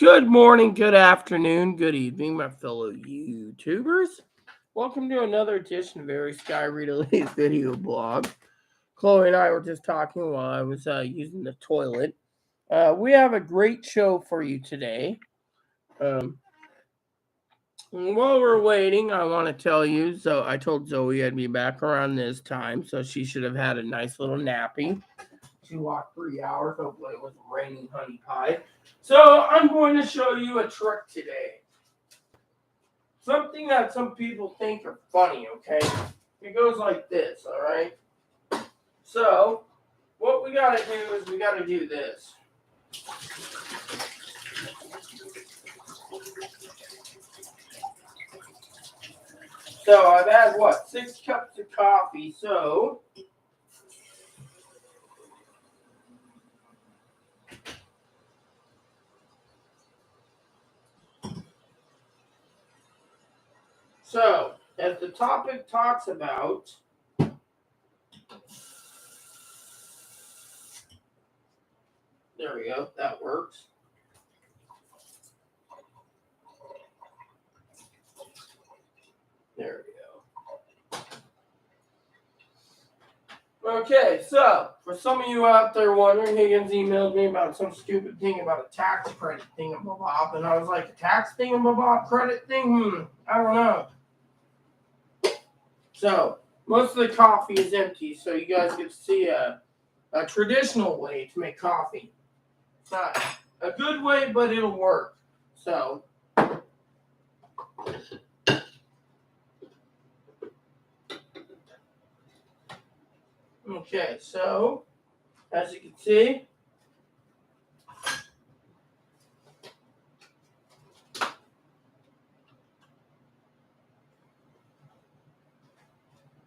Good morning, good afternoon, good evening, my fellow YouTubers. Welcome to another edition of Very Sky Lay's video blog. Chloe and I were just talking while I was using the toilet. We have a great show for you today. While we're waiting, I want to tell you, so I told Zoe I'd be back around this time, so she should have had a nice little nappy. She walked 3 hours. Hopefully it wasn't raining honey pie. So I'm going to show you a trick today. Something that some people think are funny, okay? It goes like this, all right? So what we got to do is we got to do this. So I've had, 6 cups of coffee, So, as the topic talks about, there we go, that works. There we go. Okay, so, for some of you out there wondering, Higgins emailed me about some stupid thing about a tax credit thingamabob, and I was like, a tax thingamabob credit thing? I don't know. So, most of the coffee is empty, so you guys get to see a traditional way to make coffee. It's not a good way, but it'll work. So, okay, so, as you can see,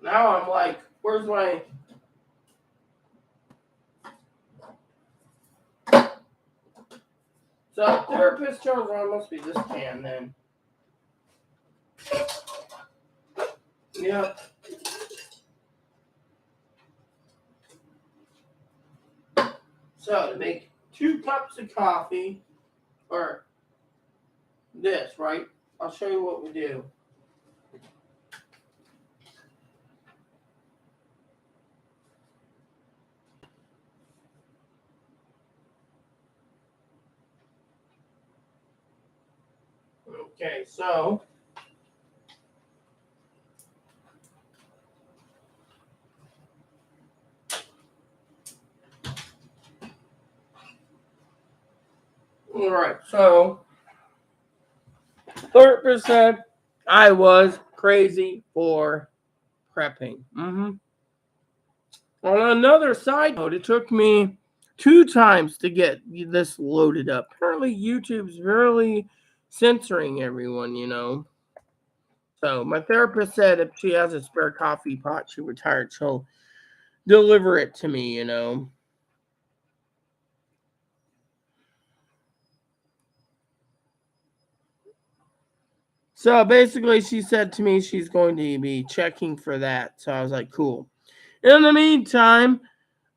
now I'm like, where's my... So, therapist turns around, must be this can then. Yep. So, to make 2 cups of coffee, or this, right? I'll show you what we do. Okay, so... Alright, so 30% I was crazy for prepping. On another side note, it took me 2 times to get this loaded up. Apparently YouTube's really censoring everyone. So my therapist said if she has a spare coffee pot, she retired, she'll deliver it to me. So basically, she said to me she's going to be checking for that. So I was like, cool. In the meantime,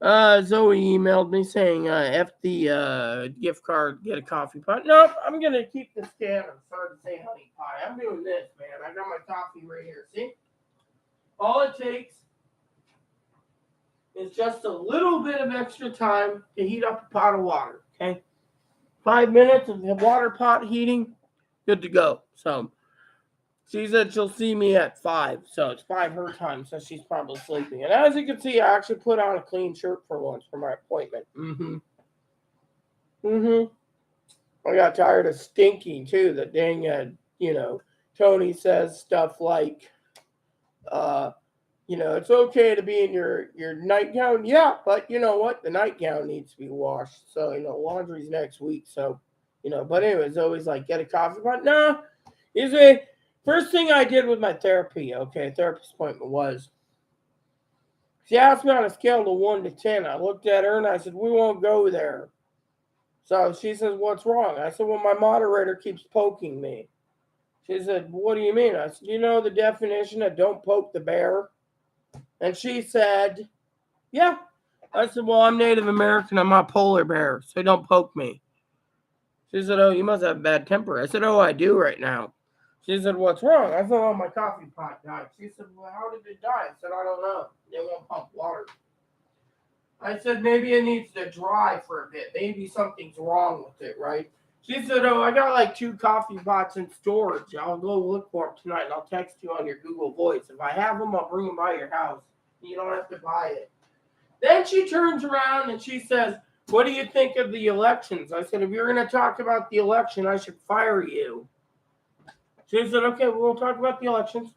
Zoe emailed me saying, F the gift card, get a coffee pot. Nope, I'm going to keep the scan. I'm sorry to say honey pie. I'm doing this, man. I got my coffee right here. See? All it takes is just a little bit of extra time to heat up a pot of water, okay? 5 minutes of the water pot heating, good to go. So she said she'll see me at 5, so it's 5 her time, so she's probably sleeping. And as you can see, I actually put on a clean shirt for once for my appointment. I got tired of stinking too. The dang, Tony says stuff like, it's okay to be in your nightgown. Yeah, but you know what? The nightgown needs to be washed. So, laundry's next week. So, but anyways, always like, get a coffee pot. Nah, first thing I did with my therapist appointment was, she asked me on a scale of 1 to 10. I looked at her and I said, we won't go there. So she says, what's wrong? I said, well, my moderator keeps poking me. She said, what do you mean? I said, you know the definition of don't poke the bear? And she said, yeah. I said, well, I'm Native American. I'm not polar bear, so don't poke me. She said, oh, you must have a bad temper. I said, oh, I do right now. She said, what's wrong? I said, oh, my coffee pot died. She said, well, how did it die? I said, I don't know. They won't pump water. I said, maybe it needs to dry for a bit. Maybe something's wrong with it, right? She said, oh, I got like 2 coffee pots in storage. I'll go look for them tonight, and I'll text you on your Google Voice. If I have them, I'll bring them by your house. You don't have to buy it. Then she turns around and she says, what do you think of the elections? I said, if you're going to talk about the election, I should fire you. She said, okay, we'll talk about the elections.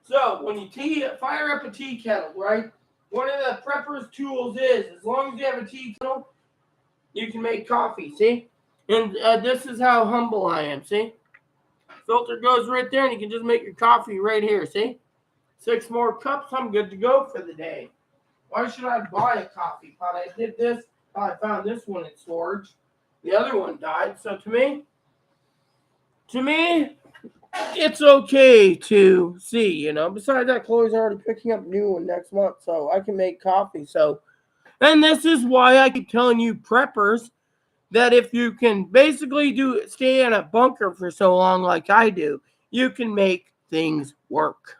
So when you fire up a tea kettle, right? One of the prepper's tools is, as long as you have a tea kettle, you can make coffee, see? And this is how humble I am, see? Filter goes right there, and you can just make your coffee right here, see? 6 more cups, I'm good to go for the day. Why should I buy a coffee pot? I did this, I found this one in storage. The other one died, so to me, it's okay to see, you know. Besides that, Chloe's already picking up a new one next month, so I can make coffee. So, and this is why I keep telling you preppers that if you can basically stay in a bunker for so long like I do, you can make things work.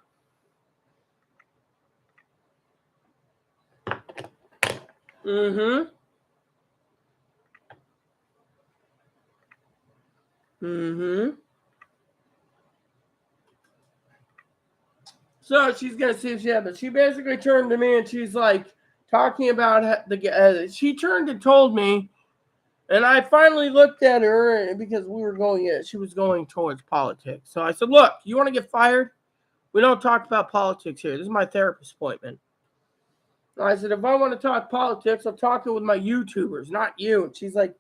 Mm-hmm. Mm-hmm. So she's gonna see if she has, but she basically turned to me and she's like talking about she turned and told me, and I finally looked at her because she was going towards politics. So I said, look, you want to get fired? We don't talk about politics here. This is my therapist appointment. I said, if I want to talk politics, I'm talking with my YouTubers, not you. And she's like,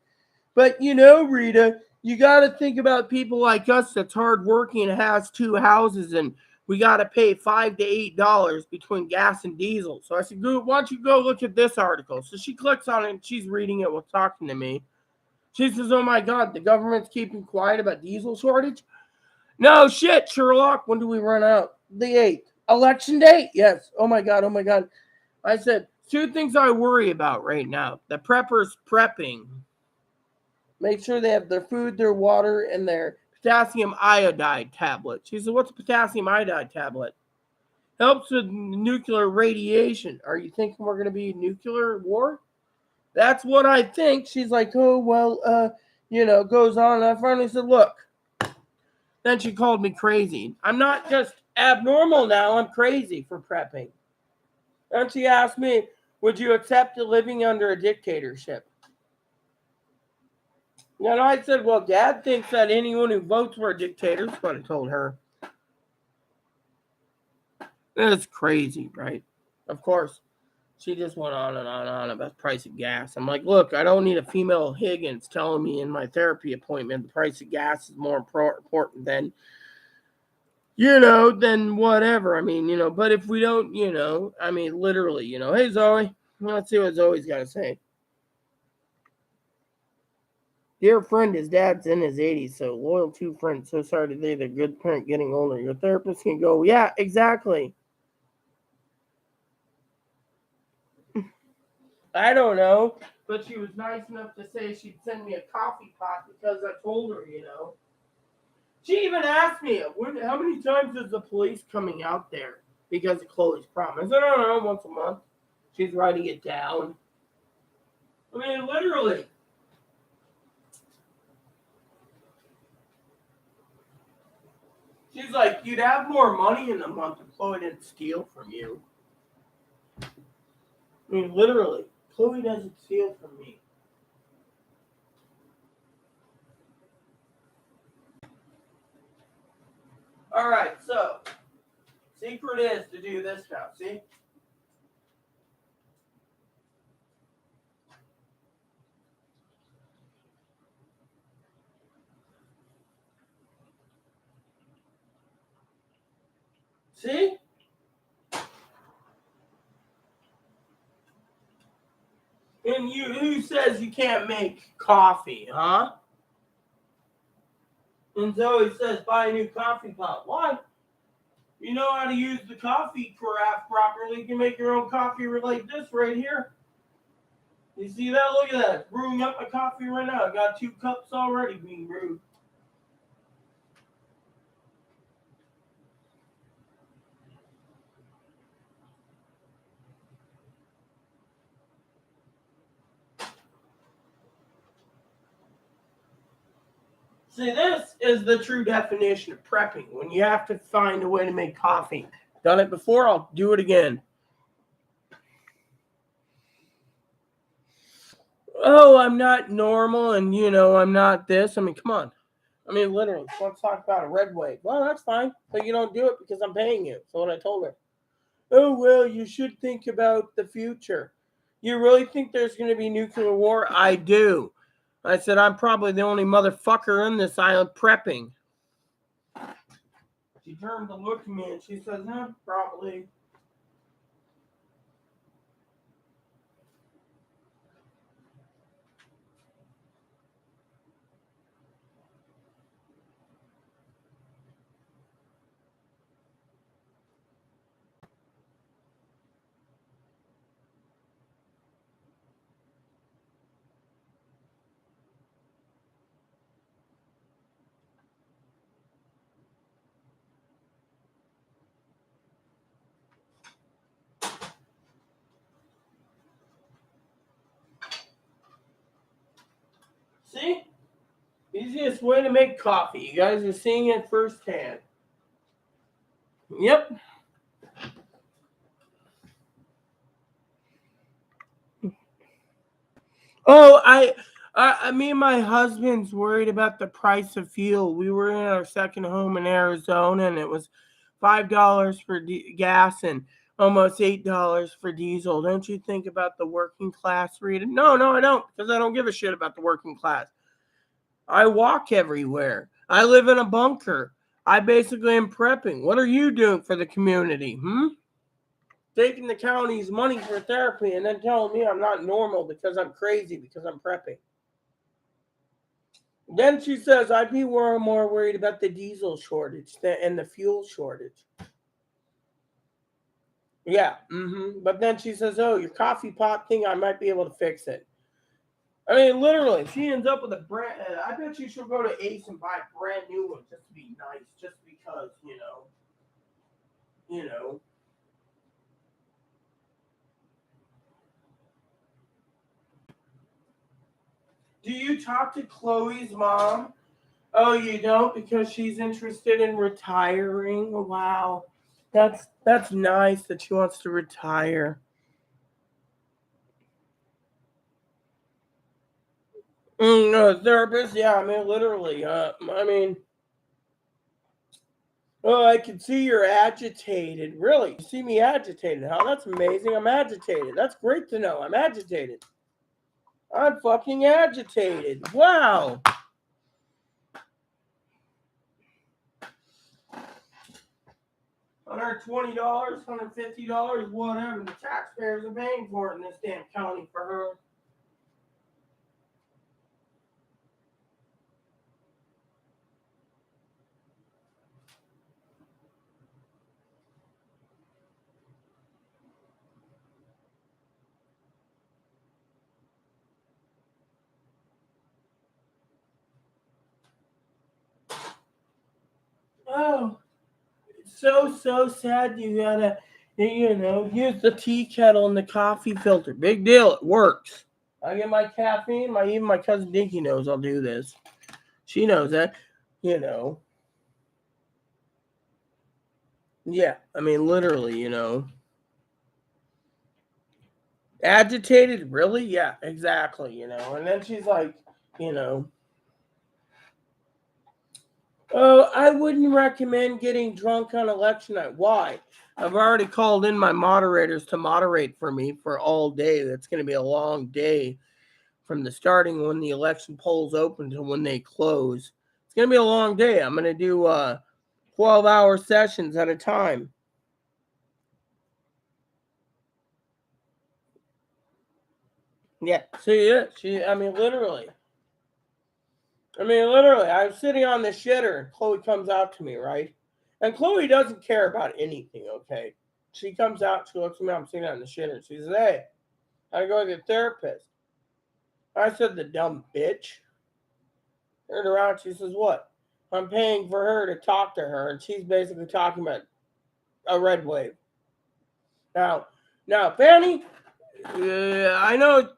but you know, Rita, you got to think about people like us that's hardworking and has 2 houses, and we got to pay $5 to $8 between gas and diesel. So I said, why don't you go look at this article? So she clicks on it and she's reading it while talking to me. She says, oh my God, the government's keeping quiet about diesel shortage? No shit, Sherlock. When do we run out? The 8th. Election day? Yes. Oh my God. I said, 2 things I worry about right now. The preppers prepping. Make sure they have their food, their water, and their potassium iodide tablet. She said, what's a potassium iodide tablet? Helps with nuclear radiation. Are you thinking we're going to be nuclear war? That's what I think. She's like, oh, well, goes on. And I finally said, look. Then she called me crazy. I'm not just abnormal now. I'm crazy for prepping. And she asked me, would you accept living under a dictatorship? And I said, well, Dad thinks that anyone who votes for a dictator is what I told her. That's crazy, right? Of course. She just went on and on and on about the price of gas. I'm like, look, I don't need a female Higgins telling me in my therapy appointment the price of gas is more important than, than whatever. I mean, but if we don't, literally, hey, Zoe, let's see what Zoe's got to say. Dear friend, his dad's in his 80s, so loyal to friends. So sorry to say the good parent getting older. Your therapist can go, yeah, exactly. I don't know, but she was nice enough to say she'd send me a coffee pot because I told her, She even asked me, how many times is the police coming out there because of Chloe's problem? I said, I don't know, once a month. She's writing it down. I mean, literally. She's like, you'd have more money in a month if Chloe didn't steal from you. I mean, literally. Chloe doesn't steal from me. All right, so secret is to do this now. See? See? And who says you can't make coffee, huh? And Zoe says, buy a new coffee pot. Why? You know how to use the coffee craft properly. You can make your own coffee like this right here. You see that? Look at that. It's brewing up my coffee right now. I got 2 cups already being brewed. See, this is the true definition of prepping. When you have to find a way to make coffee. Done it before, I'll do it again. Oh, I'm not normal and, I'm not this. I mean, come on. I mean, literally, let's talk about a red wave. Well, that's fine, but you don't do it because I'm paying you. So what I told her. Oh, well, you should think about the future. You really think there's going to be nuclear war? I do. I said, I'm probably the only motherfucker in this island prepping. She turned to look at me and she says, probably. See? Easiest way to make coffee. You guys are seeing it firsthand. Yep. Oh, me and my husband's worried about the price of fuel. We were in our second home in Arizona, and it was $5 for gas and almost $8 for diesel. Don't you think about the working class, Rita? No, I don't, because I don't give a shit about the working class. I walk everywhere. I live in a bunker. I basically am prepping. What are you doing for the community? Taking the county's money for therapy and then telling me I'm not normal because I'm crazy because I'm prepping. Then she says I'd be more worried about the diesel shortage and the fuel shortage. Yeah. But then she says, oh, your coffee pot thing, I might be able to fix it. I mean, literally, if she ends up with a brand, I bet you she'll go to Ace and buy a brand new one just to be nice, just because, you know. Do you talk to Chloe's mom? Oh, you don't, because she's interested in retiring. Wow, that's nice that she wants to retire. No, therapist. Yeah, I mean, literally. Oh, I can see you're agitated. Really? You see me agitated? How? That's amazing. I'm agitated. That's great to know. I'm agitated. I'm fucking agitated. Wow. $120, $150, whatever. The taxpayers are paying for it in this damn county for her. Oh, it's so sad you gotta, use the tea kettle and the coffee filter. Big deal. It works. I get my caffeine. Even my cousin Dinky knows I'll do this. She knows that, you know. Yeah, I mean, literally. Agitated? Really? Yeah, exactly. And then she's like, you know, oh, I wouldn't recommend getting drunk on election night. Why? I've already called in my moderators to moderate for me for all day. That's going to be a long day from the starting when the election polls open to when they close. It's going to be a long day. I'm going to do 12-hour sessions at a time. Yeah. I mean, literally. I was sitting on the shitter and Chloe comes out to me, right? And Chloe doesn't care about anything, okay? She comes out, she looks at me, I'm sitting on the shitter, and she says, hey, I go to the therapist. I said, the dumb bitch. Turned around, she says, what? I'm paying for her to talk to her, and she's basically talking about a red wave. Now, Fanny, I know,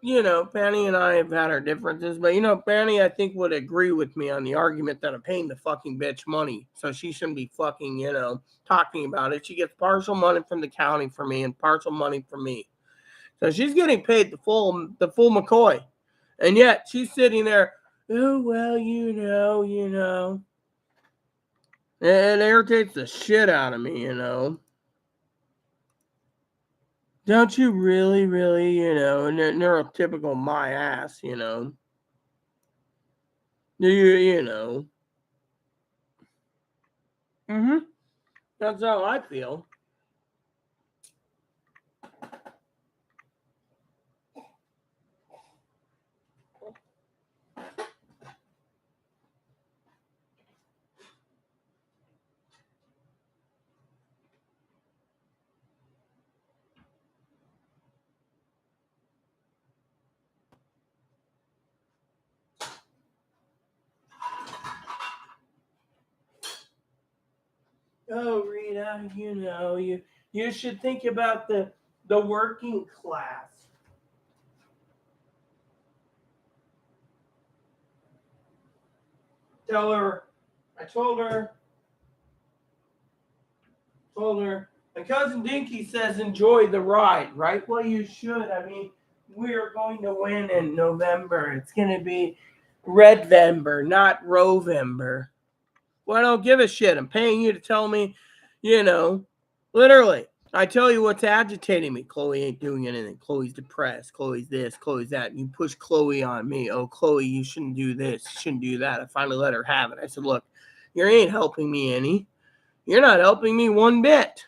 Fanny and I have had our differences, but, Fanny, I think, would agree with me on the argument that I'm paying the fucking bitch money, so she shouldn't be fucking, talking about it. She gets partial money from the county for me and partial money from me. So she's getting paid the full McCoy. And yet she's sitting there, oh, well, It irritates the shit out of me, Don't you really, neurotypical my ass, Do you. That's how I feel. Oh, Rita, you should think about the working class. I told her, my cousin Dinky says enjoy the ride, right? Well, you should. I mean, we are going to win in November. It's going to be Redvember, not Rovember. Well, I don't give a shit. I'm paying you to tell me, literally. I tell you what's agitating me. Chloe ain't doing anything. Chloe's depressed. Chloe's this. Chloe's that. And you push Chloe on me. Oh, Chloe, you shouldn't do this. You shouldn't do that. I finally let her have it. I said, look, you ain't helping me any. You're not helping me one bit.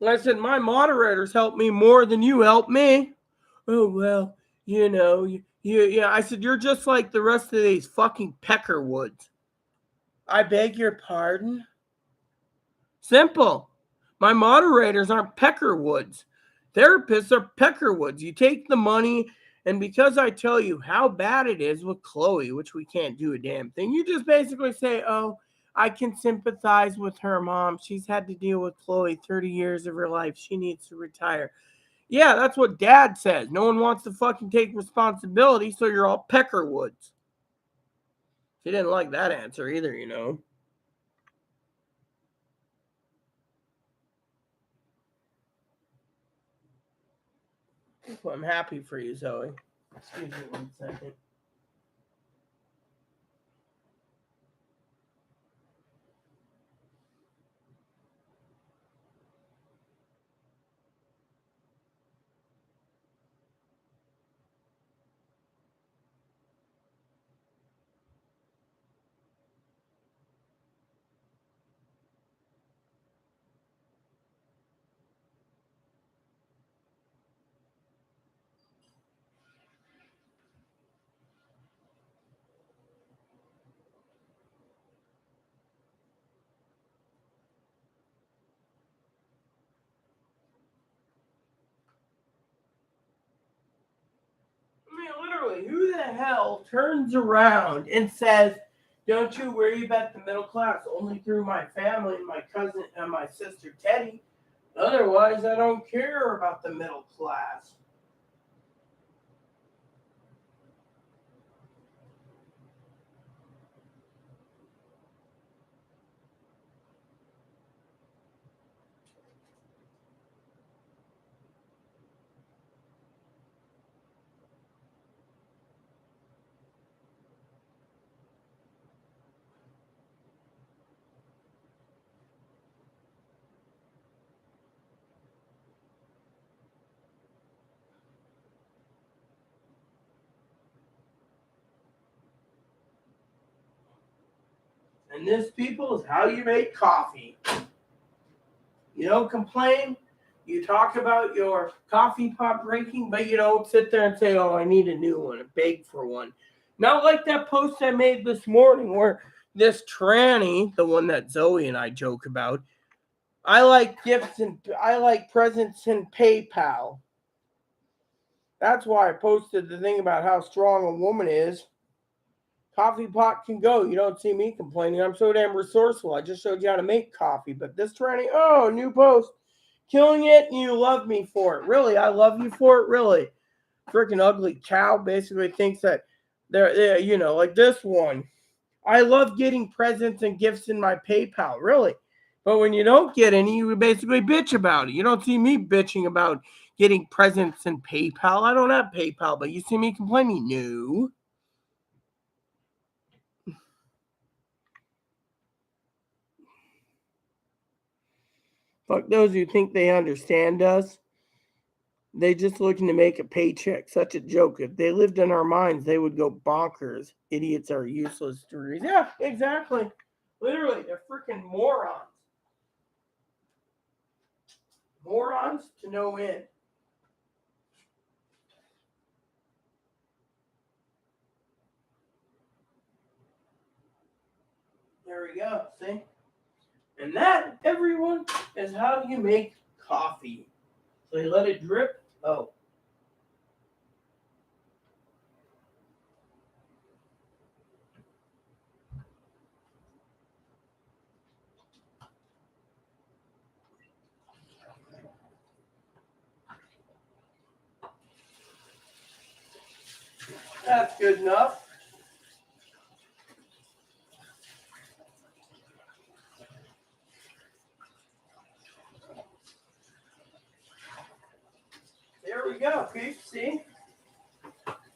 And I said, my moderators help me more than you help me. Oh, well, I said, you're just like the rest of these fucking Peckerwoods. I beg your pardon? Simple. My moderators aren't Peckerwoods. Therapists are Peckerwoods. You take the money, and because I tell you how bad it is with Chloe, which we can't do a damn thing, you just basically say, oh, I can sympathize with her mom. She's had to deal with Chloe 30 years of her life. She needs to retire. Yeah, that's what Dad says. No one wants to fucking take responsibility, so you're all Peckerwoods. She didn't like that answer either, Well, I'm happy for you, Zoe. Excuse me 1 second. Literally, who the hell turns around and says, don't you worry about the middle class, only through my family and my cousin and my sister Teddy. Otherwise, I don't care about the middle class. And this, people, is how you make coffee. You don't complain. You talk about your coffee pot breaking, but you don't sit there and say, oh, I need a new one, and beg for one. Not like that post I made this morning where this tranny, the one that Zoe and I joke about, I like gifts and I like presents in PayPal. That's why I posted the thing about how strong a woman is. Coffee pot can go. You don't see me complaining. I'm so damn resourceful. I just showed you how to make coffee. But this tranny, oh, new post. Killing it, and you love me for it. Really, I love you for it. Really. Freaking ugly cow basically thinks that they're like this one. I love getting presents and gifts in my PayPal, really. But when you don't get any, you basically bitch about it. You don't see me bitching about getting presents in PayPal. I don't have PayPal, but you see me complaining. No. Fuck those who think they understand us. They just looking to make a paycheck. Such a joke. If they lived in our minds, they would go bonkers. Idiots are useless stories. Yeah, exactly. Literally, they're freaking morons. Morons to no end. There we go. See? And that, everyone, is how you make coffee. So you let it drip. Oh. That's good enough. There we go, peeps. See?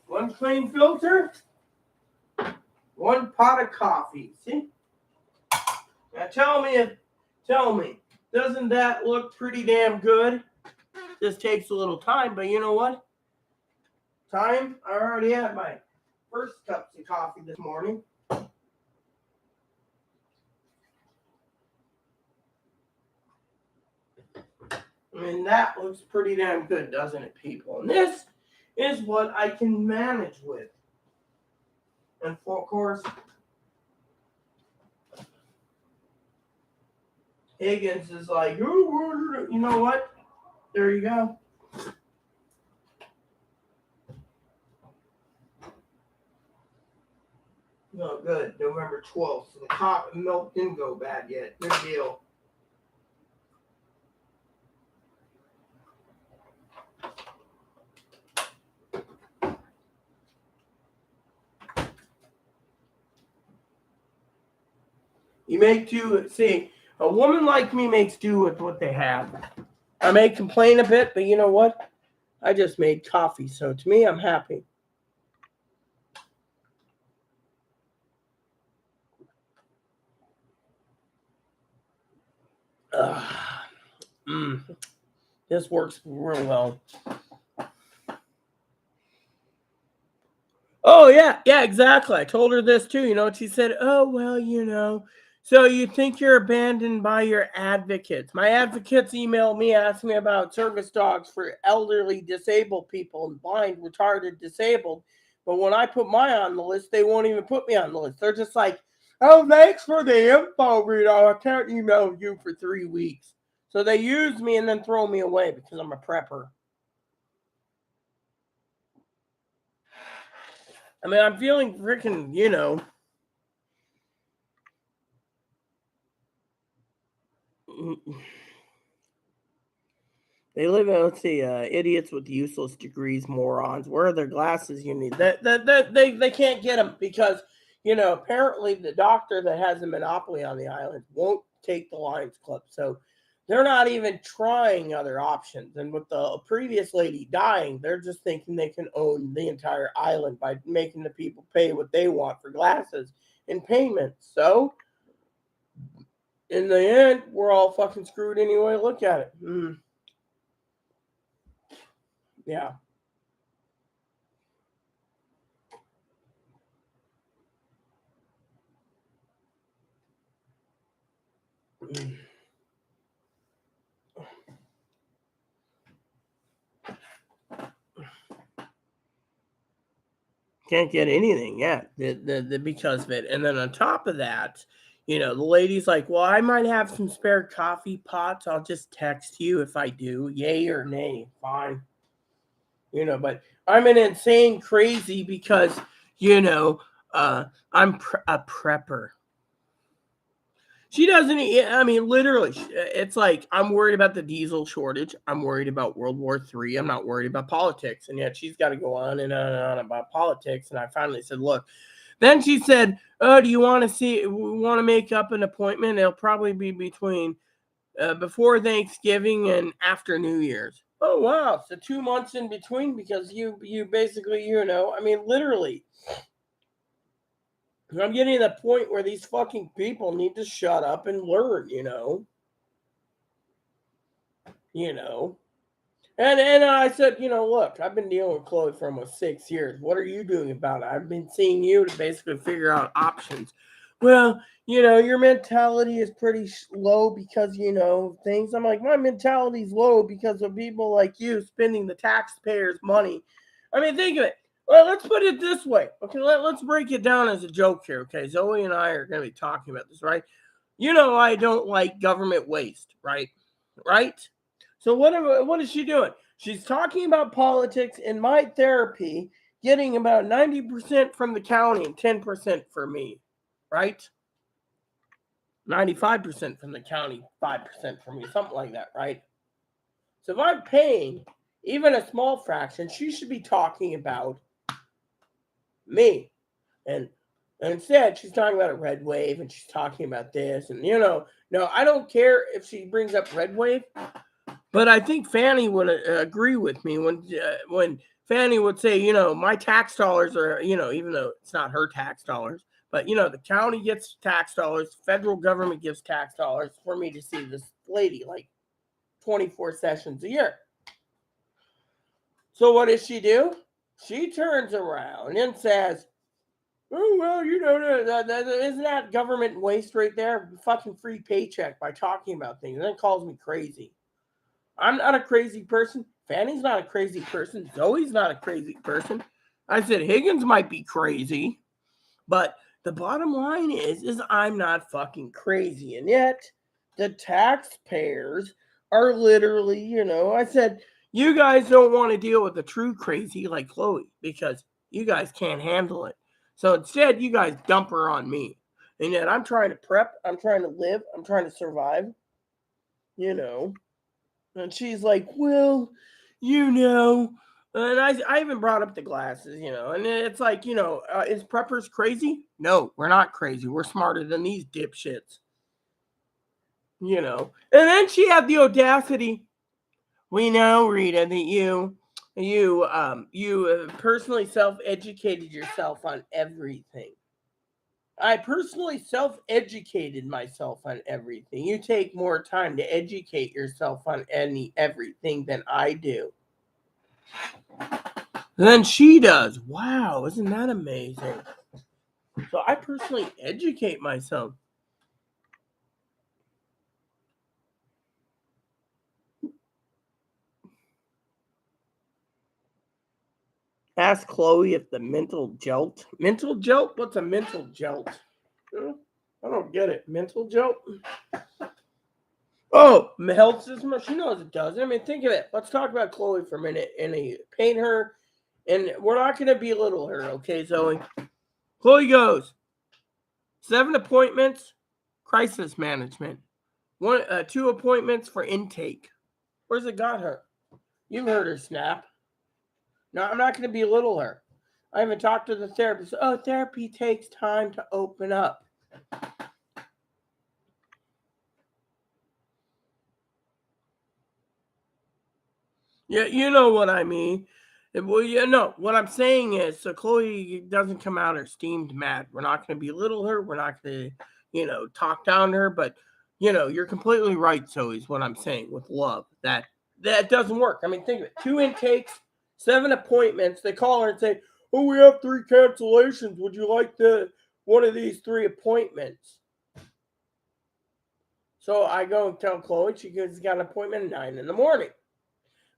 One clean filter, one pot of coffee. See? Now tell me, doesn't that look pretty damn good? This takes a little time, but you know what? I already had my first cups of coffee this morning. And that looks pretty damn good, doesn't it, people? And this is what I can manage with. And of course, Higgins is like, you know what? There you go. No, good. November 12th. So the milk didn't go bad yet. Good deal. You make do. See, a woman like me makes do with what they have. I may complain a bit, but you know what? I just made coffee, so to me, I'm happy. This works real well. Oh, yeah, exactly. I told her this too. You know what she said? Oh, well, So you think you're abandoned by your advocates. My advocates emailed me asking me about service dogs for elderly disabled people and blind, retarded, disabled. But when I put mine on the list, they won't even put me on the list. They're just like, oh, thanks for the info, Rito. I can't email you for 3 weeks. So they use me and then throw me away because I'm a prepper. I mean, I'm feeling freaking, They live in, let's see, idiots with useless degrees, morons. Where are their glasses you need? They can't get them because, apparently the doctor that has a monopoly on the island won't take the Lions Club. So they're not even trying other options. And with the previous lady dying, they're just thinking they can own the entire island by making the people pay what they want for glasses and payments. So in the end, we're all fucking screwed anyway. Look at it. Yeah. Can't get anything, yeah, the because of it. And then on top of that, the lady's like, well, I might have some spare coffee pots. I'll just text you if I do. Yay or nay. Fine. But I'm an insane crazy because, I'm a prepper. She doesn't, literally, it's like, I'm worried about the diesel shortage. I'm worried about World War III. I'm not worried about politics. And yet she's got to go on and on and on about politics. And I finally said, look, then she said, oh, do you want to make up an appointment? It'll probably be between before Thanksgiving and after New Year's. Oh, wow. So 2 months in between because you basically, literally. I'm getting to the point where these fucking people need to shut up and learn, And I said, look, I've been dealing with Chloe for almost 6 years. What are you doing about it? I've been seeing you to basically figure out options. Well, your mentality is pretty low because, things. I'm like, my mentality's low because of people like you spending the taxpayers' money. Think of it. Well, let's put it this way. Okay, let's break it down as a joke here. Okay, Zoe and I are going to be talking about this, right? I don't like government waste, right? Right? So what is she doing? She's talking about politics in my therapy, getting about 90% from the county and 10% for me, right? 95% from the county, 5% for me, something like that, right? So if I'm paying even a small fraction, she should be talking about me. And instead, she's talking about a red wave and she's talking about this. And, no, I don't care if she brings up red wave. But I think Fanny would agree with me when Fanny would say, my tax dollars are, even though it's not her tax dollars, but, the county gets tax dollars, federal government gives tax dollars for me to see this lady like 24 sessions a year. So what does she do? She turns around and says, oh, well, isn't that government waste right there? Fucking free paycheck by talking about things. And then calls me crazy. I'm not a crazy person. Fanny's not a crazy person. Zoe's not a crazy person. I said Higgins might be crazy, but the bottom line is I'm not fucking crazy. And yet the taxpayers are literally, I said, you guys don't want to deal with the true crazy like Chloe because you guys can't handle it. So instead, you guys dump her on me. And yet I'm trying to prep. I'm trying to live. I'm trying to survive. And she's like, well, and I even brought up the glasses, and it's like, is preppers crazy? No, we're not crazy. We're smarter than these dipshits, And then she had the audacity. We know, Rita, that you personally self-educated yourself on everything. I personally self-educated myself on everything. You take more time to educate yourself on everything than I do. Than she does. Wow, isn't that amazing? So I personally educate myself. Ask Chloe if the mental jolt. Mental jolt? What's a mental jolt? I don't get it. Mental jolt? Oh, health system? She knows it does. Think of it. Let's talk about Chloe for a minute and paint her. And we're not going to belittle her, okay, Zoe? Chloe goes 7 appointments, crisis management. 2 appointments for intake. Where's it got her? You've heard her snap. No, I'm not going to belittle her. I haven't talked to the therapist. Oh, therapy takes time to open up. Yeah, you know what I mean. Well, what I'm saying is, so Chloe doesn't come out or steamed mad. We're not going to belittle her. We're not going to, talk down to her. But, you're completely right, Zoe, is what I'm saying with love. That doesn't work. Think of it. 2 intakes, 7 appointments. They call her and say, oh, we have 3 cancellations. Would you like one of these 3 appointments? So I go and tell Chloe she's got an appointment at 9 in the morning.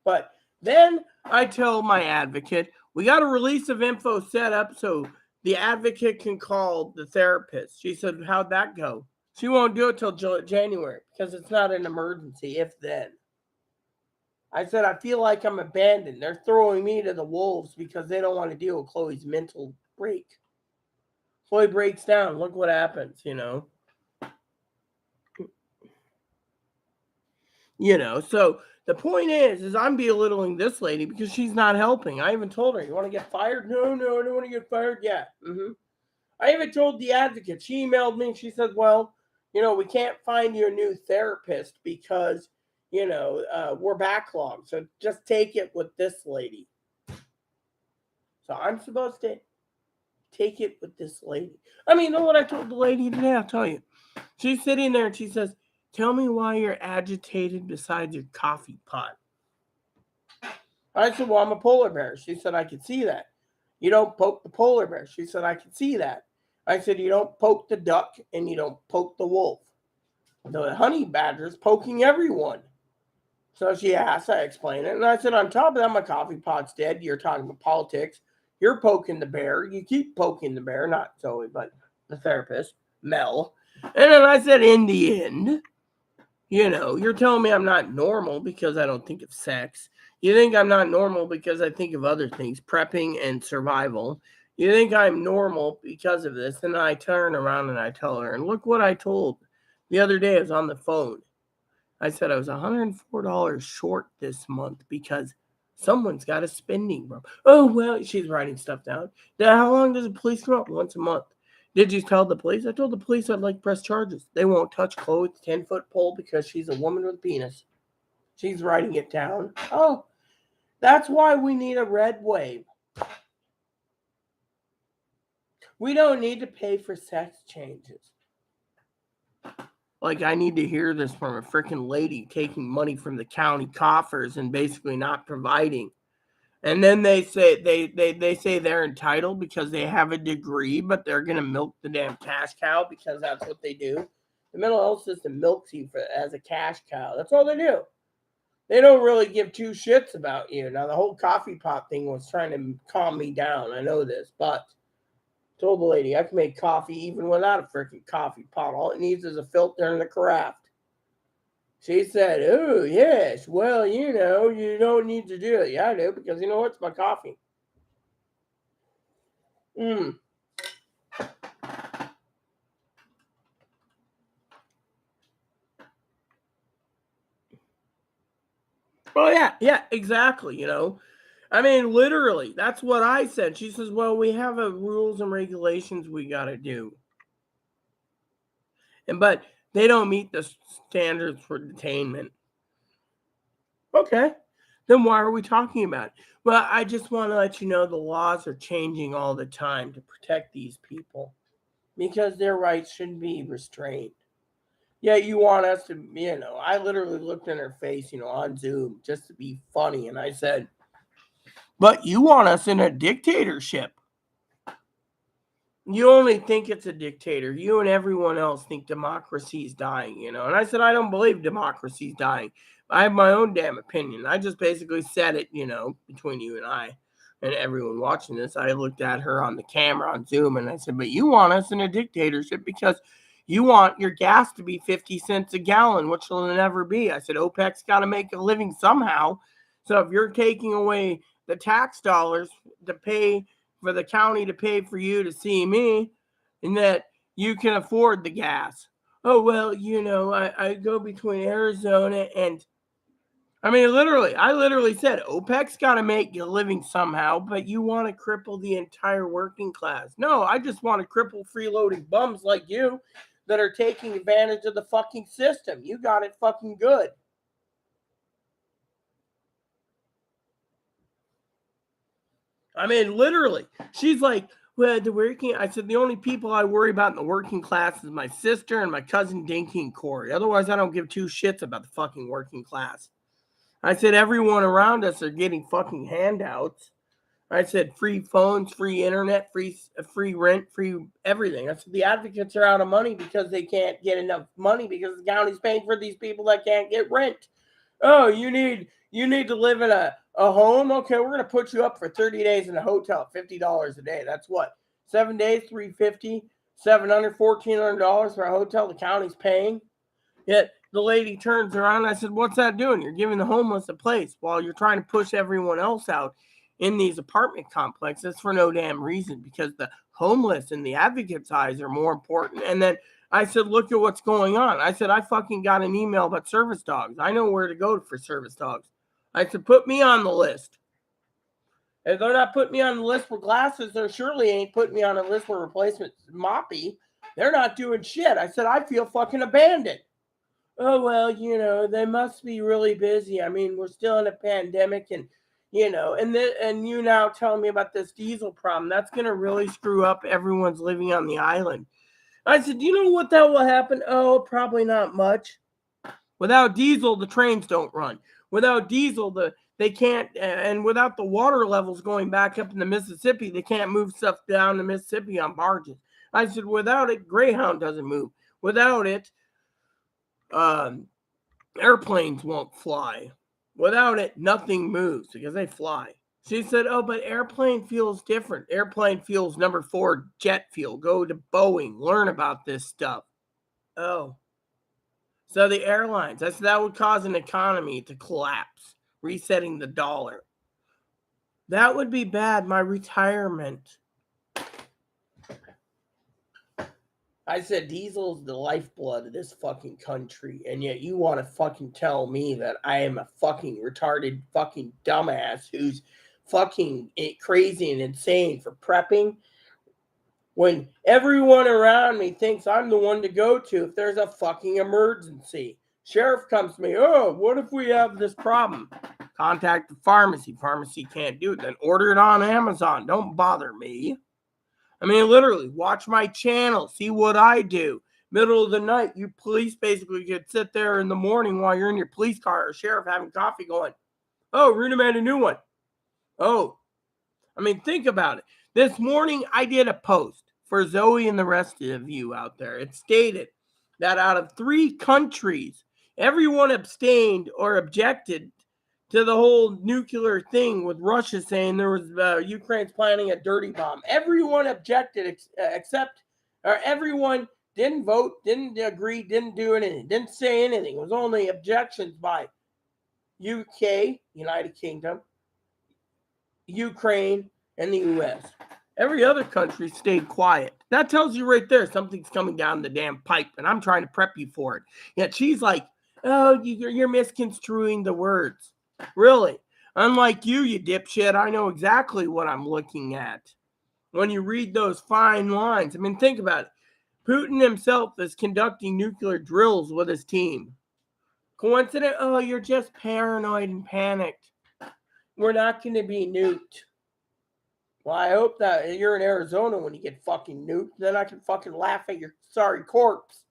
But then I tell my advocate, we got a release of info set up so the advocate can call the therapist. She said, how'd that go? She won't do it till January because it's not an emergency, if then. I said, I feel like I'm abandoned. They're throwing me to the wolves because they don't want to deal with Chloe's mental break. Chloe breaks down. Look what happens, you know. So the point is I'm belittling this lady because she's not helping. I even told her, you want to get fired? No, I don't want to get fired yet. I even told the advocate. She emailed me and she said, well, we can't find you a new therapist because, we're backlogged. So just take it with this lady. So I'm supposed to take it with this lady. I mean, you know what I told the lady today? I'll tell you. She's sitting there and she says, tell me why you're agitated beside your coffee pot. I said, well, I'm a polar bear. She said, I could see that. You don't poke the polar bear. She said, I could see that. I said, you don't poke the duck and you don't poke the wolf. The honey badger's poking everyone. So she asked, I explained it. And I said, on top of that, my coffee pot's dead. You're talking about politics. You're poking the bear. You keep poking the bear. Not Zoe, but the therapist, Mel. And then I said, in the end, you're telling me I'm not normal because I don't think of sex. You think I'm not normal because I think of other things, prepping and survival. You think I'm normal because of this. And I turn around and I tell her, and look what I told the other day. I was on the phone. I said I was $104 short this month because someone's got a spending problem. Oh, well, she's writing stuff down. Now, how long does the police come up? Once a month. Did you tell the police? I told the police I'd like to press charges. They won't touch Chloe with a 10-foot pole because she's a woman with a penis. She's writing it down. Oh, that's why we need a red wave. We don't need to pay for sex changes. Like, I need to hear this from a freaking lady taking money from the county coffers and basically not providing. And then they say they say they're entitled because they have a degree, but they're gonna milk the damn cash cow because that's what they do. The mental health system milks you as a cash cow. That's all they do. They don't really give two shits about you. Now the whole coffee pot thing was trying to calm me down. I know this, but I told the lady I can make coffee even without a freaking coffee pot. All it needs is a filter and a carafe. She said, oh, yes, well, you don't need to do it. Yeah, I do, because you know what's my coffee. Oh, yeah, exactly, I mean, literally, that's what I said. She says, well, we have rules and regulations we got to do. But they don't meet the standards for detainment. Okay. Then why are we talking about it? Well, I just want to let you know the laws are changing all the time to protect these people because their rights should be restrained. Yeah, you want us to, I literally looked in her face, on Zoom just to be funny. And I said, but you want us in a dictatorship. You only think it's a dictator. You and everyone else think democracy's dying, And I said, I don't believe democracy's dying. I have my own damn opinion. I just basically said it, between you and I and everyone watching this. I looked at her on the camera on Zoom and I said, but you want us in a dictatorship because you want your gas to be 50 cents a gallon, which will never be. I said, OPEC's got to make a living somehow. So if you're taking away the tax dollars to pay for the county to pay for you to see me, and that you can afford the gas. Oh, well, I go between Arizona and, I literally said, OPEC's got to make a living somehow, but you want to cripple the entire working class. No, I just want to cripple freeloading bums like you that are taking advantage of the fucking system. You got it fucking good. I mean, literally, she's like, well, I said, the only people I worry about in the working class is my sister and my cousin Dinky and Corey. Otherwise, I don't give two shits about the fucking working class. I said, everyone around us are getting fucking handouts. I said, free phones, free internet, free rent, free everything. I said, the advocates are out of money because they can't get enough money because the county's paying for these people that can't get rent. Oh, you need to live in a home? Okay, we're going to put you up for 30 days in a hotel, $50 a day. That's what? 7 days, $350, $700, $1,400 for a hotel the county's paying. Yet the lady turns around. I said, what's that doing? You're giving the homeless a place while you're trying to push everyone else out in these apartment complexes for no damn reason, because the homeless in the advocate's eyes are more important. And then I said, look at what's going on. I said, I fucking got an email about service dogs. I know where to go for service dogs. I said, put me on the list. If they're not putting me on the list for glasses, they surely ain't putting me on a list for replacement moppy. They're not doing shit. I said, I feel fucking abandoned. Oh, well, they must be really busy. I mean, we're still in a pandemic, and, and you now tell me about this diesel problem. That's going to really screw up everyone's living on the island. I said, do you know what that will happen? Oh, probably not much. Without diesel, the trains don't run. Without diesel, they can't, and without the water levels going back up in the Mississippi, they can't move stuff down the Mississippi on barges. I said, without it, Greyhound doesn't move. Without it, airplanes won't fly. Without it, nothing moves because they fly. She said, oh, but airplane fuel's different. Airplane fuel's number 4 jet fuel. Go to Boeing. Learn about this stuff. Oh. So the airlines, I said that would cause an economy to collapse, resetting the dollar. That would be bad. My retirement. I said diesel's the lifeblood of this fucking country, and yet you want to fucking tell me that I am a fucking retarded fucking dumbass who's fucking crazy and insane for prepping, when everyone around me thinks I'm the one to go to if there's a fucking emergency. Sheriff comes to me, oh, what if we have this problem? Contact the pharmacy. Pharmacy can't do it. Then order it on Amazon. Don't bother me. I mean, literally, watch my channel. See what I do. Middle of the night, you police basically could sit there in the morning while you're in your police car or sheriff having coffee going, oh, Runa made a new one. Oh, I mean, think about it. This morning, I did a post for Zoe and the rest of you out there. It stated that out of 3 countries, everyone abstained or objected to the whole nuclear thing with Russia saying there was Ukraine's planning a dirty bomb. Everyone objected except, or everyone didn't vote, didn't agree, didn't do anything, didn't say anything. It was only objections by UK, United Kingdom, Ukraine, and the U.S. Every other country stayed quiet. That tells you right there something's coming down the damn pipe, and I'm trying to prep you for it. Yet she's like, oh, you're misconstruing the words. Really? Unlike you dipshit, I know exactly what I'm looking at. When you read those fine lines, I mean, think about it. Putin himself is conducting nuclear drills with his team. Coincident? Oh, you're just paranoid and panicked. We're not going to be nuked. Well, I hope that you're in Arizona when you get fucking nuked. Then I can fucking laugh at your sorry corpse.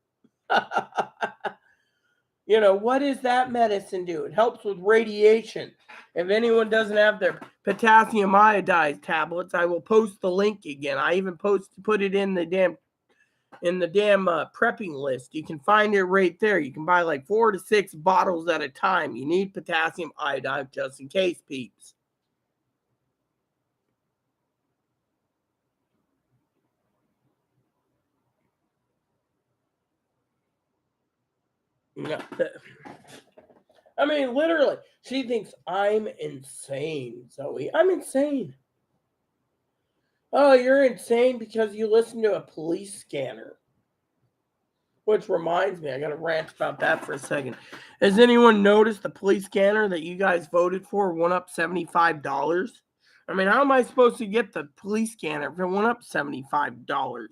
What does that medicine do? It helps with radiation. If anyone doesn't have their potassium iodide tablets, I will post the link again. I even put it in the damn prepping list. You can find it right there. You can buy like 4 to 6 bottles at a time. You need potassium iodide just in case, peeps. No. I mean, literally, she thinks I'm insane, Zoe. I'm insane. Oh, you're insane because you listen to a police scanner. Which reminds me, I got to rant about that for a second. Has anyone noticed the police scanner that you guys voted for went up $75? I mean, how am I supposed to get the police scanner if it went up $75?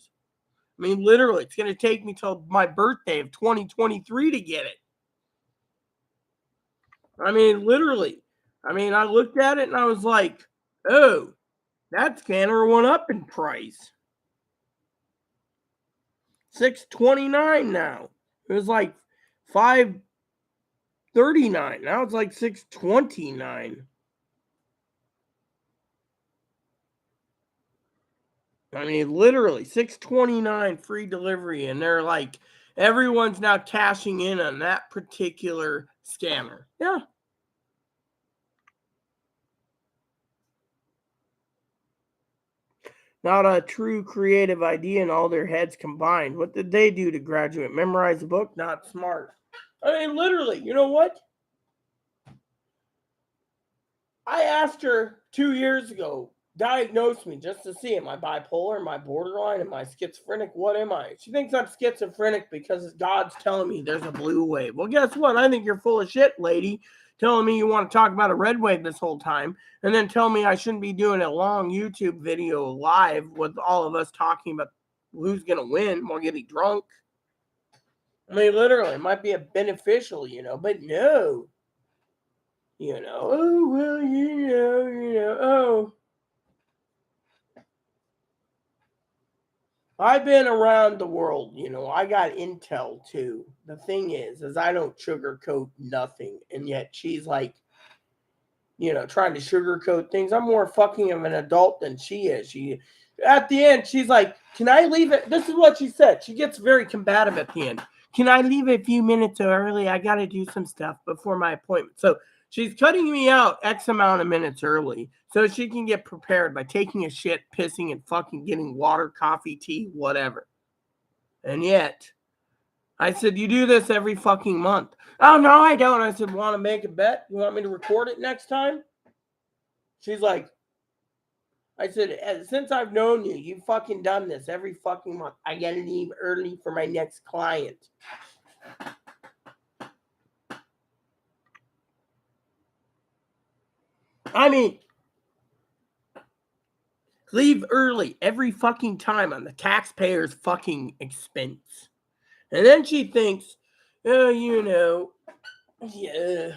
I mean, literally, it's going to take me till my birthday of 2023 to get it. I mean, literally. I mean, I looked at it and I was like, oh, that scanner went up in price. $629 now. It was like $539. Now it's like $629. I mean, literally $629 free delivery, and they're like, everyone's now cashing in on that particular scanner. Yeah. Not a true creative idea in all their heads combined. What did they do to graduate? Memorize a book? Not smart. I mean, literally, you know what? I asked her 2 years ago, diagnose me just to see, am I bipolar, am I borderline, am I schizophrenic, what am I? She thinks I'm schizophrenic because God's telling me there's a blue wave. Well, guess what? I think you're full of shit, lady, telling me you want to talk about a red wave this whole time, and then tell me I shouldn't be doing a long YouTube video live with all of us talking about who's going to win while getting drunk. I mean, literally, it might be a beneficial, but no. Oh, well, oh. I've been around the world, I got intel too. The thing is I don't sugarcoat nothing. And yet she's like, trying to sugarcoat things. I'm more fucking of an adult than she is. At the end, she's like, can I leave it? This is what she said. She gets very combative at the end. Can I leave a few minutes early? I got to do some stuff before my appointment. So she's cutting me out X amount of minutes early so she can get prepared by taking a shit, pissing, and fucking getting water, coffee, tea, whatever. And yet, I said, you do this every fucking month. Oh, no, I don't. I said, want to make a bet? You want me to record it next time? She's like, I said, since I've known you, you've fucking done this every fucking month. I got to leave early for my next client. I mean, leave early every fucking time on the taxpayer's fucking expense. And then she thinks, oh, yeah.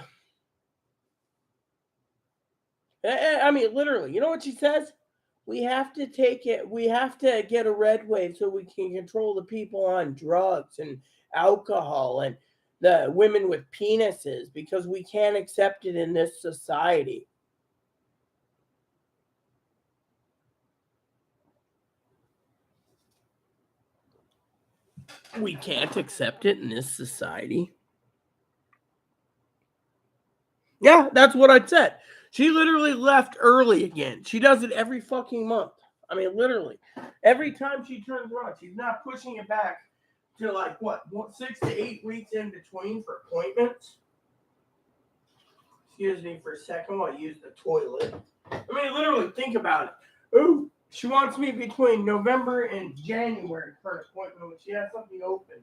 I mean, literally, you know what she says? We have to get a red wave so we can control the people on drugs and alcohol and the women with penises because we can't accept it in this society. We can't accept it in this society. Yeah, that's what I said. She literally left early again. She does it every fucking month. I mean, literally. Every time she turns around, she's not pushing it back to like, what 6 to 8 weeks in between for appointments. Excuse me for a second while I use the toilet. I mean, literally, think about it. Ooh, she wants me between November and January for an appointment when she has something open.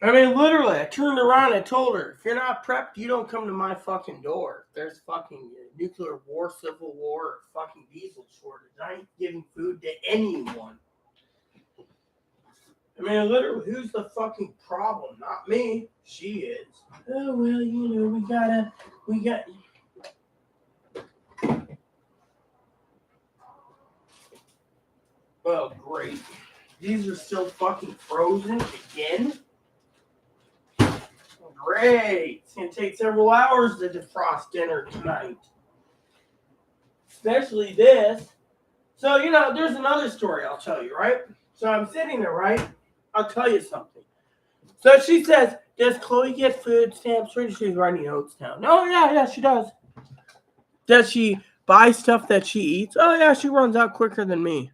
I mean, literally, I turned around and told her, if you're not prepped, you don't come to my fucking door. If there's fucking nuclear war, civil war, or fucking diesel shortage, I ain't giving food to anyone. I mean, literally, who's the fucking problem? Not me. She is. Oh, well, we got. Oh, great. These are still fucking frozen again? Great. It's going to take several hours to defrost dinner tonight. Especially this. So, there's another story I'll tell you, right? So I'm sitting there, right? I'll tell you something. So she says, does Chloe get food stamps? She's running Oatstown. Oh, yeah, she does. Does she buy stuff that she eats? Oh, yeah, she runs out quicker than me.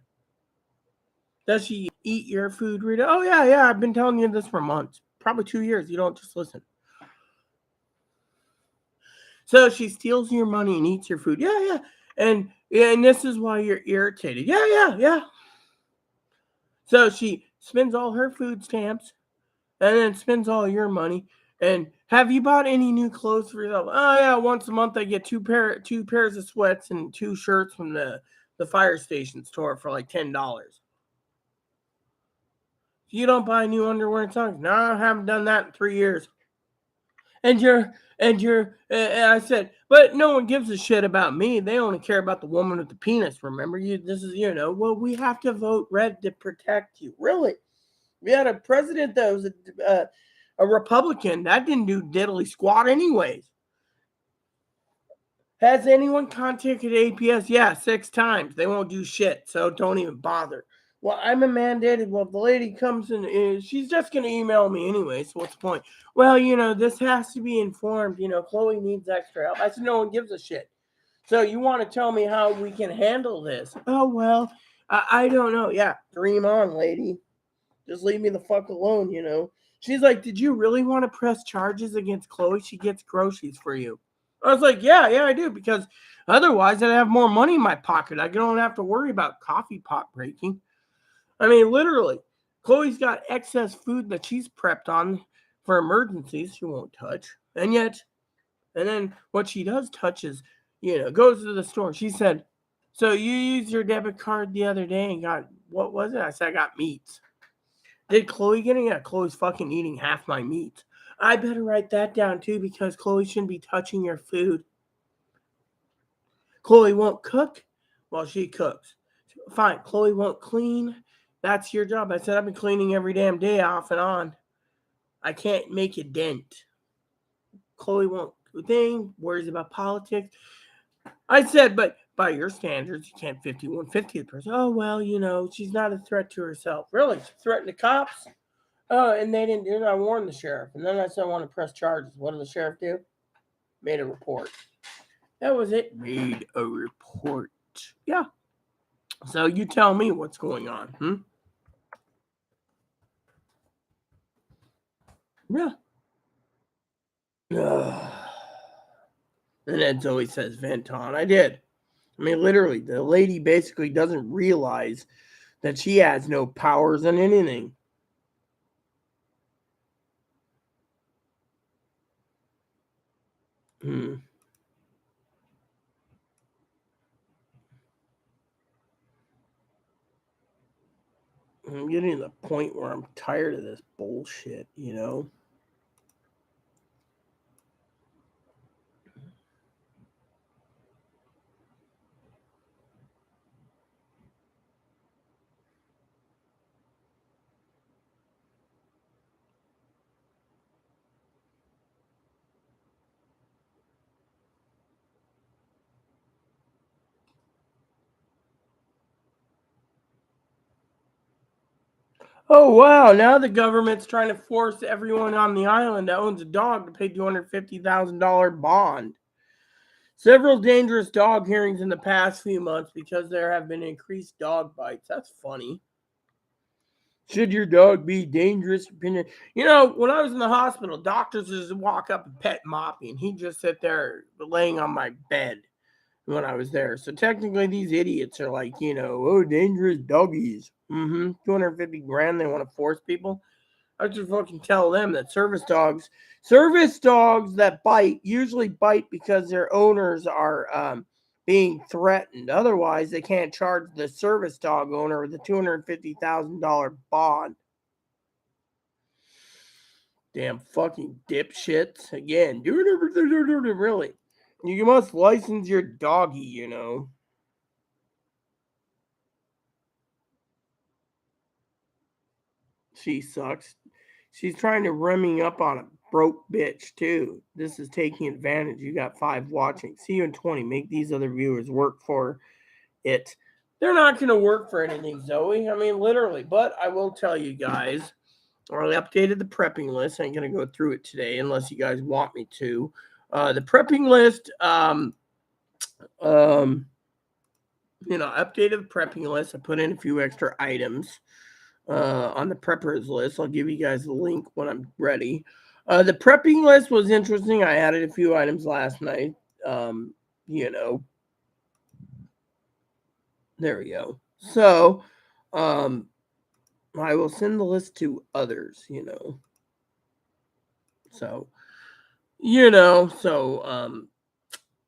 Does she eat your food, Rita? Oh, yeah, I've been telling you this for months. Probably 2 years. You don't just listen. So she steals your money and eats your food. Yeah. And this is why you're irritated. Yeah. So she spends all her food stamps and then spends all your money. And have you bought any new clothes for yourself? Oh, yeah, once a month I get two pairs of sweats and 2 shirts from the the fire station store for like $10. You don't buy new underwear and socks. No, I haven't done that in 3 years. And I said, but no one gives a shit about me. They only care about the woman with the penis. Remember, well, we have to vote red to protect you. Really? We had a president that was a Republican. That didn't do diddly squat anyways. Has anyone contacted APS? Yeah, 6 times. They won't do shit, so don't even bother. Well, I'm a mandated. Well, if the lady comes in, she's just going to email me anyway, so what's the point? Well, this has to be informed. Chloe needs extra help. I said, no one gives a shit. So you want to tell me how we can handle this? Oh, well, I don't know. Yeah, dream on, lady. Just leave me the fuck alone, She's like, did you really want to press charges against Chloe? She gets groceries for you. I was like, yeah, I do, because otherwise I'd have more money in my pocket. I don't have to worry about coffee pot breaking. I mean, literally, Chloe's got excess food that she's prepped on for emergencies she won't touch. And then what she does touch is, goes to the store. She said, so you used your debit card the other day and got, what was it? I said, I got meats. Did Chloe get it? Yeah, Chloe's fucking eating half my meat. I better write that down too, because Chloe shouldn't be touching your food. Chloe won't cook? Well, she cooks. Fine. Chloe won't clean? That's your job. I said, I've been cleaning every damn day off and on. I can't make a dent. Chloe won't thing, worries about politics. I said, but by your standards, you can't 5150 the person. Oh, well, she's not a threat to herself. Really? She threatened the cops? Oh, and they didn't do it. I warned the sheriff. And then I said I want to press charges. What did the sheriff do? Made a report. That was it. Made a report. Yeah. So you tell me what's going on. Yeah. And then Zoe says, Venton. I did. I mean, literally, the lady basically doesn't realize that she has no powers in anything. I'm getting to the point where I'm tired of this bullshit, Oh, wow. Now the government's trying to force everyone on the island that owns a dog to pay $250,000 bond. Several dangerous dog hearings in the past few months because there have been increased dog bites. That's funny. Should your dog be dangerous? When I was in the hospital, doctors just walk up and pet Moppy, and he'd just sit there laying on my bed when I was there. So technically, these idiots are like, dangerous doggies. 250 grand they want to force people. I just fucking tell them that service dogs that bite usually bite because their owners are being threatened. Otherwise, they can't charge the service dog owner with a $250,000 bond. Damn fucking dipshits. Again, really. You must license your doggy, She sucks. She's trying to run me up on a broke bitch, too. This is taking advantage. You got 5 watching. See you in 20. Make these other viewers work for it. They're not going to work for anything, Zoe. I mean, literally. But I will tell you guys, I updated the prepping list. I ain't going to go through it today unless you guys want me to. The prepping list, updated the prepping list. I put in a few extra items. On the preppers list. I'll give you guys the link when I'm ready. The prepping list was interesting. I added a few items last night. There we go. So, I will send the list to others, So,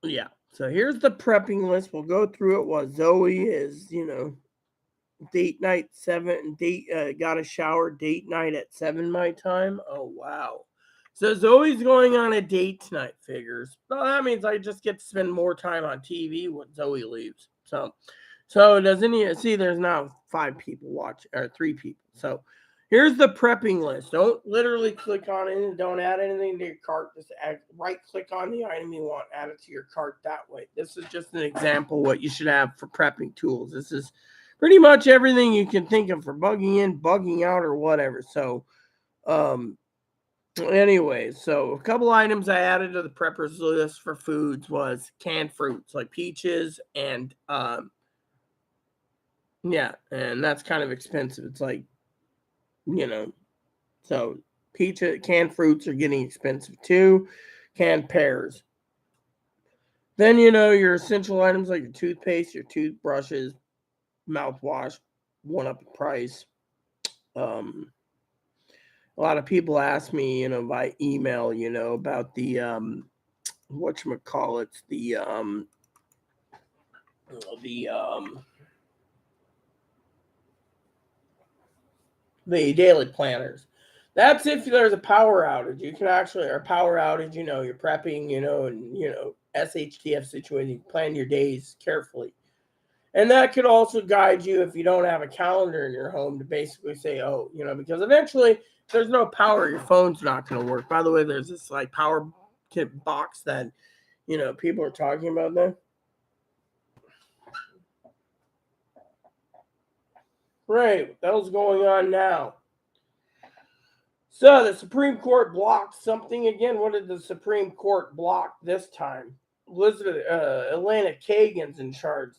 yeah. So here's the prepping list. We'll go through it while Zoe is, date night 7, got a shower, date night at 7 my time. Oh, wow. So Zoe's going on a date tonight, figures. Well, that means I just get to spend more time on TV when Zoe leaves. So doesn't he see there's now 5 people watching, or 3 people. So here's the prepping list. Don't literally click on it and don't add anything to your cart. Just right click on the item you want, add it to your cart that way. This is just an example of what you should have for prepping tools. This is pretty much everything you can think of for bugging in, bugging out, or whatever. So anyway, so a couple items I added to the preppers list for foods was canned fruits like peaches and yeah, and that's kind of expensive. It's like, so canned fruits are getting expensive too. Canned pears. Then, your essential items like your toothpaste, your toothbrushes, mouthwash, one up in price. A lot of people ask me, by email, about the whatchamacallit, the daily planners. That's if there's a power outage. You can actually, or power outage, you're prepping, and SHTF situation, you plan your days carefully. And that could also guide you if you don't have a calendar in your home to basically say, oh, because eventually if there's no power, your phone's not going to work. By the way, there's this like power kit box that, people are talking about there. Right, what the hell's going on now? So the Supreme Court blocked something again. What did the Supreme Court block this time? Elena Kagan's in charge.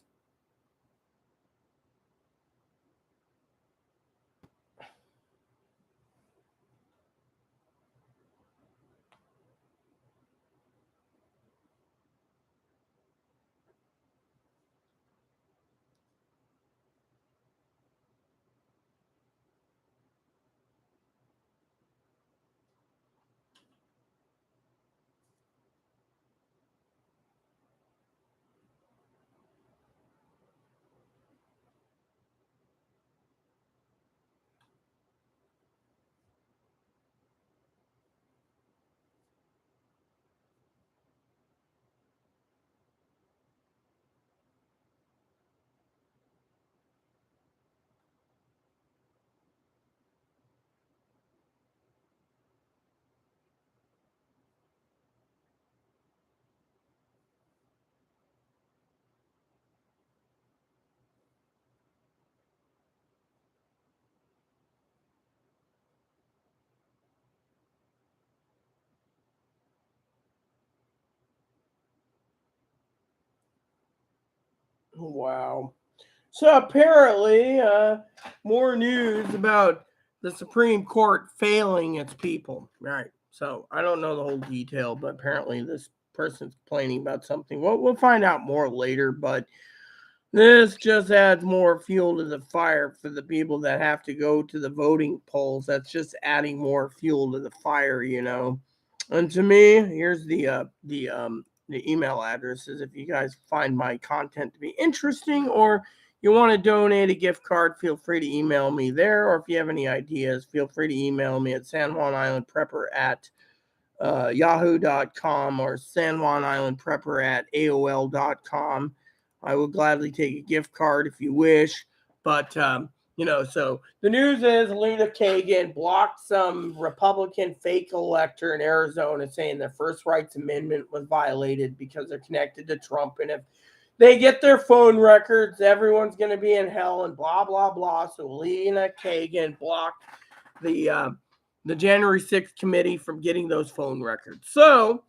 Wow. So apparently, more news about the Supreme Court failing its people. Right. So I don't know the whole detail, but apparently this person's complaining about something. We'll find out more later, but this just adds more fuel to the fire for the people that have to go to the voting polls. That's just adding more fuel to the fire, And to me, here's the email addresses. If you guys find my content to be interesting or you want to donate a gift card, feel free to email me there. Or if you have any ideas, feel free to email me at San Juan Island Prepper at yahoo.com or San Juan Island Prepper at AOL.com. I will gladly take a gift card if you wish. But, so the news is Elena Kagan blocked some Republican fake elector in Arizona saying their First Rights Amendment was violated because they're connected to Trump. And if they get their phone records, everyone's going to be in hell and blah, blah, blah. So Elena Kagan blocked the January 6th committee from getting those phone records. So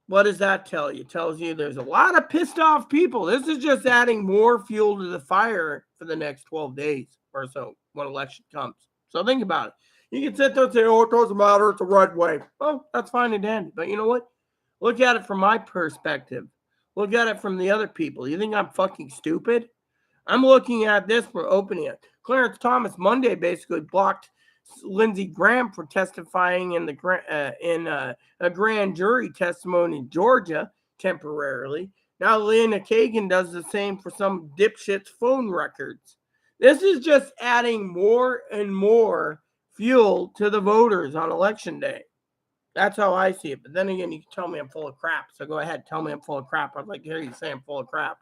what does that tell you? It tells you there's a lot of pissed off people. This is just adding more fuel to the fire for the next 12 days or so when election comes. So think about it. You can sit there and say, oh, it doesn't matter. It's a red wave. Well, that's fine and dandy. But you know what? Look at it from my perspective. Look at it from the other people. You think I'm fucking stupid? I'm looking at this for opening it. Clarence Thomas Monday basically blocked Lindsey Graham for testifying in a grand jury testimony in Georgia. temporarily. Now Lena Kagan does the same for some dipshit's phone records. This is just adding more and more fuel to the voters on election day. That's how I see it. But then again, you can tell me I'm full of crap. So go ahead, tell me I'm full of crap. I'd like to hear you say I'm full of crap.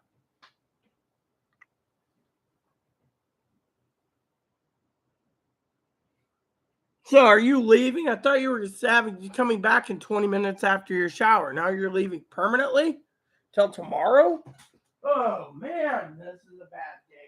So are you leaving? I thought you were coming back in 20 minutes after your shower. Now you're leaving permanently? Till tomorrow? Oh man, this is a bad day.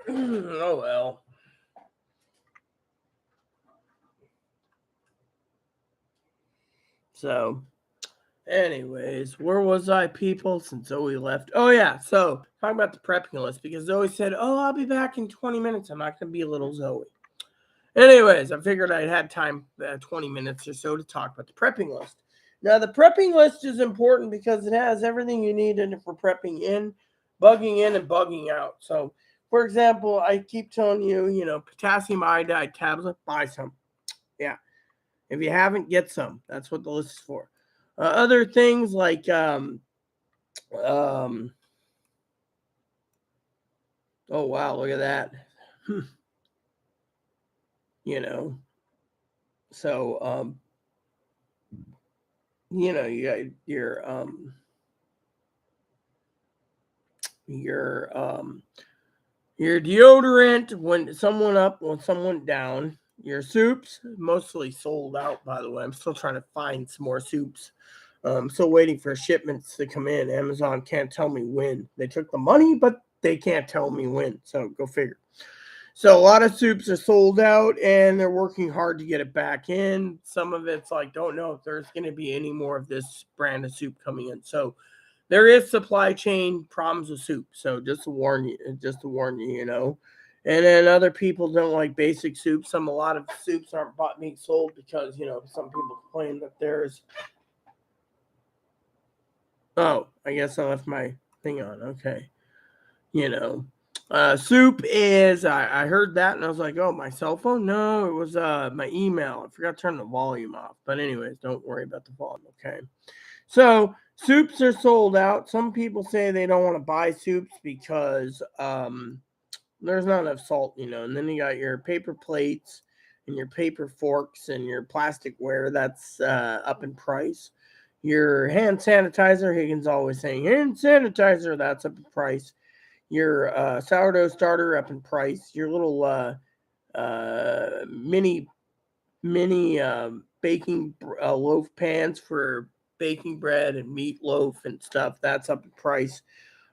Oh well. So, anyways, where was I, people, since Zoe left? Oh, yeah. So, talking about the prepping list, because Zoe said, oh, I'll be back in 20 minutes. I'm not going to be a little Zoe. Anyways, I figured I'd had time, 20 minutes or so, to talk about the prepping list. Now, the prepping list is important because it has everything you need in it for prepping in, and bugging out. So, for example, I keep telling you, potassium iodide tablet, buy some. Yeah. If you haven't, get some. That's what the list is for. Other things like oh wow, look at that. So you got your deodorant when someone down. Your soups mostly sold out, by the way. I'm still trying to find some more soups. Still waiting for shipments to come in. Amazon can't tell me when. They took the money, but they can't tell me when. So go figure. So a lot of soups are sold out, and they're working hard to get it back in. Some of it's like, don't know if there's going to be any more of this brand of soup coming in. So there is supply chain problems with soup. So just to warn you, And then other people don't like basic soup. A lot of soups aren't being sold because, some people complain that there's. Oh, I guess I left my thing on. Okay. Soup is, I heard that and I was like, oh, my cell phone? No, it was my email. I forgot to turn the volume off. But anyways, don't worry about the volume, okay? So soups are sold out. Some people say they don't want to buy soups because there's not enough salt, and then you got your paper plates and your paper forks and your plasticware that's up in price. Your hand sanitizer, Higgins always saying hand sanitizer, that's up in price. Your sourdough starter up in price. Your little mini baking loaf pans for baking bread and meatloaf and stuff, that's up in price.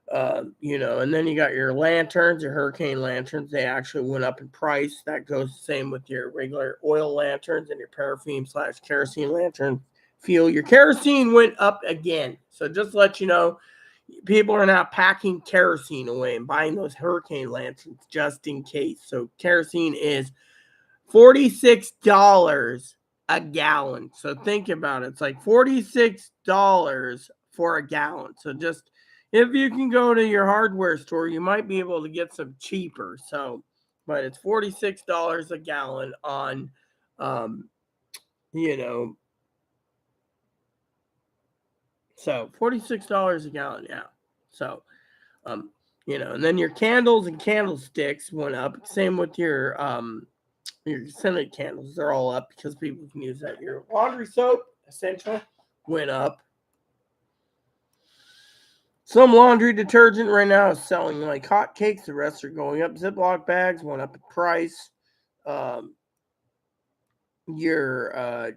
And then you got your lanterns, your hurricane lanterns. They actually went up in price. That goes the same with your regular oil lanterns and your paraffin/kerosene lantern. Your kerosene went up again. So just to let you know, people are now packing kerosene away and buying those hurricane lanterns just in case. So kerosene is $46 a gallon. So think about it. It's like $46 for a gallon. So just if you can go to your hardware store, you might be able to get some cheaper. So, but it's $46 a gallon on, so $46 a gallon. Yeah. So, and then your candles and candlesticks went up. Same with your scented candles. They're all up because people can use that. Your laundry soap, essential, went up. Some laundry detergent right now is selling like hotcakes. The rest are going up. Ziploc bags went up in price. your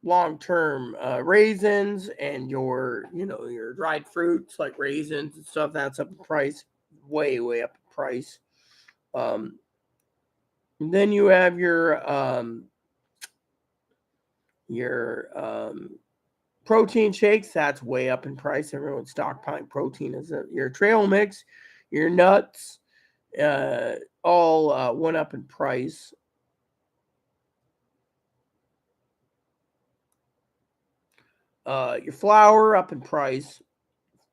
long-term raisins and your dried fruits like raisins and stuff, that's up in price, way up in price. um then you have your protein shakes, that's way up in price. Everyone's stockpiling protein. Your trail mix, your nuts, all went up in price. Your flour up in price.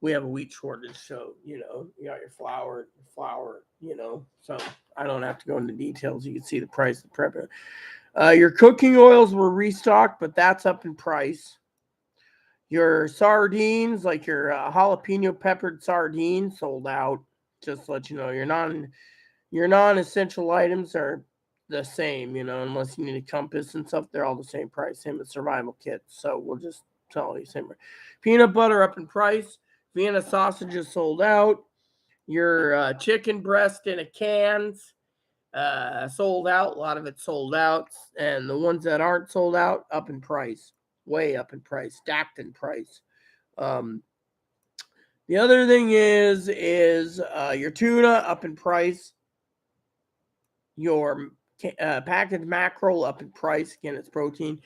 We have a wheat shortage, so you got your flour, So I don't have to go into details. You can see the price of the prep. Your cooking oils were restocked, but that's up in price. Your sardines, like your jalapeno peppered sardines, sold out. Just to let you know, your non-essential items are the same, unless you need a compass and stuff, they're all the same price. Same with survival kits. So we'll just tell you same. Peanut butter up in price. Vienna sausages sold out. Your chicken breast in a cans sold out. A lot of it sold out, and the ones that aren't sold out up in price, way up in price, stacked in price. The other thing is your tuna up in price. Your packaged mackerel up in price. Again, it's protein.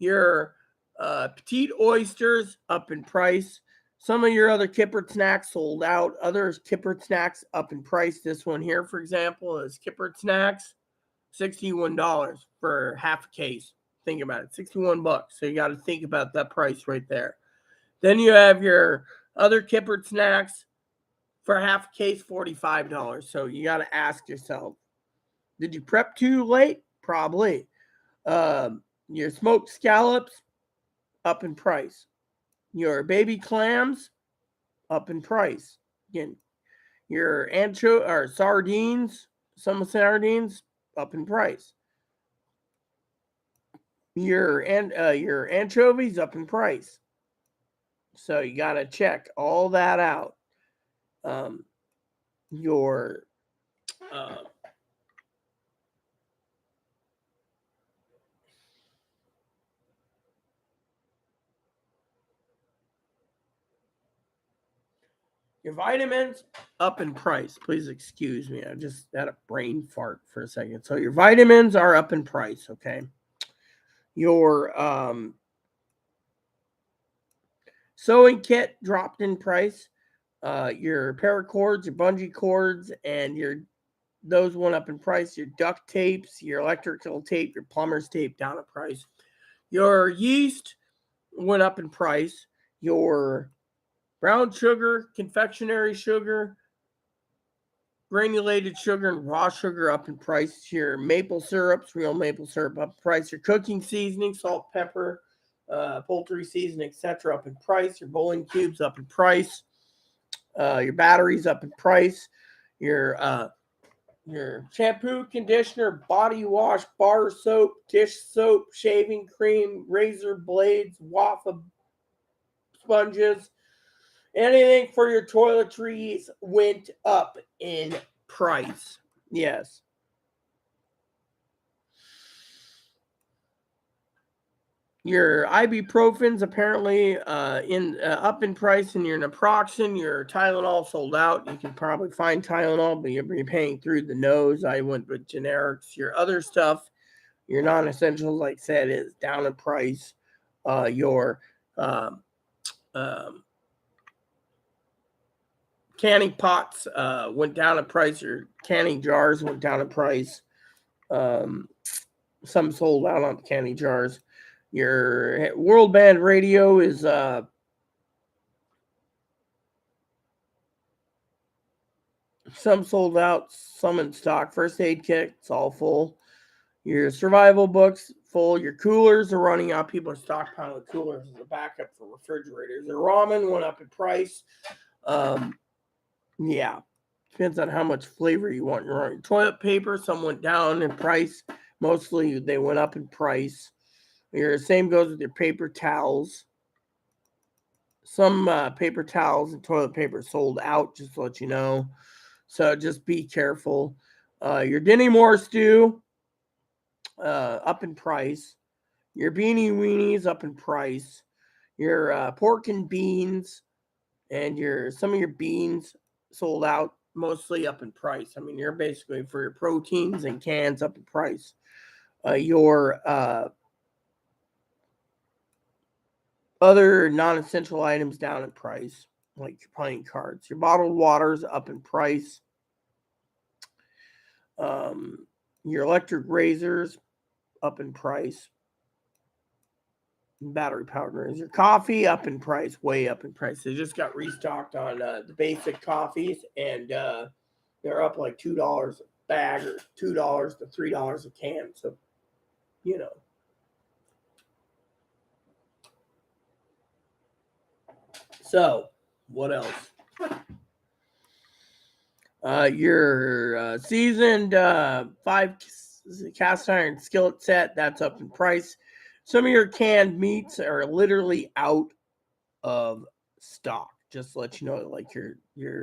Your petite oysters up in price. Some of your other Kipper snacks sold out. Other Kipper snacks up in price. This one here, for example, is Kipper snacks, $61 for half a case. Think about it, $61. So you got to think about that price right there. Then you have your other Kipper snacks for half a case, $45. So you got to ask yourself, did you prep too late? Probably. Your smoked scallops up in price. Your baby clams up in price. Again, your sardines, some sardines up in price. Your anchovies up in price. So you got to check all that out. Your vitamins up in price. Please excuse me. I just had a brain fart for a second. So your vitamins are up in price, okay? Your sewing kit dropped in price. Your paracords, your bungee cords, and those went up in price. Your duct tapes, your electrical tape, your plumber's tape down in price. Your yeast went up in price. Your brown sugar, confectionery sugar, granulated sugar, and raw sugar up in price. Your maple syrups, real maple syrup up in price. Your cooking seasoning, salt, pepper, poultry seasoning, etc. up in price. Your bowling cubes up in price. Your batteries up in price. Your shampoo, conditioner, body wash, bar soap, dish soap, shaving cream, razor blades, waffle sponges, anything for your toiletries went up in price. Yes. Your ibuprofen's apparently up in price, and your naproxen, your Tylenol sold out. You can probably find Tylenol, but you'll be paying through the nose. I went with generics. Your other stuff, your non-essentials, like I said, is down in price. Your canning pots went down in price. Your canning jars went down in price. Some sold out on canning jars. Your World Band radio is some sold out, some in stock. First aid kit, it's all full. Your survival books, full. Your coolers are running out. People are stockpiling coolers as a backup for refrigerators. Your ramen went up in price. Yeah, depends on how much flavor you want. Your toilet paper, some went down in price. Mostly they went up in price. Your same goes with your paper towels. Some paper towels and toilet paper sold out, just to let you know. So just be careful. Your Denny Moore stew up in price. Your beanie weenies up in price. Your pork and beans and some of your beans sold out, mostly up in price. I mean, you're basically for your proteins and cans up in price. Your other non-essential items down in price, like your playing cards. Your bottled waters up in price. Your electric razors up in price. Battery powered. Your coffee up in price, way up in price. They just got restocked on the basic coffees, and they're up like $2 a bag or $2 to $3 a can. So, you know. So, what else? Your seasoned 5 cast iron skillet set, that's up in price. Some of your canned meats are literally out of stock. Just to let you know, like your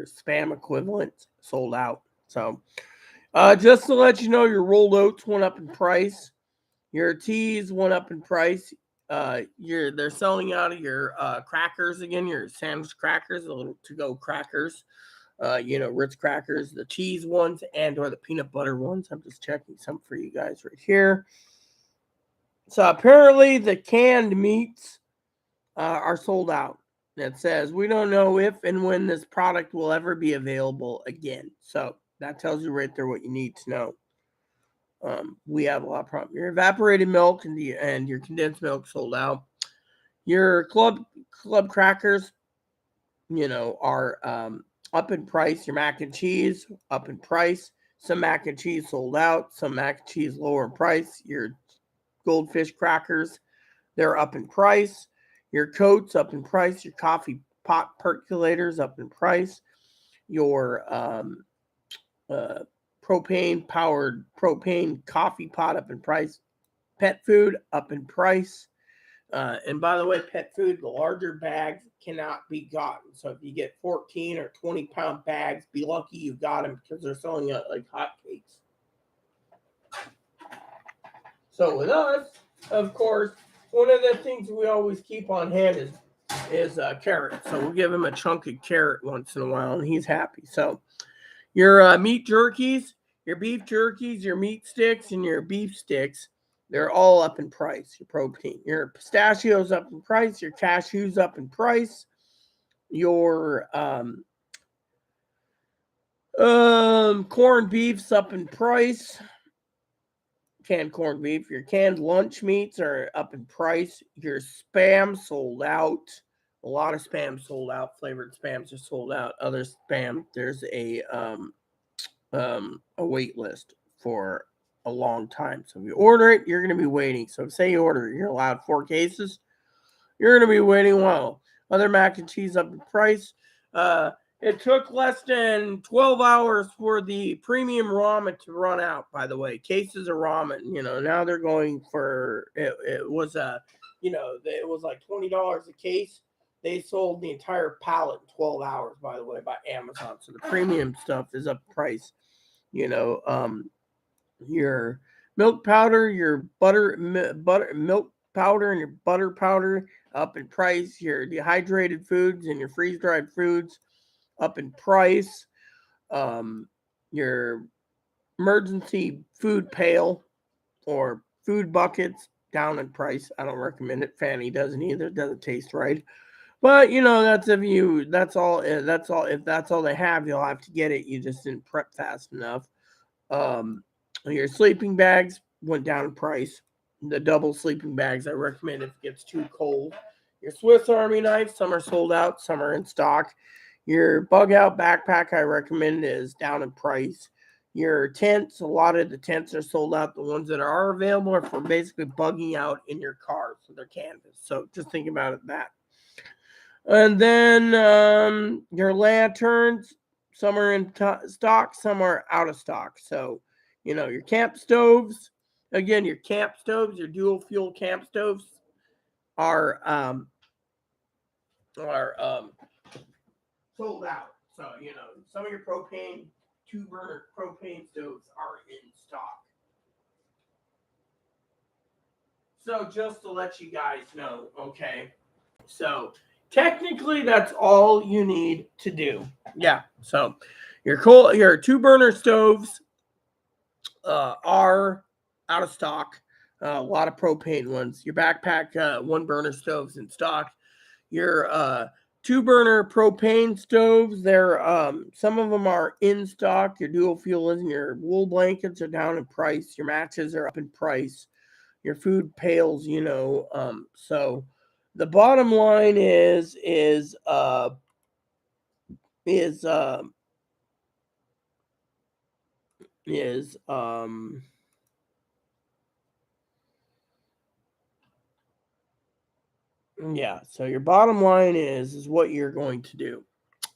Spam equivalent sold out. So, just to let you know, your rolled oats went up in price. Your teas went up in price. They're selling out of your crackers again. Your sandwich crackers, the little to-go crackers. Ritz crackers, the cheese ones, and or the peanut butter ones. I'm just checking some for you guys right here. So apparently the canned meats are sold out. It says we don't know if and when this product will ever be available again. So that tells you right there what you need to know. We have a lot of problems. Your evaporated milk and your condensed milk sold out. Your club crackers, are up in price. Your mac and cheese up in price. Some mac and cheese sold out. Some mac and cheese lower in price. Your goldfish crackers, they're up in price. Your coats up in price. Your coffee pot percolators up in price. Your propane coffee pot up in price. Pet food up in price. And by the way, pet food, the larger bags cannot be gotten. So if you get 14 or 20-pound bags, be lucky you got them because they're selling out like hotcakes. So with us, of course, one of the things we always keep on hand is carrot. So we'll give him a chunk of carrot once in a while, and he's happy. So your meat jerkies, your beef jerkies, your meat sticks, and your beef sticks, they're all up in price. Your protein, your pistachios up in price. Your cashews up in price. Your corned beef's up in price. Canned corned beef. Your canned lunch meats are up in price. Your Spam sold out. A lot of Spam sold out. Flavored Spams are sold out. Other Spam, there's a wait list for a long time. So if you order it, you're going to be waiting. So say you order it, you're allowed 4 cases. You're going to be waiting a while. Other mac and cheese up in price. It took less than 12 hours for the premium ramen to run out, by the way. Cases of ramen, now they're going for, it was like $20 a case. They sold the entire pallet in 12 hours, by the way, by Amazon. So the premium stuff is up price. Your milk powder, your milk powder, and your butter powder up in price. Your dehydrated foods and your freeze-dried foods up in price. Your emergency food pail or food buckets down in price. I don't recommend it. Fanny doesn't either. It doesn't taste right. But that's that's all. If that's all they have, you'll have to get it. You just didn't prep fast enough. Your sleeping bags went down in price. The double sleeping bags I recommend if it gets too cold. Your Swiss Army knives, some are sold out, some are in stock. Your bug out backpack I recommend is down in price. Your tents, a lot of the tents are sold out. The ones that are available are for basically bugging out in your car, so they're canvas. So just think about it that. And then your lanterns, some are in stock, some are out of stock. So, your camp stoves, again, your dual fuel camp stoves are sold out. So, some of your 2-burner propane stoves are in stock. So just to let you guys know, okay. So technically, that's all you need to do. Yeah. So your 2 burner stoves are out of stock. A lot of propane ones. Your backpack 1 burner stoves in stock. Your 2 burner propane stoves. They're some of them are in stock. Your dual fuel and your wool blankets are down in price. Your matches are up in price. Your food pails, so the bottom line is is yeah, so your bottom line is what you're going to do.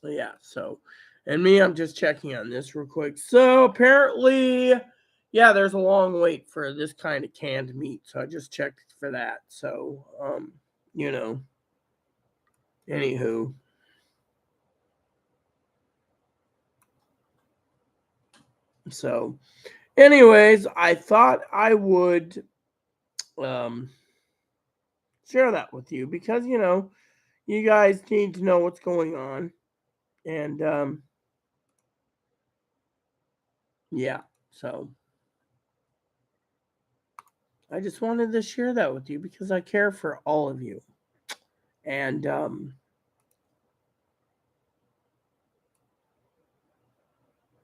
Yeah, so and me, I'm just checking on this real quick. So apparently, yeah, there's a long wait for this kind of canned meat. So I just checked for that. So you know, anywho. So anyways, I thought I would um share that with you because you guys need to know what's going on. And yeah, so I just wanted to share that with you because I care for all of you. And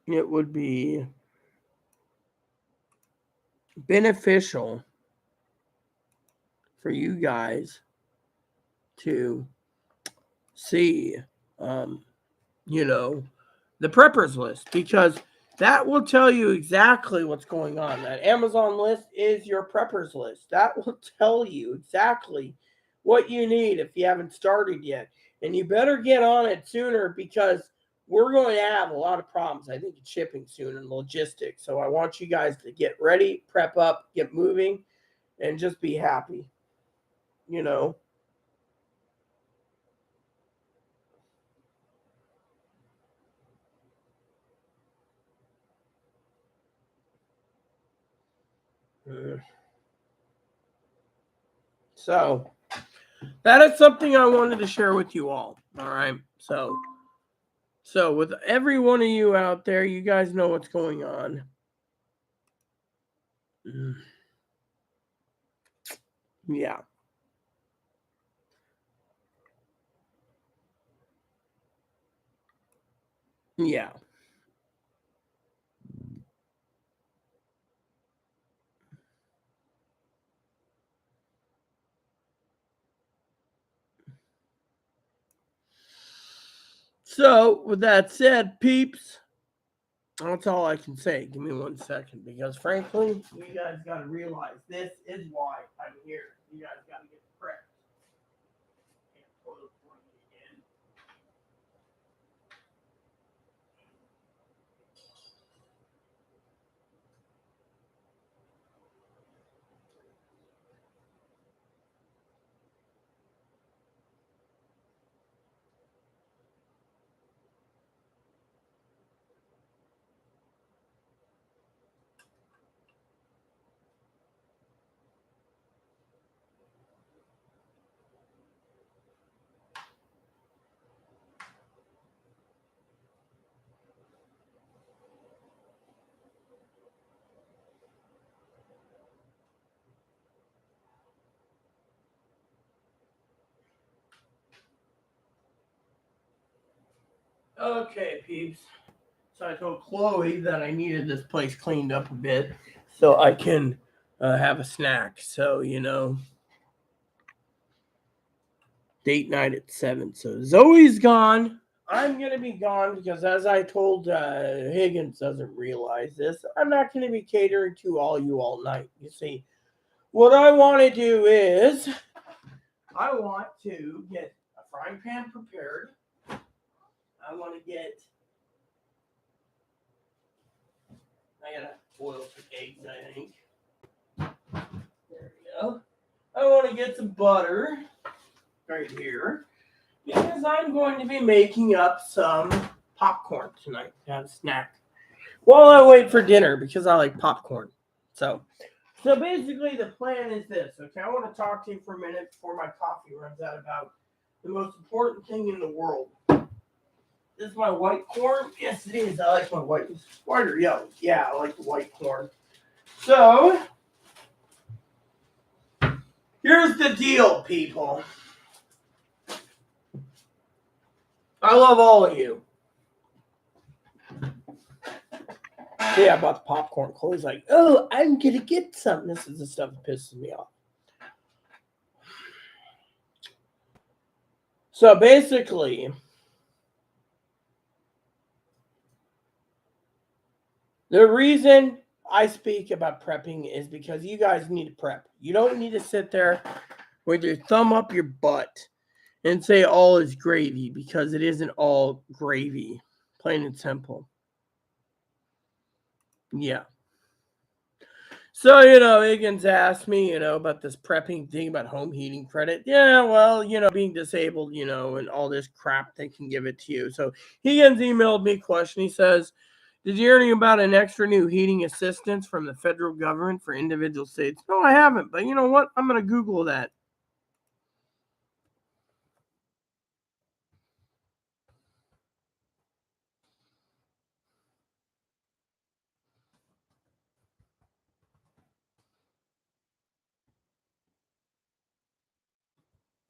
it would be beneficial for you guys to see you know the preppers list because that will tell you exactly what's going on. That Amazon list is your preppers list. That will tell you exactly what you need if you haven't started yet. And you better get on it sooner because we're going to have a lot of problems, I think, in shipping soon and logistics. So I want you guys to get ready, prep up, get moving, and just be happy. You know. So that is something I wanted to share with you all. All right. So with every one of you out there, you guys know what's going on. Yeah. Yeah. So with that said, peeps, that's all I can say. Give me 1 second because frankly, you guys gotta realize this is why I'm here. You guys gotta get prepped. Okay, peeps. So I told Chloe that I needed this place cleaned up a bit so I can have a snack. So, date night at 7. So Zoe's gone. I'm going to be gone because, as I told Higgins, doesn't realize this, I'm not going to be catering to all you all night. You see, what I want to do is I want to get a frying pan prepared. I want to get, I got to boil some eggs, I think. There we go. I want to get some butter right here because I'm going to be making up some popcorn tonight to have a snack while I wait for dinner because I like popcorn. So So basically, the plan is this. Okay, I want to talk to you for a minute before my coffee runs out about the most important thing in the world. This is my white corn. Yes, it is. I like my white. White or yellow? Yeah, I like the white corn. So here's the deal, people. I love all of you. Yeah, I bought the popcorn. Chloe's like, oh, I'm going to get some. This is the stuff that pisses me off. So basically, the reason I speak about prepping is because you guys need to prep. You don't need to sit there with your thumb up your butt and say all is gravy, because it isn't all gravy. Plain and simple. Yeah. So, Higgins asked me, about this prepping thing about home heating credit. Yeah, well, being disabled, and all this crap, they can give it to you. So Higgins emailed me a question. He says, did you hear anything about an extra new heating assistance from the federal government for individual states? No, I haven't. But you know what? I'm going to Google that.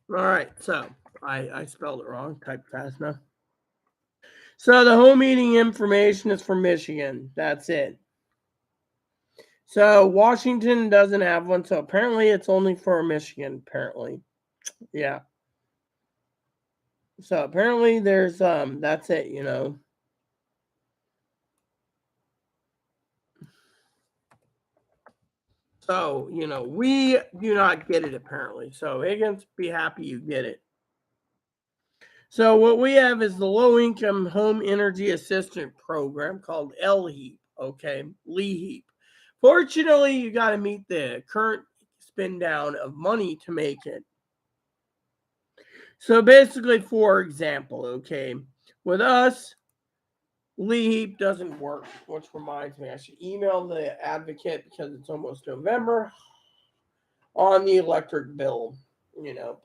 All right. So I spelled it wrong. Typed fast enough. So the home heating information is from Michigan. That's it. So Washington doesn't have one. So apparently it's only for Michigan. Apparently. Yeah. So apparently there's that's it, So, we do not get it apparently. So Higgins, be happy you get it. So what we have is the low income home energy assistance program called LHEAP, okay? LEHEAP. Fortunately, you got to meet the current spin down of money to make it. So basically, for example, okay, with us, LEHEAP doesn't work, which reminds me, I should email the advocate because it's almost November on the electric bill.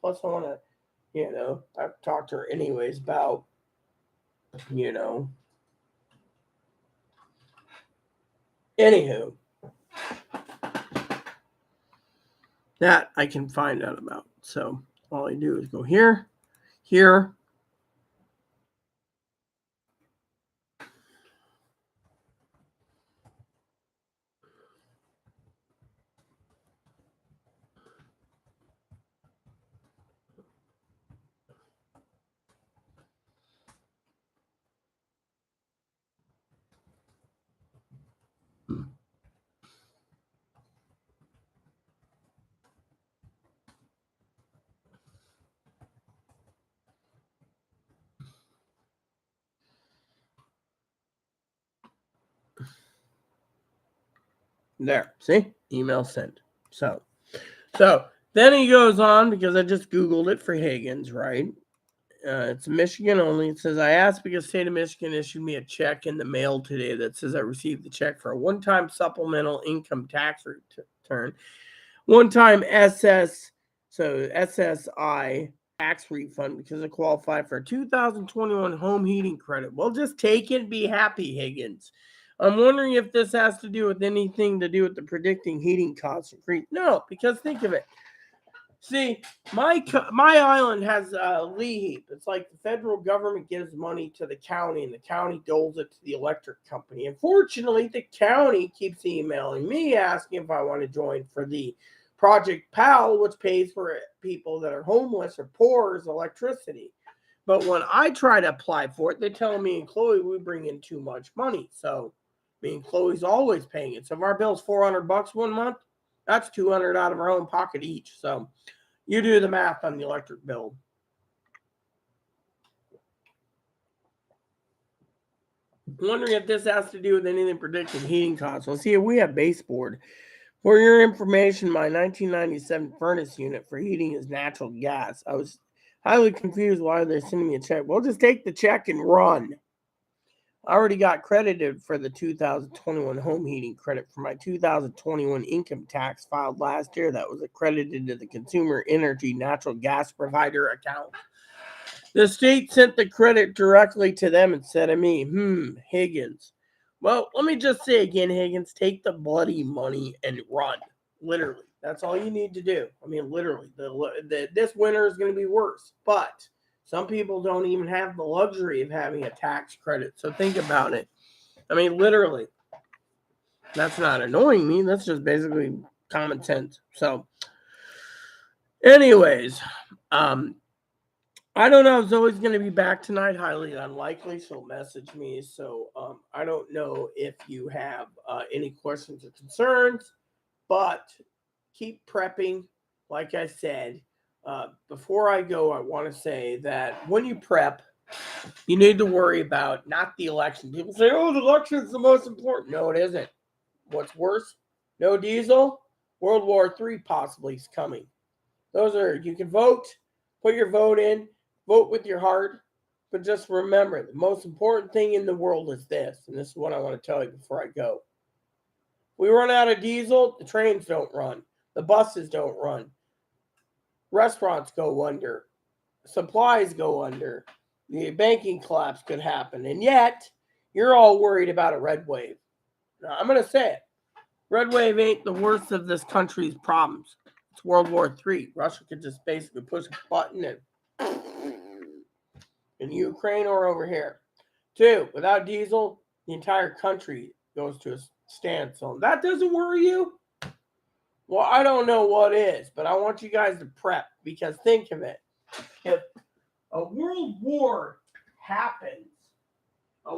Plus I want to, I've talked to her anyways about, anywho, that I can find out about. So all I do is go here, here. There, see, email sent. So then he goes on, because I just Googled it for Higgins, right? It's Michigan only. It says, I asked because the state of Michigan issued me a check in the mail today that says I received the check for a one-time supplemental income tax return, one-time SSI tax refund because I qualified for a 2021 home heating credit. Well, just take it and be happy, Higgins. I'm wondering if this has to do with anything to do with the predicting heating costs increase. No, because think of it. See, my island has LEHEAP. It's like the federal government gives money to the county, and the county doles it to the electric company. Unfortunately, the county keeps emailing me asking if I want to join for the Project PAL, which pays for people that are homeless or poor as electricity. But when I try to apply for it, they tell me and Chloe we bring in too much money. So me and Chloe's always paying it. So if our bill's $400 one month, that's $200 out of our own pocket each. So you do the math on the electric bill. Wondering if this has to do with anything predicting heating costs. Well, see, we have baseboard. For your information, my 1997 furnace unit for heating is natural gas. I was highly confused why they're sending me a check. Well, just take the check and run. I already got credited for the 2021 home heating credit for my 2021 income tax filed last year that was accredited to the Consumer Energy Natural Gas Provider account. The state sent the credit directly to them instead of me. Higgins. Well, let me just say again, Higgins, take the bloody money and run. Literally. That's all you need to do. I mean, literally. This winter is going to be worse. But some people don't even have the luxury of having a tax credit. So think about it. I mean, literally. That's not annoying me. That's just basically common sense. So, anyways, I don't know if Zoe's going to be back tonight. Highly unlikely. She'll message me. So I don't know if you have any questions or concerns, but keep prepping. Like I said, before I go, I want to say that when you prep, you need to worry about not the election. People say, oh, the election is the most important. No, it isn't. What's worse? No diesel. World War III possibly is coming. You can vote, put your vote in. Vote with your heart, but just remember, the most important thing in the world is this, and this is what I want to tell you before I go. We run out of diesel, the trains don't run, the buses don't run, restaurants go under, supplies go under, the banking collapse could happen, and yet you're all worried about a red wave. Now, I'm going to say it. Red wave ain't the worst of this country's problems. It's World War III. Russia could just basically push a button and in Ukraine or over here. 2, without diesel, the entire country goes to a standstill. That doesn't worry you? Well, I don't know what is, but I want you guys to prep because think of it. If a world war happens, the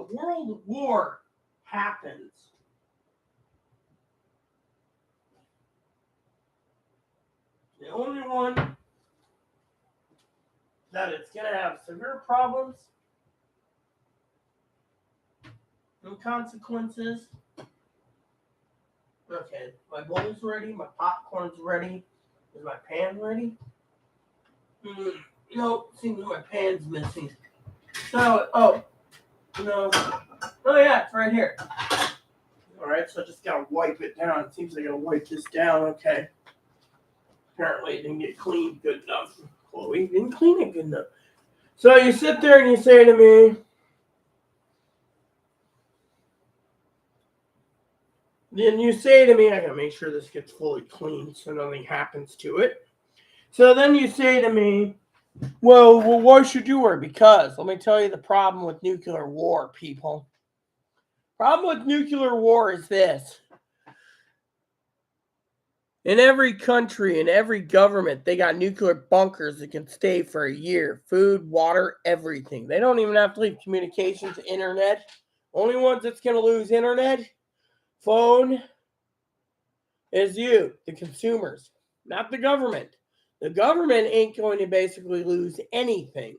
only one that it's going to have severe problems and consequences. Okay, my bowl's ready, my popcorn's ready. Is my pan ready? Nope, seems my pan's missing. So, no. Oh yeah, it's right here. Alright, so I just gotta wipe it down. It seems like I gotta wipe this down, okay. Apparently it didn't get cleaned good enough. Chloe didn't clean it good enough. So you sit there and you say to me, I gotta make sure this gets fully cleaned so nothing happens to it. So then you say to me, well, why should you worry? Because let me tell you the problem with nuclear war, people. Problem with nuclear war is this. In every country, in every government, they got nuclear bunkers that can stay for a year. Food, water, everything. They don't even have to leave communications, internet. Only ones that's going to lose internet, phone, is you, the consumers, not the government. The government ain't going to basically lose anything.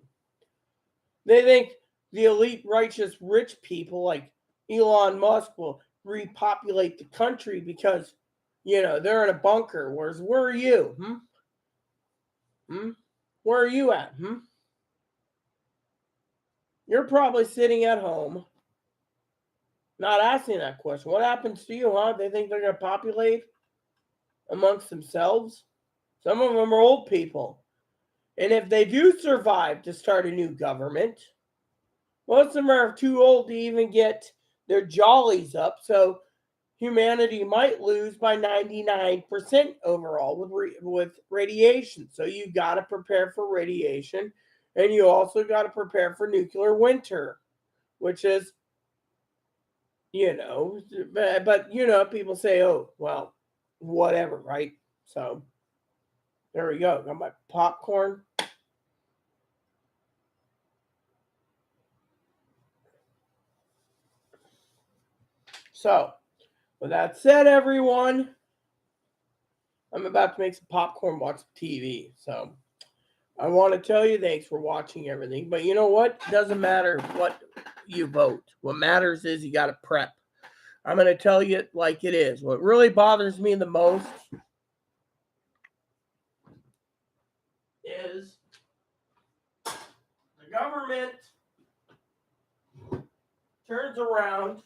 They think the elite, righteous, rich people like Elon Musk will repopulate the country because, they're in a bunker. Whereas, where are you? Where are you at? You're probably sitting at home, not asking that question. What happens to you, huh? They think they're going to populate amongst themselves? Some of them are old people. And if they do survive to start a new government, most of them are too old to even get their jollies up. So humanity might lose by 99% overall with radiation. So you got to prepare for radiation. And you also got to prepare for nuclear winter, which is, but people say, oh, well, whatever, right? So there we go. Got my popcorn. So, with that said, everyone, I'm about to make some popcorn, watch some TV. So, I want to tell you thanks for watching everything. But you know what? It doesn't matter what you vote. What matters is you got to prep. I'm going to tell you it like it is. What really bothers me the most is the government turns around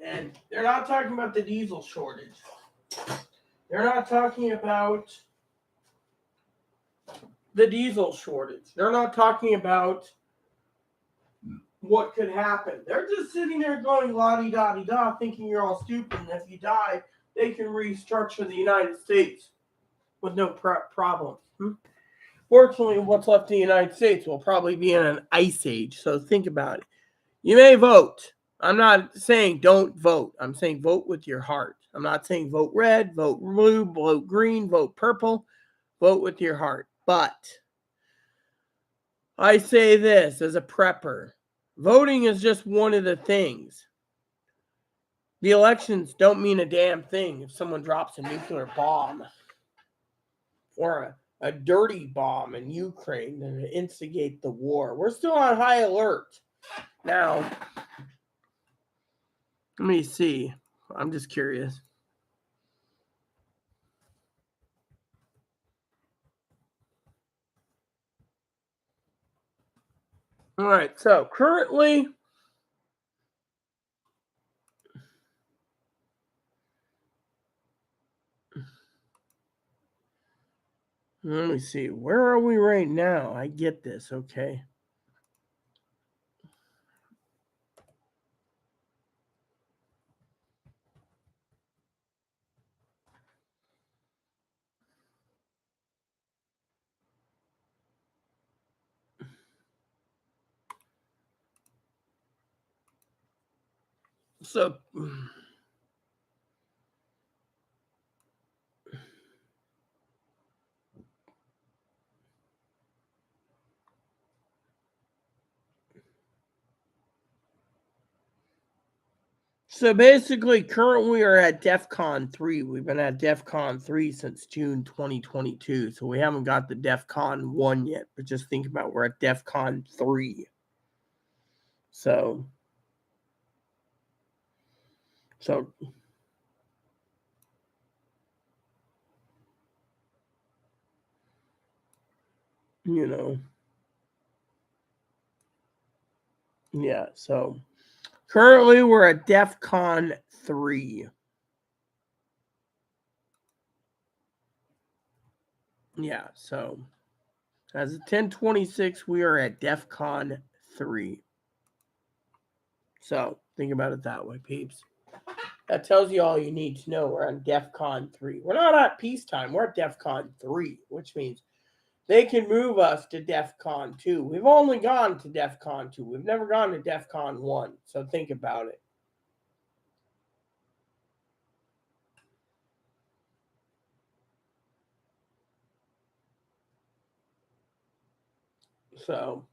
and they're not talking about the diesel shortage. They're not talking about the diesel shortage. They're not talking about what could happen. They're just sitting there going la-di-da-di-da, thinking you're all stupid, and if you die, they can restructure the United States with no problems. Fortunately, what's left of the United States will probably be in an ice age, so think about it. You may vote. I'm not saying don't vote. I'm saying vote with your heart. I'm not saying vote red, vote blue, vote green, vote purple. Vote with your heart. But I say this as a prepper. Voting is just one of the things. The elections don't mean a damn thing if someone drops a nuclear bomb or a dirty bomb in Ukraine to instigate the war. We're still on high alert. Now, let me see. I'm just curious. All right, so currently, let me see. Where are we right now? I get this, okay. So basically, currently we are at DEFCON 3. We've been at DEFCON 3 since June 2022. So we haven't got the DEFCON 1 yet. But just think about we're at DEFCON 3. So you know, yeah. So currently we're at DEFCON 3. Yeah, so as of 10/26, we are at DEFCON 3. So think about it that way, peeps. That tells you all you need to know. We're on DEFCON 3. We're not at peacetime. We're at DEFCON 3, which means they can move us to DEFCON 2. We've only gone to DEFCON 2. We've never gone to DEFCON 1. So think about it. So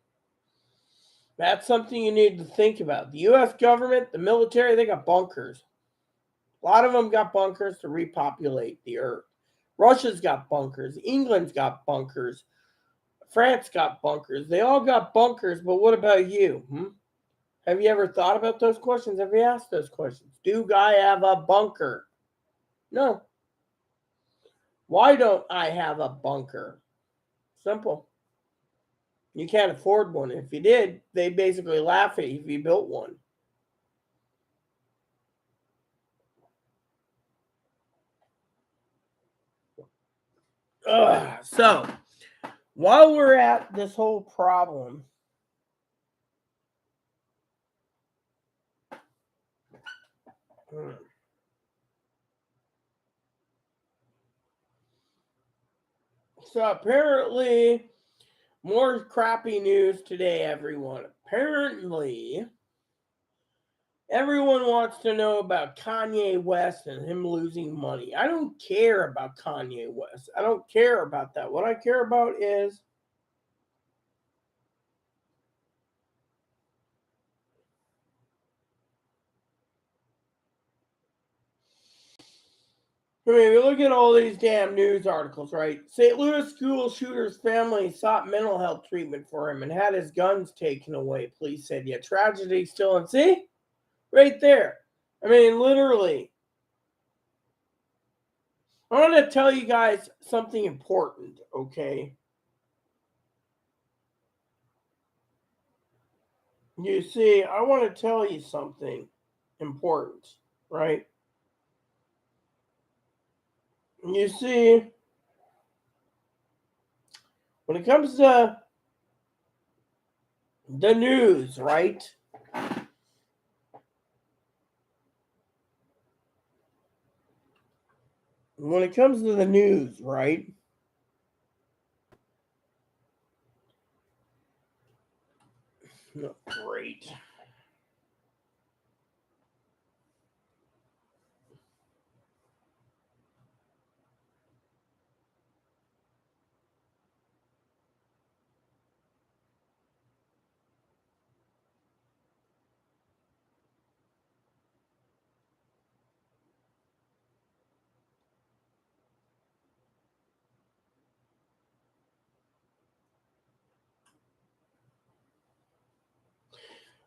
that's something you need to think about. The U.S. government, the military, they got bunkers. A lot of them got bunkers to repopulate the earth. Russia's got bunkers. England's got bunkers. France got bunkers. They all got bunkers, but what about you? Have you ever thought about those questions? Have you asked those questions? Do I have a bunker? No. Why don't I have a bunker? Simple. You can't afford one. If you did, they basically laugh at you if you built one. So, while we're at this whole problem, so apparently, more crappy news today, everyone. Apparently, everyone wants to know about Kanye West and him losing money. I don't care about Kanye West. I don't care about that. What I care about is look at all these damn news articles, right? St. Louis school shooter's family sought mental health treatment for him and had his guns taken away. Police said, yeah, tragedy still in. See? Right there. I mean, literally. I want to tell you guys something important, okay? You see, I want to tell you something important, right? You see, when it comes to the news, right? When it comes to the news, right? Oh, great.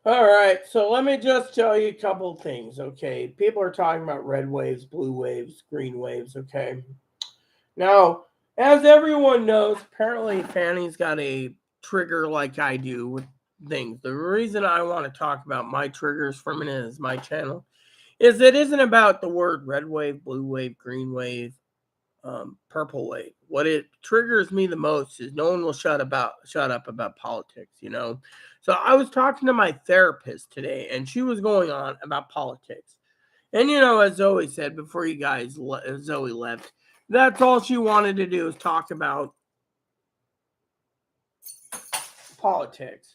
All right, so let me just tell you a couple things, okay? People are talking about red waves, blue waves, green waves, okay? Now, as everyone knows, apparently Fanny's got a trigger like I do with things. The reason I want to talk about my triggers for a minute is my channel is it isn't about the word red wave, blue wave, green wave, purple wave. What it triggers me the most is no one will shut up about politics, you know. So I was talking to my therapist today, and she was going on about politics. And you know, as Zoe said before, you guys, Zoe left. That's all she wanted to do is talk about politics.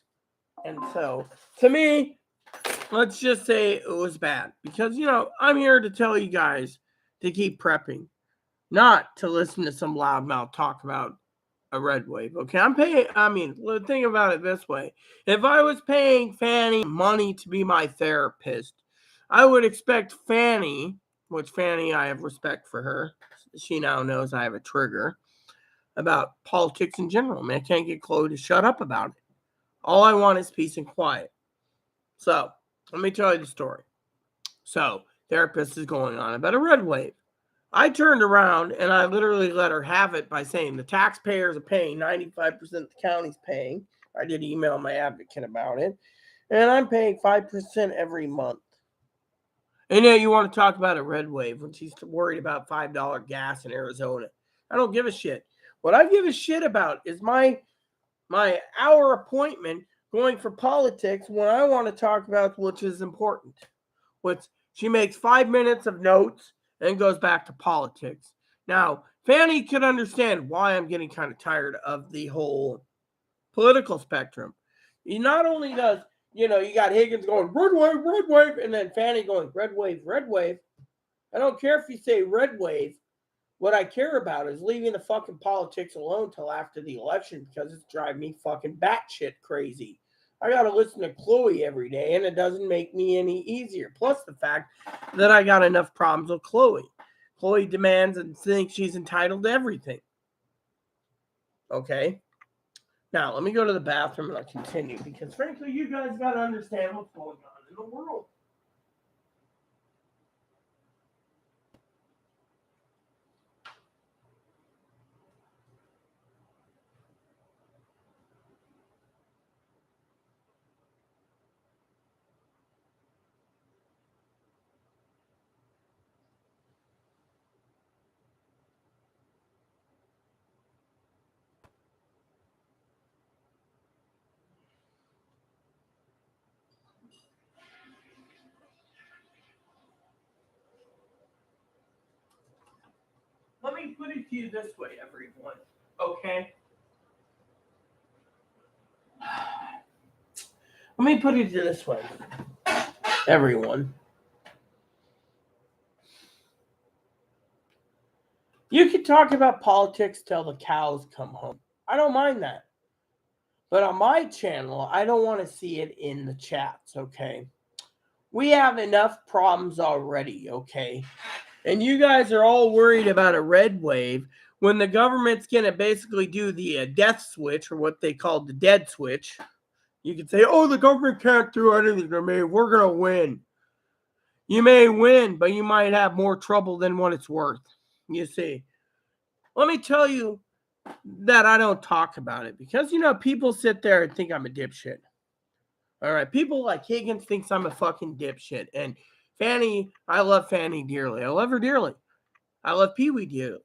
And so, to me, let's just say it was bad because you know I'm here to tell you guys to keep prepping, not to listen to some loudmouth talk about a red wave. Okay, I'm paying. I mean, think about it this way: if I was paying Fanny money to be my therapist, I would expect Fanny, which Fanny, I have respect for her. She now knows I have a trigger about politics in general. I mean, I can't get Chloe to shut up about it. All I want is peace and quiet. So let me tell you the story. So therapist is going on about a red wave. I turned around and I literally let her have it by saying the taxpayers are paying 95%, the county's paying. I did email my advocate about it. And I'm paying 5% every month. And yeah, you want to talk about a red wave when she's worried about $5 gas in Arizona. I don't give a shit. What I give a shit about is my hour appointment going for politics when I want to talk about which is important. Which she makes 5 minutes of notes and goes back to politics. Now, Fanny could understand why I'm getting kind of tired of the whole political spectrum. He not only does, you know, you got Higgins going, red wave, and then Fanny going, red wave, red wave. I don't care if you say red wave. What I care about is leaving the fucking politics alone till after the election because it's driving me fucking batshit crazy. I got to listen to Chloe every day, and it doesn't make me any easier. Plus the fact that I got enough problems with Chloe. Chloe demands and thinks she's entitled to everything. Okay? Now, let me go to the bathroom and I'll continue because, frankly, you guys got to understand what's going on in the world. Let me put it to you this way, everyone. Okay? Let me put it this way, everyone. You can talk about politics till the cows come home. I don't mind that. But on my channel, I don't want to see it in the chats, okay? We have enough problems already, okay? And you guys are all worried about a red wave when the government's going to basically do the death switch, or what they call the dead switch. You can say, oh, the government can't do anything to me. We're going to win. You may win, but you might have more trouble than what it's worth. You see, let me tell you that I don't talk about it because, people sit there and think I'm a dipshit. All right. People like Higgins thinks I'm a fucking dipshit. And Fanny, I love Fanny dearly. I love her dearly. I love Pee Wee dearly.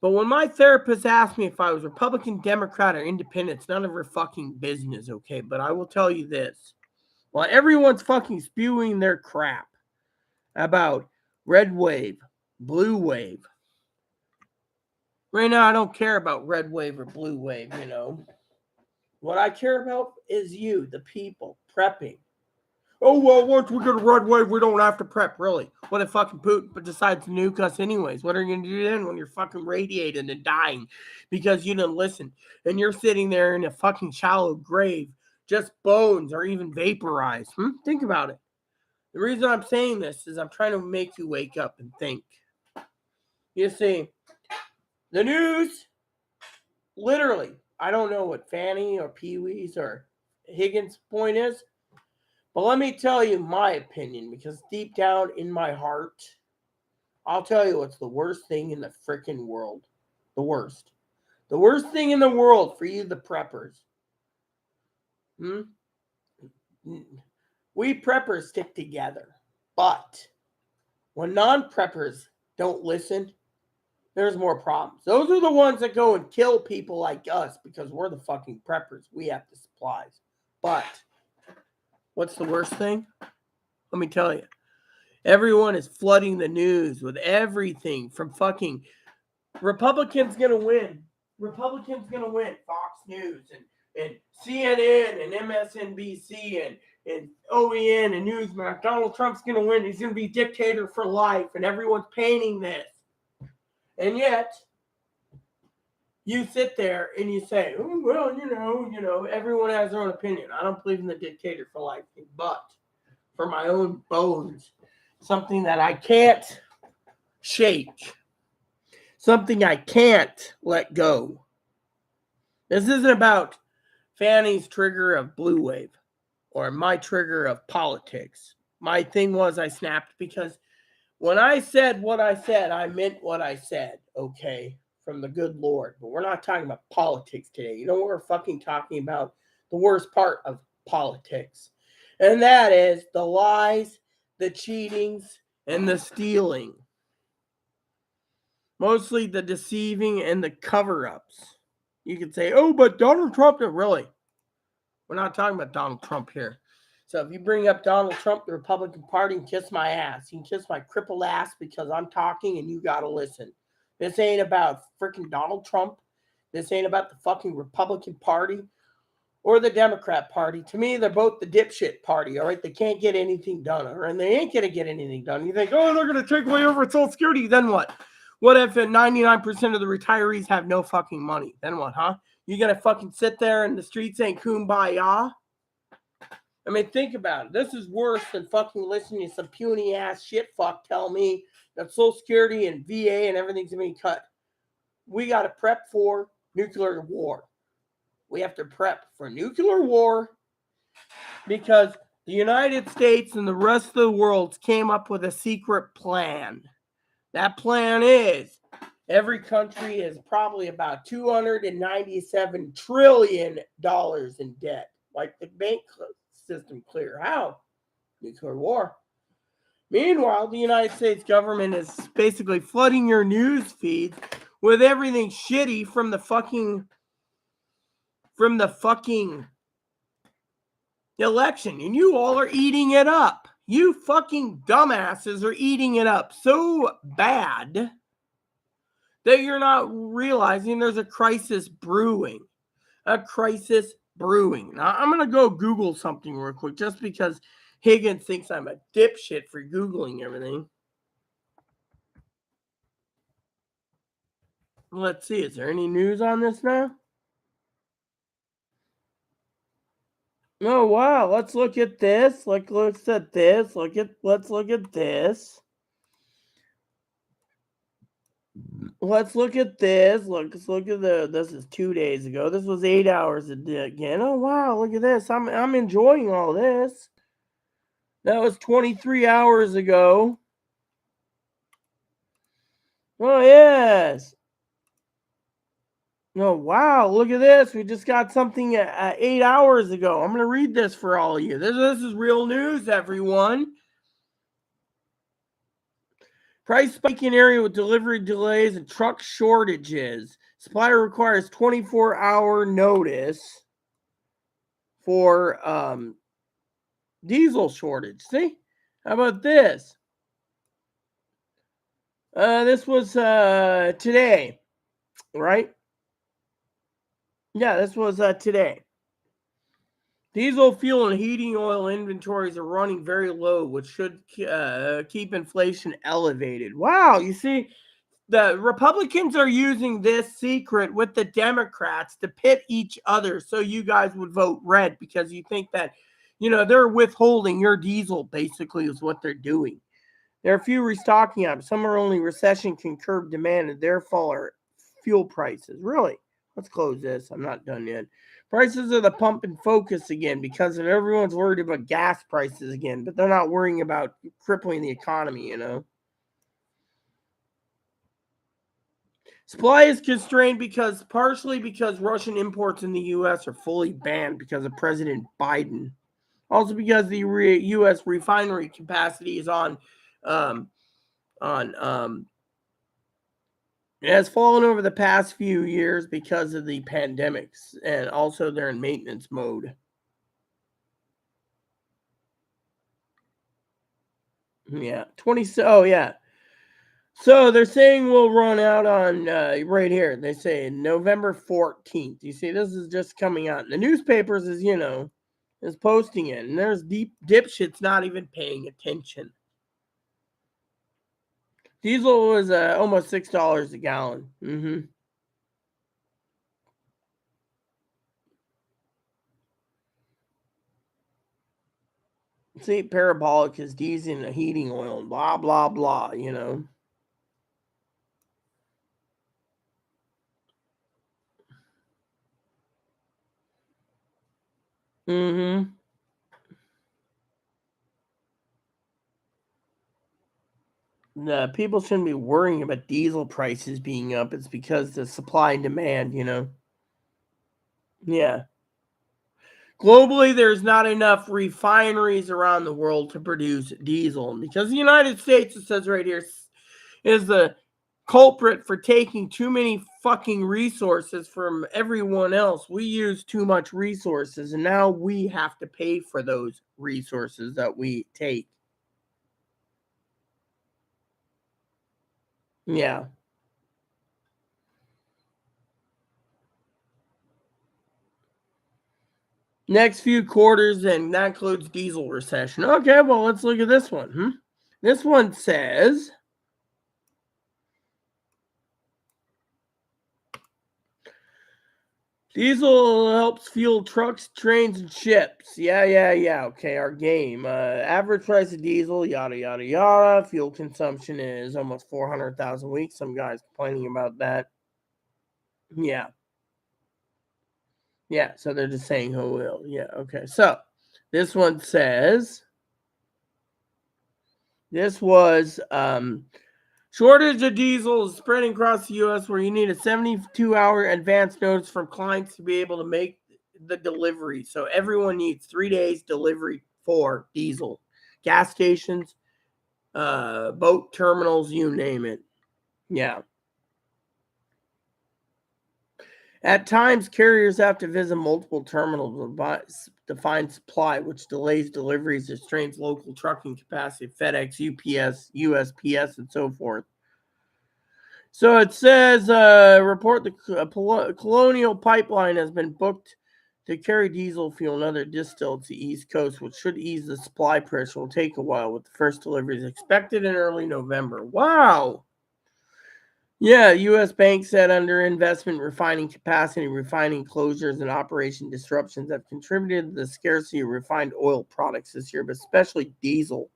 But when my therapist asked me if I was Republican, Democrat, or Independent, it's none of her fucking business, okay? But I will tell you this. While everyone's fucking spewing their crap about red wave, blue wave, right now I don't care about red wave or blue wave, What I care about is you, the people, prepping. Oh, well, once we get a red wave, we don't have to prep, really. What if fucking Putin decides to nuke us anyways? What are you going to do then when you're fucking radiated and dying because you didn't listen? And you're sitting there in a fucking shallow grave, just bones or even vaporized. Think about it. The reason I'm saying this is I'm trying to make you wake up and think. You see, the news, literally, I don't know what Fanny or Pee Wee's or Higgins' point is. But let me tell you my opinion, because deep down in my heart, I'll tell you what's the worst thing in the freaking world. The worst. The worst thing in the world for you, the preppers. We preppers stick together. But when non-preppers don't listen, there's more problems. Those are the ones that go and kill people like us because we're the fucking preppers. We have the supplies. But what's the worst thing? Let me tell you. Everyone is flooding the news with everything from fucking Republicans going to win. Republicans going to win. Fox News and CNN and MSNBC and OEN and Newsmax. Donald Trump's going to win. He's going to be dictator for life. And everyone's painting this. And yet, you sit there and you say, oh, well, everyone has their own opinion. I don't believe in the dictator for life thing. But for my own bones, something that I can't shake. Something I can't let go. This isn't about Fanny's trigger of blue wave or my trigger of politics. My thing was I snapped because when I said what I said, I meant what I said, okay, from the good Lord. But we're not talking about politics today. You know what we're fucking talking about? The worst part of politics. And that is the lies, the cheatings, and the stealing. Mostly the deceiving and the cover-ups. You could say, oh, but Donald Trump, really. We're not talking about Donald Trump here. So if you bring up Donald Trump, the Republican Party, and kiss my ass. You can kiss my crippled ass because I'm talking and you got to listen. This ain't about freaking Donald Trump. This ain't about the fucking Republican Party or the Democrat Party. To me, they're both the dipshit party, all right? They can't get anything done, all right? And they ain't going to get anything done. You think, oh, they're going to take away over Social Security. Then what? What if 99% of the retirees have no fucking money? Then what, huh? You going to fucking sit there in the street saying kumbaya? I mean, think about it. This is worse than fucking listening to some puny ass shit fuck tell me that Social Security and VA and everything's going to be cut. We got to prep for nuclear war. We have to prep for nuclear war because the United States and the rest of the world came up with a secret plan. That plan is every country is probably about $297 trillion in debt. Like the bank system clear. How? Nuclear war. Meanwhile, the United States government is basically flooding your news feeds with everything shitty from the fucking election. And you all are eating it up. You fucking dumbasses are eating it up so bad that you're not realizing there's a crisis brewing. A crisis brewing. Now, I'm going to go Google something real quick just because Higgins thinks I'm a dipshit for Googling everything. Let's see. Is there any news on this now? Oh, wow. Let's look at this. Let's look at this. Let's look at this. Let's look at this. Let's look at this is 2 days ago. This was 8 hours again. Oh, wow. Look at this. I'm enjoying all this. That was 23 hours ago. Oh, yes. Oh, wow. Look at this. We just got something 8 hours ago. I'm going to read this for all of you. This is real news, everyone. Price spike in area with delivery delays and truck shortages. Supplier requires 24-hour notice for diesel shortage. See? How about this? This was today, right? Yeah, this was today. Diesel fuel and heating oil inventories are running very low, which should keep inflation elevated. Wow, you see, the Republicans are using this secret with the Democrats to pit each other so you guys would vote red because you think that, they're withholding your diesel, basically, is what they're doing. There are a few restocking apps. Some are only recession can curb demand and therefore are fuel prices. Really? Let's close this. I'm not done yet. Prices are the pump and focus again because everyone's worried about gas prices again, but they're not worrying about crippling the economy, Supply is constrained partially because Russian imports in the U.S. are fully banned because of President Biden. Also because the U.S. refinery capacity is it has fallen over the past few years because of the pandemics, and also they're in maintenance mode. Yeah, 20. Oh, yeah. So they're saying we'll run out on right here. They say November 14th. You see, this is just coming out. The newspapers is posting it, and there's dipshits not even paying attention. Diesel was almost $6 a gallon. See, parabolic is diesel and heating oil, blah blah blah. Mm-hmm. The people shouldn't be worrying about diesel prices being up. It's because the supply and demand, Yeah. Globally, there's not enough refineries around the world to produce diesel. Because the United States, it says right here, is the culprit for taking too many fucking resources from everyone else. We use too much resources, and now we have to pay for those resources that we take. Yeah. Next few quarters, and that includes diesel recession. Okay, well, let's look at this one. This one says diesel helps fuel trucks, trains, and ships. Yeah. Okay, our game. Average price of diesel, yada, yada, yada. Fuel consumption is almost 400,000 a week. Some guys complaining about that. Yeah. Yeah, so they're just saying who will. Yeah, okay. So this one says this was shortage of diesel is spreading across the U.S. where you need a 72-hour advance notice from clients to be able to make the delivery. So everyone needs 3 days delivery for diesel. Gas stations, boat terminals, you name it. Yeah. At times, carriers have to visit multiple terminals to find supply, which delays deliveries and strains local trucking capacity, FedEx, UPS, USPS, and so forth. So it says, report the Colonial Pipeline has been booked to carry diesel fuel and other distillates to the East Coast, which should ease the supply pressure. Will take a while, with the first deliveries expected in early November. Wow. Yeah, U.S. Bank said under investment, refining capacity, refining closures, and operation disruptions have contributed to the scarcity of refined oil products this year, but especially diesel.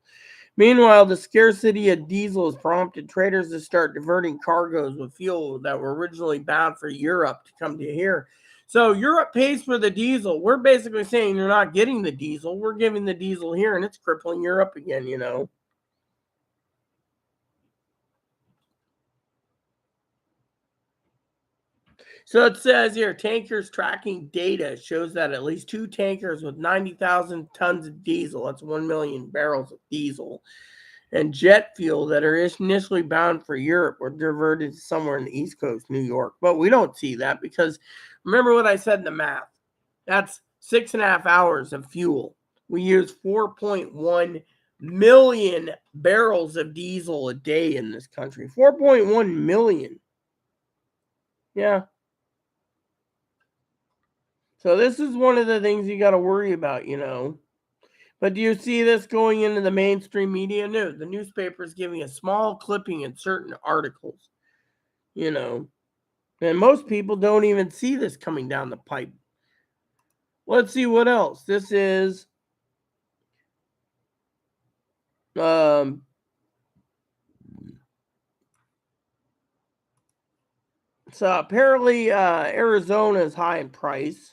Meanwhile, the scarcity of diesel has prompted traders to start diverting cargoes with fuel that were originally bound for Europe to come to here. So Europe pays for the diesel. We're basically saying you're not getting the diesel. We're giving the diesel here, and it's crippling Europe again, So it says here, tankers tracking data shows that at least 2 tankers with 90,000 tons of diesel, that's 1 million barrels of diesel, and jet fuel that are initially bound for Europe were diverted to somewhere in the East Coast, New York. But we don't see that because remember what I said in the math. That's 6.5 hours of fuel. We use 4.1 million barrels of diesel a day in this country. 4.1 million. Yeah. So this is one of the things you got to worry about, you know. But do you see this going into the mainstream media? No, the newspaper is giving a small clipping in certain articles, you know. And most people don't even see this coming down the pipe. Let's see what else. This is so apparently Arizona is high in price.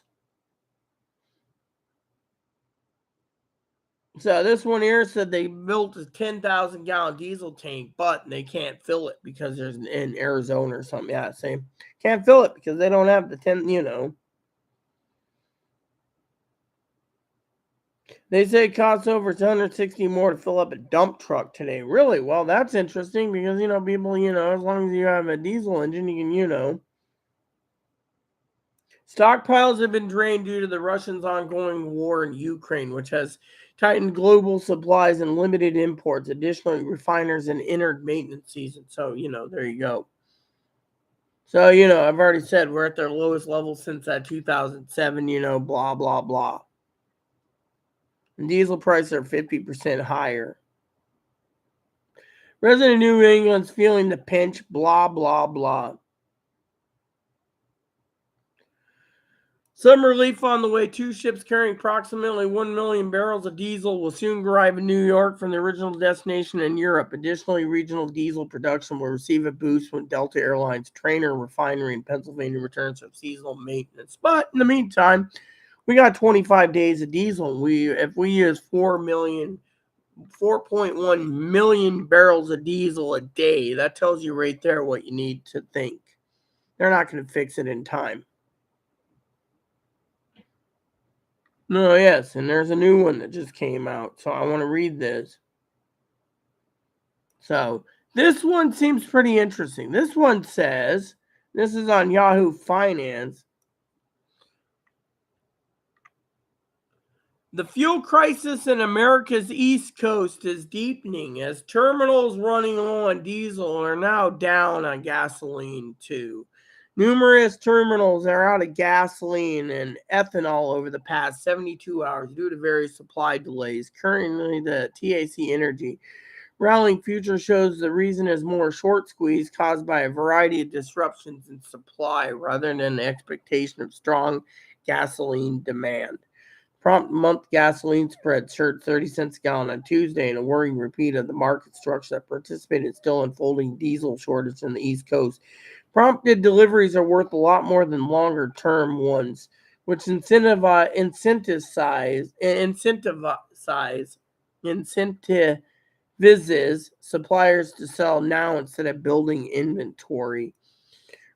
So this one here said they built a 10,000 gallon diesel tank, but they can't fill it because there's in Arizona or something. Yeah, same. Can't fill it because they don't have the 10, you know. They say it costs over $160 more to fill up a dump truck today. Really? Well, that's interesting because, you know, people, you know, as long as you have a diesel engine, you can, you know. Stockpiles have been drained due to the Russians' ongoing war in Ukraine, which has tightened global supplies and limited imports. Additionally, refiners and entered maintenance season. So, you know, there you go. So, you know, I've already said we're at their lowest level since that 2007, you know, blah, blah, blah. And diesel prices are 50% higher. Resident of New England's feeling the pinch, blah, blah, blah. Some relief on the way. 2 ships carrying approximately 1 million barrels of diesel will soon arrive in New York from the original destination in Europe. Additionally, regional diesel production will receive a boost when Delta Airlines Trainer refinery in Pennsylvania returns from seasonal maintenance. But in the meantime, we got 25 days of diesel. If we use 4.1 million barrels of diesel a day, that tells you right there what you need to think. They're not going to fix it in time. No, yes, and there's a new one that just came out, so I want to read this. So this one seems pretty interesting. This one says, this is on Yahoo Finance. The fuel crisis in America's East Coast is deepening as terminals running low on diesel are now down on gasoline too. Numerous terminals are out of gasoline and ethanol over the past 72 hours due to various supply delays. Currently, the TAC Energy rallying future shows the reason is more short squeeze caused by a variety of disruptions in supply rather than the expectation of strong gasoline demand. Prompt month gasoline spread surged 30 cents a gallon on Tuesday in a worrying repeat of the market structure that participated in still unfolding diesel shortage in the East Coast. Prompted deliveries are worth a lot more than longer term ones, which incentivizes suppliers to sell now instead of building inventory.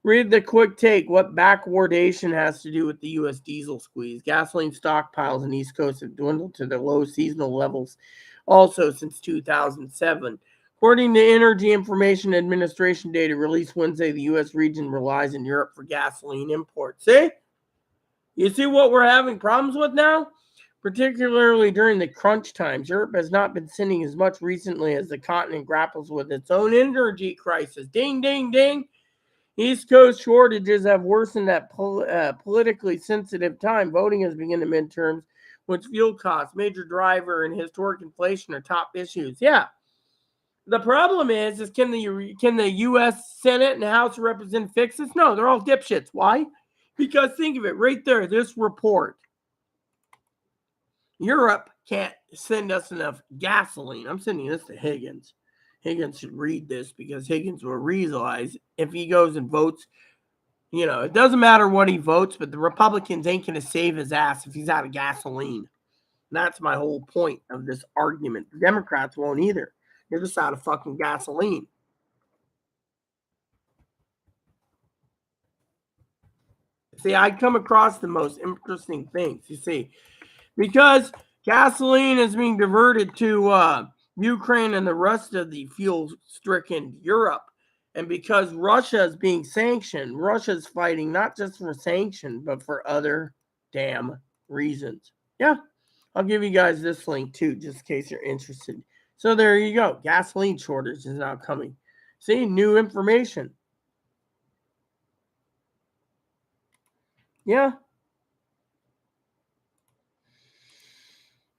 Read the quick take. What backwardation has to do with the U.S. diesel squeeze? Gasoline stockpiles in the East Coast have dwindled to their low seasonal levels also since 2007. According to Energy Information Administration data released Wednesday, the U.S. region relies on Europe for gasoline imports. See? You see what we're having problems with now? Particularly during the crunch times, Europe has not been sending as much recently as the continent grapples with its own energy crisis. Ding, ding, ding. East Coast shortages have worsened at politically sensitive time. Voting has begun in midterms, which fuel costs, major driver, and historic inflation are top issues. Yeah. The problem is can the U.S. Senate and House of Representatives fix this? No, they're all dipshits. Why? Because think of it right there, this report. Europe can't send us enough gasoline. I'm sending this to Higgins. Higgins should read this because Higgins will realize if he goes and votes, you know, it doesn't matter what he votes, but the Republicans ain't going to save his ass if he's out of gasoline. And that's my whole point of this argument. The Democrats won't either. They're just out of fucking gasoline. See, I come across the most interesting things. You see, because gasoline is being diverted to Ukraine and the rest of the fuel-stricken Europe, and because Russia is being sanctioned, Russia's fighting not just for sanction, but for other damn reasons. Yeah, I'll give you guys this link too, just in case you're interested. So there you go. Gasoline shortage is now coming. See, new information. Yeah.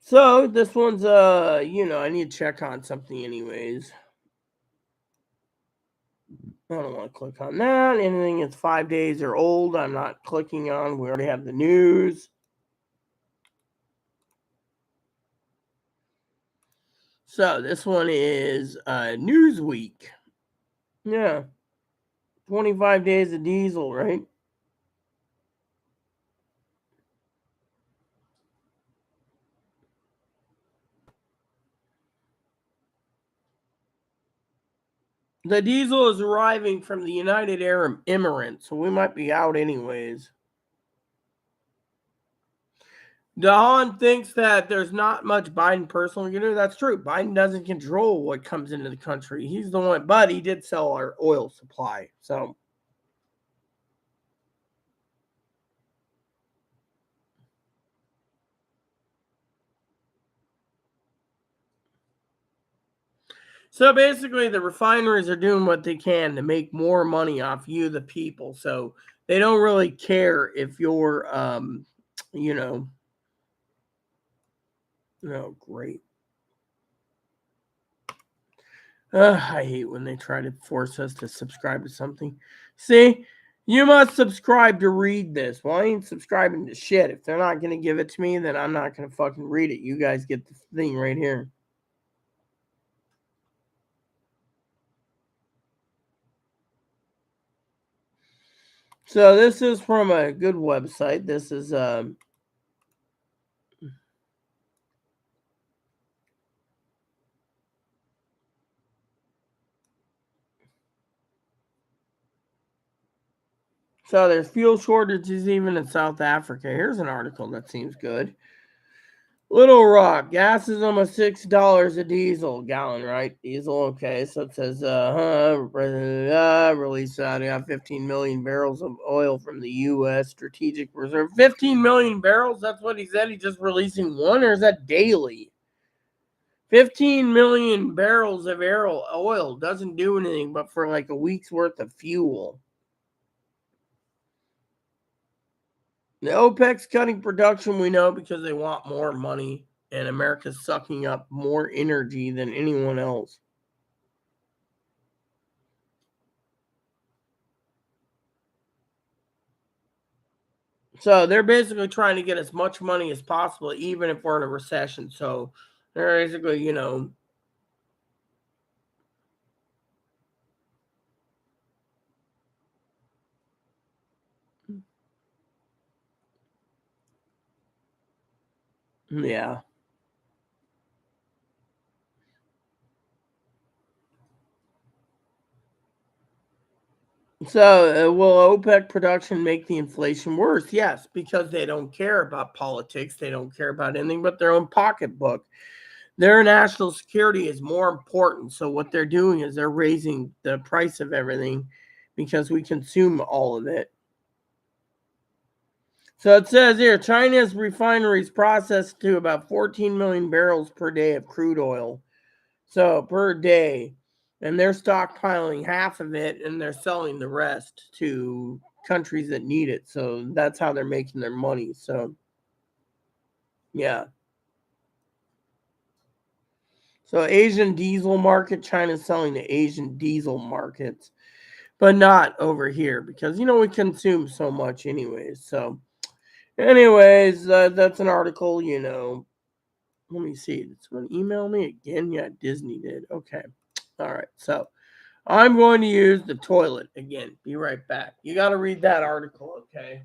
So this one's I need to check on something anyways. I don't want to click on that. Anything that's 5 days or old, I'm not clicking on. We already have the news. So this one is Newsweek. Yeah. 25 days of diesel, right? The diesel is arriving from the United Arab Emirates, so we might be out anyways. Dahan thinks that there's not much Biden personally can do. That's true. Biden doesn't control what comes into the country. He's the one, but he did sell our oil supply. So basically, the refineries are doing what they can to make more money off you, the people. So they don't really care if you're, great. I hate when they try to force us to subscribe to something. See, you must subscribe to read this. Well, I ain't subscribing to shit. If they're not going to give it to me, then I'm not going to fucking read it. You guys get the thing right here. So this is from a good website. This is so there's fuel shortages even in South Africa. Here's an article that seems good. Little Rock, gas is almost $6 a diesel gallon, right? Diesel, okay. So it says, released out 15 million barrels of oil from the U.S. Strategic Reserve. 15 million barrels? That's what he said. He's just releasing one, or is that daily? 15 million barrels of oil doesn't do anything but for like a week's worth of fuel. The OPEC's cutting production, we know, because they want more money, and America's sucking up more energy than anyone else. So they're basically trying to get as much money as possible, even if we're in a recession. So they're basically, yeah. So will OPEC production make the inflation worse? Yes, because they don't care about politics. They don't care about anything but their own pocketbook. Their national security is more important. So what they're doing is they're raising the price of everything because we consume all of it. So it says here China's refineries process to about 14 million barrels per day of crude oil. So per day. And they're stockpiling half of it and they're selling the rest to countries that need it. So that's how they're making their money. So, yeah. So Asian diesel market, China's selling to Asian diesel markets, but not over here because we consume so much anyways. So, anyways, that's an article. Let me see. Did someone email me again? Yeah, Disney did. Okay, all right. So I'm going to use the toilet again. Be right back. You got to read that article, okay?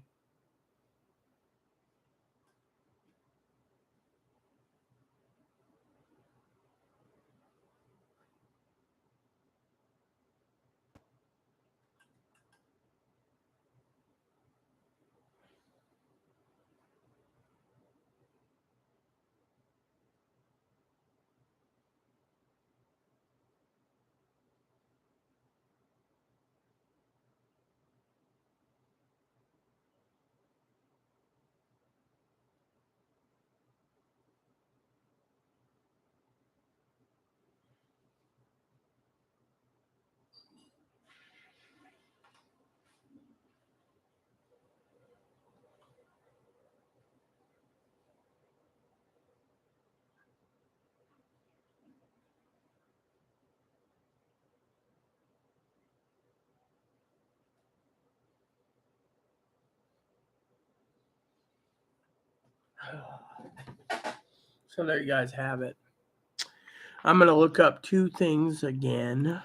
So there you guys have it. I'm going to look up two things again.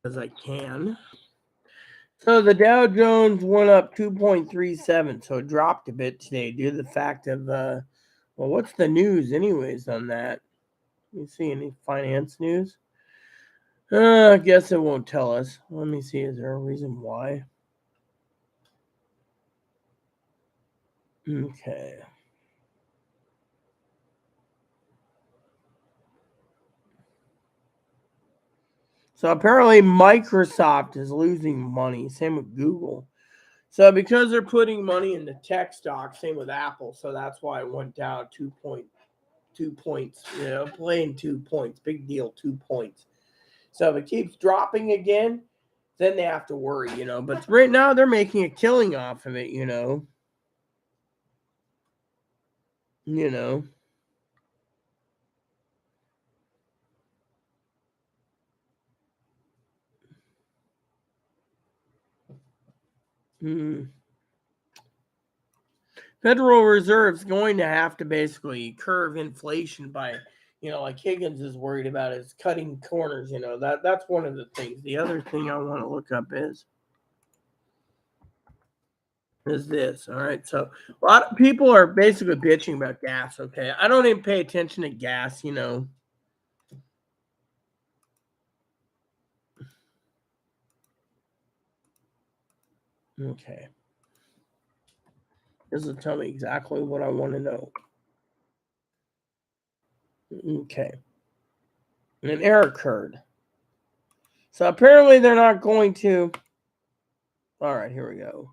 As I can. So the Dow Jones went up 2.37, so it dropped a bit today due to the fact of, well, what's the news anyways on that? You see any finance news? I guess it won't tell us. Let me see. Is there a reason why? Okay. So apparently Microsoft is losing money. Same with Google. So because they're putting money in the tech stock, same with Apple. So that's why it went down 2 points. Playing 2 points. Big deal, 2 points. So if it keeps dropping again, then they have to worry, But right now they're making a killing off of it, Federal Reserve's going to have to basically curb inflation by, like Higgins is worried about is cutting corners. That's one of the things. The other thing I want to look up is this. All right. So a lot of people are basically bitching about gas. Okay. I don't even pay attention to gas, Okay. This will tell me exactly what I want to know. Okay. An error occurred. So apparently they're not going to. All right, here we go.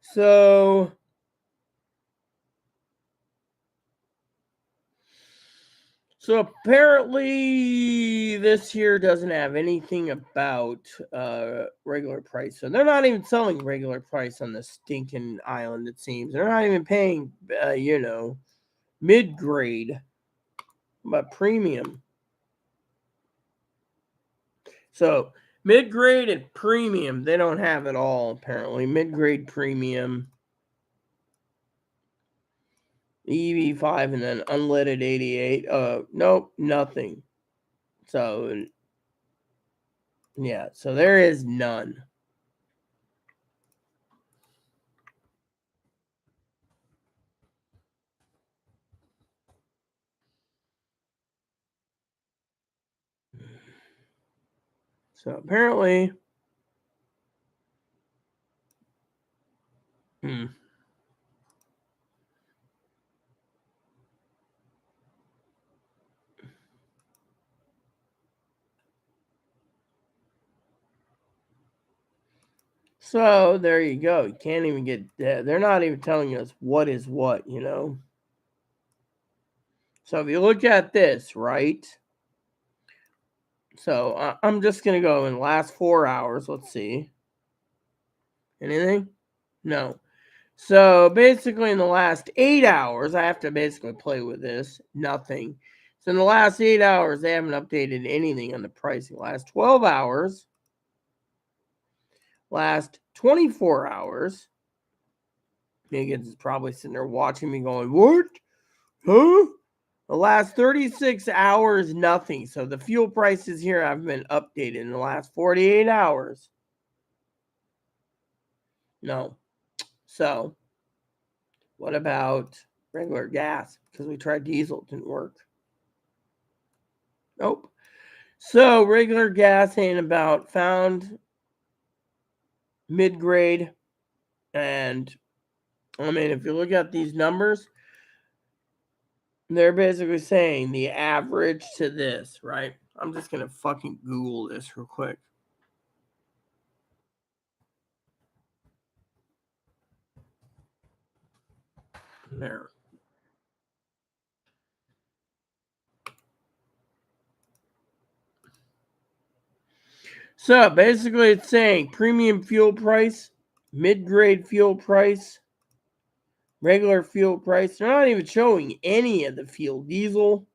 So apparently this here doesn't have anything about regular price. So they're not even selling regular price on the stinking island, it seems. They're not even paying, mid-grade, but premium. So mid-grade and premium, they don't have it all, apparently. Mid-grade premium, EV5, and then unleaded 88. Nope, nothing. So, yeah, so there is none. So apparently, So there you go. You can't even get that. They're not even telling us what is what, So if you look at this, right? So I'm just going to go in the last 4 hours. Let's see. Anything? No. So basically in the last 8 hours, I have to basically play with this. Nothing. So in the last 8 hours, they haven't updated anything on the pricing. Last 12 hours. Last 24 hours. Higgins is probably sitting there watching me going, what? Huh? The last 36 hours, nothing. So the fuel prices here have been updated in the last 48 hours. No. So what about regular gas? Because we tried diesel, it didn't work. Nope. So regular gas ain't about found mid-grade. And I mean, if you look at these numbers, they're basically saying the average to this, right? I'm just going to fucking Google this real quick. There. So basically it's saying premium fuel price, mid-grade fuel price, regular fuel price. They're not even showing any of the fuel. Diesel.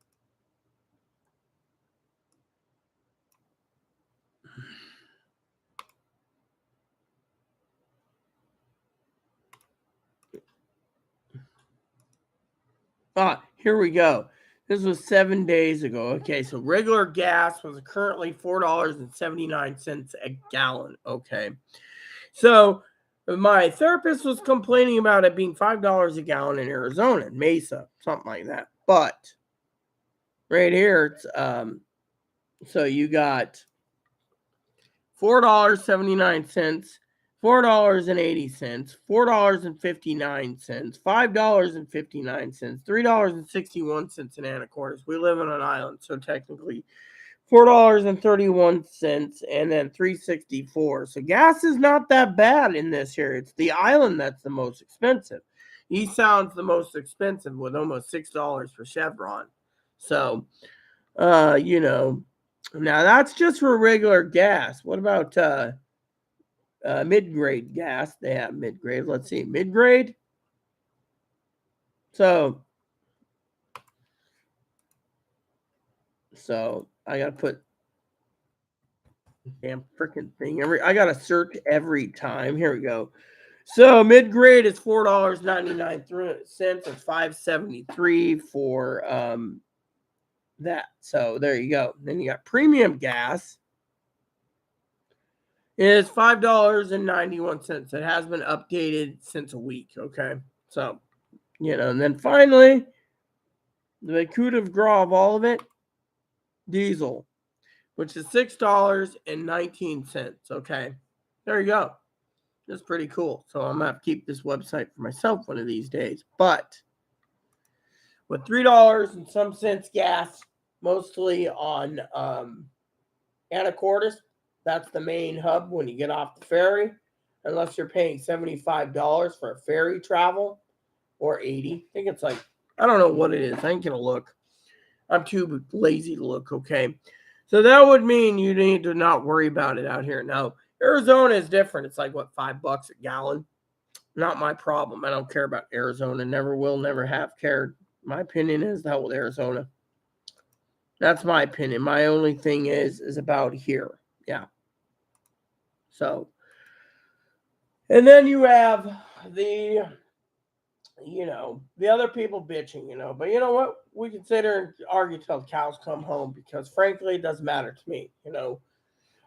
Here we go. This was 7 days ago. Okay, so regular gas was currently $4.79 a gallon. Okay. So my therapist was complaining about it being $5 a gallon in Arizona, Mesa, something like that. But right here, it's so you got $4.79, $4.80, $4.59, $5.59, $3.61 in Anacortes. We live on an island, so technically $4.31 and then $3.64. So gas is not that bad in this here. It's the island that's the most expensive. East Sound's the most expensive with almost $6 for Chevron. So now that's just for regular gas. What about mid-grade gas? They have mid-grade. Let's see, mid-grade. So I gotta put damn freaking thing. I gotta search every time. Here we go. So mid-grade is $4.99. It's $5.73 for that. So there you go. Then you got premium gas is $5.91. It has been updated since a week. Okay. So, and then finally, the coup de grace of all of it, diesel, which is $6.19. Okay. There you go. That's pretty cool. So I'm going to have to keep this website for myself one of these days. But with $3 and some cents gas, mostly on Anacortes, that's the main hub when you get off the ferry, unless you're paying $75 for a ferry travel or $80. I think it's like, I don't know what it is. I ain't going to look. I'm too lazy to look, okay? So that would mean you need to not worry about it out here. Now, Arizona is different. It's like, what, $5 a gallon? Not my problem. I don't care about Arizona. Never will, never have cared. My opinion is the hell with Arizona. That's my opinion. My only thing is about here. Yeah. So, and then you have the other people bitching, but you know what? We can sit here and argue till the cows come home because frankly, it doesn't matter to me,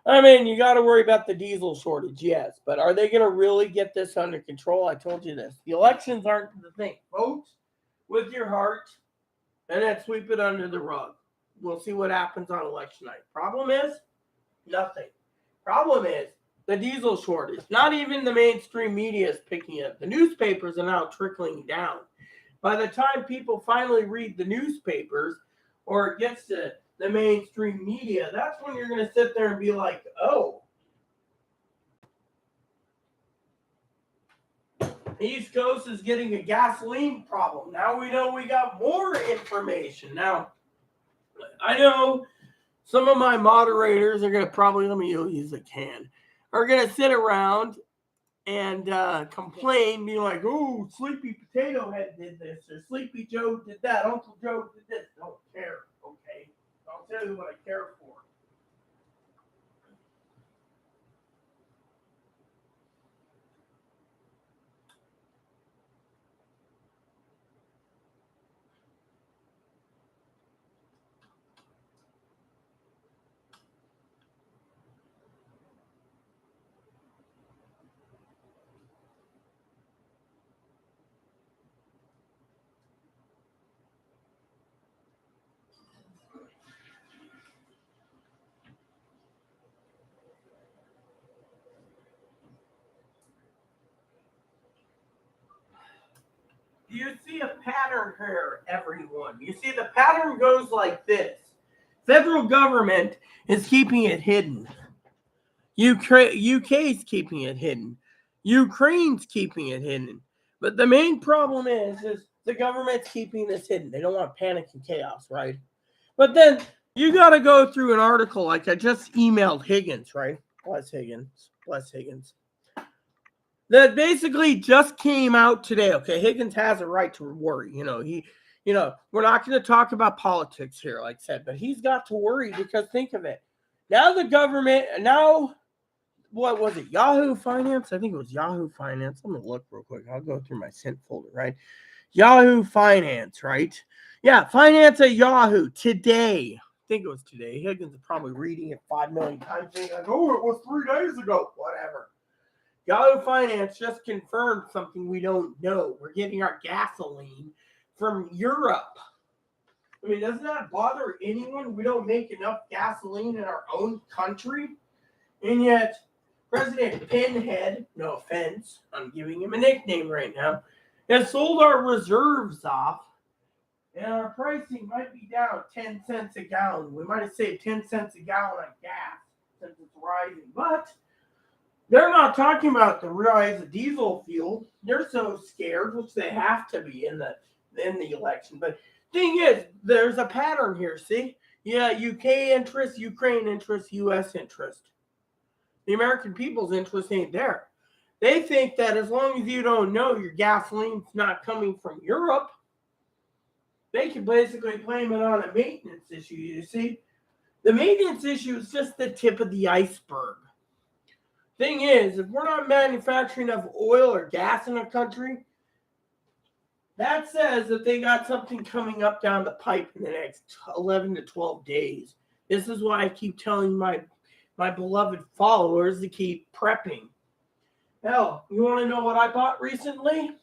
I mean, you got to worry about the diesel shortage, yes, but are they going to really get this under control? I told you this. The elections aren't the thing. Vote with your heart and then sweep it under the rug. We'll see what happens on election night. Problem is, nothing. Problem is, the diesel shortage. Not even the mainstream media is picking it up. The newspapers are now trickling down. By the time people finally read the newspapers or it gets to the mainstream media, that's when you're going to sit there and be like, oh, East Coast is getting a gasoline problem. Now we know we got more information. Now, I know some of my moderators are going to probably, let me use a can, are going to sit around and complain, be like, oh, Sleepy Potato Head did this, or Sleepy Joe did that, Uncle Joe did this. Don't care, okay? I'll tell you what I care for. Do you see a pattern here, everyone? You see the pattern goes like this. Federal government is keeping it hidden. UK's keeping it hidden. Ukraine's keeping it hidden. But the main problem is the government's keeping this hidden. They don't want panic and chaos, right? But then you got to go through an article like I just emailed Higgins, right? Bless Higgins. That basically just came out today. Okay, Higgins has a right to worry. We're not going to talk about politics here, like I said, but he's got to worry because think of it. Now the government, what was it? Yahoo Finance? I think it was Yahoo Finance. I'm going to look real quick. I'll go through my sent folder, right? Yahoo Finance, right? Yeah, finance at Yahoo today. I think it was today. Higgins is probably reading it 5 million times. Saying like, oh, it was 3 days ago. Whatever. Yahoo Finance just confirmed something we don't know. We're getting our gasoline from Europe. I mean, doesn't that bother anyone? We don't make enough gasoline in our own country. And yet, President Pinhead, no offense, I'm giving him a nickname right now, has sold our reserves off. And our pricing might be down 10 cents a gallon. We might have saved 10 cents a gallon on gas since it's rising. But they're not talking about the rise of diesel fuel. They're so scared, which they have to be in the election. But thing is, there's a pattern here, see? Yeah, UK interest, Ukraine interest, US interest. The American people's interest ain't there. They think that as long as you don't know your gasoline's not coming from Europe, they can basically blame it on a maintenance issue, you see? The maintenance issue is just the tip of the iceberg. Thing is, if we're not manufacturing enough oil or gas in a country, that says that they got something coming up down the pipe in the next 11 to 12 days. This is why I keep telling my beloved followers to keep prepping. Hell, you want to know what I bought recently?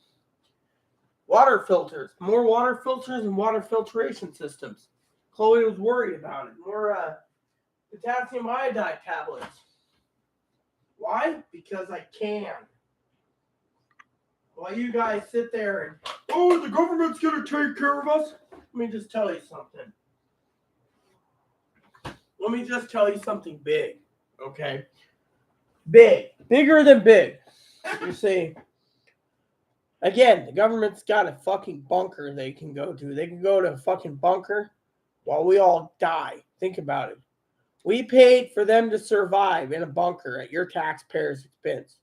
Water filters. More water filters and water filtration systems. Chloe was worried about it. More potassium iodide tablets. Why? Because I can. While you guys sit there and, oh, the government's going to take care of us. Let me just tell you something. Let me just tell you something big, okay? Big. Bigger than big. You see, again, the government's got a fucking bunker they can go to. They can go to a fucking bunker while we all die. Think about it. We paid for them to survive in a bunker at your taxpayers' expense.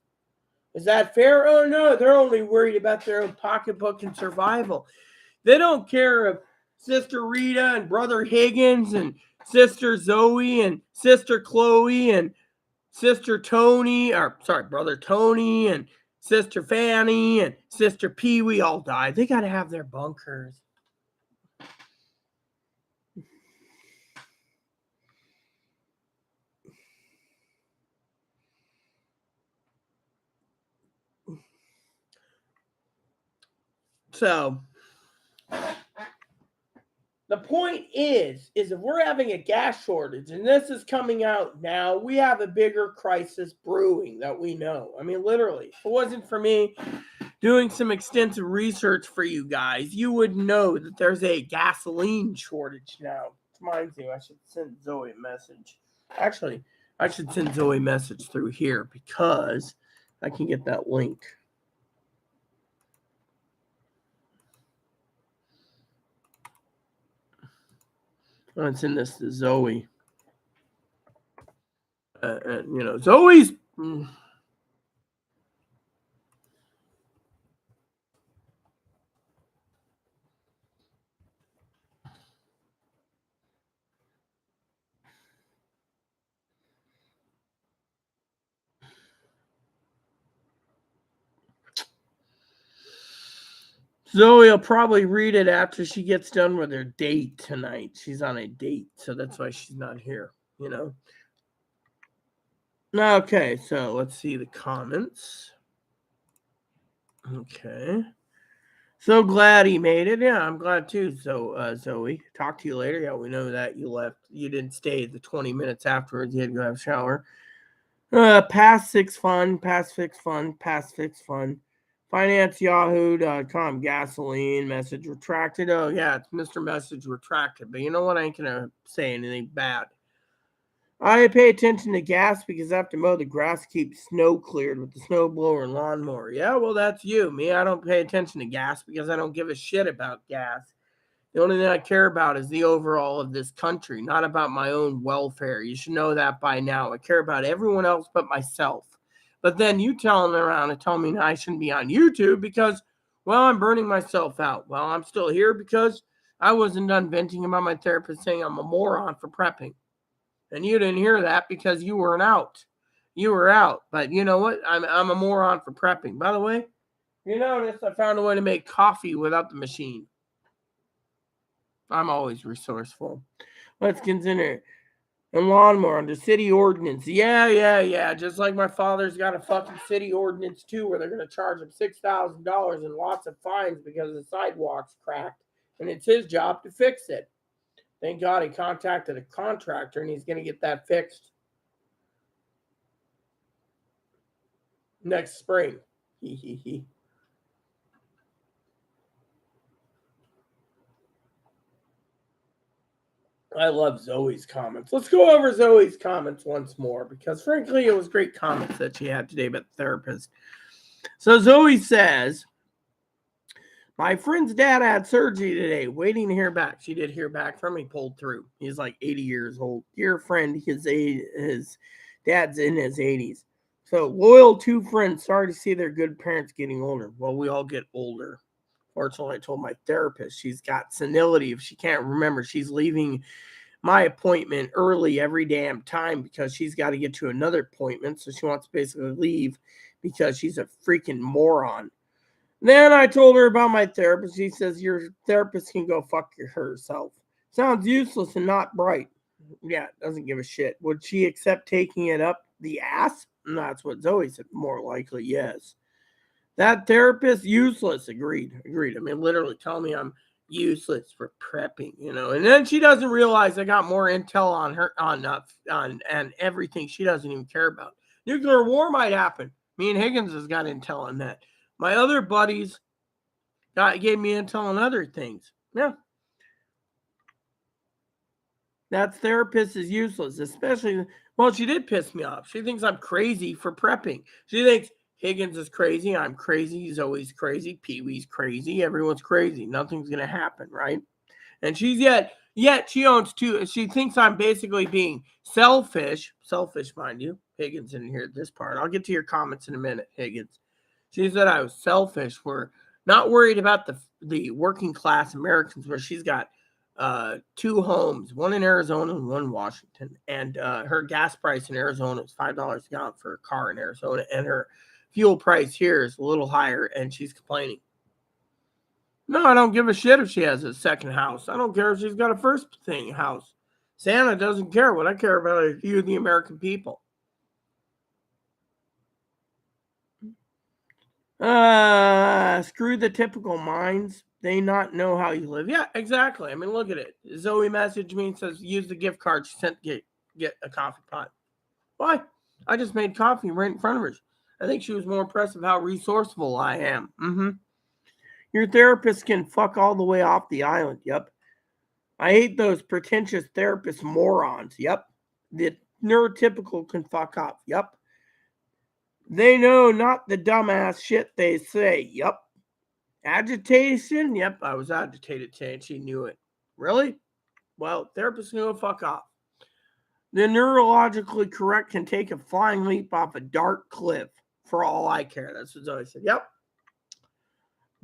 Is that fair? Oh, no. They're only worried about their own pocketbook and survival. They don't care if Sister Rita and Brother Higgins and Sister Zoe and Sister Chloe and Sister Tony, or sorry, Brother Tony and Sister Fanny and Sister Pee Wee all died. They got to have their bunkers. So, the point is if we're having a gas shortage, and this is coming out now, we have a bigger crisis brewing that we know. I mean, literally, if it wasn't for me doing some extensive research for you guys, you would know that there's a gasoline shortage now. Reminds me, I should send Zoe a message. Actually, I should send Zoe a message through here because I can get that link. I'm going to send this to Zoe. Zoe's... Zoe will probably read it after she gets done with her date tonight. She's on a date, so that's why she's not here, you know. Okay, so let's see the comments. Okay. So glad he made it. Yeah, I'm glad too. So, Zoe, talk to you later. Yeah, we know that you left. You didn't stay the 20 minutes afterwards. You had to go have a shower. Past six fun. FinanceYahoo.com. Gasoline message retracted. Oh, yeah, it's Mr. Message retracted. But you know what? I ain't going to say anything bad. I pay attention to gas because I have to mow the grass, keep snow cleared with the snowblower and lawnmower. Yeah, well, that's you. Me, I don't pay attention to gas because I don't give a shit about gas. The only thing I care about is the overall of this country, not about my own welfare. You should know that by now. I care about everyone else but myself. But then you telling around and telling me I shouldn't be on YouTube because, well, I'm burning myself out. Well, I'm still here because I wasn't done venting about my therapist saying I'm a moron for prepping. And you didn't hear that because you weren't out. You were out. But you know what? I'm a moron for prepping. By the way, You notice I found a way to make coffee without the machine. I'm always resourceful. Let's continue. And lawnmower under city ordinance. Yeah. Just like my father's got a fucking city ordinance too, where they're going to charge him $6,000 and lots of fines because the sidewalk's cracked. And it's his job to fix it. Thank God he contacted a contractor and he's going to get that fixed next spring. I love Zoe's comments. Let's go over Zoe's comments once more because, frankly, it was great comments that she had today about the therapist. So Zoe says, my friend's dad had surgery today, waiting to hear back. She did hear back from him. He pulled through. He's like 80 years old. Dear friend, his dad's in his 80s. So loyal two friends. Sorry to see their good parents getting older. Well, we all get older. Fortunately, I told my therapist she's got senility. If she can't remember, she's leaving my appointment early every damn time because she's got to get to another appointment. So she wants to basically leave because she's a freaking moron. Then I told her about my therapist. She says, your therapist can go fuck herself. Sounds useless and not bright. Yeah, doesn't give a shit. Would she accept taking it up the ass? And that's what Zoe said. More likely, yes. That therapist, useless. Agreed. I mean, literally tell me I'm useless for prepping, And then she doesn't realize I got more intel on her on and everything she doesn't even care about. Nuclear war might happen. Me and Higgins has got intel on that. My other buddies gave me intel on other things. Yeah. That therapist is useless, especially, well, she did piss me off. She thinks I'm crazy for prepping. She thinks Higgins is crazy. I'm crazy. Zoe's crazy. Pee-wee's crazy. Everyone's crazy. Nothing's going to happen, right? And she's yet she owns two. She thinks I'm basically being selfish, mind you. Higgins didn't hear this part. I'll get to your comments in a minute, Higgins. She said I was selfish for not worried about the working class Americans, where she's got two homes, one in Arizona and one in Washington. And her gas price in Arizona is $5 a gallon for a car in Arizona. And her fuel price here is a little higher, and she's complaining. No, I don't give a shit if she has a second house. I don't care if she's got a first house. Santa doesn't care. What I care about is you, the American people. Screw the typical minds. They not know how you live. Yeah, exactly. I mean, look at it. Zoe messaged me and says, use the gift card she sent to get a coffee pot. Why? I just made coffee right in front of her. I think she was more impressed with how resourceful I am. Your therapist can fuck all the way off the island. Yep. I hate those pretentious therapist morons. Yep. The neurotypical can fuck off. Yep. They know not the dumbass shit they say. Yep. Agitation? Yep, I was agitated today and she knew it. Really? Well, therapists knew it. Fuck off. The neurologically correct can take a flying leap off a dark cliff. For all I care. That's what Zoe said. Yep.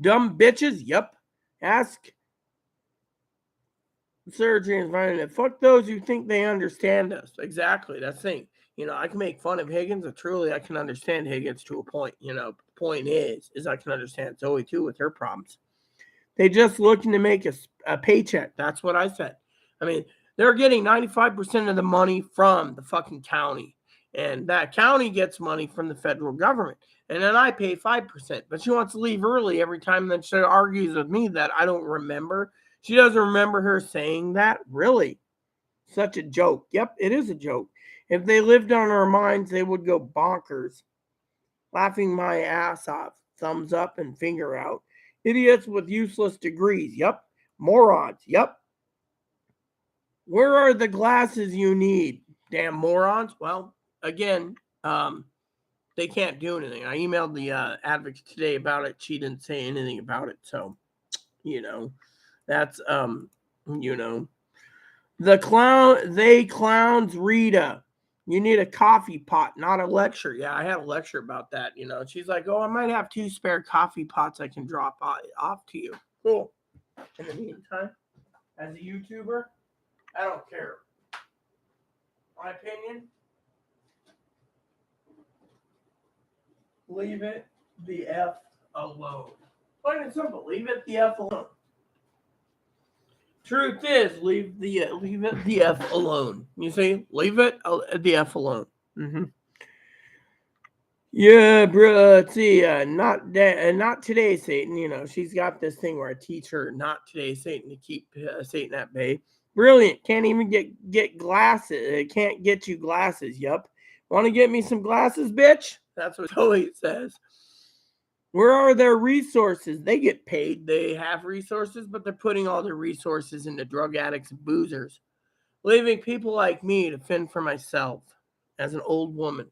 Dumb bitches? Yep. Ask surgeons finding it. Fuck those who think they understand us. Exactly. That's the thing. I can make fun of Higgins, but truly I can understand Higgins to a point. The point is I can understand Zoe too with her problems. They just looking to make a paycheck. That's what I said. I mean, they're getting 95% of the money from the fucking county. And that county gets money from the federal government. And then I pay 5%. But she wants to leave early every time. Then she argues with me that I don't remember. She doesn't remember her saying that. Really? Such a joke. Yep, it is a joke. If they lived on our minds, they would go bonkers. Laughing my ass off. Thumbs up and finger out. Idiots with useless degrees. Yep. Morons. Yep. Where are the glasses you need? Damn morons. Well, again, they can't do anything. I emailed the advocate today about it. She didn't say anything about it. So, that's, the clowns, Rita. You need a coffee pot, not a lecture. Yeah, I had a lecture about that, She's like, oh, I might have 2 spare coffee pots I can drop off to you. Cool. In the meantime, as a YouTuber, I don't care. My opinion, leave it the F alone. Plain and simple. Leave it the F alone. Truth is, leave it the F alone. You see, leave it the F alone. Mm-hmm. Yeah, bro. Let's see. Not today, Satan. You know, she's got this thing where I teach her not today, Satan, to keep Satan at bay. Brilliant. Can't even get glasses. It can't get you glasses. Yup. Want to get me some glasses, bitch? That's what Zoe says. Where are their resources? They get paid. They have resources, but they're putting all their resources into drug addicts and boozers, leaving people like me to fend for myself as an old woman.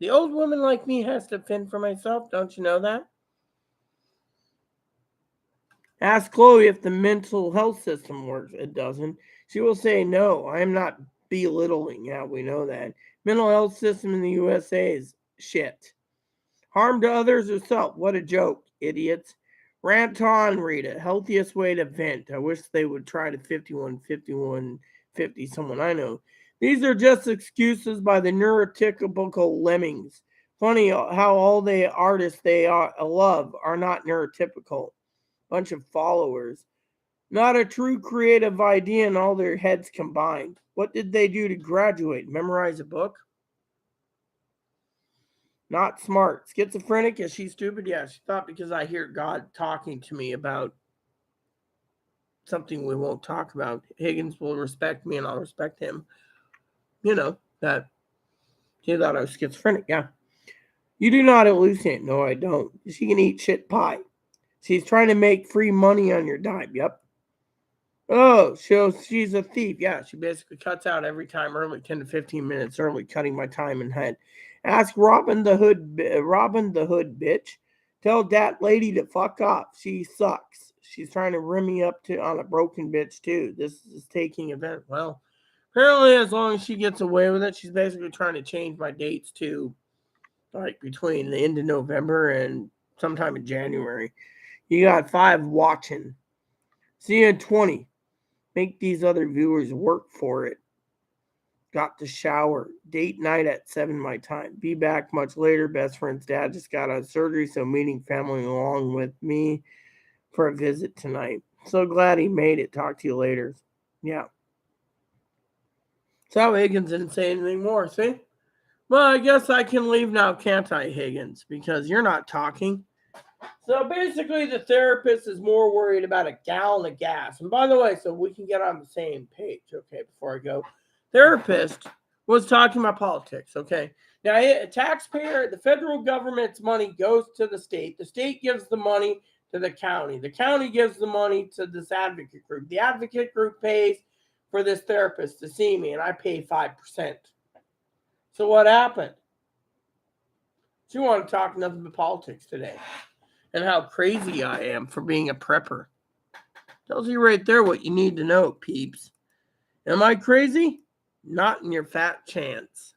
The old woman like me has to fend for myself. Don't you know that? Ask Chloe if the mental health system works. It doesn't. She will say no. I am not belittling. Yeah, we know that. Mental health system in the USA is shit. Harm to others or self. What a joke, idiots. Rant on, Rita. Healthiest way to vent. I wish they would try to 50 someone I know. These are just excuses by the neurotypical lemmings. Funny how all the artists they love are not neurotypical. Bunch of followers. Not a true creative idea in all their heads combined. What did they do to graduate? Memorize a book? Not smart. Schizophrenic? Is she stupid? Yeah, she thought because I hear God talking to me about something we won't talk about, Higgins will respect me and I'll respect him. You know, that she thought I was schizophrenic. Yeah. You do not hallucinate. No, I don't. She can eat shit pie. She's trying to make free money on your dime. Yep. Oh, she's a thief. Yeah, she basically cuts out every time early, 10 to 15 minutes early, cutting my time in head. Ask Robin the Hood, bitch. Tell that lady to fuck off. She sucks. She's trying to rim me up on a broken bitch, too. This is taking event. Well, apparently, as long as she gets away with it, she's basically trying to change my dates to like between the end of November and sometime in January. You got 5 watching. See you in 20. Make these other viewers work for it. Got to shower. Date night at 7 my time. Be back much later. Best friend's dad just got out of surgery, so meeting family along with me for a visit tonight. So glad he made it. Talk to you later. Yeah. So Higgins didn't say anything more, see? Well, I guess I can leave now, can't I, Higgins? Because you're not talking. So basically, the therapist is more worried about a gallon of gas. And by the way, so we can get on the same page, okay, before I go. Therapist was talking about politics, okay? Now, a taxpayer, the federal government's money goes to the state. The state gives the money to the county. The county gives the money to this advocate group. The advocate group pays for this therapist to see me, and I pay 5%. So what happened? She wanted to talk nothing but politics today. And how crazy I am for being a prepper. Tells you right there what you need to know, peeps. Am I crazy? Not in your fat chance.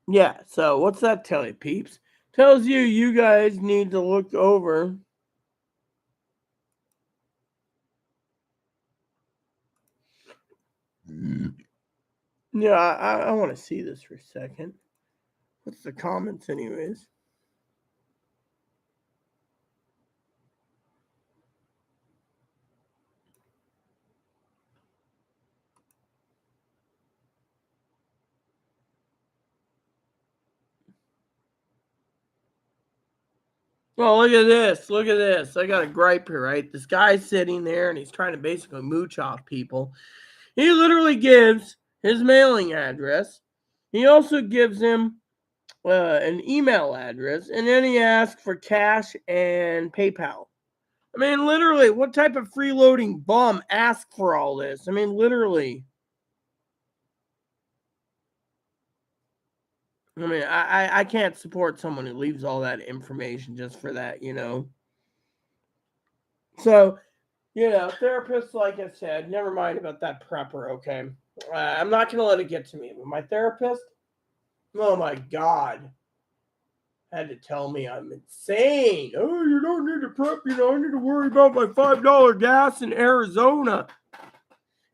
Yeah, so what's that tell you, peeps? Tells you guys need to look over. Yeah, I want to see this for a second. What's the comments, anyways? Well, look at this. Look at this. I got a gripe here, right? This guy's sitting there and he's trying to basically mooch off people. He literally gives his mailing address. He also gives him an email address, and then he asks for cash and PayPal. I mean, literally, what type of freeloading bum asked for all this? I mean, literally. I mean, I can't support someone who leaves all that information just for that, you know. So, you know, therapists, like I said, never mind about that prepper, okay? I'm not going to let it get to me. But my therapist, oh my God, had to tell me I'm insane. Oh, you don't need to prep, you know, I need to worry about my $5 gas in Arizona.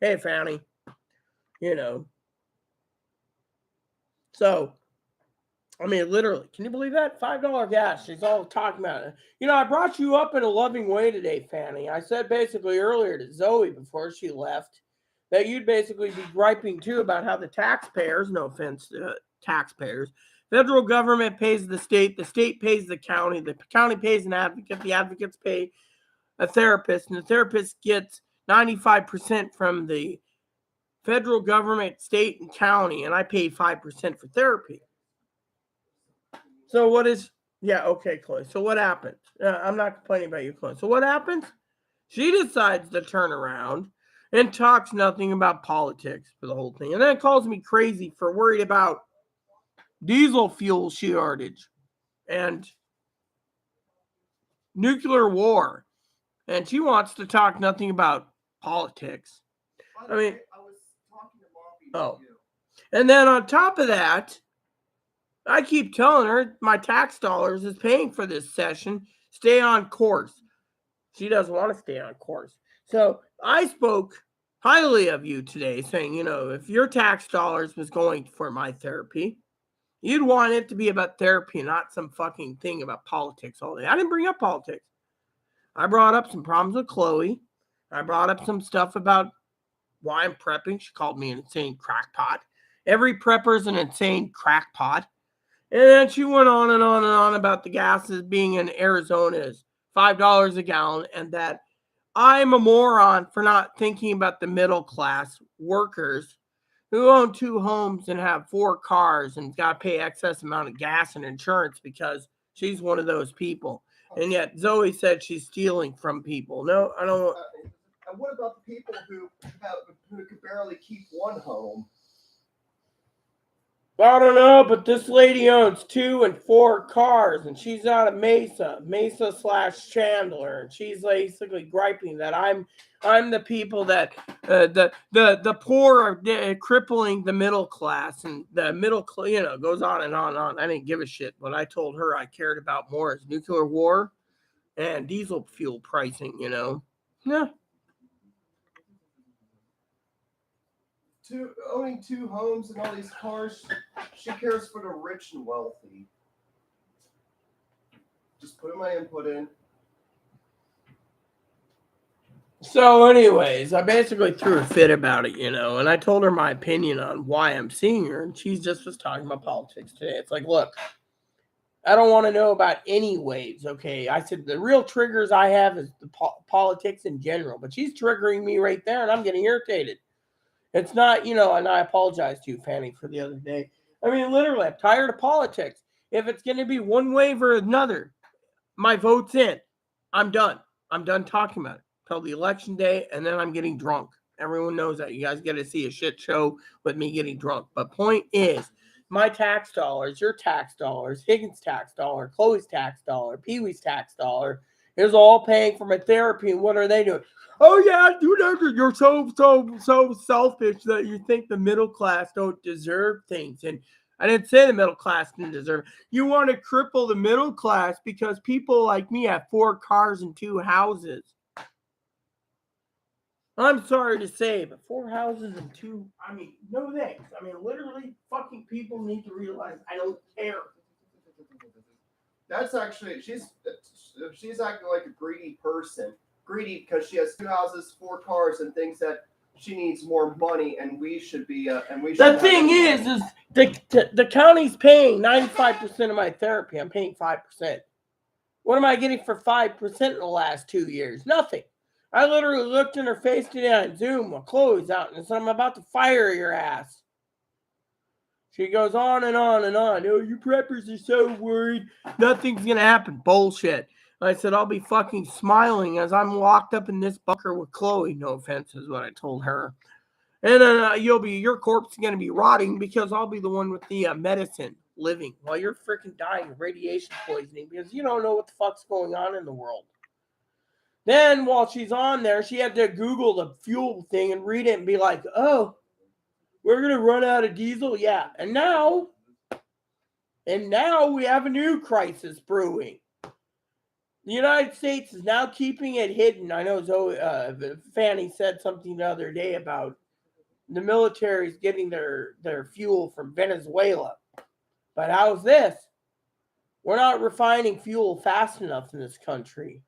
Hey, Fanny. You know. So, I mean, literally, can you believe that? $5 gas. She's all talking about it. You know, I brought you up in a loving way today, Fanny. I said basically earlier to Zoe before she left that you'd basically be griping too about how the taxpayers, no offense to taxpayers, federal government pays the state pays the county pays an advocate, the advocates pay a therapist, and the therapist gets 95% from the federal government, state, and county, and I pay 5% for therapy. So what is, yeah, okay, Chloe. So what happens? I'm not complaining about you, Chloe. So what happens? She decides to turn around and talks nothing about politics for the whole thing. And then calls me crazy for worried about diesel fuel shortage and nuclear war. And she wants to talk nothing about politics. I mean, I was talking to Bobby. And then on top of that, I keep telling her my tax dollars is paying for this session. Stay on course. She doesn't want to stay on course. So I spoke highly of you today, saying, you know, if your tax dollars was going for my therapy, you'd want it to be about therapy, not some fucking thing about politics all day. I didn't bring up politics. I brought up some problems with Chloe. I brought up some stuff about why I'm prepping. She called me an insane crackpot. Every prepper is an insane crackpot. And then she went on and on and on about the gases being in Arizona is $5 a gallon, and that I'm a moron for not thinking about the middle class workers who own 2 homes and have 4 cars and got to pay excess amount of gas and insurance because she's one of those people. And yet Zoe said she's stealing from people. No, I don't. And what about the people who could barely keep one home? I don't know, but this lady owns 2 and 4 cars, and she's out of Mesa/Chandler, and she's basically griping that I'm the people that the poor are crippling the middle class, and the middle, you know, goes on and on and on. I didn't give a shit. What I told her I cared about more is nuclear war and diesel fuel pricing. You know, yeah. Owning 2 homes and all these cars, she cares for the rich and wealthy. Just putting my input in. So, anyways, I basically threw a fit about it, you know, and I told her my opinion on why I'm seeing her, and she just was talking about politics today. It's like, look, I don't want to know about any waves, okay? I said the real triggers I have is the politics in general, but she's triggering me right there, and I'm getting irritated. It's not, you know, and I apologize to you, Fanny, for the other day. I mean, literally, I'm tired of politics. If it's going to be one wave or another, my vote's in. I'm done. I'm done talking about it till the election day, and then I'm getting drunk. Everyone knows that. You guys get to see a shit show with me getting drunk. But point is, my tax dollars, your tax dollars, Higgins' tax dollar, Chloe's tax dollar, Pee Wee's tax dollar is all paying for my therapy. And what are they doing? Oh yeah, you're so selfish that you think the middle class don't deserve things. And I didn't say the middle class didn't deserve it. You want to cripple the middle class because people like me have 4 cars and 2 houses. I'm sorry to say, but 4 houses and 2, I mean, no thanks. I mean, literally, fucking people need to realize I don't care. That's actually, she's acting like a greedy person. Greedy because she has 2 houses, 4 cars, and thinks that she needs more money, and we should be. The thing is the county's paying 95% of my therapy. I'm paying 5%. What am I getting for 5% in the last 2 years? Nothing. I literally looked in her face today on Zoom while Chloe's out and said, I'm about to fire your ass. She goes on and on and on. Oh, you preppers are so worried. Nothing's going to happen. Bullshit. I said, I'll be fucking smiling as I'm locked up in this bunker with Chloe. No offense is what I told her. And then your corpse is going to be rotting because I'll be the one with the medicine living while you're freaking dying of radiation poisoning because you don't know what the fuck's going on in the world. Then while she's on there, she had to Google the fuel thing and read it and be like, oh, we're going to run out of diesel. Yeah. And now we have a new crisis brewing. The United States is now keeping it hidden. I know Fanny said something the other day about the military is getting their fuel from Venezuela. But how's this? We're not refining fuel fast enough in this country.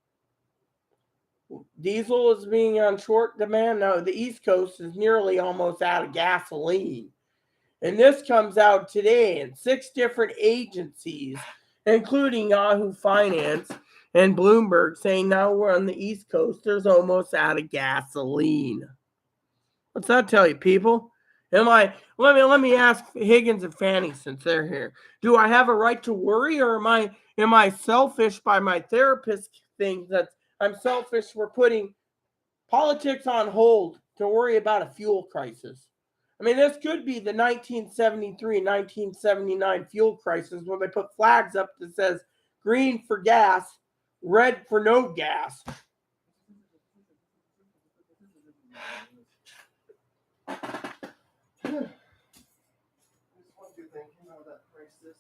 Diesel is being on short demand. Now, the East Coast is nearly almost out of gasoline. And this comes out today in 6 different agencies, including Yahoo Finance and Bloomberg, saying now we're on the East Coast, there's almost out of gasoline. What's that tell you, people? Let me ask Higgins and Fanny, since they're here. Do I have a right to worry, or am I selfish by my therapist thing that I'm selfish for putting politics on hold to worry about a fuel crisis? I mean, this could be the 1973, 1979 fuel crisis where they put flags up that says green for gas, red for no gas. What do you think about that crisis?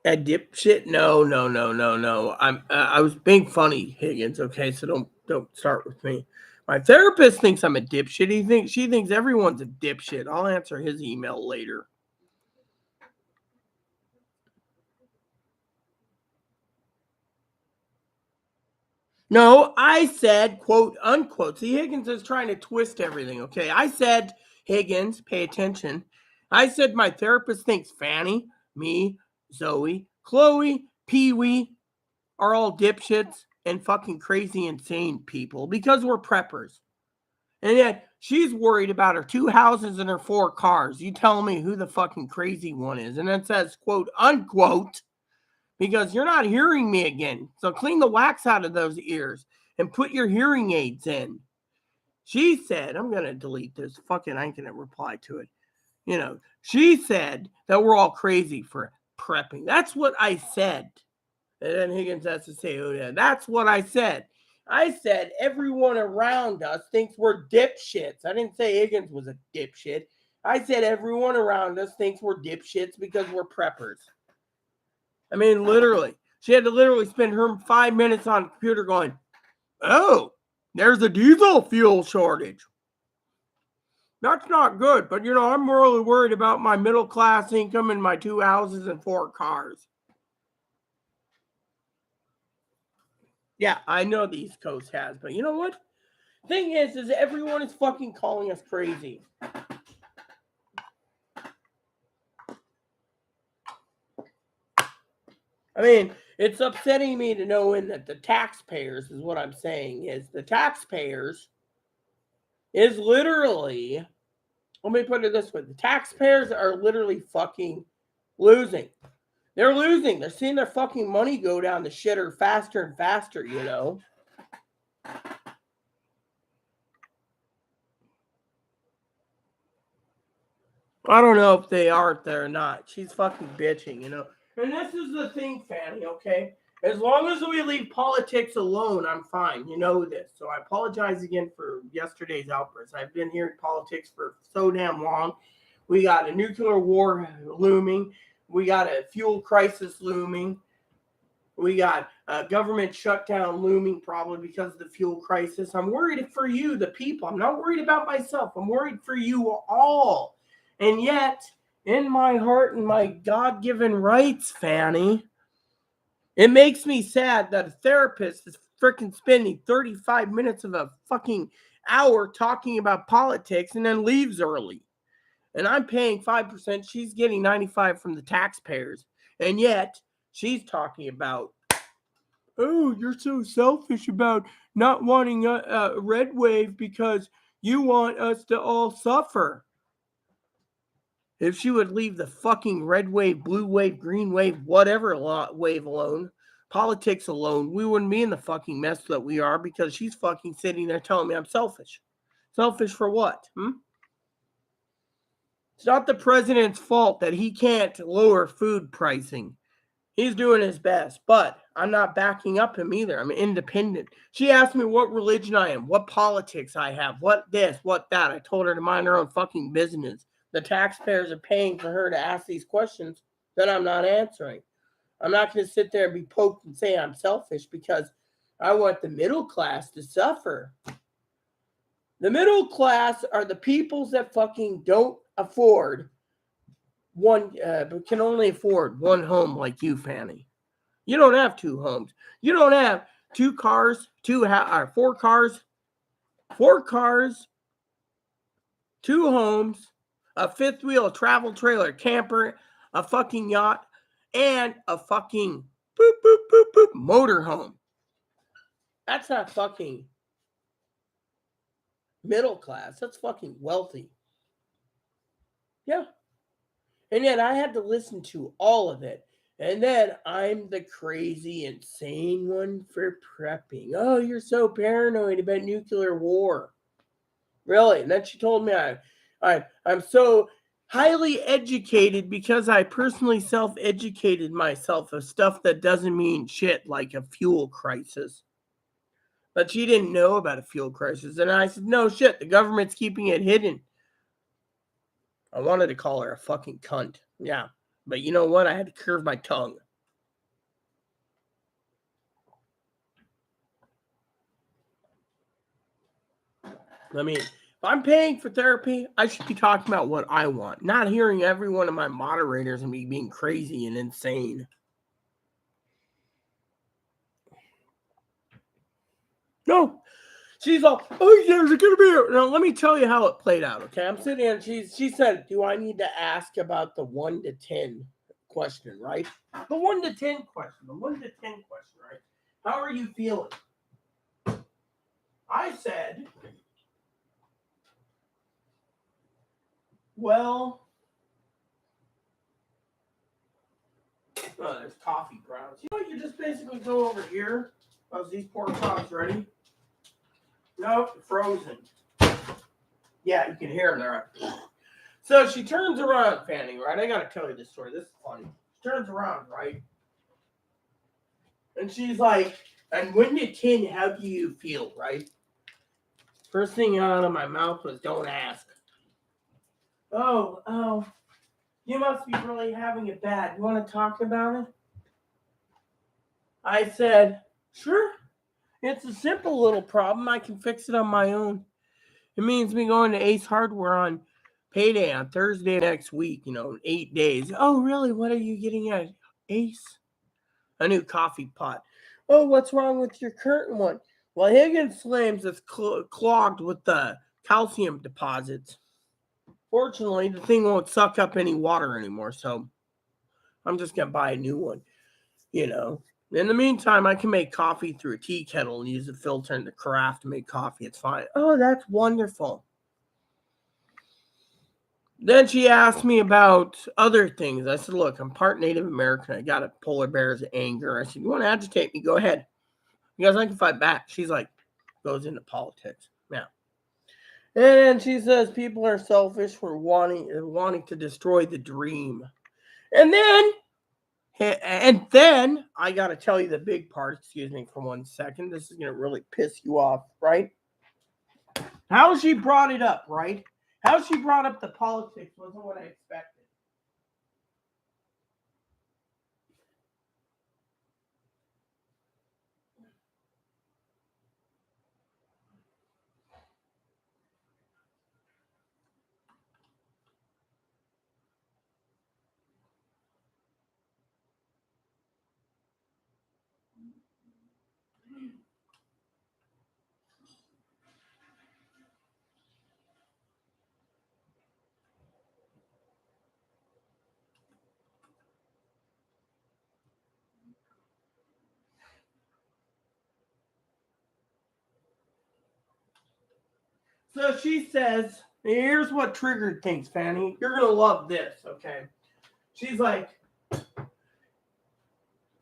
A dipshit? No. I was being funny, Higgins. Okay, so don't start with me. My therapist thinks I'm a dipshit. She thinks everyone's a dipshit. I'll answer his email later. No, I said, quote, unquote. See, Higgins is trying to twist everything, okay? I said, Higgins, pay attention. I said my therapist thinks Fanny, me, Zoe, Chloe, Pee-wee are all dipshits and fucking crazy, insane people because we're preppers. And yet she's worried about her 2 houses and her 4 cars. You tell me who the fucking crazy one is. And it says, quote, unquote, because you're not hearing me again. So clean the wax out of those ears and put your hearing aids in. She said, I'm going to delete this. Fucking, I ain't going to reply to it. You know, she said that we're all crazy for prepping. That's what I said. And then Higgins has to say, oh, yeah, that's what I said. I said everyone around us thinks we're dipshits. I didn't say Higgins was a dipshit. I said everyone around us thinks we're dipshits because we're preppers. I mean, literally. She had to literally spend her 5 minutes on the computer going, oh, there's a diesel fuel shortage. That's not good, but, you know, I'm really worried about my middle class income and my 2 houses and 4 cars. Yeah, I know the East Coast has, but you know what? Thing is everyone is fucking calling us crazy. I mean, it's upsetting me to know that the taxpayers is what I'm saying is the taxpayers is literally, let me put it this way, the taxpayers are literally fucking losing. They're losing. They're seeing their fucking money go down the shitter faster and faster, you know. I don't know if they aren't there or not. She's fucking bitching, you know. And this is the thing, Fanny, okay? As long as we leave politics alone, I'm fine. You know this. So I apologize again for yesterday's outburst. I've been here in politics for so damn long. We got a nuclear war looming. We got a fuel crisis looming. We got a government shutdown looming probably because of the fuel crisis. I'm worried for you, the people. I'm not worried about myself. I'm worried for you all. And yet, in my heart and my God-given rights, Fanny, it makes me sad that a therapist is freaking spending 35 minutes of a fucking hour talking about politics and then leaves early. And I'm paying 5%. She's getting 95% from the taxpayers. And yet, she's talking about, oh, you're so selfish about not wanting a red wave because you want us to all suffer. If she would leave the fucking red wave, blue wave, green wave, whatever wave alone, politics alone, we wouldn't be in the fucking mess that we are because she's fucking sitting there telling me I'm selfish. Selfish for what? It's not the president's fault that he can't lower food pricing. He's doing his best, but I'm not backing up him either. I'm independent. She asked me what religion I am, what politics I have, what this, what that. I told her to mind her own fucking business. The taxpayers are paying for her to ask these questions that I'm not answering. I'm not going to sit there and be poked and say I'm selfish because I want the middle class to suffer. The middle class are the peoples that fucking don't afford but can only afford one home like you, Fanny. You don't have two homes. You don't have two cars, four cars, two homes, a fifth wheel, a travel trailer, camper, a fucking yacht, and a fucking boop, boop, boop, boop motorhome. That's not fucking middle class. That's fucking wealthy. Yeah. And yet I had to listen to all of it. And then I'm the crazy, insane one for prepping. Oh, you're so paranoid about nuclear war. Really? And then she told me I'm so highly educated because I personally self-educated myself of stuff that doesn't mean shit, like a fuel crisis. But she didn't know about a fuel crisis. And I said, no shit, the government's keeping it hidden. I wanted to call her a fucking cunt. Yeah. But you know what? I had to curve my tongue. I mean, if I'm paying for therapy, I should be talking about what I want, not hearing every one of my moderators and me being crazy and insane. No. She's all, oh, there's going to be. Now, let me tell you how it played out, okay? I'm sitting there and she said, do I need to ask about the 1 to 10 question, right? The 1 to 10 question. The 1 to 10 question, right? How are you feeling? I said, well, oh, there's coffee grounds. You know what? You just basically go over here. How's these pork chops ready? Nope, frozen. Yeah, you can hear them. They're So she turns around, Fanny, right? I got to tell you this story. This is funny. She turns around, right? And she's like, and 1 to 10, how do you feel, right? First thing out of my mouth was, don't ask. Oh, you must be really having it bad. You want to talk about it? I said, sure. It's a simple little problem. I can fix it on my own. It means me going to Ace Hardware on payday on Thursday next week, 8 days. Oh, really? What are you getting at Ace? A new coffee pot. Oh, what's wrong with your current one? Well, Higgins Flames is clogged with the calcium deposits. Fortunately, the thing won't suck up any water anymore, so I'm just going to buy a new one, In the meantime, I can make coffee through a tea kettle and use the filter and the carafe to make coffee. It's fine. Oh, that's wonderful. Then she asked me about other things. I said, look, I'm part Native American. I got a polar bear's anger. I said, you want to agitate me? Go ahead. Because I can fight back. She's like, goes into politics. Yeah. And she says people are selfish for wanting to destroy the dream. And then I got to tell you the big part. Excuse me for 1 second. This is going to really piss you off, right? How she brought it up, right? How she brought up the politics wasn't what I expected. So she says, here's what triggered things, Fanny. You're going to love this, okay? She's like,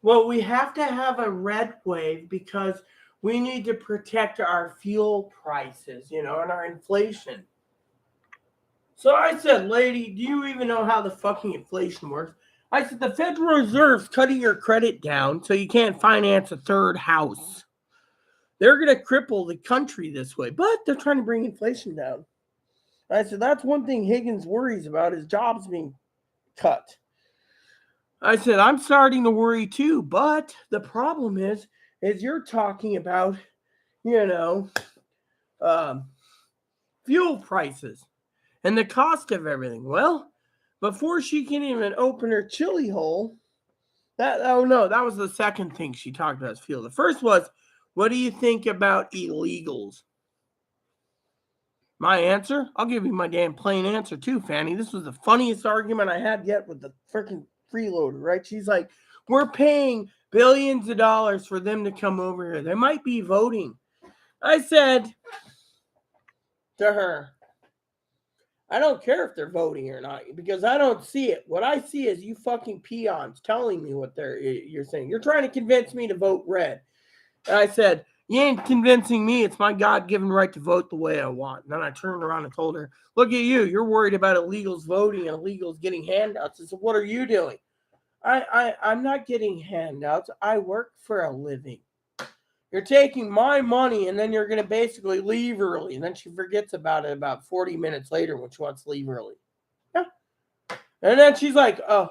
well, we have to have a red wave because we need to protect our fuel prices, and our inflation. So I said, lady, do you even know how the fucking inflation works? I said, the Federal Reserve's cutting your credit down so you can't finance a third house. They're going to cripple the country this way, but they're trying to bring inflation down. I said, that's one thing Higgins worries about, is jobs being cut. I said, I'm starting to worry too, but the problem is you're talking about, fuel prices and the cost of everything. Well, before she can even open her chili hole, that was the second thing she talked about, is fuel. The first was, what do you think about illegals? My answer? I'll give you my damn plain answer too, Fanny. This was the funniest argument I had yet with the freaking freeloader, right? She's like, we're paying billions of dollars for them to come over here. They might be voting. I said to her, I don't care if they're voting or not, because I don't see it. What I see is you fucking peons telling me what you're saying. You're trying to convince me to vote red. And I said, you ain't convincing me. It's my God-given right to vote the way I want. And then I turned around and told her, look at you. You're worried about illegals voting and illegals getting handouts. I said, what are you doing? I'm not getting handouts. I work for a living. You're taking my money, and then you're going to basically leave early. And then she forgets about it about 40 minutes later when she wants to leave early. Yeah. And then she's like, oh,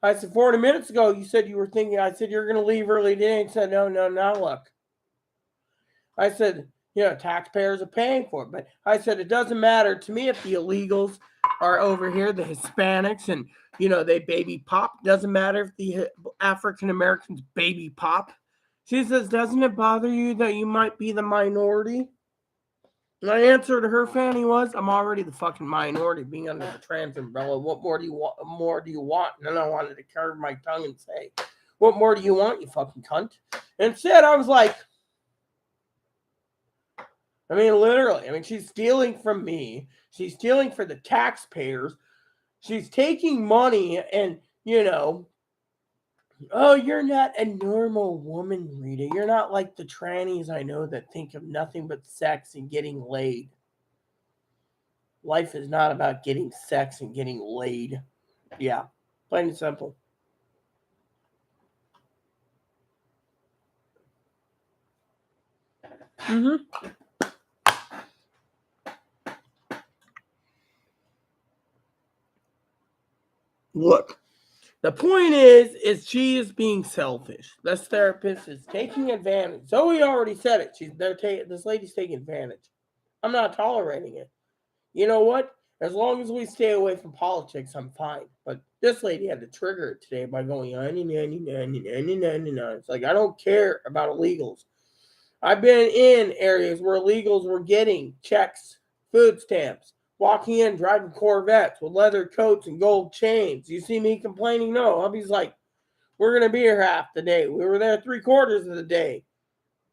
I said, 40 minutes ago, you said you were thinking, I said, you're going to leave early today. And said, no, now look. I said, taxpayers are paying for it. But I said, it doesn't matter to me if the illegals are over here, the Hispanics, and, they baby pop. Doesn't matter if the African Americans baby pop. She says, doesn't it bother you that you might be the minority? My answer to her, Fanny, was, I'm already the fucking minority being under the trans umbrella. What more do you want? And then I wanted to curve my tongue and say, what more do you want, you fucking cunt? Instead, I was like, literally, she's stealing from me. She's stealing for the taxpayers. She's taking money and, oh, you're not a normal woman, Rita. You're not like the trannies I know that think of nothing but sex and getting laid. Life is not about getting sex and getting laid. Yeah, plain and simple. Look. The point is she is being selfish. This therapist is taking advantage. Zoe already said it. This lady's taking advantage. I'm not tolerating it. You know what? As long as we stay away from politics, I'm fine. But this lady had to trigger it today by going, it's like, I don't care about illegals. I've been in areas where illegals were getting checks, food stamps, walking in, driving Corvettes with leather coats and gold chains. You see me complaining? No. Hubby's like, we're going to be here half the day. We were there 3/4 of the day.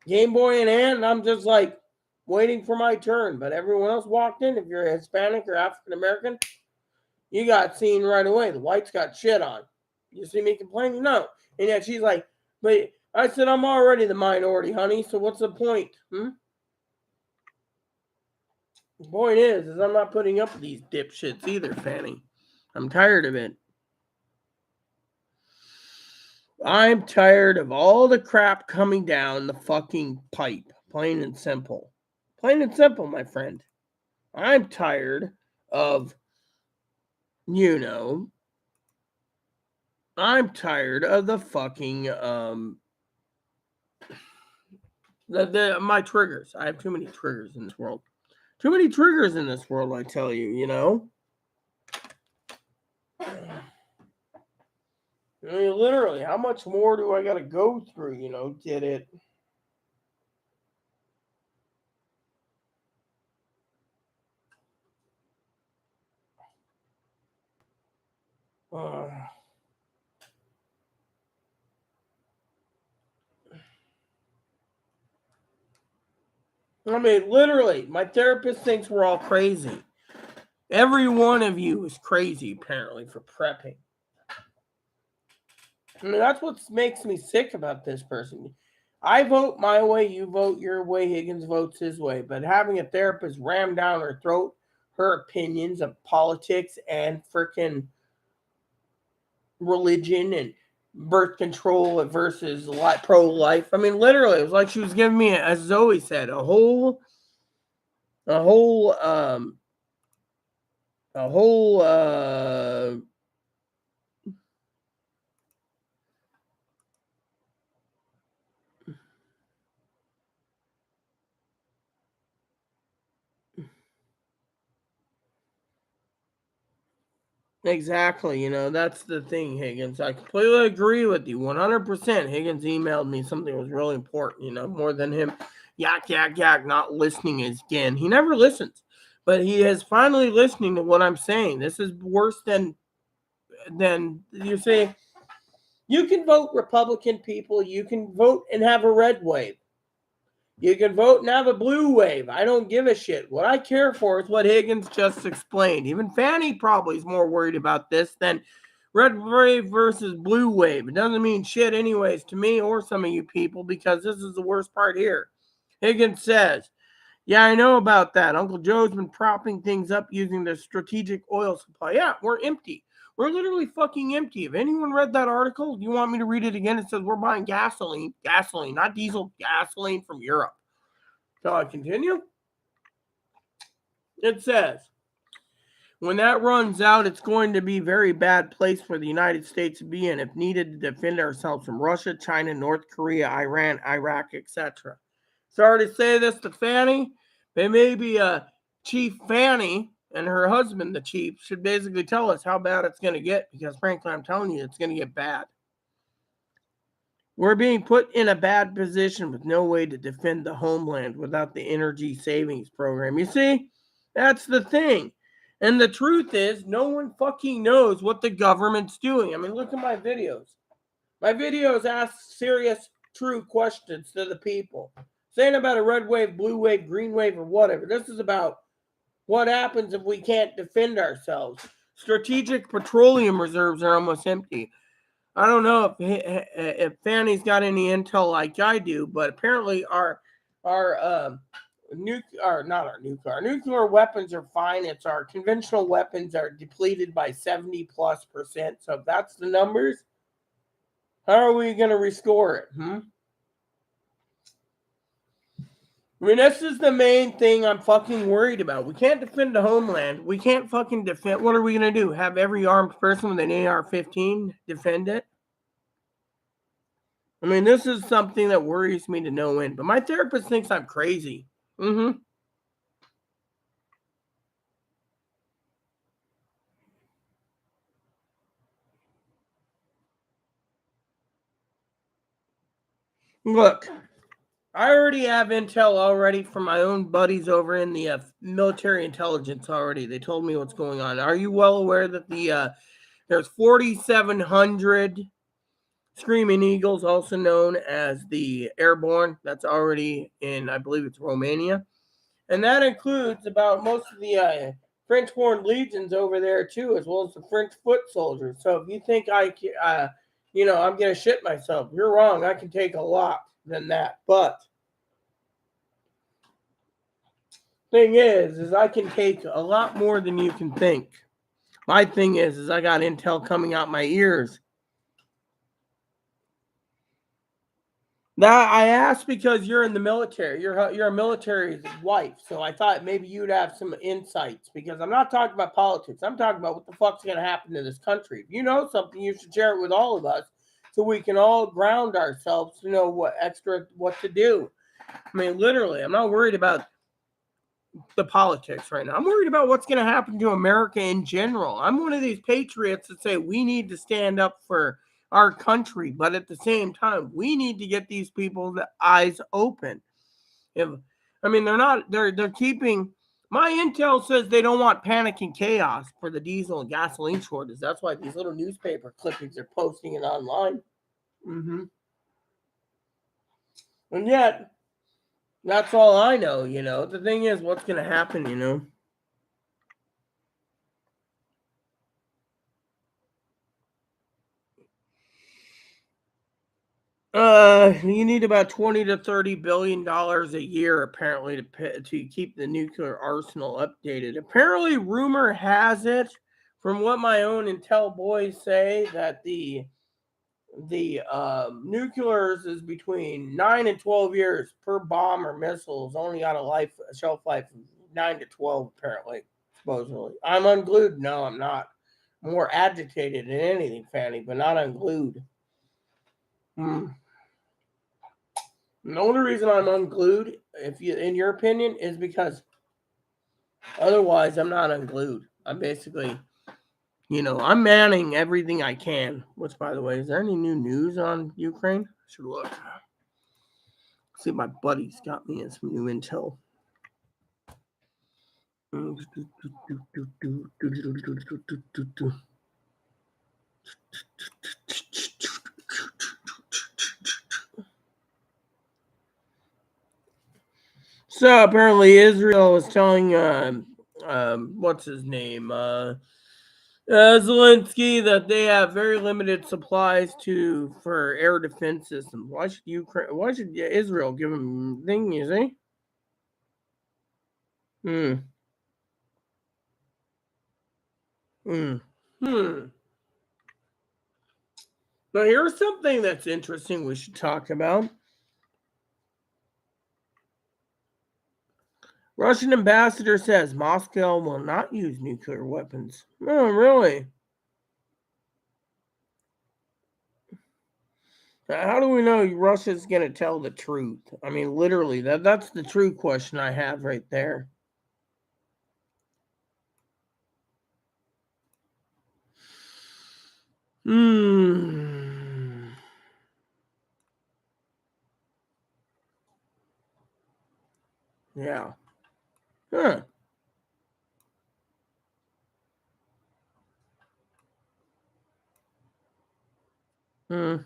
Game Boy in hand, and I'm just like waiting for my turn. But everyone else walked in. If you're a Hispanic or African American, you got seen right away. The whites got shit on. You see me complaining? No. And yet she's like, but I said, I'm already the minority, honey. So what's the point? The point is I'm not putting up with these dipshits either, Fanny. I'm tired of it. I'm tired of all the crap coming down the fucking pipe. Plain and simple. Plain and simple, my friend. I'm tired of, I'm tired of the fucking, my triggers. I have too many triggers in this world. Too many triggers in this world, I tell you, literally, how much more do I got to go through, get it? Literally, my therapist thinks we're all crazy. Every one of you is crazy, apparently, for prepping. That's what makes me sick about this person. I vote my way, you vote your way, Higgins votes his way. But having a therapist ram down her throat her opinions of politics and freaking religion and birth control versus pro-life. I mean, literally, it was like she was giving me, as Zoe said, a whole exactly, that's the thing, Higgins. I completely agree with you, 100%. Higgins emailed me something that was really important, more than him yak, not listening again. He never listens, but he is finally listening to what I'm saying. This is worse than you say. You can vote Republican, people. You can vote and have a red wave. You can vote and have a blue wave. I don't give a shit. What I care for is what Higgins just explained. Even Fanny probably is more worried about this than red wave versus blue wave. It doesn't mean shit anyways to me or some of you people, because this is the worst part here. Higgins says, yeah, I know about that. Uncle Joe's been propping things up using the strategic oil supply. Yeah, we're empty. We're literally fucking empty. If anyone read that article, do you want me to read it again? It says we're buying gasoline, not diesel, gasoline from Europe. So I continue. It says, when that runs out, it's going to be a very bad place for the United States to be in if needed to defend ourselves from Russia, China, North Korea, Iran, Iraq, etc. Sorry to say this to Fanny, but maybe Chief Fanny and her husband, the chief, should basically tell us how bad it's going to get, because frankly, I'm telling you, it's going to get bad. We're being put in a bad position with no way to defend the homeland without the energy savings program. You see, that's the thing. And the truth is, no one fucking knows what the government's doing. I mean, look at my videos. My videos ask serious, true questions to the people. This ain't about a red wave, blue wave, green wave, or whatever. This is about what happens if we can't defend ourselves. Strategic petroleum reserves are almost empty. I don't know if Fanny's got any intel like I do, but apparently our nuclear weapons are fine. It's our conventional weapons are depleted by 70+%. So if that's the numbers, how are we going to restore it? I mean, this is the main thing I'm fucking worried about. We can't defend the homeland. We can't fucking defend. What are we going to do? Have every armed person with an AR-15 defend it? I mean, this is something that worries me to no end. But my therapist thinks I'm crazy. Look, I already have intel already from my own buddies over in the military intelligence already. They told me what's going on. Are you well aware that there's 4,700 Screaming Eagles, also known as the Airborne, that's already in, I believe it's Romania. And that includes about most of the French-born legions over there too, as well as the French foot soldiers. So if you think I'm going to shit myself, you're wrong. I can take a lot than that. But thing is I can take a lot more than you can think. My thing is I got intel coming out my ears. That I asked because you're in the military. You're a military wife, so I thought maybe you'd have some insights, because I'm not talking about politics. I'm talking about what the fuck's going to happen to this country. If you know something, you should share it with all of us, so we can all ground ourselves to know what to do. I mean, literally, I'm not worried about the politics right now. I'm worried about what's going to happen to America in general. I'm one of these patriots that say we need to stand up for our country, but at the same time, we need to get these people's eyes open. They're keeping. My intel says they don't want panic and chaos for the diesel and gasoline shortage. That's why these little newspaper clippings are posting it online. And yet, that's all I know, The thing is, what's going to happen, You need about $20 to $30 billion a year, apparently, to keep the nuclear arsenal updated. Apparently, rumor has it from what my own intel boys say, that the nuclears is between 9 and 12 years per bomb or missile. Is only got a shelf life of 9 to 12 apparently, supposedly. I'm unglued. No, I'm not. More agitated than anything, Fanny, but not unglued. And the only reason I'm unglued, in your opinion, is because otherwise I'm not unglued. I'm basically, I'm manning everything I can. Which, by the way, is there any new news on Ukraine? I should look. See, my buddy's got me in some new intel. So apparently Israel is telling what's his name Zelensky that they have very limited supplies for air defense systems. Why should Israel give him thing? You see? Now here's something that's interesting we should talk about. Russian ambassador says Moscow will not use nuclear weapons. Oh, really? How do we know Russia's going to tell the truth? I mean, literally, that's the true question I have right there. Yeah. Huh. So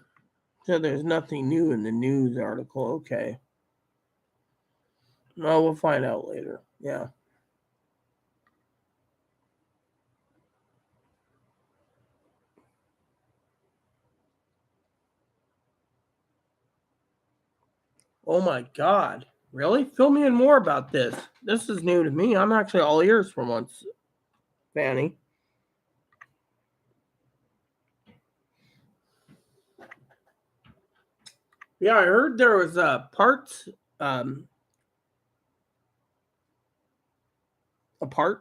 there's nothing new in the news article. Okay. Well, we'll find out later. Yeah. Oh my God. Really? Fill me in more about this. This is new to me. I'm actually all ears for once, Fanny. Yeah, I heard there was a parts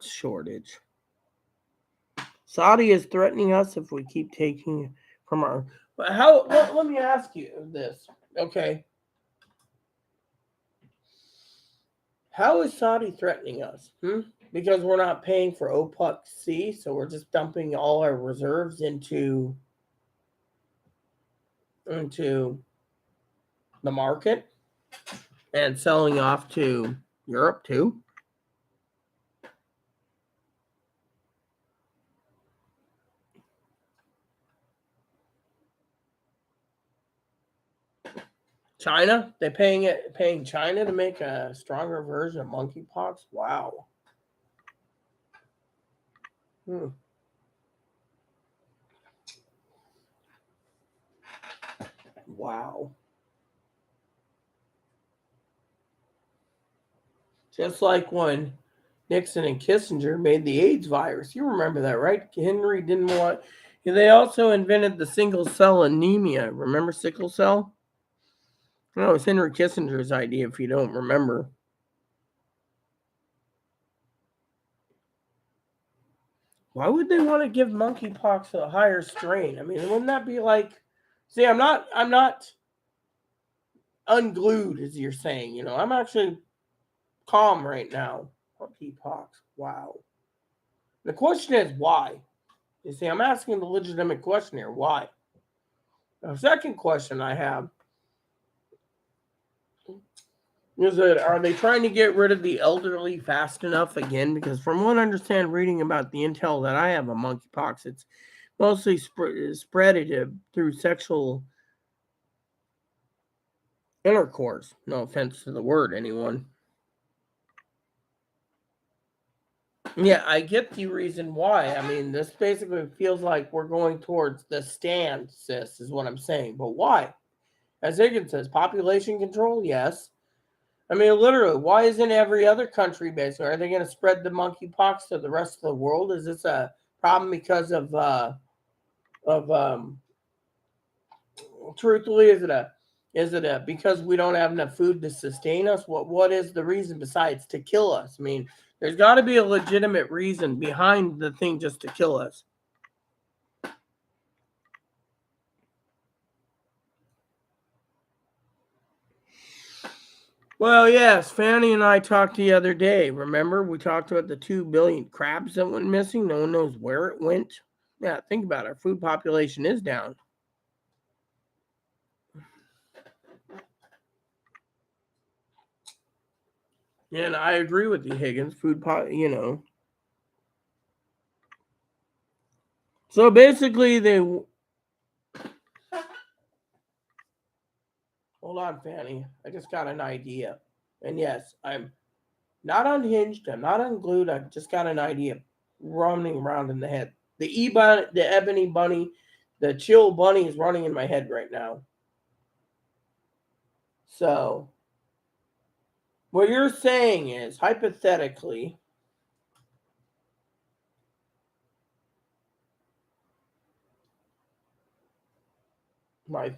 shortage. Saudi is threatening us if we keep taking from our. Let me ask you this, okay? How is Saudi threatening us? Because we're not paying for OPEC-C, so we're just dumping all our reserves into the market and selling off to Europe too. China, they're paying China to make a stronger version of monkeypox. Wow. Wow. Just like when Nixon and Kissinger made the AIDS virus. You remember that, right? Henry didn't want. They also invented the single cell anemia. Remember sickle cell? No, it was Henry Kissinger's idea, if you don't remember. Why would they want to give monkeypox a higher strain? I mean, wouldn't that be like? See, I'm not unglued, as you're saying. I'm actually calm right now. Monkeypox. Wow. The question is why? You see, I'm asking the legitimate question here. Why? The second question I have is that are they trying to get rid of the elderly fast enough again? Because from what I understand, reading about the intel that I have on monkeypox, it's mostly spread through sexual intercourse. No offense to the word, anyone. Yeah, I get the reason why. I mean, this basically feels like we're going towards the stand, sis, is what I'm saying. But why? As Higgins says, population control, yes. I mean, literally, why isn't every other country basically? Are they going to spread the monkeypox to the rest of the world? Is this a Problem because of truthfully, is it a because we don't have enough food to sustain us? What is the reason besides to kill us? I mean, there's got to be a legitimate reason behind the thing just to kill us. Well, yes, Fanny and I talked the other day. Remember, we talked about the 2 billion crabs that went missing. No one knows where it went. Yeah, think about it. Our food population is down. And I agree with you, Higgins. So basically, hold on, Fanny. I just got an idea. And yes, I'm not unhinged. I'm not unglued. I just got an idea running around in the head. The ebony bunny, the chill bunny is running in my head right now. So, what you're saying is, hypothetically, my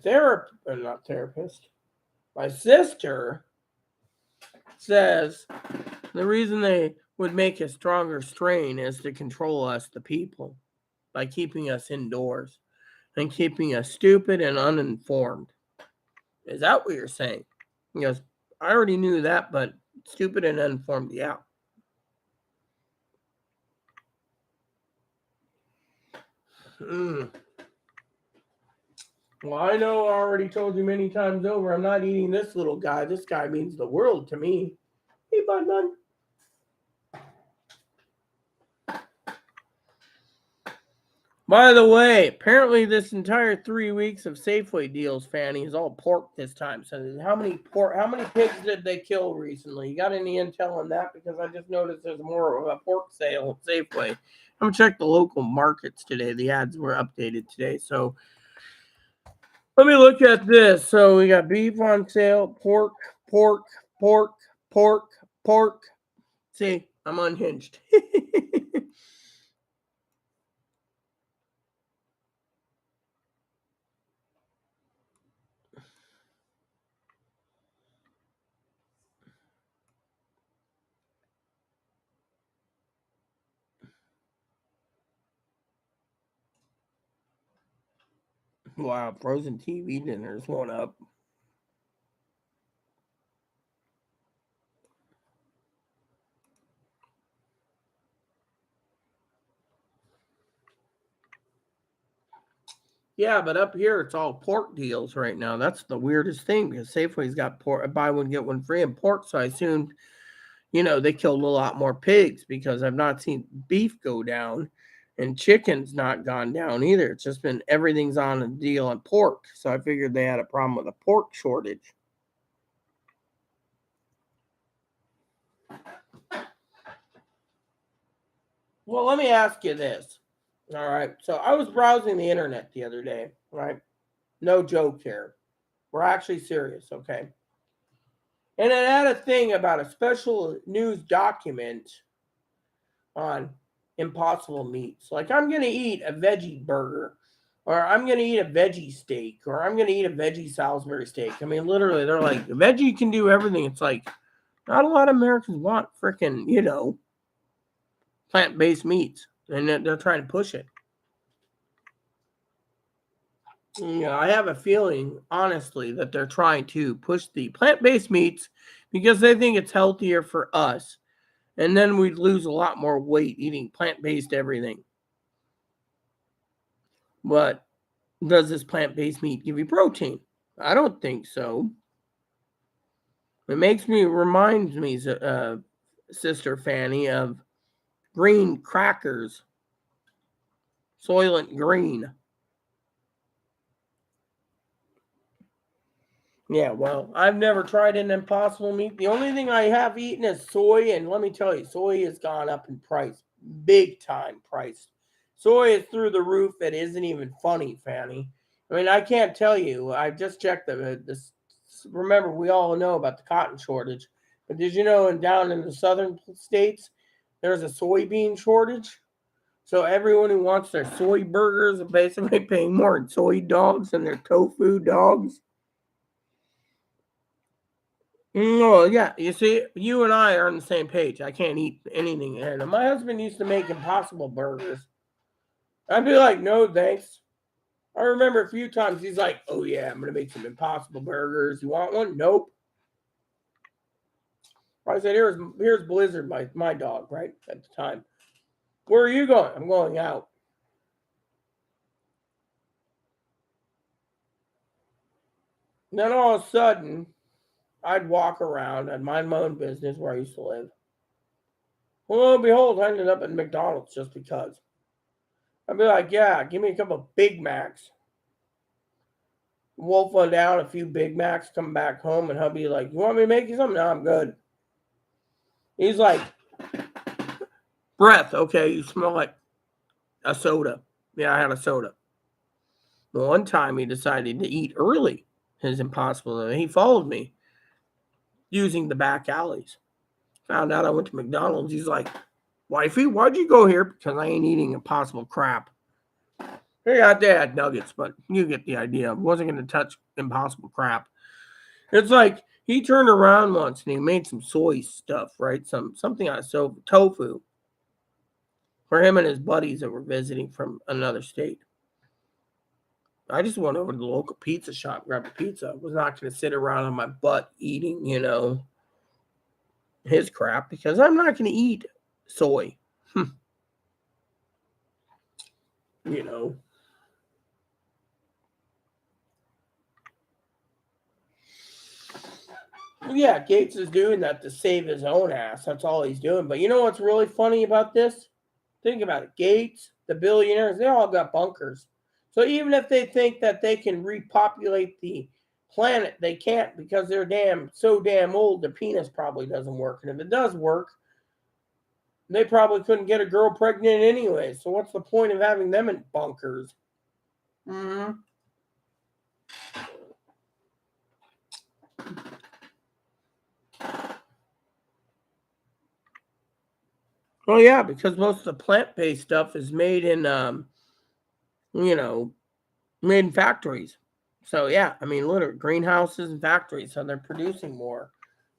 my sister says the reason they would make a stronger strain is to control us, the people, by keeping us indoors and keeping us stupid and uninformed. Is that what you're saying? Because I already knew that, but stupid and uninformed, yeah. Well, I know I already told you many times over, I'm not eating this little guy. This guy means the world to me. Hey, bud. By the way, apparently this entire 3 weeks of Safeway deals, Fanny, is all pork this time. So how many pigs did they kill recently? You got any intel on that? Because I just noticed there's more of a pork sale at Safeway. I'm gonna check the local markets today. The ads were updated today. So let me look at this. So we got beef on sale, pork. See, I'm unhinged. Wow, frozen TV dinners went up. Yeah, but up here it's all pork deals right now. That's the weirdest thing because Safeway's got pork, buy one get one free, and pork. So I assumed, they killed a lot more pigs because I've not seen beef go down, and chicken's not gone down either. It's just been everything's on a deal on pork. So I figured they had a problem with a pork shortage. Well, let me ask you this. All right. So I was browsing the internet the other day, right? No joke here. We're actually serious, okay? And it had a thing about a special news document on impossible meats. Like, I'm going to eat a veggie burger, or I'm going to eat a veggie steak, or I'm going to eat a veggie Salisbury steak. I mean, literally, they're like, veggie can do everything. It's like, not a lot of Americans want freaking, plant-based meats, and they're trying to push it. I have a feeling, honestly, that they're trying to push the plant-based meats because they think it's healthier for us. And then we'd lose a lot more weight eating plant-based everything. But does this plant-based meat give you protein? I don't think so. It reminds me, Sister Fanny, of green crackers. Soylent Green. Yeah, well, I've never tried an impossible meat. The only thing I have eaten is soy, and let me tell you, soy has gone up in price, big time price. Soy is through the roof. It isn't even funny, Fanny. I mean, I can't tell you. I just checked this. Remember, we all know about the cotton shortage, but did you know down in the southern states there's a soybean shortage? So everyone who wants their soy burgers are basically paying more in soy dogs than their tofu dogs. No, yeah, you see, you and I are on the same page. I can't eat anything. And my husband used to make Impossible burgers. I'd be like, no, thanks. I remember a few times he's like, oh, yeah, I'm going to make some Impossible burgers. You want one? Nope. I said, here's Blizzard, my dog, right, at the time. Where are you going? I'm going out. And then all of a sudden, I'd walk around. I'd mind my own business where I used to live. Well, lo and behold, I ended up at McDonald's just because. I'd be like, yeah, give me a couple of Big Macs. Wolf one down, a few Big Macs, come back home, and hubby like, you want me to make you something? No, I'm good. He's like, breath, okay, you smell like a soda. Yeah, I had a soda. One time he decided to eat early his Impossible. He followed me using the back alleys. Found out I went to McDonald's. He's like, wifey, why'd you go here? Because I ain't eating Impossible crap. Yeah, they had nuggets, but you get the idea. I wasn't going to touch Impossible crap. It's like he turned around once and he made some soy stuff, right? Something out of tofu for him and his buddies that were visiting from another state. I just went over to the local pizza shop, grabbed a pizza. I was not going to sit around on my butt eating, his crap because I'm not going to eat soy. you know. Yeah, Gates is doing that to save his own ass. That's all he's doing. But you know what's really funny about this? Think about it. Gates, the billionaires, they all got bunkers. So even if they think that they can repopulate the planet, they can't because they're so damn old. Their penis probably doesn't work. And if it does work, they probably couldn't get a girl pregnant anyway. So what's the point of having them in bunkers? Mm-hmm. Well, yeah, because most of the plant-based stuff is made in, made in factories. So yeah, I mean, literally greenhouses and factories, so they're producing more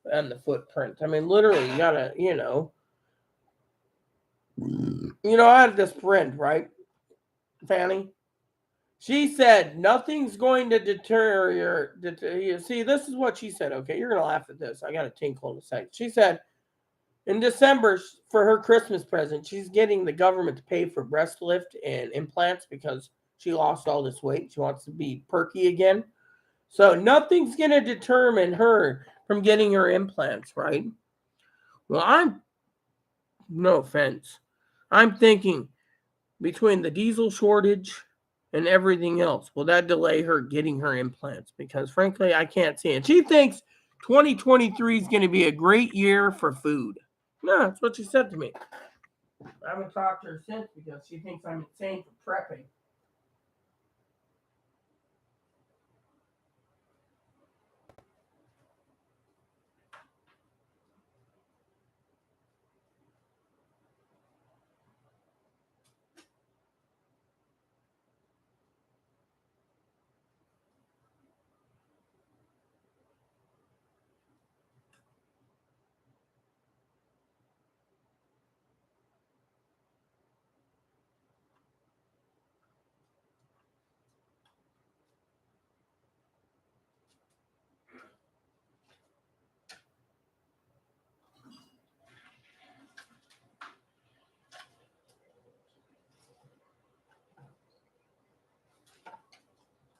than the footprint. I mean, literally, you gotta, I had this friend, right, Fanny. She said nothing's going to deter your. See, this is what she said. Okay, you're gonna laugh at this. I got a tinkle in a second. She said in December for her Christmas present, she's getting the government to pay for breast lift and implants because she lost all this weight. She wants to be perky again. So nothing's going to determine her from getting her implants, right? Well, no offense, I'm thinking between the diesel shortage and everything else, will that delay her getting her implants? Because frankly, I can't see it. She thinks 2023 is going to be a great year for food. No, that's what she said to me. I haven't talked to her since because she thinks I'm insane for prepping.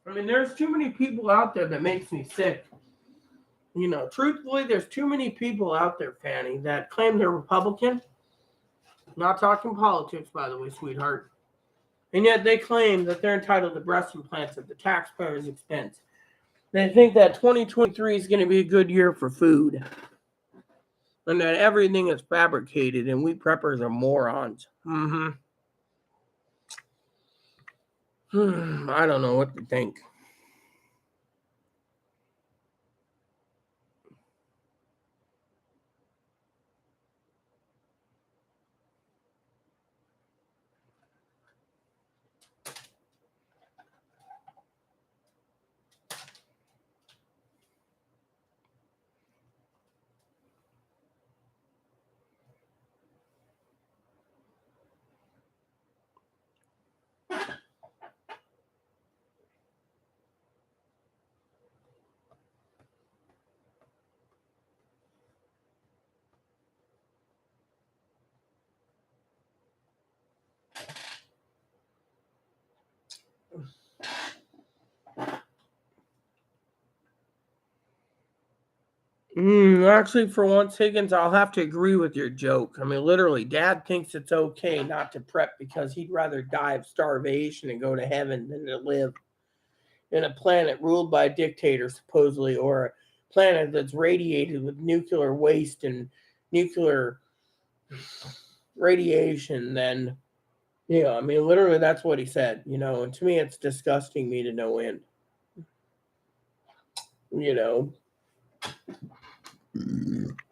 I mean, there's too many people out there that makes me sick. Truthfully, there's too many people out there, Fanny, that claim they're Republican. Not talking politics, by the way, sweetheart. And yet they claim that they're entitled to breast implants at the taxpayer's expense. They think that 2023 is going to be a good year for food. And that everything is fabricated and we preppers are morons. I don't know what to think. Actually, for once, Higgins, I'll have to agree with your joke. I mean, literally, Dad thinks it's okay not to prep because he'd rather die of starvation and go to heaven than to live in a planet ruled by a dictator, supposedly, or a planet that's radiated with nuclear waste and nuclear radiation. Then, I mean, literally, that's what he said, and to me, it's disgusting me to no end, you know.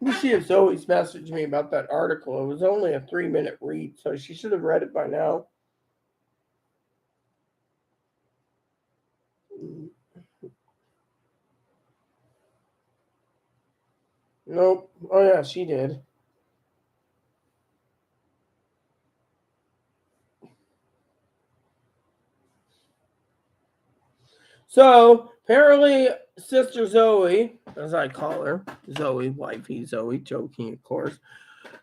Let me see if Zoe's messaged me about that article. It was only a 3-minute read, so she should have read it by now. Nope. Oh, yeah, she did. So, apparently, Sister Zoe, as I call her, Zoe, wifey Zoe, joking, of course,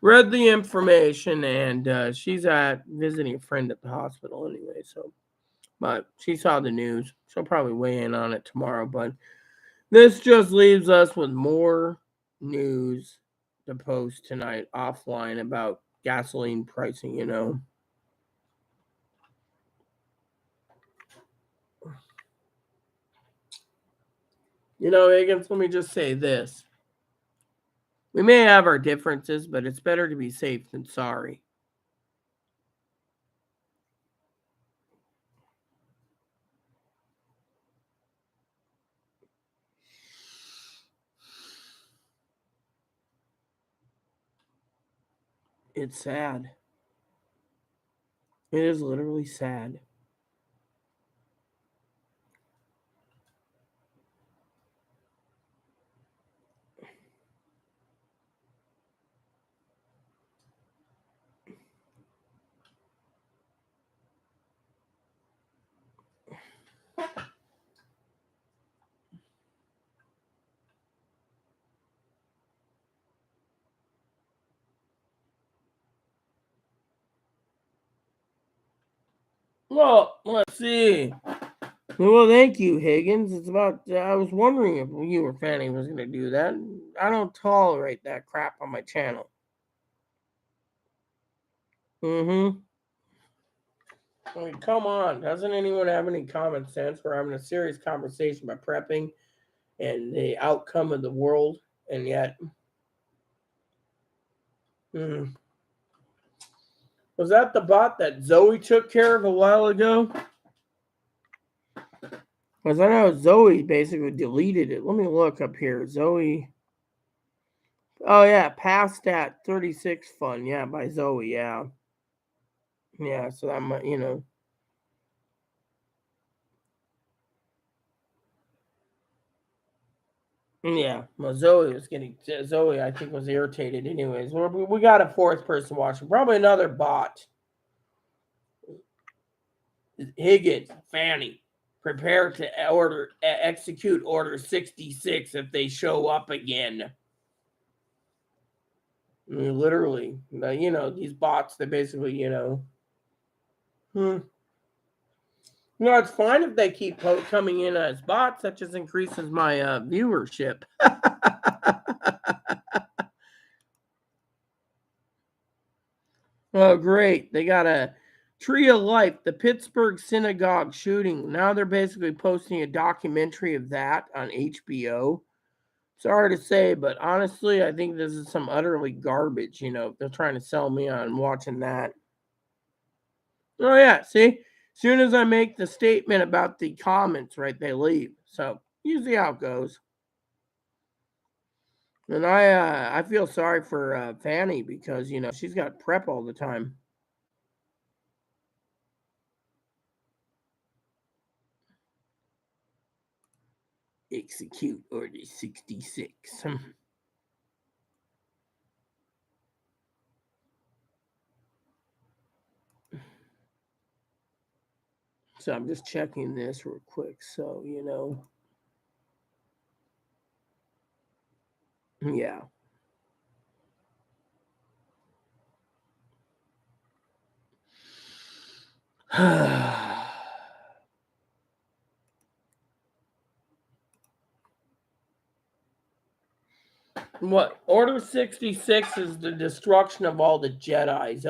read the information, and she's visiting a friend at the hospital anyway, so. But she saw the news. She'll probably weigh in on it tomorrow. But this just leaves us with more news to post tonight offline about gasoline pricing, Higgins, let me just say this. We may have our differences, but it's better to be safe than sorry. It's sad. It is literally sad. Well, let's see. Well, thank you, Higgins. It's about, I was wondering if you or Fanny was going to do that. I don't tolerate that crap on my channel. Mm-hmm. I mean, come on. Doesn't anyone have any common sense? We're having a serious conversation about prepping and the outcome of the world, and yet. Was that the bot that Zoe took care of a while ago? Because I know Zoe basically deleted it. Let me look up here. Zoe. Oh, yeah. Past at 36 Fun. Yeah, by Zoe. Yeah. Yeah, so that might, Yeah, well, Zoe, I think, was irritated anyways. We got a fourth person watching, probably another bot. Higgins, Fanny, prepare to execute Order 66 if they show up again. I mean, literally, these bots, they basically, it's fine if they keep coming in as bots. That just increases my viewership. Oh, great. They got a Tree of Life, the Pittsburgh synagogue shooting. Now they're basically posting a documentary of that on HBO. Sorry to say, but honestly, I think this is some utterly garbage. They're trying to sell me on watching that. Oh, yeah. See, as soon as I make the statement about the comments, right, they leave. So, usually how it goes. And I feel sorry for Fanny because, she's got prep all the time. Execute Order 66. So I'm just checking this real quick. So, yeah. What Order 66 is the destruction of all the Jedi's.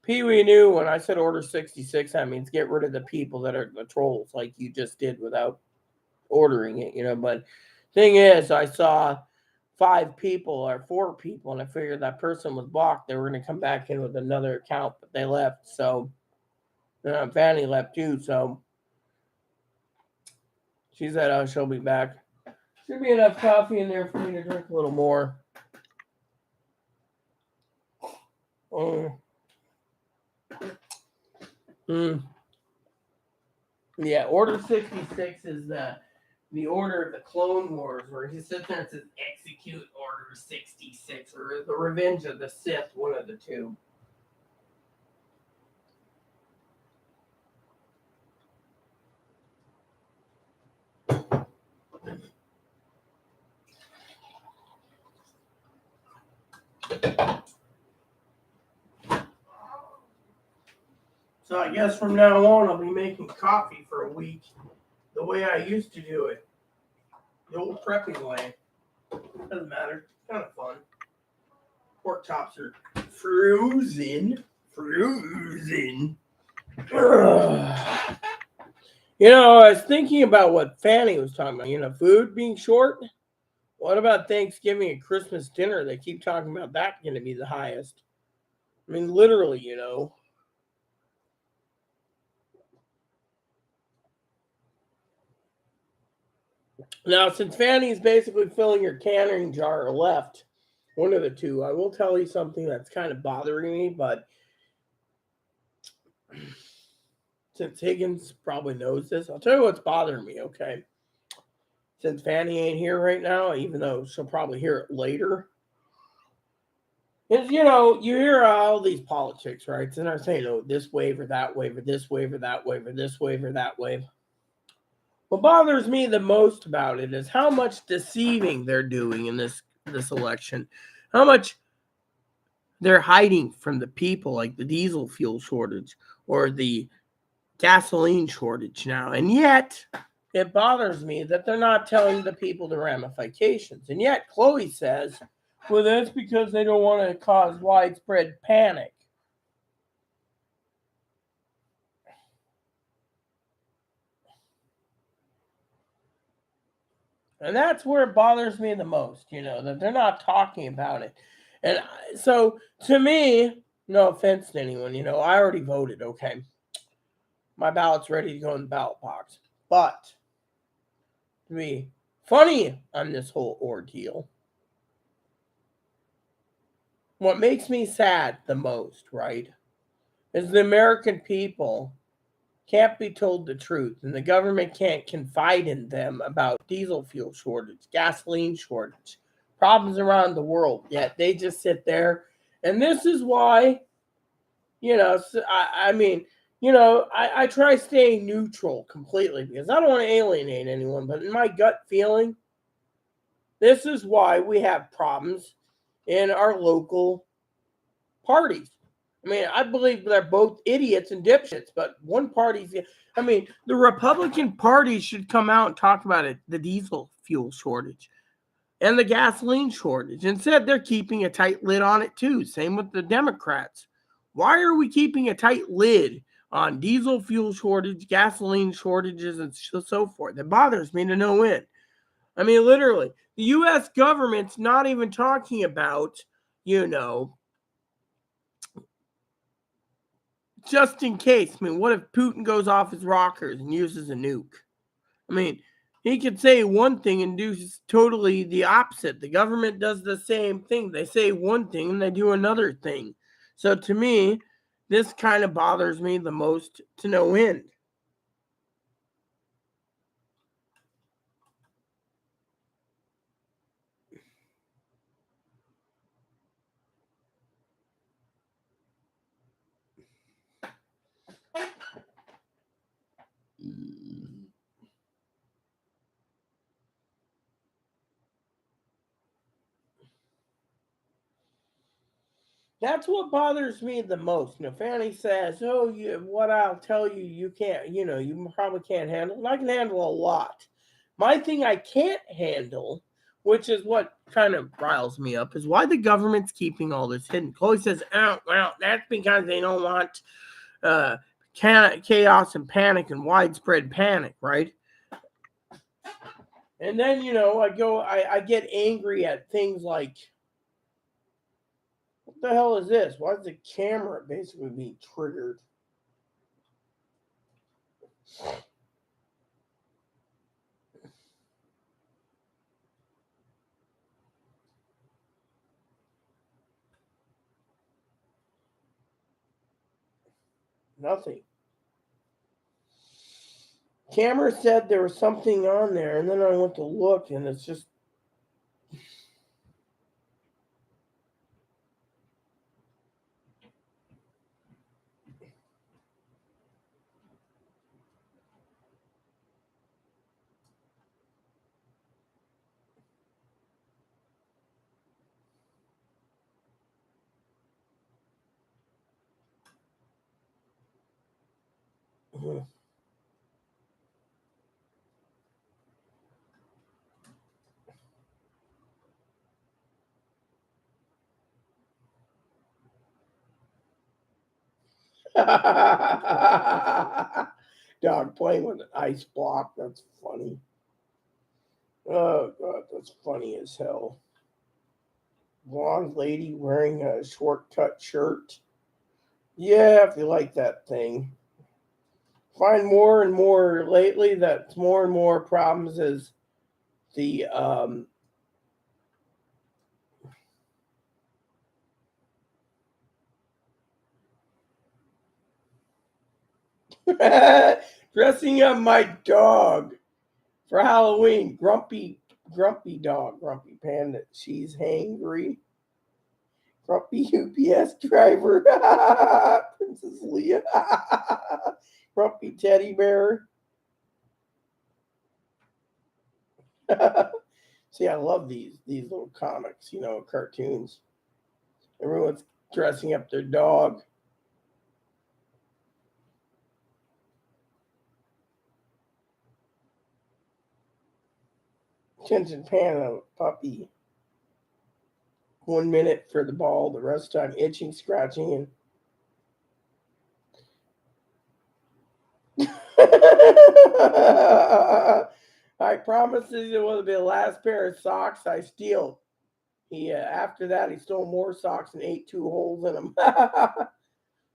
Pee Wee knew when I said Order 66, that means get rid of the people that are the trolls, like you just did without ordering it, But thing is, I saw 5 people or 4 people, and I figured that person was blocked. They were going to come back in with another account, but they left. So, Fanny left too. So, she said, "Oh, she'll be back." Should be enough coffee in there for me to drink a little more. Yeah, Order 66 is the order of the Clone Wars, where he sits there and says, "Execute Order 66," or the Revenge of the Sith, one of the two. So I guess from now on, I'll be making coffee for a week the way I used to do it. The old prepping way. Doesn't matter. It's kind of fun. Pork chops are frozen. I was thinking about what Fanny was talking about. Food being short. What about Thanksgiving and Christmas dinner? They keep talking about that going to be the highest. I mean, literally, Now, since Fanny's basically filling your canning jar left, one of the two, I will tell you something that's kind of bothering me, but since Higgins probably knows this, I'll tell you what's bothering me, okay? Since Fanny ain't here right now, even though she'll probably hear it later, is, you hear all these politics, right? And they're saying, oh, this wave or that wave or this wave or that wave or this wave or that wave. What bothers me the most about it is how much deceiving they're doing in this election. How much they're hiding from the people, like the diesel fuel shortage or the gasoline shortage now. And yet, it bothers me that they're not telling the people the ramifications. And yet, Chloe says, well, that's because they don't want to cause widespread panic. And that's where it bothers me the most, that they're not talking about it. And so, to me, no offense to anyone, I already voted, okay? My ballot's ready to go in the ballot box. But, to be funny on this whole ordeal, what makes me sad the most, right, is the American people can't be told the truth, and the government can't confide in them about diesel fuel shortage, gasoline shortage, problems around the world. Yet they just sit there, and this is why, I try staying neutral completely because I don't want to alienate anyone. But in my gut feeling, this is why we have problems in our local parties. I mean, I believe they're both idiots and dipshits, but one party's. The Republican Party should come out and talk about it, the diesel fuel shortage and the gasoline shortage. Instead, they're keeping a tight lid on it too. Same with the Democrats. Why are we keeping a tight lid on diesel fuel shortage, gasoline shortages, and so forth? It bothers me to no end. I mean, literally, the U.S. government's not even talking about, just in case. I mean, what if Putin goes off his rockers and uses a nuke? I mean, he could say one thing and do totally the opposite. The government does the same thing. They say one thing and they do another thing. So to me, this kind of bothers me the most to no end. That's what bothers me the most. Fanny says, "Oh, what I'll tell you, you can't. You probably can't handle. And I can handle a lot. My thing I can't handle which is what kind of riles me up, is why the government's keeping all this hidden. Chloe says, oh, well, that's because they don't want chaos and panic and widespread panic, right? And then, I get angry at things like, what the hell is this? Why is the camera basically being triggered? Nothing. Camera said there was something on there, and then I went to look, and it's just. Dog playing with an ice block. That's funny. Oh, God, that's funny as hell. Blonde lady wearing a short cut shirt. Yeah, if you like that thing. Find more and more lately that more and more problems is the dressing up my dog for Halloween. Grumpy dog, grumpy panda. She's hangry. Grumpy UPS driver. Princess Leia. Grumpy teddy bear. See, I love these little comics, cartoons. Everyone's dressing up their dog. Attention panda puppy. 1 minute for the ball, the rest of the time itching, scratching, and I promise this will be the last pair of socks I steal. He after that he stole more socks and ate 2 holes in them. Oh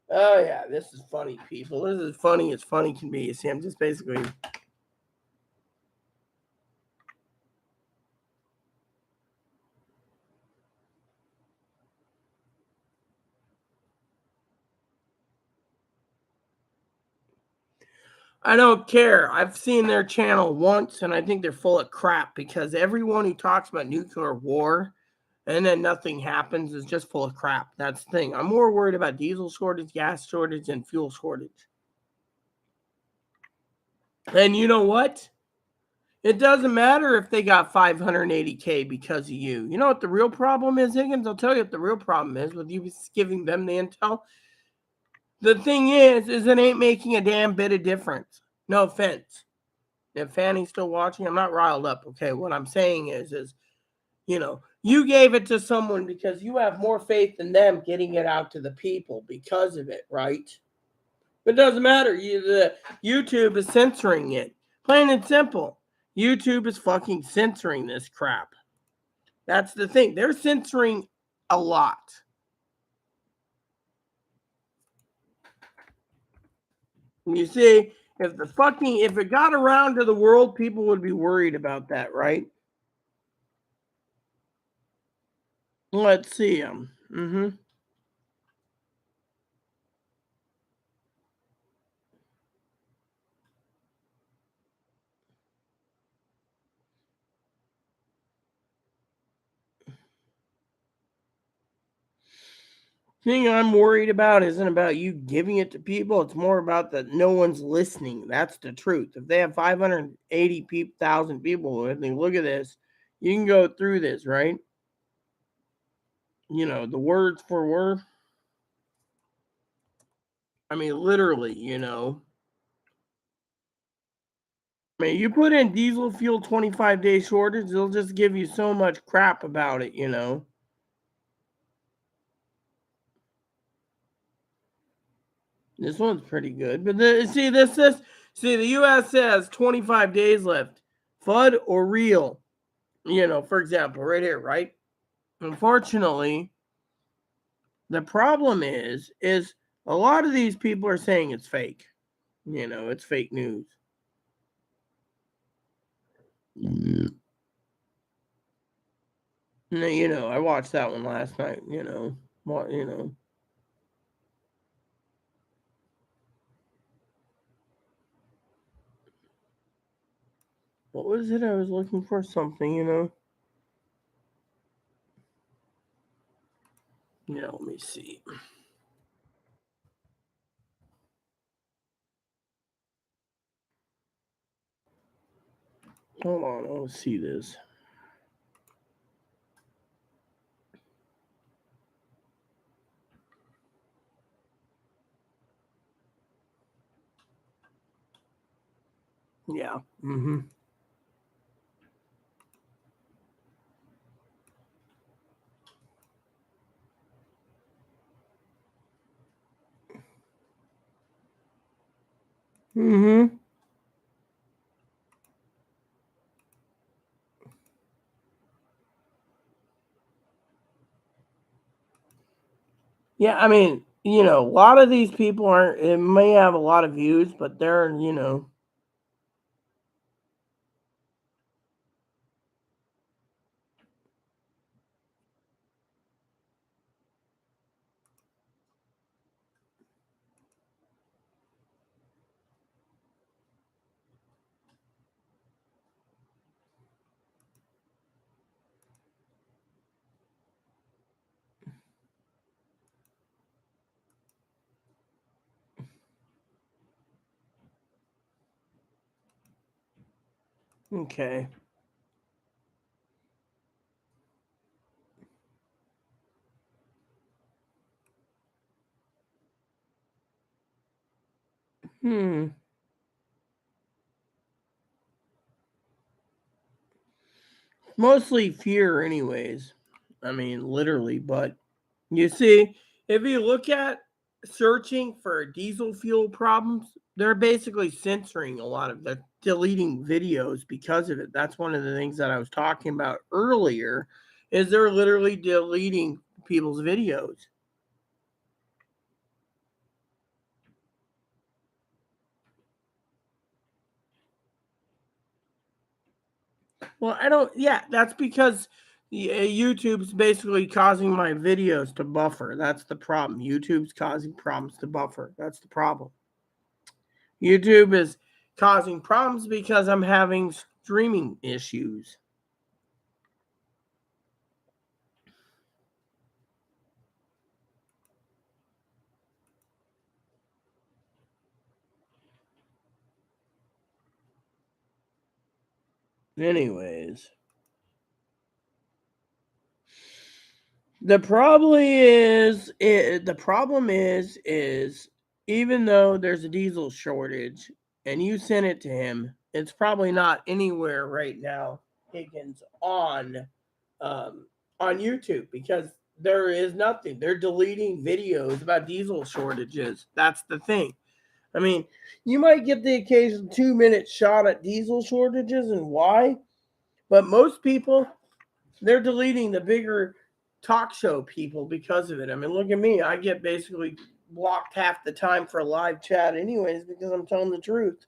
yeah, this is funny, people. This is funny as funny can be. You see, I'm just basically. I don't care. I've seen their channel once, and I think they're full of crap because everyone who talks about nuclear war and then nothing happens is just full of crap. That's the thing. I'm more worried about diesel shortage, gas shortage, and fuel shortage. And you know what? It doesn't matter if they got 580K because of you. You know what the real problem is, Higgins? I'll tell you what the real problem is with you giving them the intel. The thing is it ain't making a damn bit of difference. No offense. If Fanny's still watching, I'm not riled up. Okay, what I'm saying is, you gave it to someone because you have more faith in them getting it out to the people because of it, right? It doesn't matter. YouTube is censoring it. Plain and simple. YouTube is fucking censoring this crap. That's the thing. They're censoring a lot. You see, if it got around to the world, people would be worried about that, right? Let's see them. Thing I'm worried about isn't about you giving it to people. It's more about that no one's listening. That's the truth. If they have 580,000 people and they look at this, you can go through this, right? The words for word. I mean, literally, I mean, you put in diesel fuel 25-day shortage, they'll just give you so much crap about it, you know. This one's pretty good. But the US says 25 days left. FUD or real? You know, for example, right here, right? Unfortunately, the problem is a lot of these people are saying it's fake. You know, it's fake news. You know, I watched that one last night, you know. What, you know. What was it? I was looking for something, you know. Yeah, let me see. Hold on, I'll see this. Yeah. Mm-hmm. Mm-hmm. Yeah, I mean, you know, a lot of these people aren't, it may have a lot of views, but they're, you know. Okay. Hmm. Mostly fear, anyways. I mean, literally, but you see, if you look at searching for diesel fuel problems, they're basically censoring a lot of the deleting videos because of it. That's one of the things that I was talking about earlier, is they're literally deleting people's videos. Well, I don't. Yeah, that's because YouTube's basically causing my videos to buffer. That's the problem. YouTube's causing problems to buffer. That's the problem. YouTube is causing problems because I'm having streaming issues. Anyways, the problem is even though there's a diesel shortage and you sent it to him, it's probably not anywhere right now, Higgins, um, on YouTube because there is nothing. They're deleting videos about diesel shortages. That's the thing. I mean, you might get the occasional 2 minute shot at diesel shortages and why, but most people, they're deleting the bigger talk show people because of it. I mean, look at me. I get basically blocked half the time for a live chat, anyways, because I'm telling the truth.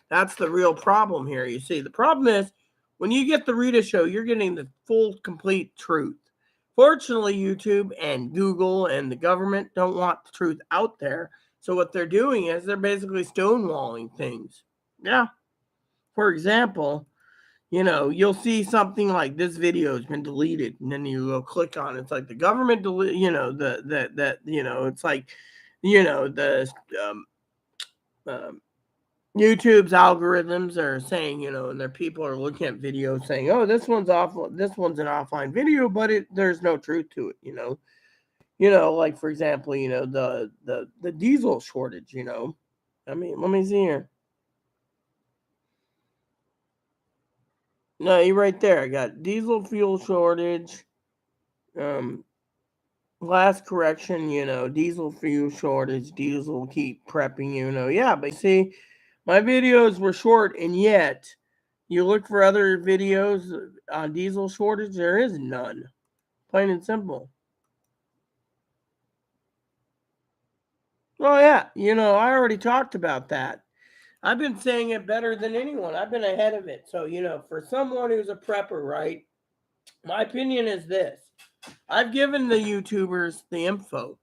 That's the real problem here. You see, the problem is when you get the Rita show, you're getting the full, complete truth. Fortunately, YouTube and Google and the government don't want the truth out there. So what they're doing is they're basically stonewalling things. Yeah. For example, you know, you'll see something like this video has been deleted, and then you go click on it. It's like the government delete, you know, you know, it's like, you know, um, um, YouTube's algorithms are saying, you know, and their people are looking at videos saying, oh, this one's an offline video, but there's no truth to it, you know. You know, like for example, you know, the diesel shortage, you know. I mean, let me see here. No, you're right there. I got diesel fuel shortage. Last correction, diesel fuel shortage, diesel keep prepping, Yeah, but see, my videos were short, and yet you look for other videos on diesel shortage, there is none. Plain and simple. Oh, yeah, I already talked about that. I've been saying it better than anyone. I've been ahead of it. So, for someone who's a prepper, right? My opinion is this. I've given the YouTubers the info.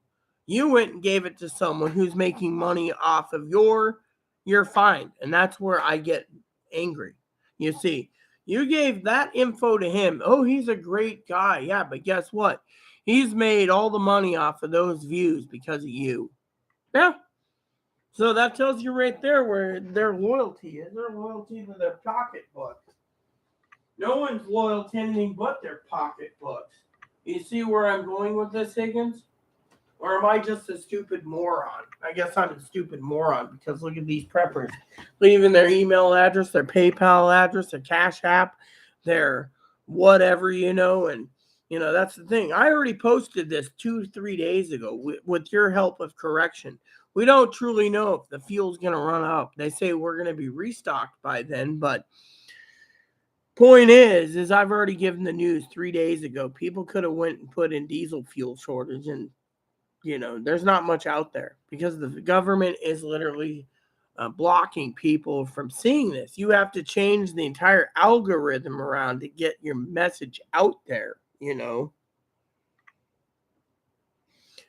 You went and gave it to someone who's making money off of your find. And that's where I get angry. You see, you gave that info to him. Oh, he's a great guy. Yeah, but guess what? He's made all the money off of those views because of you. Yeah. So that tells you right there where their loyalty is. Their loyalty to their pocketbook. No one's loyal to anything but their pocketbooks. You see where I'm going with this, Higgins? Or am I just a stupid moron? I guess I'm a stupid moron because look at these preppers leaving their email address, their PayPal address, their Cash App, their whatever, and that's the thing. I already posted this 2-3 days ago with your help of correction. We don't truly know if the fuel's going to run out. They say we're going to be restocked by then, but point is I've already given the news 3 days ago. People could have went and put in diesel fuel shortage, and there's not much out there because the government is literally blocking people from seeing this. You have to change the entire algorithm around to get your message out there. And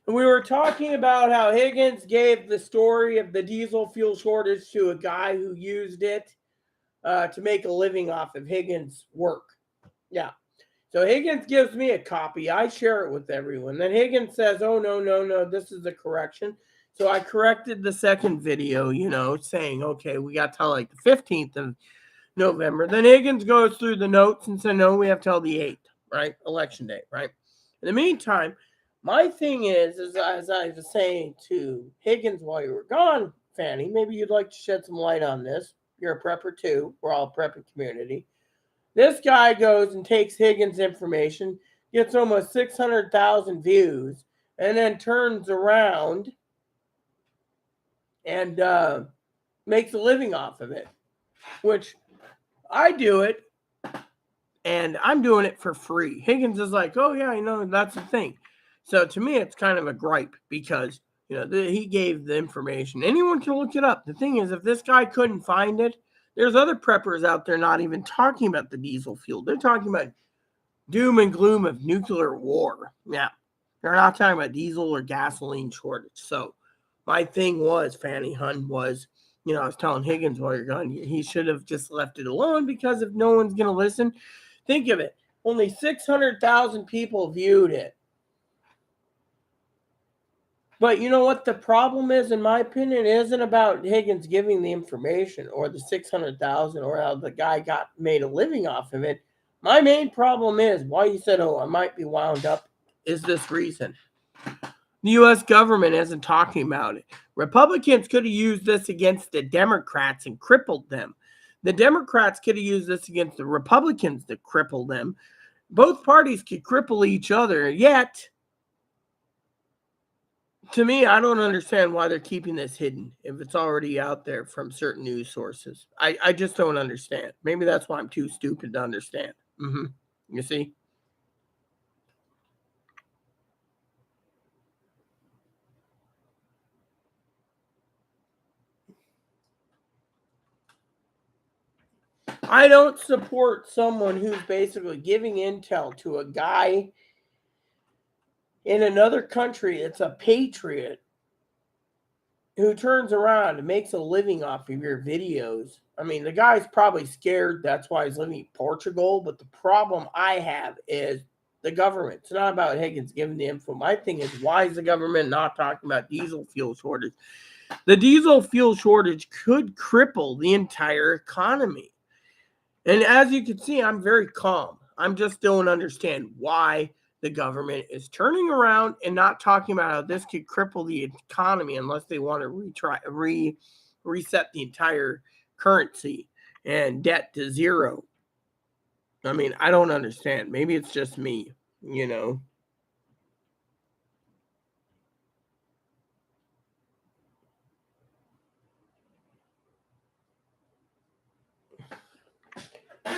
we were talking about how Higgins gave the story of the diesel fuel shortage to a guy who used it to make a living off of Higgins' work. Yeah. So Higgins gives me a copy. I share it with everyone. Then Higgins says, oh, no, this is a correction. So I corrected the second video, saying, okay, we got till like the 15th of November. Then Higgins goes through the notes and said, no, we have till the 8th, right? Election day, right? In the meantime, my thing is as I was saying to Higgins while you were gone, Fanny, maybe you'd like to shed some light on this. You're a prepper too. We're all a prepping community. This guy goes and takes Higgins' information, gets almost 600,000 views, and then turns around and makes a living off of it, which I do it, and I'm doing it for free. Higgins is like, oh, yeah, that's the thing. So to me, it's kind of a gripe because, he gave the information. Anyone can look it up. The thing is, if this guy couldn't find it, there's other preppers out there not even talking about the diesel fuel. They're talking about doom and gloom of nuclear war. Yeah. They're not talking about diesel or gasoline shortage. So my thing was, Fanny Hun, was, I was telling Higgins while you're gone, he should have just left it alone because if no one's going to listen, think of it. Only 600,000 people viewed it. But you know what the problem is, in my opinion? It isn't about Higgins giving the information or the 600,000 or how the guy made a living off of it. My main problem is why you said, oh, I might be wound up, is this reason. The U.S. government isn't talking about it. Republicans could have used this against the Democrats and crippled them. The Democrats could have used this against the Republicans to cripple them. Both parties could cripple each other, yet to me, I don't understand why they're keeping this hidden if it's already out there from certain news sources. I just don't understand. Maybe that's why I'm too stupid to understand. You see? I don't support someone who's basically giving intel to a guy in another country that's a patriot who turns around and makes a living off of your videos. I mean, the guy's probably scared. That's why he's living in Portugal. But the problem I have is the government. It's not about Higgins giving the info. My thing is, why is the government not talking about diesel fuel shortage? The diesel fuel shortage could cripple the entire economy. And as you can see, I'm very calm. I'm just don't understand why the government is turning around and not talking about how this could cripple the economy unless they want to reset the entire currency and debt to zero. I mean, I don't understand. Maybe it's just me, you know.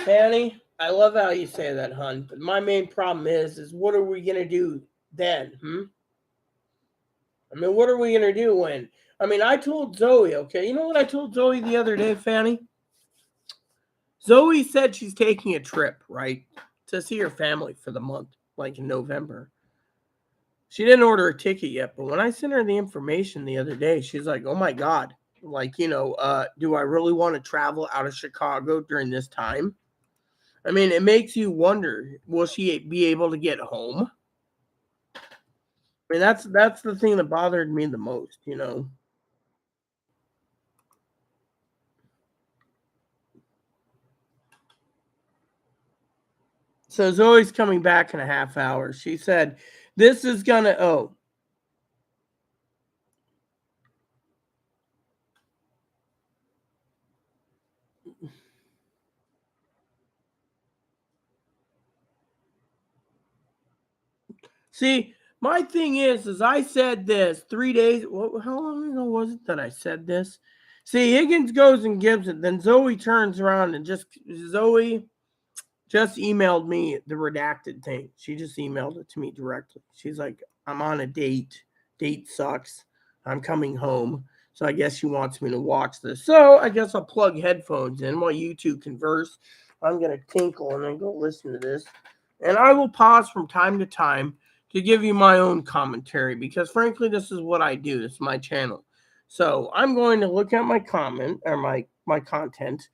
Fanny, I love how you say that, hon. But my main problem is what are we gonna do then? I mean, what are we gonna do when? I mean, I told Zoe, okay, you know what I told Zoe the other day, Fanny? Zoe said she's taking a trip, right, to see her family for the month, like in November. She didn't order a ticket yet, but when I sent her the information the other day, she's like, "Oh my god, like do I really want to travel out of Chicago during this time?" I mean, it makes you wonder: will she be able to get home? I mean, that's the thing that bothered me the most. So Zoe's coming back in a half hour. She said, "This is gonna." Oh, see, my thing is I said this 3 days. How long ago was it that I said this? See, Higgins goes and gives it. Then Zoe turns around and Zoe just emailed me the redacted thing. She just emailed it to me directly. She's like, "I'm on a date. Date sucks. I'm coming home." So I guess she wants me to watch this. So I guess I'll plug headphones in while you two converse. I'm gonna tinkle and then go listen to this. And I will pause from time to time to give you my own commentary because frankly, this is what I do. This is my channel. So I'm going to look at my comment or my content,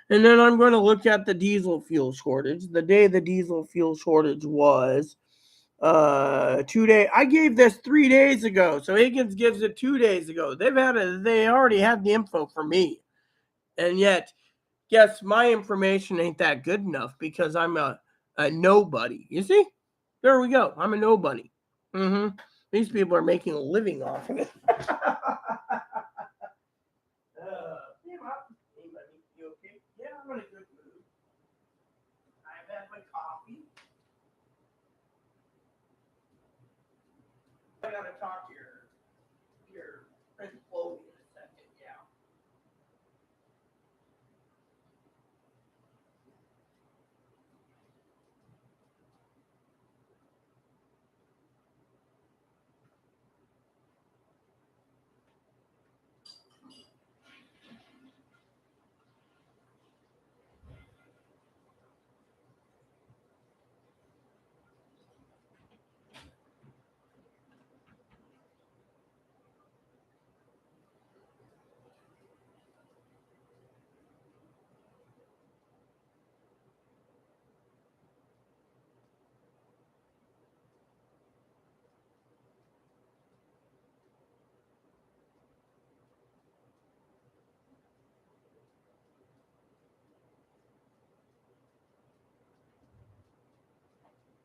and then I'm going to look at the diesel fuel shortage. The day the diesel fuel shortage was 2 day. I gave this 3 days ago. So Higgins gives it 2 days ago. They already had the info for me. And yet, guess my information ain't that good enough because I'm a nobody. You see? There we go. I'm a nobody. These people are making a living off of it. Hey, buddy, you okay? Yeah, I'm in a good mood. I've had my coffee. I gotta talk to your friend Chloe in a second. Yeah.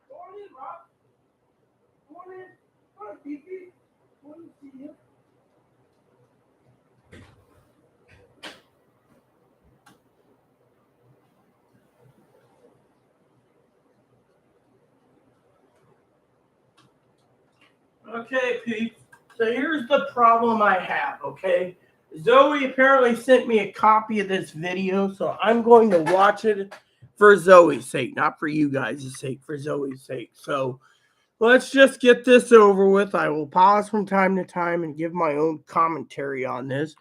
Go on in, Rob. Go on in. Come on, Fifi. Go on and see you. Okay, Pete. So here's the problem I have, okay? Zoe apparently sent me a copy of this video, so I'm going to watch it for Zoe's sake, not for you guys' sake, for Zoe's sake. So let's just get this over with. I will pause from time to time and give my own commentary on this.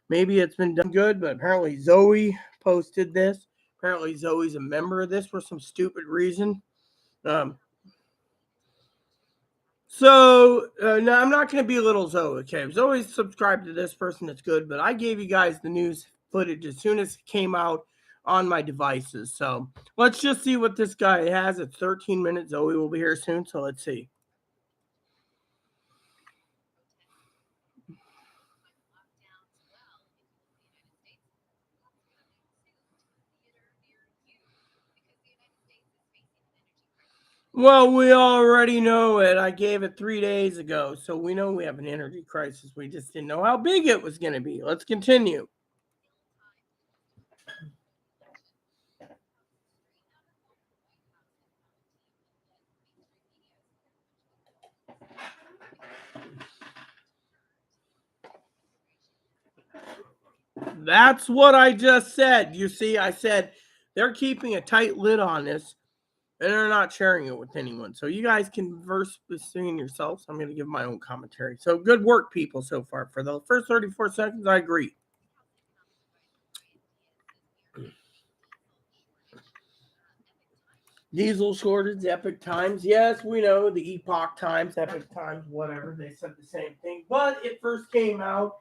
Maybe it's been done good, but apparently Zoe posted this. Apparently Zoe's a member of this for some stupid reason. Um, no, I'm not going to belittle Zoe. Okay, I've always subscribed to this person that's good, but I gave you guys the news footage as soon as it came out on my devices. So let's just see what this guy has. It's 13 minutes. Zoe will be here soon, so let's see. Well, we already know it. I gave it 3 days ago, so we know we have an energy crisis. We just didn't know how big it was going to be. Let's continue. That's what I just said. You see, I said they're keeping a tight lid on this and they're not sharing it with anyone. So you guys can converse between yourselves. I'm going to give my own commentary. So good work, people, so far. For the first 34 seconds, I agree. Diesel shortage, Epic Times. Yes, we know the Epoch Times, Epic Times, whatever. They said the same thing. But it first came out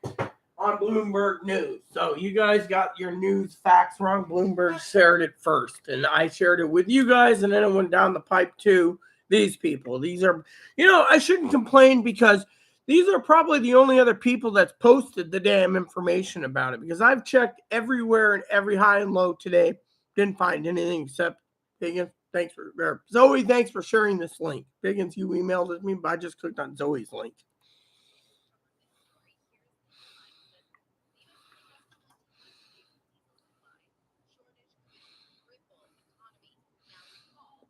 on Bloomberg News. So you guys got your news facts wrong. Bloomberg shared it first. And I shared it with you guys. And then it went down the pipe to these people. These are, I shouldn't complain because these are probably the only other people that's posted the damn information about it. Because I've checked everywhere and every high and low today. Didn't find anything except Higgins. Thanks for Zoe. Thanks for sharing this link. Higgins, you emailed it to me, but I just clicked on Zoe's link.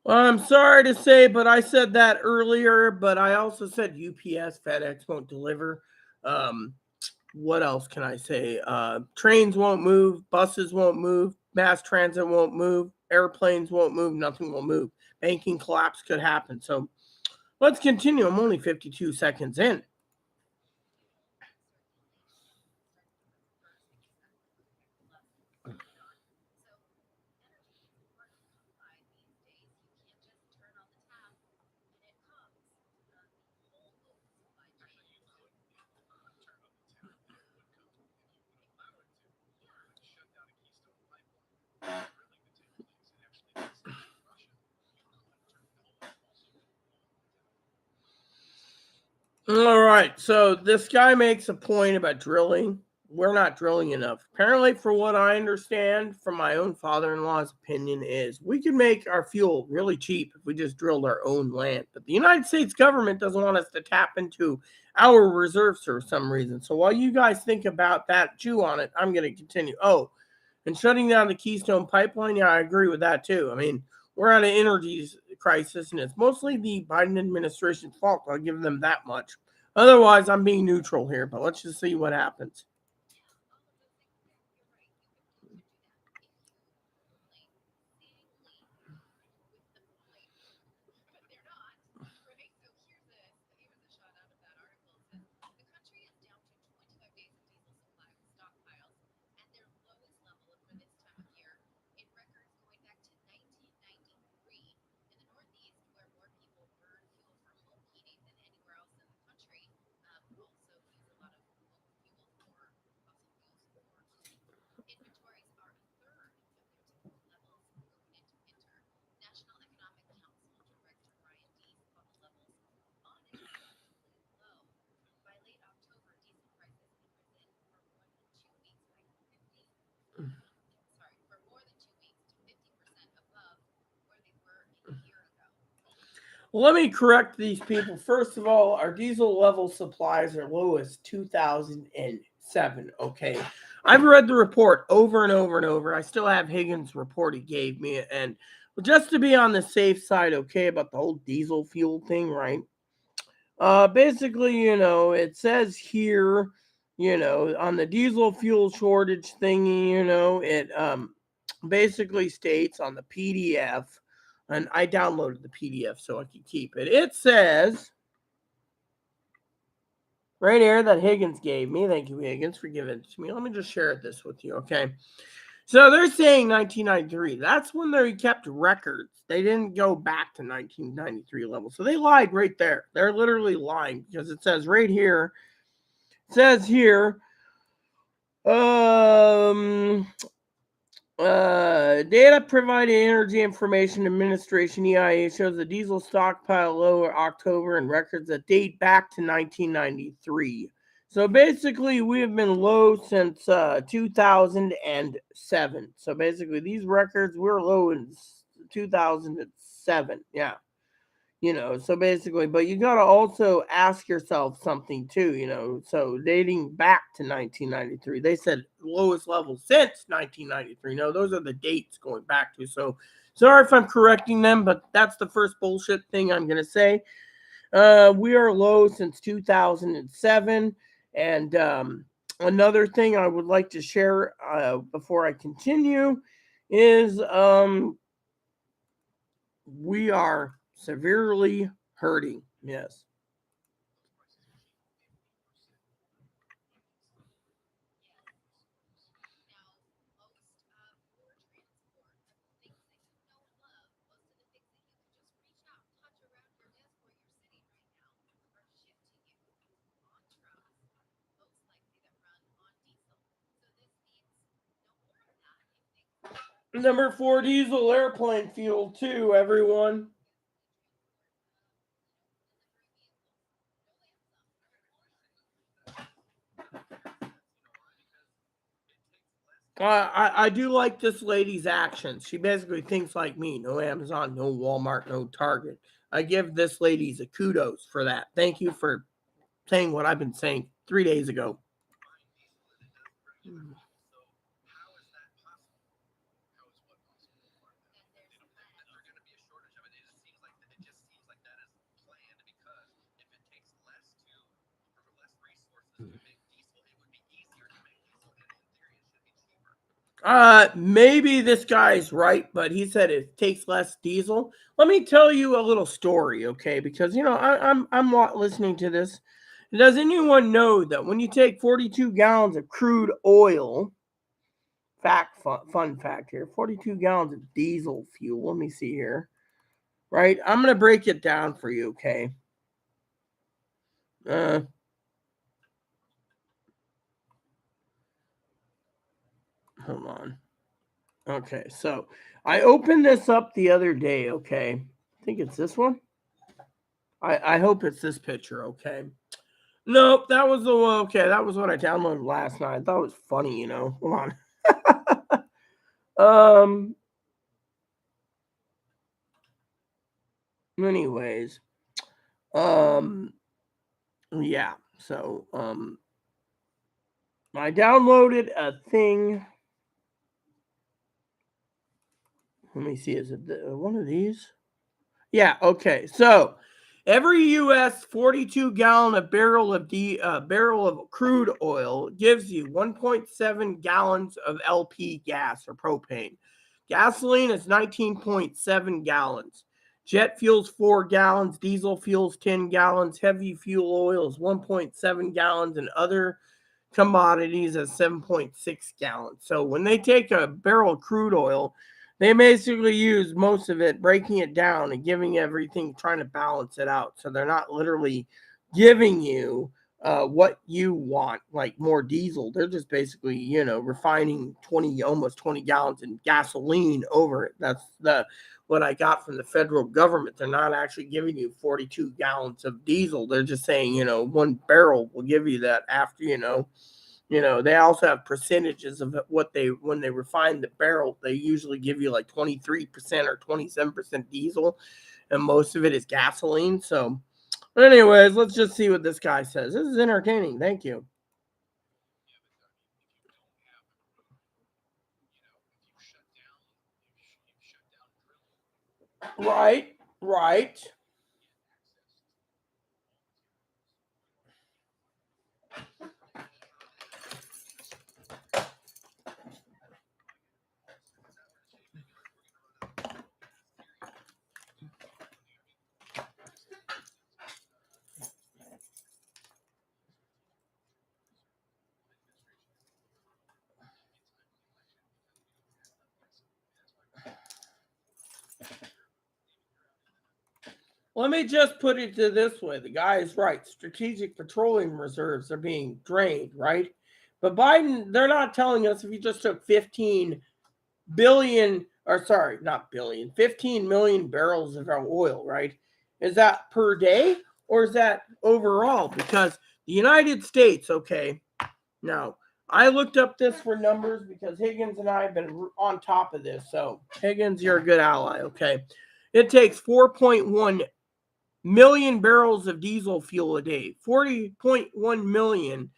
Well, I'm sorry to say, but I said that earlier, but I also said UPS, FedEx won't deliver. What else can I say? Trains won't move, buses won't move, mass transit won't move, airplanes won't move, nothing will move. Banking collapse could happen. So let's continue. I'm only 52 seconds in. All right, so this guy makes a point about drilling. We're not drilling enough. Apparently, for what I understand from my own father-in-law's opinion, is we can make our fuel really cheap if we just drilled our own land. But the United States government doesn't want us to tap into our reserves for some reason. So while you guys think about that, chew on it, I'm going to continue. Oh, and shutting down the Keystone Pipeline, yeah, I agree with that too. I mean, we're at an energy crisis, and it's mostly the Biden administration's fault. I'll give them that much. Otherwise, I'm being neutral here, but let's just see what happens. Let me correct these people. First of all, our diesel level supplies are low as 2007. Okay. I've read the report over and over and over. I still have Higgins' report he gave me. And just to be on the safe side, okay, about the whole diesel fuel thing, right? Basically, it says here, on the diesel fuel shortage thingy, it basically states on the PDF, and I downloaded the PDF so I could keep it. It says right here that Higgins gave me. Thank you, Higgins, for giving it to me. Let me just share this with you, okay? So they're saying 1993. That's when they kept records. They didn't go back to 1993 level. So they lied right there. They're literally lying because it says right here, it says here, data provided Energy Information Administration (EIA) shows the diesel stockpile low in October and records that date back to 1993. So basically, we have been low since 2007. So basically, these records were low in 2007. Yeah. So basically, but you got to also ask yourself something too, so dating back to 1993, they said lowest level since 1993. No, those are the dates going back to. So sorry if I'm correcting them, but that's the first bullshit thing I'm going to say. We are low since 2007. And Another thing I would like to share before I continue is we are severely hurting. Yes. Number 4 diesel airplane fuel too, everyone. I do like this lady's actions. She basically thinks like me. No Amazon, no Walmart, no Target. I give this lady's a kudos for that. Thank you for saying what I've been saying 3 days ago. Maybe this guy's right, but he said it takes less diesel. Let me tell you a little story, okay? Because I'm not listening to this. Does anyone know that when you take 42 gallons of crude oil, fun fact here, 42 gallons of diesel fuel. Let me see here. Right, I'm gonna break it down for you, okay? Hold on. Okay, so I opened this up the other day, okay? I think it's this one. I hope it's this picture, okay? Nope, that was the one. Okay, that was what I downloaded last night. I thought it was funny, Hold on. Anyways. Yeah. So I downloaded a thing. Let me see. Is it one of these? Yeah. Okay. So every U.S. 42 gallon a barrel of crude oil gives you 1.7 gallons of LP gas or propane. Gasoline is 19.7 gallons. Jet fuel's 4 gallons. Diesel fuel's 10 gallons. Heavy fuel oil is 1.7 gallons, and other commodities is 7.6 gallons. So when they take a barrel of crude oil, they basically use most of it, breaking it down and giving everything, trying to balance it out. So they're not literally giving you what you want, like more diesel. They're just basically, refining almost 20 gallons in gasoline over it. That's what I got from the federal government. They're not actually giving you 42 gallons of diesel. They're just saying, one barrel will give you that after, they also have percentages of what when they refine the barrel, they usually give you like 23% or 27% diesel, and most of it is gasoline. So, anyways, let's just see what this guy says. This is entertaining. Thank you. Right, right. Let me just put it this way. The guy is right. Strategic petroleum reserves are being drained, right? But Biden, they're not telling us if you just took 15 billion, or sorry, not billion, 15 million barrels of our oil, right? Is that per day or is that overall? Because the United States, okay, now I looked up this for numbers because Higgins and I have been on top of this. So, Higgins, you're a good ally, okay? It takes 4.1 million barrels of diesel fuel a day, 40.1 million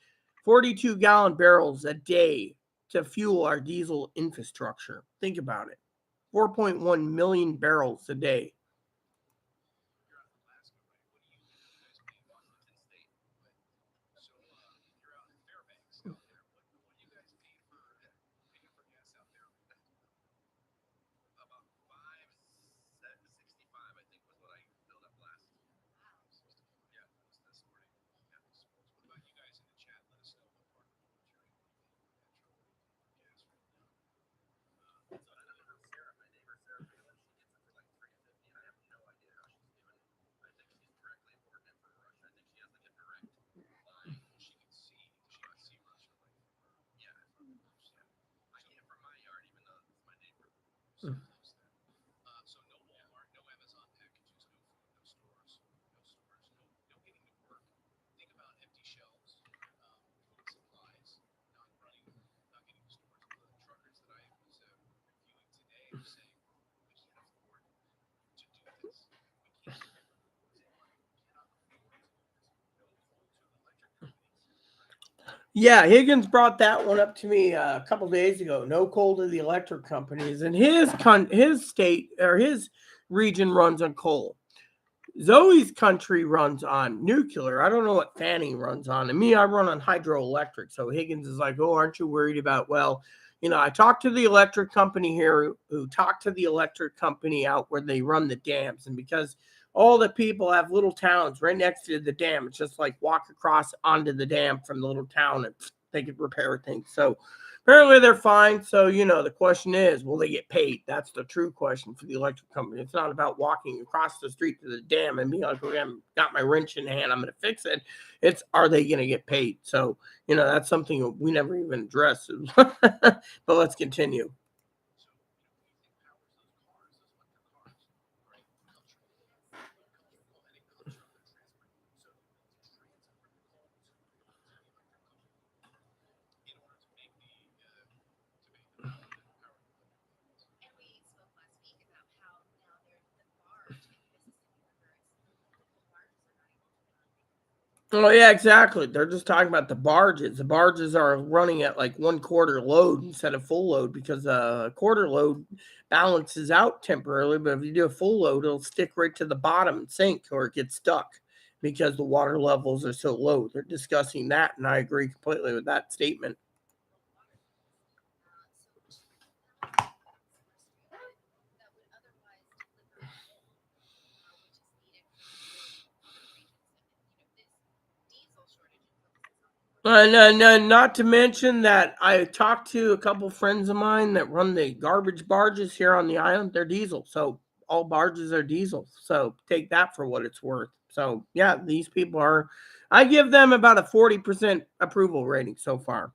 42-gallon barrels a day to fuel our diesel infrastructure. Think about it. 4.1 million barrels a day. Yeah, Higgins brought that one up to me a couple days ago. No coal to the electric companies, and his state or his region runs on coal. Zoe's country runs on nuclear. I don't know what Fanning runs on. And me, I run on hydroelectric. So Higgins is like, oh, aren't you worried about, well, I talked to the electric company here who talked to the electric company out where they run the dams. And because all the people have little towns right next to the dam, it's just like walk across onto the dam from the little town and they could repair things. So apparently they're fine. So, the question is, will they get paid? That's the true question for the electric company. It's not about walking across the street to the dam and being like, okay, I've got my wrench in hand, I'm going to fix it. It's, are they going to get paid? So, that's something we never even addressed. But let's continue. Oh yeah, exactly. They're just talking about the barges. The barges are running at like 1/4 load instead of full load because a quarter load balances out temporarily, but if you do a full load, it'll stick right to the bottom and sink or it gets stuck because the water levels are so low. They're discussing that, and I agree completely with that statement. Not to mention that I talked to a couple friends of mine that run the garbage barges here on the island. They're diesel, so all barges are diesel. So take that for what it's worth. So yeah, these people are. I give them about a 40% approval rating so far.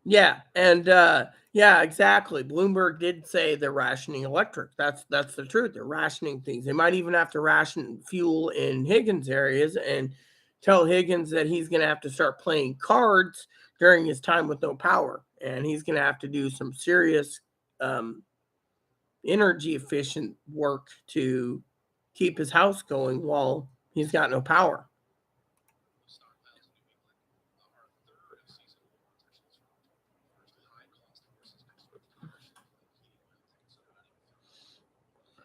Yeah, and yeah, exactly. Bloomberg did say they're rationing electric. That's the truth. They're rationing things. They might even have to ration fuel in Higgins areas and tell Higgins that he's going to have to start playing cards during his time with no power, and he's going to have to do some serious um, energy efficient work to keep his house going while he's got no power.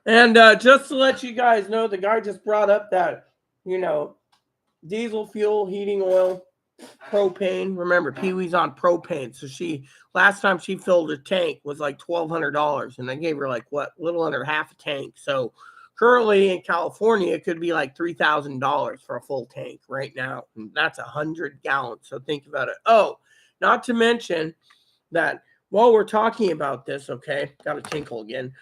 And just to let you guys know, the guy just brought up that, you know, diesel fuel, heating oil, propane. Remember, Pee Wee's on propane. So she, last time she filled her tank was like $1,200. And I gave her like, what, little under half a tank. So currently in California, it could be like $3,000 for a full tank right now. And that's 100 gallons. So think about it. Oh, not to mention that while we're talking about this, okay, got to tinkle again.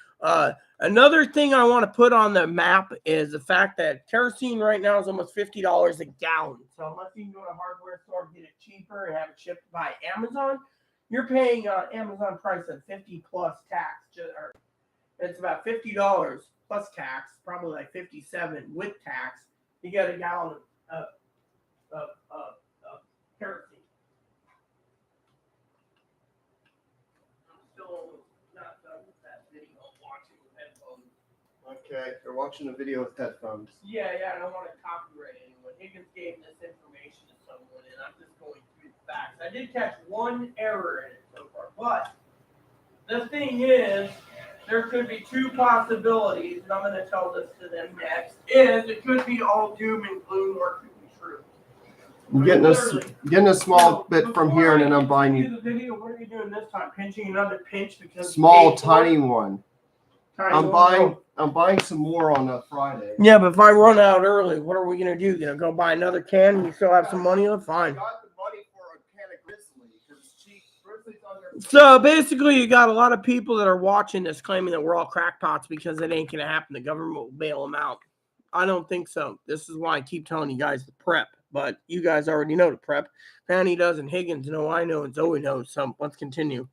Another thing I want to put on the map is the fact that kerosene right now is almost $50 a gallon. So unless you can go to a hardware store and get it cheaper and have it shipped by Amazon, you're paying Amazon price of 50 plus tax. Or it's about $50 plus tax, probably like 57 with tax. You get a gallon of kerosene. Still not done with that video. Watching with headphones. Okay, they're watching a video with headphones. Yeah, I don't want to copyright anyone. Higgins gave this information to someone, and I'm just going through the facts. I did catch one error in it so far, but the thing is, there could be two possibilities, and I'm going to tell this to them next. Is it could be all doom and gloom, or it could be true. I'm getting a small bit from here, and then I'm buying you the video. What are you doing this time? Pinching another pinch because small, tiny one. I'm buying some more on a Friday. Yeah, but if I run out early, what are we gonna do? You know, go buy another can and you still have some money left? Fine. I got the money for a can of Grizzly because Grizzly's under. So basically, you got a lot of people that are watching this claiming that we're all crackpots because it ain't gonna happen. The government will bail them out. I don't think so. This is why I keep telling you guys to prep. But you guys already know to prep. Fanny does, and Higgins know, I know, and Zoe knows. So let's continue.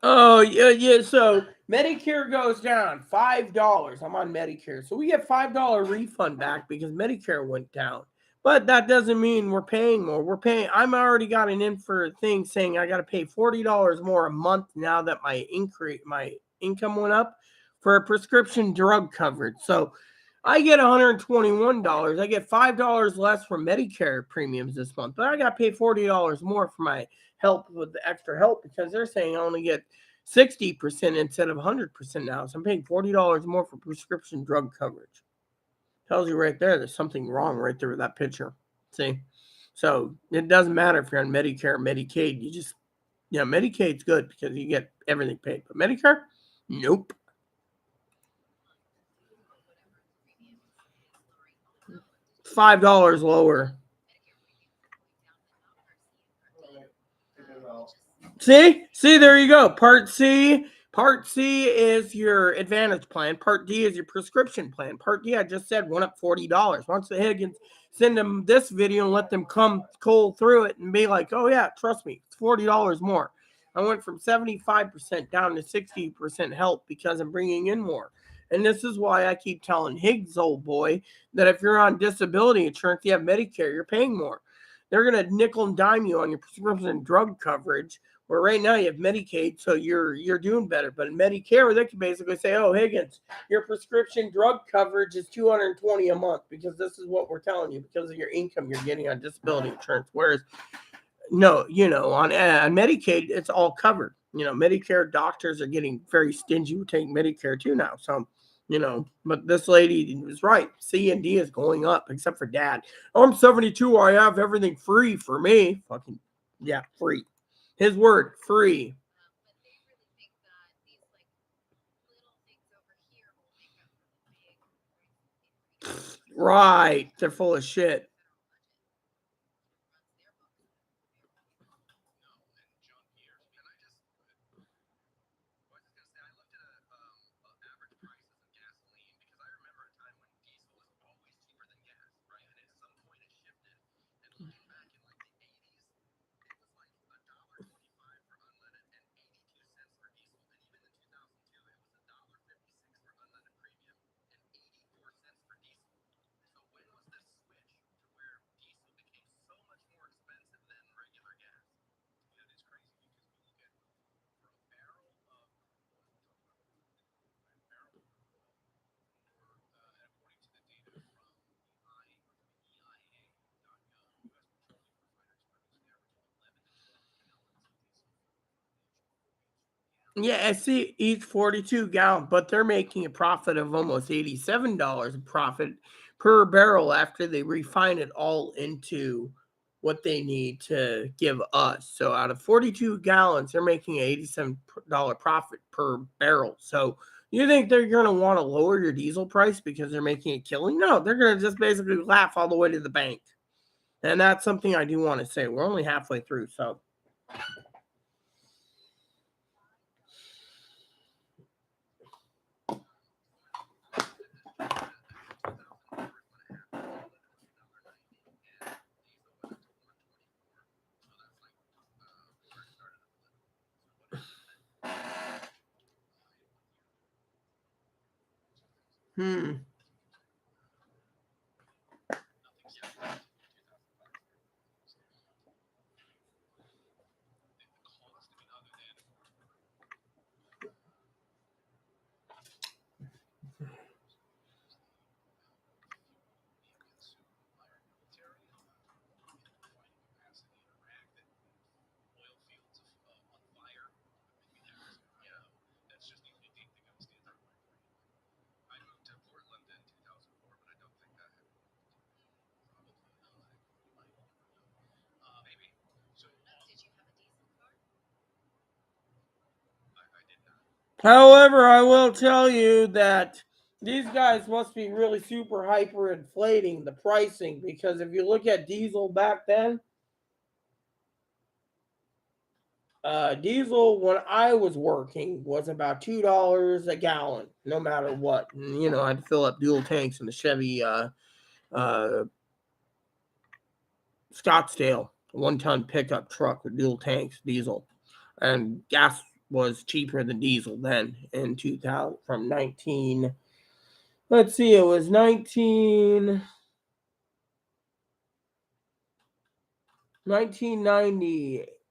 Oh, yeah. So Medicare goes down $5. I'm on Medicare. So we get $5 refund back because Medicare went down. But that doesn't mean we're paying more. I'm already got an in for a thing saying I got to pay $40 more a month now that my income went up for a prescription drug coverage. So I get $121. I get $5 less for Medicare premiums this month, but I got to pay $40 more for my help with the extra help because they're saying I only get 60% instead of 100% now. So I'm paying $40 more for prescription drug coverage. Tells you right there's something wrong right there with that picture. See? So it doesn't matter if you're on Medicare or Medicaid. Medicaid's good because you get everything paid. But Medicare, nope. $5 lower. See, there you go. Part C is your Advantage plan. Part D is your prescription plan. Part D, I just said, went up $40. Once the Higgins send them this video and let them come cold through it and be like, oh yeah, trust me, it's $40 more. I went from 75% down to 60% help because I'm bringing in more. And this is why I keep telling Higgs, old boy, that if you're on disability insurance, you have Medicare, you're paying more. They're going to nickel and dime you on your prescription drug coverage. Where right now you have Medicaid, so you're doing better. But in Medicare, they can basically say, "Oh, Higgins, your prescription drug coverage is $220 a month because this is what we're telling you because of your income you're getting on disability insurance." Whereas, no, on Medicaid, it's all covered. Medicare doctors are getting very stingy with taking Medicare too now. So, but this lady was right. C and D is going up, except for Dad. Oh, I'm 72. I have everything free for me. Fucking yeah, free. His word, free. Right. They're full of shit. Yeah, I see each 42 gallon, but they're making a profit of almost $87 profit per barrel after they refine it all into what they need to give us. So out of 42 gallons, they're making an $87 profit per barrel. So you think they're going to want to lower your diesel price because they're making a killing? No, they're going to just basically laugh all the way to the bank. And that's something I do want to say. We're only halfway through, so. Hmm. However, I will tell you that these guys must be really super hyper inflating the pricing because if you look at diesel back then, diesel when I was working was about $2 a gallon, no matter what. And, I'd fill up dual tanks in the Chevy uh, Scottsdale 1-ton pickup truck with dual tanks, diesel, and gas was cheaper than diesel then in 2000 from 19. Let's see, it was 1995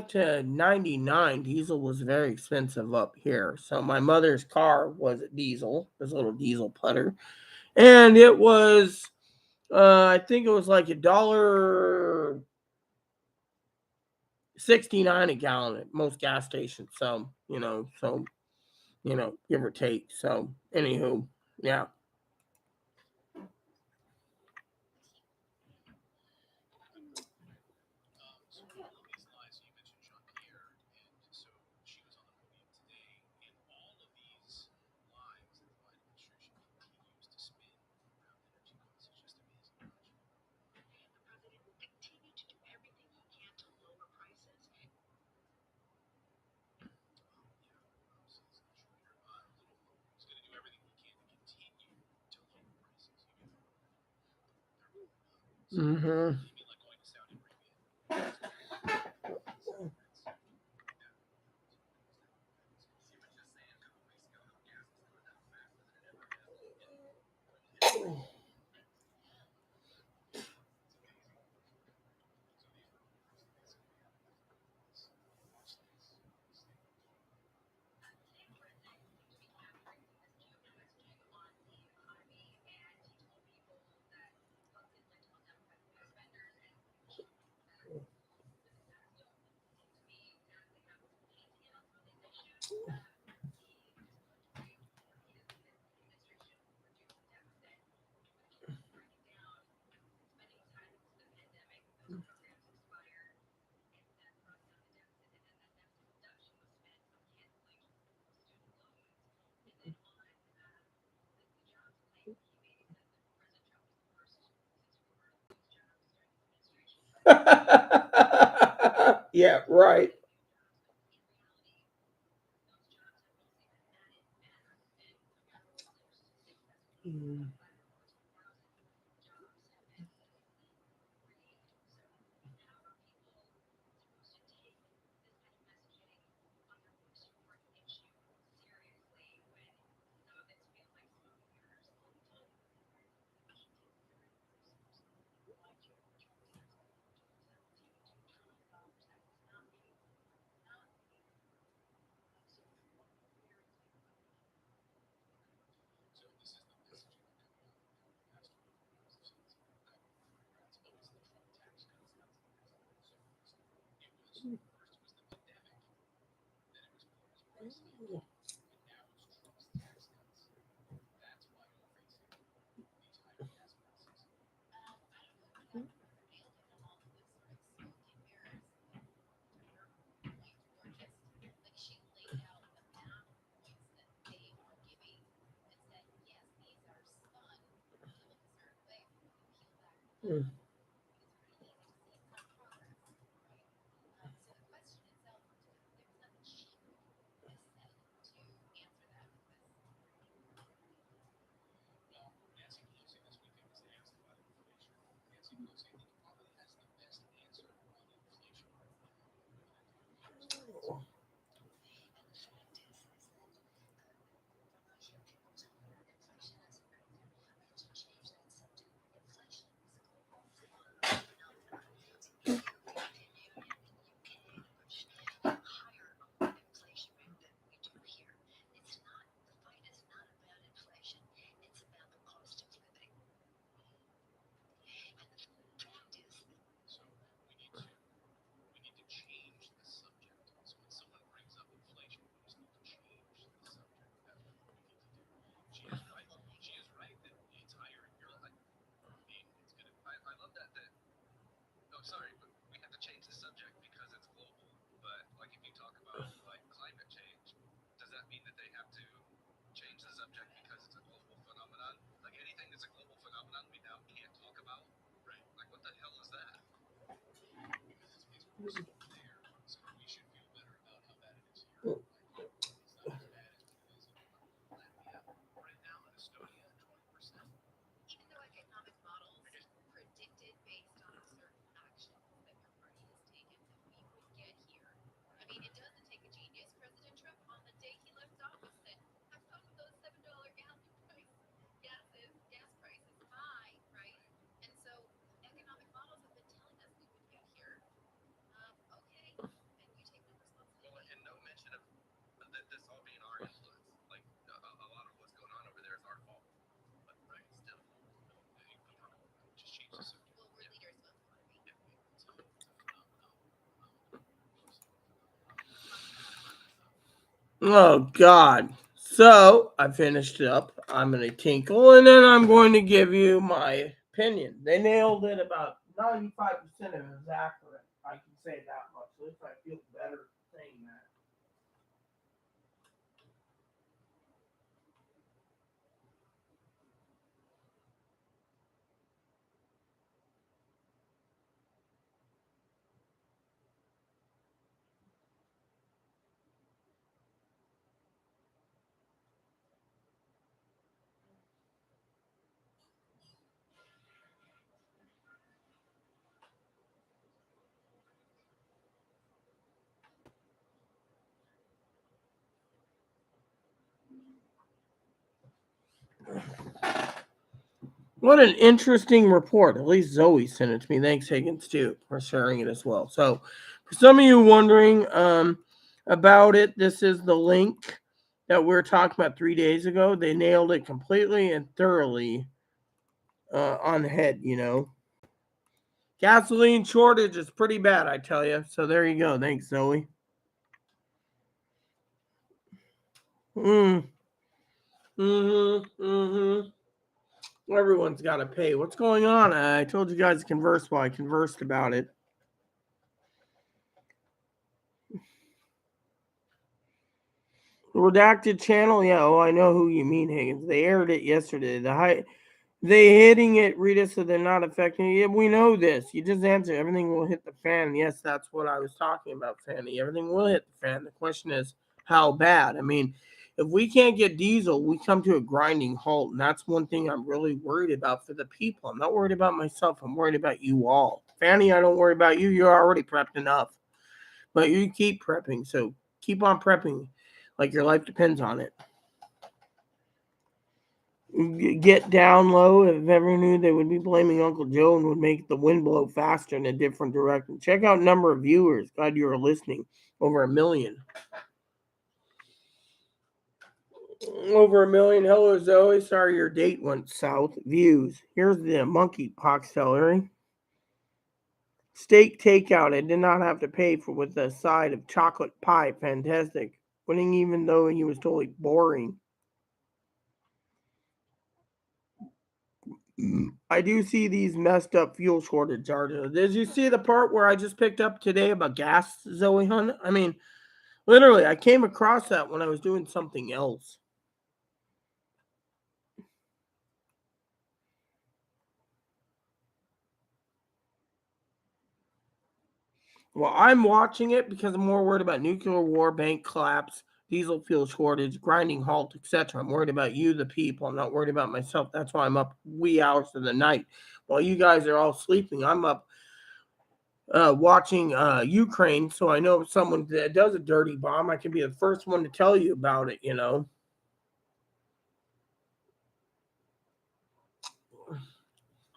to 99. Diesel was very expensive up here. So my mother's car was a diesel, this little diesel putter, and it was I think it was like $1.69 a gallon at most gas stations. So give or take. So anywho, yeah. Mm-hmm. Yeah, right. Mm. Mm. Oh God. So I finished up. I'm gonna tinkle and then I'm going to give you my opinion. They nailed it about 95% of it is accurate. I can say that much. At least I feel better saying that. What an interesting report. At least Zoe sent it to me. Thanks, Higgins, too, for sharing it as well. So, for some of you wondering about it, this is the link that we were talking about 3 days ago. They nailed it completely and thoroughly on the head, you know. Gasoline shortage is pretty bad, I tell you. So, there you go. Thanks, Zoe. Mm, Everyone's got to pay. What's going on? I told you guys to converse while I conversed about it. Redacted channel, yeah. Oh, I know who you mean, Higgins. They aired it yesterday. They hitting it, Rita, so they're not affecting it. Yeah, we know this. You just answer. Everything will hit the fan. Yes, that's what I was talking about, Fanny. Everything will hit the fan. The question is, how bad? I mean, if we can't get diesel, we come to a grinding halt, and that's one thing I'm really worried about for the people. I'm not worried about myself. I'm worried about you all, Fanny. I don't worry about you. You're already prepped enough, but you keep prepping. So keep on prepping like your life depends on it. Get down low. If ever knew they would be blaming Uncle Joe and would make the wind blow faster in a different direction. Check out number of viewers. Glad you are listening. Over 1 million. Over 1 million. Hello, Zoe. Sorry your date went south. Views. Here's the monkey pox celery. Steak takeout. I did not have to pay for with a side of chocolate pie. Fantastic. Winning even though he was totally boring. I do see these messed up fuel shortage charges. Did you see the part where I just picked up today about gas, Zoe Hunt? I mean, literally, I came across that when I was doing something else. Well, I'm watching it because I'm more worried about nuclear war, bank collapse, diesel fuel shortage, grinding halt, etc. I'm worried about you, the people. I'm not worried about myself. That's why I'm up wee hours of the night. While you guys are all sleeping, I'm up watching Ukraine, so I know if someone that does a dirty bomb, I can be the first one to tell you about it, you know.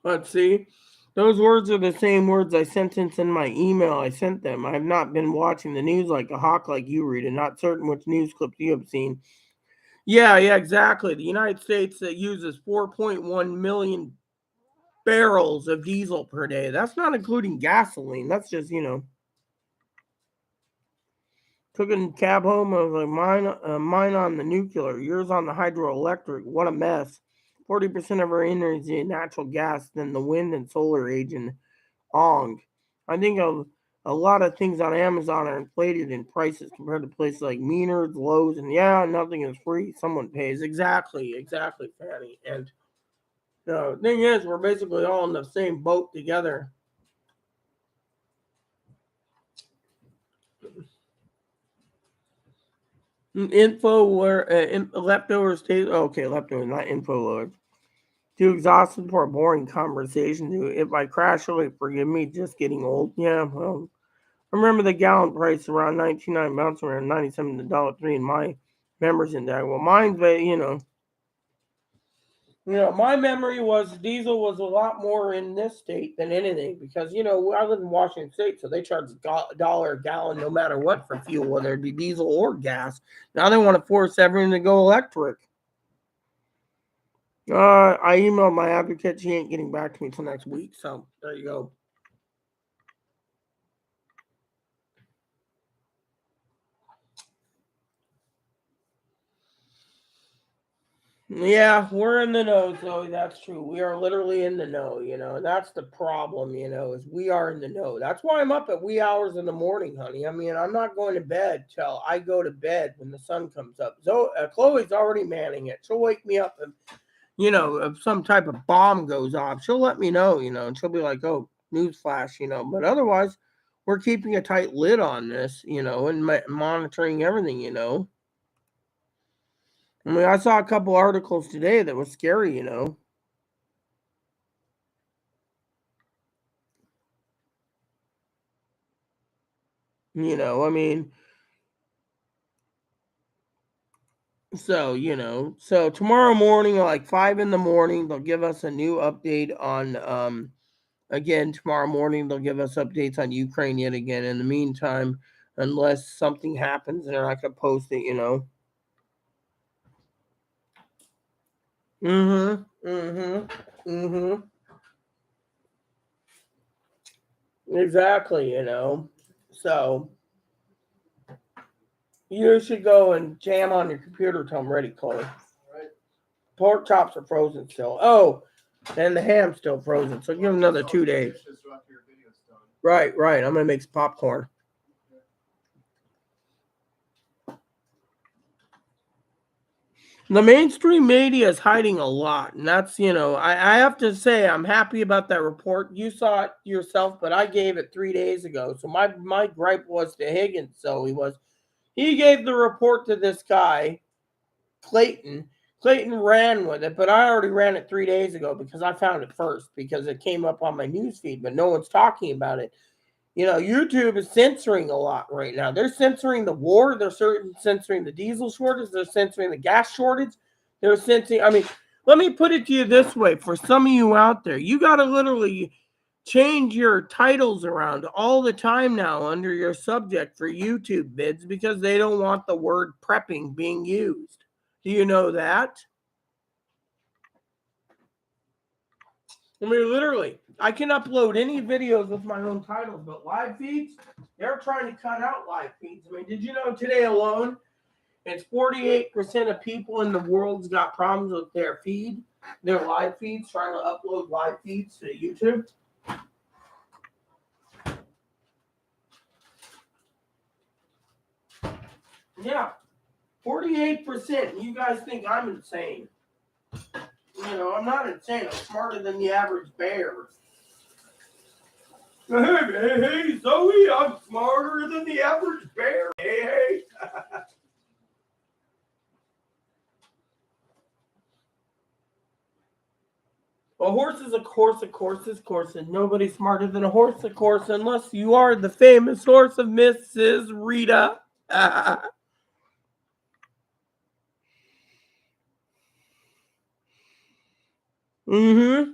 Let's see. Those words are the same words I sentenced in my email I sent them. I have not been watching the news like a hawk like you, Rita. Not certain which news clips you have seen. Yeah, exactly. The United States that uses 4.1 million barrels of diesel per day. That's not including gasoline. That's just, took a cab home. I was like, mine on the nuclear, yours on the hydroelectric. What a mess. 40% of our energy is natural gas, then the wind and solar age in Ong. I think of a lot of things on Amazon are inflated in prices compared to places like Menards, Lowe's, and yeah, nothing is free. Someone pays. Exactly, Fanny. And the thing is, we're basically all in the same boat together. Info where leftovers taste. Okay, leftovers, not info lords. Too exhausted for a boring conversation. If I crash, really forgive me. Just getting old. Yeah, well, I remember the gallon price around 19.9, bouncing around 97 to $1.03 in my memories in that. Well, mine's, my memory was diesel was a lot more in this state than anything because I live in Washington State, so they charge $1 a gallon no matter what for fuel, whether it be diesel or gas. Now they want to force everyone to go electric. I emailed my advocate. She ain't getting back to me till next week. So there you go. Yeah, we're in the know, Zoe. That's true. We are literally in the know, That's the problem, is we are in the know. That's why I'm up at wee hours in the morning, honey. I mean, I'm not going to bed till I go to bed when the sun comes up. Chloe's already manning it. She'll wake me up if some type of bomb goes off. She'll let me know, and she'll be like, "Oh, newsflash," But otherwise, we're keeping a tight lid on this, and monitoring everything. I mean, I saw a couple articles today that was scary. I mean, so tomorrow morning, like 5 in the morning, they'll give us a new update on, again, tomorrow morning, they'll give us updates on Ukraine yet again. In the meantime, unless something happens, they're not going to post it. Mm hmm. Mm hmm. Mm hmm. Exactly. So you should go and jam on your computer till I'm ready, Chloe. Right. Pork chops are frozen still. Oh, and the ham's still frozen. So give them another 2 days. Right. I'm gonna make some popcorn. The mainstream media is hiding a lot, and that's I have to say I'm happy about that report. You saw it yourself, but I gave it 3 days ago. So my gripe was to Higgins. So he gave the report to this guy Clayton. Clayton ran with it, but I already ran it 3 days ago because I found it first because it came up on my news feed, but no one's talking about it. YouTube is censoring a lot right now. They're censoring the war. They're censoring the diesel shortage. They're censoring the gas shortage. They're censoring. I mean, let me put it to you this way: for some of you out there, you got to literally change your titles around all the time now under your subject for YouTube vids because they don't want the word prepping being used. Do you know that? I mean, literally, I can upload any videos with my own titles, but live feeds, they're trying to cut out live feeds. I mean, did you know today alone, it's 48% of people in the world's got problems with their feed, their live feeds, trying to upload live feeds to YouTube? Yeah, 48%. You guys think I'm insane. I'm not insane. I'm smarter than the average bear. Hey, Zoe, I'm smarter than the average bear. Hey. A horse is a horse is course, and nobody's smarter than a horse, of course, unless you are the famous horse of Mrs. Rita. Mm-hmm.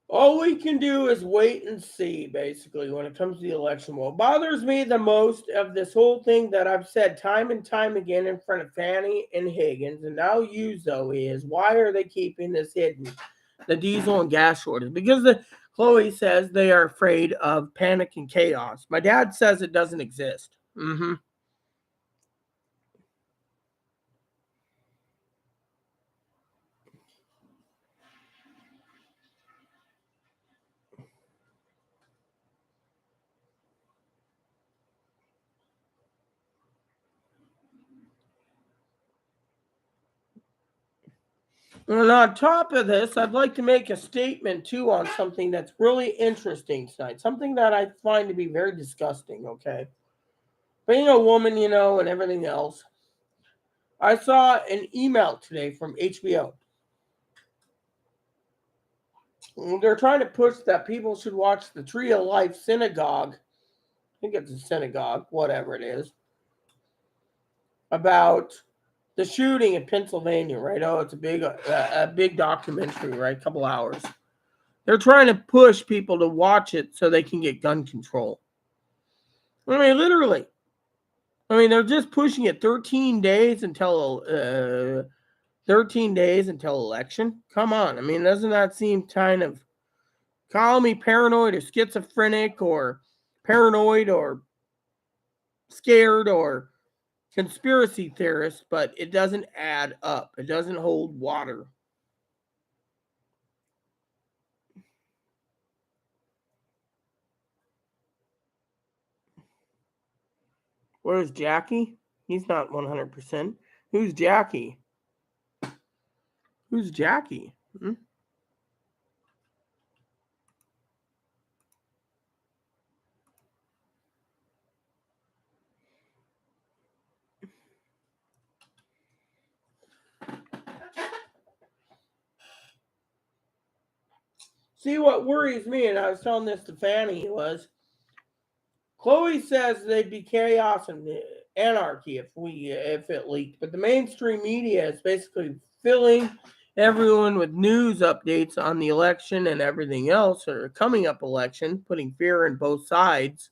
All we can do is wait and see, basically, when it comes to the election. What bothers me the most of this whole thing that I've said time and time again in front of Fannie and Higgins, and now you, Zoe, is why are they keeping this hidden? The diesel and gas shortage. Because Chloe says they are afraid of panic and chaos. My dad says it doesn't exist. Mm-hmm. And on top of this, I'd like to make a statement too on something that's really interesting tonight. Something that I find to be very disgusting, okay? Being a woman, and everything else. I saw an email today from HBO. They're trying to push that people should watch the Tree of Life synagogue. I think it's a synagogue, whatever it is, about the shooting in Pennsylvania, right? Oh, it's a big documentary, right? A couple hours. They're trying to push people to watch it so they can get gun control. I mean, literally. I mean, they're just pushing it 13 days until 13 days until election. Come on. I mean, doesn't that seem kind of, call me paranoid or schizophrenic or paranoid or scared or conspiracy theorist, but it doesn't add up. It doesn't hold water. Where's Jackie? He's not 100%. Who's Jackie? Who's Jackie? Hmm? See, what worries me, and I was telling this to Fanny, was Chloe says there'd be chaos and anarchy if it leaked, but the mainstream media is basically filling everyone with news updates on the election and everything else, or coming up election, putting fear in both sides.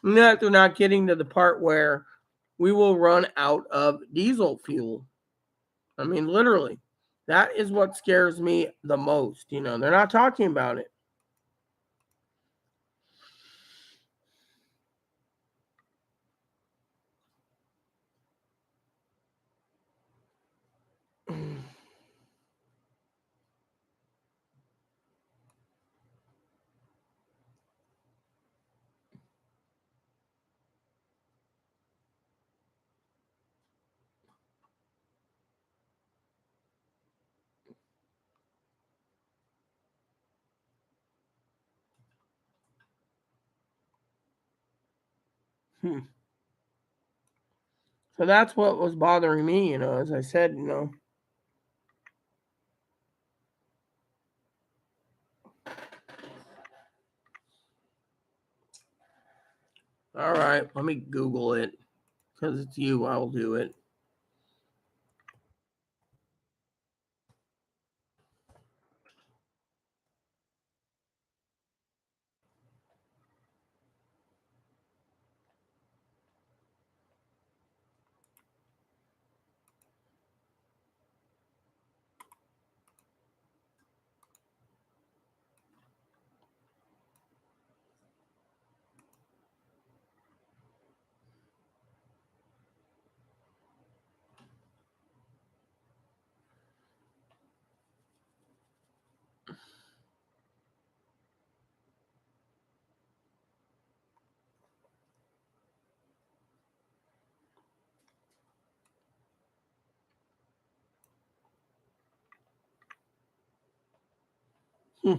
And that they're not getting to the part where we will run out of diesel fuel. I mean, literally, that is what scares me the most. They're not talking about it. So that's what was bothering me, as I said. All right, let me Google it because it's you. I'll do it. Hmm.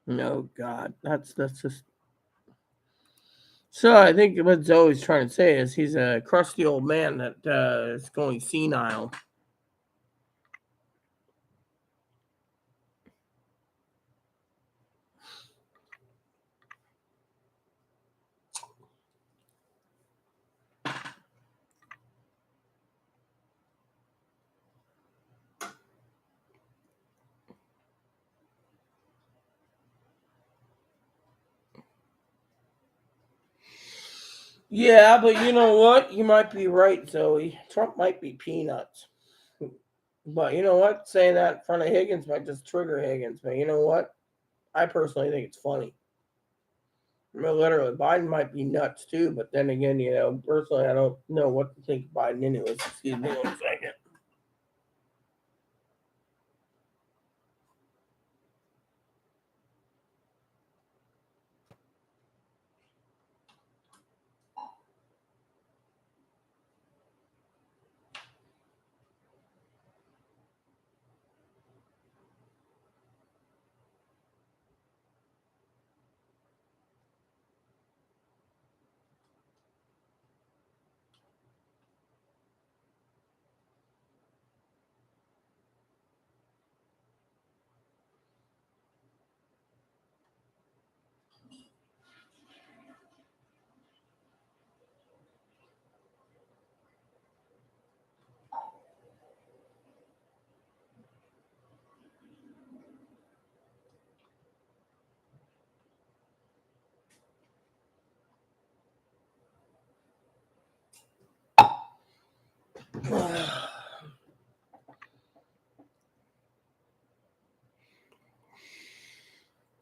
No, God, that's just. So I think what Zoe's trying to say is he's a crusty old man that is going senile. Yeah, but you know what? You might be right, Zoe. Trump might be peanuts. But you know what? Saying that in front of Higgins might just trigger Higgins. But you know what? I personally think it's funny. I mean, literally, Biden might be nuts too. But then again, personally, I don't know what to think of Biden anyways. Excuse me one second.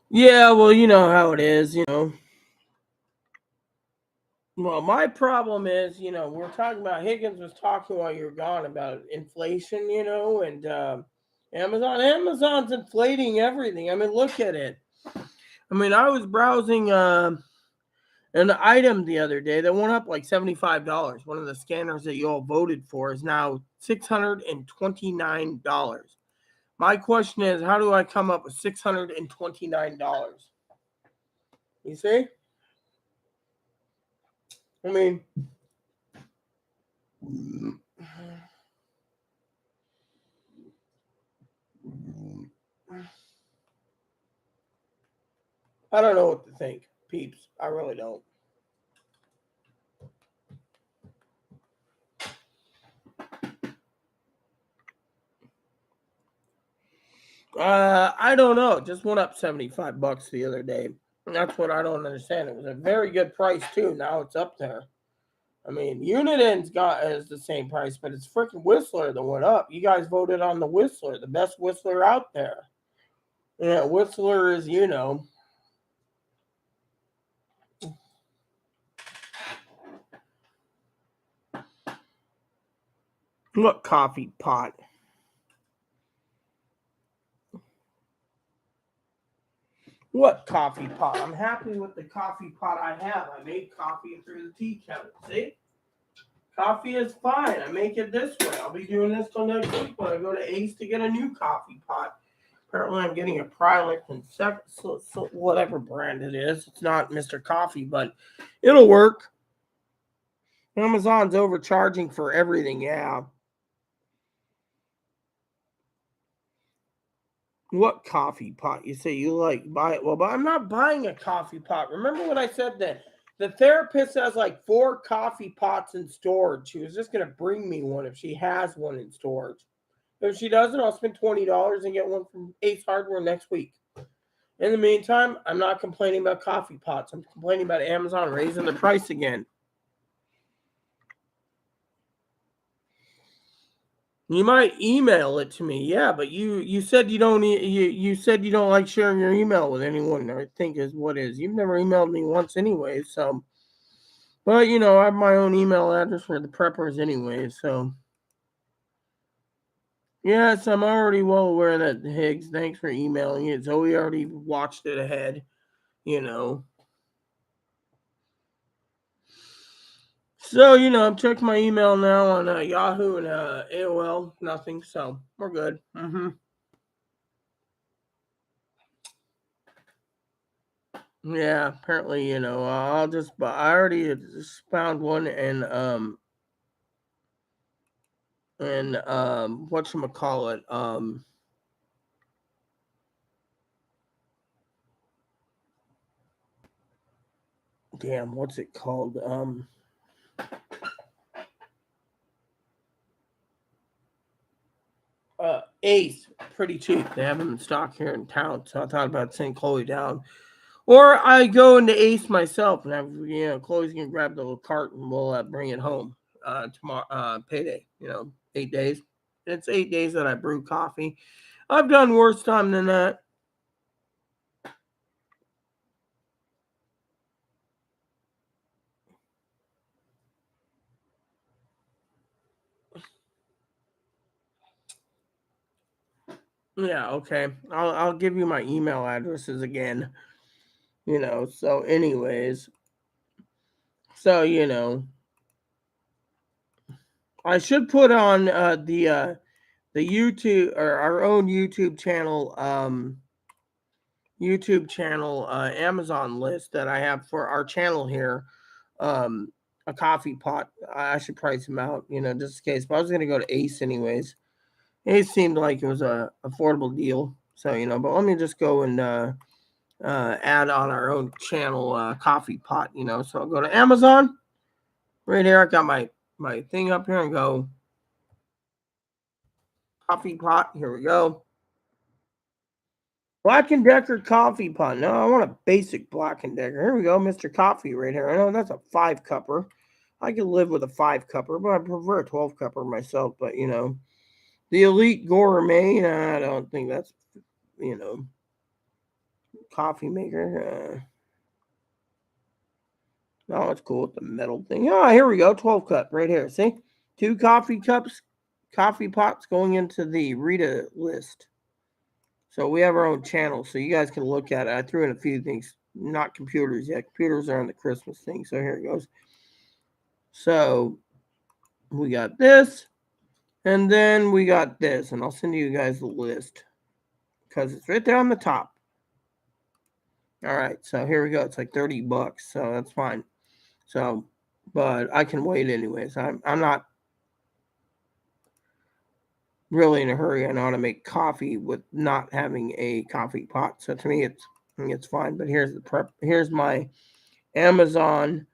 Yeah, well, you know how it is. Well, my problem is, we're talking about Higgins was talking while you were gone about inflation, and Amazon's inflating everything. I mean, look at it. I mean, I was browsing an item the other day that went up like $75. One of the scanners that you all voted for is now $629. My question is, how do I come up with $629? You see? I mean, I don't know what to think, peeps. I really don't. I don't know. It just went up $75 the other day. That's what I don't understand. It was a very good price too. Now it's up there. I mean, United's got is the same price, but it's freaking Whistler that went up. You guys voted on the Whistler, the best Whistler out there. Yeah, Whistler is, what coffee pot? What coffee pot? I'm happy with the coffee pot I have. I made coffee through the tea kettle. See? Coffee is fine. I make it this way. I'll be doing this till next week when I go to Ace to get a new coffee pot. Apparently, I'm getting a Prilect and so whatever brand it is. It's not Mr. Coffee, but it'll work. Amazon's overcharging for everything. Yeah. What coffee pot? You say you like buy it? Well, but I'm not buying a coffee pot. Remember when I said that the therapist has like 4 coffee pots in storage? She was just gonna bring me one if she has one in storage. If she doesn't, I'll spend $20 and get one from Ace Hardware next week. In the meantime, I'm not complaining about coffee pots. I'm complaining about Amazon raising the price again. You might email it to me, yeah, but you said you don't you said you don't like sharing your email with anyone. I think is what is. You've never emailed me once anyway, so. But I have my own email address for the preppers anyway, so. Yes, I'm already well aware that Higgs. Thanks for emailing it. Zoe already watched it ahead. You know. So, I'm checking my email now on Yahoo and AOL. Nothing. So, we're good. Yeah, apparently, I'll just buy. I already just found one and whatchamacallit, damn, what's it called? Ace, pretty cheap. They have them in stock here in town, so I thought about sending Chloe down. Or I go into Ace myself and have, Chloe's gonna grab the little cart and we'll bring it home tomorrow, payday. 8 days. It's 8 days that I brew coffee. I've done worse time than that. Yeah, okay. I'll give you my email addresses again. So anyways, so I should put on the YouTube or our own YouTube channel Amazon list that I have for our channel here. A coffee pot. I should price them out, just in case. But I was gonna go to Ace anyways. Ace seemed like it was a affordable deal. So, but let me just go and add on our own channel coffee pot, So I'll go to Amazon. Right here, I got my thing up here and go coffee pot. Here we go. Black & Decker coffee pot. No, I want a basic Black & Decker. Here we go, Mr. Coffee right here. I know that's a 5-cupper. I can live with a 5-cupper, but I prefer a 12-cupper myself. But, the Elite Gourmet, I don't think that's, coffee maker. Oh, it's cool with the metal thing. Oh, here we go. 12 cup right here. See? 2 coffee cups, coffee pots going into the Rita list. So we have our own channel, so you guys can look at it. I threw in a few things, not computers yet. Computers are on the Christmas thing. So here it goes. So we got this, and then we got this, and I'll send you guys the list because it's right there on the top. All right, so here we go. It's like $30, so that's fine. So, but I can wait anyways. I'm not really in a hurry. I know how to make coffee with not having a coffee pot. So to me, it's fine. But here's the prep. Here's my Amazon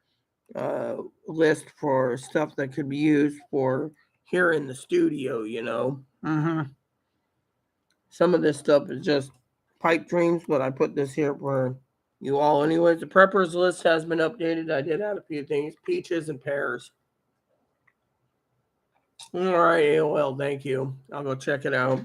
list for stuff that could be used for here in the studio. Some of this stuff is just pipe dreams, but I put this here for you all anyways. The preppers list has been updated. I did add a few things, peaches and pears. All right, AOL, thank you. I'll go check it out.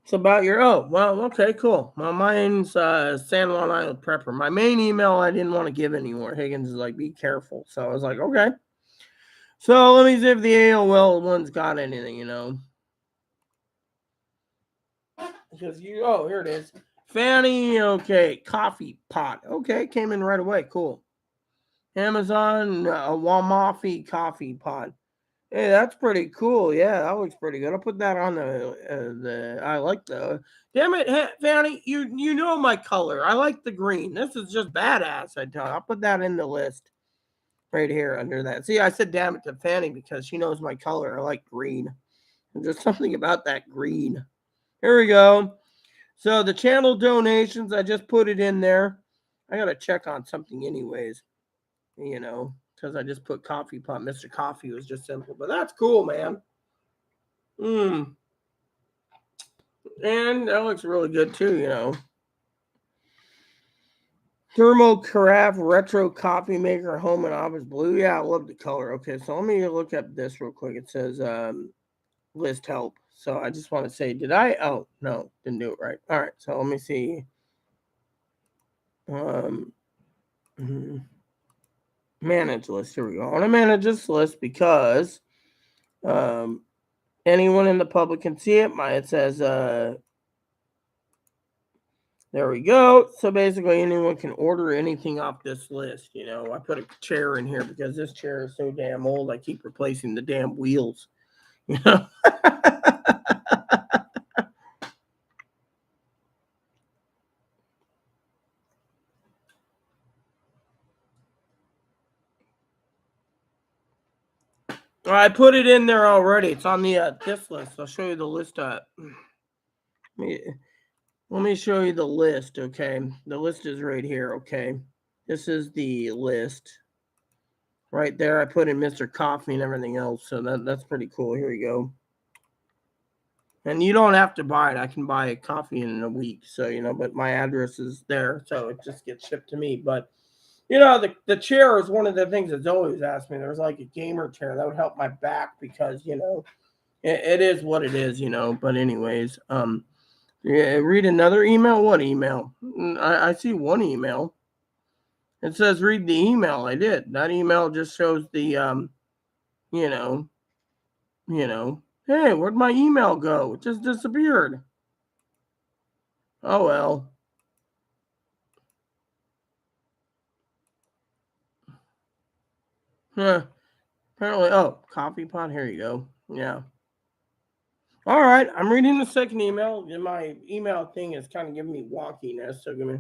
It's about your okay, cool. Well, mine's San Juan Island Prepper. My main email I didn't want to give anymore. Higgins is like, be careful. So I was like, okay. So let me see if the AOL one's got anything, Because here it is. Fanny, okay, coffee pot. Okay, came in right away. Cool. Amazon, Wamafi coffee pot. Hey, that's pretty cool. Yeah, that looks pretty good. I'll put that on the. I like the. Damn it, Fanny! You know my color. I like the green. This is just badass. I tell you. I'll put that in the list right here under that. See, I said damn it to Fanny because she knows my color. I like green. And there's something about that green. Here we go. So the channel donations, I just put it in there. I gotta check on something anyways. Because I just put coffee pot. Mr. Coffee was just simple, but that's cool, man. And that looks really good too, Thermo Carafe Retro Coffee Maker Home and Office Blue. Yeah, I love the color. Okay, so let me look up this real quick. It says list help. So I just want to say, did I? Oh, no, didn't do it right. All right, so let me see. Manage list. Here we go. I want to manage this list because anyone in the public can see it. It says there we go. So basically anyone can order anything off this list. I put a chair in here because this chair is so damn old. I keep replacing the damn wheels. I put it in there already. It's on the this list. I'll show you the list. Let me show you the list. Okay, the list is right here. Okay, this is the list. Right there, I put in Mr. Coffee and everything else, so that's pretty cool. Here we go. And you don't have to buy it. I can buy a coffee in a week. So, but my address is there. So it just gets shipped to me. But, the chair is one of the things that's always asked me. There's like a gamer chair that would help my back because, it is what it is, But anyways, yeah, read another email. What email? I see one email. It says read the email. I did. That email just shows the, you know, hey, where'd my email go? It just disappeared. Oh, well. Huh. Apparently, coffee pot. Here you go. Yeah. All right. I'm reading the second email. And my email thing is kind of giving me wonkiness. So give me.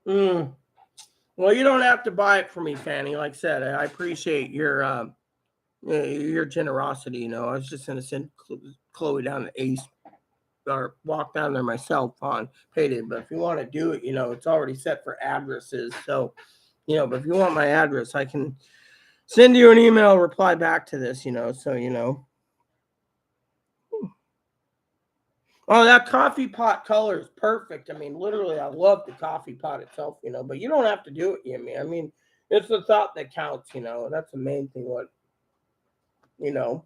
Well, you don't have to buy it for me, Fanny. Like I said, I appreciate your generosity. I was just going to send Chloe down to Ace or walk down there myself on payday. But if you want to do it, it's already set for addresses. So, but if you want my address, I can send you an email, reply back to this, so. Oh, that coffee pot color is perfect. I mean, literally, I love the coffee pot itself, but you don't have to do it, I mean, it's the thought that counts, That's the main thing. Well,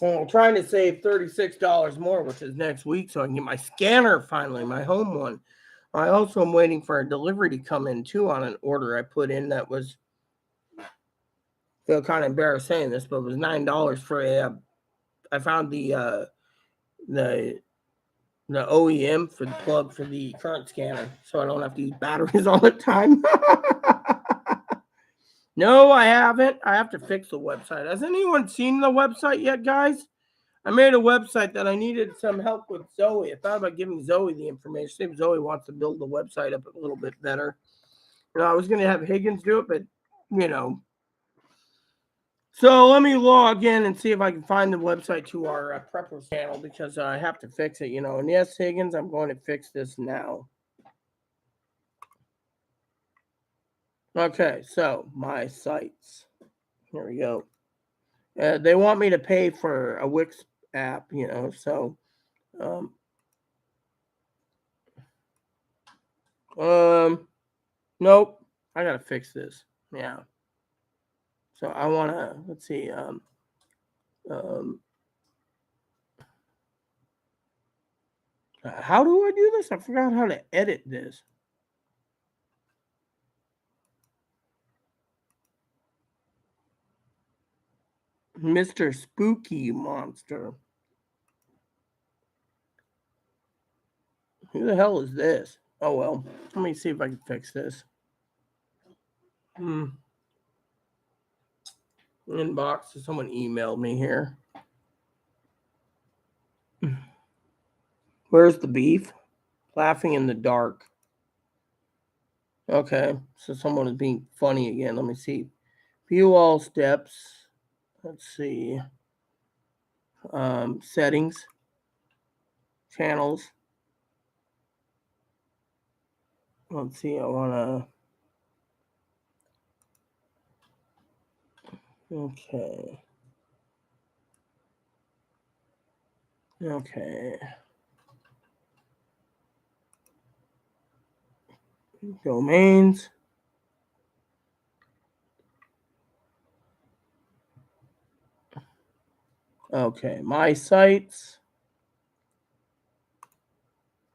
I'm trying to save $36 more, which is next week, so I can get my scanner finally, my home one. I also am waiting for a delivery to come in, too, on an order I put in that was, I feel kind of embarrassed saying this, but it was $9 for I found the OEM for the plug for the current scanner, so I don't have to use batteries all the time. No, I haven't. I have to fix the website. Has anyone seen the website yet, guys? I made a website that I needed some help with Zoe. I thought about giving Zoe the information. See if Zoe wants to build the website up a little bit better. I was going to have Higgins do it, but, So let me log in and see if I can find the website to our preppers channel because I have to fix it, And yes, Higgins, I'm going to fix this now. Okay, so my sites. Here we go. They want me to pay for a Wix app, so nope. I gotta fix this. Yeah. So I wanna let's see. How do I do this? I forgot how to edit this. Mr. Spooky Monster. Who the hell is this? Oh well. Let me see if I can fix this. Inbox. Someone emailed me here. Where's the beef? Laughing in the dark. Okay, so someone is being funny again. Let me see. View all steps. Let's see. Settings. Channels. Let's see. I want to. Okay. Domains. Okay, my sites.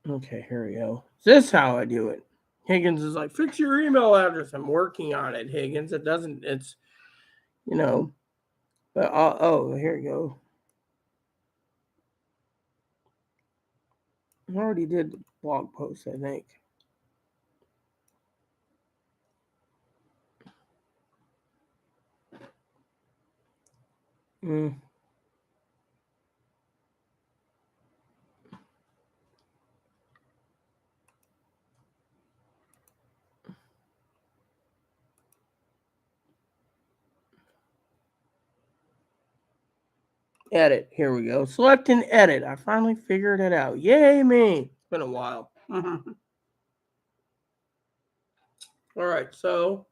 Okay, here we go. Is this how I do it? Higgins is like, fix your email address. I'm working on it, Higgins. It's, but here we go. I already did the blog post, I think. Edit. Here we go. Select and edit. I finally figured it out. Yay me. It's been a while. All right. So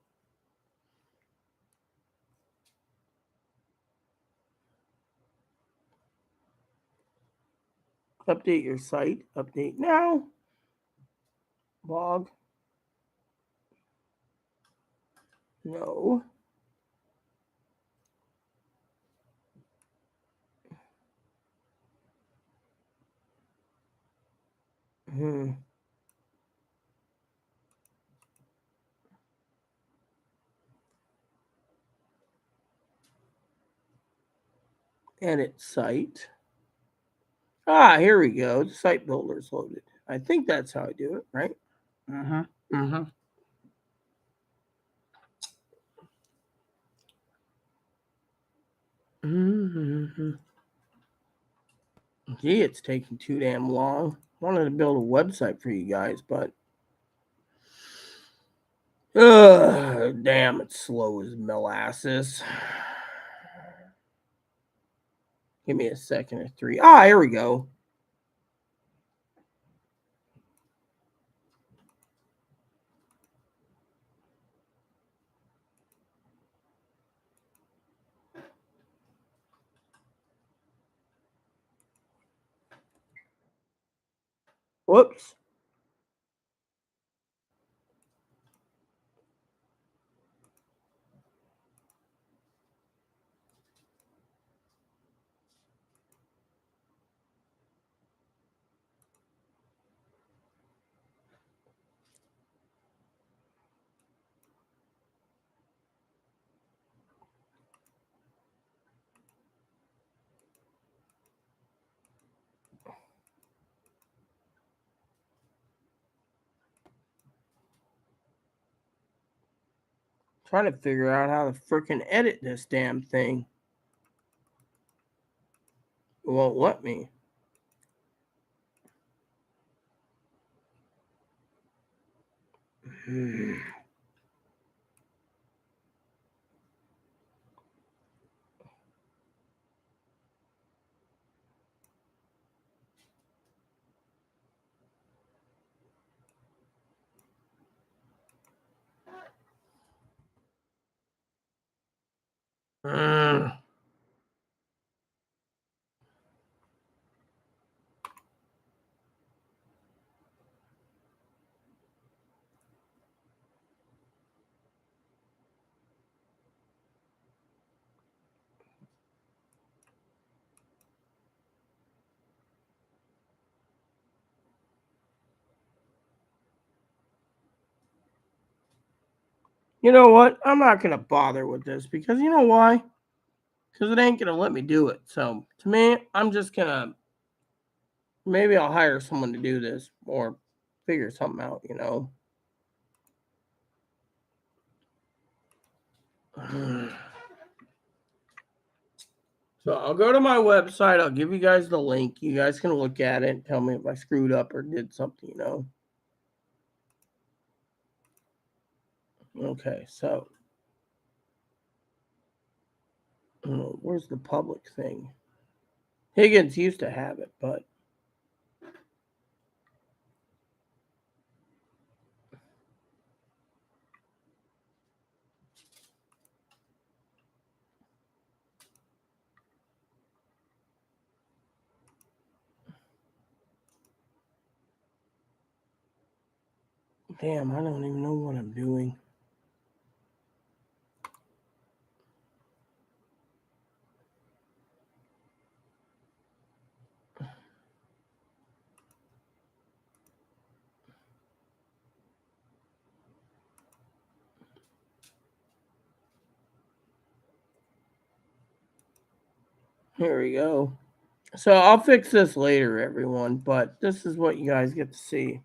Update your site. Update now. Blog. No. Edit site. Ah, here we go. The site builder's loaded. I think that's how I do it, right? Gee, it's taking too damn long. I wanted to build a website for you guys, but damn, it's slow as molasses. Give me a second or three. Ah, here we go. Whoops. Trying to figure out how to freaking edit this damn thing. It won't let me. You know what? I'm not going to bother with this because you know why? Because it ain't going to let me do it. So to me, I'm just going to, maybe I'll hire someone to do this or figure something out, you know. So I'll go to my website. I'll give you guys the link. You guys can look at it and tell me if I screwed up or did something, you know. Okay, so where's the public thing? Higgins used to have it, but damn, I don't even know what I'm doing. Here we go. So I'll fix this later, everyone, but this is what you guys get to see.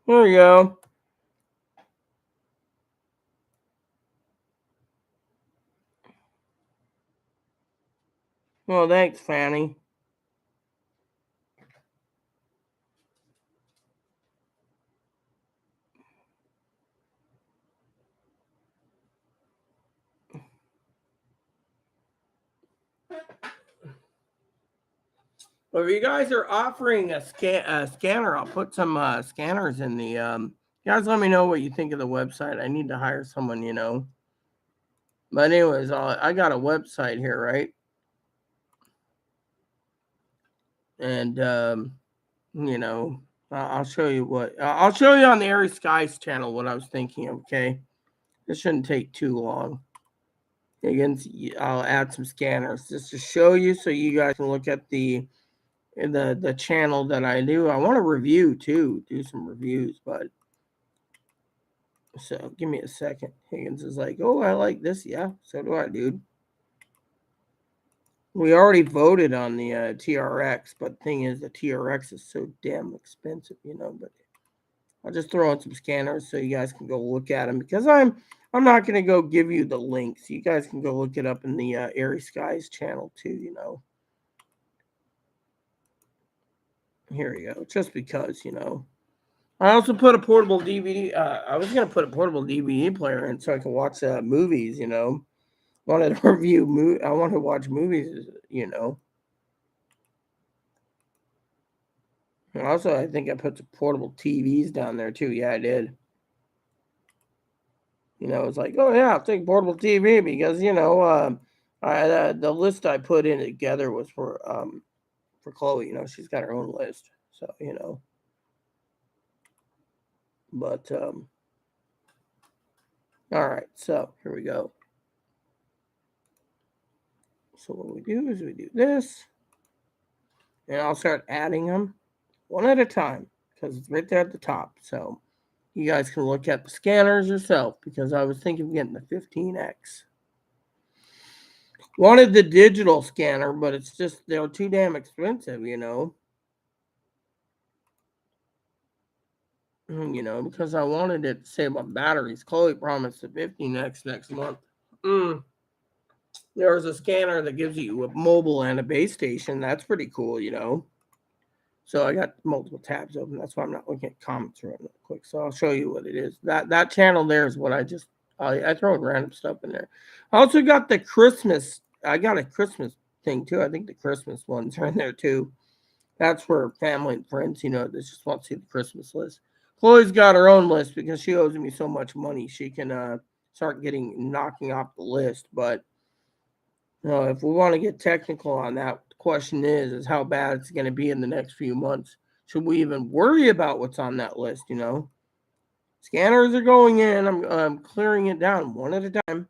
Here we go. Well, thanks, Fanny. Well, if you guys are offering a scanner, I'll put some scanners in the. You guys, let me know what you think of the website. I need to hire someone, you know. But anyways, I got a website here, right? And I'll show you I'll show you on the Airy Skies channel what I was thinking of. Okay, this shouldn't take too long. Again, I'll add some scanners just to show you, so you guys can look at the channel that I do. I want to review too, do some reviews, but so give me a second. Higgins is like, oh, I like this. Yeah, so do I, dude. We already voted on the TRX, but the thing is, the TRX is so damn expensive, But I'll just throw in some scanners so you guys can go look at them, because I'm not going to go give you the links. You guys can go look it up in the Airy Skies channel too, Here we go. Just because, I also put a portable DVD. I was going to put a portable DVD player in so I can watch movies, Wanted to review I want to watch movies, And also, I think I put some portable TVs down there too. Yeah, I did. It's like, oh yeah, I'll take portable TV because the list I put in together was for Chloe. She's got her own list, so But all right, so here we go. So what we do is we do this, and I'll start adding them one at a time because it's right there at the top. So you guys can look at the scanners yourself, because I was thinking of getting the 15X. Wanted the digital scanner, but it's just they're too damn expensive, because I wanted it to save on batteries. Chloe promised the 15X next month. There's a scanner that gives you a mobile and a base station. That's pretty cool, So I got multiple tabs open. That's why I'm not looking at comments real quick. So I'll show you what it is. That channel there is what I throw random stuff in there. I also got the Christmas. I got a Christmas thing too. I think the Christmas ones are in there too. That's for family and friends, they just want to see the Christmas list. Chloe's got her own list because she owes me so much money. She can start knocking off the list. But if we want to get technical on that, the question is how bad it's going to be in the next few months. Should we even worry about what's on that list? Scanners are going in. I'm clearing it down one at a time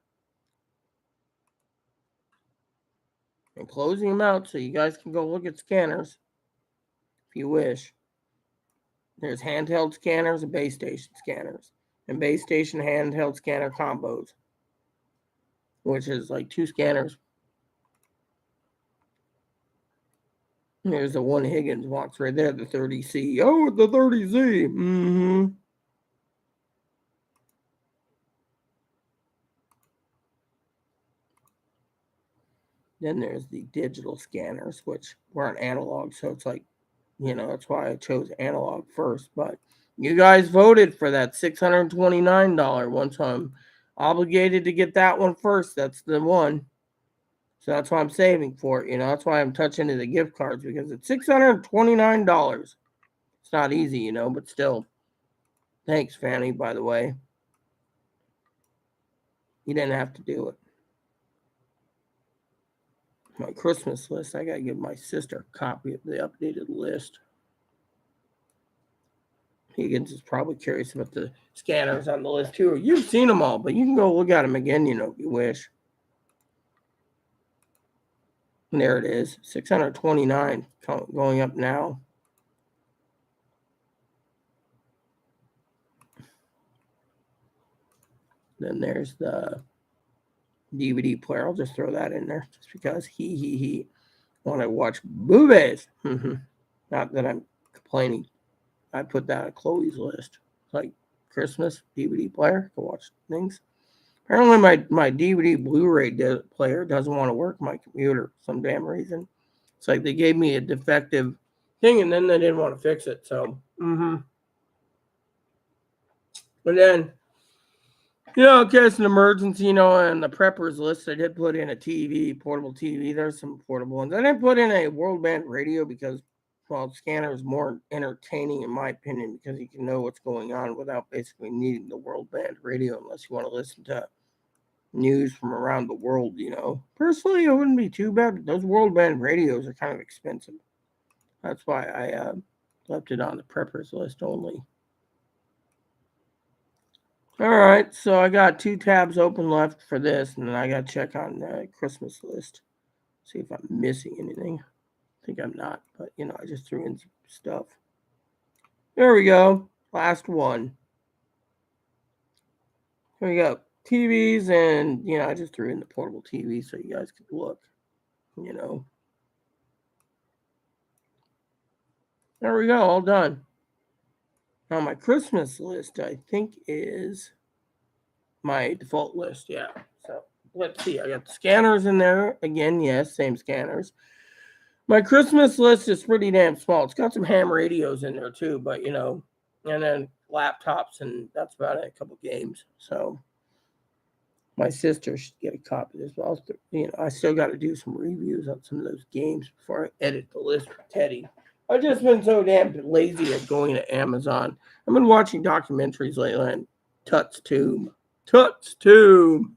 and closing them out so you guys can go look at scanners if you wish. There's handheld scanners and base station scanners, and base station handheld scanner combos, which is like 2 scanners. There's the one Higgins wants right there, the 30C. Oh, the 30Z. Mm-hmm. Then there's the digital scanners, which weren't analog, so it's like, that's why I chose analog first. But you guys voted for that $629 one, so I'm obligated to get that one first. That's the one. So that's why I'm saving for it. That's why I'm touching into the gift cards, because it's $629. It's not easy, but still. Thanks, Fanny, by the way. You didn't have to do it. My Christmas list, I got to give my sister a copy of the updated list. Higgins is probably curious about the scanners on the list too. You've seen them all, but you can go look at them again, if you wish. And there it is, 629 going up now. Then there's the DVD player. I'll just throw that in there just because he want to watch movies. Not that I'm complaining. I put that on Chloe's list. It's like Christmas DVD player to watch things. Apparently, my DVD Blu-ray player doesn't want to work on my computer for some damn reason. It's like they gave me a defective thing, and then they didn't want to fix it. So, But then, in case an emergency, and the preppers list, I did put in a TV, portable TV. There's some portable ones. I didn't put in a world band radio because, well, the scanner is more entertaining, in my opinion, because you can know what's going on without basically needing the world band radio unless you want to listen to news from around the world, Personally, it wouldn't be too bad, but those world band radios are kind of expensive. That's why I left it on the preppers list only. All right, so I got 2 tabs open left for this, and then I got to check on the Christmas list, see if I'm missing anything. I think I'm not, but I just threw in some stuff. There we go. Last one. Here we go. TVs, and I just threw in the portable TV so you guys could look. There we go, all done. Now my Christmas list, I think, is my default list. Yeah. So let's see. I got the scanners in there again. Yes, same scanners. My Christmas list is pretty damn small. It's got some ham radios in there too, but and then laptops, and that's about it. A couple games. So my sister should get a copy as well. I still got to do some reviews on some of those games before I edit the list for Teddy. I've just been so damn lazy at going to Amazon. I've been watching documentaries lately on Tut's Tomb. Tut's Tomb.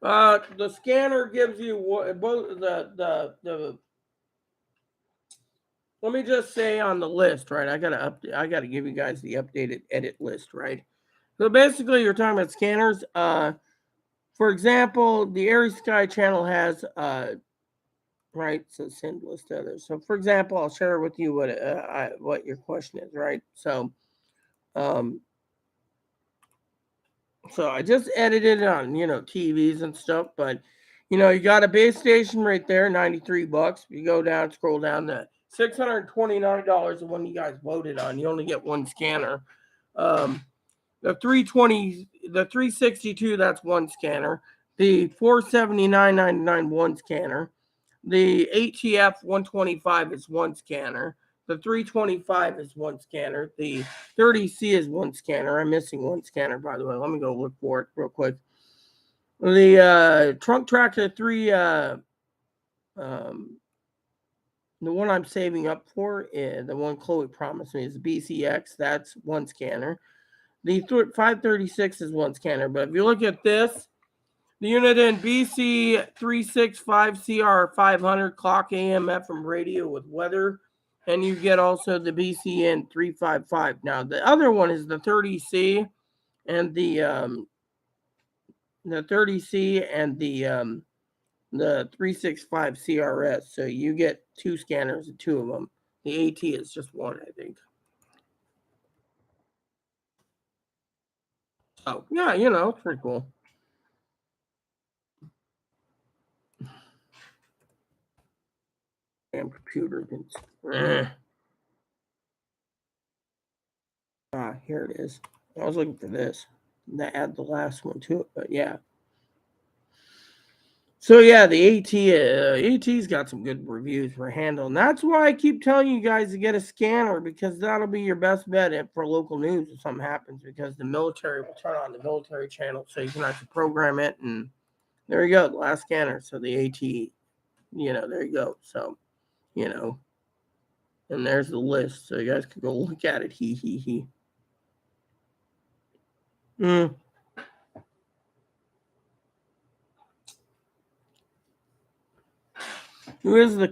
The scanner gives you both the. Let me just say on the list, right? I gotta give you guys the updated edit list, right? So basically, you're talking about scanners. For example, the Airy Sky channel has right, so send list to others. So for example, I'll share with you what your question is, right? So so I just edited it on TVs and stuff, but you got a base station right there, $93. You go down, scroll down to $629, the one you guys voted on. You only get one scanner. The 320, the 362, that's one scanner. The 479.99, one scanner. The ATF 125 is one scanner. The 325 is one scanner. The 30C is one scanner. I'm missing one scanner, by the way. Let me go look for it real quick. The Trunk Tractor 3, the one I'm saving up for, the one Chloe promised me, is the BCX. That's one scanner. The 536 is one scanner. But if you look at this, the Uniden BC365CR500 clock AM FM radio with weather, and you get also the BCN 355. Now the other one is the 30C and the 30C and the 365 CRS. So you get 2 scanners and 2 of them. The AT is just one, I think. So yeah, it's pretty cool. Damn computer. Here it is. I was looking for this. And I add the last one to it, but yeah. So yeah, the AT's got some good reviews for handle, and that's why I keep telling you guys to get a scanner, because that'll be your best bet for local news if something happens, because the military will turn on the military channel, so you can actually program it, and there you go, the last scanner. So the AT, there you go. So, and there's the list, so you guys can go look at it. Who is the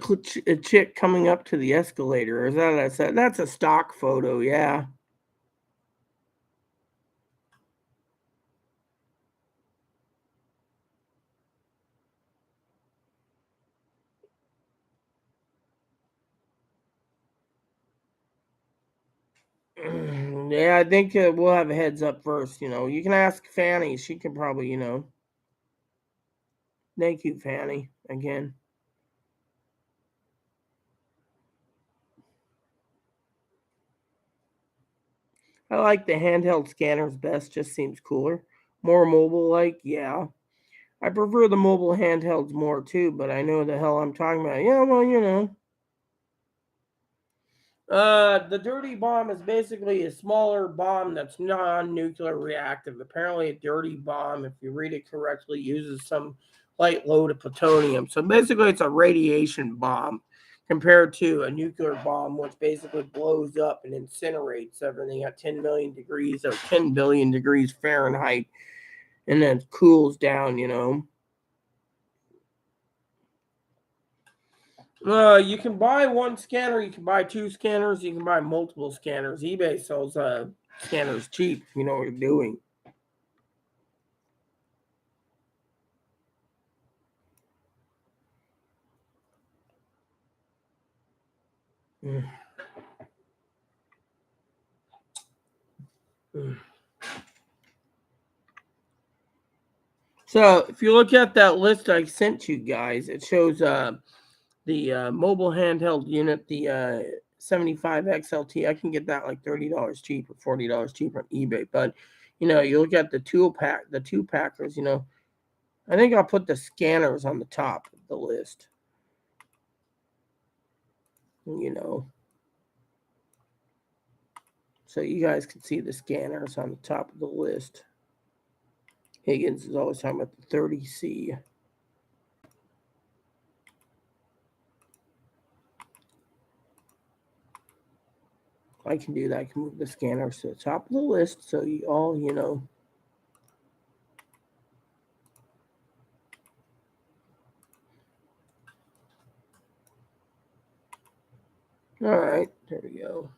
chick coming up to the escalator? Is that's a stock photo? Yeah. Yeah, I think we'll have a heads up first. You can ask Fanny. She can probably, Thank you, Fanny, again. I like the handheld scanners best. Just seems cooler. More mobile-like, yeah. I prefer the mobile handhelds more too, but I know the hell I'm talking about. Yeah, well, The dirty bomb is basically a smaller bomb that's non-nuclear reactive. Apparently, a dirty bomb, if you read it correctly, uses some light load of plutonium. So basically, it's a radiation bomb compared to a nuclear bomb, which basically blows up and incinerates everything at 10 million degrees or 10 billion degrees Fahrenheit, and then cools down. You can buy one scanner, you can buy two scanners, you can buy multiple scanners. eBay sells scanners cheap. You know what you're doing. Mm. Mm. So if you look at that list I sent you guys, it shows the mobile handheld unit, the 75 XLT. I can get that like $30 cheap or $40 cheap on eBay. But you look at the two packers. I think I'll put the scanners on the top of the list. So you guys can see the scanners on the top of the list. Higgins is always talking about the 30C. I can do that. I can move the scanners to the top of the list so you all, All right, there we go.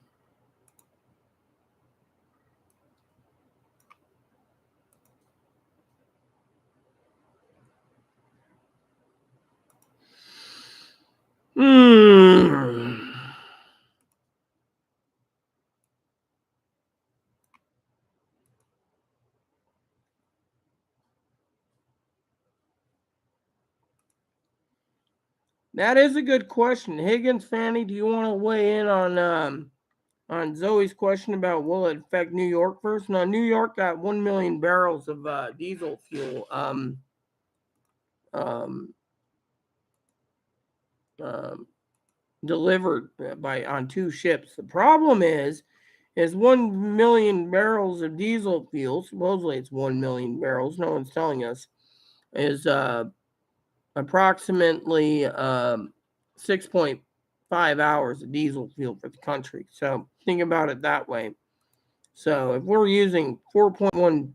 That is a good question. Higgins, Fanny, do you want to weigh in on Zoe's question about will it affect New York first? No, New York got 1 million barrels of diesel fuel delivered on two ships. The problem is 1 million barrels of diesel fuel. Supposedly it's 1 million barrels. No one's telling us. Is approximately 6.5 hours of diesel fuel for the country. So think about it that way. So if we're using 4.1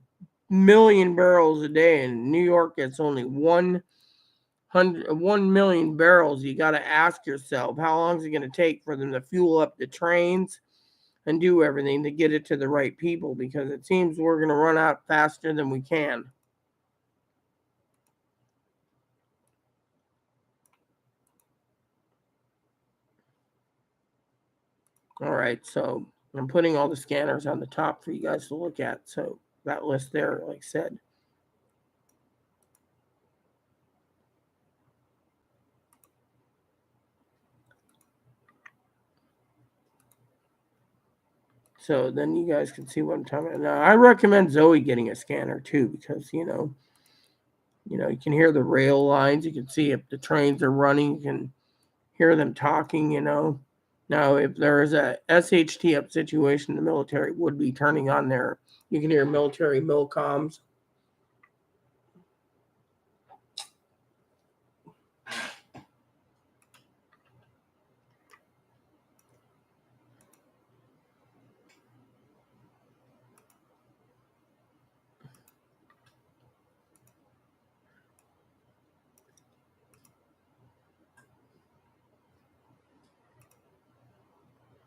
million barrels a day and New York gets only 1 million barrels, you got to ask yourself, how long is it going to take for them to fuel up the trains and do everything to get it to the right people? Because it seems we're going to run out faster than we can. All right, so I'm putting all the scanners on the top for you guys to look at. So that list there, like I said. So then you guys can see what I'm talking about. Now, I recommend Zoe getting a scanner too, because you can hear the rail lines. You can see if the trains are running. You can hear them talking. Now if there is a SHT up situation, the military would be turning on their. You can hear military milcoms.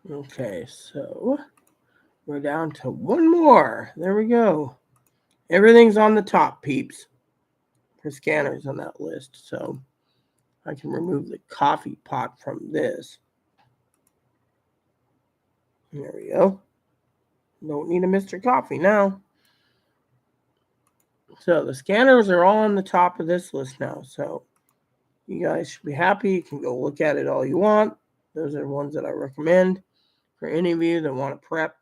Okay, so we're down to one more. There we go. Everything's on the top, peeps. For scanners on that list. So I can remove the coffee pot from this. There we go. Don't need a Mr. Coffee now. So the scanners are all on the top of this list now. So you guys should be happy. You can go look at it all you want. Those are the ones that I recommend for any of you that want to prep.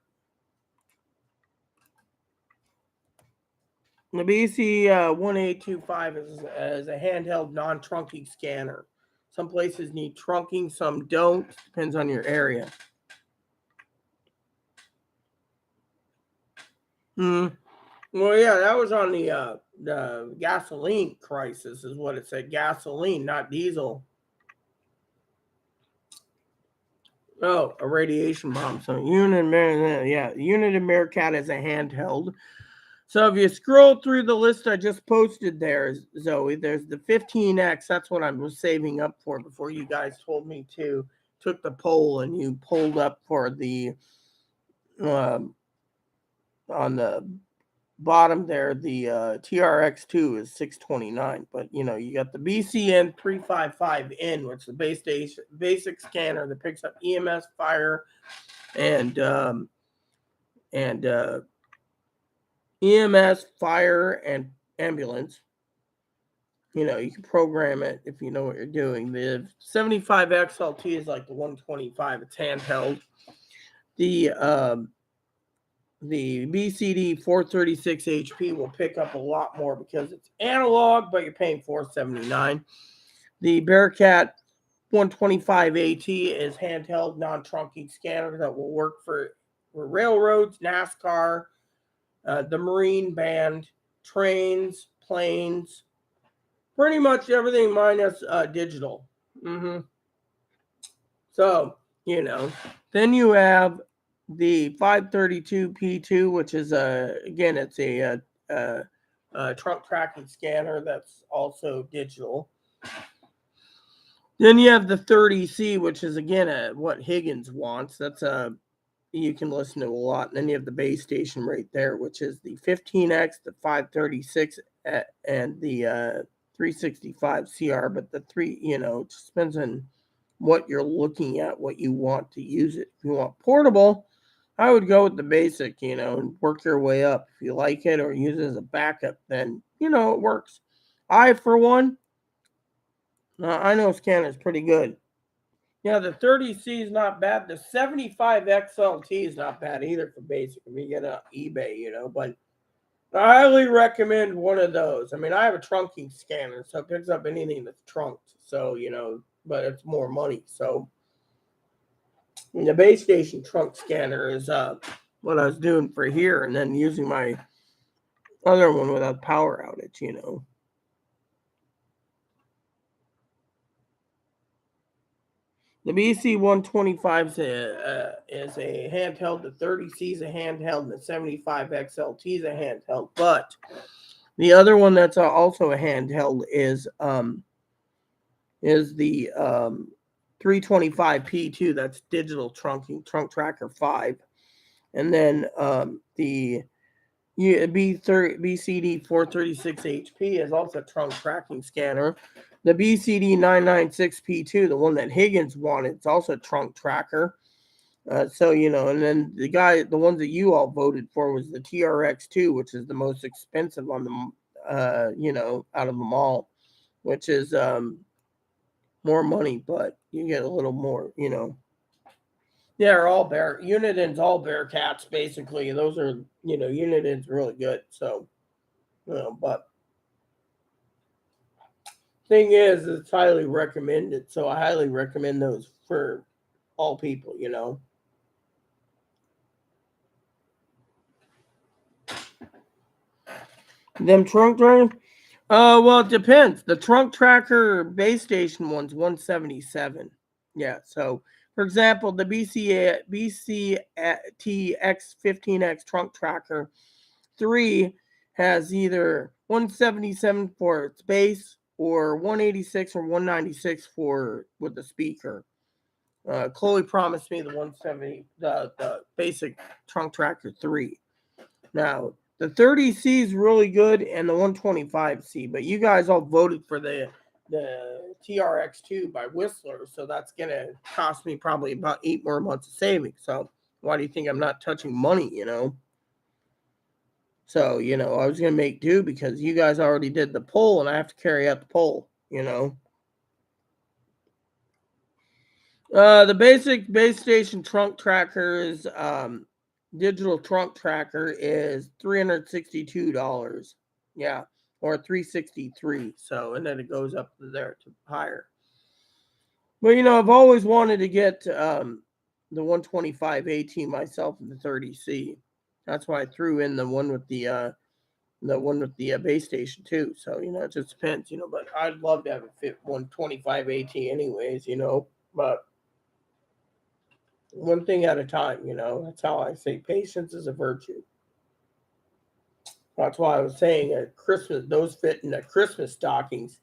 The BC 1825 is a handheld non-trunking scanner. Some places need trunking, some don't. Depends on your area. Well, yeah, that was on the gasoline crisis, is what it said. Gasoline, not diesel. Oh, a radiation bomb. So Unit Meerkat is a handheld So if you scroll through the list I just posted there, Zoe, there's the 15X. That's what I was saving up for before you guys told me to took the poll and you pulled up for the on the bottom there, the TRX2 is 629, but you know, you got the BCN 355N, which is the basic scanner that picks up EMS, fire, and EMS, fire, and ambulance. You know, you can program it if you know what you're doing. The 75 XLT is like the 125. It's handheld. The BCD 436 HP will pick up a lot more because it's analog, but you're paying $479. The Bearcat 125 AT is handheld, non-trunking scanner that will work for railroads, NASCAR, the Marine Band, trains, planes, pretty much everything minus digital. So, you know, then you have the 532 P2, which is again, it's a trunk tracking scanner that's also digital. Then you have the 30C, which is again what Higgins wants. That's you can listen to a lot. And then you have the base station right there, which is the 15X, the 536, and the 365 CR. But the three, you know, it just depends on what you're looking at, what you want to use it. If you want portable, I would go with the basic, you know, and work your way up. If you like it or use it as a backup, then, you know, it works. For one, I know scanner is pretty good. Yeah, the 30C is not bad. The 75 XLT is not bad either for basic. I mean, you get on eBay, you know, but I highly recommend one of those. I mean, I have a trunking scanner, so it picks up anything that's trunked. So, you know, but it's more money. So the base station trunk scanner is what I was doing for here, and then using my other one without power outage, you know. The BC 125 is a handheld. The 30C is a handheld, and the 75 XLT is a handheld. But the other one that's also a handheld is the 325 P2. That's digital trunking, Trunk Tracker 5. And then the BCD 436 HP is also a trunk tracking scanner. The BCD 996 P2, the one that Higgins wanted, it's also a trunk tracker. So, you know, and then the ones that you all voted for was the TRX2, which is the most expensive on the, you know, out of them all, which is more money, but you get a little more, you know. Yeah, all United's all Bearcats, basically. Those are, you know, United's really good. So, you know, but thing is, it's highly recommended. So I highly recommend those for all people, you know. Them trunk drivers? Well, it depends. The trunk tracker base station one's 177. Yeah, so for example, the BCT X15X trunk tracker 3 has either 177 for its base or 186 or 196 for with the speaker. Chloe promised me the 170, the basic trunk tracker 3. Now, the 30C is really good and the 125C, but you guys all voted for the TRX2 by Whistler, so that's going to cost me probably about 8 more months of savings. So why do you think I'm not touching money, you know? So, you know, I was going to make do because you guys already did the poll and I have to carry out the poll, you know? The basic base station trunk trackers, digital trunk tracker is $362. Yeah, or $363. So, and then it goes up there to higher. But you know, I've always wanted to get the 125 AT myself in the 30C. That's why I threw in the one with the base station too. So you know, it just depends, you know. But I'd love to have a fit 125 AT anyways, you know. But one thing at a time, you know. That's how I say patience is a virtue. That's why I was saying at Christmas, those fit in the Christmas stockings.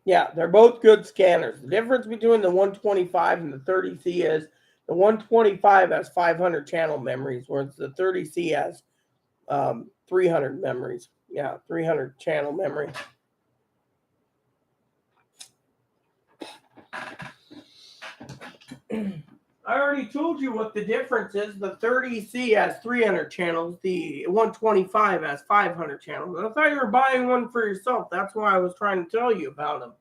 Yeah, they're both good scanners. The difference between the 125 and the 30C is the 125 has 500 channel memories, whereas the 30C has 300 memories. Yeah, 300 channel memory. I already told you what the difference is. The 30C has 300 channels. The 125 has 500 channels. I thought you were buying one for yourself. That's why I was trying to tell you about them.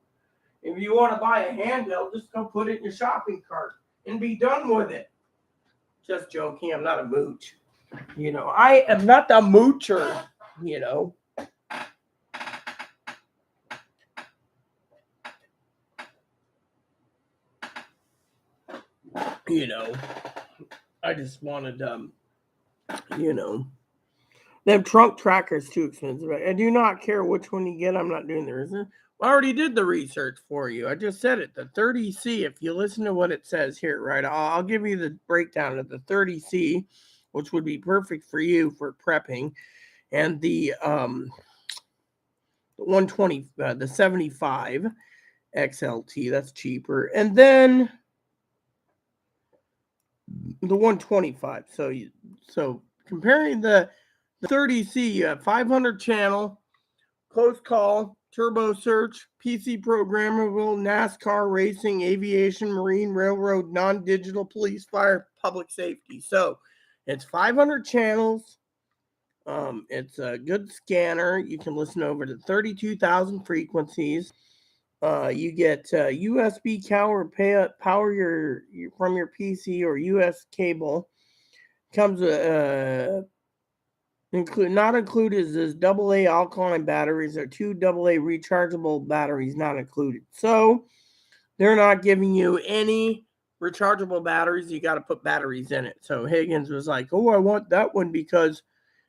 If you want to buy a handheld, just go put it in your shopping cart and be done with it. Just joking. I'm not a mooch. I am not the moocher. I just wanted, them trunk trackers too expensive. I do not care which one you get. I'm not doing the research. I already did the research for you. I just said it. The 30C, if you listen to what it says here, right, I'll give you the breakdown of the 30C, which would be perfect for you for prepping, and the 120, the 75 XLT, that's cheaper, and then the 125. So comparing the 30C, you have 500 channel, close call, turbo search, PC programmable, NASCAR racing, aviation, marine, railroad, non-digital, police, fire, public safety. So it's 500 channels. It's a good scanner. You can listen over to 32,000 frequencies. You get USB power from your PC or US cable. Comes not included is AA alkaline batteries or 2 AA rechargeable batteries not included. So they're not giving you any rechargeable batteries. You got to put batteries in it. So Higgins was like, "Oh, I want that one because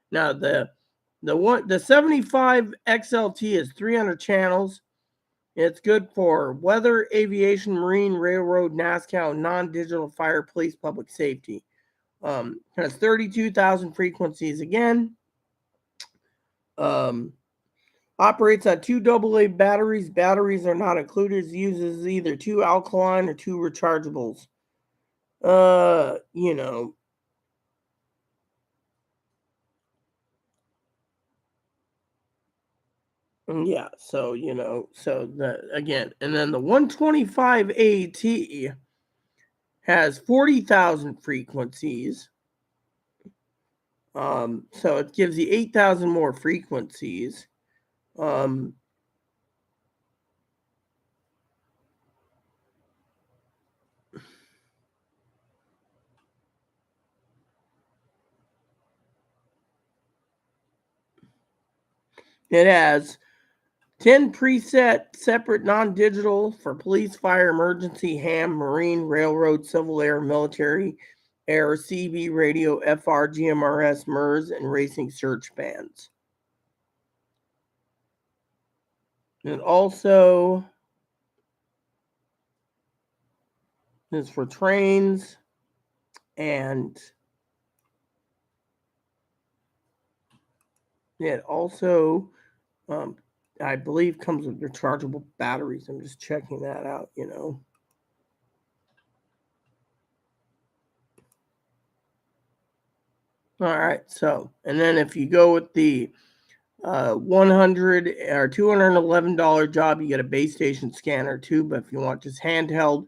now the 75 XLT is 300 channels. It's good for weather, aviation, marine, railroad, NASCAR, non-digital, fire, police, public safety. Has 32,000 frequencies again. Operates on 2 AA batteries. Batteries are not included. It uses either 2 alkaline or 2 rechargeables. Yeah, so again, and then the 125 AT has 40,000 frequencies. So it gives you 8,000 more frequencies. It has 10 preset separate non-digital for police, fire, emergency, ham, marine, railroad, civil air, military, air, CB, radio, FR, GMRS, MERS, and racing search bands. It also is for trains and it also, I believe, comes with rechargeable batteries. I'm just checking that out, All right, so, and then if you go with the $100 or $211 job, you get a base station scanner too. But if you want just handheld,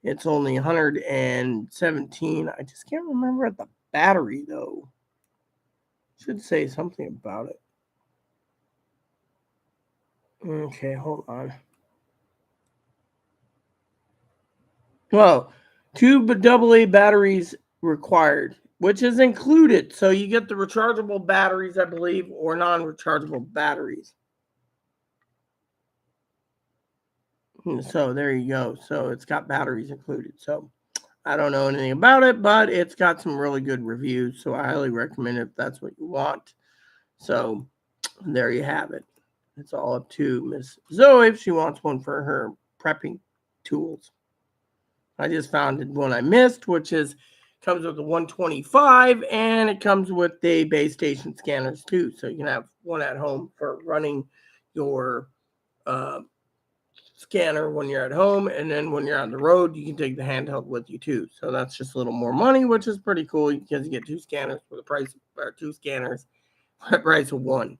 it's only $117. I just can't remember the battery though. Should say something about it. Okay, hold on. Well, 2 AA batteries required, which is included. So you get the rechargeable batteries, I believe, or non-rechargeable batteries. So there you go. So it's got batteries included. So I don't know anything about it, but it's got some really good reviews. So I highly recommend it if that's what you want. So there you have it. It's all up to Miss Zoe if she wants one for her prepping tools. I just found one I missed, which comes with the 125, and it comes with the base station scanners too. So you can have one at home for running your scanner when you're at home, and then when you're on the road, you can take the handheld with you too. So that's just a little more money, which is pretty cool because you get two scanners for the price of one.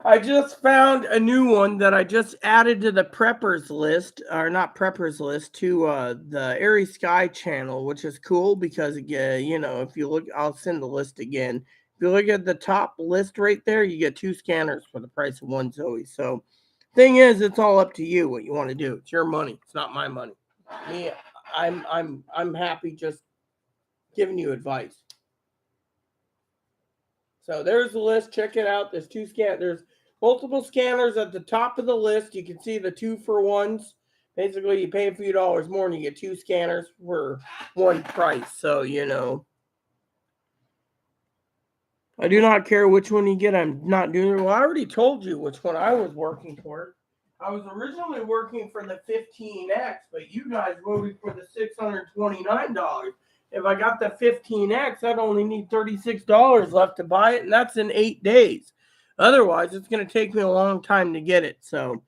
I just found a new one that I just added to the preppers list, or not preppers list, to the Airy Sky channel, which is cool because, if you look, I'll send the list again. If you look at the top list right there, you get two scanners for the price of one Zoe. So, thing is, it's all up to you what you want to do. It's your money. It's not my money. Me, I'm happy just giving you advice. So there's the list. Check it out. There's multiple scanners at the top of the list. You can see the 2-for-1s. Basically, you pay a few dollars more and you get two scanners for one price. So, I do not care which one you get. I'm not doing it. Well, I already told you which one I was working for. I was originally working for the 15X, but you guys voted for the $629. If I got the 15X, I'd only need $36 left to buy it, and that's in 8 days. Otherwise, it's going to take me a long time to get it. So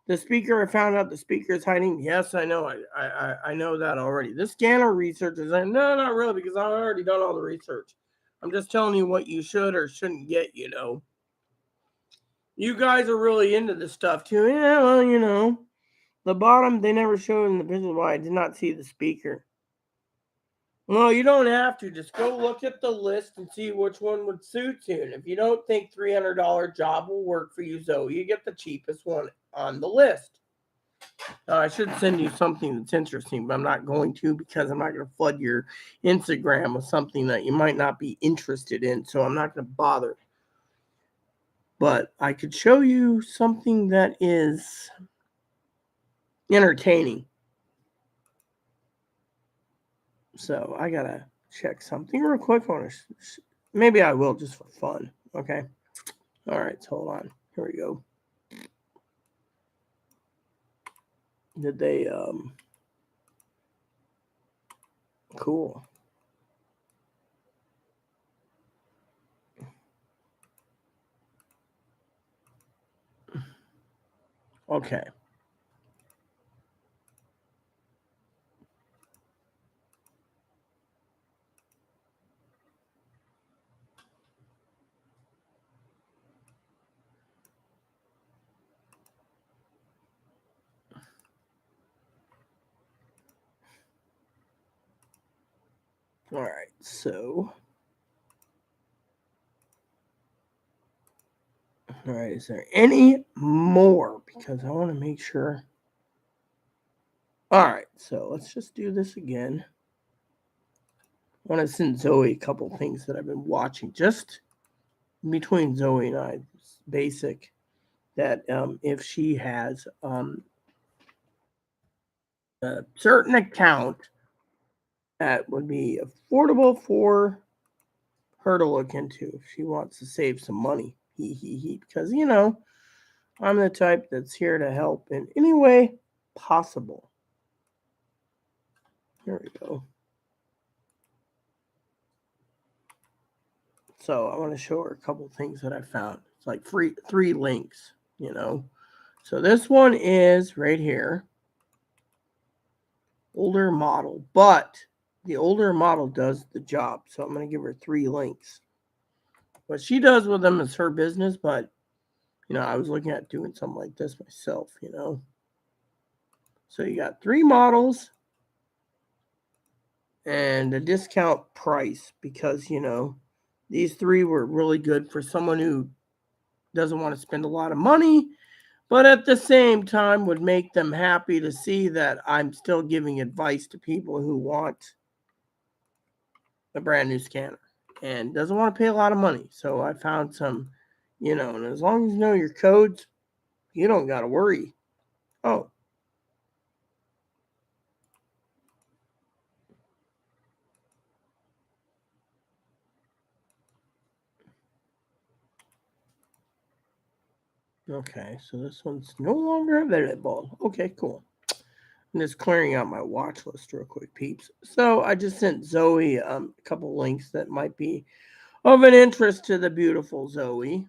the speaker, I found out the speaker is hiding. Yes, I know. I know that already. The scanner research is no, not really, because I've already done all the research. I'm just telling you what you should or shouldn't get, You guys are really into this stuff too. Yeah, well, the bottom, they never showed in the business why I did not see the speaker. Well, you don't have to. Just go look at the list and see which one would suit you. And if you don't think $300 job will work for you, Zoe, you get the cheapest one on the list. I should send you something that's interesting, but I'm not going to because I'm not going to flood your Instagram with something that you might not be interested in. So I'm not going to bother. But I could show you something that is entertaining. So I got to check something real quick. Maybe I will just for fun. Okay. All right. So hold on. Here we go. Did they, cool. Okay. All right. So, all right. Is there any more? Because I want to make sure. All right. So let's just do this again. I want to send Zoe a couple things that I've been watching just between Zoe and I. Basic that if she has a certain account that would be affordable for her to look into if she wants to save some money. Because, I'm the type that's here to help in any way possible. Here we go. So I want to show her a couple things that I found. It's like 3 links, So this one is right here. Older model, but the older model does the job. So I'm going to give her 3 links. What she does with them is her business, but, I was looking at doing something like this myself, So you got 3 models and a discount price because, these 3 were really good for someone who doesn't want to spend a lot of money, but at the same time would make them happy to see that I'm still giving advice to people who want a brand new scanner and doesn't want to pay a lot of money. So I found some, and as long as you know your codes, you don't got to worry. Oh. Okay, so this one's no longer available. Okay, cool. I'm just clearing out my watch list real quick, peeps. So I just sent Zoe a couple links that might be of an interest to the beautiful Zoe.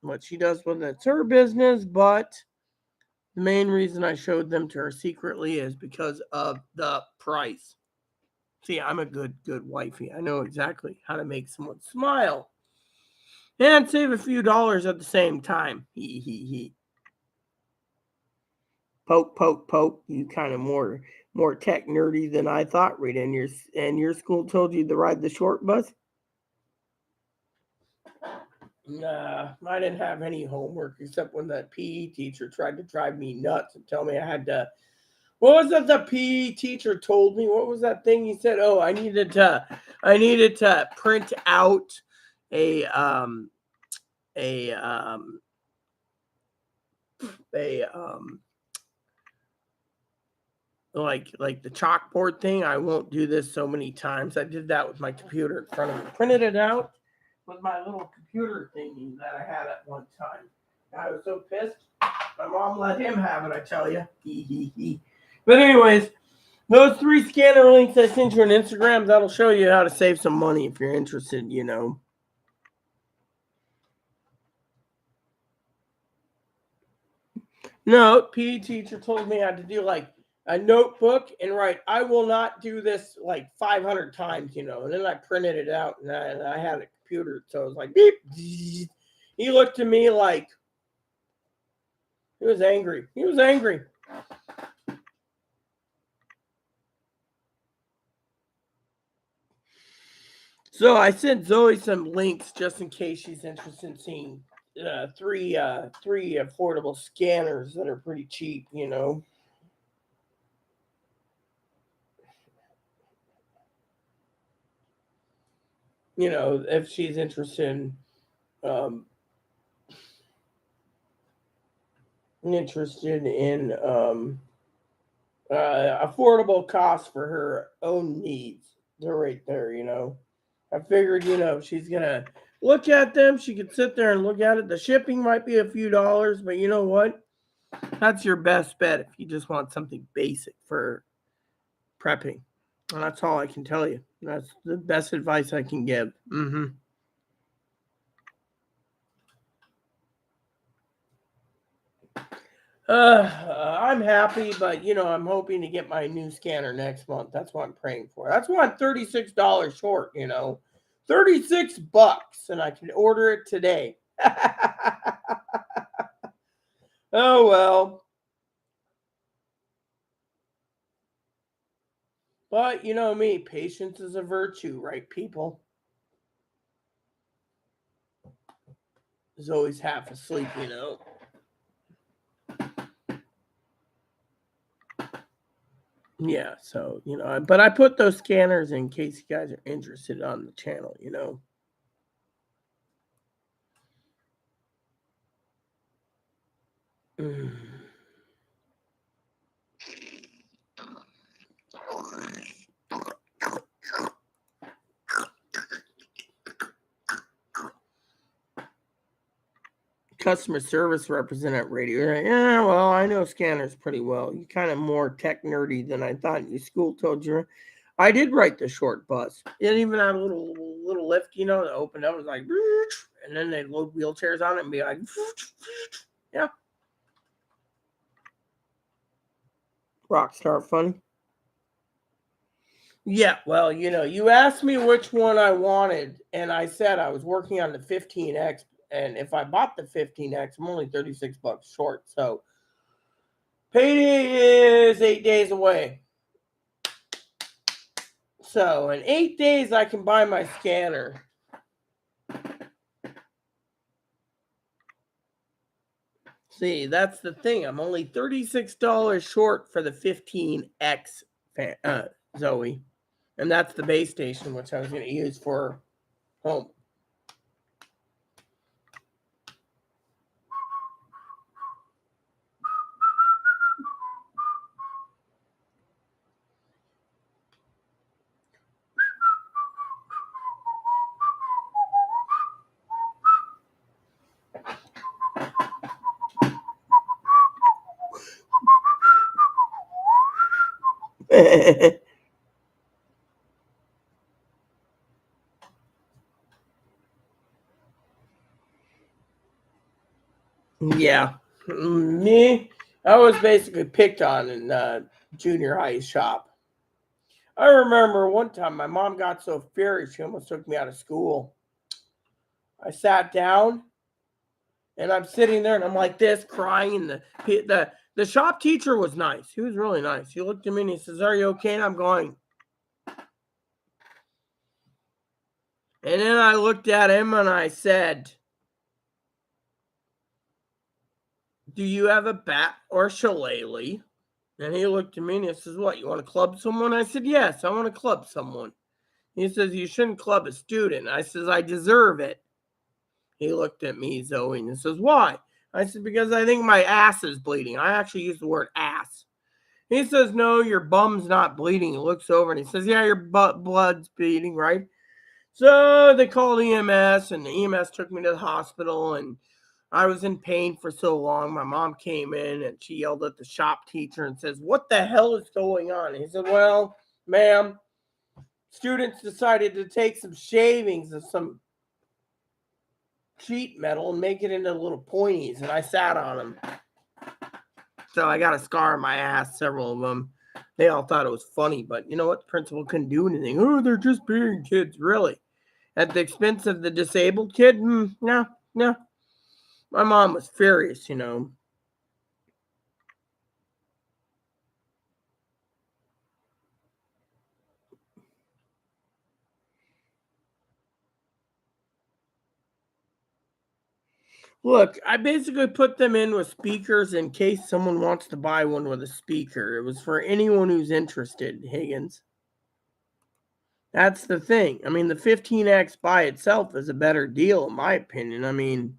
What she does with it's her business, but the main reason I showed them to her secretly is because of the price. See, I'm a good wifey. I know exactly how to make someone smile and save a few dollars at the same time. He he he. Poke poke poke. You kind of more tech nerdy than I thought. Rita, and your school told you to ride the short bus. Nah, I didn't have any homework except when that PE teacher tried to drive me nuts and tell me I had to. What was that the PE teacher told me? What was that thing he said? Oh, I needed to print out a a um a like the chalkboard thing. I won't do this so many times. I did that with my computer in front of me. Printed it out with my little computer thingy that I had at one time. I was so pissed. My mom let him have it, I tell you. But anyways, those 3 scanner links I sent you on Instagram, that'll show you how to save some money if you're interested, you know. No, PE teacher told me I had to do like a notebook and write, I will not do this like 500 times, you know. And then I printed it out and I had a computer. So it was like, beep. He looked at me like he was angry. He was angry. So I sent Zoe some links just in case she's interested in seeing three affordable scanners that are pretty cheap, you know. You know, if she's um, interested in affordable costs for her own needs. They're right there, you know. I figured, you know, if she's gonna look at them, she could sit there and look at it. The shipping might be a few dollars, but you know what? That's your best bet if you just want something basic for prepping. And that's all I can tell you. That's the best advice I can give. I'm happy, but you know, I'm hoping to get my new scanner next month. That's what I'm praying for. That's why I'm $36 short, you know. $36 and I can order it today. Oh well. But you know me, patience is a virtue, right, people? Is always half asleep, you know. Yeah, so you know, but I put those scanners in case you guys are interested on the channel, you know. Mm. Customer service representative radio. Yeah, well, I know scanners pretty well. You kind of more tech nerdy than I thought. Your school told you. I did write the short bus. It even had a little lift, you know, that opened up. It was like, and then they'd load wheelchairs on it and be like, yeah. Rockstar funny. Yeah, well, you know, you asked me which one I wanted, and I said I was working on the 15X, and if I bought the 15X, I'm only $36 short. So payday is 8 days away. So in 8 days, I can buy my scanner. See, that's the thing. I'm only $36 short for the 15X Zoe. And that's the base station, which I was going to use for home. Yeah. Me, I was basically picked on in junior high shop. I remember one time my mom got so furious she almost took me out of school. I sat down and I'm sitting there and I'm like this crying. And the shop teacher was nice. He was really nice. He looked at me and he says, "Are you okay?" And I'm going. And then I looked at him and I said, "Do you have a bat or a shillelagh?" And he looked at me and he says, "What, you want to club someone?" I said, "Yes, I want to club someone." He says, "You shouldn't club a student." I says, "I deserve it." He looked at me, Zoe, and says, "Why?" I said, "Because I think my ass is bleeding." I actually used the word ass. He says, "No, your bum's not bleeding." He looks over and he says, "Yeah, your blood's bleeding, right?" So they called EMS, and the EMS took me to the hospital, and I was in pain for so long. My mom came in and she yelled at the shop teacher and says, "What the hell is going on?" He said, "Well, ma'am, students decided to take some shavings of some sheet metal and make it into little pointies, and I sat on them. So I got a scar on my ass, several of them. They all thought it was funny, but you know what? The principal couldn't do anything. Oh, they're just being kids, really. At the expense of the disabled kid? No, no. My mom was furious, you know. Look, I basically put them in with speakers in case someone wants to buy one with a speaker. It was for anyone who's interested, Higgins. That's the thing. I mean, the 15X by itself is a better deal, in my opinion. I mean,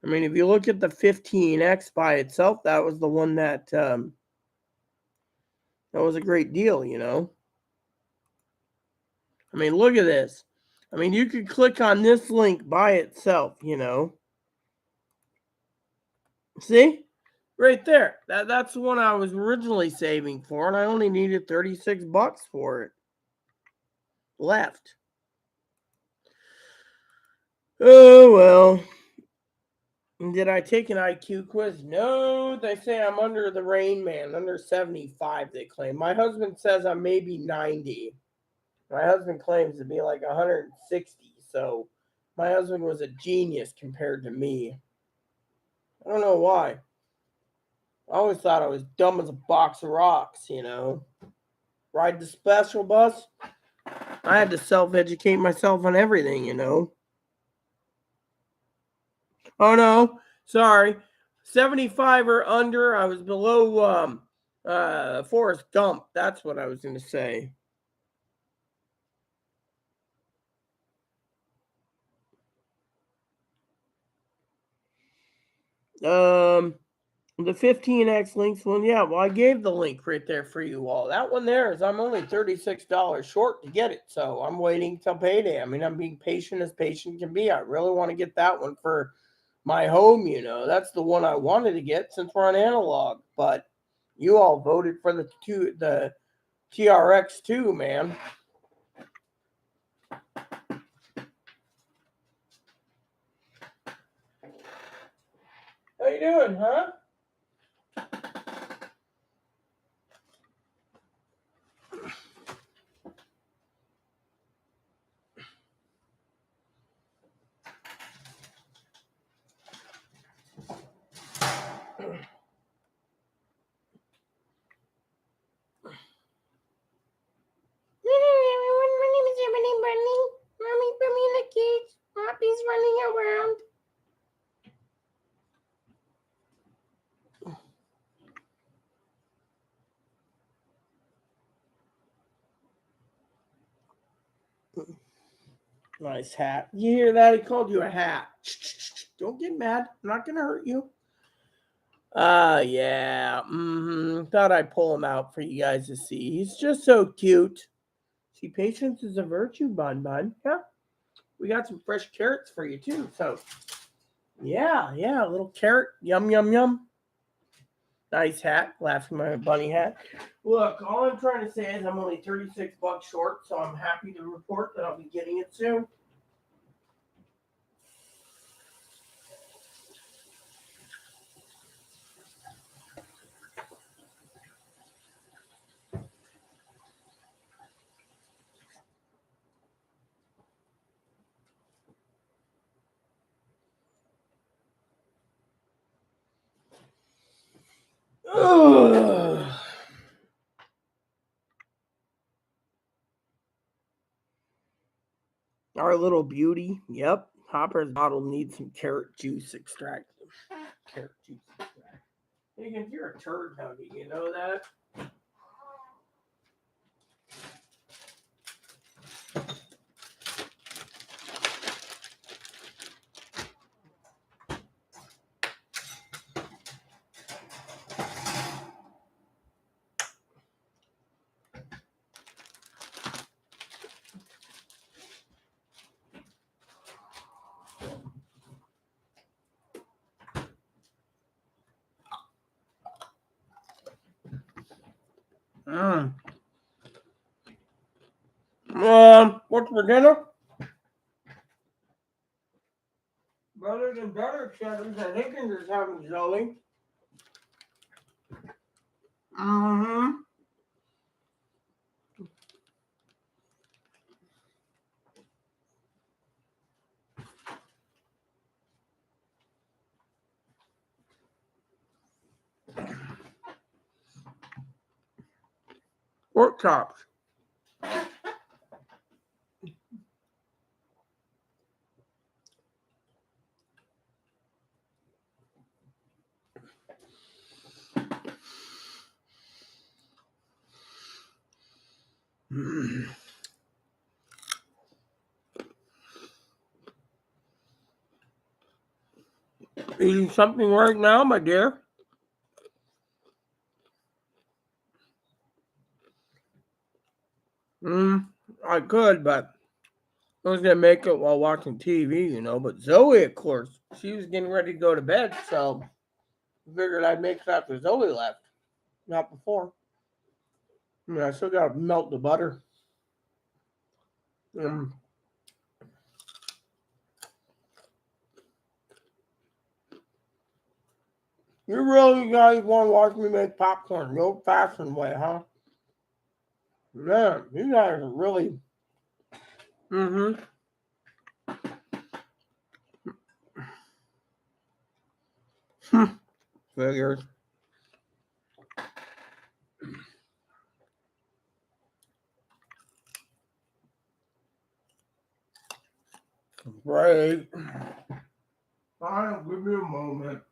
if you look at the 15X by itself, that was the one that was a great deal, you know. I mean, look at this. I mean, you could click on this link by itself, you know. See? Right there. That's the one I was originally saving for, and I only needed $36 for it left. Oh, well. Did I take an IQ quiz? No, they say I'm under the Rain Man, under 75, they claim. My husband says I'm maybe 90. My husband claims to be like 160, so my husband was a genius compared to me. I don't know why. I always thought I was dumb as a box of rocks, you know. Ride the special bus. I had to self-educate myself on everything, you know. Oh no, sorry. 75 or under. I was below Forrest Gump. That's what I was gonna say. The 15X links one, yeah. Well, I gave the link right there for you all. That one there is I'm only $36 short to get it, so I'm waiting till payday. I mean, I'm being patient as patient can be. I really want to get that one for my home, you know. That's the one I wanted to get since we're on analog, but you all voted for the TRX2, man. How you doing, huh? My name is Ebony Bunny. Mommy, put me in the cage. Poppy's running around. Nice hat. You hear that? He called you a hat. Don't get mad. I'm not gonna hurt you. Yeah. Thought I'd pull him out for you guys to see. He's just so cute. See, patience is a virtue, Bun Bun. Yeah. We got some fresh carrots for you too. So, yeah, a little carrot. Yum, yum, yum. Nice hat. Laughing my bunny hat. Look, all I'm trying to say is I'm only $36 short, so I'm happy to report that I'll be getting it soon. Ugh. Our little beauty. Yep. Hopper's bottle needs some carrot juice extract. Carrot juice extract. Higgins, you're a turd nugget. You know that? What's for dinner? Better than better, Cheddars. And Higgins is having Zoe. Mm-hmm. Pork chops. Eating something right now, my dear? I could, but I was gonna make it while watching TV, you know. But Zoe, of course, she was getting ready to go to bed, so I figured I'd make it after Zoe left, not before. I still gotta melt the butter. You really guys want to watch me make popcorn the old-fashioned way, huh? Man, you guys are really. Figures. Great. Fine, give me a moment.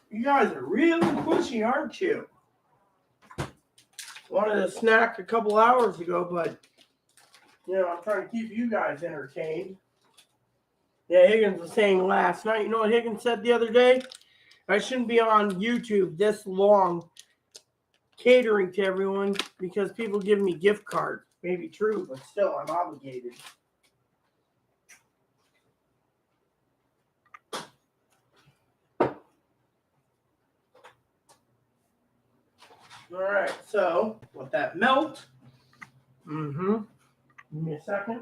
You guys are really pushy, aren't you? Wanted a snack a couple hours ago, but I'm trying to keep you guys entertained. Yeah, Higgins was saying last night. You know what Higgins said the other day? I shouldn't be on YouTube this long catering to everyone because people give me gift cards. Maybe true, but still, I'm obligated. All right, so let that melt. Give me a second.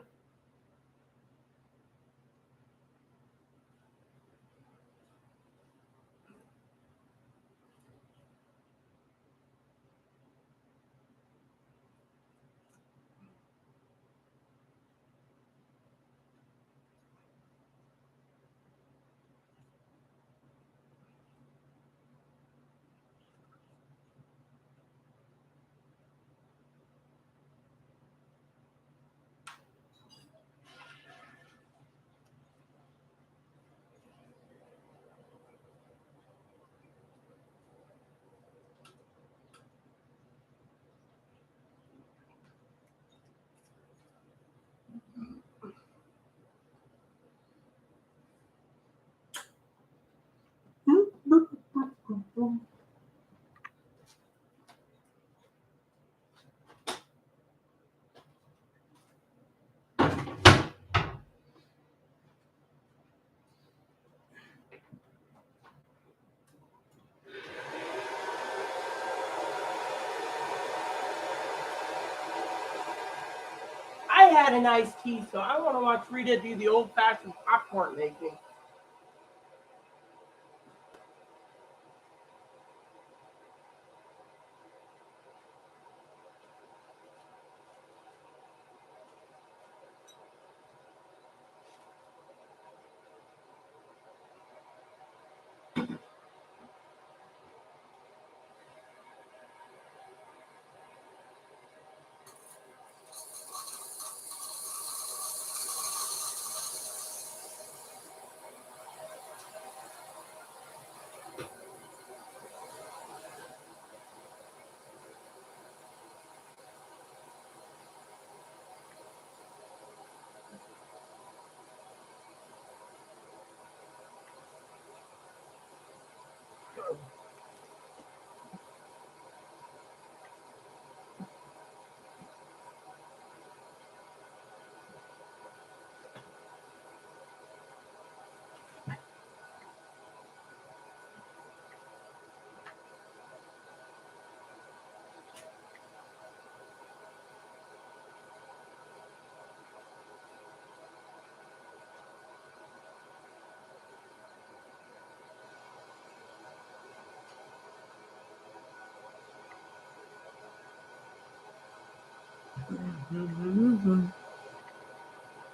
had an iced tea, so I want to watch Rita do the old-fashioned popcorn making.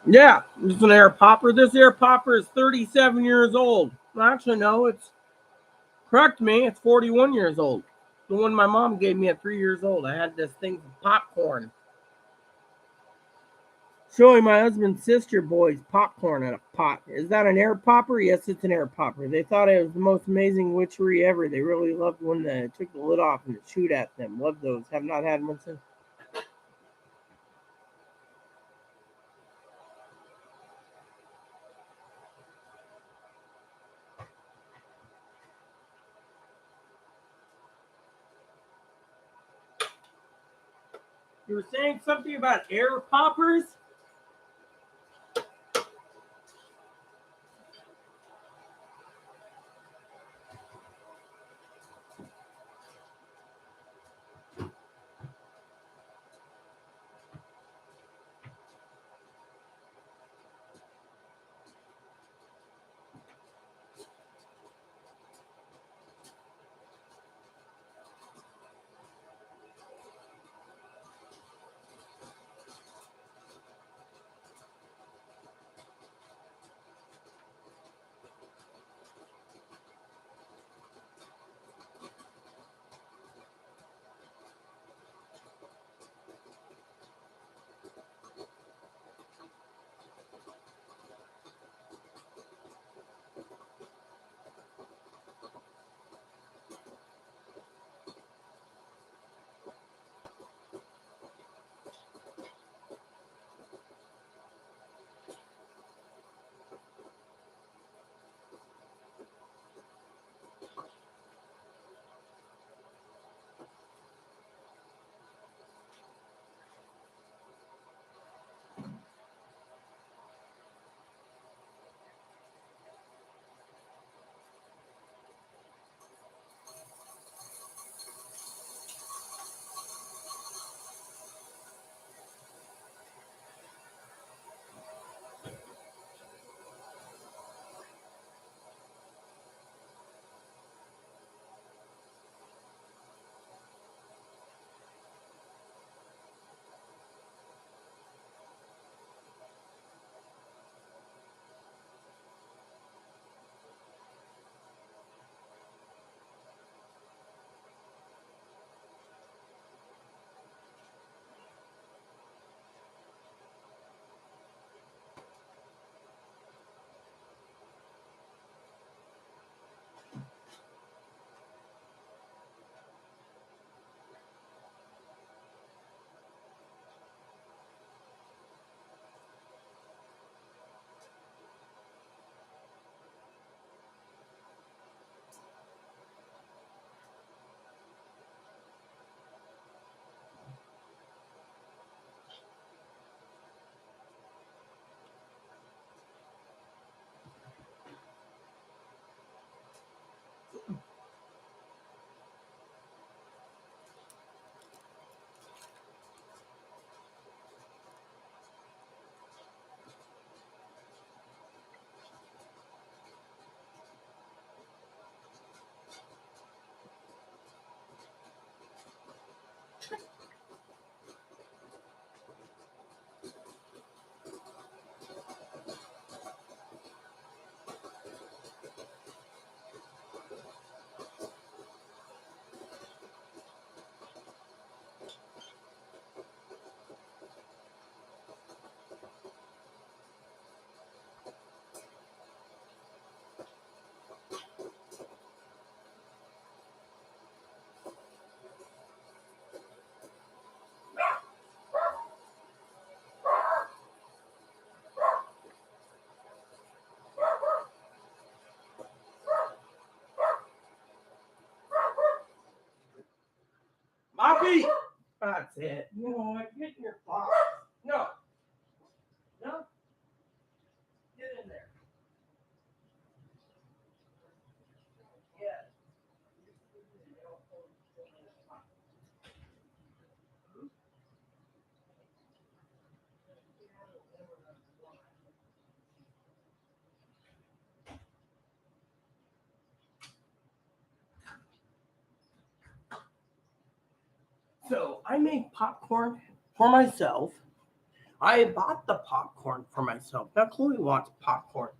Yeah, it's an air popper. This air popper is 37 years old. Actually, no, correct me, it's 41 years old. The one my mom gave me at 3 years old. I had this thing for popcorn. Showing my husband's sister boys popcorn in a pot. Is that an air popper? Yes, it's an air popper. They thought it was the most amazing witchery ever. They really loved when they took the lid off and it shoot at them. Love those. Have not had one since. You were saying something about air poppers? Poppy! That's it. You know what? Get in your box. No. No. Get in there. Yeah. So I make popcorn for myself. I bought the popcorn for myself. Now Chloe wants popcorn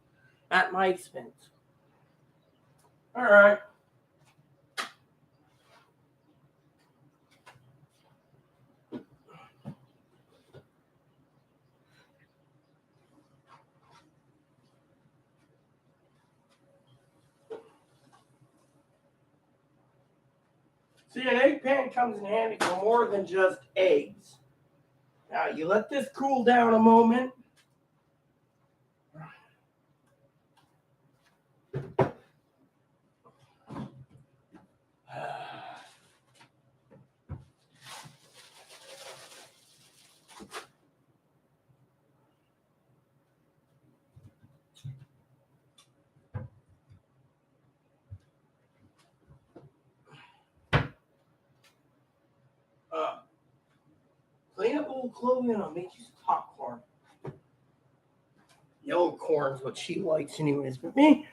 at my expense. All right. See, an egg pan comes in handy for more than just eggs. Now you let this cool down a moment. Clean up old Chloe and I'll make you some popcorn. Yellow corn's what she likes anyways, but me.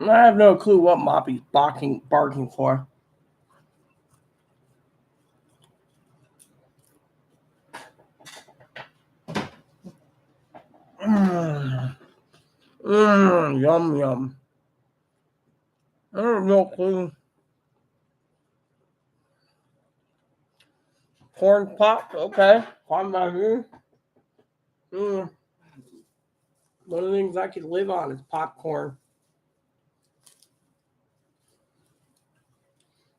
I have no clue what Moppy's barking for. Yum, yum. I have no clue. Corn pop, okay. Fine by me. One of the things I could live on is popcorn.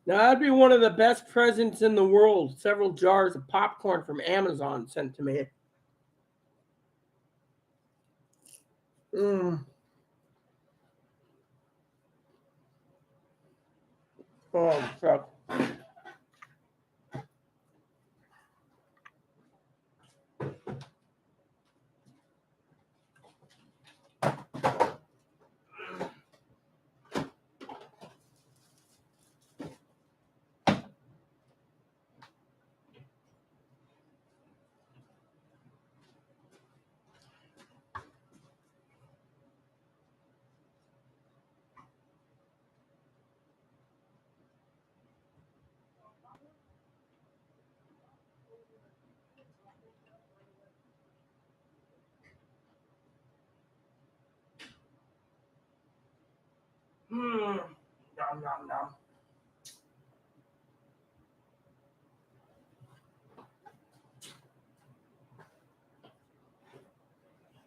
Now, that'd be one of the best presents in the world. Several jars of popcorn from Amazon sent to me. Oh, fuck. Nom, nom, nom.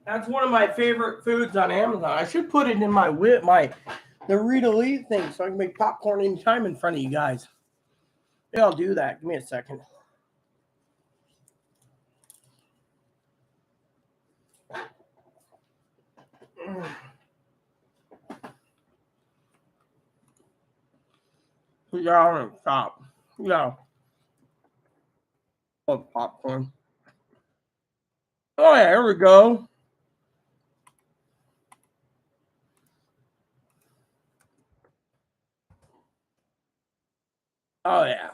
That's one of my favorite foods on Amazon. I should put it in the read to leave thing so I can make popcorn anytime in front of you guys. Yeah, I'll do that. Give me a second. Yeah, stop. Yeah. Oh, popcorn. Oh, yeah, here we go. Oh, yeah.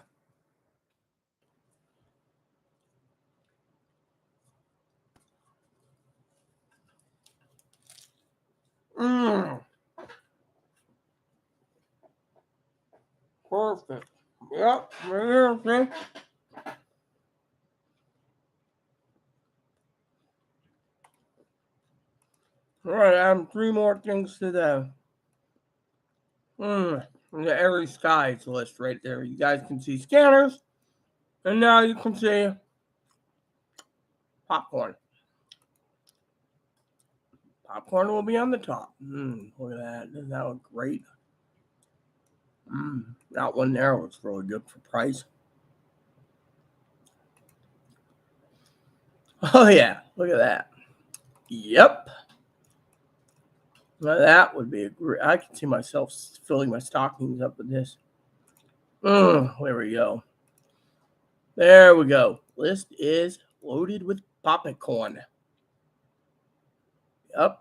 Perfect. Yep. Right here, see? All right, add 3 more things to the Airy Skies list right there. You guys can see scanners, and now you can see popcorn. Popcorn will be on the top. Look at that. Doesn't that look great? That one there looks really good for price. Oh, yeah. Look at that. Yep. Now that would be a great. I can see myself filling my stockings up with this. There we go. There we go. List is loaded with popcorn. Yep.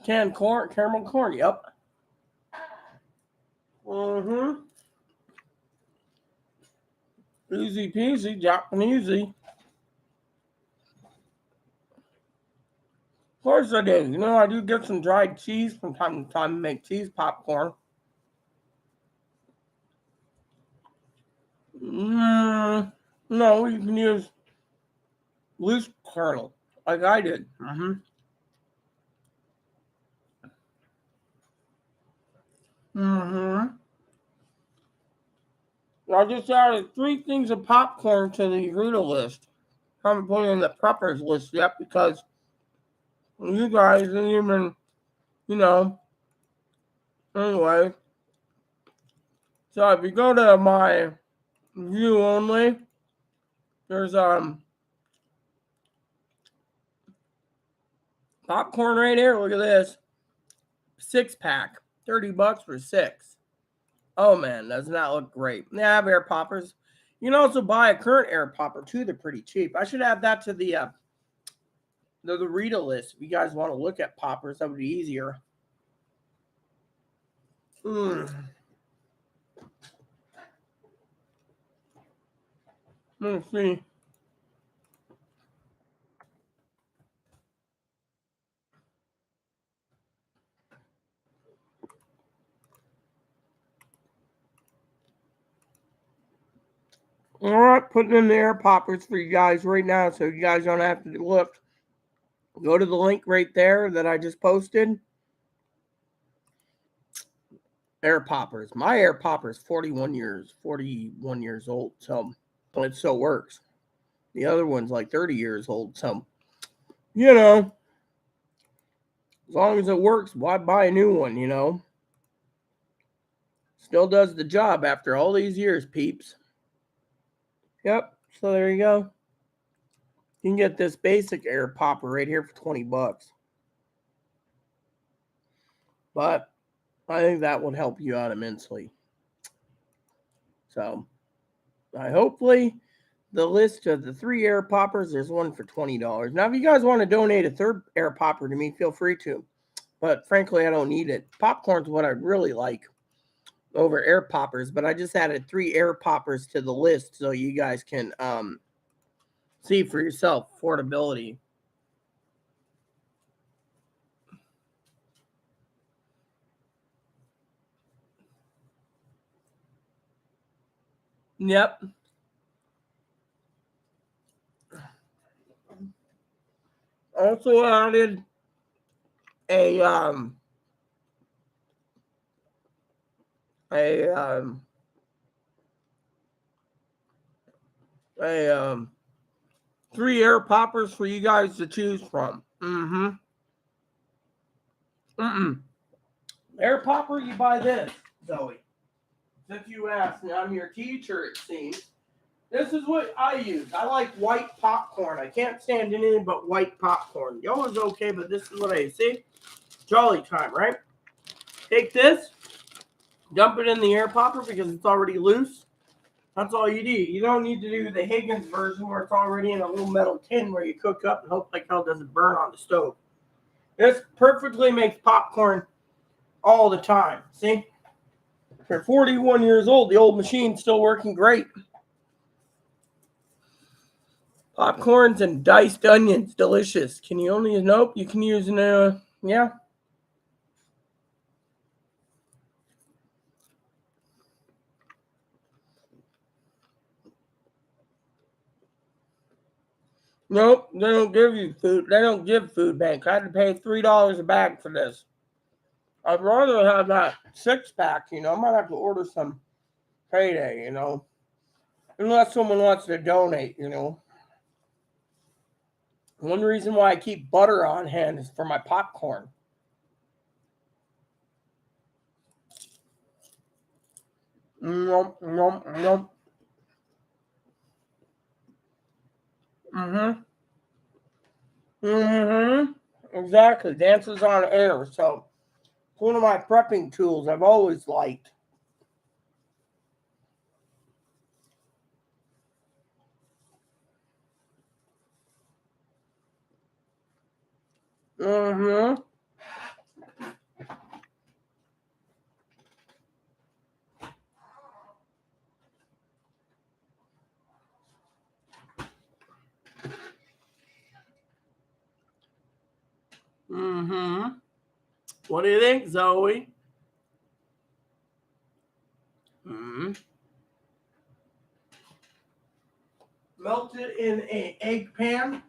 Canned corn, caramel corn. Yep. Easy peasy, Japanese. Of course I do. You know, I do get some dried cheese from time to time to make cheese popcorn. No, you can use loose kernel, like I did. I just added 3 things of popcorn to the Rita list. I haven't put it in the preppers list yet because you guys didn't even, anyway. So if you go to my view only, there's popcorn right here. Look at this. 6-pack. $30 for 6. Oh man, doesn't that look great? Yeah, I have air poppers. You can also buy a current air popper too. They're pretty cheap. I should add that to the Rita list. If you guys want to look at poppers, that would be easier. Let's see. All right, putting in the air poppers for you guys right now so you guys don't have to look. Go to the link right there that I just posted. Air poppers. My air popper is 41 years old, so it still works. The other one's like 30 years old, so, as long as it works, why buy a new one, Still does the job after all these years, peeps. Yep, so there you go. You can get this basic air popper right here for $20. But I think that would help you out immensely. So, hopefully the list of the 3 air poppers, there's one for $20. Now, if you guys want to donate a 3rd air popper to me, feel free to. But frankly, I don't need it. Popcorn's what I'd really like over air poppers, but I just added 3 air poppers to the list so you guys can see for yourself affordability. Yep. Also added a 3 air poppers for you guys to choose from. Air popper, you buy this, Zoe. Since you asked, and I'm your teacher, it seems. This is what I use. I like white popcorn. I can't stand anything but white popcorn. Yellow's okay, but this is what I see. Jolly time, right? Take this, dump it in the air popper because it's already loose. That's all you need. You don't need to do the Higgins version where it's already in a little metal tin where you cook up and hope like hell doesn't burn on the stove. This perfectly makes popcorn all the time. See? For 41 years old, the old machine's still working great. Popcorns and diced onions, delicious. Can you only, nope, you can use, yeah. Nope, they don't give you food. They don't give food bank. I had to pay $3 a bag for this. I'd rather have that 6-pack, I might have to order some payday, unless someone wants to donate, One reason why I keep butter on hand is for my popcorn. Nom, nom, nom. Mm-hmm. Mm-hmm. Exactly. Dances on air. So it's one of my prepping tools I've always liked. Mm-hmm. Mm-hmm. What do you think, Zoe? Mm-hmm. Melt it in an egg pan,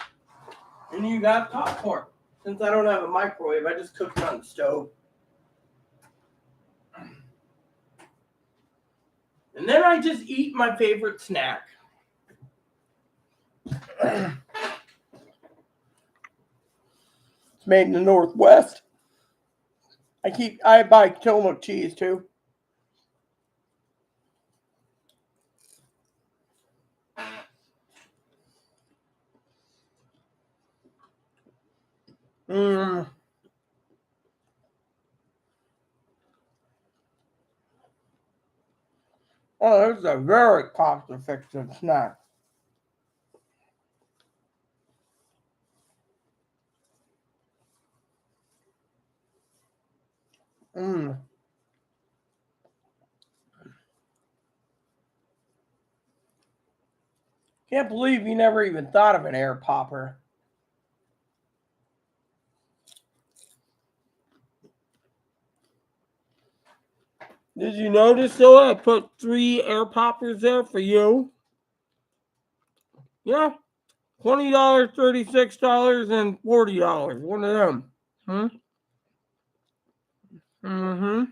and you got popcorn. Since I don't have a microwave, I just cook it on the stove. And then I just eat my favorite snack. It's made in the Northwest. I buy Tillamook cheese too. Mm. Oh, this is a very cost-effective snack. Mm. Can't believe you never even thought of an air popper. Did you notice though? I put 3 air poppers there for you. Yeah, $20, $36, and $40. One of them. Hmm. Mm-hmm.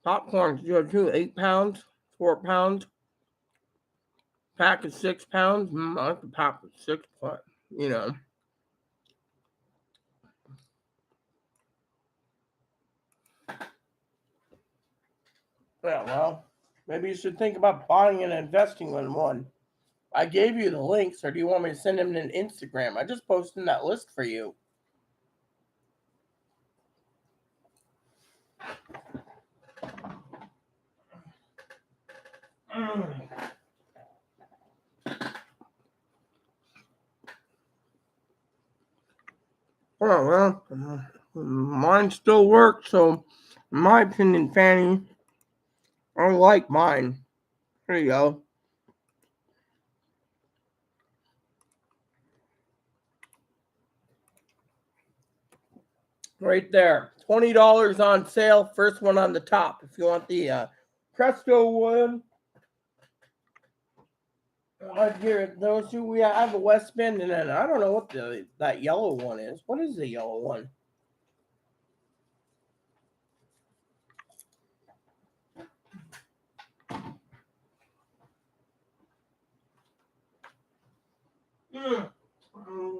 Popcorn's good too. 8 pounds, 4 pounds. Pack is 6 pounds. I like the pop of 6, but Yeah, well, maybe you should think about buying and investing in one. I gave you the links, or do you want me to send them in Instagram? I just posted that list for you. Mm. Oh, well, mine still works, so in my opinion, Fanny, I like mine. There you go. Right there. $20 on sale. First one on the top. If you want the Presto one. Here, those two we have a West Bend, and then I don't know what that yellow one is. What is the yellow one?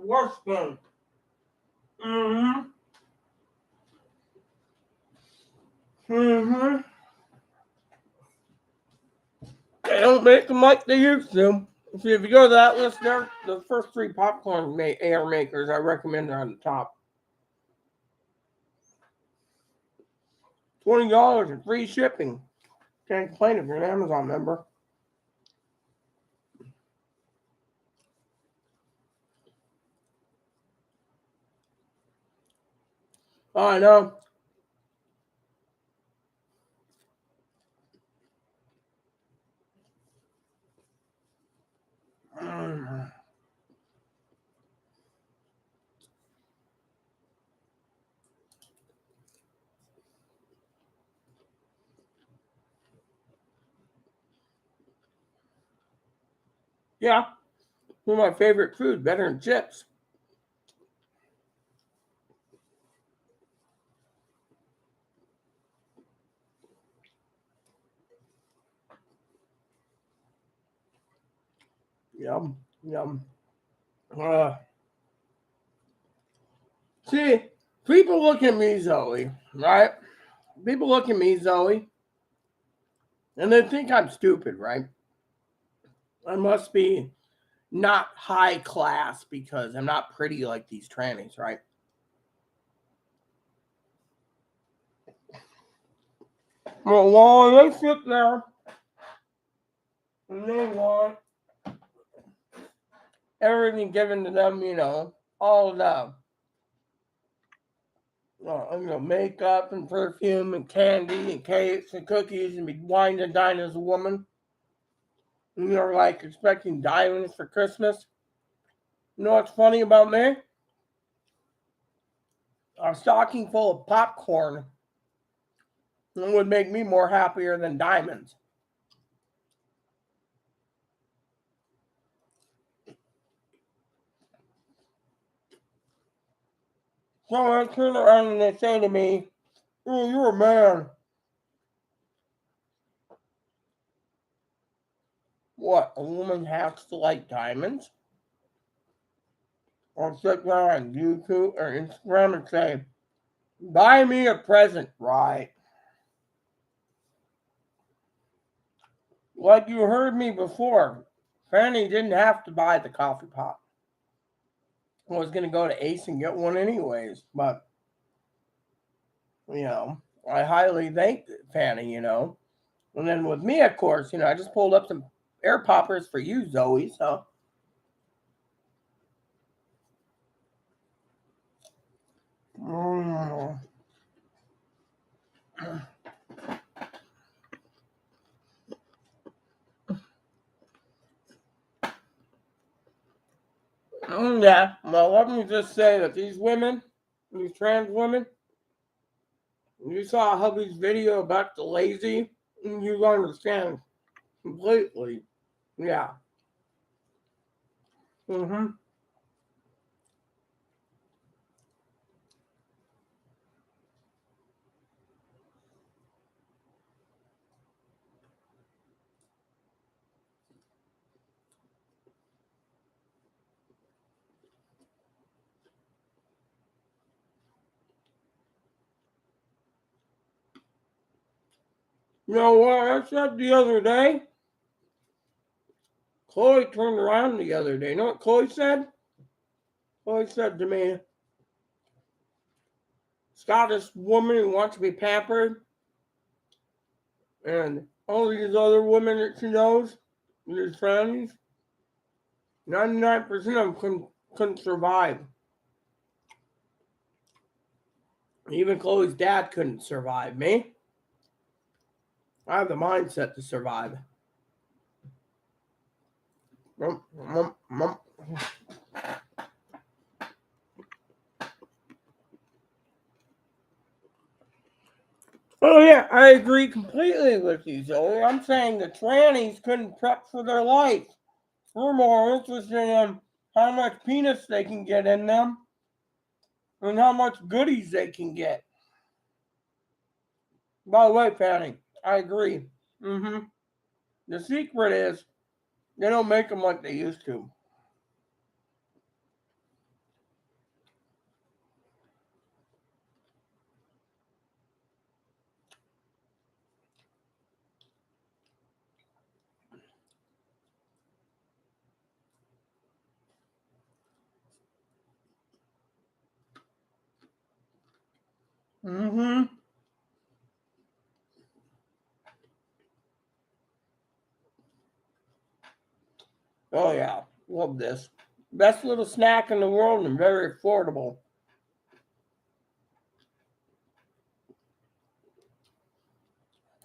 West Bend. Mm-hmm. Mm-hmm. They don't make them like they used to. See, if you go to that list there, the first 3 popcorn air makers I recommend are on the top. $20 and free shipping. Can't complain if you're an Amazon member. Oh, I know. Yeah, one of my favorite food, better than chips. Yum, yum. Uh, see, people look at me, Zoe, right? People look at me, Zoe, and they think I'm stupid, right? I must be not high class because I'm not pretty like these trannies, right? Well, while they sit there and they want everything given to them, all the makeup and perfume and candy and cakes and cookies and be wine and dine as a woman. And you're like expecting diamonds for Christmas. You know what's funny about me? A stocking full of popcorn would make me more happier than diamonds. So they turn around and they say to me, "Oh, you're a man." What? A woman has to like diamonds? Or sit there on YouTube or Instagram and say, "Buy me a present," right? Like you heard me before, Fanny didn't have to buy the coffee pot. I was going to go to Ace and get one anyways, but, I highly thank Fanny. And then with me, of course, I just pulled up some air poppers for you, Zoe, so. Mm. Yeah, well, let me just say that these women, these trans women, you saw hubby's video about the lazy, you understand completely. Yeah. Mm-hmm. You know what I said the other day? Chloe turned around the other day. You know what Chloe said? Chloe said to me, Scottish woman who wants to be pampered, and all these other women that she knows, these friends, 99% of them couldn't survive. Even Chloe's dad couldn't survive. Me? I have the mindset to survive. Oh yeah, I agree completely with you, Zoe. I'm saying the trannies couldn't prep for their life. We're more interested in how much penis they can get in them and how much goodies they can get. By the way, Fanny, I agree. Mm-hmm. The secret is they don't make them like they used to. Mm-hmm. Oh yeah, love this. Best little snack in the world and very affordable.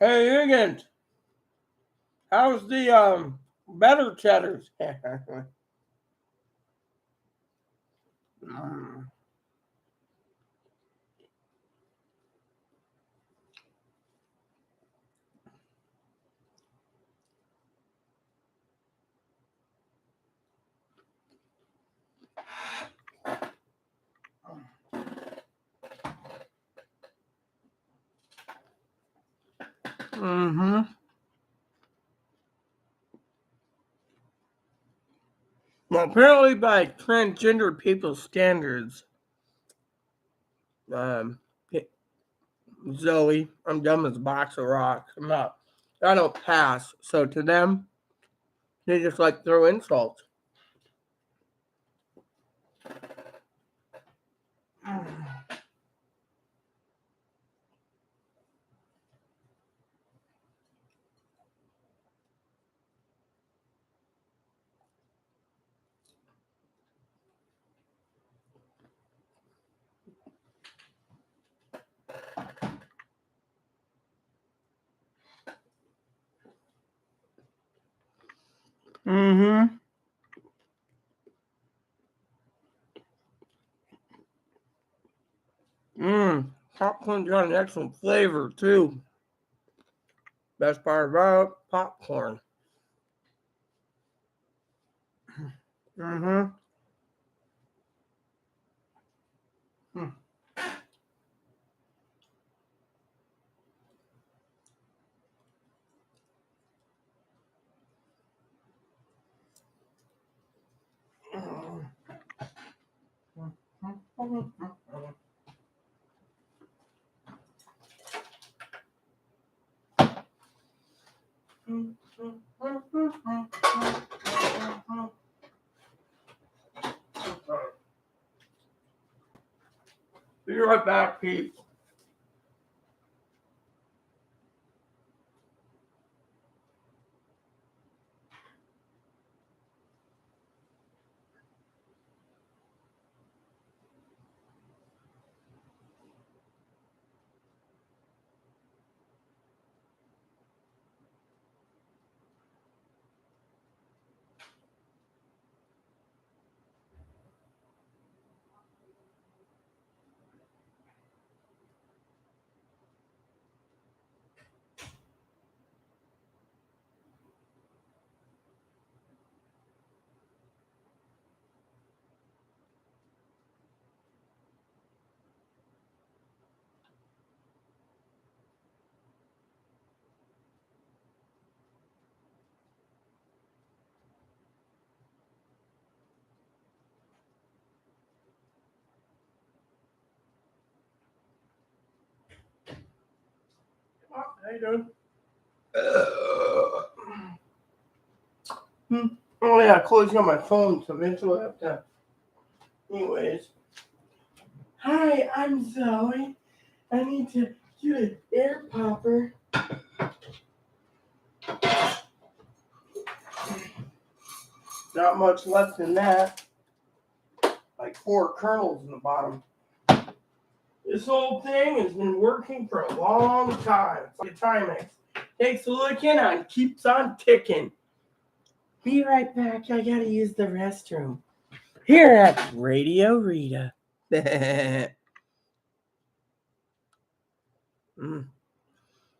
Hey Higgins, how's the better cheddars? Mm. Mm-hmm. Well, apparently by transgender people's standards, Zoe, I'm dumb as a box of rocks. I don't pass. So to them, they just like throw insults. Mm-hmm. Popcorn's got an excellent flavor too. Best part about popcorn. Mm-hmm. Be right back, Pete. How you doing? Oh yeah, closing on my phone, so eventually I have to. Anyways. Hi, I'm Zoe. I need to get an air popper. Not much left in that. Like 4 kernels in the bottom. This whole thing has been working for a long time. It's like a Timex. Takes a licking and keeps on ticking. Be right back. I gotta use the restroom. Here at Radio Rita. So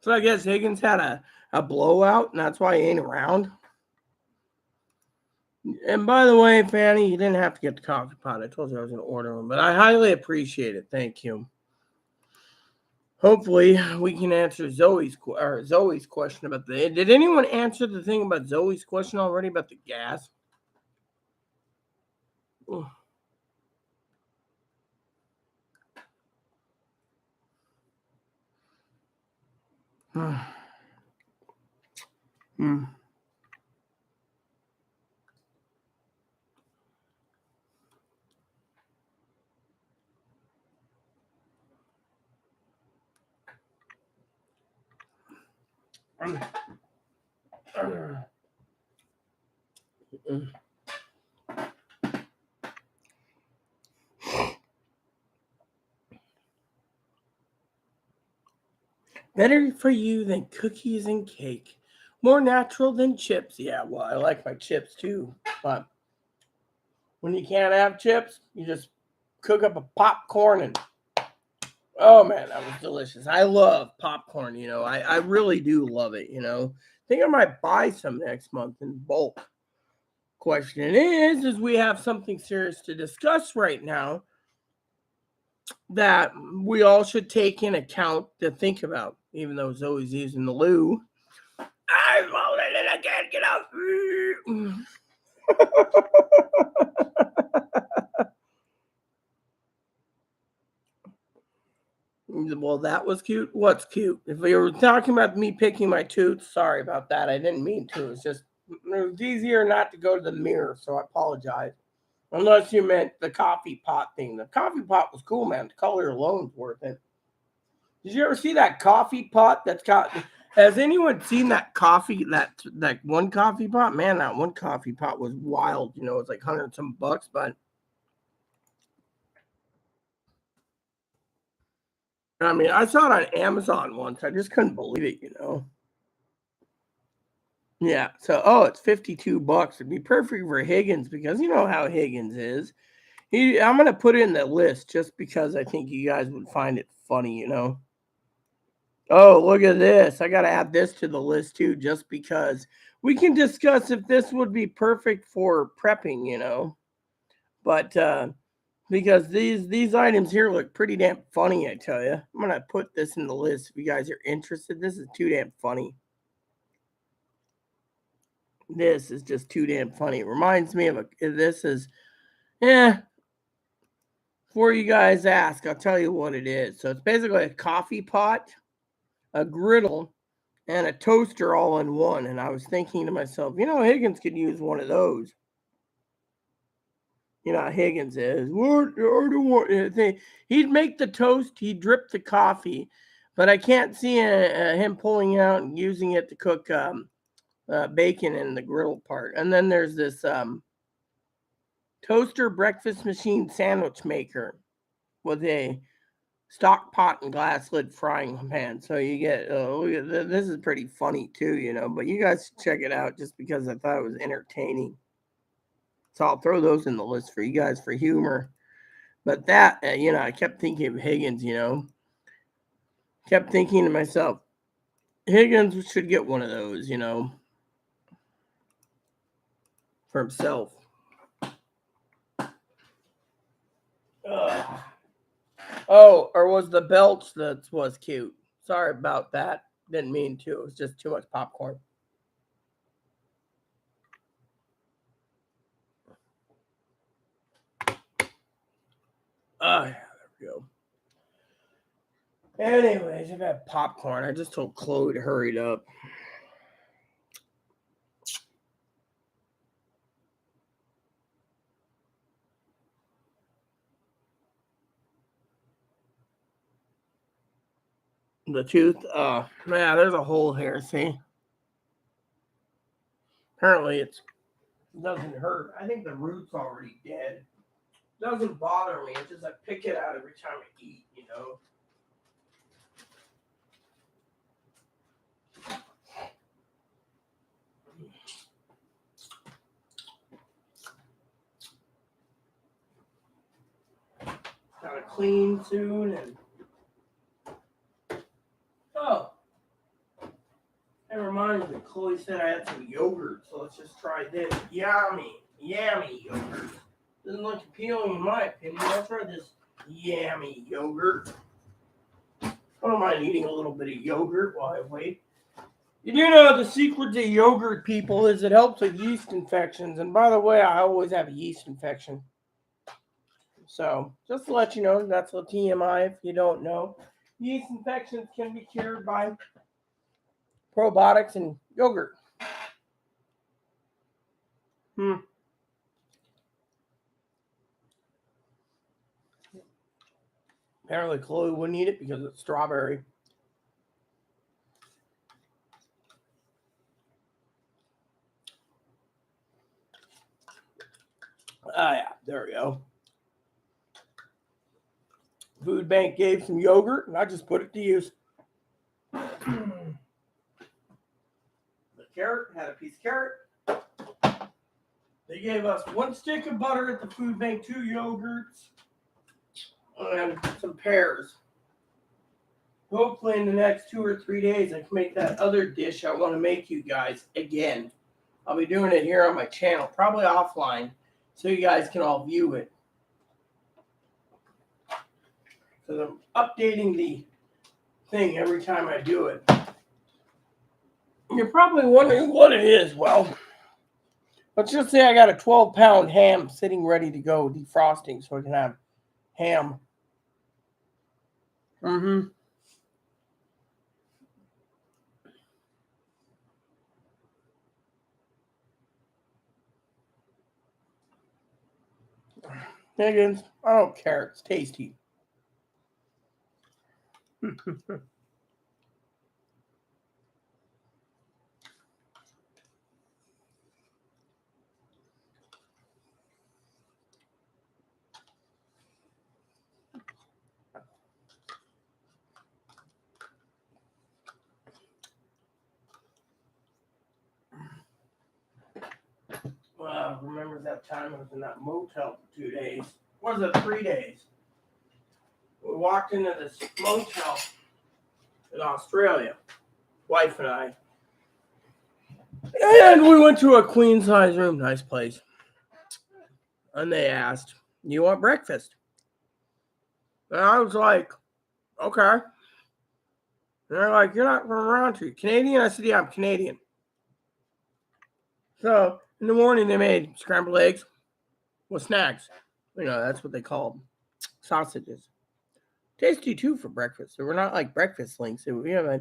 I guess Higgins had a blowout, and that's why he ain't around. And by the way, Fanny, you didn't have to get the coffee pot. I told you I was going to order one, but I highly appreciate it. Thank you. Hopefully, we can answer Zoe's question about the. Did anyone answer the thing about Zoe's question already about the gas? Better for you than cookies and cake. More natural than chips. Yeah, well, I like my chips too. But when you can't have chips, you just cook up a popcorn and oh man, that was delicious. I love popcorn, I really do love it, I think I might buy some next month in bulk. Question is we have something serious to discuss right now that we all should take in account to think about, even though Zoe's using the loo. I'm falling and I can't get out. that was cute. What's cute? If we were talking about me picking my tooth, sorry about that. I didn't mean to. It's just it was easier not to go to the mirror, so I apologize. Unless you meant the coffee pot thing. The coffee pot was cool, man. The color alone's worth it. Did you ever see that coffee pot that's got? Has anyone seen that coffee? That one coffee pot? Man, that one coffee pot was wild. You know, it's like $100 some bucks, but I mean, I saw it on Amazon once. I just couldn't believe it. You know. Yeah. So, it's $52. It'd be perfect for Higgins because you know how Higgins is. I'm gonna put it in the list just because I think you guys would find it funny. You know. Oh, look at this. I got to add this to the list too, just because we can discuss if this would be perfect for prepping, you know. But because these items here look pretty damn funny, I tell you. I'm going to put this in the list if you guys are interested. This is too damn funny. This is just too damn funny. It reminds me of this is, before you guys ask, I'll tell you what it is. So it's basically a coffee pot, a griddle, and a toaster all in one. And I was thinking to myself, you know, Higgins could use one of those. You know how Higgins is. He'd make the toast, he'd drip the coffee, but I can't see him pulling out and using it to cook bacon in the griddle part. And then there's this toaster breakfast machine sandwich maker with a stock pot and glass lid frying pan. So you get, this is pretty funny too, you know, but you guys should check it out just because I thought it was entertaining. So I'll throw those in the list for you guys for humor. But that, you know, I kept thinking of Higgins, you know, kept thinking to myself, Higgins should get one of those, you know, for himself. Oh, or was the belch that was cute? Sorry about that. Didn't mean to. It was just too much popcorn. Oh, yeah, there we go. Anyways, I've had popcorn. I just told Chloe to hurry it up. The tooth, yeah, there's a hole here, see? Apparently it doesn't hurt. I think the root's already dead. It doesn't bother me. It's just I pick it out every time I eat, you know? Gotta clean soon and that reminds me, Chloe said I had some yogurt, so let's just try this. Yummy yogurt. Doesn't look appealing in my opinion. Let's try this yummy yogurt. I don't mind eating a little bit of yogurt while I wait. You do know the secret to yogurt, people, is it helps with yeast infections. And by the way, I always have a yeast infection. So just to let you know, that's a TMI if you don't know. Yeast infections can be cured by probiotics and yogurt. Apparently Chloe wouldn't eat it because it's strawberry. Yeah, there we go. Food bank gave some yogurt and I just put it to use. The carrot had a piece of carrot. They gave us 1 stick of butter at the food bank, 2 yogurts, and some pears. Hopefully in the next 2 or 3 days I can make that other dish I want to make you guys again. I'll be doing it here on my channel, probably offline, so you guys can all view it. Because I'm updating the thing every time I do it. You're probably wondering what it is. Well, let's just say I got a 12-pound ham sitting ready to go defrosting so I can have ham. Higgins, I don't care. It's tasty. Well, remember that time I was in that motel for 2 days? Was it 3 days? We walked into this motel in Australia, wife and I. And we went to a queen size room, nice place. And they asked, "You want breakfast?" And I was like, "Okay." And they're like, "You're not from around here. Canadian?" I said, "Yeah, I'm Canadian." So in the morning, they made scrambled eggs with snacks. You know, that's what they call them. Sausages. Tasty too for breakfast. They were not like breakfast links. You know,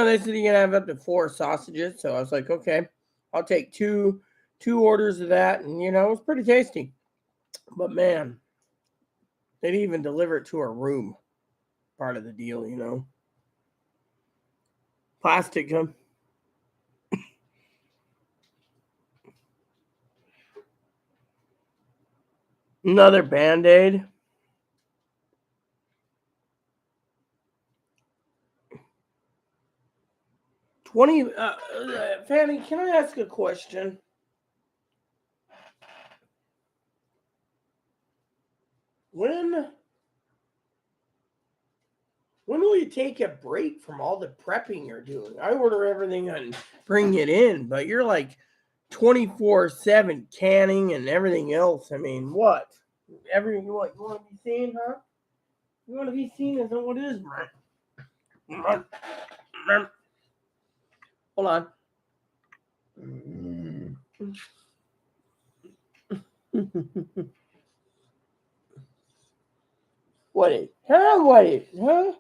they said you can have up to 4 sausages. So I was like, okay, I'll take two orders of that. And, you know, it was pretty tasty. But man, they didn't even deliver it to our room. Part of the deal, you know. Plastic, huh? Another Band-Aid. Fanny, can I ask a question? When will you take a break from all the prepping you're doing? I order everything and bring it in, but you're like 24/7 canning and everything else. I mean, what? You want to be seen, huh? You want to be seen? Is that what it is, man? Hold on. What is? Huh? What is? Huh?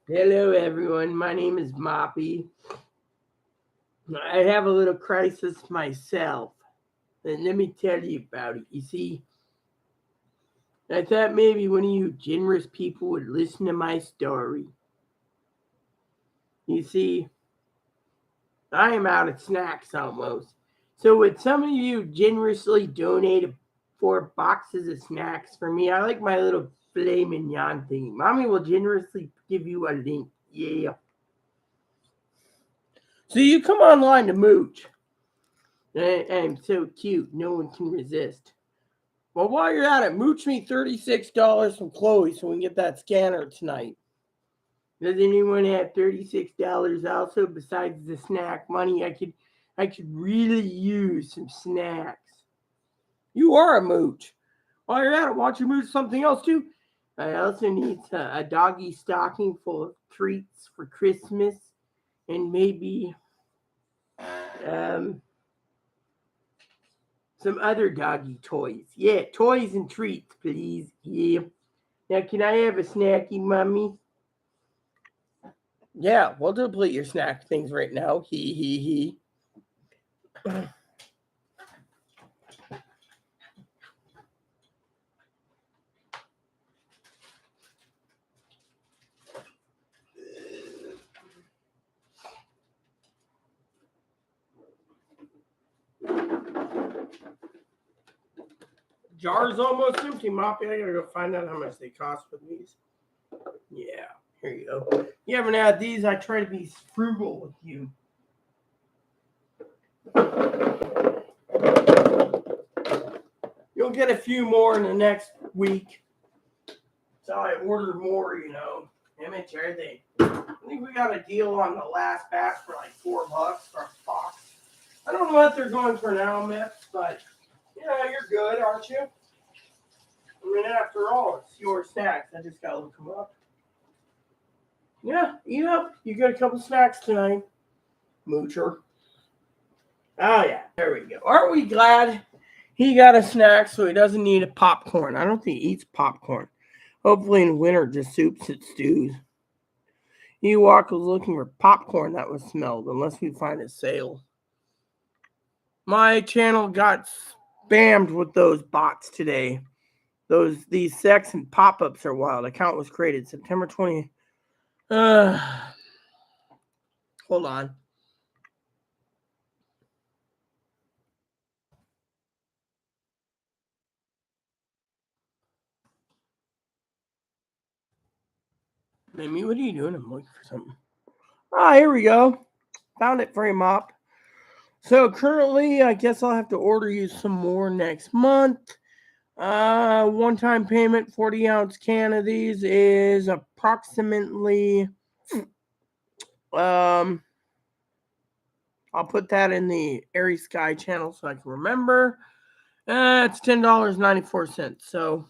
Hello, everyone. My name is Moppy. I have a little crisis myself. And let me tell you about it. You see, I thought maybe one of you generous people would listen to my story. You see, I am out of snacks almost. So would some of you generously donate 4 boxes of snacks for me? I like my little filet mignon thing. Mommy will generously give you a link. Yeah. So you come online to Mooch. I'm so cute. No one can resist. Well, while you're at it, mooch me $36 from Chloe so we can get that scanner tonight. Does anyone have $36 also besides the snack money? I could really use some snacks. You are a mooch. While you're at it, why don't you mooch something else too? I also need a doggy stocking full of treats for Christmas and maybe some other doggy toys. Yeah, toys and treats, please. Yeah. Now, can I have a snacky, Mommy? Yeah, we'll deplete your snack things right now. He. Jar's almost empty, Moppy. I gotta go find out how much they cost for these. Yeah, here you go. You haven't had these. I try to be frugal with you. You'll get a few more in the next week. So I ordered more, you know. Image everything. I think we got a deal on the last batch for like $4 for a box. I don't know what they're going for now, Miss, but yeah, you're good, aren't you? I mean, after all, it's your snacks. I just gotta look them up. Yeah, eat up. You got a couple snacks tonight, Moocher. Oh yeah, there we go. Aren't we glad he got a snack so he doesn't need a popcorn? I don't think he eats popcorn. Hopefully in winter, just soups and stews. Ewok was looking for popcorn that was smelled, unless we find a sale. My channel got spammed with those bots today. These sex and pop-ups are wild. Account was created September 20. Hold on. Mimi, what are you doing? I'm looking for something. Ah, here we go. Found it, Frame Up. So currently, I guess I'll have to order you some more next month. One-time payment, 40-ounce can of these is approximately I'll put that in the Airy Sky channel so I can remember. It's $10.94. So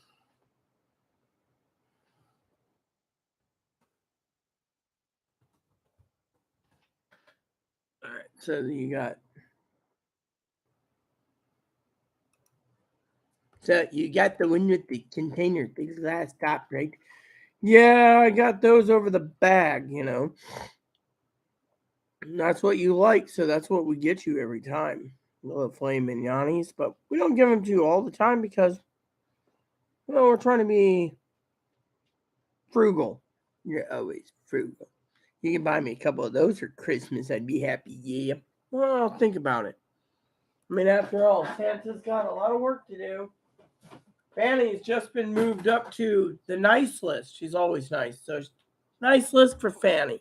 all right, so you got the one with the container, the glass top, right? Yeah, I got those over the bag, That's what you like, so that's what we get you every time. Little flame mignonis, but we don't give them to you all the time because we're trying to be frugal. You're always frugal. You can buy me a couple of those for Christmas. I'd be happy. Yeah. Well, think about it. I mean, after all, Santa's got a lot of work to do. Fanny's just been moved up to the nice list. She's always nice. So, nice list for Fanny.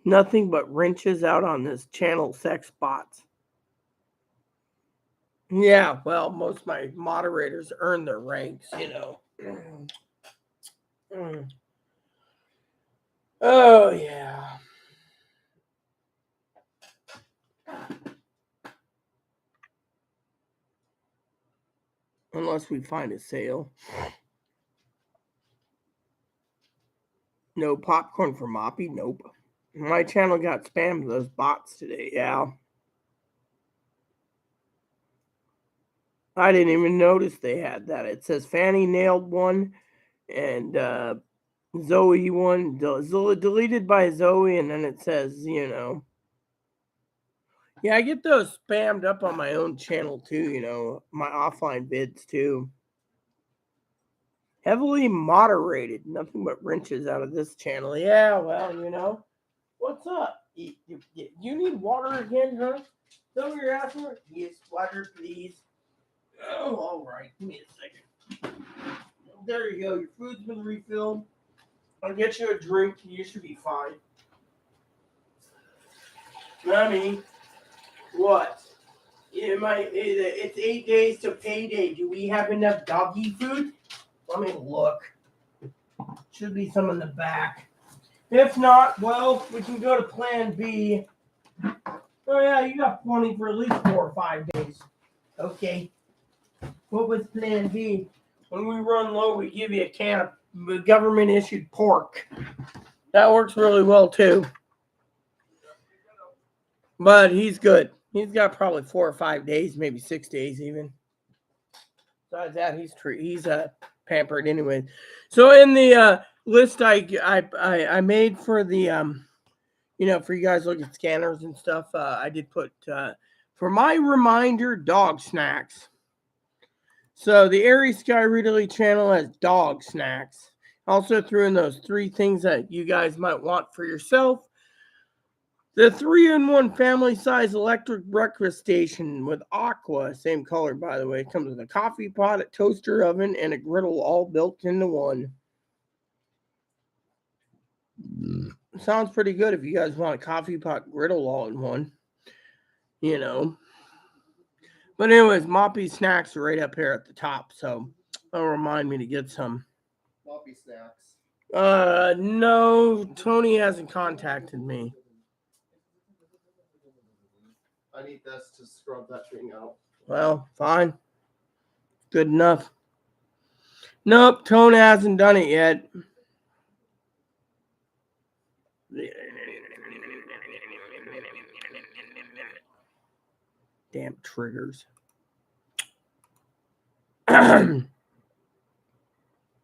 Nothing but wrenches out on this channel sex bots. Yeah, well, most of my moderators earn their ranks, Oh, yeah. Unless we find a sale. No popcorn for Moppy? Nope. My channel got spammed with those bots today, yeah. I didn't even notice they had that. It says Fanny nailed one and Zoe one. Deleted by Zoe, and then it says, Yeah, I get those spammed up on my own channel too, my offline vids too. Heavily moderated. Nothing but wrenches out of this channel. Yeah, well, what's up? You need water again, huh? So you're asking? Yes, water, please. Oh, all right. Give me a second. There you go. Your food's been refilled. I'll get you a drink. You should be fine. Mommy, what? It's 8 days to payday. Do we have enough doggy food? Let me look. Should be some in the back. If not, well, we can go to Plan B. Oh yeah, you got plenty for at least 4 or 5 days. Okay. What was Plan B? When we run low, we give you a can of government-issued pork. That works really well, too. But he's good. He's got probably 4 or 5 days, maybe 6 days even. Besides that, he's pampered anyway. So in the list I made for the for you guys look at scanners and stuff, I did put for my reminder dog snacks. So the Airy Sky Readily channel has dog snacks. Also threw in those 3 things that you guys might want for yourself. The 3-in-1 family size electric breakfast station with Aqua, same color by the way. It comes with a coffee pot, a toaster oven, and a griddle all built into one. Sounds pretty good if you guys want a coffee pot griddle all in one. But anyways, Moppy snacks are right up here at the top, so that'll remind me to get some. Moppy snacks. No, Tony hasn't contacted me. I need this to scrub that thing out. Well, fine. Good enough. Nope, Tony hasn't done it yet. Damn triggers.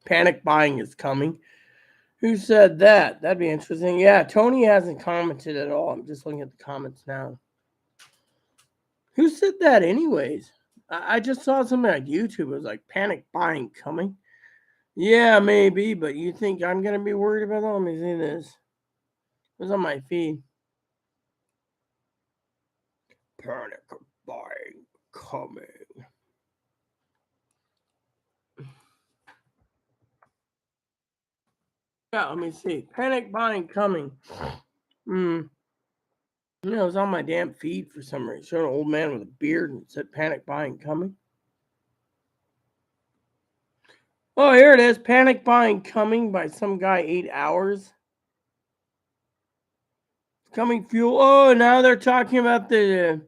Panic buying is coming. Who said that? That'd be interesting. Yeah, Tony hasn't commented at all. I'm just looking at the comments now. Who said that anyways? I just saw something on YouTube. It was like panic buying coming. Yeah, maybe, but you think I'm going to be worried about that? Let me see this. It was on my feed. Panic buying coming. Yeah, let me see. Panic buying coming. You know, it was on my damn feed for some reason. It showed an old man with a beard and it said panic buying coming. Oh, here it is. Panic buying coming by some guy 8 hours. Coming fuel. Oh, now they're talking about the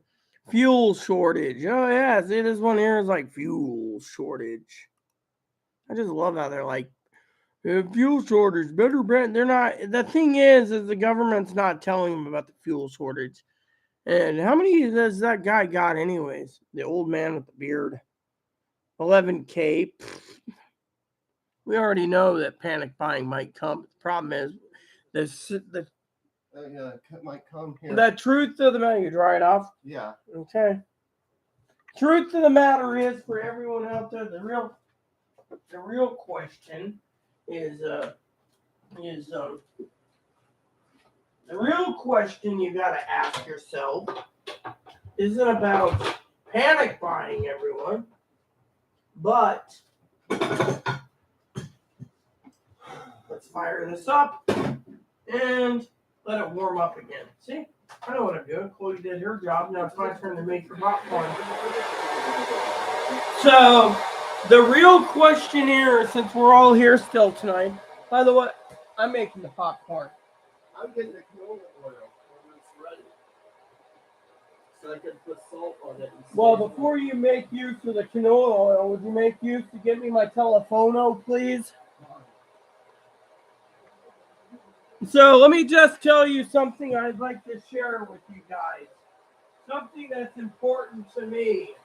fuel shortage. Oh, yeah. See, this one here is like fuel shortage. I just love how they're like, fuel shortage, better brand. They're not. The thing is the government's not telling them about the fuel shortage. And how many does that guy got, anyways? The old man with the beard. 11K. We already know that panic buying might come. The problem is the might come here. The truth of the matter, you dry it off? Yeah. Okay. Truth of the matter is, for everyone out there, the real question is the real question you got to ask yourself isn't about panic buying, everyone, but let's fire this up and let it warm up again. See? I know what I'm doing. Chloe did her job. Now it's my turn to make her popcorn. So, the real question here, since we're all here still tonight, by the way, I'm making the popcorn. I'm getting the canola oil when it's ready. So I can put salt on it. Well, before you make use of the canola oil, would you make use to get me my telephono, please? So let me just tell you something I'd like to share with you guys. Something that's important to me.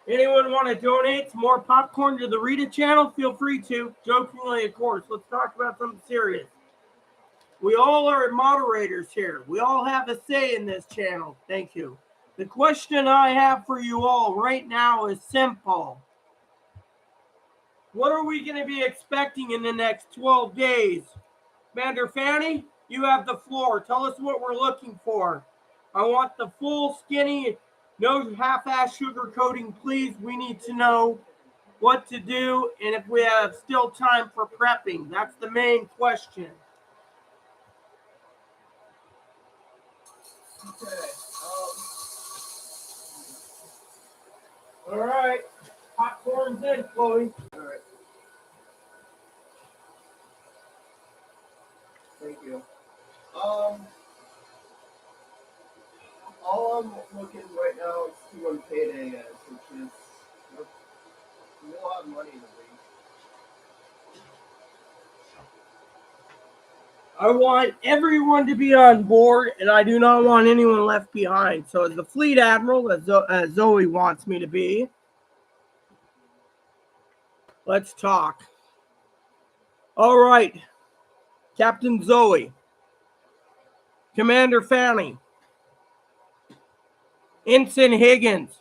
Anyone want to donate some more popcorn to the Rita channel? Feel free to. Jokingly, of course. Let's talk about something serious. We all are moderators here. We all have a say in this channel. Thank you. The question I have for you all right now is simple. What are we going to be expecting in the next 12 days? Commander Fanny, you have the floor. Tell us what we're looking for. I want the full skinny, no half-ass sugar coating, please. We need to know what to do and if we have still time for prepping. That's the main question. Okay. All right. Popcorn's in, Chloe. All right. Thank you. All I'm looking right now is see when payday is, which is we'll have money in a week. I want everyone to be on board, and I do not want anyone left behind. So, as the fleet admiral, as Zoe wants me to be, let's talk. All right, Captain Zoe, Commander Fanny, Ensign Higgins.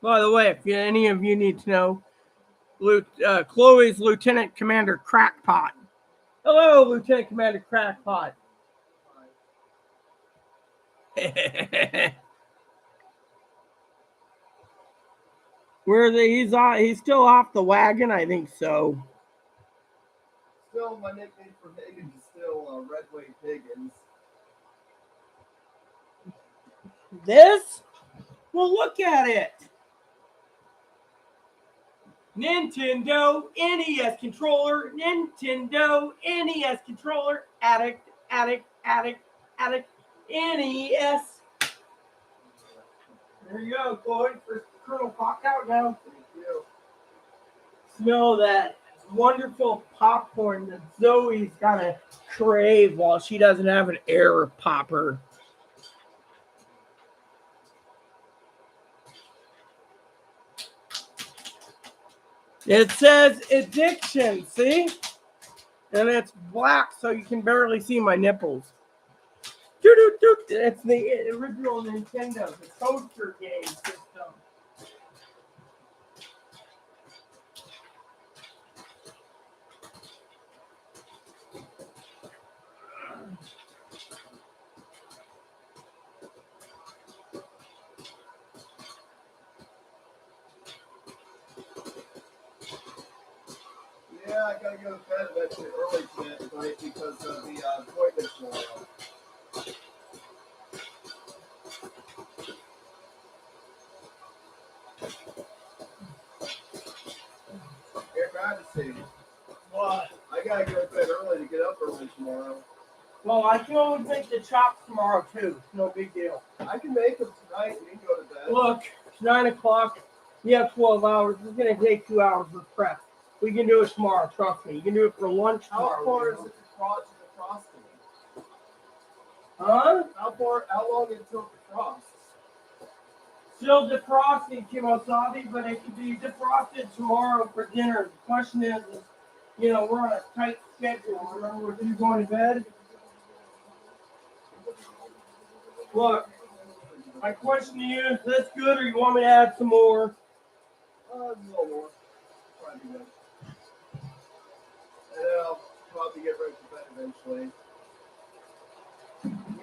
By the way, if any of you need to know, Chloe's Lieutenant Commander Crackpot. Hello, Lieutenant Commander Crackpot. He's still off the wagon, I think so. Still, my nickname for Higgins is still Redway Higgins. This? Well, look at it. Nintendo NES controller, Nintendo NES controller, addict, NES. There you go, Chloe. First Colonel Pop out now. Thank you. Smell that wonderful popcorn that Zoe's gotta crave while she doesn't have an air popper. It says addiction, see? And it's black, so you can barely see my nipples. It's the original Nintendo, the Toaster game system. Yeah, I gotta go to bed eventually early tonight because of the appointment tomorrow. Your Majesty, What? I gotta go to bed early to get up early tomorrow. Well, I can always make the chops tomorrow, too. No big deal. I can make them tonight and you can go to bed. Look, it's 9 o'clock. You have 12 hours. It's going to take 2 hours of prep. We can do it tomorrow. Trust me. You can do it for lunch How tomorrow. far is it to the frosting? Huh? How long until the frost? Still defrosting, Kimosabi, but it can be defrosted tomorrow for dinner. The question is, we're on a tight schedule. Remember, when you going to bed? Look, my question to you is this good, or you want me to add some more? A little more. Probably good. And then I'll probably get ready to bed eventually.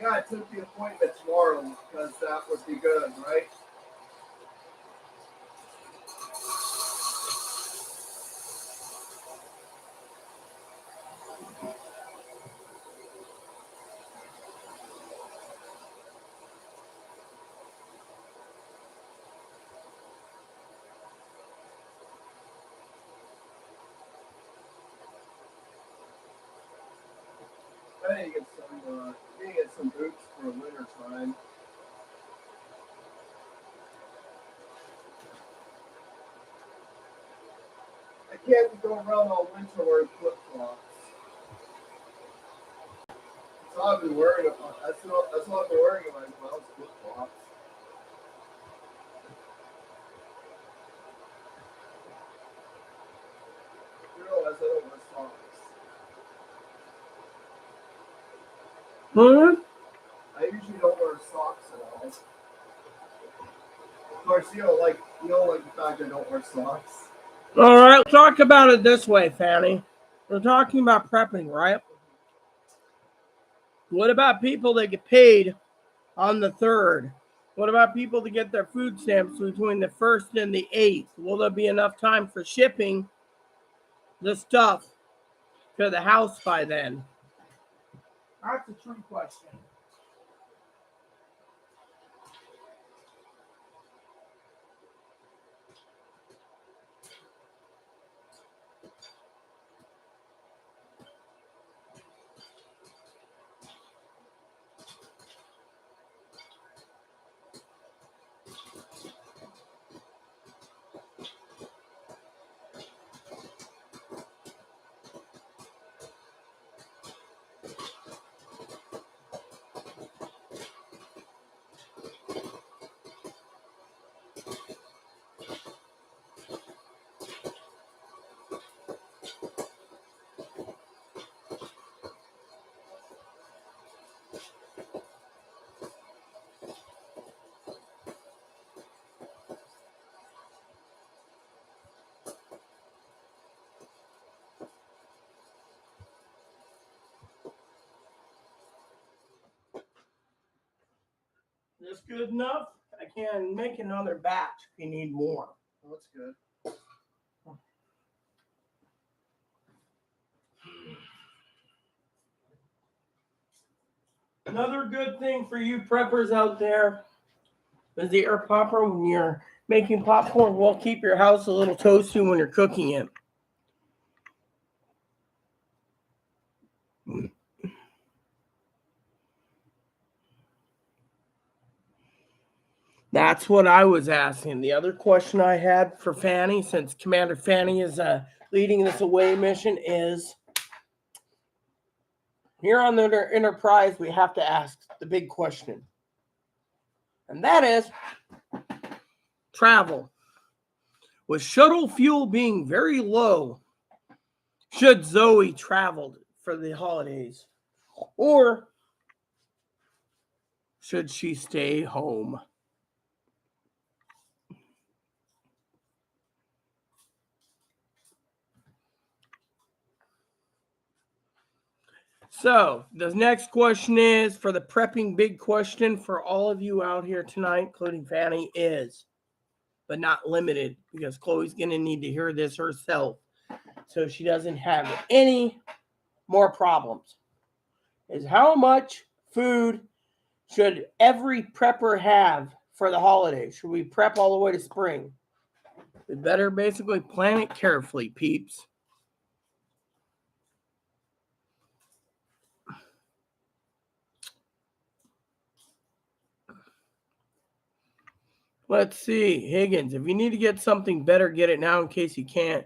Yeah, I took the appointment tomorrow because that would be good, right? I need to get some boots for winter time. I can't be going around all winter wearing flip flops. That's all I've been wearing. That's what I've been wearing in my house, flip flops. You realize I don't wear socks. I usually don't wear socks at all. Of course, you don't like the fact I don't wear socks. All right, talk about it this way, Fanny. We're talking about prepping, right? What about people that get paid on the 3rd? What about people that get their food stamps between the 1st and the 8th? Will there be enough time for shipping the stuff to the house by then? That's a true question. This good enough? I can make another batch if you need more. Oh, that's good. Another good thing for you preppers out there is the air popper. When you're making popcorn, will keep your house a little toasty when you're cooking it. That's what I was asking. The other question I had for Fanny, since Commander Fanny is leading this away mission, is here on the Enterprise, we have to ask the big question. And that is travel. with shuttle fuel being very low, should Zoe travel for the holidays? Or should she stay home? So, the next question is for the prepping big question for all of you out here tonight, including Fanny, is, but not limited, because Chloe's going to need to hear this herself so she doesn't have any more problems, is how much food should every prepper have for the holidays? Should we prep all the way to spring? We better basically plan it carefully, peeps. Let's see. Higgins, if you need to get something better, get it now in case you can't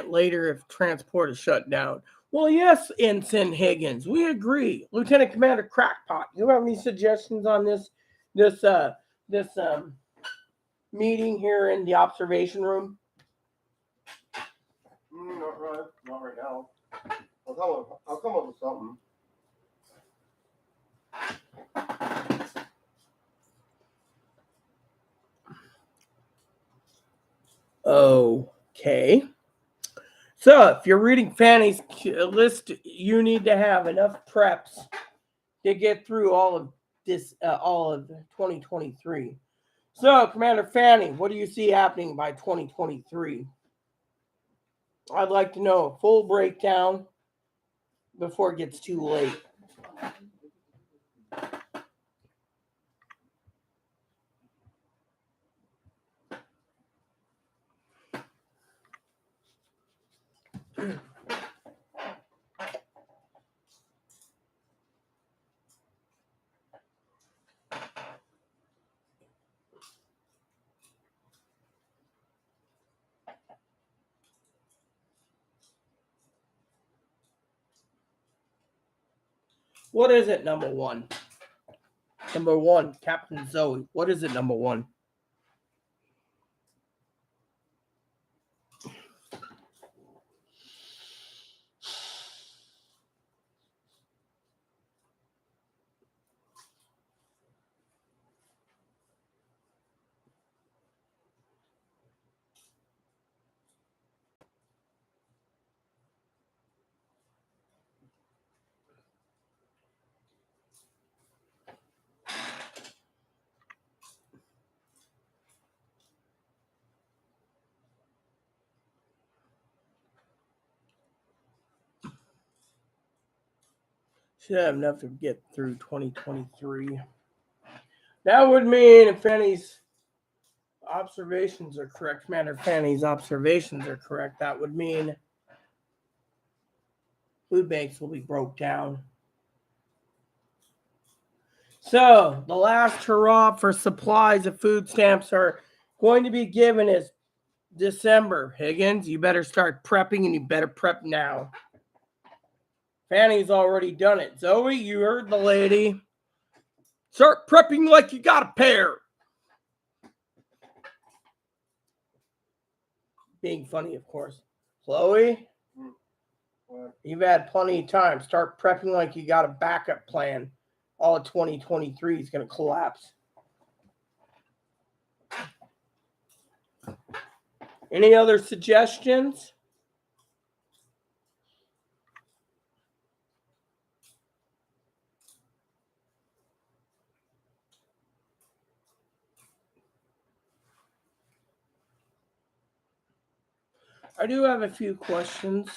later if transport is shut down. Well, yes, Ensign Higgins, we agree. Lieutenant Commander Crackpot, you have any suggestions on this meeting here in the observation room? Not right now. I'll come up with something. Okay. So, if you're reading Fanny's list, you need to have enough preps to get through all of this, all of 2023. So, Commander Fanny, what do you see happening by 2023? I'd like to know a full breakdown before it gets too late. What is it, number one? Number one, Captain Zoe. What is it, number one? Should have enough to get through 2023. That would mean if Fanny's observations are correct, Commander Fanny's observations are correct, that would mean food banks will be broke down. So, the last hurrah for supplies of food stamps are going to be given is December. Higgins, you better start prepping, and you better prep now. Fanny's already done it. Zoe, you heard the lady. Start prepping like you got a pair. Being funny, of course. Chloe, you've had plenty of time. Start prepping like you got a backup plan. All of 2023 is going to collapse. Any other suggestions? I do have a few questions.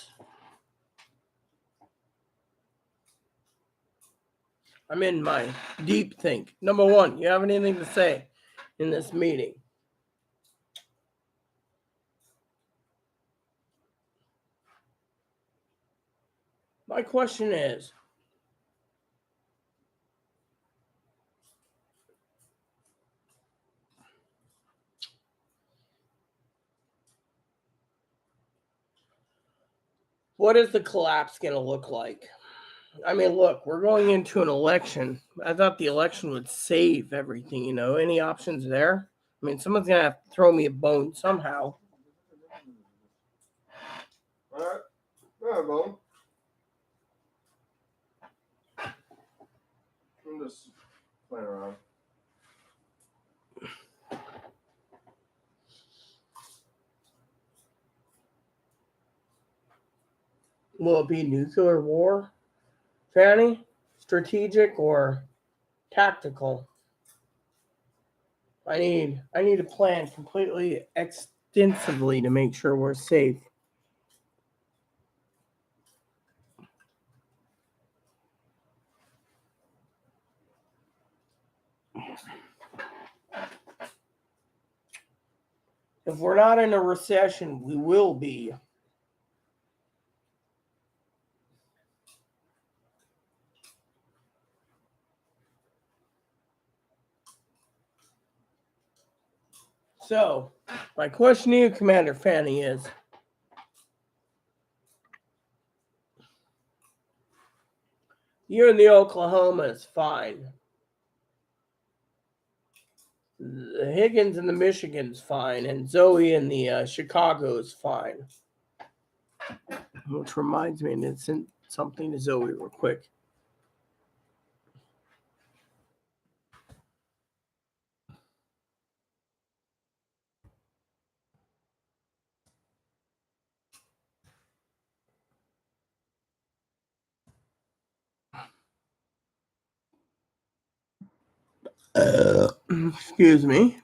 I'm in my deep think. Number one, you have anything to say in this meeting? My question is, what is the collapse going to look like? I mean, look, we're going into an election. I thought the election would save everything, Any options there? I mean, someone's going to have to throw me a bone somehow. my phone. I'm just playing around. Will it be nuclear war, Fanny? Strategic or tactical? I need a plan completely extensively to make sure we're safe. If we're not in a recession, we will be. So, my question to you, Commander Fanny, is you in the Oklahoma is fine. The Higgins and the Michigan's fine, and Zoe in the Chicago is fine. Which reminds me, and it's something to Zoe real quick. Excuse me.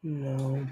No.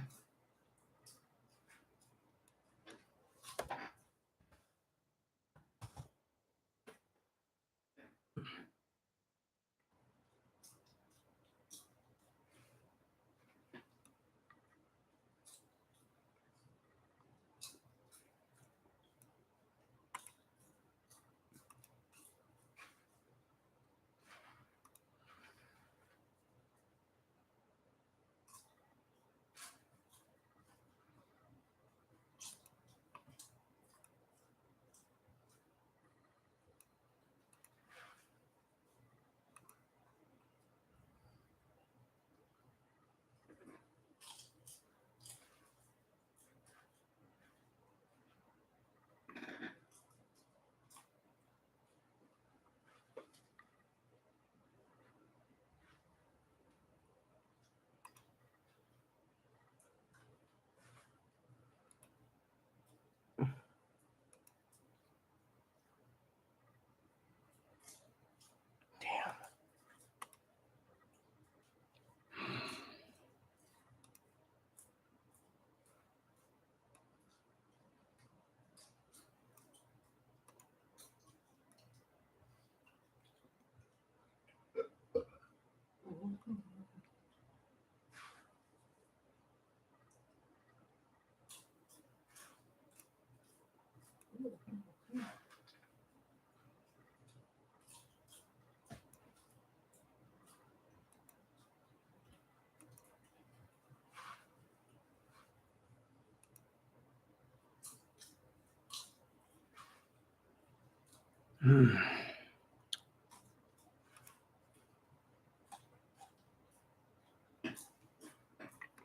Damn.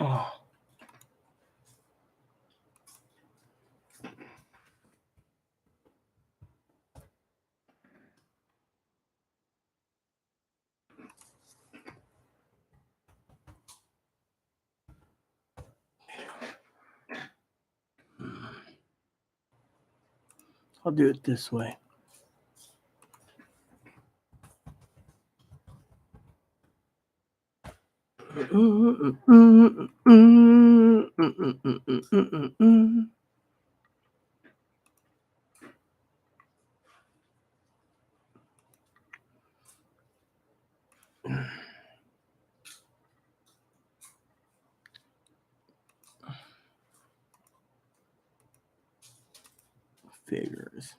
Oh. I'll do it this way. Figures.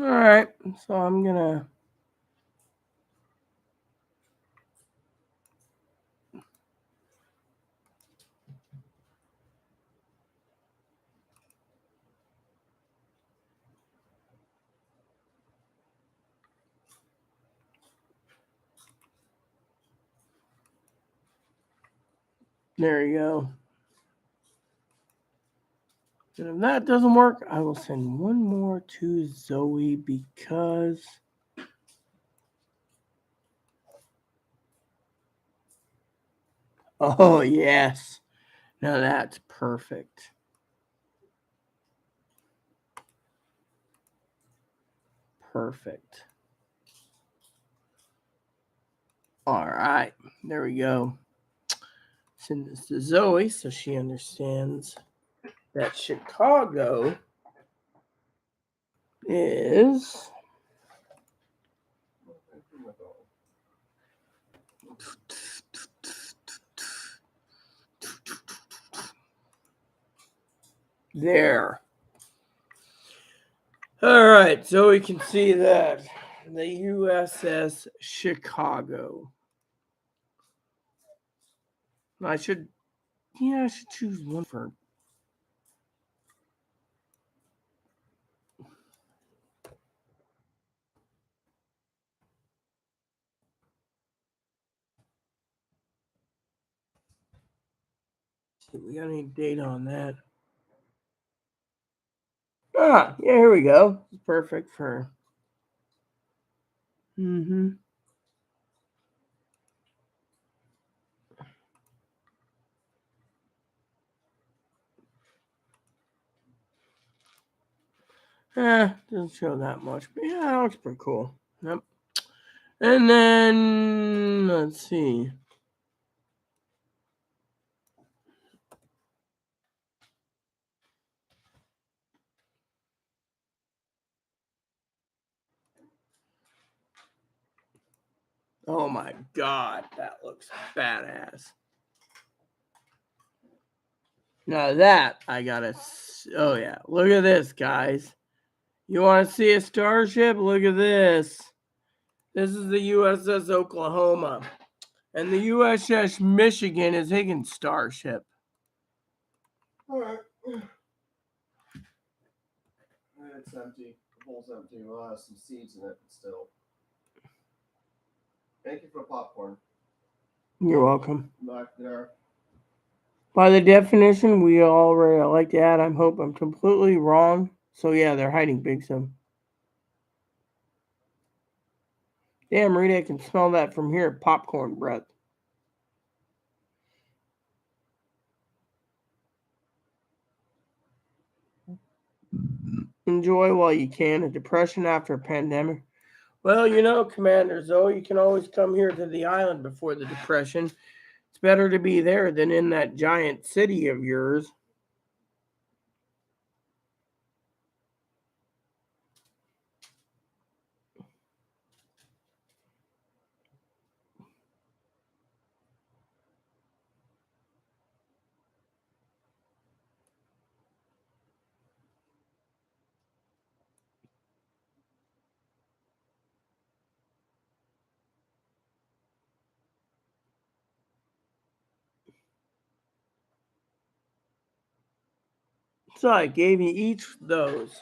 All right, so I'm gonna. There you go. And if that doesn't work, I will send one more to Zoe because. Oh, yes. Now that's perfect. Perfect. All right. There we go. Send this to Zoe so she understands that Chicago is. There. All right, so we can see that the USS Chicago. I should choose one for. We got any data on that? Ah, yeah, here we go. It's perfect for. Mm-hmm. Doesn't show that much, but yeah, that looks pretty cool. Yep. And then let's see. Oh my god, that looks badass. Now that I gotta. Oh yeah, look at this, guys. You want to see a starship? Look at this. This is the USS Oklahoma. And the USS Michigan is Higgins Starship. All right. It's empty. The bowl's empty. We'll have some seeds in it, but still. Thank you for the popcorn. You're welcome. Back there. By the definition, we already like to add, I hope I'm completely wrong. So yeah, they're hiding Big Sim. Damn, Rita, I can smell that from here. Popcorn breath. Enjoy while you can. A depression after a pandemic. Well, you know, Commander Zoe, you can always come here to the island before the depression. It's better to be there than in that giant city of yours. So I gave you each of those.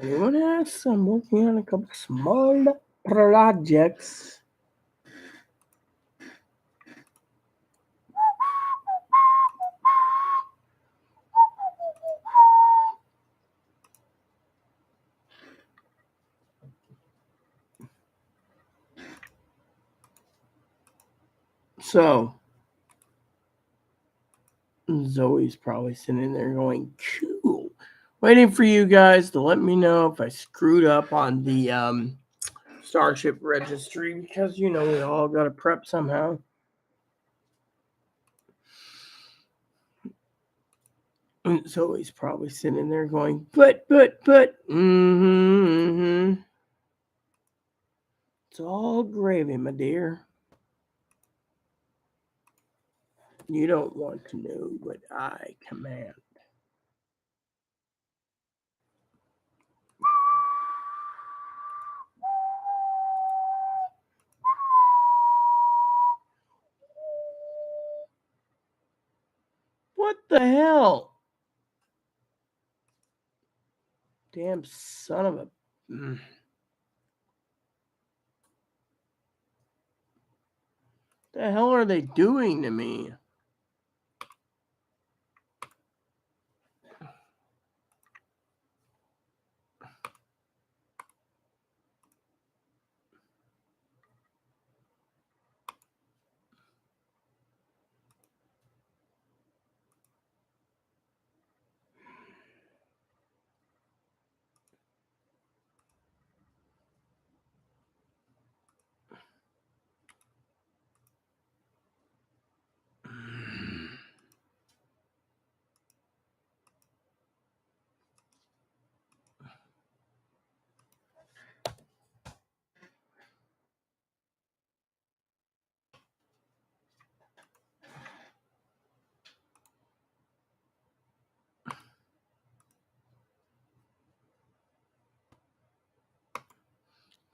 Anyone else? I'm working on a couple small projects. So Zoe's probably sitting there going, cool. Waiting for you guys to let me know if I screwed up on the Starship registry, because we all got to prep somehow. And Zoe's probably sitting there going, but. It's all gravy, my dear. You don't want to know what I command. What the hell? Damn son of a. The hell are they doing to me?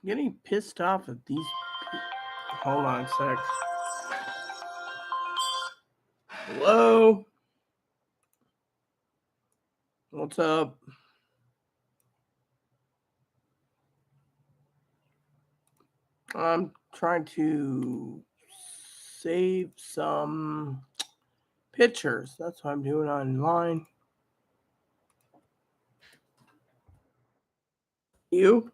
Getting pissed off at these. Hold on a sec. Hello? What's up? I'm trying to save some pictures. That's what I'm doing online. You?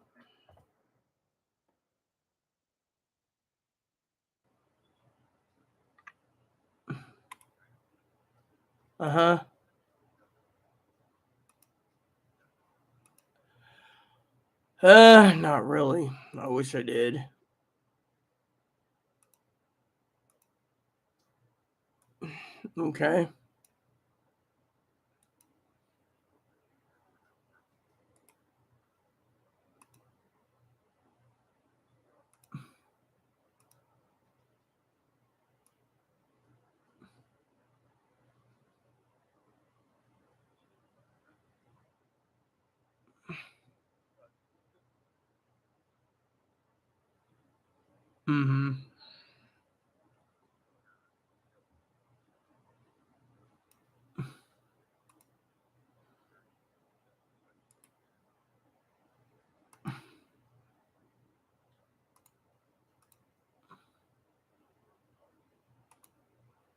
Uh-huh. Not really. I wish I did. Okay. Mm-hmm.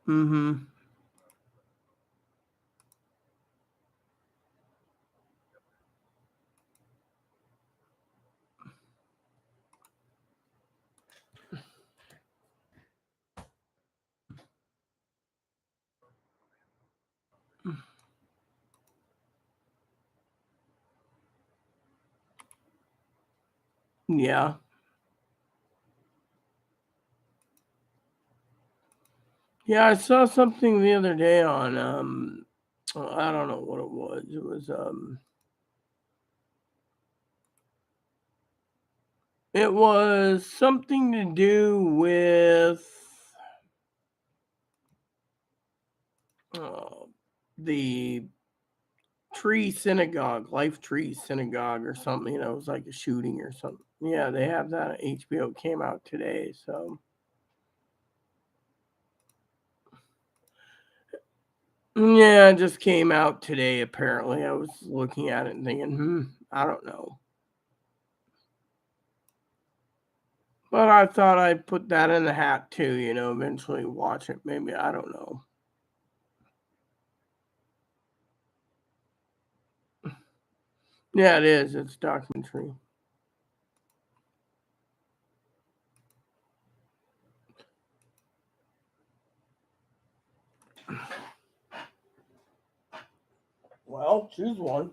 Mm-hmm. Yeah. Yeah, I saw something the other day on I don't know what it was. It was something to do with the Tree Synagogue, Life Tree Synagogue or something. It was like a shooting or something. Yeah, they have that on HBO. It came out today, so yeah, it just came out today. Apparently, I was looking at it and thinking, I don't know. But I thought I'd put that in the hat too, eventually watch it. Maybe, I don't know. Yeah, it is. It's a documentary. Well, choose one.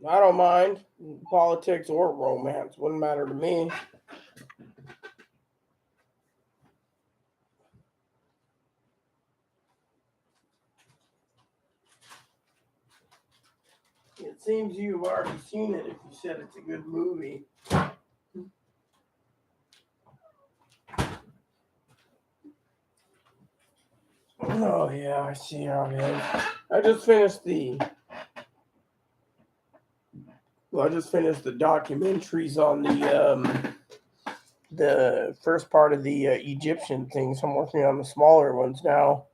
I don't mind politics or romance. Wouldn't matter to me. It seems you've already seen it if you said it's a good movie. Oh, yeah, I see how it is. I just finished the documentaries on the first part of the Egyptian things. I'm working on the smaller ones now.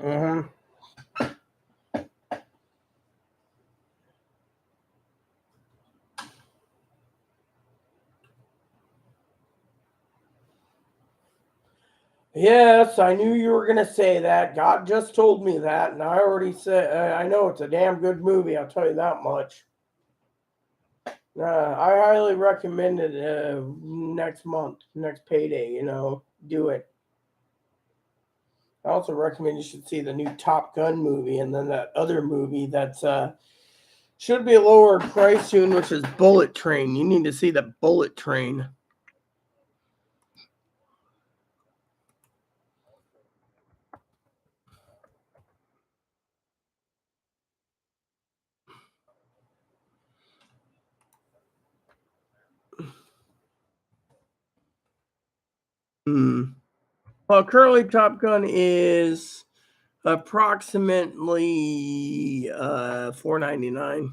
Mm-hmm. Yes, I knew you were going to say that. God just told me that, and I already said, I know it's a damn good movie, I'll tell you that much. I highly recommend it next month, next payday, do it. I also recommend you should see the new Top Gun movie and then that other movie that's should be a lower price soon, which is Bullet Train. You need to see the Bullet Train. Well, currently Top Gun is approximately $4.99.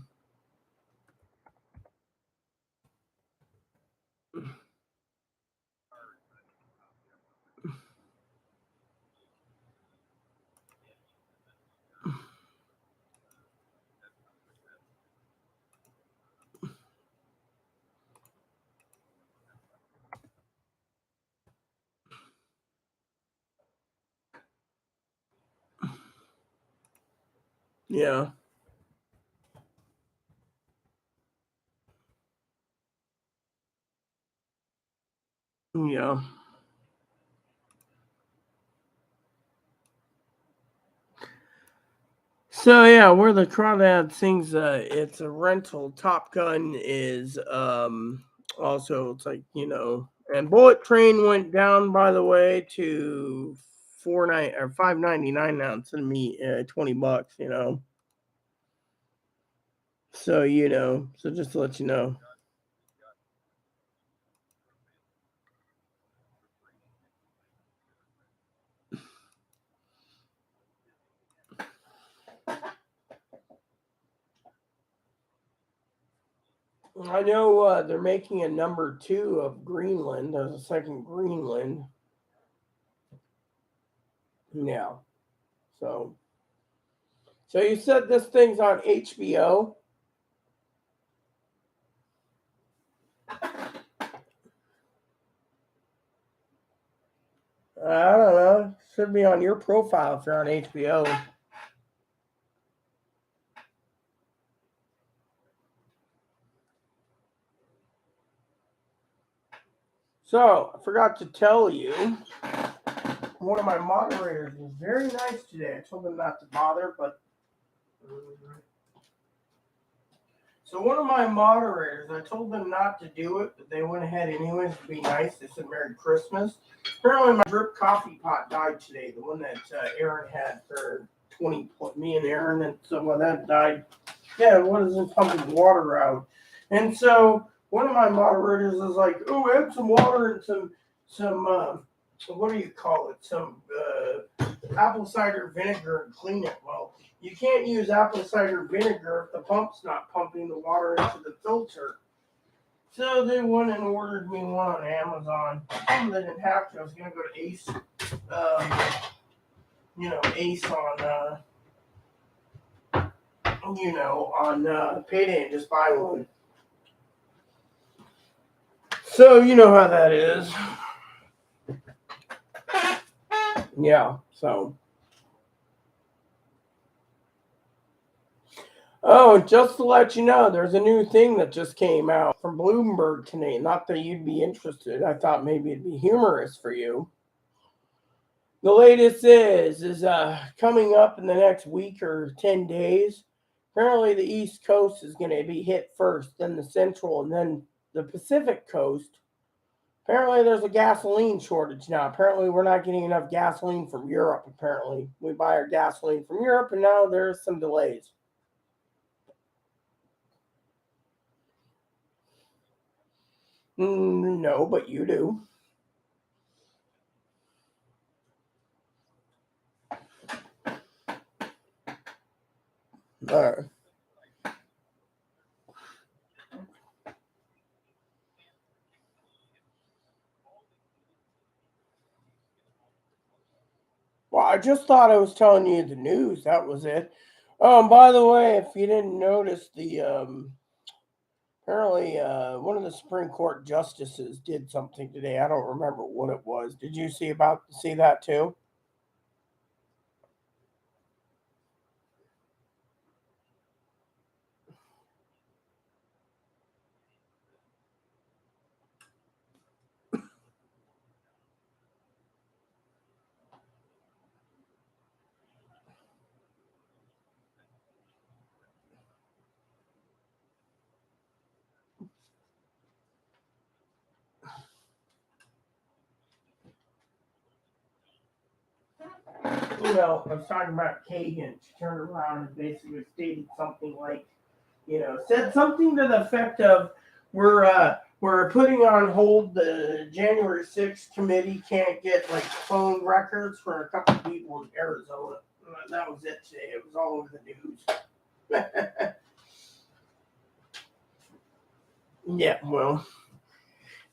Yeah. Yeah. So yeah, where the crawdad sings, it's a rental. Top Gun is also it's like and Bullet Train went down by the way to 4.9 or 5.99 now instead of me $20. So so just to let you know. I know they're making a number 2 of Greenland. There's a second Greenland. Yeah. So you said this thing's on HBO? I don't know. Should be on your profile if you're on HBO. So, I forgot to tell you, one of my moderators was very nice today. I told them not to bother, but. So, one of my moderators, I told them not to do it, but they went ahead anyways to be nice. They said Merry Christmas. Apparently, my drip coffee pot died today. The one that Aaron had for 20, me and Aaron and some of that died. Yeah, it wasn't pumping water out. And so one of my moderators is like, "Oh, add some water and some what do you call it? Some apple cider vinegar and clean it." Well, you can't use apple cider vinegar if the pump's not pumping the water into the filter. So they went and ordered me one on Amazon. They didn't have to. I was gonna go to Ace, Ace on payday and just buy one. So you know how that is. Yeah. So. Oh, just to let you know, there's a new thing that just came out from Bloomberg today. Not that you'd be interested. I thought maybe it'd be humorous for you. The latest is coming up in the next week or 10 days. Apparently, the East Coast is going to be hit first, then the Central, and then the Pacific Coast. Apparently, there's a gasoline shortage now. Apparently, we're not getting enough gasoline from Europe. Apparently, we buy our gasoline from Europe, and now there's some delays. No, but you do. All right. Well, I just thought I was telling you the news. That was it. By the way, if you didn't notice, the apparently one of the Supreme Court justices did something today. I don't remember what it was. Did you see that too? I was talking about Kagan. She turned around and basically stated something like, said something to the effect of, we're putting on hold the January 6th committee can't get like phone records for a couple of people in Arizona. That was it today. It was all over the news.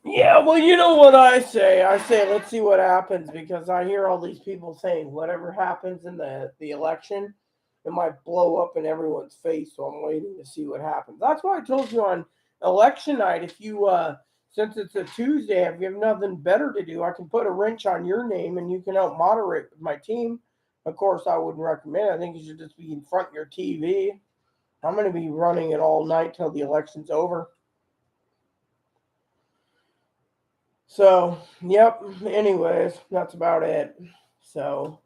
Yeah, well, you know what I say? I say let's see what happens because I hear all these people saying whatever happens in the election, it might blow up in everyone's face. So I'm waiting to see what happens. That's why I told you on election night, if you since it's a Tuesday, if you have nothing better to do, I can put a wrench on your name and you can help moderate with my team. Of course, I wouldn't recommend it. I think you should just be in front of your TV. I'm going to be running it all night till the election's over. So, yep. Anyways, that's about it. So,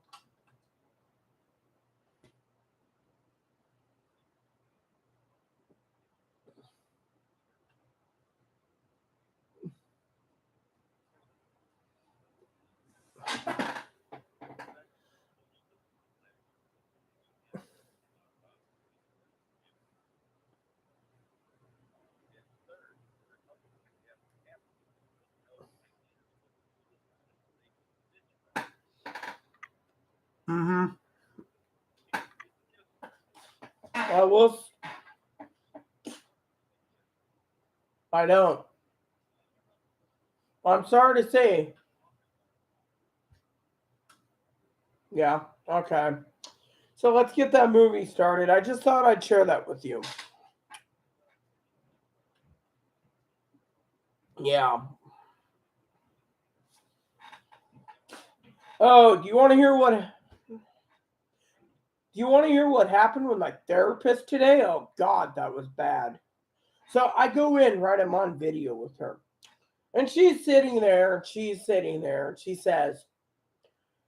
mm-hmm. I will. I don't. I'm sorry to say. Yeah. Okay. So let's get that movie started. I just thought I'd share that with you. Yeah. Oh, do you want to hear what happened with my therapist today? Oh God, that was bad. So I go in, right? I'm on video with her, and she says,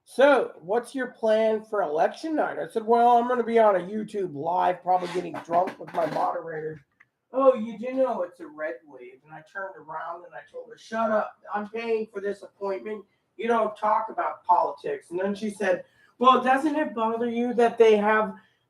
"So, what's your plan for election night?" I said, "Well, I'm going to be on a YouTube live, probably getting drunk with my moderator." Oh, you do know it's a red wave. And I turned around and I told her, "Shut up. I'm paying for this appointment. You don't talk about politics." And then she said, "Well, doesn't it bother you that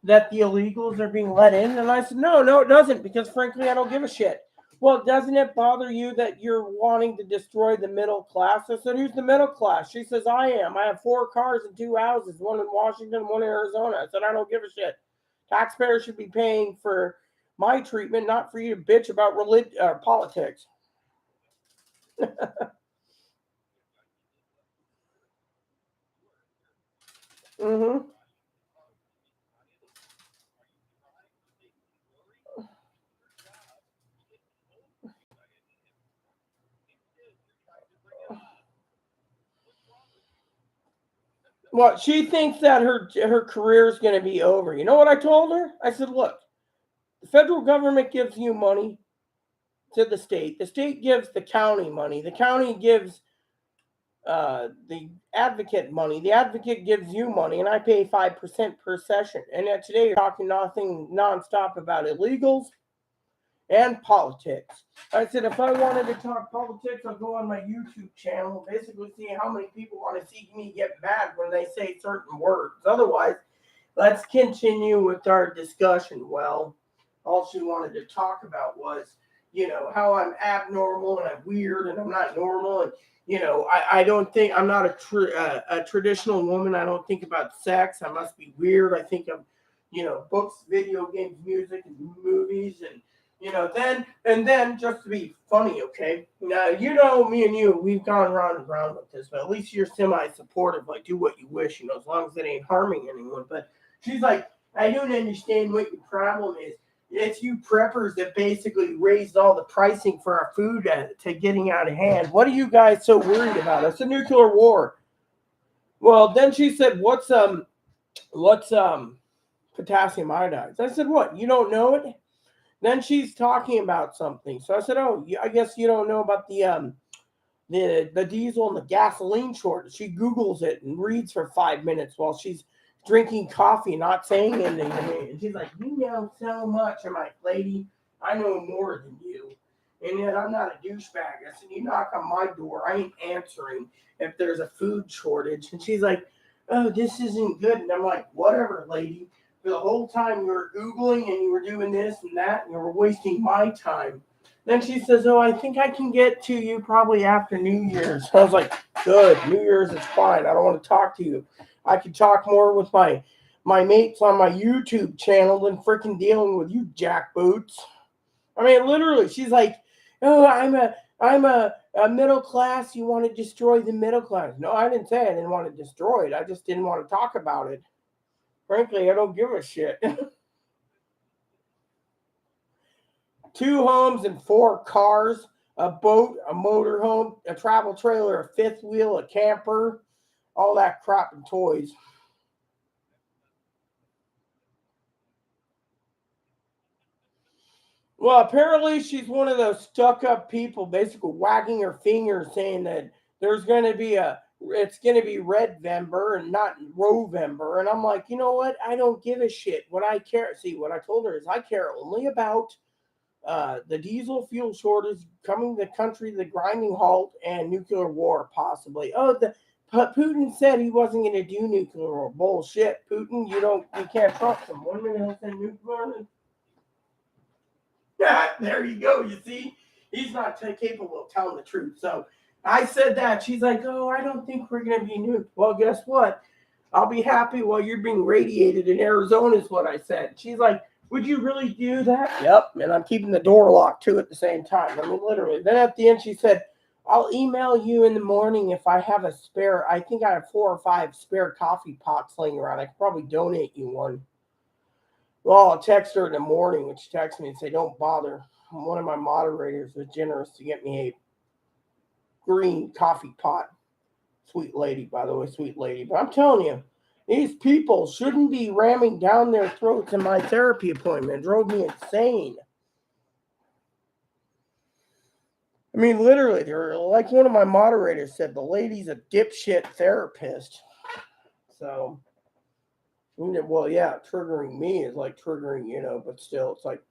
that the illegals are being let in?" And I said, "No, it doesn't, because frankly, I don't give a shit." "Well, doesn't it bother you that you're wanting to destroy the middle class?" I said, "Who's the middle class?" She says, "I am. I have 4 cars and 2 houses, one in Washington, one in Arizona." I said, "I don't give a shit. Taxpayers should be paying for my treatment, not for you to bitch about politics." Mm-hmm. Well, she thinks that her career is going to be over. You know what I told her? I said, look, the federal government gives you money to the state. The state gives the county money. The county gives the advocate money. The advocate gives you money, and I pay 5% per session. And yet today you're talking nothing nonstop about illegals and politics. I said if I wanted to talk politics, I'll go on my YouTube channel, basically see how many people want to see me get mad when they say certain words. Otherwise, let's continue with our discussion. Well, all she wanted to talk about was, how I'm abnormal and I'm weird and I'm not normal. And, I don't think I'm not a traditional woman. I don't think about sex. I must be weird. I think of, books, video games, music, and movies. And, then just to be funny, okay? Now, me and you, we've gone round and round with this, but at least you're semi-supportive, like do what you wish, as long as it ain't harming anyone. But she's like, I don't understand what your problem is. It's you preppers that basically raised all the pricing for our food to getting out of hand. What are you guys so worried about? It's a nuclear war. Well, then she said, what's potassium iodide? I said, what? You don't know it? Then she's talking about something. So I said, oh, I guess you don't know about the diesel and the gasoline shortage. She Googles it and reads for 5 minutes while she's drinking coffee, not saying anything to me. And she's like, you know so much. I'm like, lady, I know more than you. And yet I'm not a douchebag. I said, you knock on my door, I ain't answering if there's a food shortage. And she's like, oh, this isn't good. And I'm like, whatever, lady. For the whole time you were Googling and you were doing this and that, and you were wasting my time. Then she says, oh, I think I can get to you probably after New Year's. I was like, good. New Year's is fine. I don't want to talk to you. I could talk more with my mates on my YouTube channel than freaking dealing with you jackboots. I mean, literally, she's like, oh, I'm a middle class. You want to destroy the middle class. No, I didn't say I didn't want to destroy it. I just didn't want to talk about it. Frankly, I don't give a shit. 2 homes and 4 cars, a boat, a motorhome, a travel trailer, a fifth wheel, a camper, all that crap and toys. Well, apparently she's one of those stuck-up people, basically wagging her finger, saying that there's going to be it's going to be Redvember and not Rovember. And I'm like, you know what? I don't give a shit. What I care, see, what I told her is I care only about the diesel fuel shortage coming to the country, the grinding halt, and nuclear war possibly. Oh, Putin said he wasn't going to do nuclear war. Bullshit, Putin. You can't trust him. 1 minute he'll send nuclear. There you go. You see, he's not capable of telling the truth. So I said that. She's like, oh, I don't think we're going to be nuked. Well, guess what? I'll be happy while you're being radiated in Arizona is what I said. She's like, would you really do that? Yep. And I'm keeping the door locked too at the same time. I mean, literally. Then at the end, she said, I'll email you in the morning if I have a spare. I think I have 4 or 5 spare coffee pots laying around. I could probably donate you one. Well, I'll text her in the morning when she texts me and say, don't bother. One of my moderators was generous to get me a green coffee pot. Sweet lady, by the way, sweet lady. But I'm telling you, these people shouldn't be ramming down their throats in my therapy appointment. It drove me insane. I mean, literally, they're like one of my moderators said, the lady's a dipshit therapist. So, well, yeah, triggering me is like triggering, but still, it's like,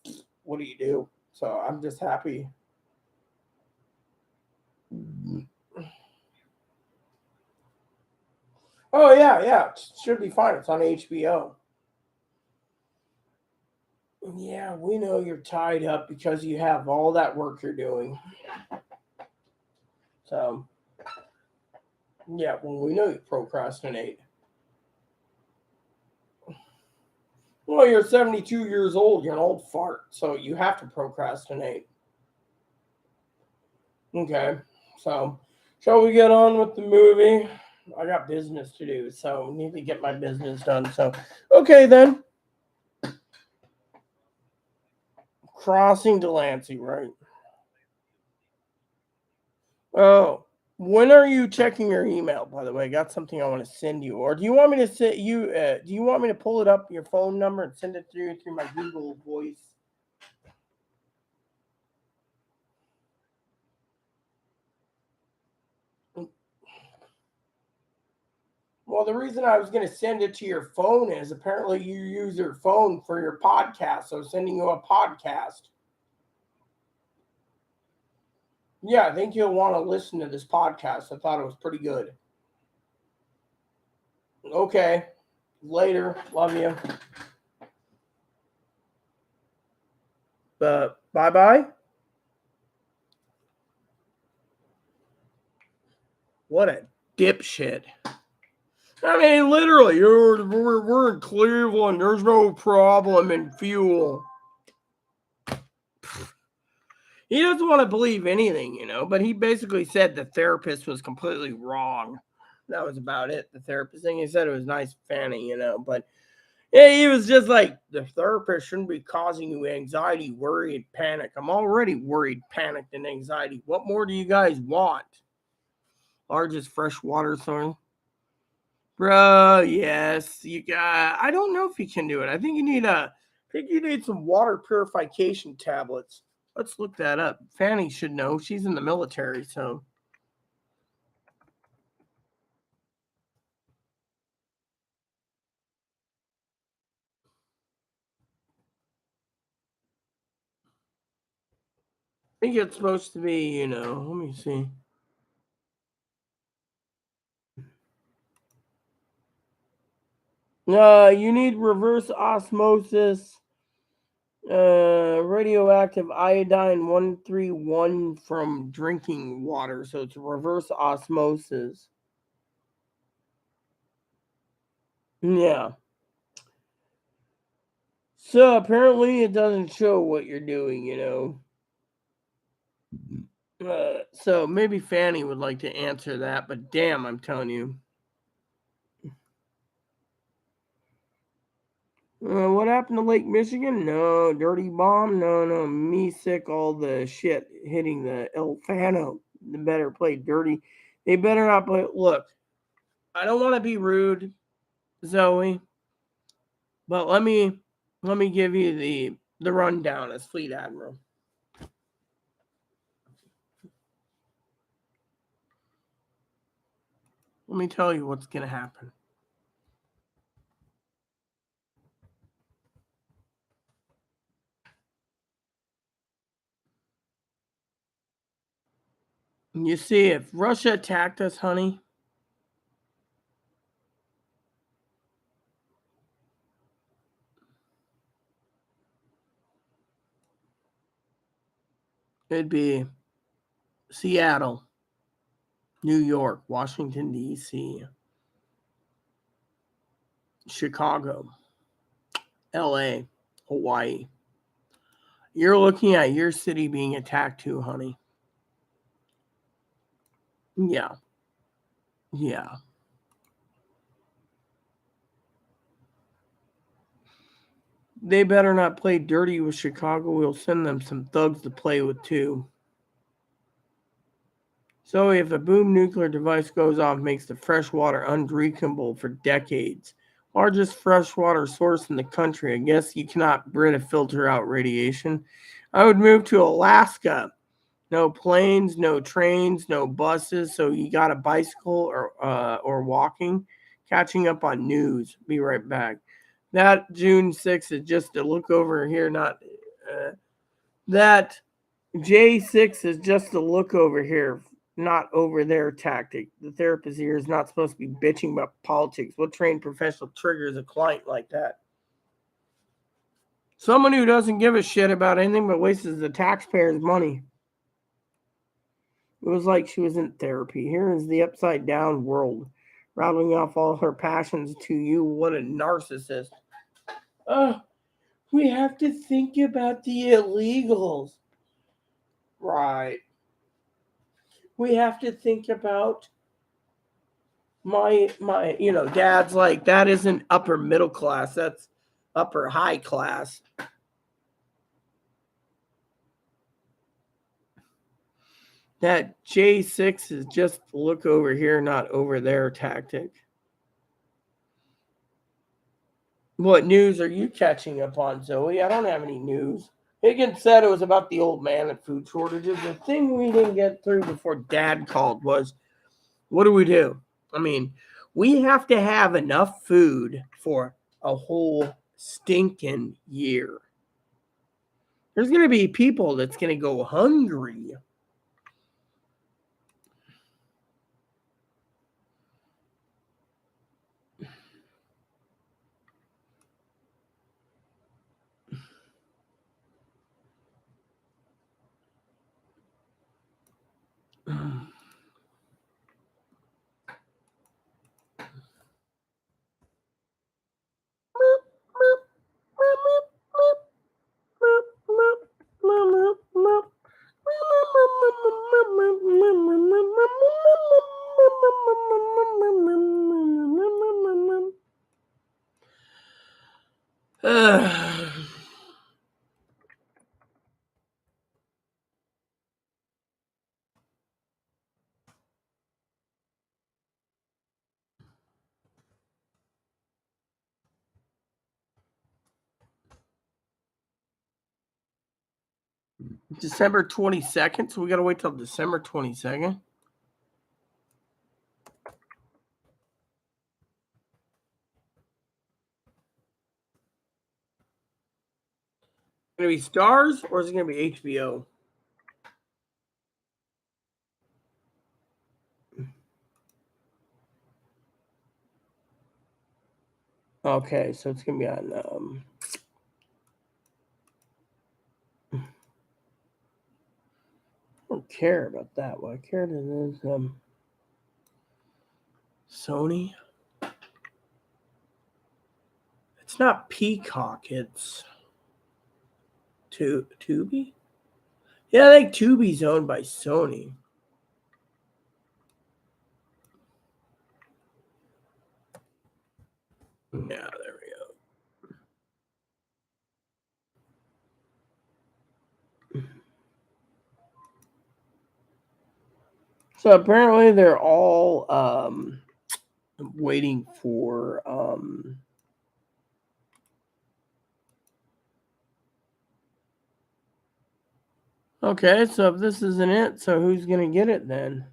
what do you do? So I'm just happy. Oh, yeah, it should be fine. It's on HBO. Yeah, we know you're tied up because you have all that work you're doing. So, yeah, well, we know you procrastinate. Well, you're 72 years old. You're an old fart. So you have to procrastinate. Okay. So, shall we get on with the movie? I got business to do, so I need to get my business done. So, okay then. Crossing Delancey, right? Oh, when are you checking your email? By the way, I got something I want to send you. Or do you want me to say you? Do you want me to pull it up your phone number and send it through my Google Voice? Well, the reason I was going to send it to your phone is apparently you use your phone for your podcast. So sending you a podcast. Yeah, I think you'll want to listen to this podcast. I thought it was pretty good. Okay. Later. Love you. Bye bye. What a dipshit. I mean, literally, we're in Cleveland. There's no problem in fuel. He doesn't want to believe anything, but he basically said the therapist was completely wrong. That was about it. The therapist thing. He said it was nice, Fanny, but yeah, he was just like, the therapist shouldn't be causing you anxiety, worry, and panic. I'm already worried, panicked, and anxiety. What more do you guys want? Largest freshwater source. Bro, yes, you got. I don't know if you can do it. I think you need some water purification tablets. Let's look that up. Fanny should know. She's in the military, so. I think it's supposed to be, let me see. You need reverse osmosis, radioactive iodine 131 from drinking water. So it's reverse osmosis. Yeah. So apparently it doesn't show what you're doing. So maybe Fanny would like to answer that, but damn, I'm telling you. What happened to Lake Michigan? No, dirty bomb. No, me sick. All the shit hitting the El Fano. They better play dirty. They better not play. Look, I don't want to be rude, Zoe, but let me give you the rundown as Fleet Admiral. Let me tell you what's gonna happen. You see, if Russia attacked us, honey, it'd be Seattle, New York, Washington, D.C., Chicago, L.A., Hawaii. You're looking at your city being attacked too, honey. Yeah. Yeah. They better not play dirty with Chicago. We'll send them some thugs to play with too. So if a boom nuclear device goes off, makes the freshwater undrinkable for decades. Largest freshwater source in the country. I guess you cannot Brita filter out radiation. I would move to Alaska. No planes, no trains, no buses. So you got a bicycle or walking. Catching up on news. Be right back. That June 6th is just a look over here, not that J6 is just a look over here, not over there tactic. The therapist here is not supposed to be bitching about politics. What trained professional triggers a client like that? Someone who doesn't give a shit about anything but wastes the taxpayers' money. It was like she was in therapy. Here is the upside down world, rattling off all her passions to you. What a narcissist. We have to think about the illegals. Right. we have to think about my dad's like, that isn't upper middle class, that's upper high class. That J6 is just look over here, not over there tactic. What news are you catching up on, Zoe? I don't have any news. Higgins said it was about the old man and food shortages. The thing we didn't get through before Dad called was, what do? I mean, we have to have enough food for a whole stinking year. There's going to be people that's going to go hungry. December 22nd, so we got to wait till December 22nd. Going to be Stars or is it going to be HBO? Okay, so it's going to be on. I don't care about that. What I care is Sony. It's not Peacock. It's Tubi. Yeah, I think Tubi's owned by Sony. Yeah, there we go. So apparently they're all waiting for okay, so if this isn't it, so who's gonna get it then?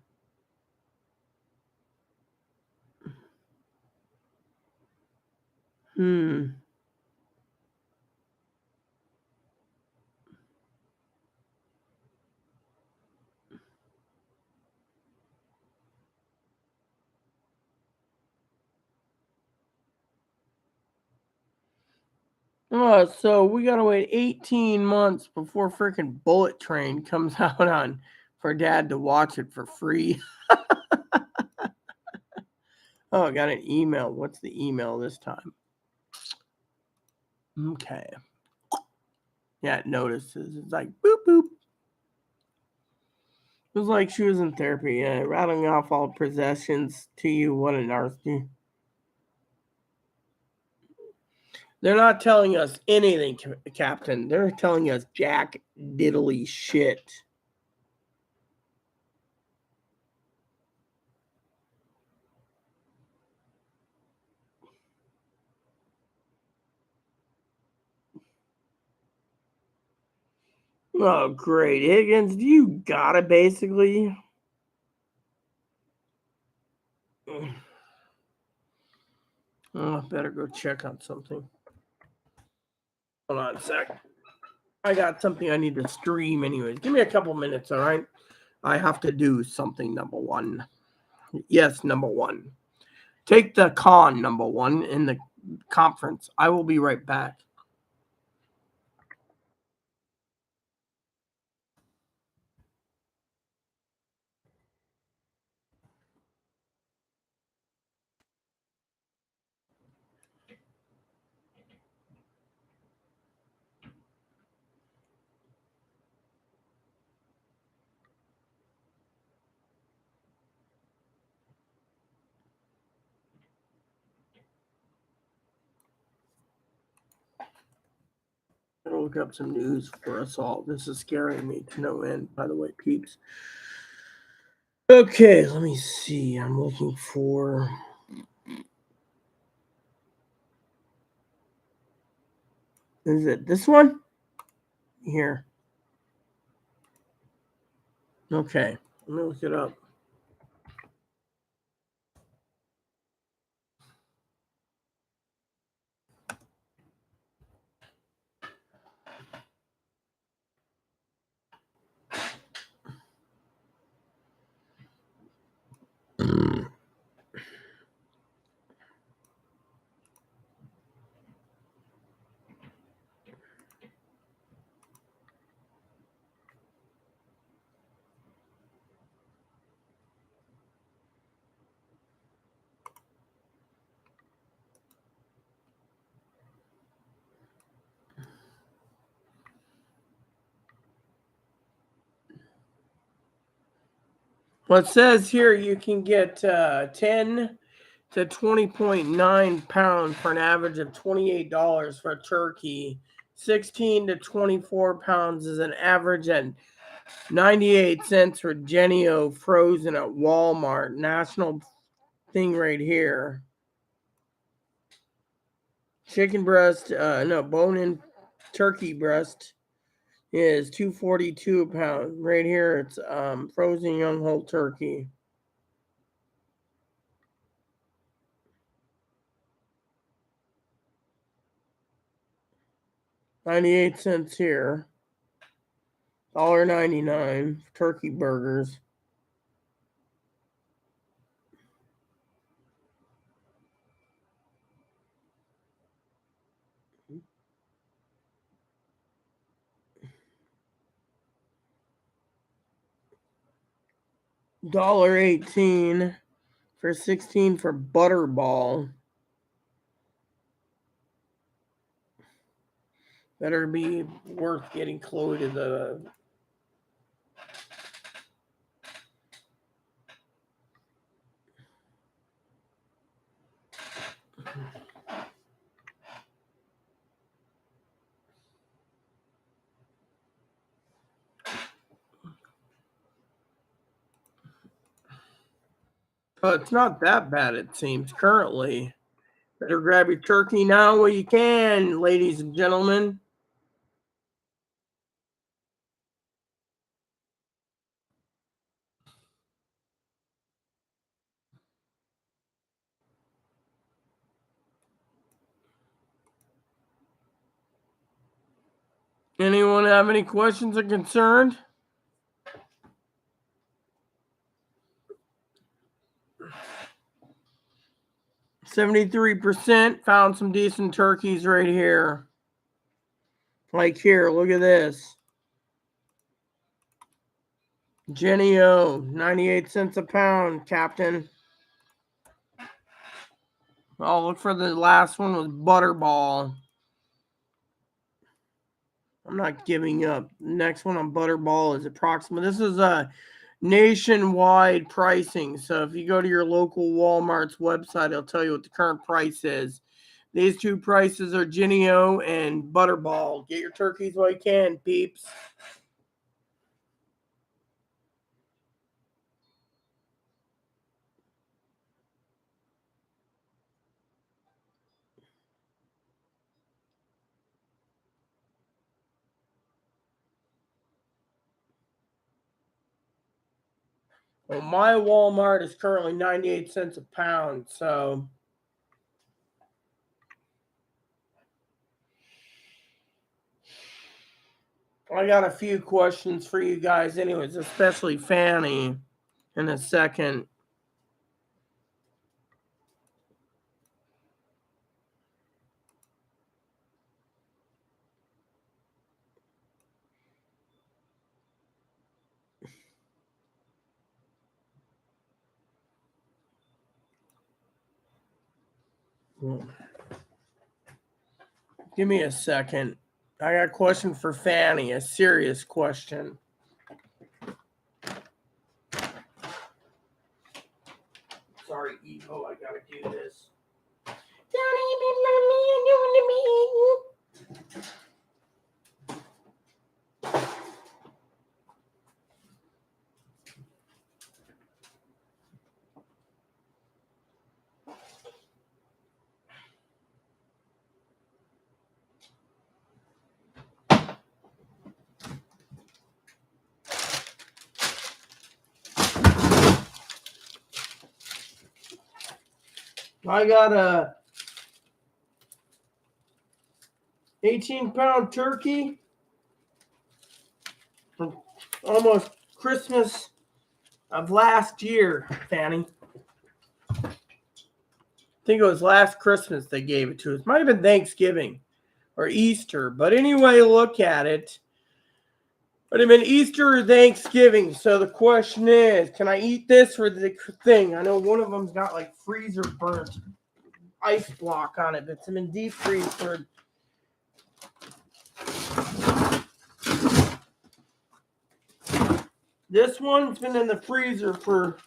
Oh, so we gotta wait 18 months before freaking Bullet Train comes out on for Dad to watch it for free. Oh, I got an email. What's the email this time? Okay. Yeah, it notices. It's like boop boop. It was like she was in therapy, rattling off all possessions to you. What an nasty. They're not telling us anything, Captain. They're telling us jack diddly shit. Oh, great. Higgins, you gotta basically. Oh, better go check on something. Hold on a sec. I got something I need to stream anyways. Give me a couple minutes, all right? I have to do something, number one. Yes, number one. Take the con, number one, in the conference. I will be right back. I'll look up some news for us all. This is scaring me to no end, by the way, peeps. Okay, let me see. I'm looking for. Is it this one? Here. Okay, let me look it up. Well, it says here you can get 10 to 20.9 pounds for an average of $28 for a turkey. 16 to 24 pounds is an average at 98 cents for Genio frozen at Walmart. National thing right here. Chicken breast, bone-in turkey breast is $2.42 a pound. Right here, it's frozen young whole turkey. $0.98 here. $1.99 turkey burgers. $1.18 for 16 for Butterball. Better be worth getting Chloe to the. Oh, it's not that bad, it seems, currently. Better grab your turkey now while you can, ladies and gentlemen. Anyone have any questions or concerns? %73% found some decent turkeys right here. Like here, look at this. Genio, 98 cents a pound, Captain. I'll look for the last one was Butterball. I'm not giving up. Next one on Butterball is approximate. This is a nationwide pricing. So if you go to your local Walmart's website, it'll tell you what the current price is. These two prices are Genio and Butterball. Get your turkeys while you can, peeps. Well, my Walmart is currently 98 cents a pound, so I got a few questions for you guys anyways, especially Fanny in a second. Give me a second. I got a question for Fanny, a serious question. Sorry, Evo, I gotta do this. I got a 18-pound turkey from almost Christmas of last year, Fanny. I think it was last Christmas they gave it to us. Might have been Thanksgiving or Easter. But anyway, look at it. But it have been Easter or Thanksgiving. So the question is, can I eat this for the thing? I know one of them's got like freezer burnt ice block on it. That's been deep freeze for. This one's been in the freezer for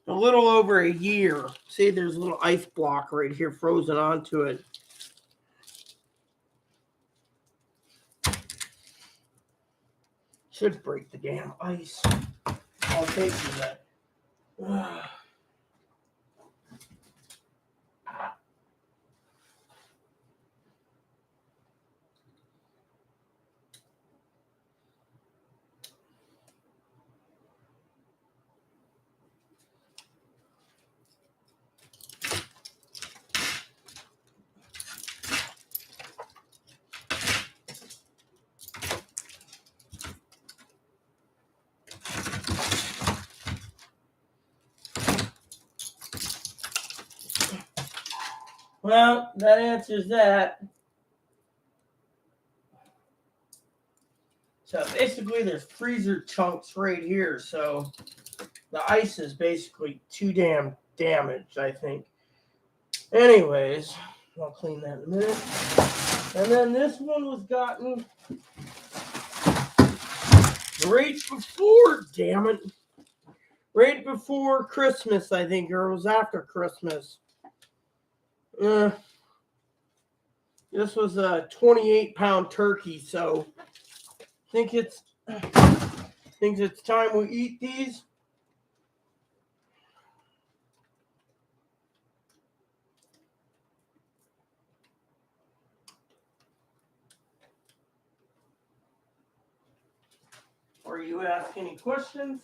a little over a year. See, there's a little ice block right here frozen onto it. Should break the damn ice. I'll take you that. Well, that answers that. So basically, there's freezer chunks right here. So the ice is basically too damn damaged, I think. Anyways, I'll clean that in a minute. And then this one was gotten right before, damn it. Right before Christmas, I think, or it was after Christmas. This was a 28-pound turkey, so I think it's time we eat these. Or you ask any questions?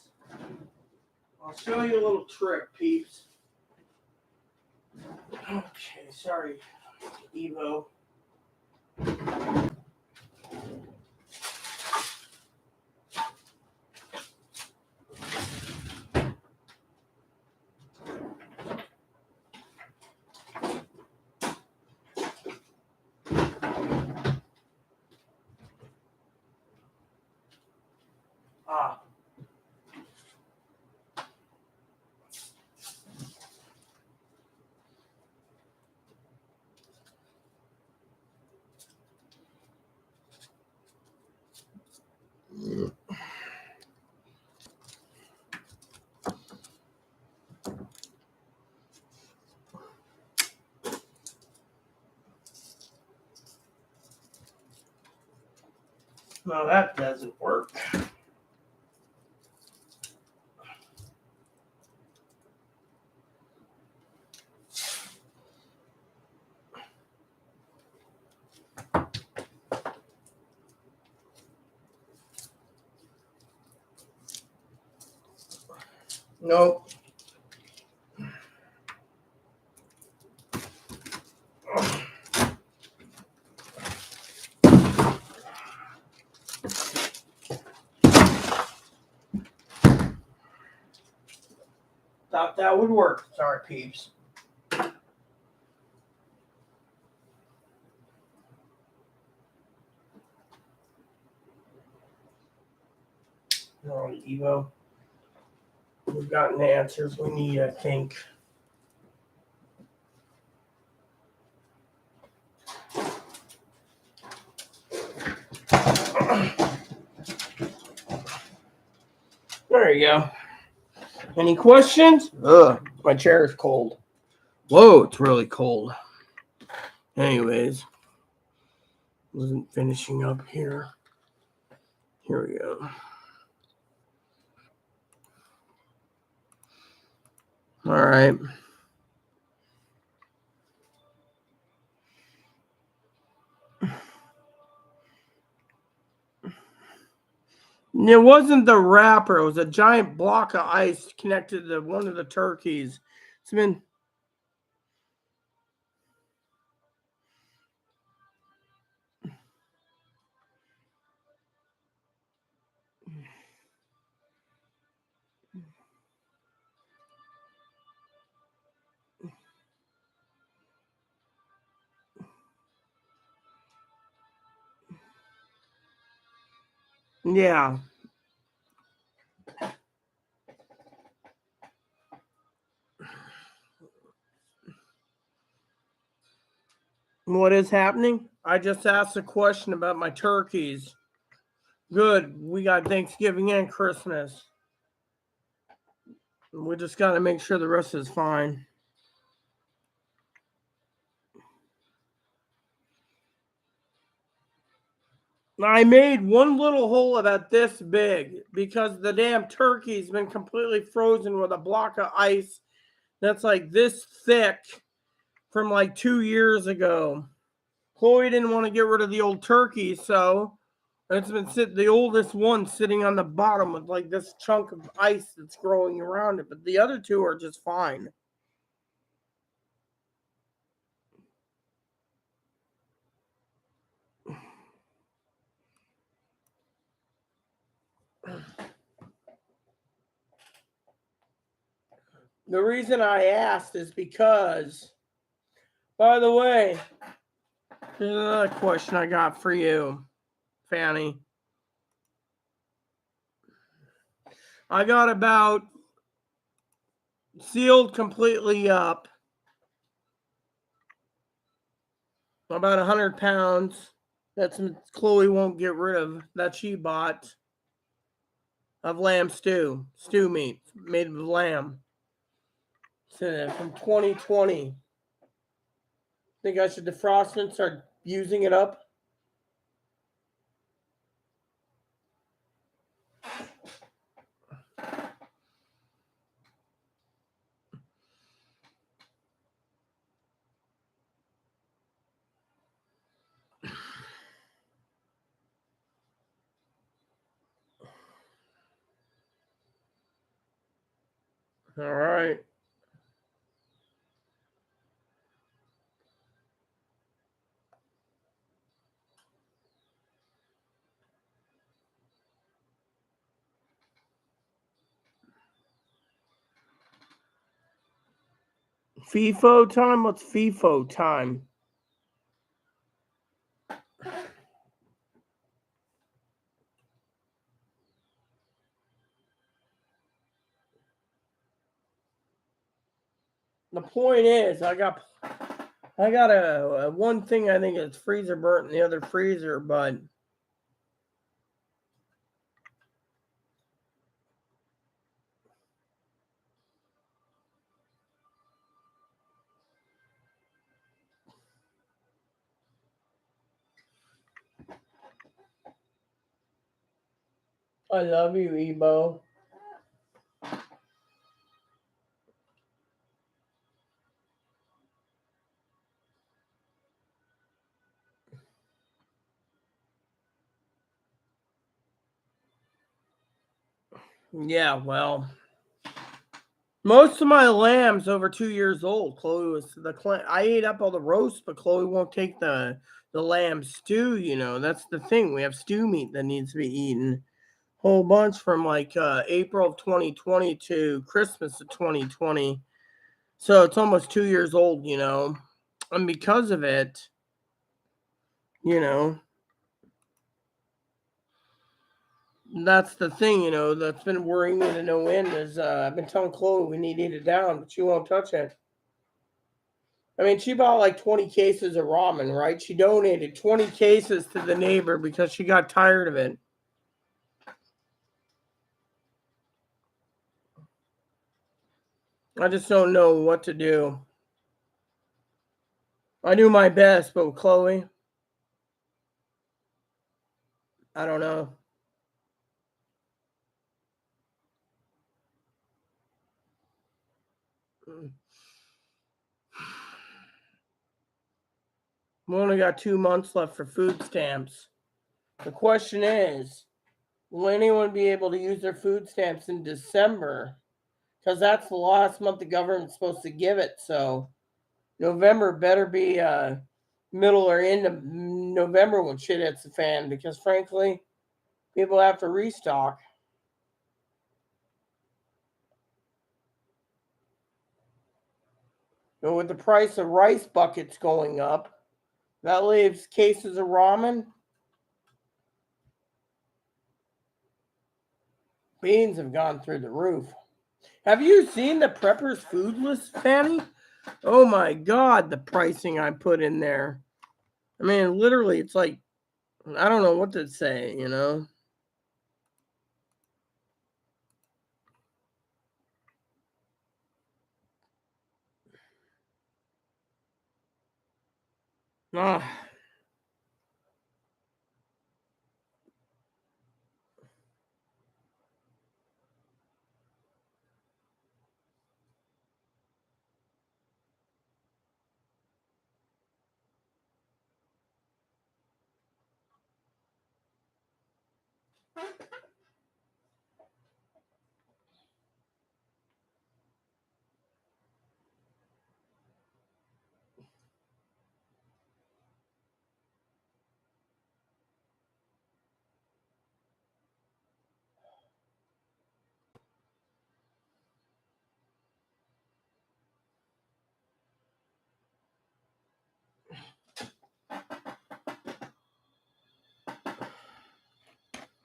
I'll show you a little trick, peeps. Okay, sorry, Evo. Ah. No, that doesn't work. Nope. Thought that would work. Sorry, peeps. All right, Evo. We've gotten the answers we need, I think. There you go. Any questions? Ugh, my chair is cold. Whoa, it's really cold. Anyways, wasn't finishing up here. Here we go. All right. It wasn't the wrapper. It was a giant block of ice connected to one of the turkeys. It's been. Yeah. What is happening? I just asked a question about my turkeys. Good. We got Thanksgiving and Christmas. We just got to make sure the rest is fine. I made one little hole about this big because the damn turkey's been completely frozen with a block of ice that's like this thick from like 2 years ago. Chloe didn't want to get rid of the old turkey, so it's been the oldest one sitting on the bottom with like this chunk of ice that's growing around it, but the other two are just fine. The reason I asked is because, by the way, there's another question I got for you, Fanny. I got about sealed completely up about 100 pounds. That's Chloe won't get rid of that she bought of lamb stew meat made of lamb. So from 2020. Think I should defrost it and start using it up? All right. FIFO time? What's FIFO time? The point is, I got a one thing I think it's freezer burnt in the other freezer, but I love you, Ebo. Yeah, well, most of my lamb's over 2 years old. Chloe was I ate up all the roast, but Chloe won't take the lamb stew. You know, that's the thing. We have stew meat that needs to be eaten. Whole bunch from like April of 2020 to Christmas of 2020. So it's almost 2 years old, you know. And because of it, you know, that's the thing, you know, that's been worrying me to no end is I've been telling Chloe we need to eat it down, but she won't touch it. I mean, she bought like 20 cases of ramen, right? She donated 20 cases to the neighbor because she got tired of it. I just don't know what to do. I do my best, but with Chloe, I don't know. We only got 2 months left for food stamps. The question is, Will anyone be able to use their food stamps in December? Because that's the last month the government's supposed to give it. So November better be middle or end of November when shit hits the fan. Because frankly, people have to restock. But with the price of rice buckets going up, that leaves cases of ramen. Beans have gone through the roof. Have you seen the Preppers food list, Fanny? Oh my God, the pricing I put in there. I mean, literally, it's like, I don't know what to say, you know? Ah.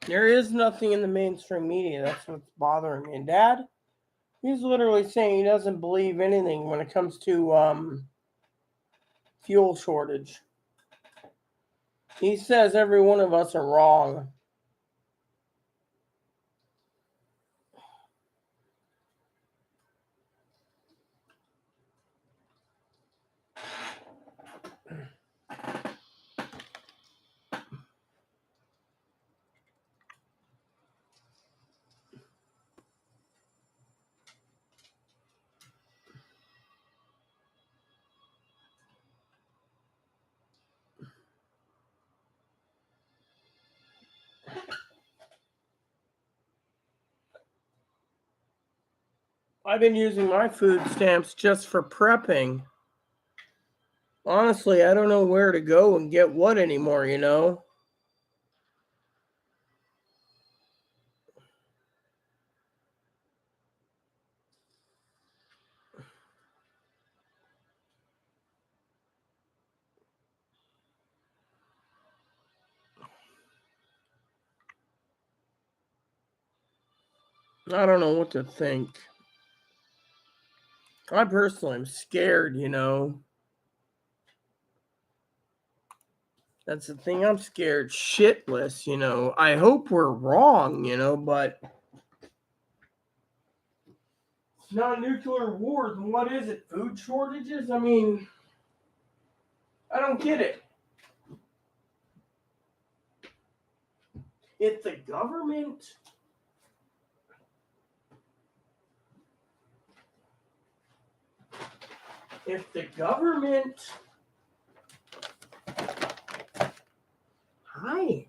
There is nothing in the mainstream media. That's what's bothering me. And Dad, he's literally saying he doesn't believe anything when it comes to fuel shortage. He says every one of us are wrong. I've been using my food stamps just for prepping. Honestly, I don't know where to go and get what anymore, you know? I don't know what to think. I personally am scared, you know? That's the thing. I'm scared shitless, you know? I hope we're wrong, you know, but it's not nuclear wars. And what is it? Food shortages? I mean, I don't get it. If the government if the government hi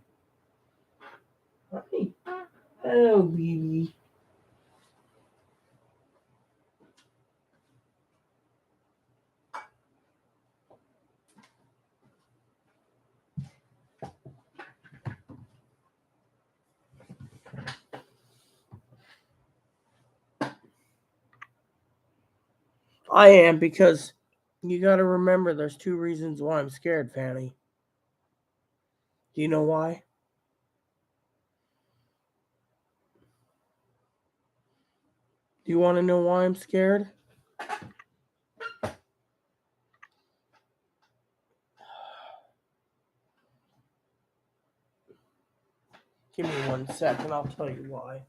hi hello baby. I am, because you got to remember there's two reasons why I'm scared, Fanny. Do you know why? Do you want to know why I'm scared? Give me 1 second, I'll tell you why.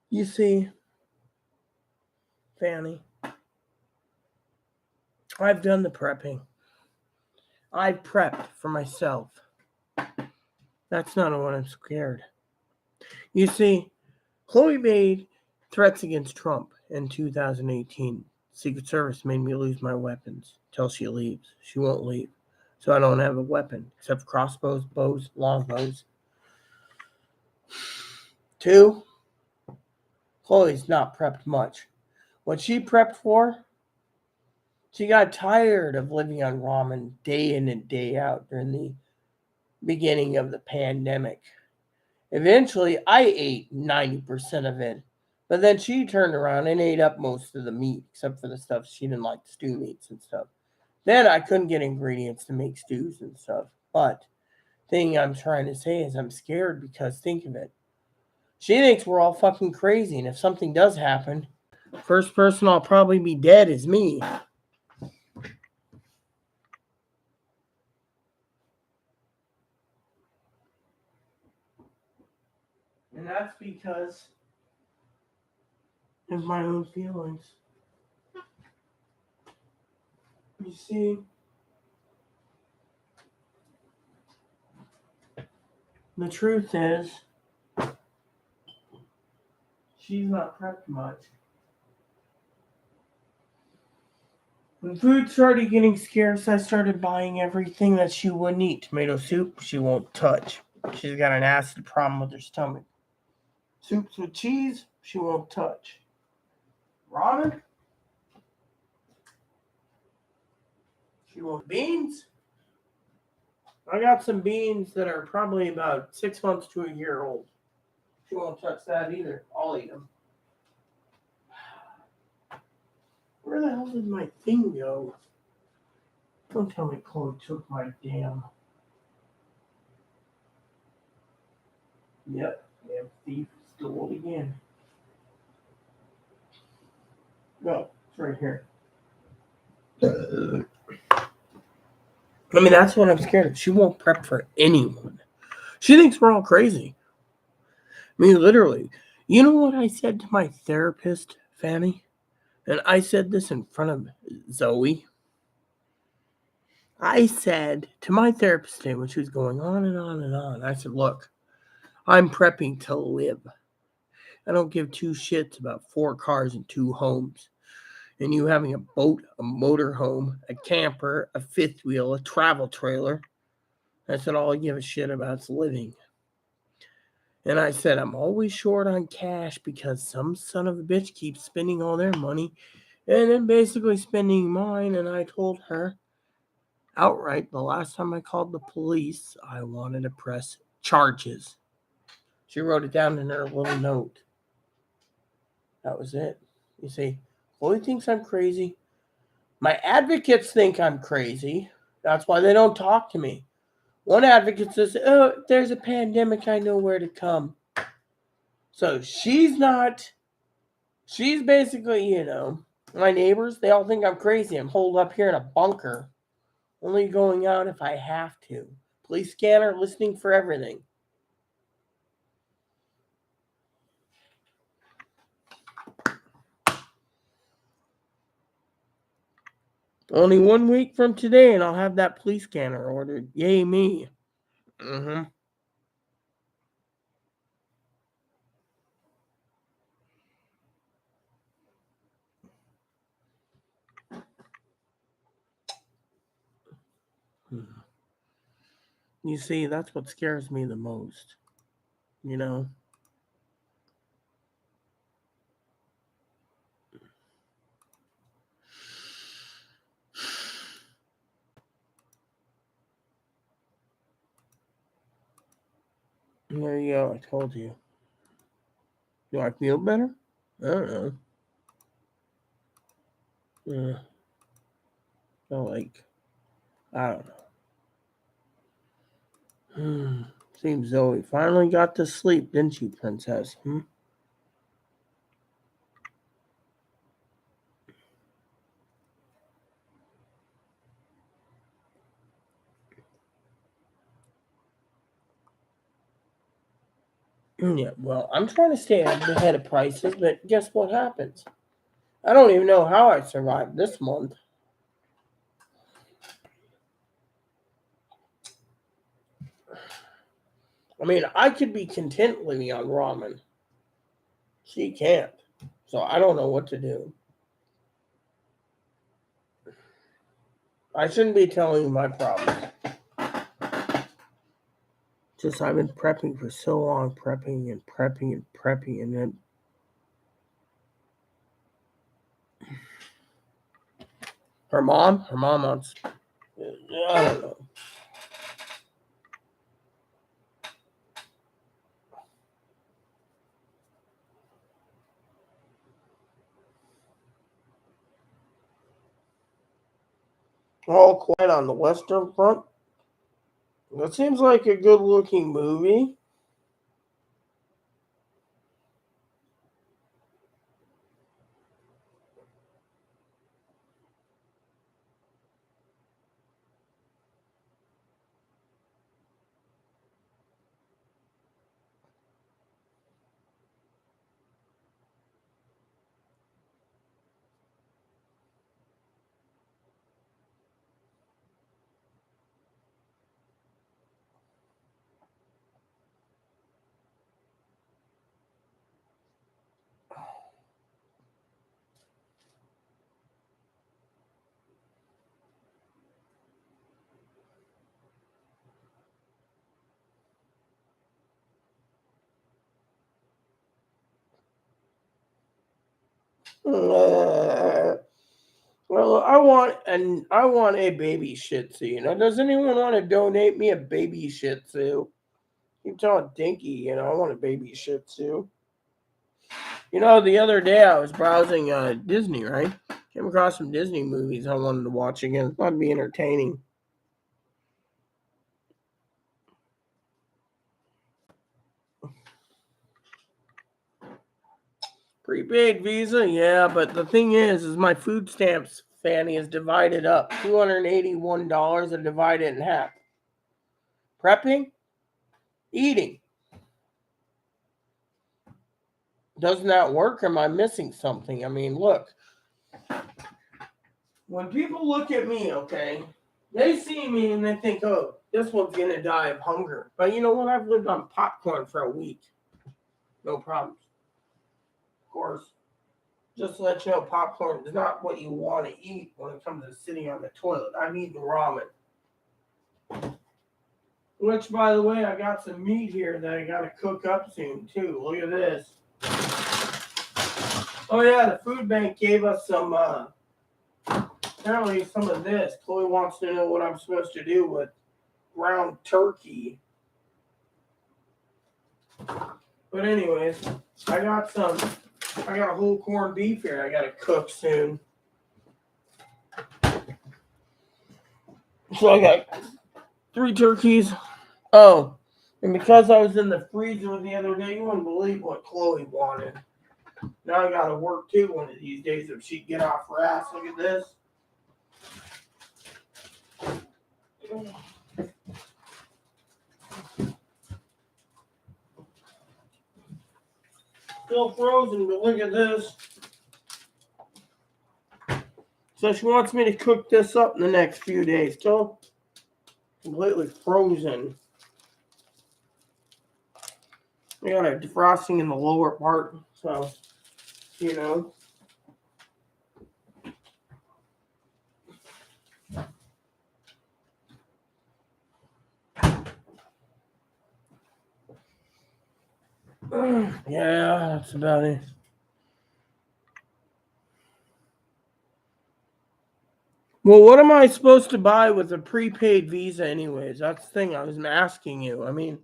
You see, Fanny, I've done the prepping. I've prepped for myself. That's not what I'm scared. You see, Chloe made threats against Trump in 2018. Secret Service made me lose my weapons till she leaves. She won't leave. So I don't have a weapon except for crossbows, bows, longbows. 2, Chloe's not prepped much. What she prepped for, she got tired of living on ramen day in and day out during the beginning of the pandemic. Eventually, I ate 90% of it, but then she turned around and ate up most of the meat, except for the stuff she didn't like, stew meats and stuff. Then I couldn't get ingredients to make stews and stuff. But thing I'm trying to say is I'm scared because think of it. She thinks we're all fucking crazy, and if something does happen, first person I'll probably be dead is me. And that's because of my own feelings. You see, the truth is, she's not prepped much. When food started getting scarce, I started buying everything that she wouldn't eat. Tomato soup, she won't touch. She's got an acid problem with her stomach. Soups with cheese, she won't touch. Ramen, she won't. Beans, I got some beans that are probably about 6 months to a year old. She won't touch that either. I'll eat them. Where the hell did my thing go? Don't tell me Chloe took my damn. Yep, damn thief stole it again. No, it's right here. I mean, that's what I'm scared of. She won't prep for anyone. She thinks we're all crazy. I mean, literally. You know what I said to my therapist, Fanny? And I said this in front of Zoe. I said to my therapist today when she was going on and on and on, I said, look, I'm prepping to live. I don't give 2 shits about 4 cars and 2 homes. And you having a boat, a motorhome, a camper, a fifth wheel, a travel trailer. I said, all I give a shit about is living. And I said, I'm always short on cash because some son of a bitch keeps spending all their money and then basically spending mine. And I told her outright the last time I called the police, I wanted to press charges. She wrote it down in her little note. That was it. You see, Chloe thinks I'm crazy. My advocates think I'm crazy. That's why they don't talk to me. One advocate says, oh, if there's a pandemic, I know where to come. So she's basically, my neighbors, they all think I'm crazy. I'm holed up here in a bunker, only going out if I have to. Police scanner, listening for everything. Only 1 week from today, and I'll have that police scanner ordered. Yay me. Mm-hmm. You see, that's what scares me the most. There you go, I told you. Do I feel better? I don't know. I don't know. Seems Zoe finally got to sleep, didn't she, Princess? Yeah, well, I'm trying to stay ahead of prices, but guess what happens? I don't even know how I survived this month. I mean, I could be content living on ramen. She can't. So I don't know what to do. I shouldn't be telling you my problems. Just I've been prepping for so long, prepping and prepping and prepping, and then her mom wants. I don't know. All Quiet on the Western Front. That seems like a good-looking movie. Uh, well, I want a baby Shih Tzu. Does anyone want to donate me a baby Shih Tzu? Keep telling Dinky, I want a baby Shih Tzu. The other day I was browsing Disney, right? Came across some Disney movies I wanted to watch again. Thought it'd be entertaining. Prepaid Visa, yeah, but the thing is my food stamps, Fanny, is divided up. $281 and divided in half. Prepping, eating. Doesn't that work? Or am I missing something? I mean, look. When people look at me, okay, they see me and they think, oh, this one's gonna die of hunger. But you know what? I've lived on popcorn for a week. No problems. Of course, just to let you know, popcorn is not what you want to eat when it comes to sitting on the toilet. I'm eating ramen. Which, by the way, I got some meat here that I gotta cook up soon too. Look at this. Oh yeah, the food bank gave us some apparently some of this. Chloe wants to know what I'm supposed to do with ground turkey. But anyways, I got a whole corned beef here I gotta cook soon. So I got 3 turkeys. Oh, and because I was in the freezer the other day, you wouldn't believe what Chloe wanted. Now I gotta work too one of these days if she'd get off her ass. Look at this. Still frozen, but look at this. So she wants me to cook this up in the next few days. Still completely frozen. I got a defrosting in the lower part, so you know. Yeah, that's about it. Well, what am I supposed to buy with a prepaid Visa, anyways? That's the thing I was asking you. I mean,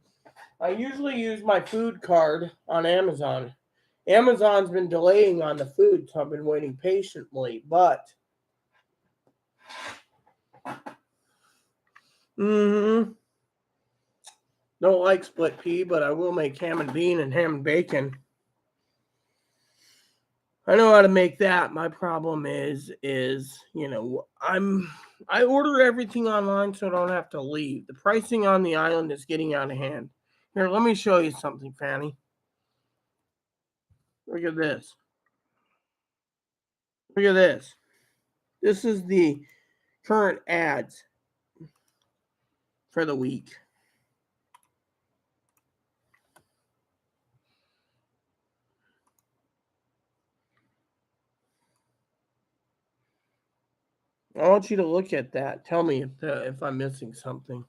I usually use my food card on Amazon. Amazon's been delaying on the food, so I've been waiting patiently. But, don't like split pea, but I will make ham and bean and ham and bacon. I know how to make that. My problem is I order everything online so I don't have to leave. The pricing on the island is getting out of hand. Here, let me show you something, Fanny. Look at this. Look at this. This is the current ads for the week. I want you to look at that. Tell me if I'm missing something.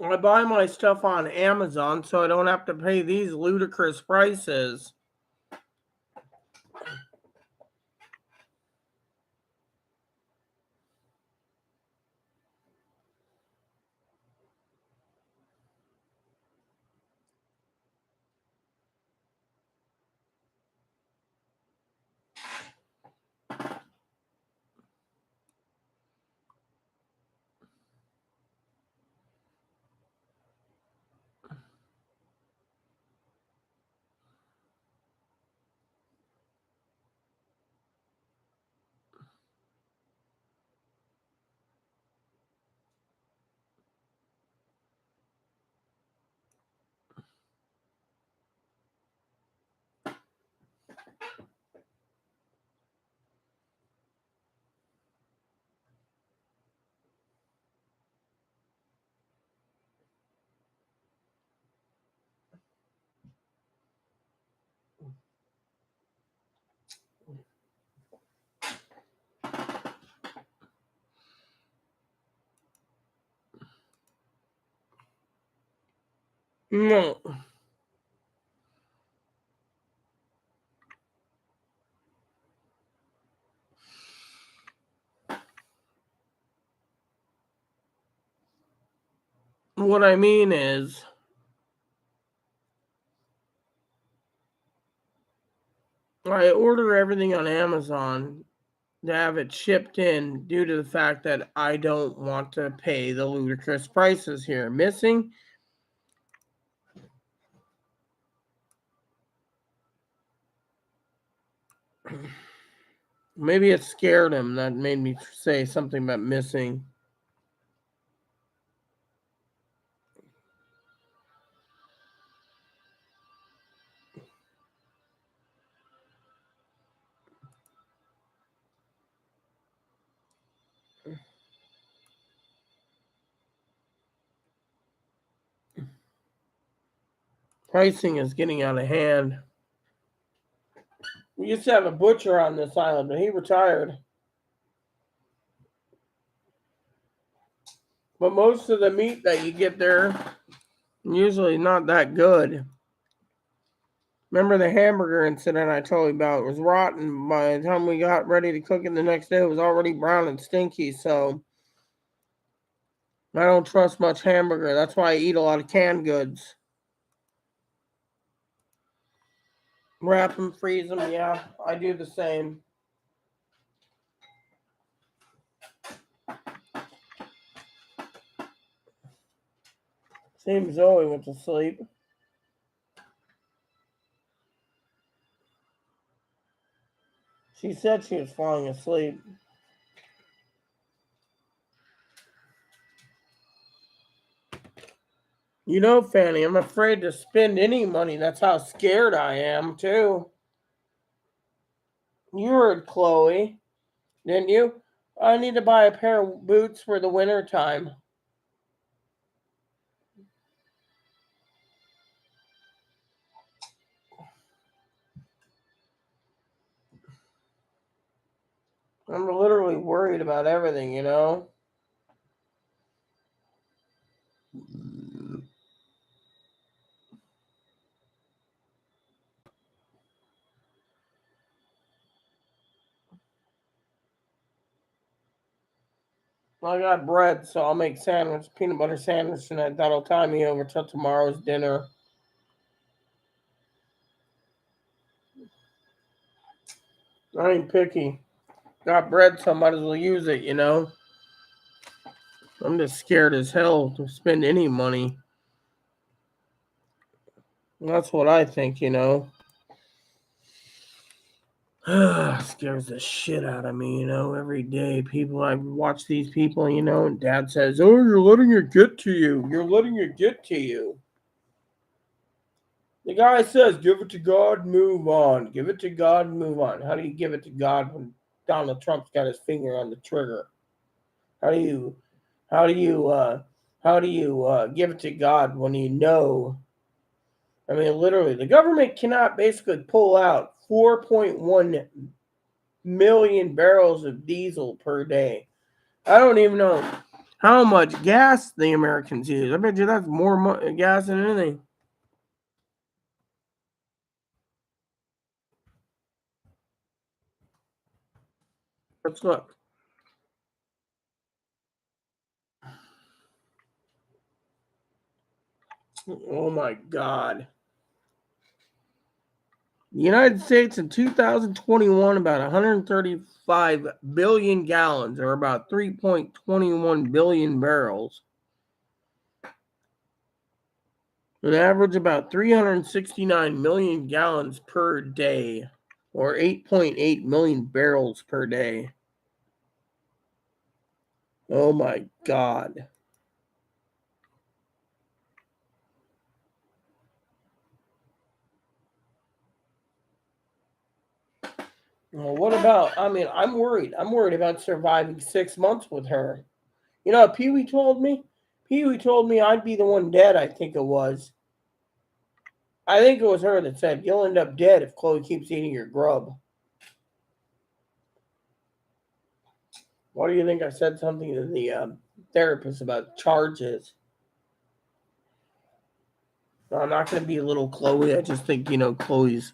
I buy my stuff on Amazon so I don't have to pay these ludicrous prices. No. What I mean is, I order everything on Amazon to have it shipped in due to the fact that I don't want to pay the ludicrous prices here. Missing? Maybe it scared him that made me say something about missing. Pricing is getting out of hand. We used to have a butcher on this island, but he retired. But most of the meat that you get there usually not that good. Remember the hamburger incident I told you about? It was rotten. By the time we got ready to cook it the next day, it was already brown and stinky. So I don't trust much hamburger. That's why I eat a lot of canned goods. Wrap them, freeze them. Yeah, I do the same. Same Zoe went to sleep. She said she was falling asleep. You know, Fanny, I'm afraid to spend any money. That's how scared I am, too. You heard Chloe, didn't you? I need to buy a pair of boots for the winter time. I'm literally worried about everything, you know? I got bread, so I'll make peanut butter sandwich tonight. That'll tie me over till tomorrow's dinner. I ain't picky. Got bread, so I might as well use it, you know? I'm just scared as hell to spend any money. That's what I think, Scares the shit out of me, every day. I watch these people, and dad says, "Oh, you're letting it get to you. You're letting it get to you." The guy says, "Give it to God, move on. Give it to God, move on." How do you give it to God when Donald Trump's got his finger on the trigger? How do you, how do you, give it to God when you know? I mean, literally, the government cannot basically pull out 4.1 million barrels of diesel per day. I don't even know how much gas the Americans use. I bet you that's more gas than anything. Let's look. Oh my God. The United States in 2021, about 135 billion gallons, or about 3.21 billion barrels. An average about 369 million gallons per day, or 8.8 million barrels per day. Oh my God. Well, what about, I'm worried. I'm worried about surviving 6 months with her. You know what Pee Wee told me? Pee Wee told me I'd be the one dead, I think it was. I think it was her that said, "You'll end up dead if Chloe keeps eating your grub." Why do you think I said something to the therapist about charges? No, I'm not going to be a little Chloe. I just think, Chloe's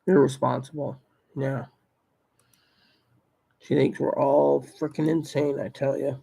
irresponsible. Yeah. She thinks we're all freaking insane, I tell you.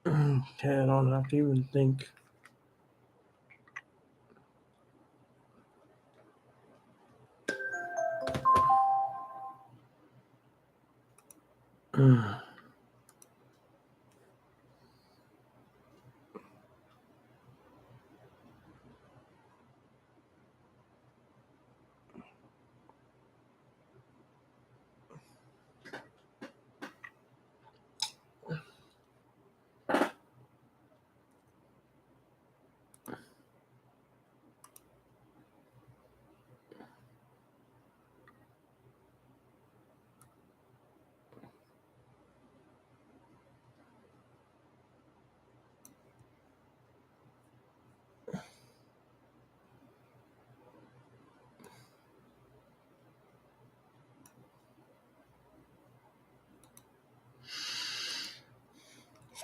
Okay, I don't have to even think.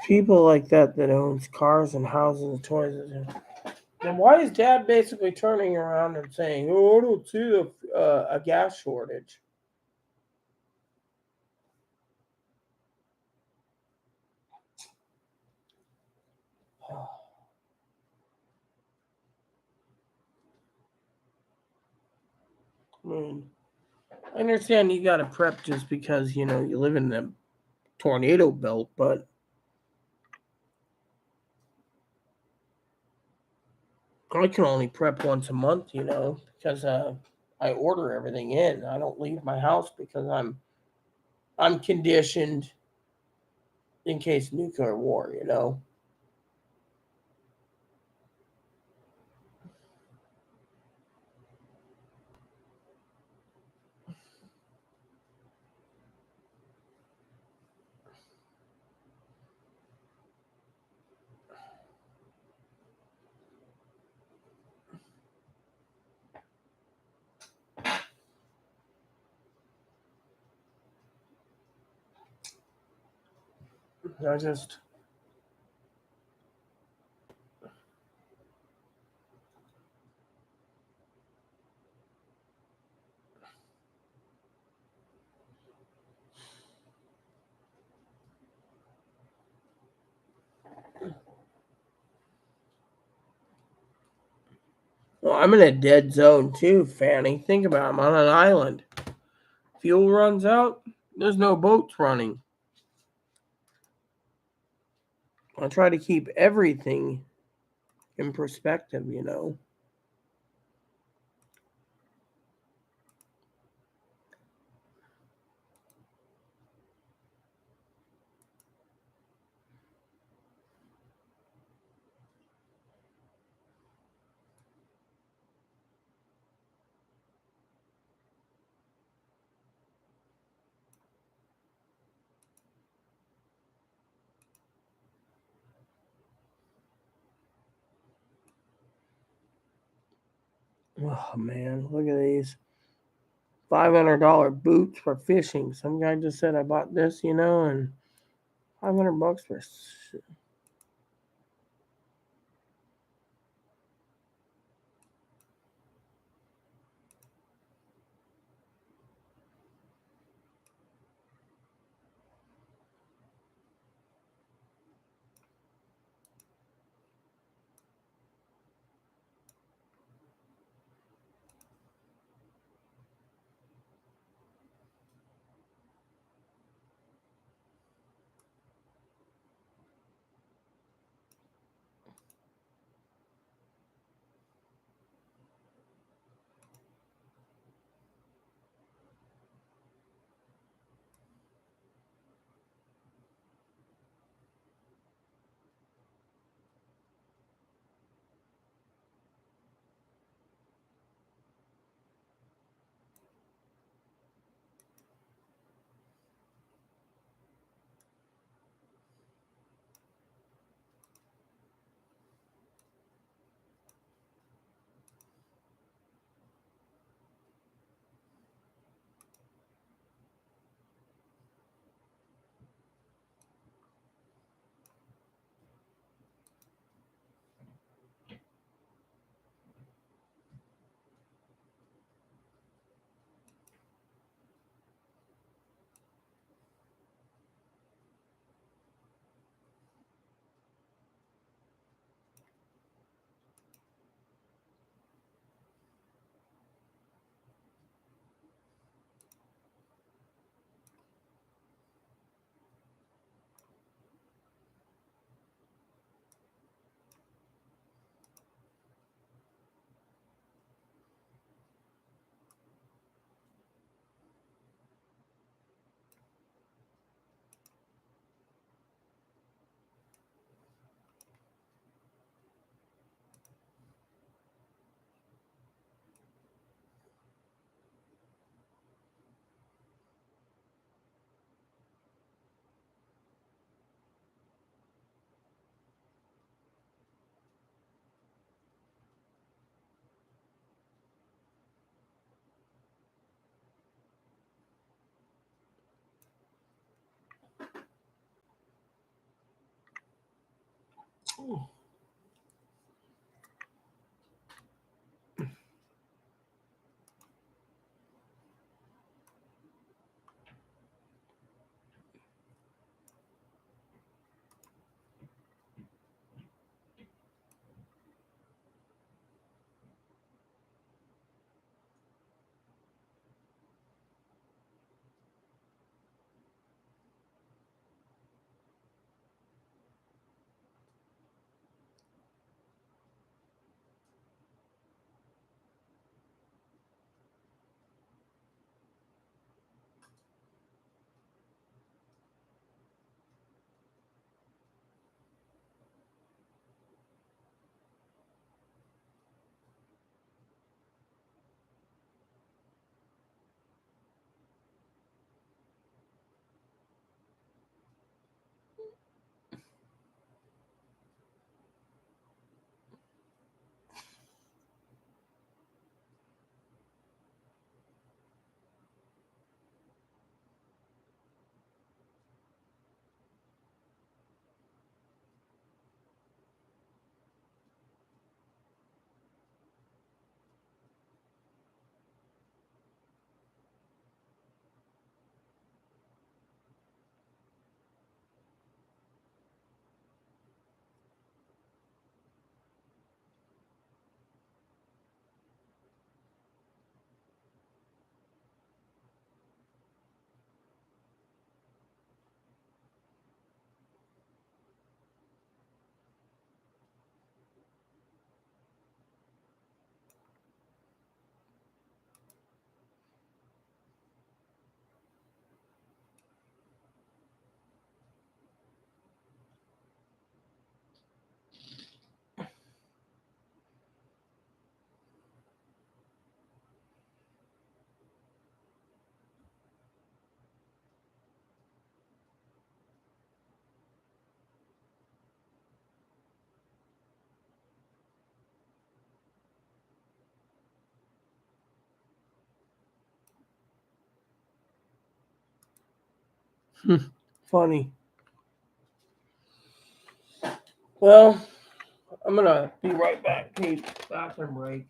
People like that owns cars and houses and toys. Then why is Dad basically turning around and saying, "Oh, I don't see a gas shortage"? I mean, I understand you got to prep just because you live in the tornado belt, but I can only prep once a month, because I order everything in. I don't leave my house because I'm conditioned in case nuclear war. I just well, I'm in a dead zone too, Fanny. Think about it. I'm on an island. Fuel runs out, there's no boats running. I try to keep everything in perspective. Oh man, look at these $500 boots for fishing. Some guy just said I bought this, and $500 for. Funny. Well, I'm gonna be right back. Take bathroom break.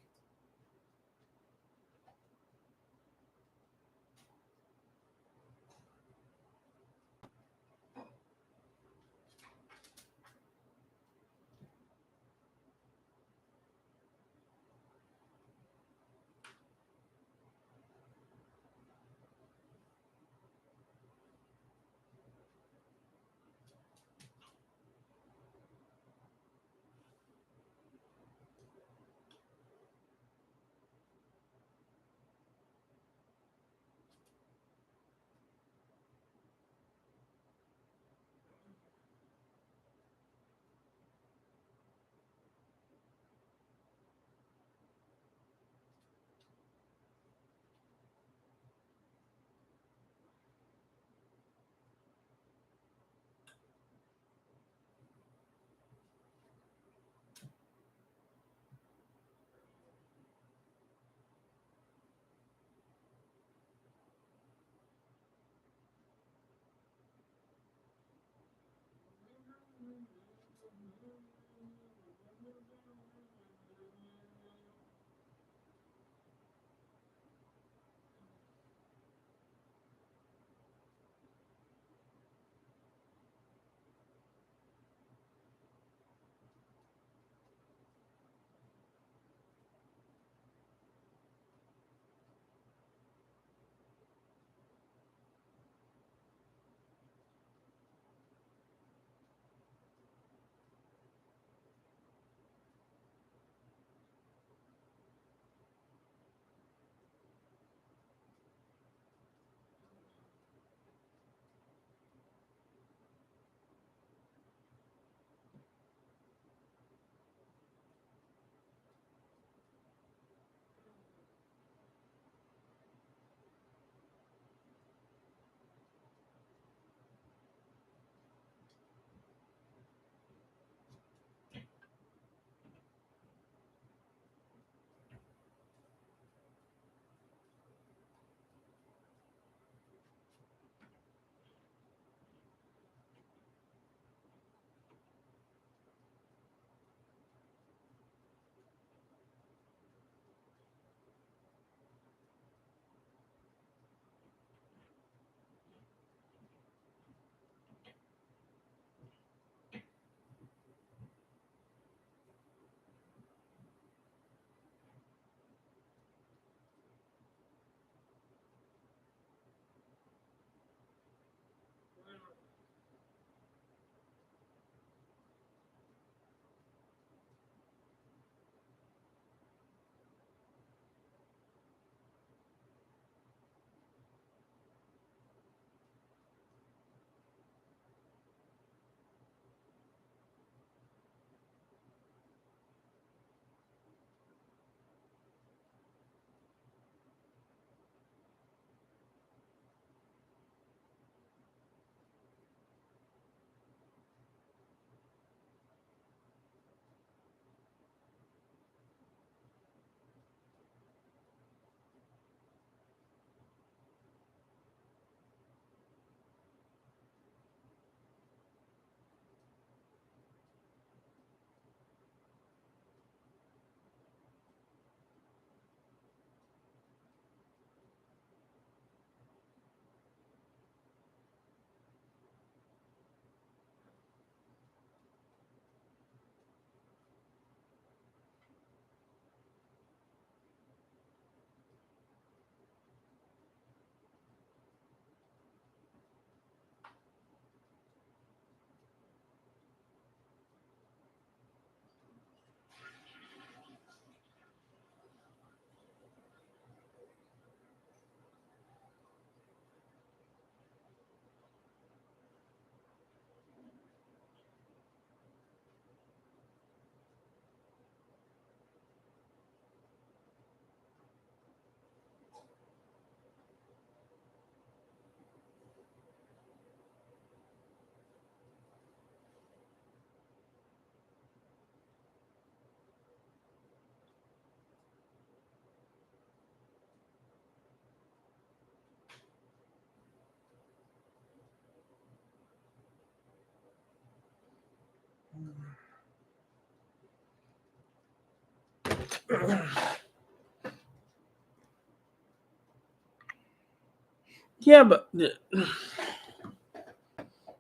Yeah, but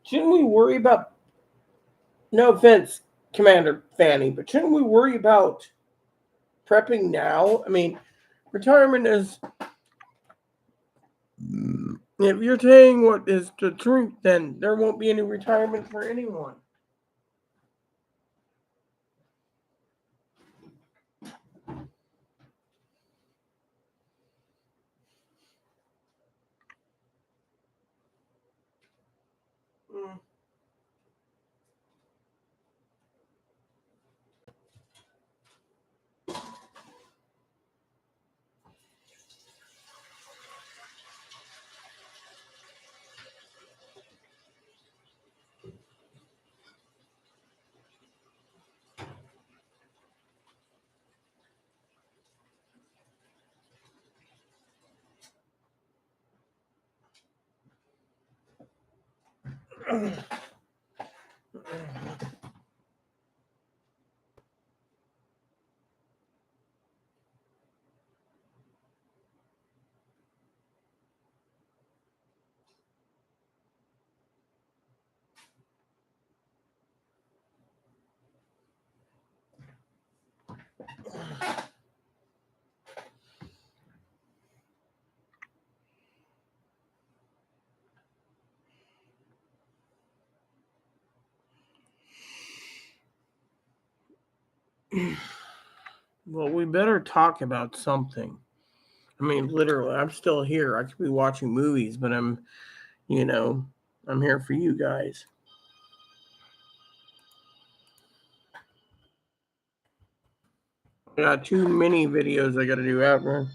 shouldn't we worry about? No offense, Commander Fanny, but shouldn't we worry about prepping now? I mean, retirement is. If you're saying what is the truth, then there won't be any retirement for anyone. Mm. Well, we better talk about something. I mean, literally, I'm still here. I could be watching movies, but you know, I'm here for you guys. I got too many videos I got to do after.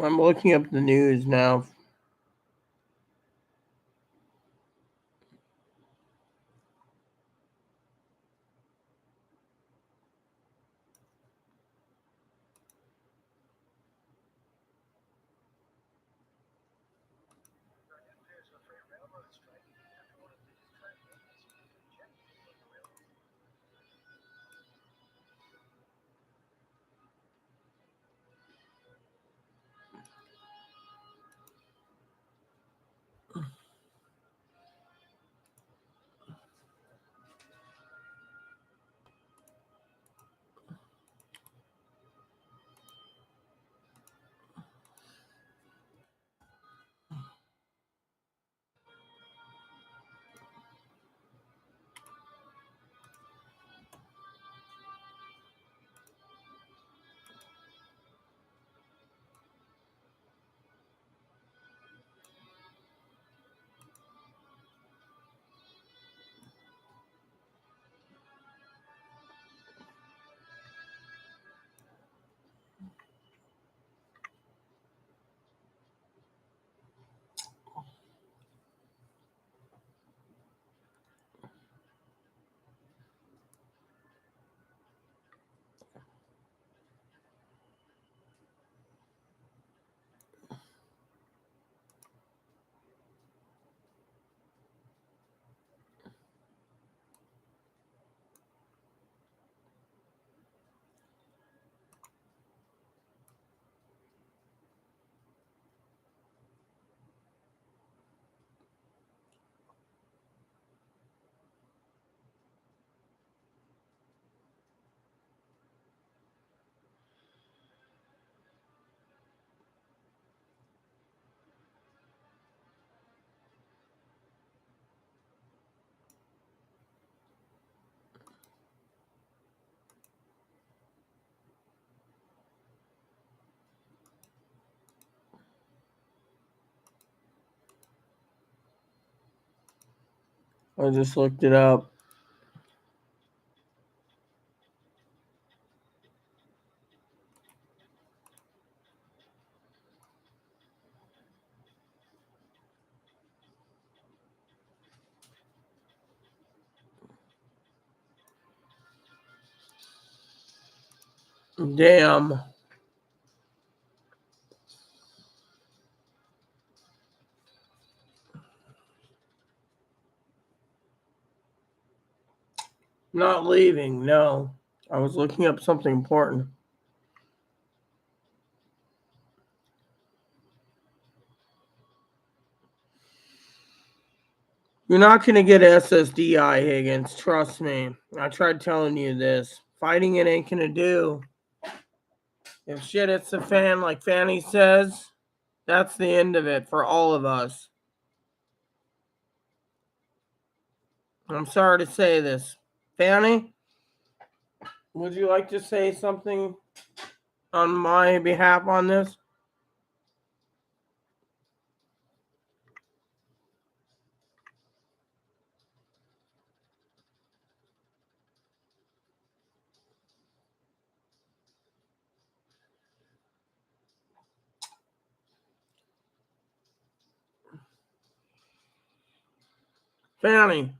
I'm looking up the news now. I just looked it up. Damn. Not leaving, no. I was looking up something important. You're not going to get SSDI, Higgins. Trust me. I tried telling you this. Fighting it ain't going to do. If shit hits the fan, like Fanny says, that's the end of it for all of us. I'm sorry to say this. Fanny, would you like to say something on my behalf on this? Fanny,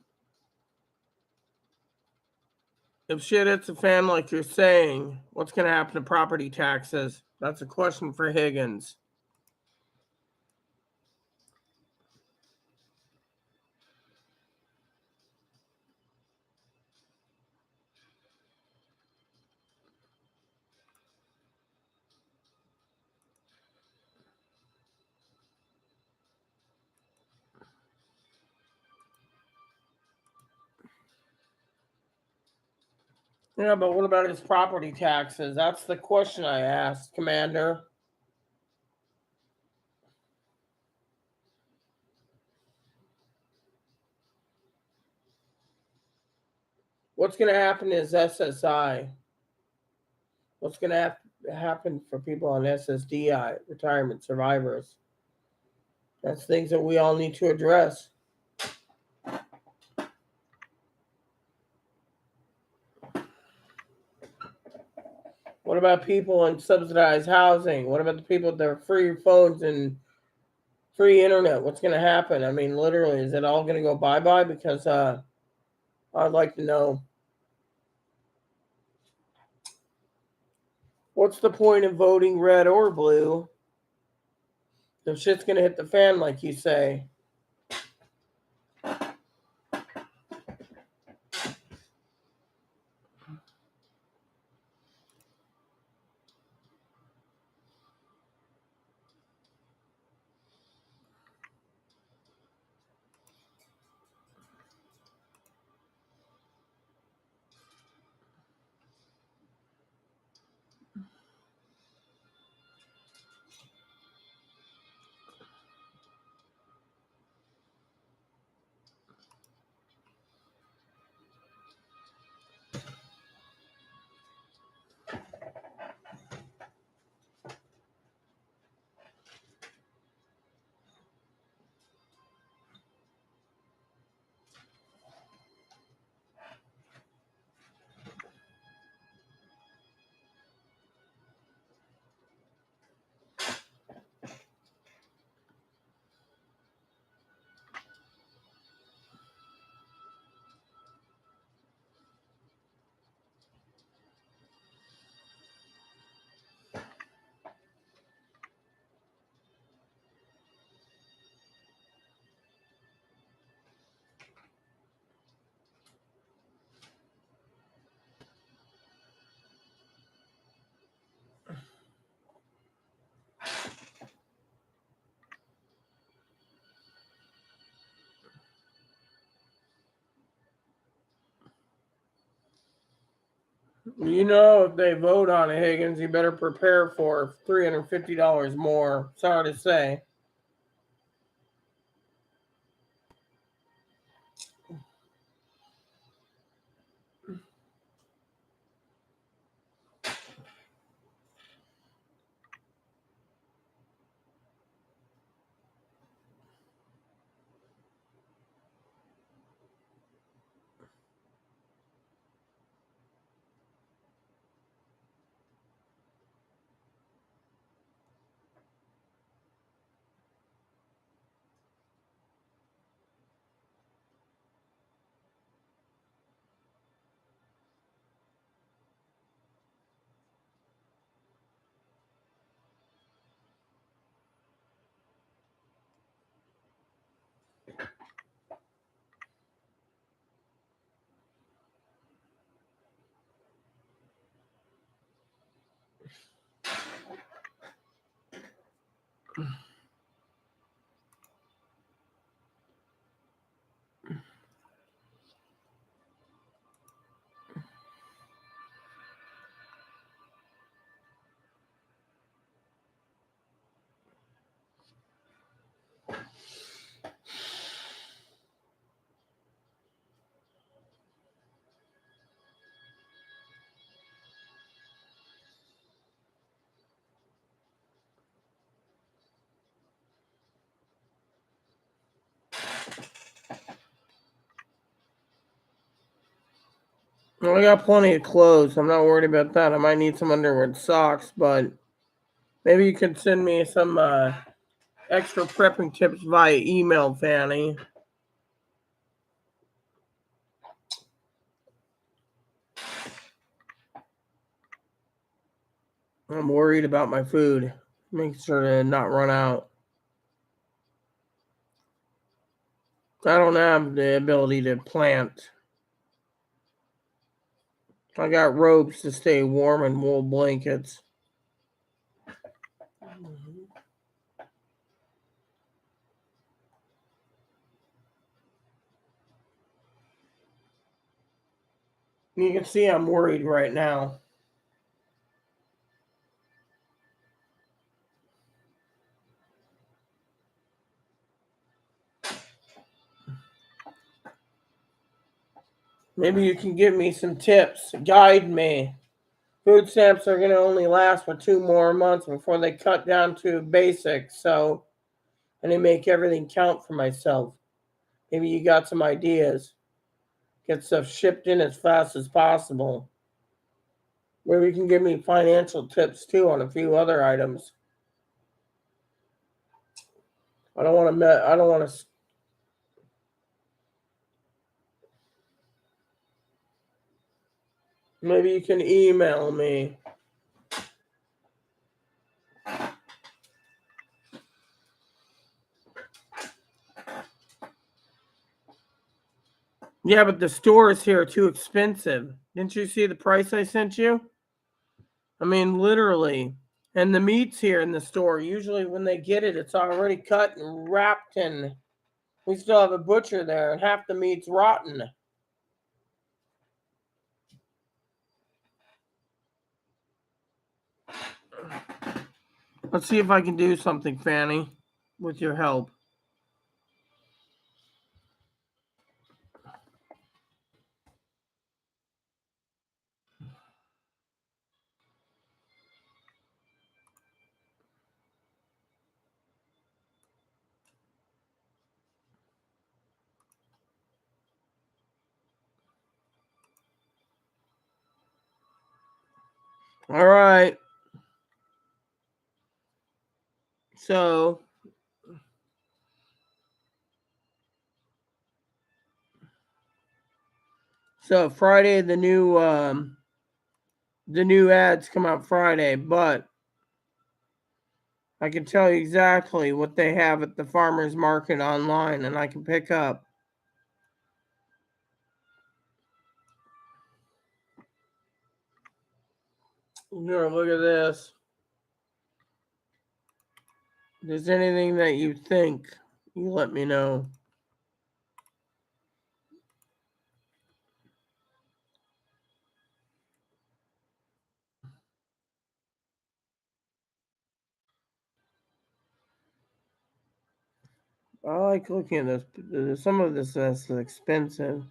if shit hits the fan like you're saying, what's going to happen to property taxes? That's a question for Higgins. Yeah, but what about his property taxes? That's the question I asked, Commander. What's going to happen to his SSI? What's going to happen for people on SSDI, retirement survivors? That's things that we all need to address. What about people in subsidized housing? What about the people that are free phones and free internet? What's going to happen? I mean, literally, is it all going to go bye-bye? Because I'd like to know. What's the point of voting red or blue if shit's going to hit the fan like you say? You know, if they vote on it, Higgins, you better prepare for $350 more. Sorry to say. Well, I got plenty of clothes. I'm not worried about that. I might need some underwear and socks, but maybe you could send me some extra prepping tips via email, Fanny. I'm worried about my food. Make sure to not run out. I don't have the ability to plant. I got robes to stay warm and wool blankets. You can see I'm worried right now. Maybe you can give me some tips, guide me. Food stamps are going to only last for 2 more months before they cut down to basics. So I need to make everything count for myself. Maybe you got some ideas. Get stuff shipped in as fast as possible. Maybe you can give me financial tips too on a few other items. I don't want to. I don't want to. Maybe you can email me. Yeah, but the stores here are too expensive. Didn't you see the price I sent you? I mean, literally. And the meats here in the store, usually when they get it, it's already cut and wrapped, and we still have a butcher there, and half the meat's rotten. Let's see if I can do something, Fanny, with your help. All right. So Friday the new ads come out Friday, but I can tell you exactly what they have at the farmers market online, and I can pick up. Here, look at this. If there's anything that you think, you let me know. I like looking at this. Some of this is expensive.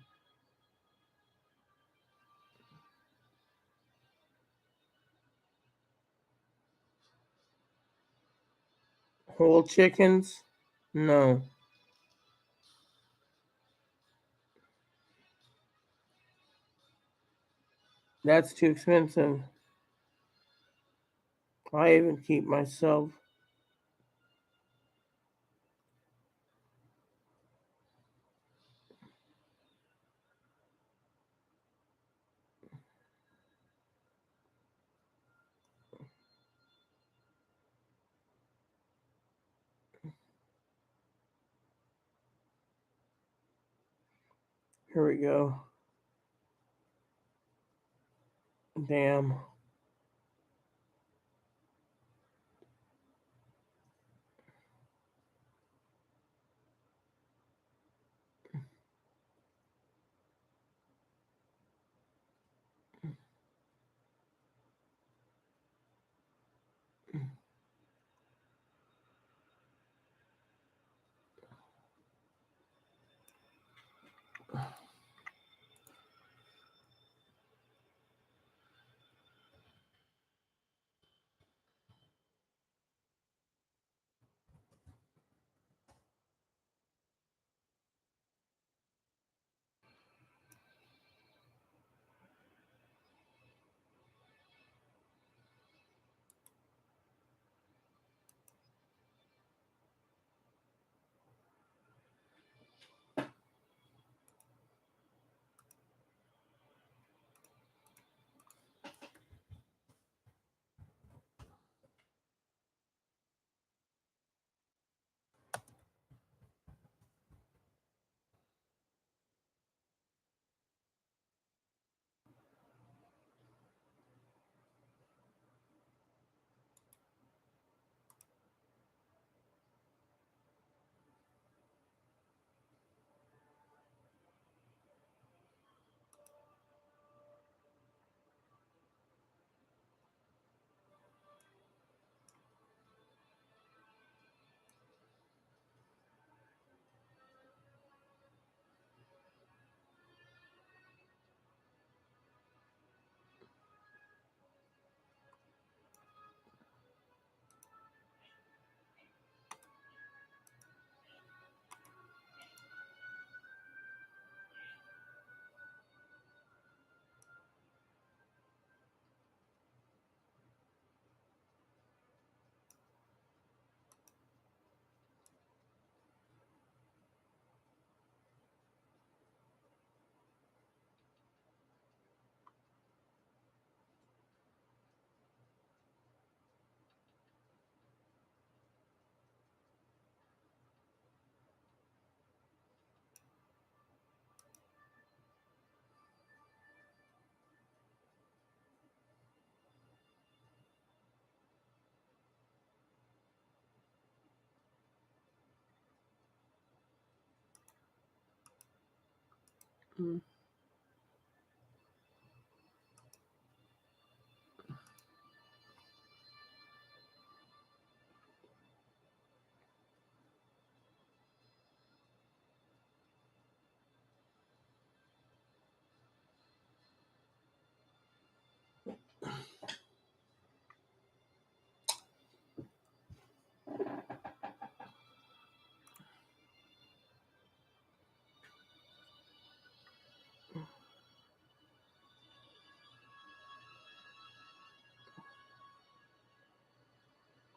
Whole chickens? No. That's too expensive. I even keep myself. Here we go. Damn. Mm.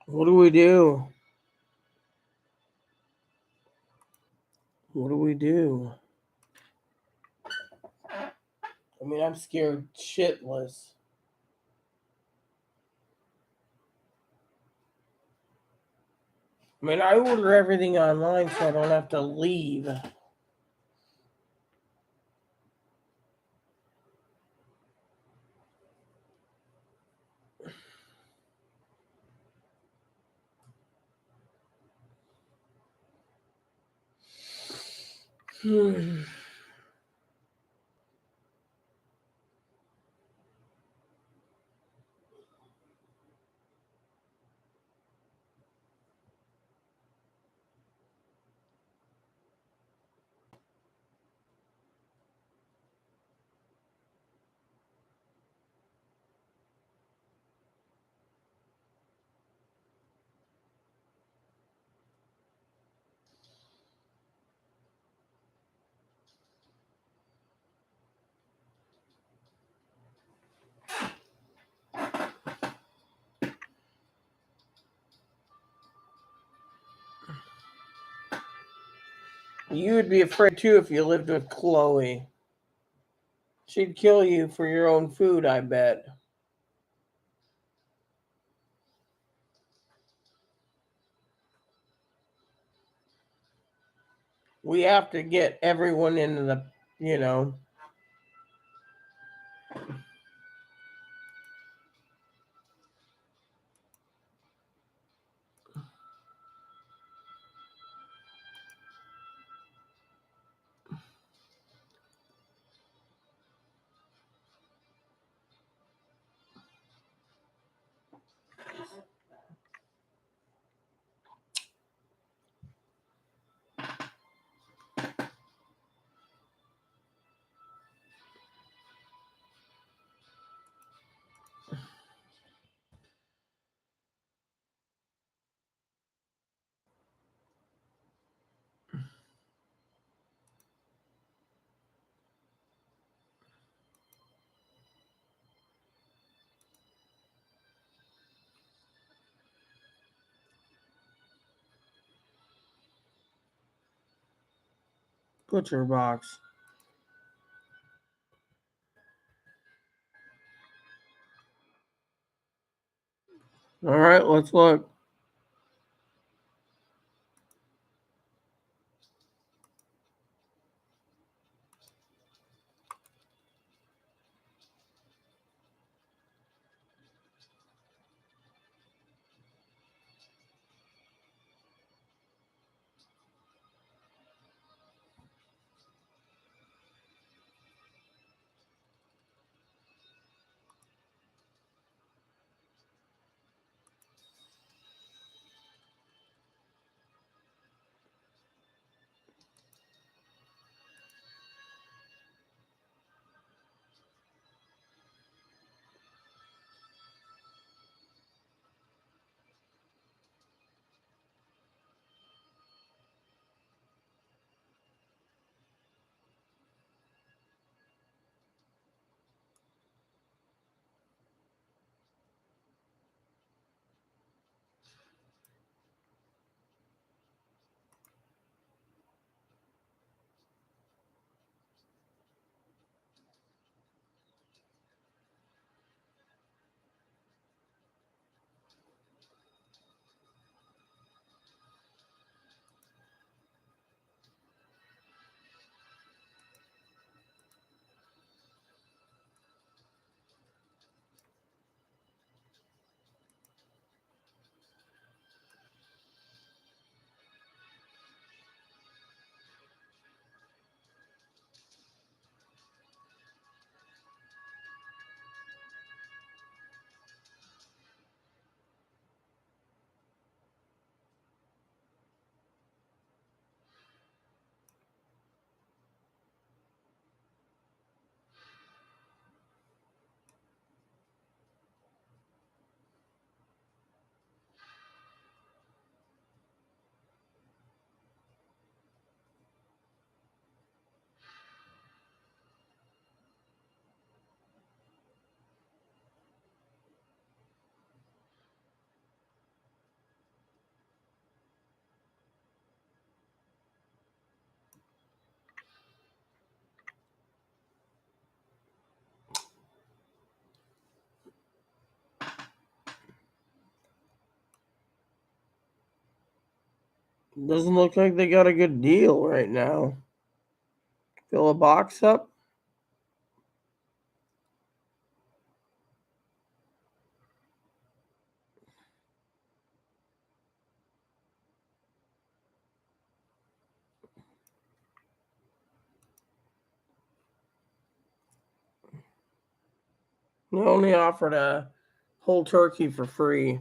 What do we do? What do we do? I mean, I'm scared shitless. I mean, I order everything online so I don't have to leave. You would be afraid too if you lived with Chloe. She'd kill you for your own food, I bet. We have to get everyone into the, you know. Butcher box. All right, let's look. Doesn't look like they got a good deal right now. Fill a box up. They only offered a whole turkey for free.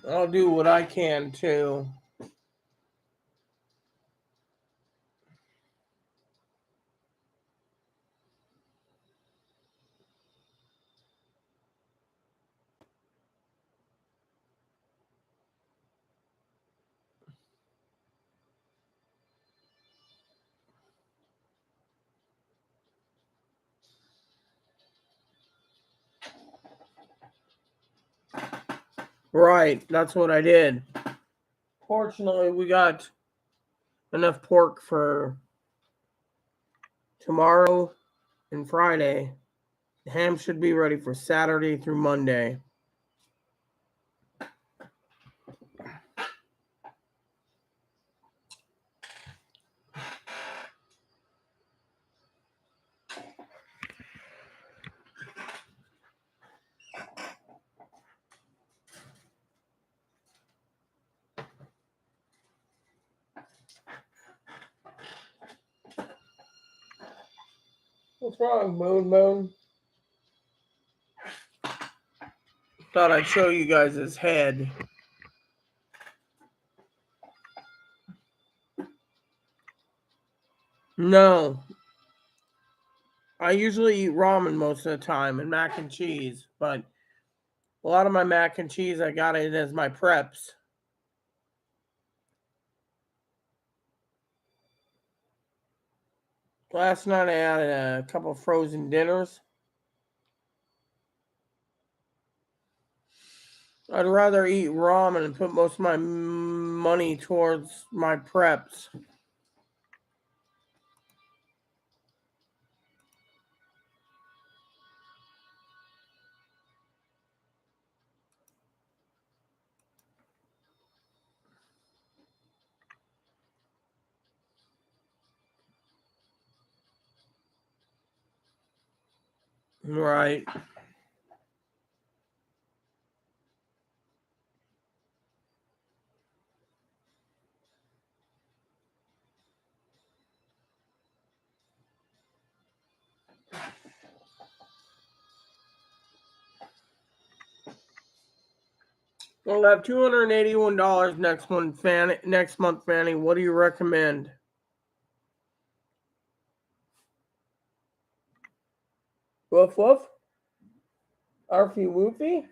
I'll do what I can too. Right, that's what I did. Fortunately, we got enough pork for tomorrow and Friday. The ham should be ready for Saturday through Monday. What's wrong, Moon? Thought I'd show you guys his head. No. I usually eat ramen most of the time and mac and cheese, but a lot of my mac and cheese I got it as my preps. Last night I had a couple of frozen dinners. I'd rather eat ramen and put most of my money towards my preps. Right. We'll have $281 next month, Fanny. Next month, Fanny. What do you recommend? Woof woof. Arfie woofy.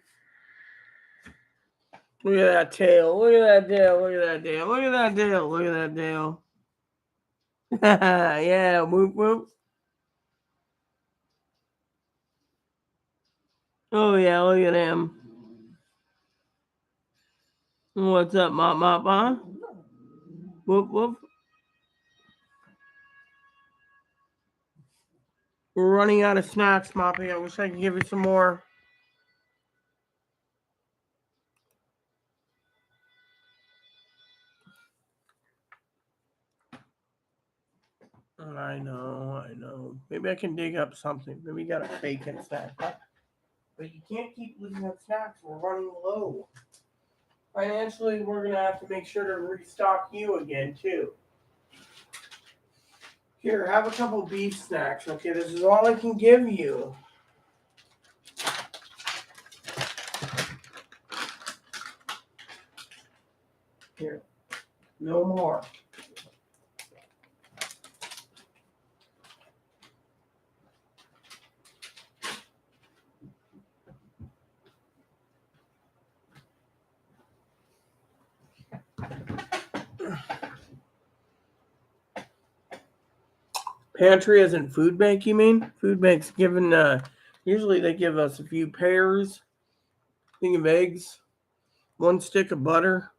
Look at that tail. Look at that tail. Look at that tail. Look at that tail. Look at that tail. Yeah, whoop whoop. Oh yeah, look at him. What's up, mop mop, huh? Whoop whoop. We're running out of snacks, Moppy. I wish I could give you some more. I know. Maybe I can dig up something. Maybe you got a bacon snack. But you can't keep losing up snacks. We're running low. Financially, we're going to have to make sure to restock you again, too. Here, have a couple beef snacks. Okay, this is all I can give you. Here, no more. Pantry isn't food bank, you mean? Food bank's given, usually they give us a few pears, thing of eggs, 1 stick of butter,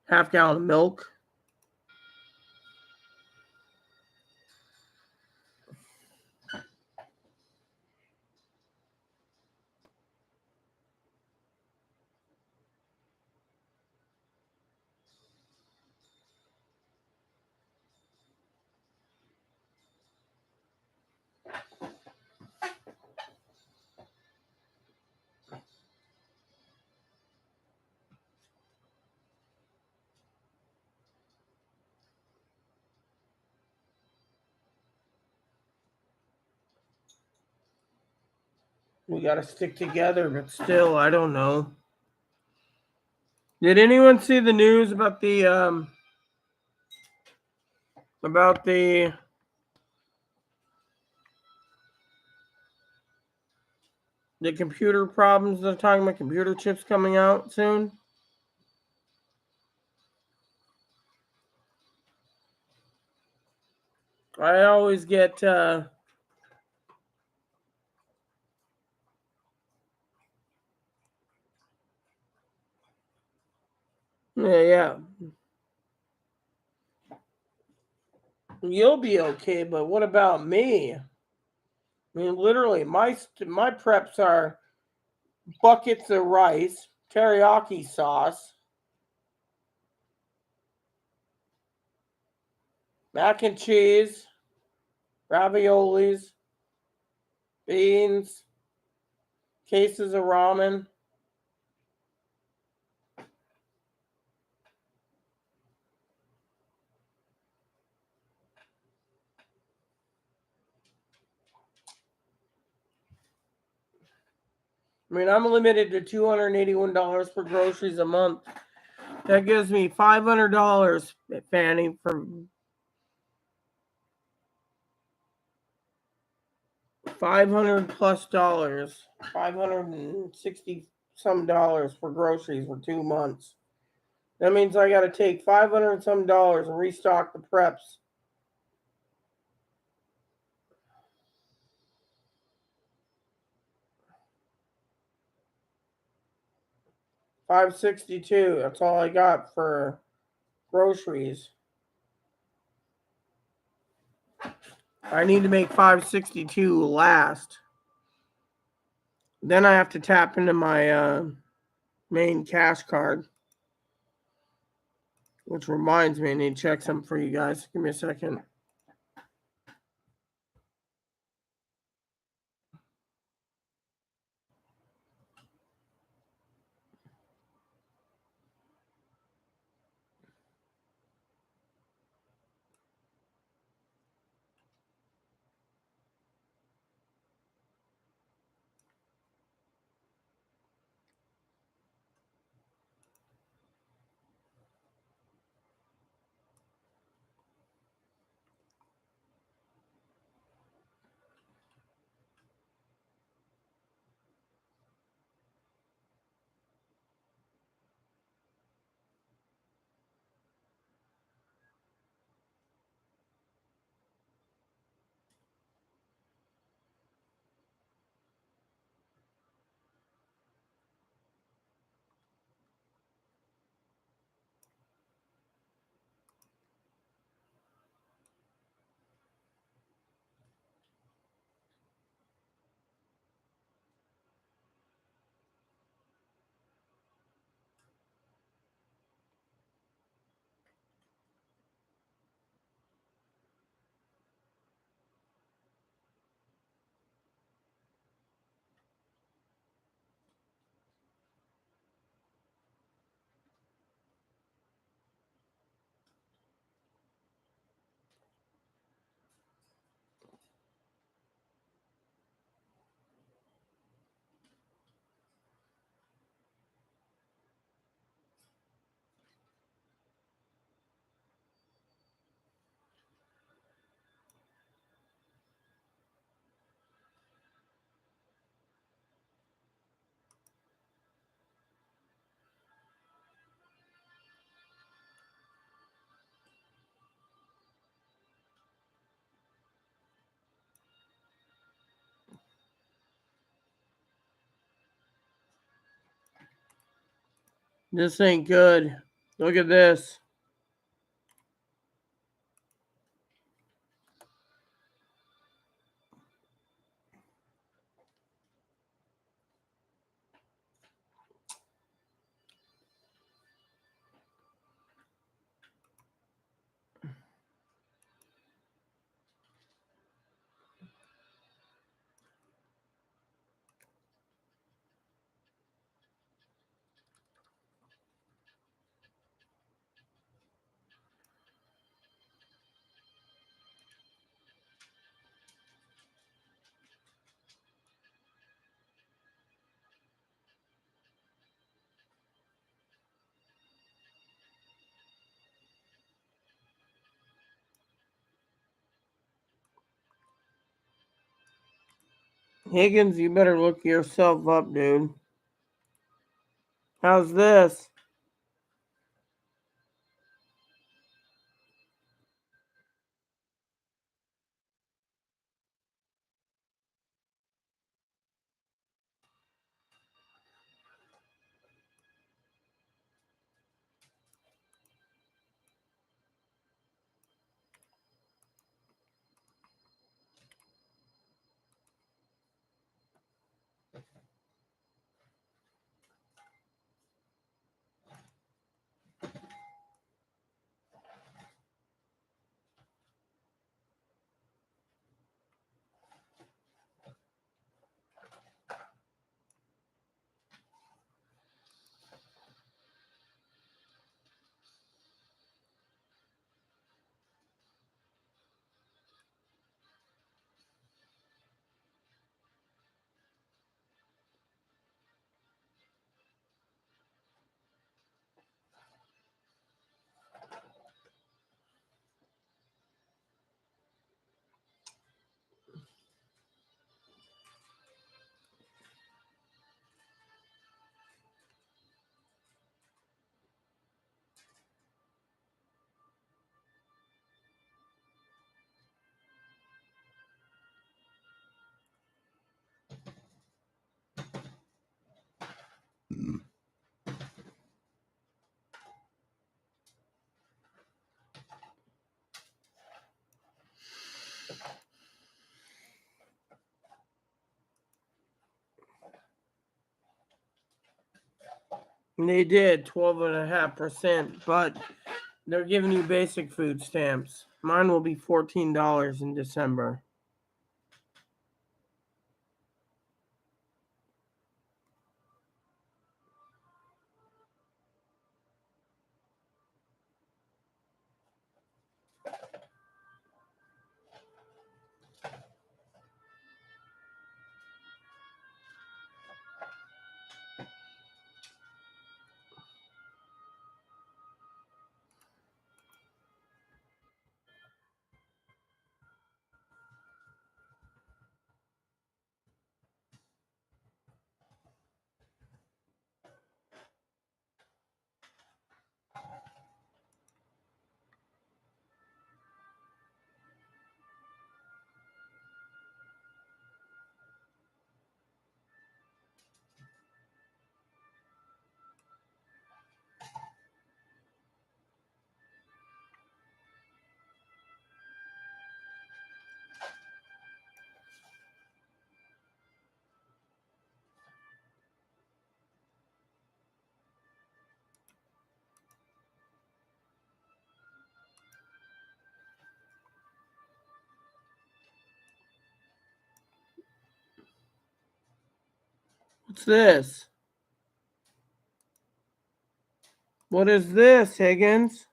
half gallon of milk. We gotta stick together, but still, I don't know. Did anyone see the news about the computer problems? They're talking about computer chips coming out soon. I always get yeah. You'll be okay, but what about me? I mean, literally, my preps are buckets of rice, teriyaki sauce, mac and cheese, raviolis, beans, cases of ramen. I mean, I'm limited to $281 for groceries a month. That gives me $500, Fanny, from $500 plus, $560 some dollars for groceries for 2 months. That means I got to take $500 some and restock the preps. $562. That's all I got for groceries. I need to make $562 last. Then I have to tap into my main cash card. Which reminds me, I need to check something for you guys. Give me a second. This ain't good. Look at this. Higgins, you better look yourself up, dude. How's this? They did 12.5%, but they're giving you basic food stamps. Mine will be $14 in December. What's this? What is this, Higgins?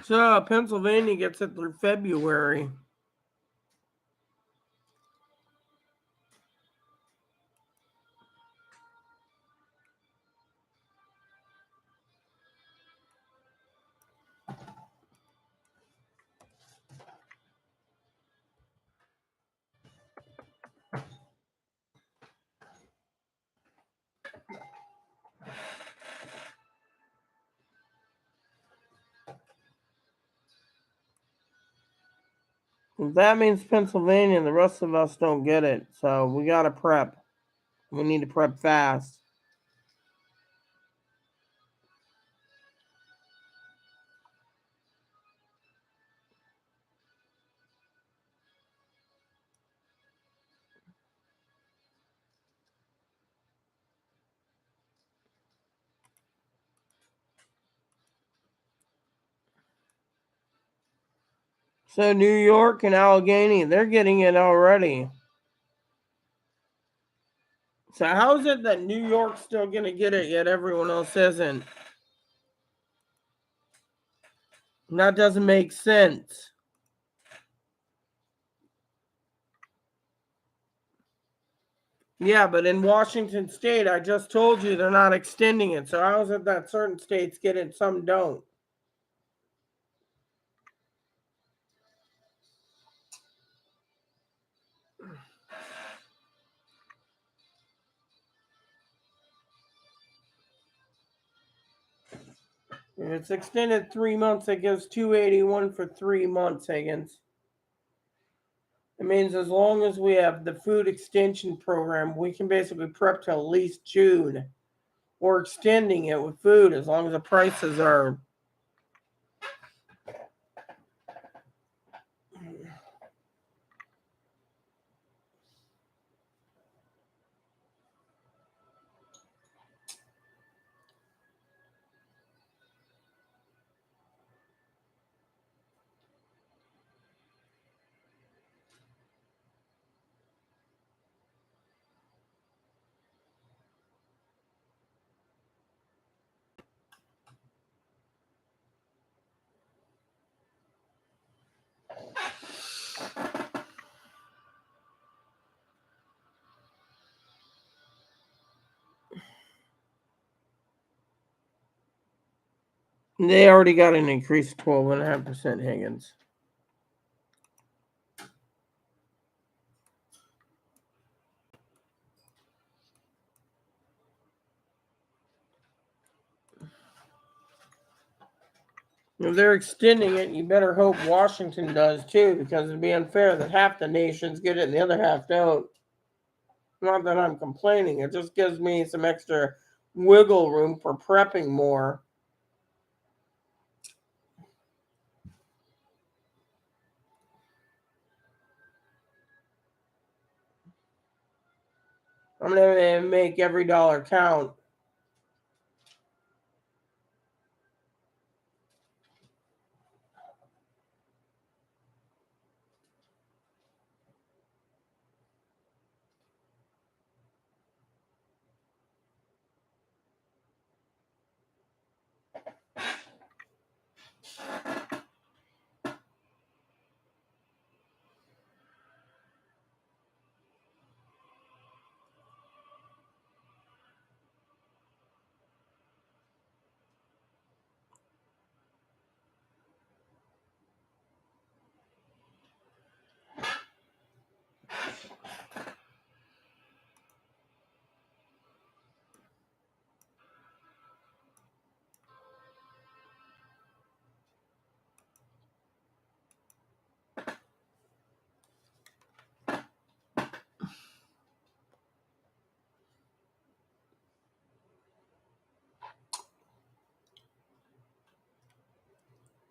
So Pennsylvania gets it through February. That means Pennsylvania. The rest of us don't get it. So we got to prep. We need to prep fast. So New York and Allegheny, they're getting it already. So how is it that New York's still going to get it yet everyone else isn't? That doesn't make sense. Yeah, but in Washington State, I just told you they're not extending it. So how is it that certain states get it, some don't? If it's extended 3 months, it gives 281 for 3 months, Higgins. It means as long as we have the food extension program, we can basically prep till at least June. Or extending it with food as long as the prices are. They already got an increase of 12.5%, Higgins. If they're extending it, you better hope Washington does too, because it'd be unfair that half the nations get it and the other half don't. Not that I'm complaining, it just gives me some extra wiggle room for prepping more. I'm going to make every dollar count.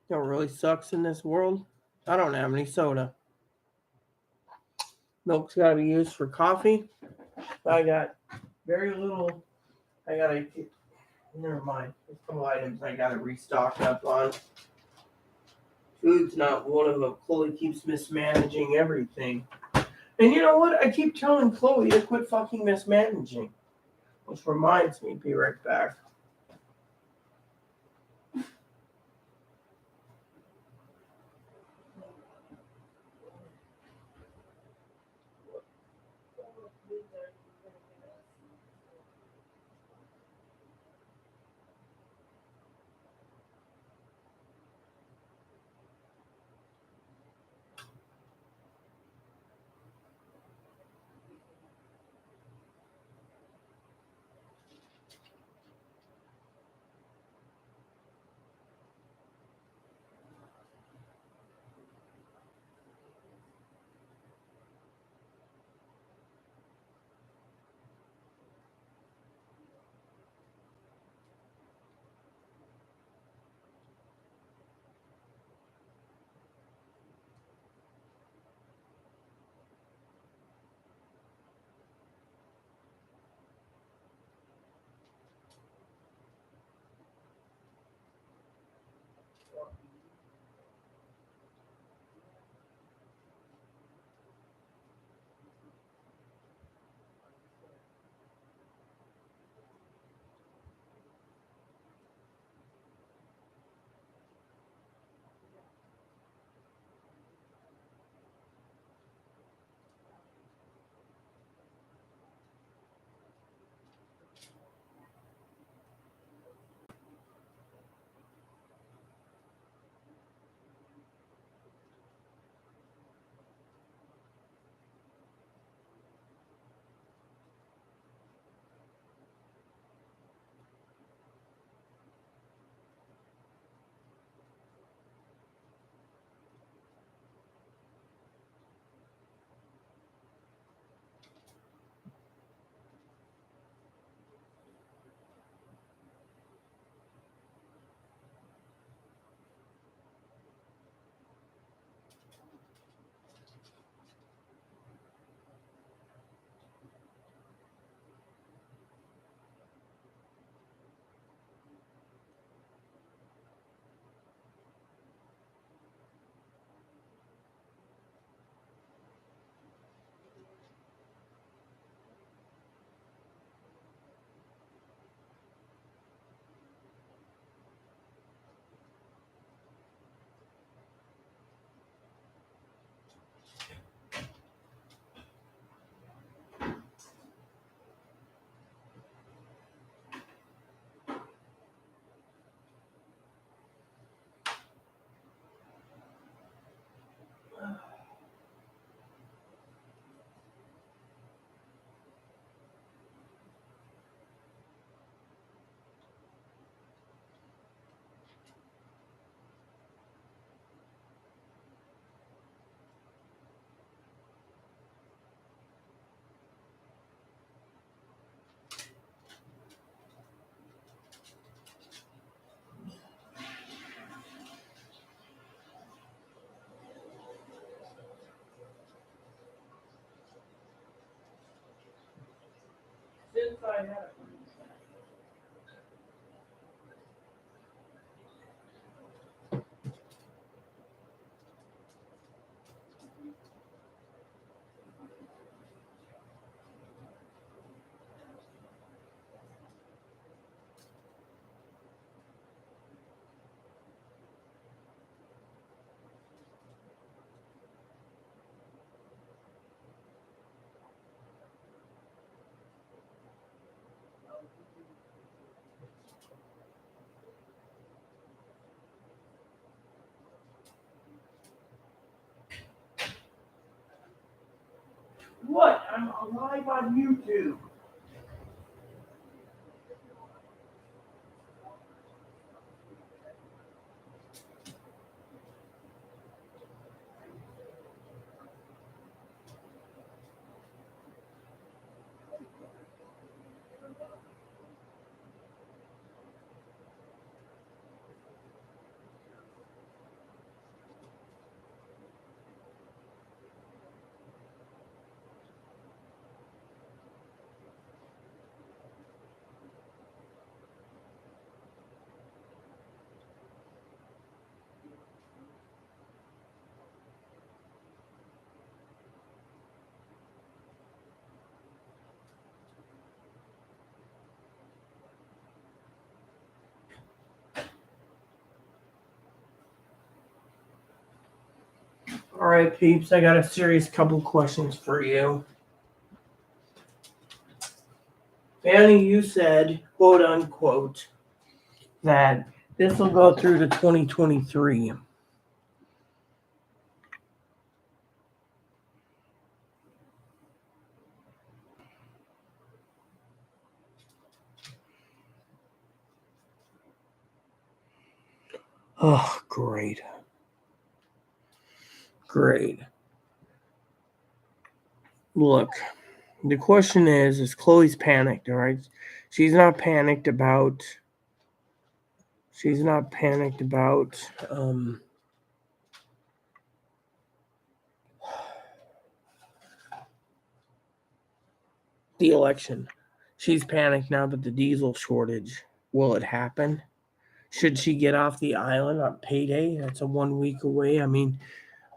You know what really sucks in this world? I don't have any soda. Milk's got to be used for coffee. I got very little. I got to. Never mind. There's a couple items I got to restock up on. Food's not one of them. Chloe keeps mismanaging everything. And you know what? I keep telling Chloe to quit fucking mismanaging. Which reminds me, be right back. What? I'm live on YouTube. All right, peeps, I got a serious couple questions for you. Fanny, you said, quote unquote, that this will go through to 2023. Oh, great. Great. Look, the question is Chloe's panicked, all right? She's not panicked about the election. She's panicked now about the diesel shortage. Will it happen? Should she get off the island on payday? That's a 1 week away. I mean,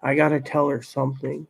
I got to tell her something.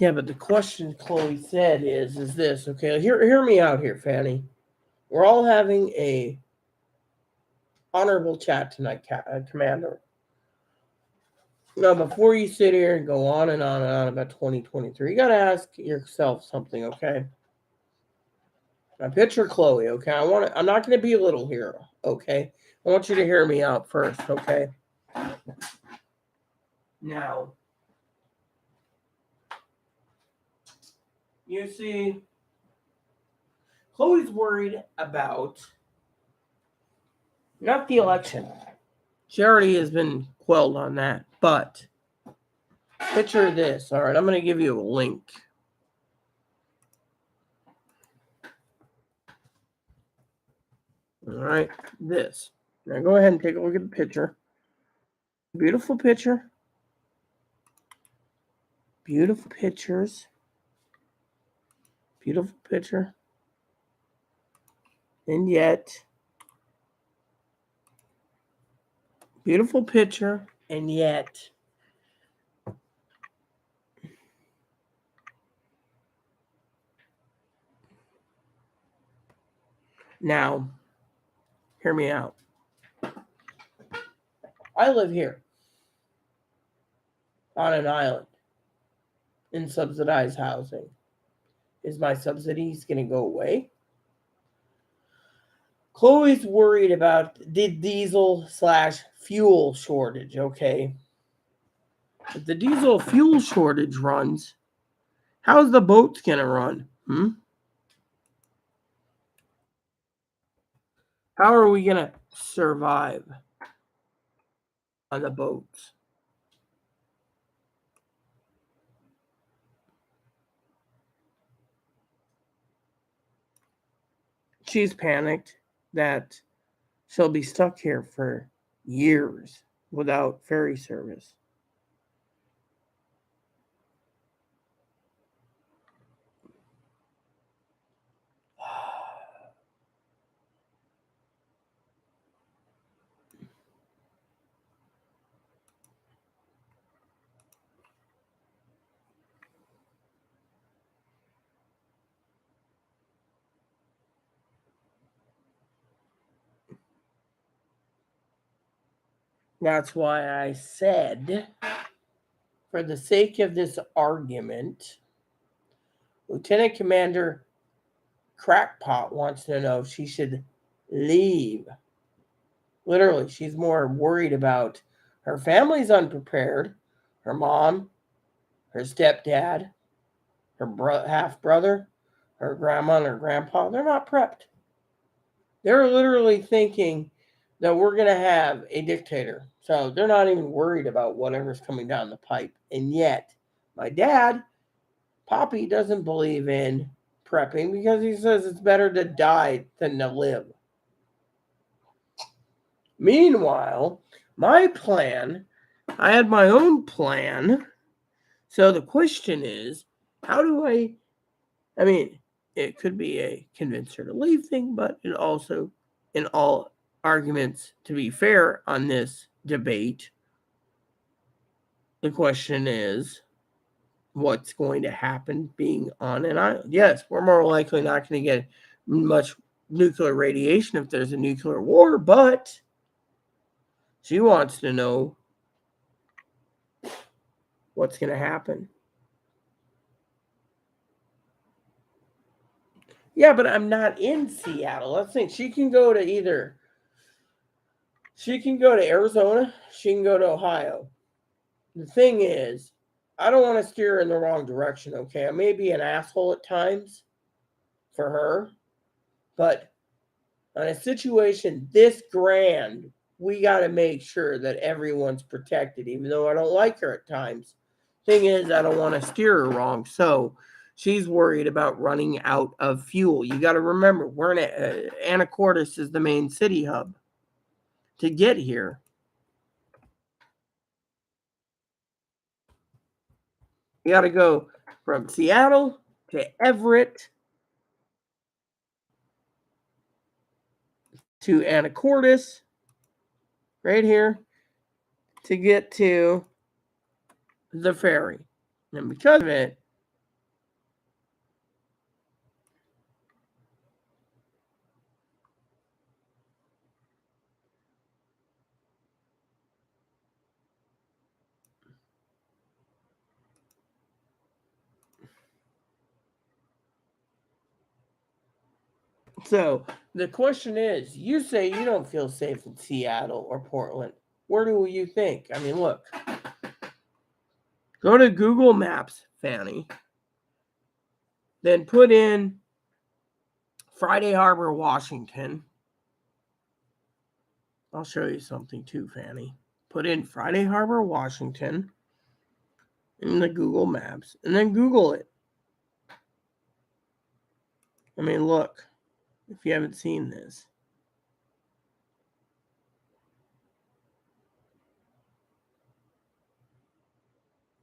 Yeah, but the question Chloe said is this, okay? Hear me out here, Fanny. We're all having a honorable chat tonight, Commander. Now, before you sit here and go on and on and on about 2023, you got to ask yourself something, okay? Now, picture Chloe, okay? I'm not going to belittle here, okay? I want you to hear me out first, okay? Now, you see, Chloe's worried about not the election. She already has been quelled on that, but picture this. All right, I'm going to give you a link. All right, this. Now go ahead and take a look at the picture. Beautiful picture. Beautiful pictures. Beautiful picture. And yet, beautiful picture, and yet, now, hear me out. I live here on an island in subsidized housing. Is my subsidies going to go away? Chloe's worried about the diesel/fuel shortage, okay? If the diesel fuel shortage runs, how's the boats going to run? How are we going to survive on the boats? She's panicked that she'll be stuck here for years without ferry service. That's why I said, for the sake of this argument, Lieutenant Commander Crackpot wants to know if she should leave. Literally, she's more worried about her family's unprepared, her mom, her stepdad, her half brother, her grandma, and her grandpa. They're not prepped. They're literally thinking that we're going to have a dictator. So they're not even worried about whatever's coming down the pipe. And yet, my dad, Poppy, doesn't believe in prepping because he says it's better to die than to live. Meanwhile, my plan, I had my own plan. So the question is, how do I mean, it could be a convince her to leave thing, but it also, in all arguments, to be fair on this debate, the question is, what's going to happen being on an island? Yes, we're more likely not going to get much nuclear radiation if there's a nuclear war, but she wants to know what's going to happen. Yeah, but I'm not in Seattle. Let's think. She can go to Arizona. She can go to Ohio. The thing is, I don't want to steer her in the wrong direction, okay? I may be an asshole at times for her, but on a situation this grand, we got to make sure that everyone's protected, even though I don't like her at times. Thing is, I don't want to steer her wrong, so she's worried about running out of fuel. You got to remember, we're in Anacortes is the main city hub. To get here, you got to go from Seattle to Everett to Anacortes, right here, to get to the ferry. And because of it, so the question is, you say you don't feel safe in Seattle or Portland. Where do you think? I mean, look. Go to Google Maps, Fanny. Then put in Friday Harbor, Washington. I'll show you something too, Fanny. Put in Friday Harbor, Washington in the Google Maps, and then Google it. I mean, look, if you haven't seen this.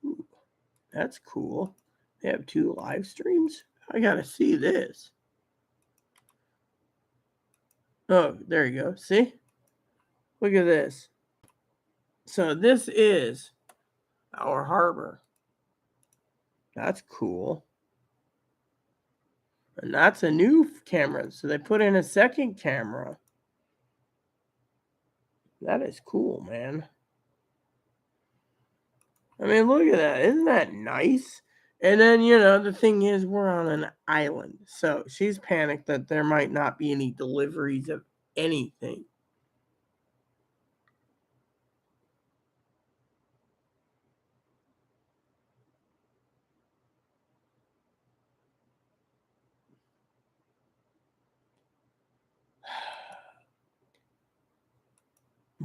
Ooh, that's cool. They have 2 live streams. I got to see this. Oh, there you go. See? Look at this. So this is our harbor. That's cool. And that's a new camera. So they put in a second camera. That is cool, man. I mean, look at that. Isn't that nice? And then, the thing is, we're on an island. So she's panicked that there might not be any deliveries of anything.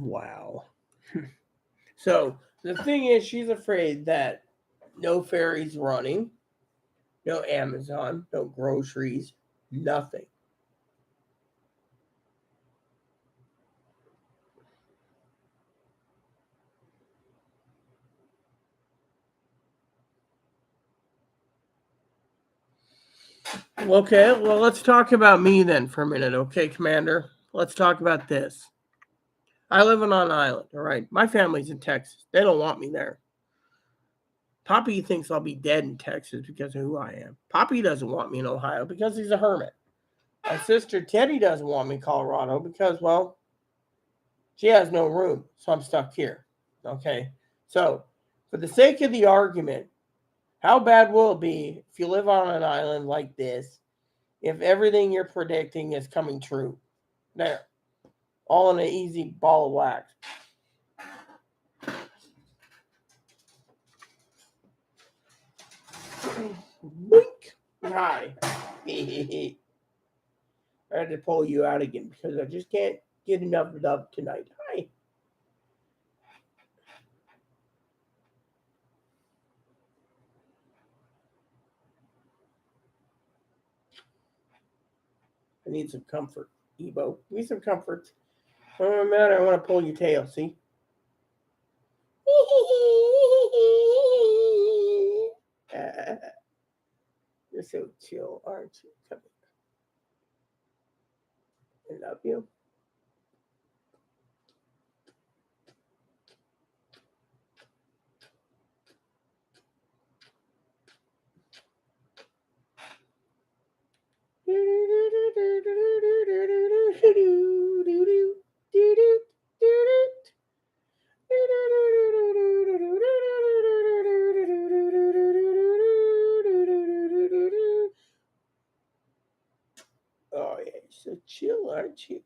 Wow. So the thing is, she's afraid that no ferries running, no Amazon, no groceries, nothing. Okay, well, let's talk about me then for a minute, okay, Commander? Let's talk about this. I live on an island, all right? My family's in Texas. They don't want me there. Poppy thinks I'll be dead in Texas because of who I am. Poppy doesn't want me in Ohio because he's a hermit. My sister Teddy doesn't want me in Colorado because, well, she has no room, so I'm stuck here. Okay? So, for the sake of the argument, how bad will it be if you live on an island like this if everything you're predicting is coming true? There. All in an easy ball of wax. Boink. Hi. I had to pull you out again because I just can't get enough love tonight. Hi. I need some comfort, Ebo. Need some comfort. Oh, man, I want to pull your tail, see? You're so chill, aren't you? Come here. I love you. Oh, yeah, you're so chill, aren't you?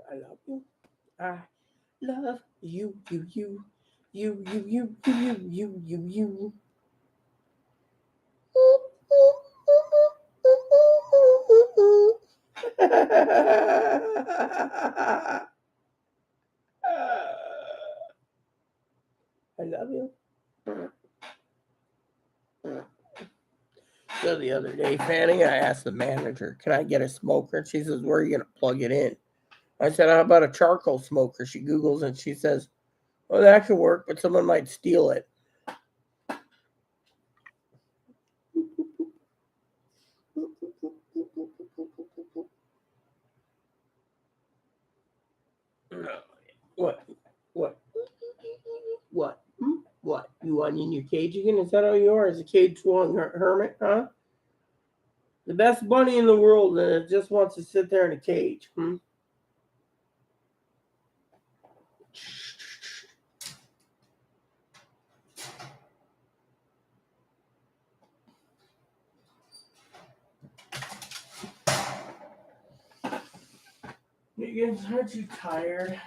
I love you. I love you, you. I love you. So the other day, Fanny, I asked the manager, "Can I get a smoker?" And she says, "Where are you going to plug it in?" I said, "How about a charcoal smoker?" She Googles and she says, "Well, that could work, but someone might steal it." What? What? What? What? You want in your cage again? Is that all you are? Is a cage swung hermit, huh? The best bunny in the world and it just wants to sit there in a cage. Megan, aren't you tired?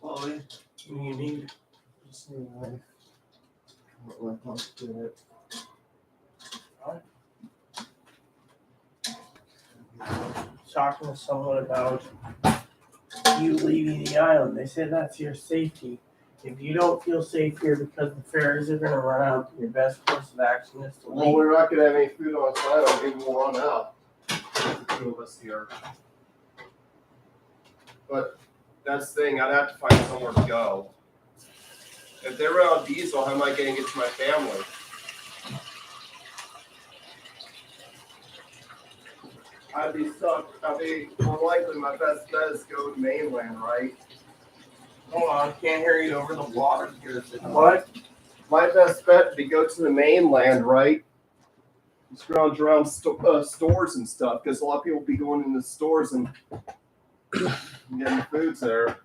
Chloe, you need Just need a knife. Let Pop do it. talking to someone about you leaving the island. They said that's your safety. if you don't feel safe here because the ferries are going to run out, your best course of action is to Well, leave. we're not gonna have any food on site. Maybe we'll run out. The two of us here. But that's the thing. I'd have to find somewhere to go. If they run out of diesel, how am I getting it to my family? I'd be stuck. More likely my best bet is go to mainland, right? Hold on, can't hear you over the water here. What? My best bet would be go to the mainland, right? Scrounge around stores and stuff, because a lot of people be going into stores and getting the foods there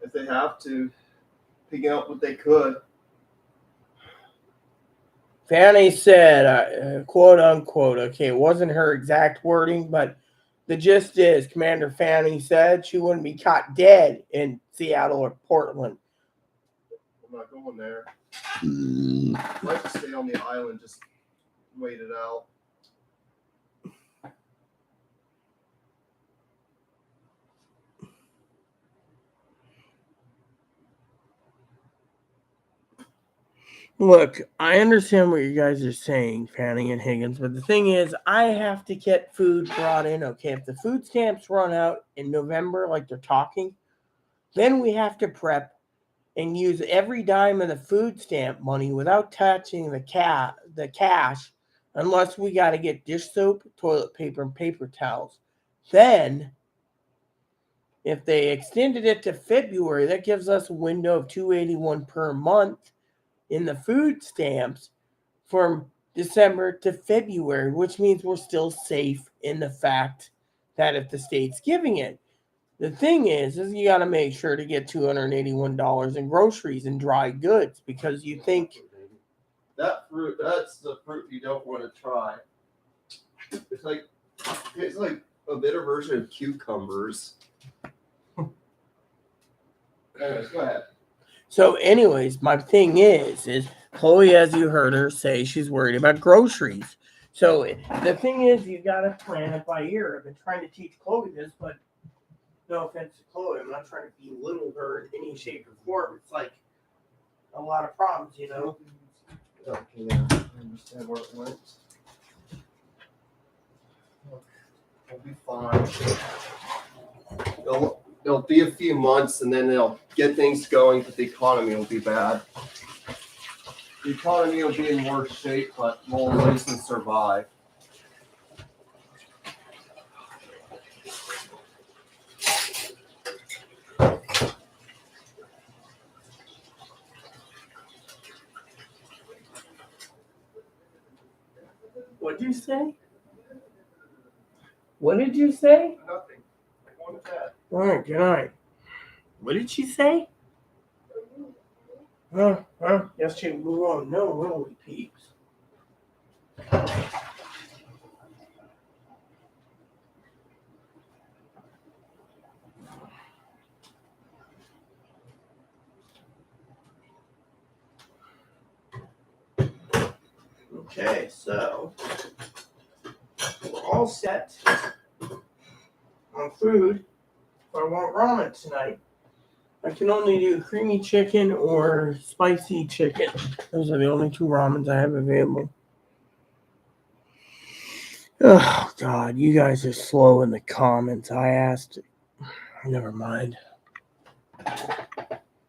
if they have to, picking up what they could. Fanny said, quote unquote, okay, it wasn't her exact wording, but the gist is Commander Fanny said she wouldn't be caught dead in Seattle or Portland. I'm not going there. I'd like to stay on the island, just wait it out. Look, I understand what you guys are saying, Fanning and Higgins, but the thing is, I have to get food brought in, okay? If the food stamps run out in November, like they're talking, then we have to prep and use every dime of the food stamp money without touching the cash, unless we got to get dish soap, toilet paper, and paper towels. Then, if they extended it to February, that gives us a window of $281 per month in the food stamps from December to February, which means we're still safe in the fact that if the state's giving it. The thing is you got to make sure to get $281 in groceries and dry goods, because you think that fruit, that's the fruit you don't want to try. It's like a bitter version of cucumbers. Anyways, go ahead. So anyways, my thing is Chloe, as you heard her say, she's worried about groceries. So the thing is, you got to plan it by ear. I've been trying to teach Chloe this, but no offense to Chloe, I'm not trying to belittle her in any shape or form. It's like a lot of problems, you know. Okay, yeah, I understand where it went. It'll be fine. It'll be a few months, and then they'll get things going, but the economy will be bad. The economy will be in worse shape, but we'll at least survive. What'd you say? What did you say? Nothing. I'm going to bed. All right, good night. What did she say? Yes, she move on. No, really, peeps. Okay, so we're all set on food. I want ramen tonight. I can only do creamy chicken or spicy chicken. Those are the only two ramens I have available. Oh, God, you guys are slow in the comments. I asked. Never mind.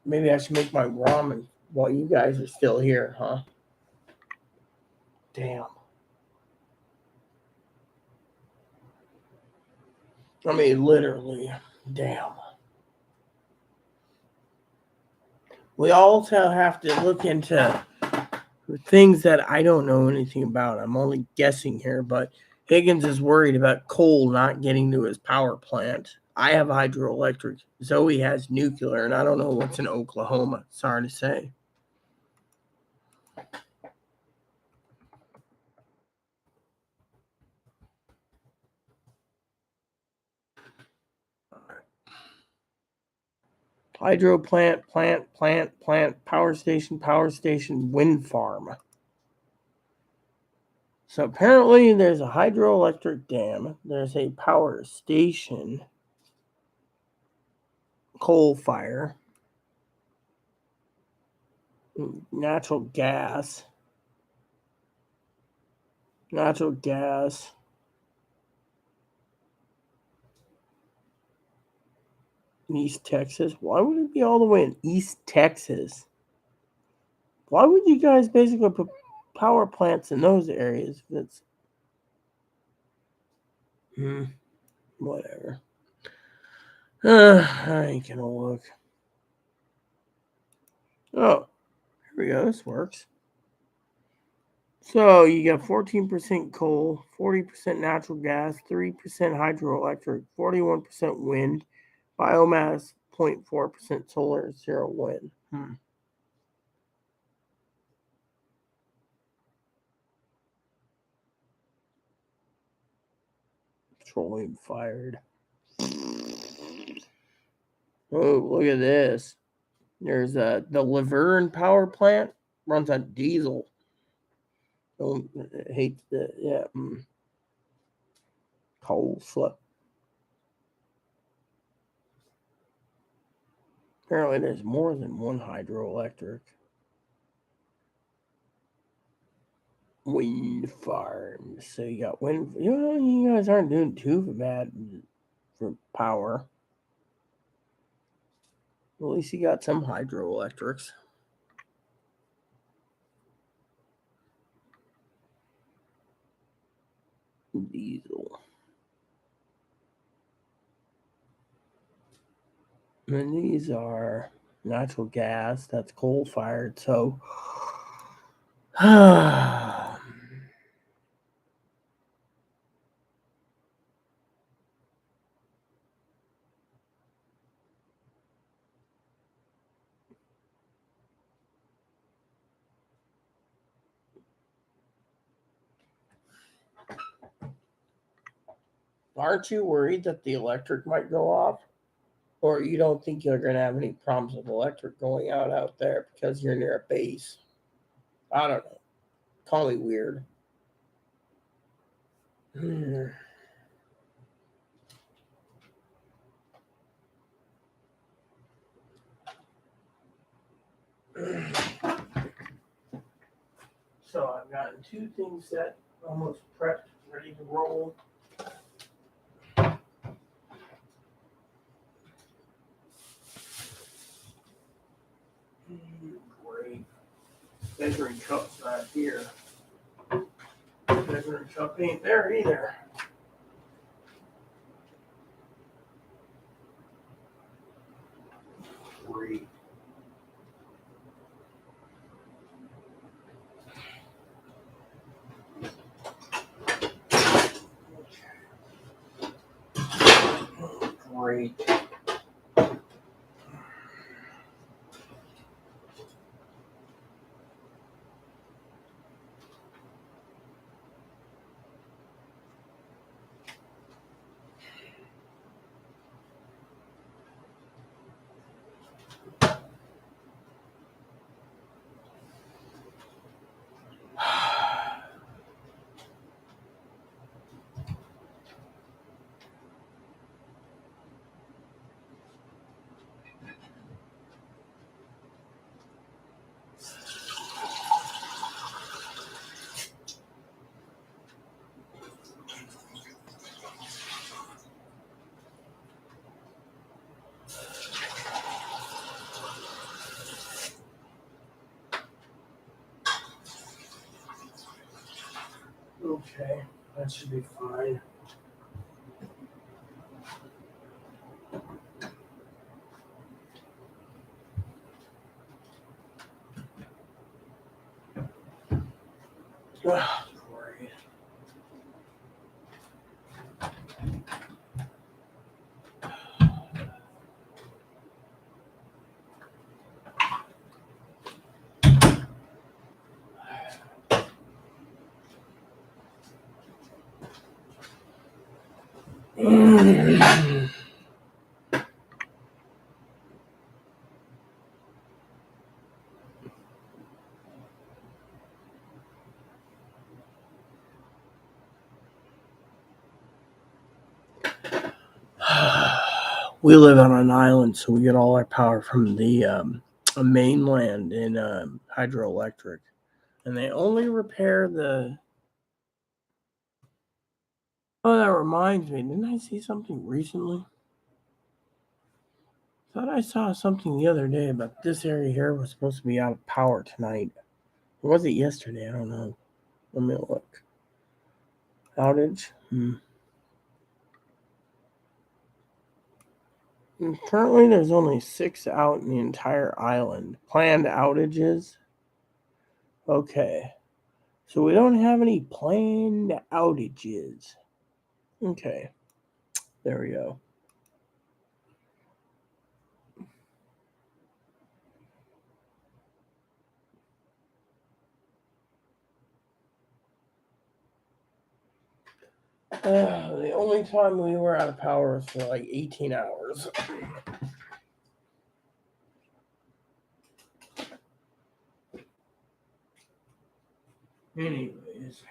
Maybe I should make my ramen while you guys are still here, huh? Damn. I mean, literally, damn. We also have to look into things that I don't know anything about. I'm only guessing here, but Higgins is worried about coal not getting to his power plant. I have hydroelectric. Zoe has nuclear, and I don't know what's in Oklahoma. Sorry to say. Hydro plant, power station, wind farm. So apparently there's a hydroelectric dam, there's a power station, coal fire, Natural gas. Natural gas. East Texas. Why would it be all the way in East Texas? Why would you guys basically put power plants in those areas? That's whatever. I ain't gonna look. Oh, here we go. This works. So you got 14% coal, 40% natural gas, 3% hydroelectric, 41% wind, biomass, 0.4% solar, 0 wind. Petroleum fired. Oh, look at this. There's the Laverne power plant runs on diesel. Don't hate the coal slip. Apparently, there's more than one hydroelectric. Wind farms. So you got wind. You guys aren't doing too bad for power. At least you got some hydroelectrics. Diesel. And these are natural gas. That's coal fired. So. Aren't you worried that the electric might go off? Or you don't think you're going to have any problems with electric going out there because you're near a base? I don't know. Call me weird. So I've gotten 2 things set, almost prepped, ready to roll. Great. Measuring cup's not here. Measuring cup ain't there either. Great. Great. Okay, that should be fine. Great. We live on an island, so we get all our power from the a mainland in hydroelectric, and they only repair the. Oh, that reminds me. Didn't I see something recently? Thought I saw something the other day about this area here was supposed to be out of power tonight. Or was it yesterday? I don't know. Let me look. Outage. And currently, there's only 6 out in the entire island. Planned outages. Okay. So we don't have any planned outages. Okay. There we go. The only time we were out of power was for like 18 hours. Anyways.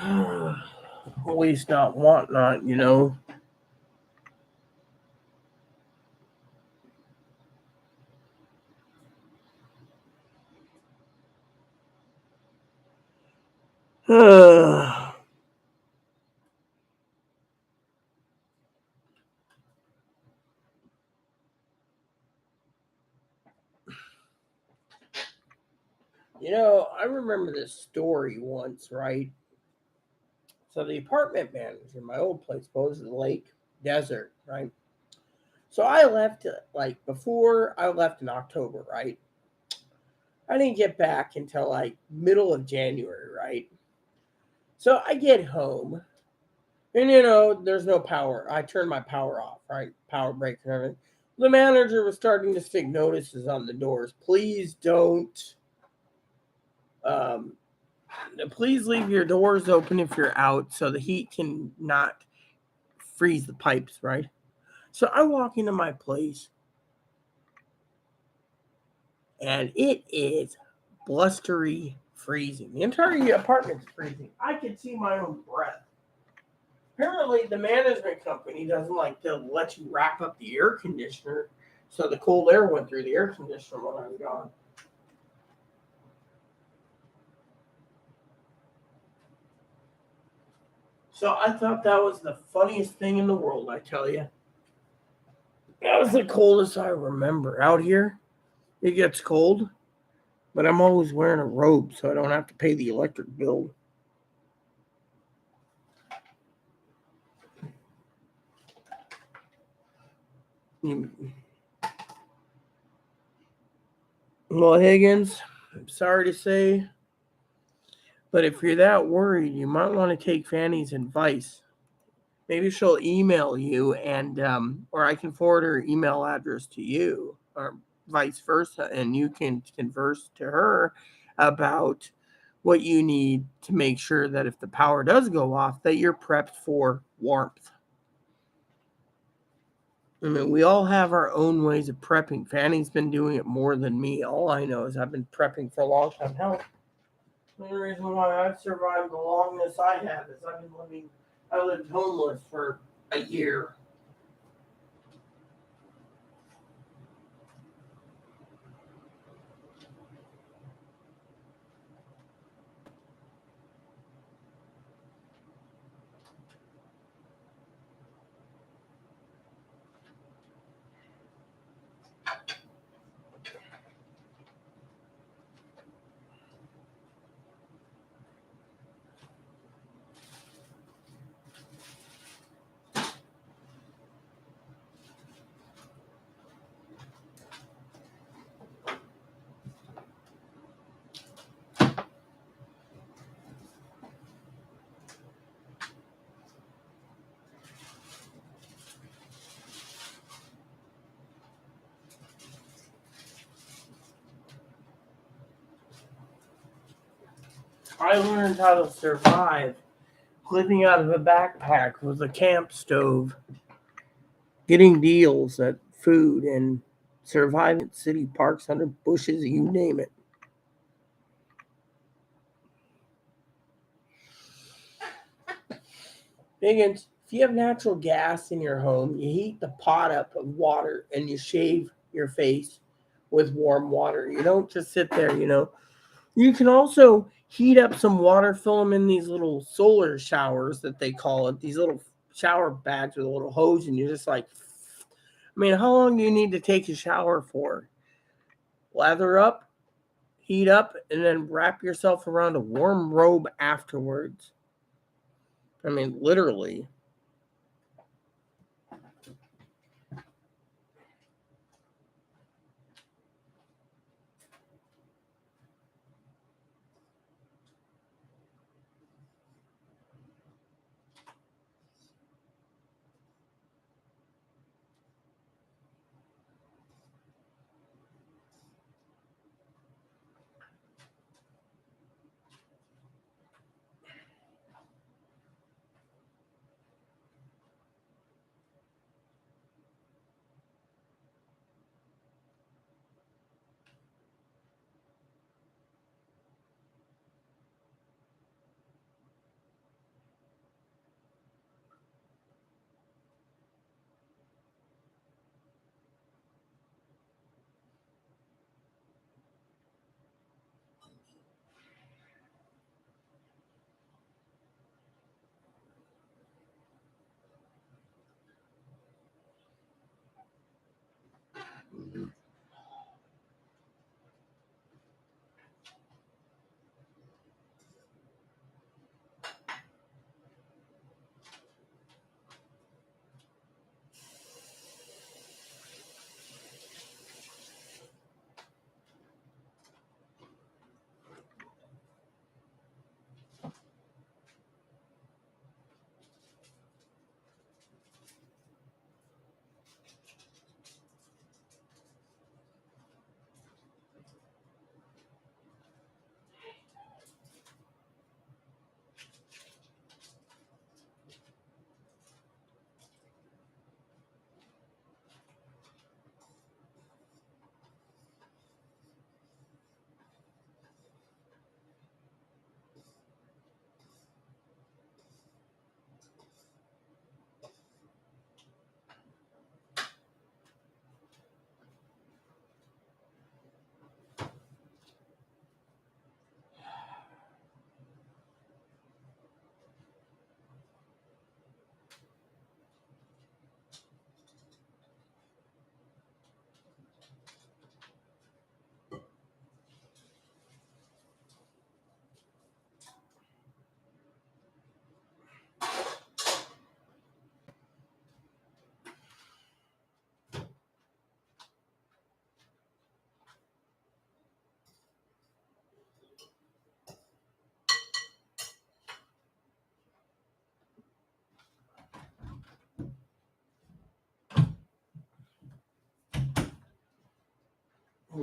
At least not whatnot, you know. You know, I remember this story once, right? So the apartment manager, my old place, goes to the lake desert, right? So I left like before I left in October, right? I didn't get back until like middle of January, right? So I get home and you know, there's no power. I turned my power off, right? Power break and everything. The manager was starting to stick notices on the doors. Um, please leave your doors open if you're out so the heat can not freeze the pipes, right? So I walk into my place and it is blustery freezing. The entire apartment's freezing. I could see my own breath. Apparently, the management company doesn't like to let you wrap up the air conditioner, so the cold air went through the air conditioner when I was gone. So I thought that was the funniest thing in the world, I tell you. That was the coldest I remember. Out here, it gets cold, but I'm always wearing a robe so I don't have to pay the electric bill. Well, Higgins, I'm sorry to say, but if you're that worried, you might want to take Fanny's advice. Maybe she'll email you, and or I can forward her email address to you, or vice versa, and you can converse to her about what you need to make sure that if the power does go off, that you're prepped for warmth. I mean, we all have our own ways of prepping. Fanny's been doing it more than me. All I know is I've been prepping for a long time. Hell, the only reason why I've survived the longest I have is I lived homeless for a year. I learned how to survive living out of a backpack with a camp stove, getting deals at food, and surviving at city parks under bushes, you name it. Higgins, if you have natural gas in your home, you heat the pot up of water and you shave your face with warm water. You don't just sit there. You can also heat up some water, fill them in these little solar showers that they call it, these little shower bags with a little hose, and you're just like, I mean, how long do you need to take a shower for? Lather up, heat up, and then wrap yourself around a warm robe afterwards. I mean, literally.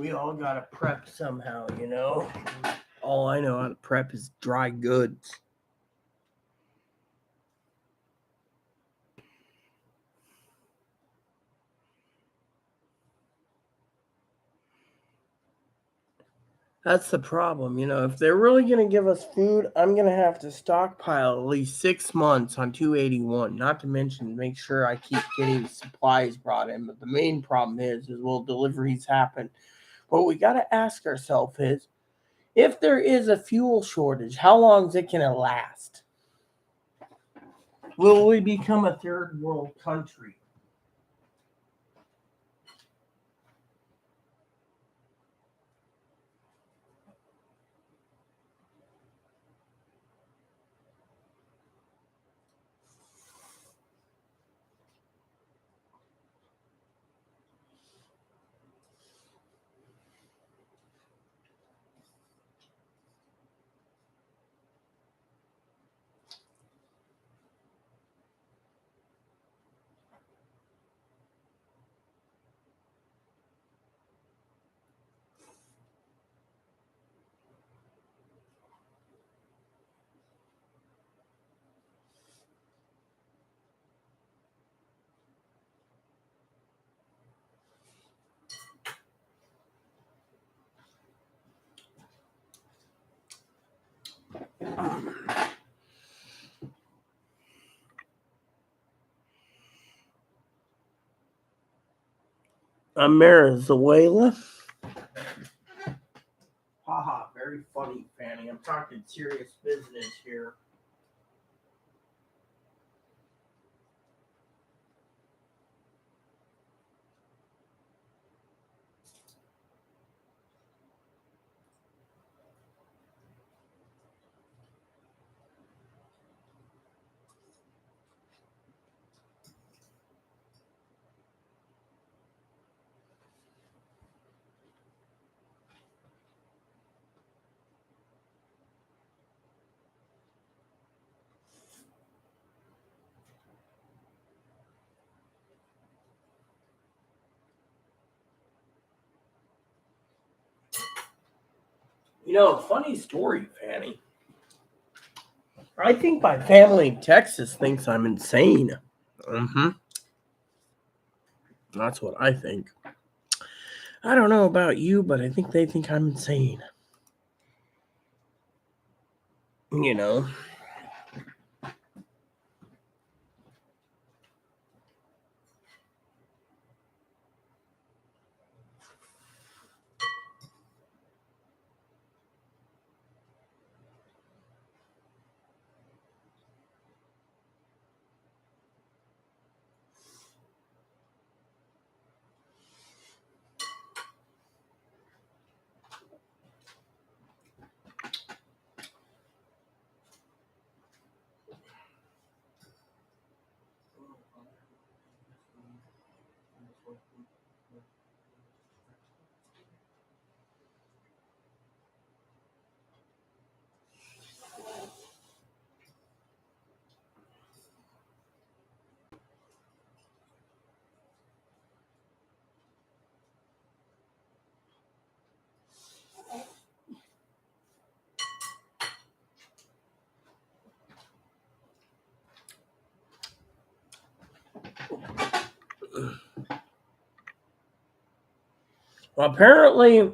We all gotta prep somehow, you know? All I know how to prep is dry goods. That's the problem, you know. If they're really going to give us food, I'm going to have to stockpile at least 6 months on 281. Not to mention, make sure I keep getting supplies brought in. But the main problem is will deliveries happen? What we got to ask ourselves is, if there is a fuel shortage, how long is it going to last? Will we become a third world country? I'm Venezuela. Haha, very funny, Fanny. I'm talking serious business here. You know, funny story, Fanny. I think my family in Texas thinks I'm insane. Mm-hmm. That's what I think. I don't know about you, but I think they think I'm insane. You know? Well, apparently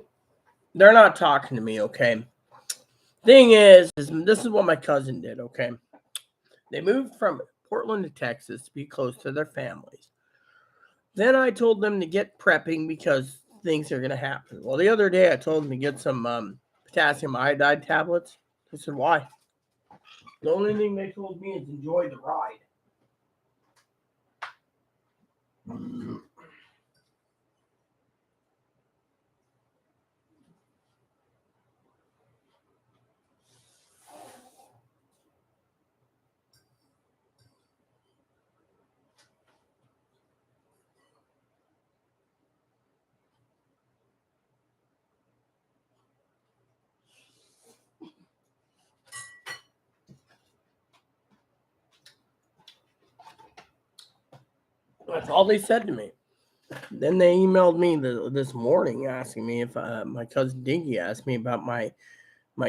they're not talking to me, okay? Thing is this is what my cousin did, okay? They moved from Portland to Texas to be close to their families. Then I told them to get prepping because things are going to happen. Well, the other day I told them to get some potassium iodide tablets. I said, why? The only thing they told me is enjoy the ride. That's all they said to me. Then they emailed me this morning asking me if my cousin Dinky asked me about my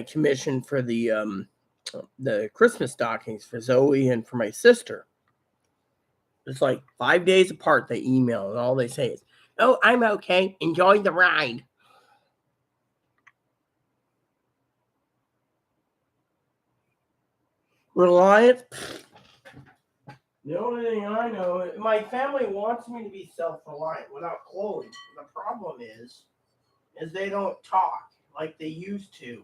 commission for the Christmas stockings for Zoe and for my sister. It's like 5 days apart. They email and all they say is, "Oh, I'm okay. Enjoy the ride." Reliance. The only thing I know, my family wants me to be self-reliant without Chloe. The problem is they don't talk like they used to.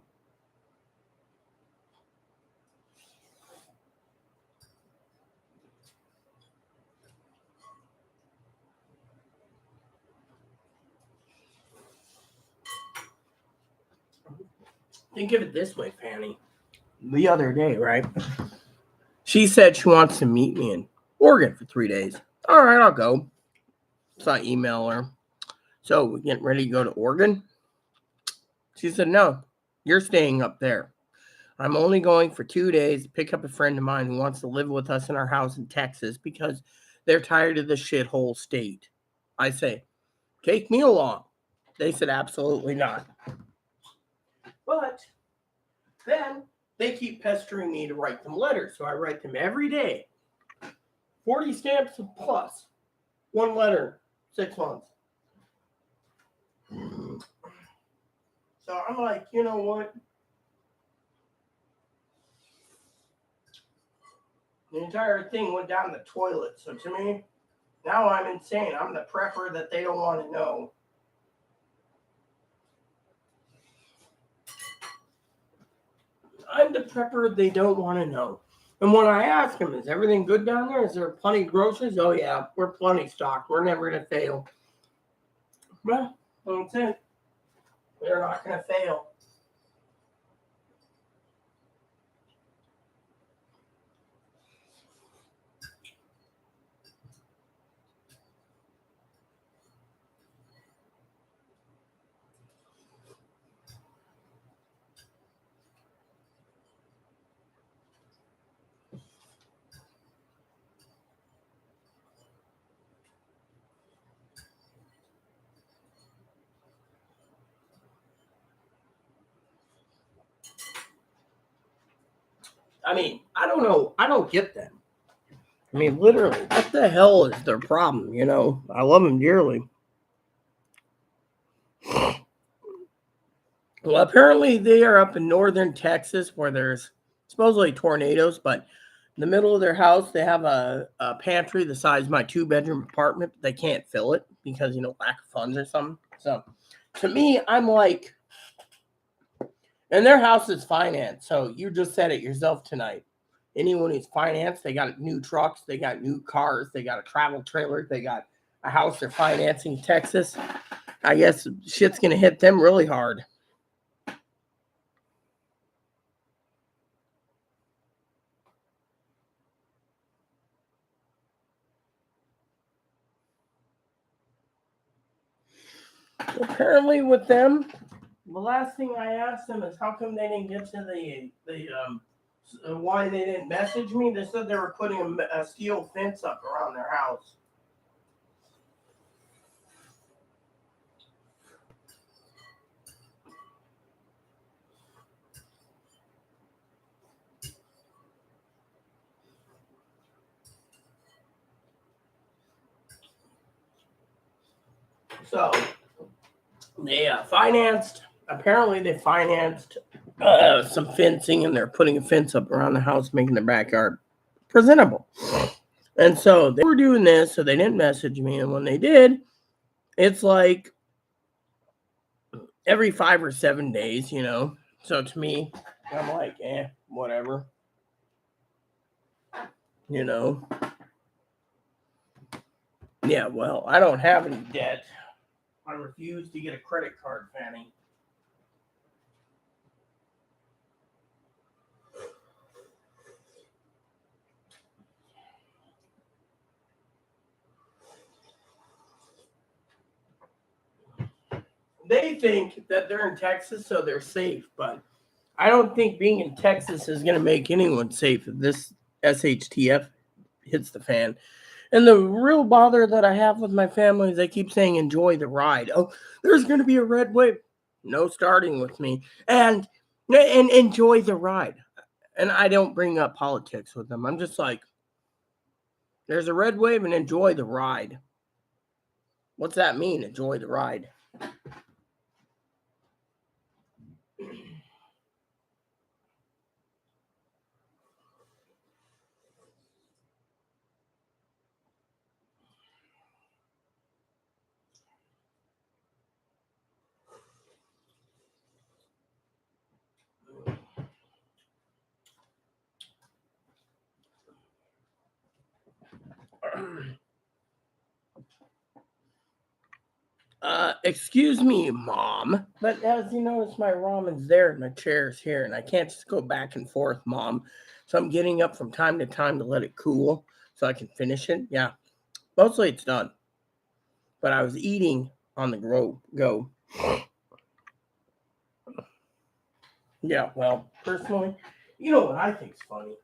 Think of it this way, Fanny. The other day, right? She said she wants to meet me in Oregon for 3 days. All right, I'll go. So I email her. So we're getting ready to go to Oregon. She said, "No, you're staying up there. I'm only going for 2 days to pick up a friend of mine who wants to live with us in our house in Texas because they're tired of the shithole state." I say, "Take me along." They said, "Absolutely not." But then they keep pestering me to write them letters. So I write them every day. 40 stamps plus. 1 letter, 6 months. So I'm like, you know what? The entire thing went down the toilet. So to me, now I'm insane. I'm the prepper that they don't want to know. I'm the prepper they don't want to know. And when I ask them, "Is everything good down there? Is there plenty of groceries?" "Oh, yeah, we're plenty stocked. We're never going to fail." Well, that's it. They're not going to fail. I mean, I don't know. I don't get them. I mean, literally, what the hell is their problem? You know, I love them dearly. Well, apparently they are up in northern Texas where there's supposedly tornadoes, but in the middle of their house, they have a pantry the size of my 2-bedroom apartment, but they can't fill it because, lack of funds or something. So to me, I'm like, and their house is financed. So you just said it yourself tonight. Anyone who's financed, they got new trucks, they got new cars, they got a travel trailer, they got a house they're financing in Texas. I guess shit's going to hit them really hard. Apparently with them, the last thing I asked them is how come they didn't get to the why they didn't message me. They said they were putting a steel fence up around their house. So they financed. Apparently, they financed some fencing, and they're putting a fence up around the house, making their backyard presentable. And so they were doing this, so they didn't message me. And when they did, it's like every 5 or 7 days, So to me, I'm like, whatever. Yeah, well, I don't have any debt. I refuse to get a credit card, Fanny. They think that they're in Texas, so they're safe, but I don't think being in Texas is going to make anyone safe if this SHTF hits the fan. And the real bother that I have with my family is they keep saying enjoy the ride. Oh, there's going to be a red wave. No starting with me. And enjoy the ride. And I don't bring up politics with them. I'm just like, there's a red wave and enjoy the ride. What's that mean? Enjoy the ride. Excuse me, Mom. But as you notice, my ramen's there and my chair's here, and I can't just go back and forth, Mom. So I'm getting up from time to time to let it cool so I can finish it. Yeah. Mostly it's done. But I was eating on the go. Yeah, well, personally, you know what I think's funny?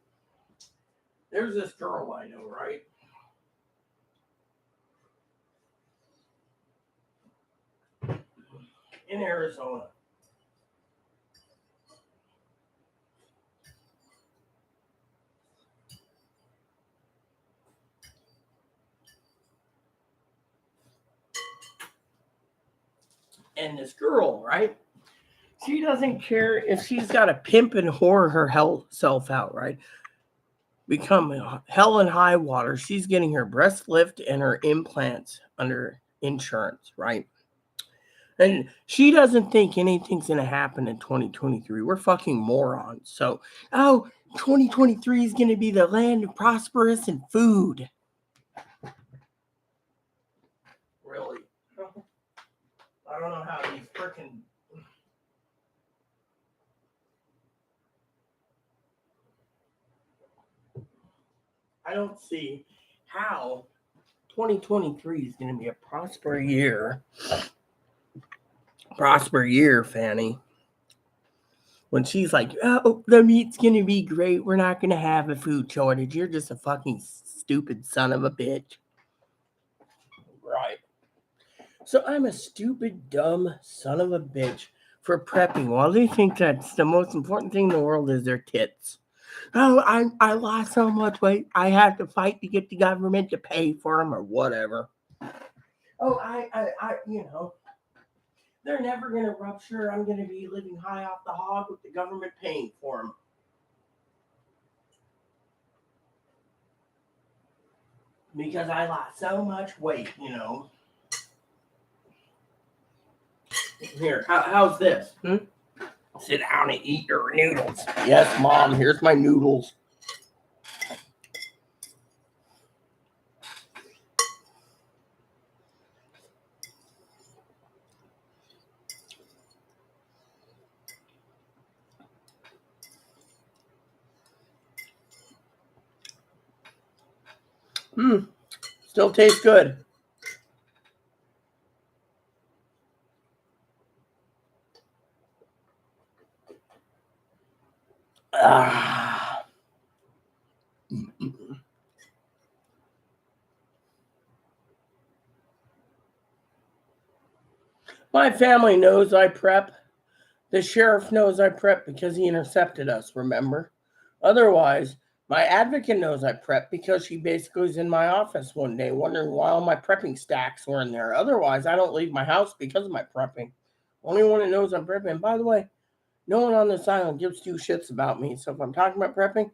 There's this girl I know, right? In Arizona. And this girl, right? She doesn't care if she's got to pimp and whore her self out, right? Become hell and high water. She's getting her breast lift and her implants under insurance, right? And she doesn't think anything's going to happen in 2023. We're fucking morons. So, 2023 is going to be the land of prosperous and food. Really? I don't know how these freaking... I don't see how 2023 is going to be a prosperous year. Prosperous year, Fanny. When she's like, oh, the meat's going to be great. We're not going to have a food shortage. You're just a fucking stupid son of a bitch. Right. So I'm a stupid, dumb son of a bitch for prepping. While they think that's the most important thing in the world is their tits. Oh, I lost so much weight. I have to fight to get the government to pay for them or whatever. Oh, I you know, they're never going to rupture. I'm going to be living high off the hog with the government paying for them. Because I lost so much weight, you know. Here, how's this? Sit down and eat your noodles. Yes, Mom, here's my noodles. Still tastes good. My family knows I prep. The sheriff knows I prep because he intercepted us, remember? Otherwise, my advocate knows I prep because she basically was in my office one day wondering why all my prepping stacks were in there. Otherwise, I don't leave my house because of my prepping. Only one that knows I'm prepping. And by the way, no one on this island gives two shits about me. So if I'm talking about prepping,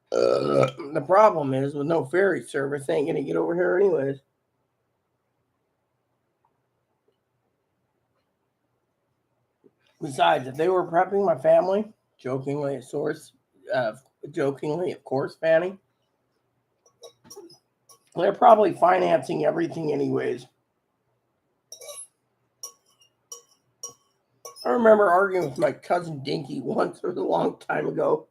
the problem is with no ferry service, they ain't going to get over here anyways. Besides, if they were prepping my family, jokingly, of course, Fanny, they're probably financing everything anyways. I remember arguing with my cousin Dinky once, it was a long time ago.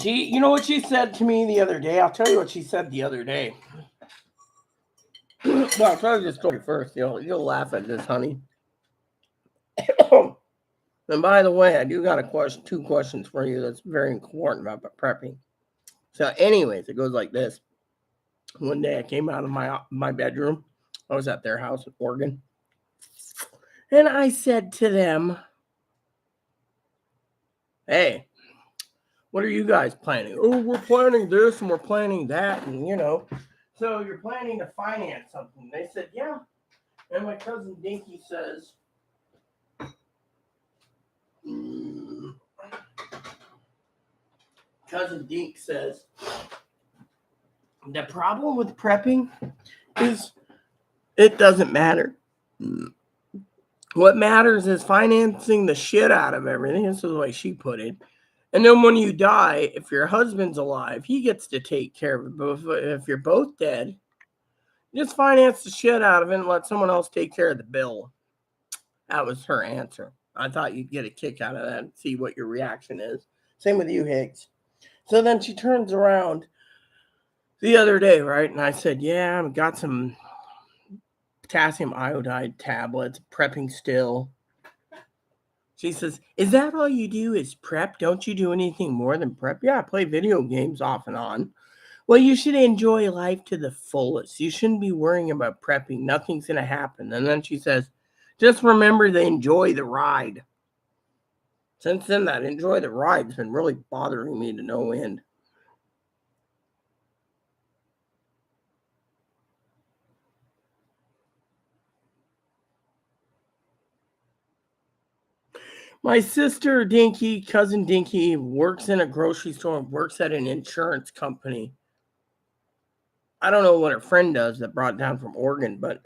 You know what she said to me the other day? I'll tell you what she said the other day. Well, I'll tell you the story first. You'll laugh at this, honey. And by the way, I do got two questions for you that's very important about prepping. So, anyways, it goes like this. One day I came out of my bedroom. I was at their house in Oregon. And I said to them, hey, what are you guys planning? Oh, we're planning this and we're planning that. And, so you're planning to finance something. They said, yeah. And my cousin Dinky says, Cousin Dink says, the problem with prepping is it doesn't matter. What matters is financing the shit out of everything. This is the way she put it. And then when you die, if your husband's alive, he gets to take care of it. But if you're both dead, just finance the shit out of it and let someone else take care of the bill. That was her answer. I thought you'd get a kick out of that and see what your reaction is. Same with you, Higgs. So then she turns around the other day, right? And I said, yeah, I've got some potassium iodide tablets, prepping still. She says, is that all you do is prep? Don't you do anything more than prep? Yeah, I play video games off and on. Well, you should enjoy life to the fullest. You shouldn't be worrying about prepping. Nothing's going to happen. And then she says, just remember to enjoy the ride. Since then, that enjoy the ride's been really bothering me to no end. My sister Dinky, cousin Dinky, works in a grocery store and works at an insurance company. I don't know what her friend does that brought down from Oregon, but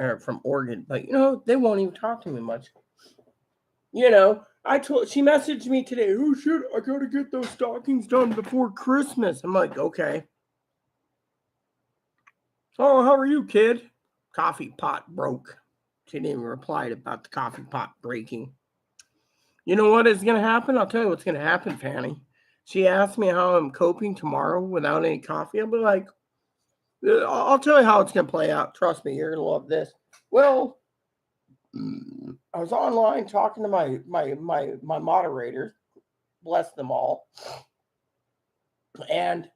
they won't even talk to me much. She messaged me today. Oh shit, I gotta get those stockings done before Christmas. I'm like, okay. Oh, how are you, kid? Coffee pot broke. She didn't even reply about the coffee pot breaking. You know what is going to happen? I'll tell you what's going to happen, Fanny. She asked me how I'm coping tomorrow without any coffee. I'll be like, I'll tell you how it's going to play out. Trust me, you're going to love this. Well, I was online talking to my moderators, bless them all, and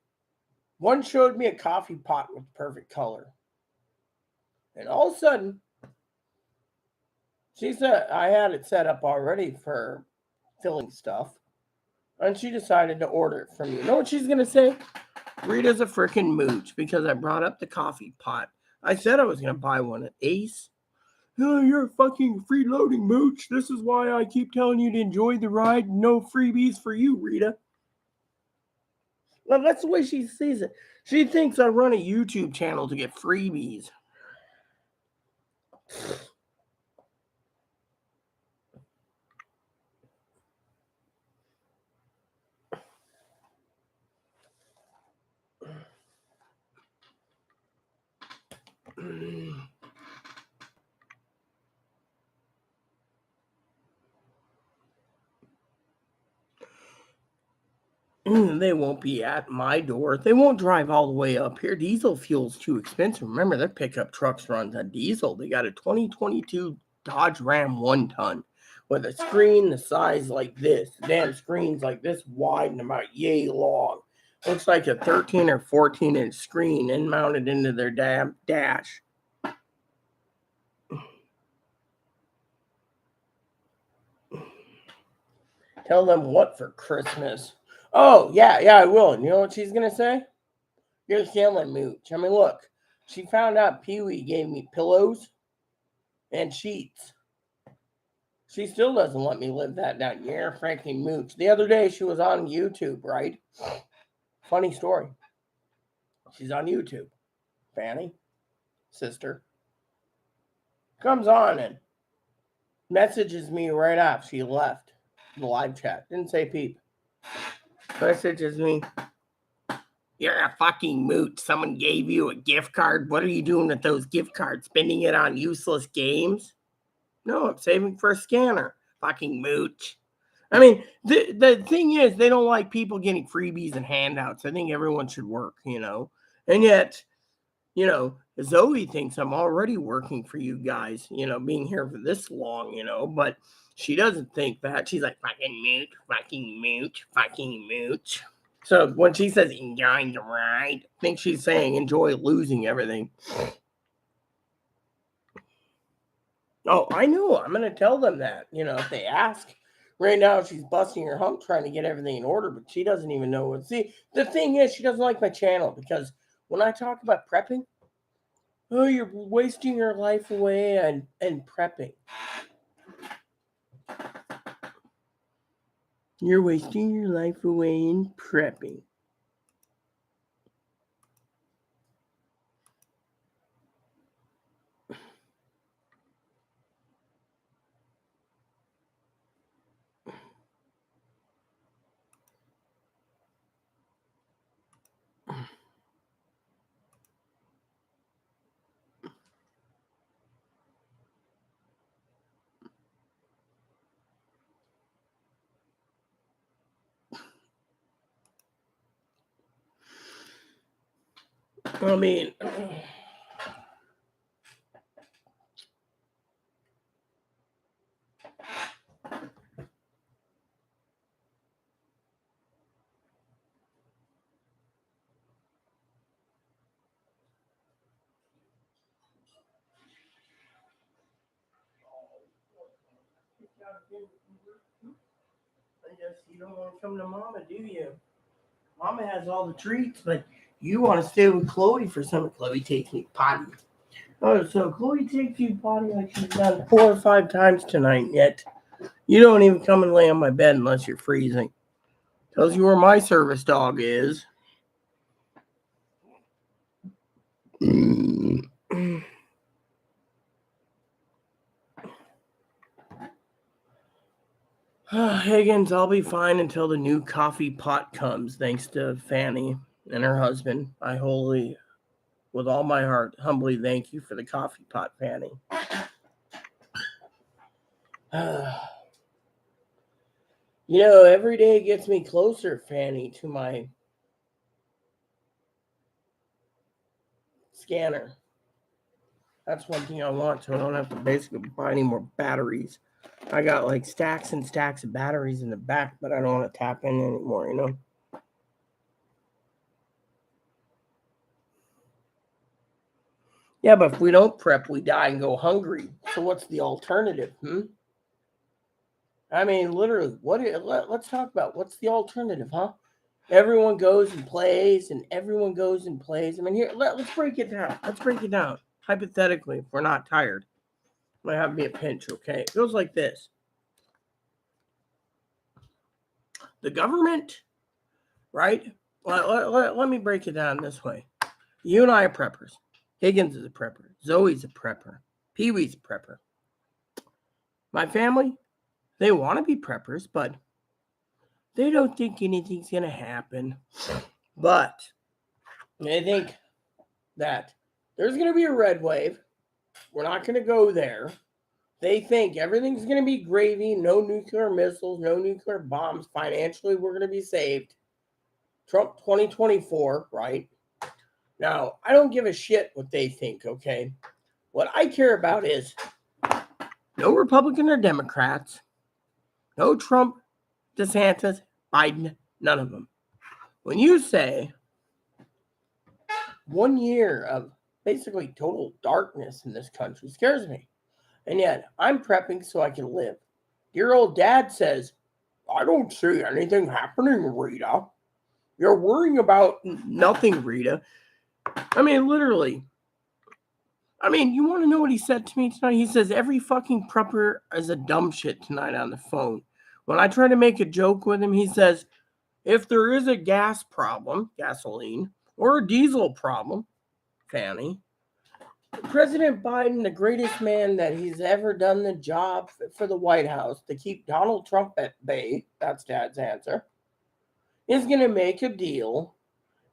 one showed me a coffee pot with perfect color. And all of a sudden, she said I had it set up already for filling stuff. And she decided to order it from you. You know what she's going to say? Rita's a freaking mooch because I brought up the coffee pot. I said I was going to buy one at Ace. Oh, you're a fucking freeloading mooch. This is why I keep telling you to enjoy the ride. No freebies for you, Rita. Well, that's the way she sees it. She thinks I run a YouTube channel to get freebies. They won't be at my door. They won't drive all the way up here. Diesel fuel's too expensive. Remember, their pickup trucks runs on diesel. They got a 2022 Dodge Ram 1-ton with a screen the size like this. The damn screen's like this wide and about yay long. Looks like a 13 or 14-inch screen and mounted into their damn dash. Tell them what for Christmas? Oh, yeah, I will. And you know what she's going to say? You're killing mooch. I mean, look, she found out Pee-wee gave me pillows and sheets. She still doesn't let me live that down. You're freaking mooch. The other day, she was on YouTube, right? Funny story. She's on YouTube. Fanny, sister, comes on and messages me right after she left the live chat. Didn't say peep. Messages me. You're a fucking mooch. Someone gave you a gift card. What are you doing with those gift cards? Spending it on useless games? No, I'm saving for a scanner. Fucking mooch. I mean, the thing is, they don't like people getting freebies and handouts. I think everyone should work, And yet, Zoe thinks I'm already working for you guys, being here for this long, but she doesn't think that. She's like, fucking mooch, fucking mooch, fucking mooch. So when she says enjoy the ride, I think she's saying enjoy losing everything. Oh, I know. I'm going to tell them that, if they ask. Right now, she's busting her hump trying to get everything in order, but she doesn't even know what. See, the thing is, she doesn't like my channel because when I talk about prepping, oh, you're wasting your life away and prepping. You're wasting your life away in prepping. I mean, I guess you don't want to come to Mama, do you? Mama has all the treats, but you want to stay with Chloe for some. Chloe takes me potty. Oh, so Chloe takes you potty like she's done 4 or 5 times tonight, yet you don't even come and lay on my bed unless you're freezing. Tells you where my service dog is. Higgins, I'll be fine until the new coffee pot comes, thanks to Fanny and her husband. I wholly, with all my heart, humbly thank you for the coffee pot, Fanny. Every day gets me closer, Fanny, to my scanner. That's one thing I want, so I don't have to basically buy any more batteries. I got like stacks and stacks of batteries in the back, but I don't want to tap in anymore, Yeah, but if we don't prep, we die and go hungry. So what's the alternative? I mean, literally, let's talk about what's the alternative, huh? Everyone goes and plays, and everyone goes and plays. I mean, here, let's break it down. Let's break it down. Hypothetically, if we're not tired, might have to be a pinch, okay? It goes like this. The government, right? Let me break it down this way. You and I are preppers. Higgins is a prepper. Zoe's a prepper. Pee-wee's a prepper. My family, they want to be preppers, but they don't think anything's going to happen. But they think that there's going to be a red wave. We're not going to go there. They think everything's going to be gravy, no nuclear missiles, no nuclear bombs. Financially, we're going to be saved. Trump 2024, right? Now, I don't give a shit what they think, okay? What I care about is no Republican or Democrats, no Trump, DeSantis, Biden, none of them. When you say 1 year of basically total darkness in this country scares me. And yet, I'm prepping so I can live. Your old dad says, I don't see anything happening, Rita. You're worrying about nothing, Rita. I mean, literally. I mean, you want to know what he said to me tonight? He says, every fucking prepper is a dumb shit tonight on the phone. When I try to make a joke with him, he says, if there is a gas problem, gasoline, or a diesel problem, Fanny, President Biden, the greatest man that he's ever done the job for the White House to keep Donald Trump at bay, that's Dad's answer, is going to make a deal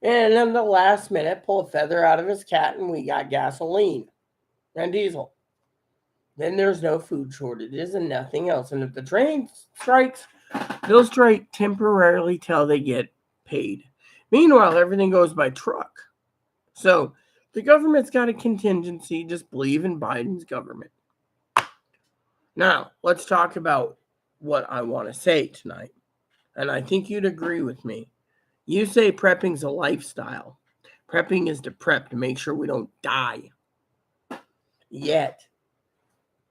and then the last minute pull a feather out of his cat and we got gasoline and diesel. Then there's no food shortages and nothing else. And if the train strikes, they'll strike temporarily till they get paid. Meanwhile, everything goes by truck. So the government's got a contingency. Just believe in Biden's government. Now, let's talk about what I want to say tonight. And I think you'd agree with me. You say prepping's a lifestyle. Prepping is to prep to make sure we don't die. Yet,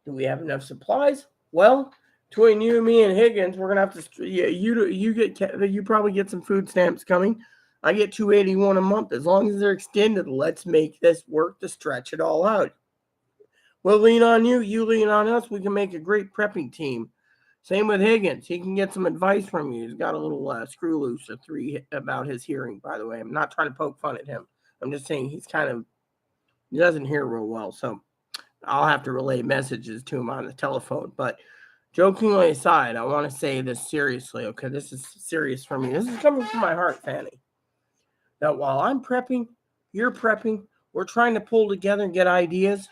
do we have enough supplies? Well, between you, me, and Higgins, we're gonna have to. Yeah, you probably get some food stamps coming. I get $281 a month. As long as they're extended, let's make this work to stretch it all out. We'll lean on you. You lean on us. We can make a great prepping team. Same with Higgins. He can get some advice from you. He's got a little screw loose or 3 about his hearing, by the way. I'm not trying to poke fun at him. I'm just saying he doesn't hear real well. So I'll have to relay messages to him on the telephone. But jokingly aside, I want to say this seriously. Okay, this is serious for me. This is coming from my heart, Fanny. That while I'm prepping, you're prepping, we're trying to pull together and get ideas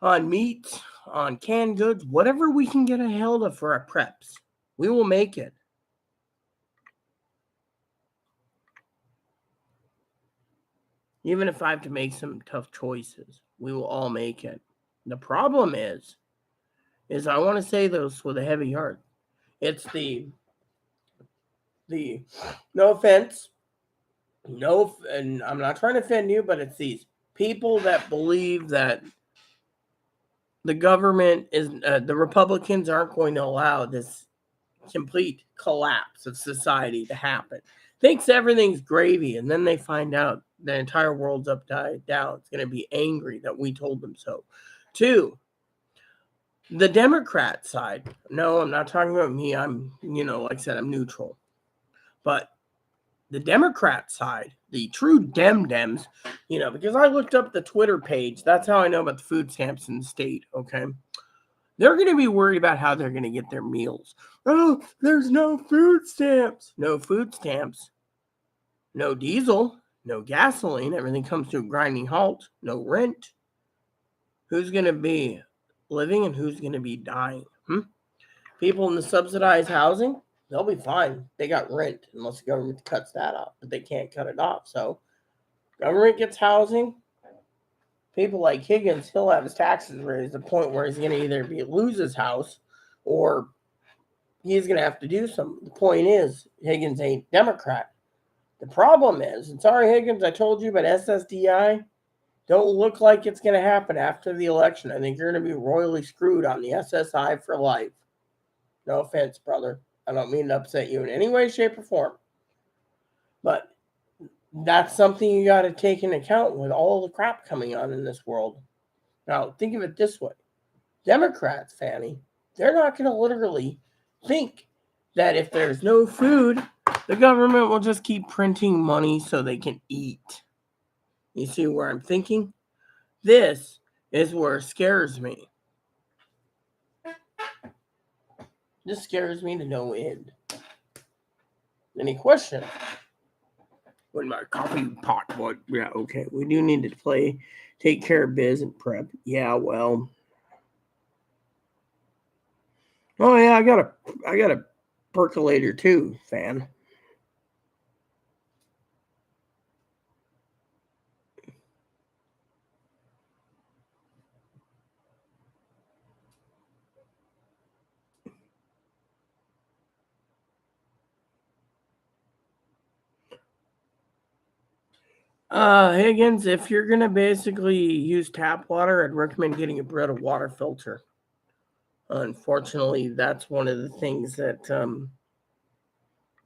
on meat, on canned goods, whatever we can get a hold of for our preps. We will make it. Even if I have to make some tough choices, we will all make it. The problem is I want to say this with a heavy heart. It's the no offense, and I'm not trying to offend you, but it's these people that believe that the government is, the Republicans aren't going to allow this complete collapse of society to happen. Thinks everything's gravy, and then they find out the entire world's upside down. It's going to be angry that we told them so. 2, the Democrat side. No, I'm not talking about me. I'm, like I said, I'm neutral. But the Democrat side, the true Dems, because I looked up the Twitter page. That's how I know about the food stamps in the state, okay? They're going to be worried about how they're going to get their meals. Oh, there's no food stamps. No food stamps. No diesel. No gasoline. Everything comes to a grinding halt. No rent. Who's going to be living and who's going to be dying? People in the subsidized housing, they'll be fine. They got rent unless the government cuts that off, but they can't cut it off. So government gets housing. People like Higgins, he'll have his taxes raised to the point where he's going to either lose his house or he's going to have to do something. The point is, Higgins ain't Democrat. The problem is, and sorry, Higgins, I told you, but SSDI don't look like it's going to happen after the election. I think you're going to be royally screwed on the SSI for life. No offense, brother. I don't mean to upset you in any way, shape, or form. But that's something you got to take into account with all the crap coming on in this world. Now, think of it this way. Democrats, Fanny, they're not going to literally think that if there's no food, the government will just keep printing money so they can eat. You see where I'm thinking? This is where it scares me. This scares me to no end. Any questions? When my coffee pot, what? Yeah, okay. We do need to take care of biz and prep. Yeah, well. Oh yeah, I got a percolator too, fan. Higgins, if you're gonna basically use tap water, I'd recommend getting a Brita water filter. Unfortunately, that's one of the things that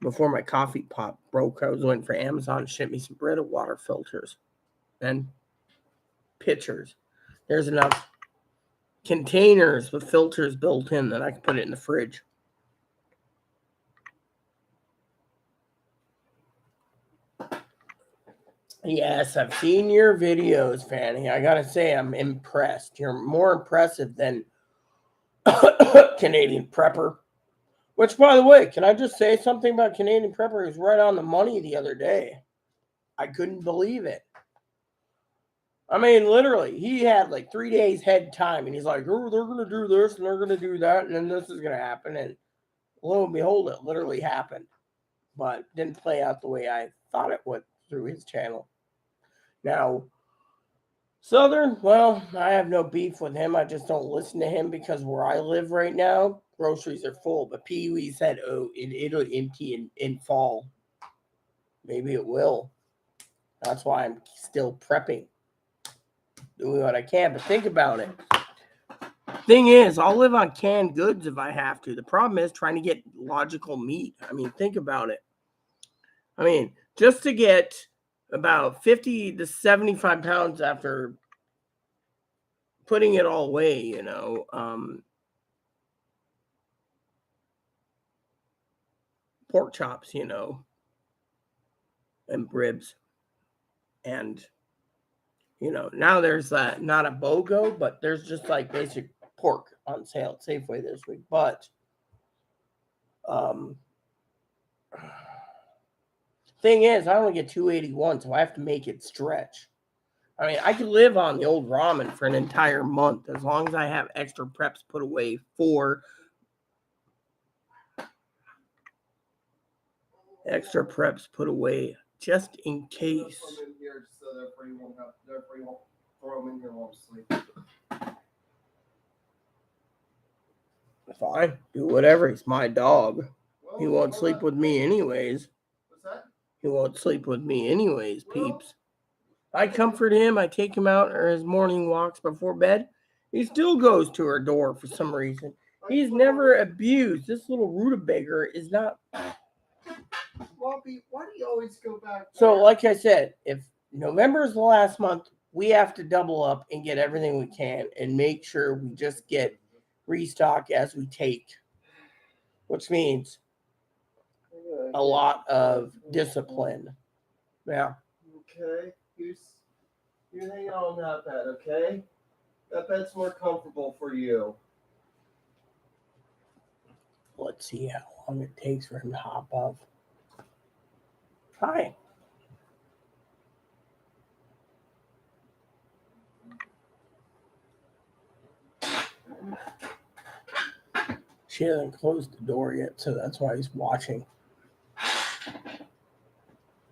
before my coffee pot broke, I was waiting for Amazon to ship me some Brita water filters and pitchers. There's enough containers with filters built in that I can put it in the fridge. Yes, I've seen your videos, Fanny. I gotta say, I'm impressed. You're more impressive than Canadian Prepper. Which, by the way, can I just say something about Canadian Prepper? He was right on the money the other day. I couldn't believe it. I mean, literally, he had like 3 days head time, and he's like, oh, they're going to do this, and they're going to do that, and then this is going to happen. And lo and behold, it literally happened. But didn't play out the way I thought it would through his channel. Now, Southern, well, I have no beef with him. I just don't listen to him because where I live right now, groceries are full. But Pee Wee said, oh, it'll empty in fall. Maybe it will. That's why I'm still prepping. Doing what I can. But think about it. Thing is, I'll live on canned goods if I have to. The problem is trying to get logical meat. I mean, think about it. I mean, just to get about 50 to 75 pounds after putting it all away, pork chops, and ribs. And, now there's not a BOGO, but there's just like basic pork on sale at Safeway this week. But, thing is, I only get $2.81, so I have to make it stretch. I mean, I could live on the old ramen for an entire month as long as I have extra preps put away for just in case. Therefore you won't throw them in here while I'm asleep. Fine, do whatever. He's my dog. Well, He won't sleep with me anyways. What's that? He won't sleep with me anyways, peeps. I comfort him. I take him out for his morning walks before bed. He still goes to her door for some reason. He's never abused. This little rutabaga is not. Bobby, why do you always go back? So, like I said, if November is the last month, we have to double up and get everything we can and make sure we just get restock as we take, which means a lot of discipline. Yeah. Okay. You hang on that bed, okay? That bed's more comfortable for you. Let's see how long it takes for him to hop up. Hi. She hasn't closed the door yet, so that's why he's watching.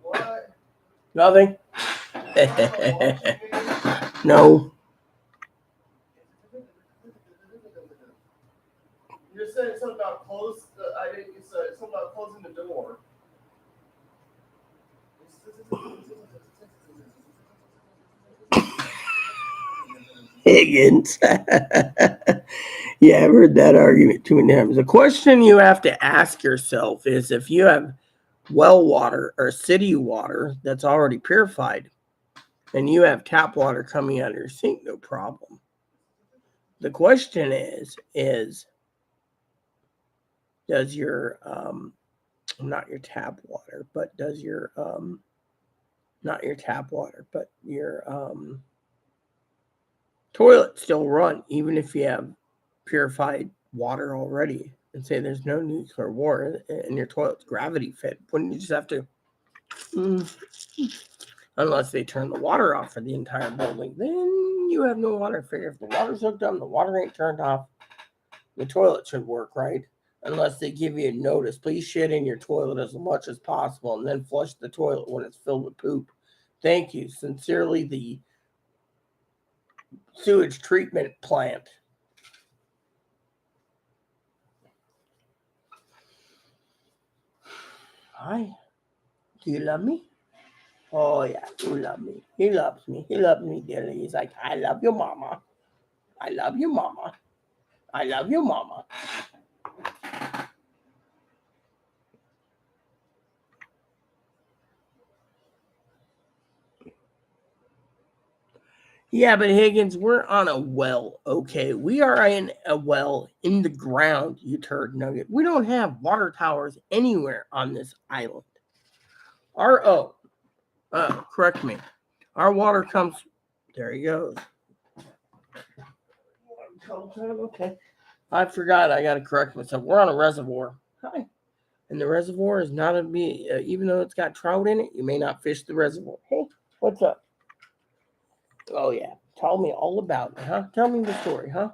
What? Nothing. No. You're saying something about close. I didn't. You said something about closing the door. Higgins. Yeah, I've heard that argument too many times. The question you have to ask yourself is if you have well water or city water that's already purified and you have tap water coming out of your sink, no problem. The question is does your not your tap water, but does your not your tap water, but your toilet still run even if you have purified water already, and say there's no nuclear war and your toilet's gravity fed? Wouldn't you just have to unless they turn the water off for the entire building, then you have no water. Figure if the water's hooked up and the water ain't turned off, the toilet should work, right? Unless they give you a notice, please shit in your toilet as much as possible and then flush the toilet when it's filled with poop. Thank you. Sincerely, the sewage treatment plant. Hi. Do you love me? Oh, yeah, you love me. He loves me. He loves me dearly. He's like, I love you, mama. I love you, mama. I love you, mama. Yeah, but Higgins, we're on a well, okay? We are in a well in the ground, you turd nugget. We don't have water towers anywhere on this island. Correct me. Our water comes, there he goes. Okay. I forgot, I got to correct myself. We're on a reservoir. Hi. And the reservoir is not even though it's got trout in it, you may not fish the reservoir. Hey, what's up? Oh, yeah. Tell me all about it, huh? Tell me the story, huh?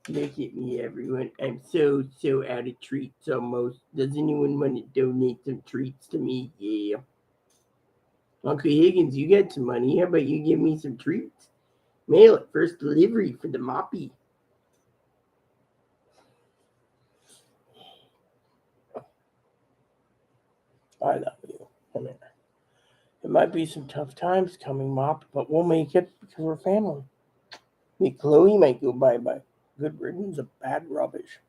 Look at me, everyone. I'm so out of treats almost. Does anyone want to donate some treats to me? Yeah. Uncle Higgins, you got some money. How about you give me some treats? Mail it. First delivery for the moppy. I love you. Come here. It might be some tough times coming, Mop, but we'll make it because we're family. Me, Chloe might go bye-bye. Good riddance of bad rubbish.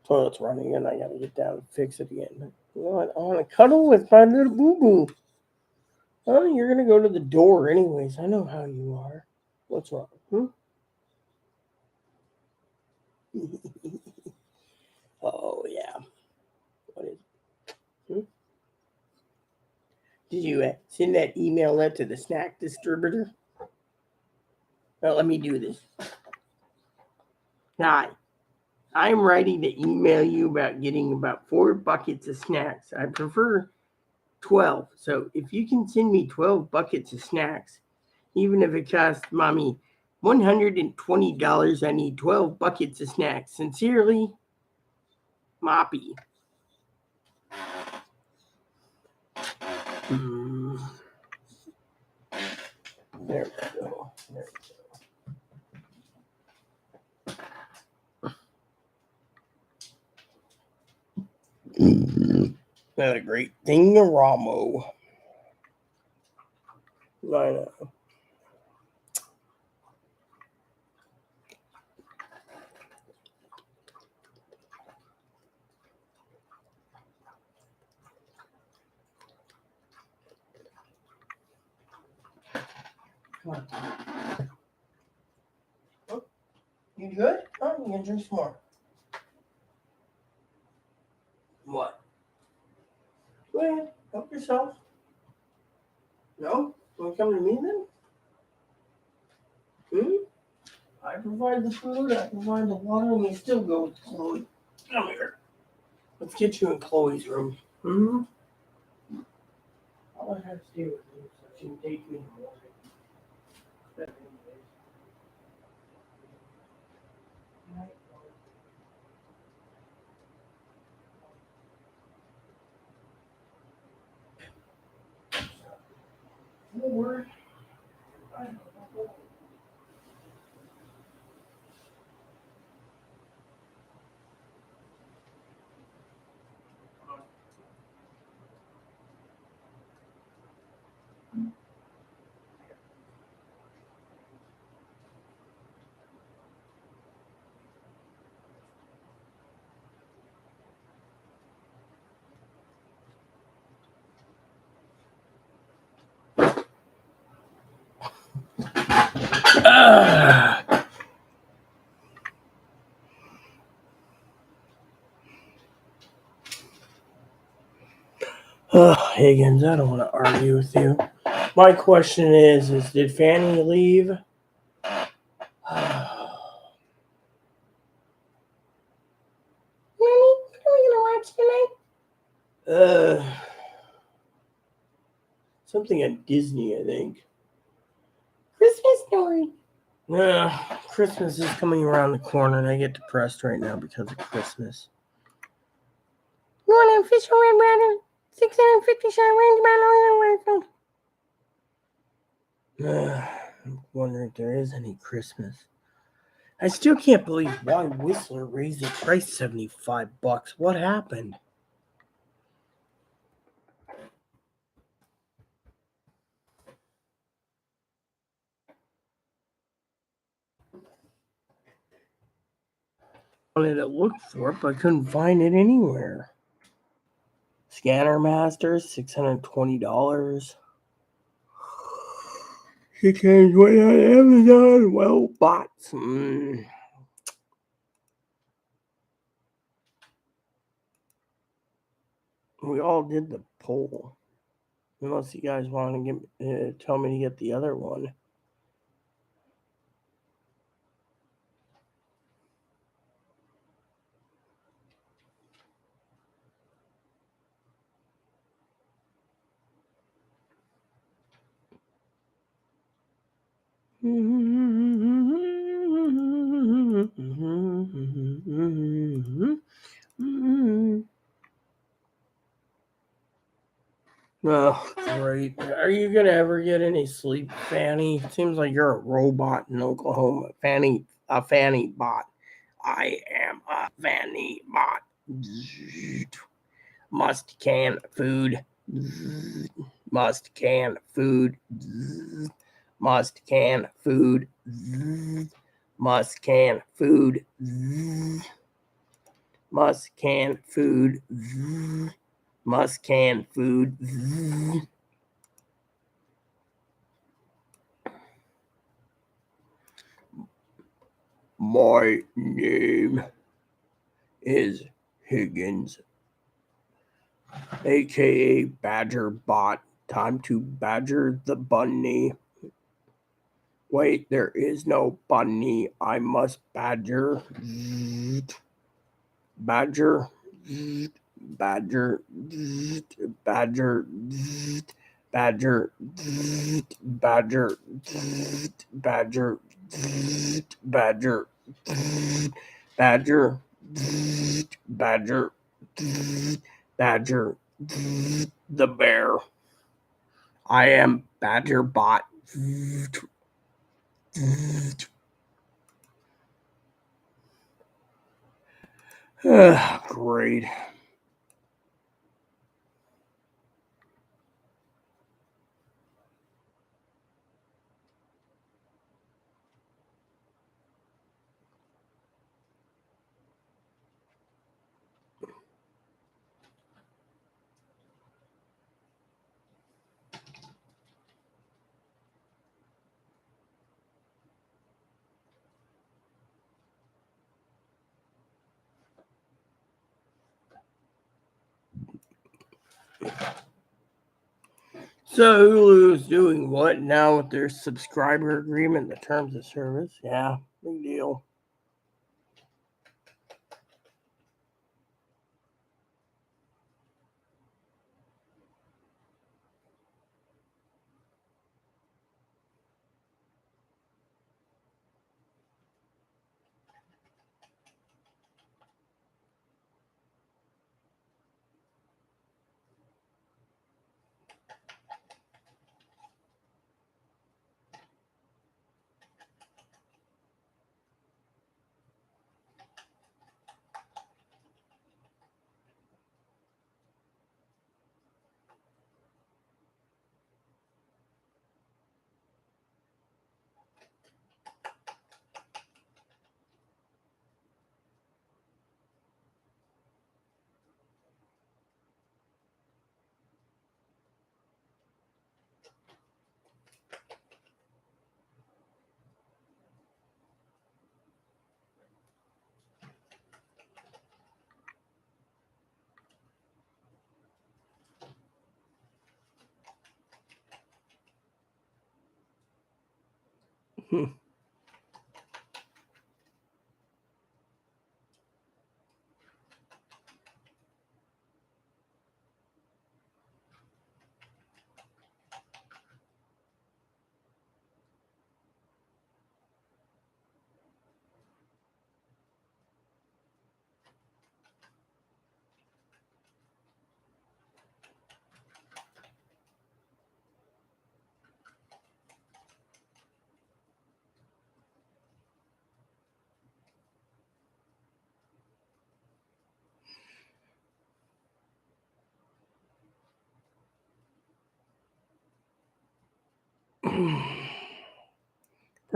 Toilet's running and I gotta get down and fix it again. You know what? I want to cuddle with my little boo-boo. Oh, you're gonna go to the door anyways. I know how you are. What's wrong? Oh, yeah. What is it? Did you send that email out to the snack distributor? Well, let me do this. Hi. I'm writing to email you about getting about 4 buckets of snacks. I prefer 12. So if you can send me 12 buckets of snacks, even if it costs Mommy $120, I need 12 buckets of snacks. Sincerely, Moppy. There we go. Not a great thing, Ramo. I know. Oh, you good? Oh, you can drink some more. What? Go ahead. Help yourself. No? You want to come to me then? I provide the food, I provide the water, and you still go with Chloe. Come here. Let's get you in Chloe's room. All I have to do with you so she can take me in the morning. But anyways. No worries. Higgins, I don't want to argue with you. My question is did Fanny leave? Mommy, what are we gonna watch tonight? Something at Disney, I think. Christmas Story. Christmas is coming around the corner, and I get depressed right now because of Christmas. You want an official Red Ryder 650 shot range battle? I'm wondering if there is any Christmas. I still can't believe why Whistler raised the price $75. What happened? I wanted to look for it, but I couldn't find it anywhere. Scanner Master, $620. You can wait on Amazon. Well, bots. We all did the poll. Unless you guys want to tell me to get the other one. Oh, great. Are you going to ever get any sleep, Fanny? It seems like you're a robot in Oklahoma. A Fanny bot. I am a Fanny bot. Must can food. Must can food. Must can food. Must can food. Must can food. Must can food. My name is Higgins, aka Badger Bot. Time to badger the bunny. Wait, there is no bunny. I must badger. Badger. Badger. Badger. Badger. Badger. Badger. Badger. Badger. Badger. Badger. The bear. I am Badger Bot. Great. So Hulu is doing what now with their subscriber agreement, the terms of service? Yeah, big deal.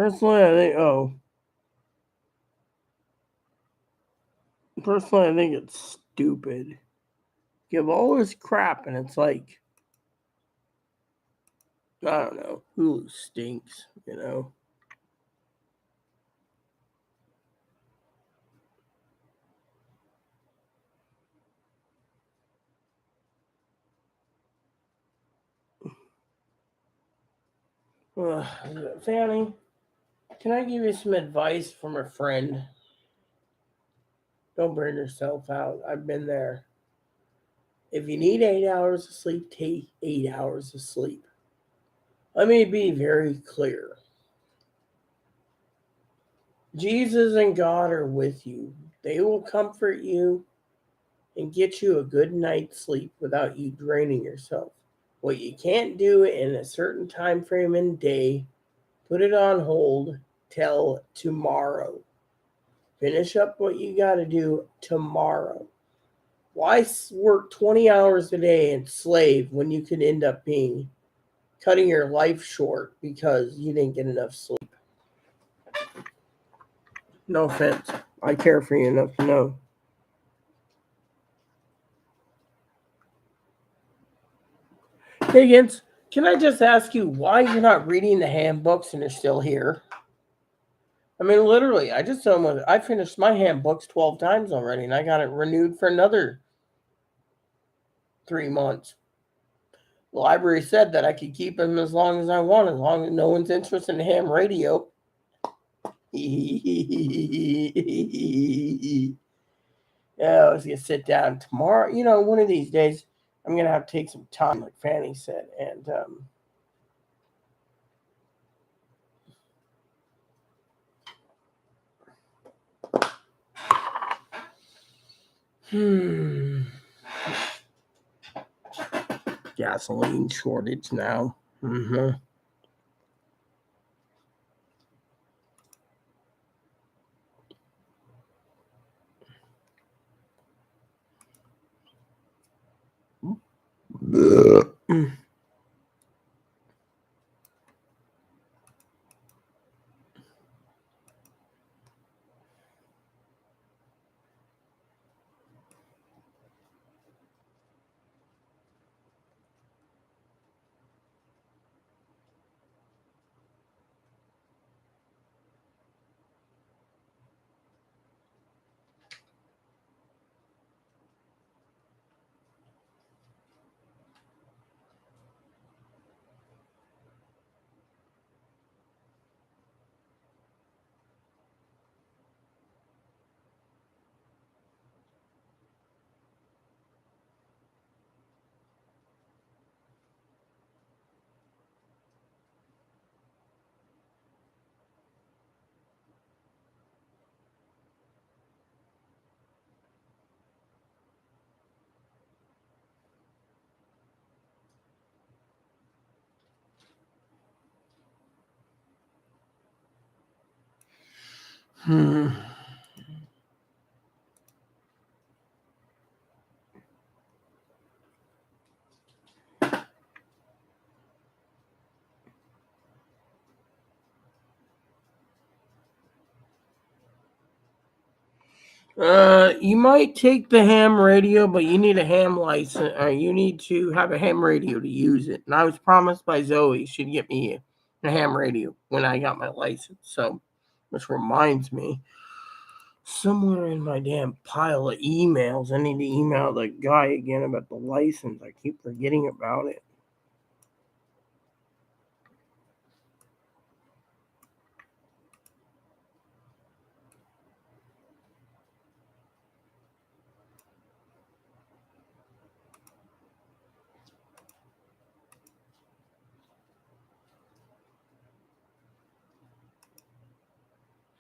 Personally, I think it's stupid. Give all this crap, and it's like, I don't know, Hulu stinks, you know. Fanny, can I give you some advice from a friend? Don't burn yourself out. I've been there. If you need 8 hours of sleep, take 8 hours of sleep. Let me be very clear. Jesus and God are with you. They will comfort you and get you a good night's sleep without you draining yourself. What you can't do in a certain time frame and day, put it on hold till tomorrow. Finish up what you got to do tomorrow. Why work 20 hours a day and slave when you could end up being cutting your life short because you didn't get enough sleep? No offense. I care for you enough to know. Higgins, can I just ask you why you're not reading the handbooks and you're still here? I mean, literally, I finished my handbooks 12 times already and I got it renewed for another 3 months. The library said that I could keep them as long as I want, as long as no one's interested in ham radio. Yeah, I was gonna sit down tomorrow. One of these days, I'm gonna have to take some time, like Fanny said, and gasoline shortage now. Mm-hmm. Hmm. You might take the ham radio, but you need a ham license. You need to have a ham radio to use it. And I was promised by Zoe she'd get me a ham radio when I got my license. So, which reminds me, somewhere in my damn pile of emails, I need to email the guy again about the license. I keep forgetting about it.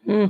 Hmm.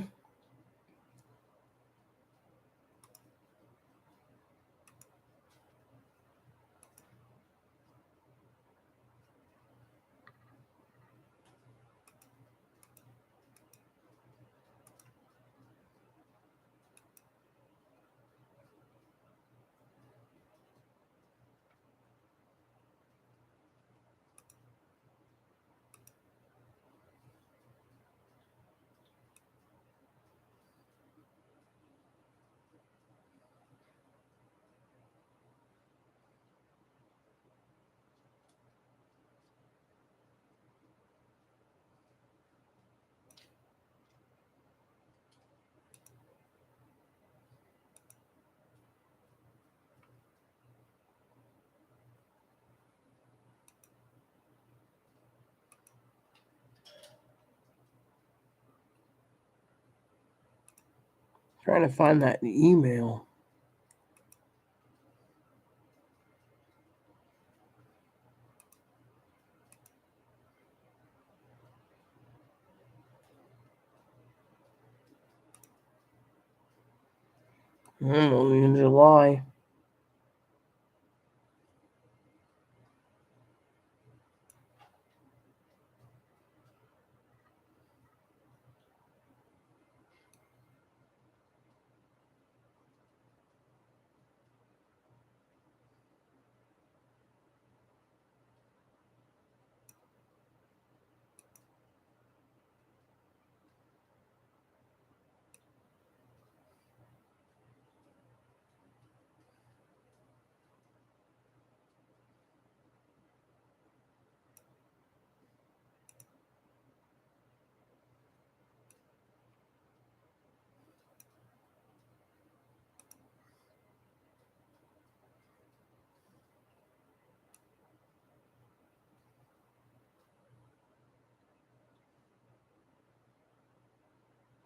Trying to find that email. Only in July.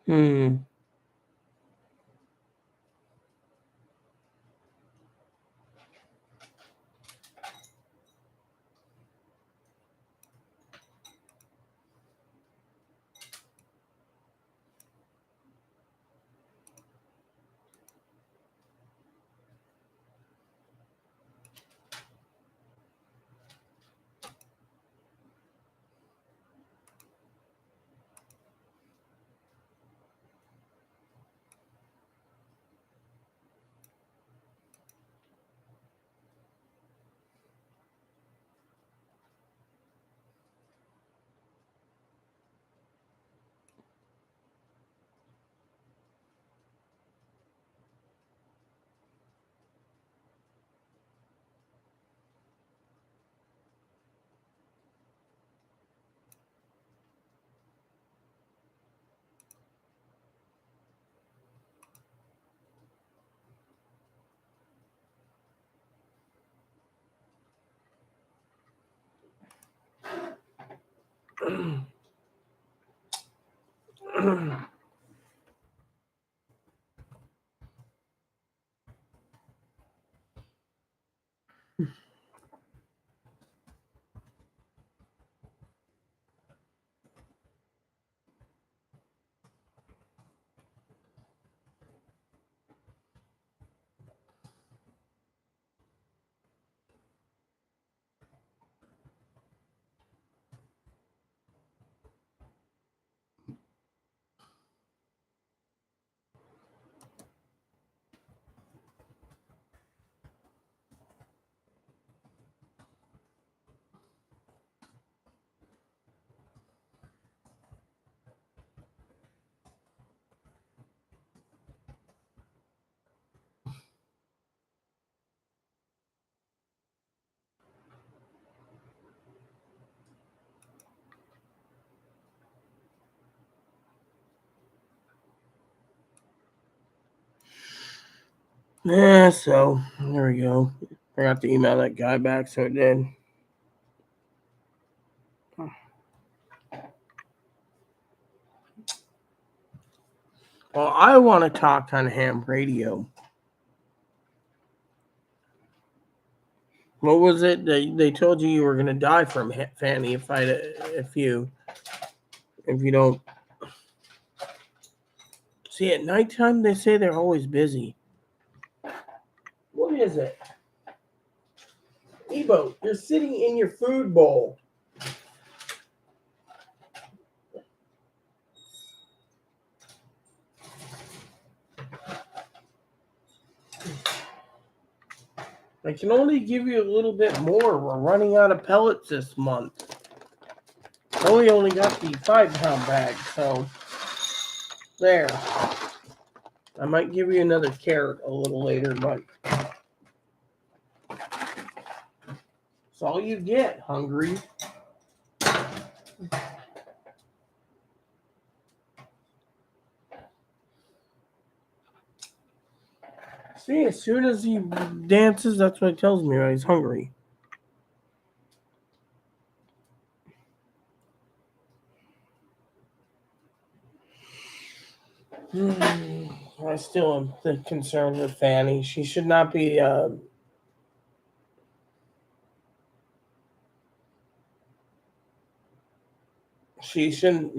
Hmm. Yeah, so there we go. I got to email that guy back, so it did. Well, I want to talk on ham radio. What was it? They told you were going to die from Fanny if you don't see at nighttime. They say they're always busy. What is it? Ebo, you're sitting in your food bowl. I can only give you a little bit more. We're running out of pellets this month. I only got the 5-pound bag, so there. I might give you another carrot a little later, but it's all you get, hungry. See, as soon as he dances, that's what it tells me that he's hungry. I still am concerned with Fanny. She should not be. She shouldn't,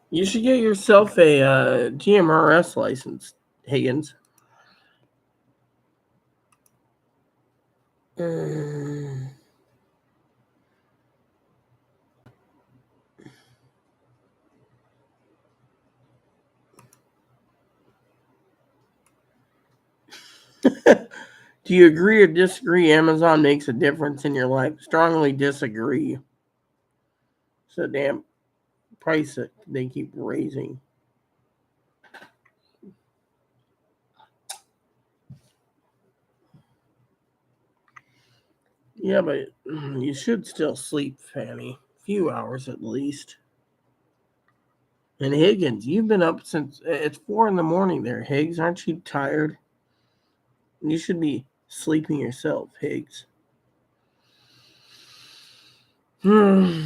You should get yourself a GMRS license, Higgins. Do you agree or disagree Amazon makes a difference in your life? Strongly disagree. It's a damn price that they keep raising. Yeah, but you should still sleep, Fanny. A few hours at least. And Higgins, you've been up since it's 4 in the morning there, Higgs. Aren't you tired? You should be sleeping yourself, Higgs. Hmm.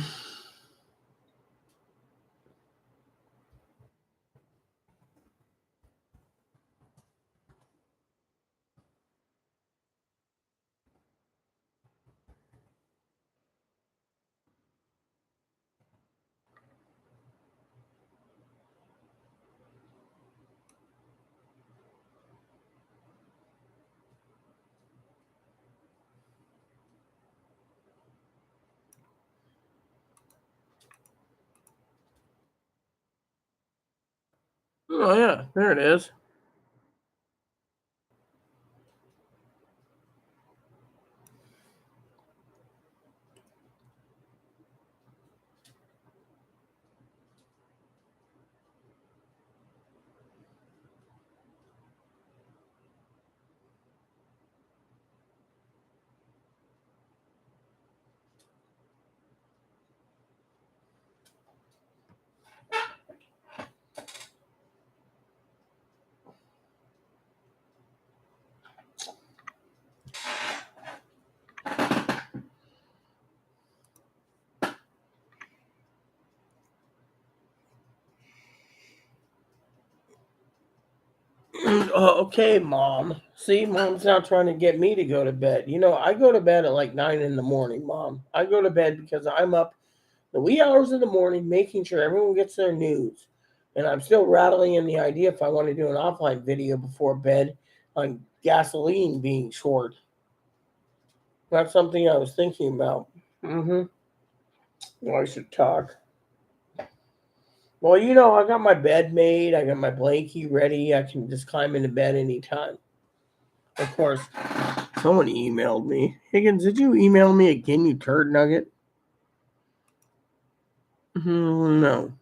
Oh, yeah, there it is. Okay, Mom. See, Mom's now trying to get me to go to bed. You know, I go to bed at like 9 in the morning, Mom. I go to bed because I'm up the wee hours of the morning making sure everyone gets their news. And I'm still rattling in the idea if I want to do an offline video before bed on gasoline being short. That's something I was thinking about. Mm-hmm. Well, I should talk. Well, you know, I got my bed made. I got my blankie ready. I can just climb into bed anytime. Of course, someone emailed me. Higgins, did you email me again, you turd nugget? No.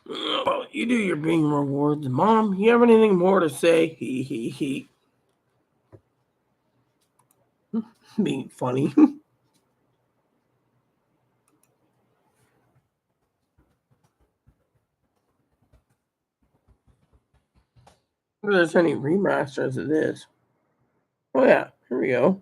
Well, you do your Bing rewards. Mom, you have anything more to say? He. Being funny. If there's any remasters of this. Oh, yeah. Here we go.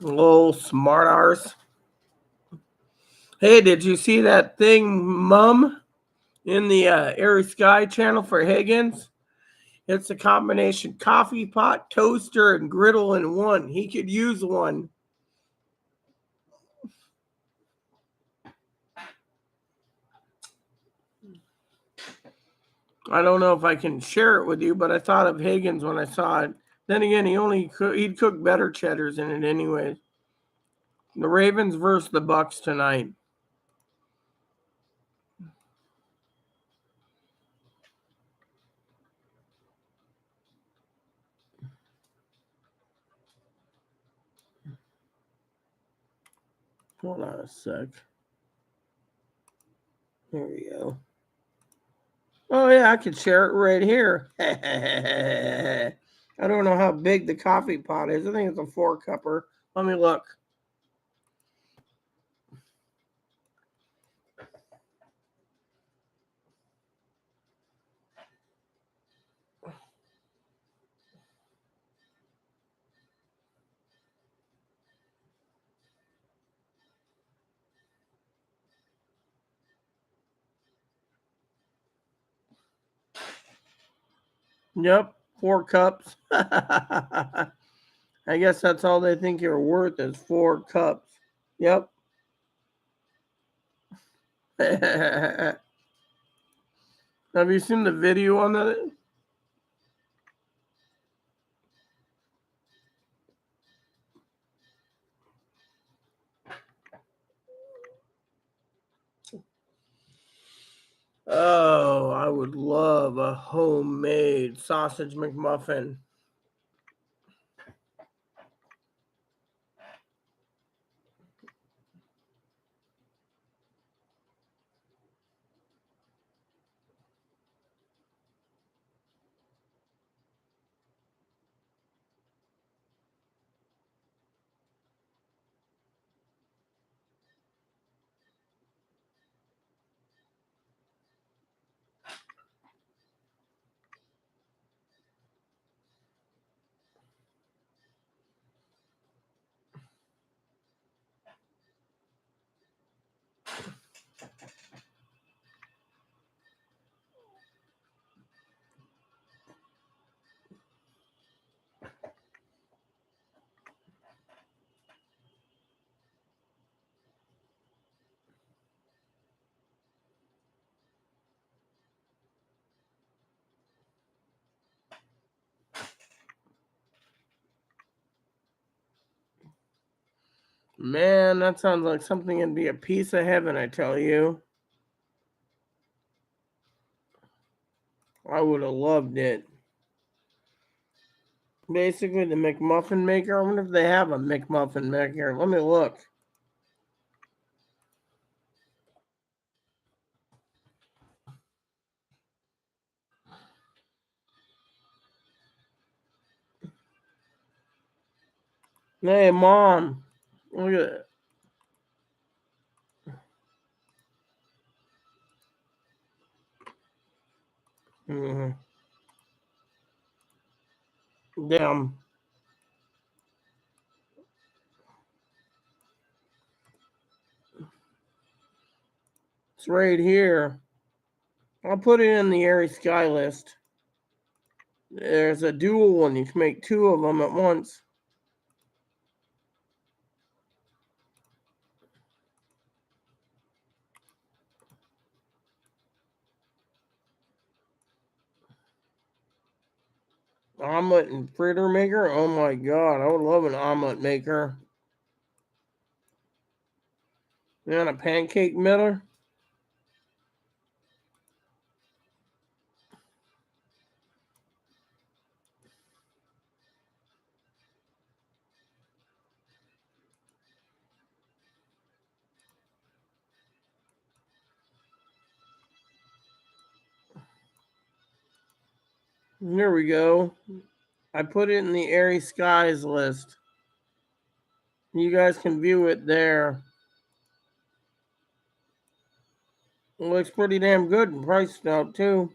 Little smart arse. Hey, did you see that thing, Mum, in the Airy Sky channel for Higgins? It's a combination coffee pot, toaster, and griddle in one. He could use one. I don't know if I can share it with you, but I thought of Higgins when I saw it. Then again, he'd cook better cheddars in it anyways. The Ravens versus the Bucks tonight. Hold on a sec. Here we go. Oh yeah, I can share it right here. I don't know how big the coffee pot is. I think it's a 4-cupper. Let me look. Yep, 4 cups. I guess that's all they think you're worth is 4 cups. Yep. Have you seen the video on that? Oh, I would love a homemade sausage McMuffin. Man, that sounds like something that'd be a piece of heaven, I tell you. I would have loved it. Basically, the McMuffin maker. I wonder if they have a McMuffin maker. Let me look. Hey, Mom. Look at it. Mm-hmm. Damn. It's right here. I'll put it in the Airy Sky list. There's a dual one. You can make 2 of them at once. Omelet and fritter maker. Oh my god, I would love an omelet maker. And a pancake miller. There we go. I put it in the Airy Skies list. You guys can view it there. It looks pretty damn good and priced out too.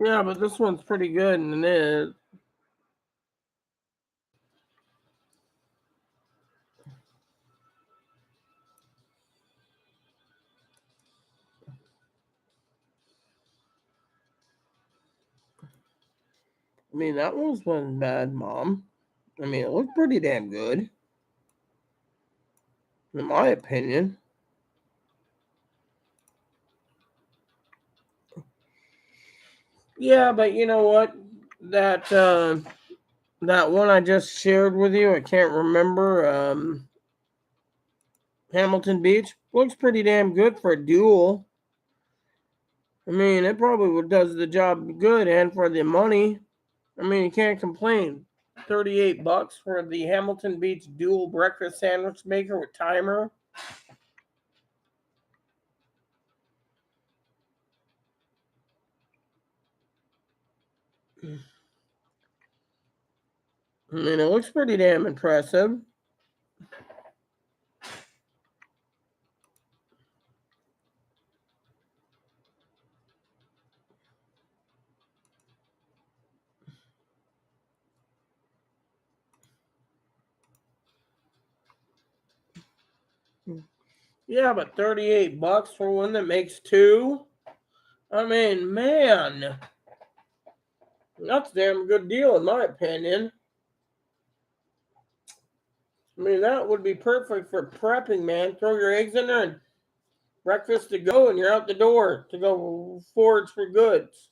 Yeah, but this one's pretty good and it is. I mean, that one wasn't bad, Mom. I mean, it looked pretty damn good, in my opinion. Yeah, but you know what? That one I just shared with you, I can't remember. Hamilton Beach looks pretty damn good for a duel. I mean, it probably does the job good, and for the money, I mean, you can't complain. $38 for the Hamilton Beach dual breakfast sandwich maker with timer. I mean, it looks pretty damn impressive. Yeah, but $38 for one that makes two? I mean, man, that's a damn good deal in my opinion. I mean, that would be perfect for prepping, man. Throw your eggs in there and breakfast to go, and you're out the door to go forage for goods.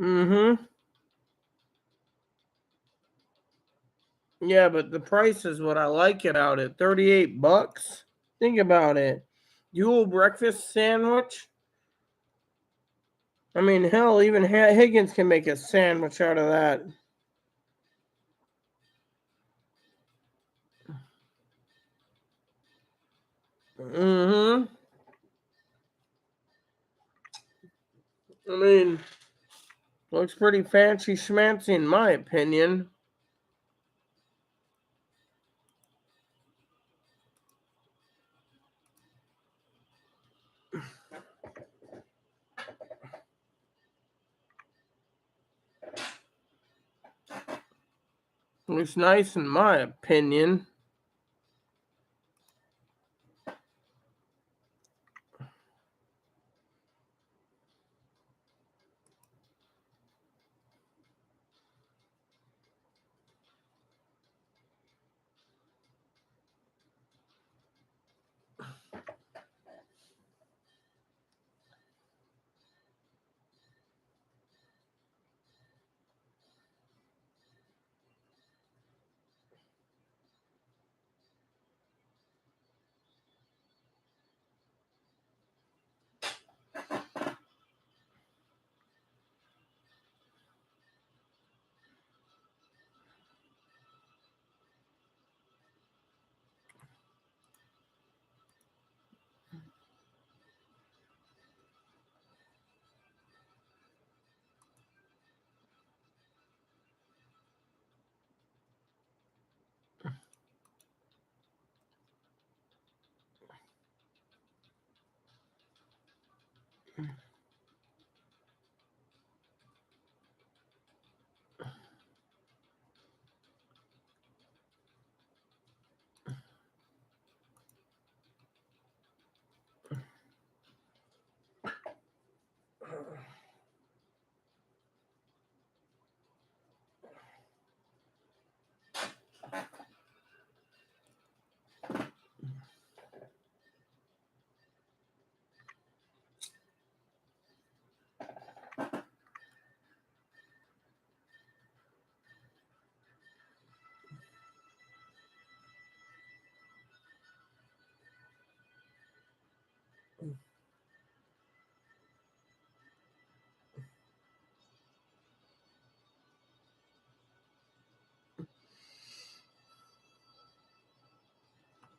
Mm-hmm. Yeah, but the price is what I like about it. $38. Think about it. Dual breakfast sandwich. I mean, hell, even Higgins can make a sandwich out of that. Mm-hmm. I mean, looks pretty fancy schmancy in my opinion. Looks nice in my opinion.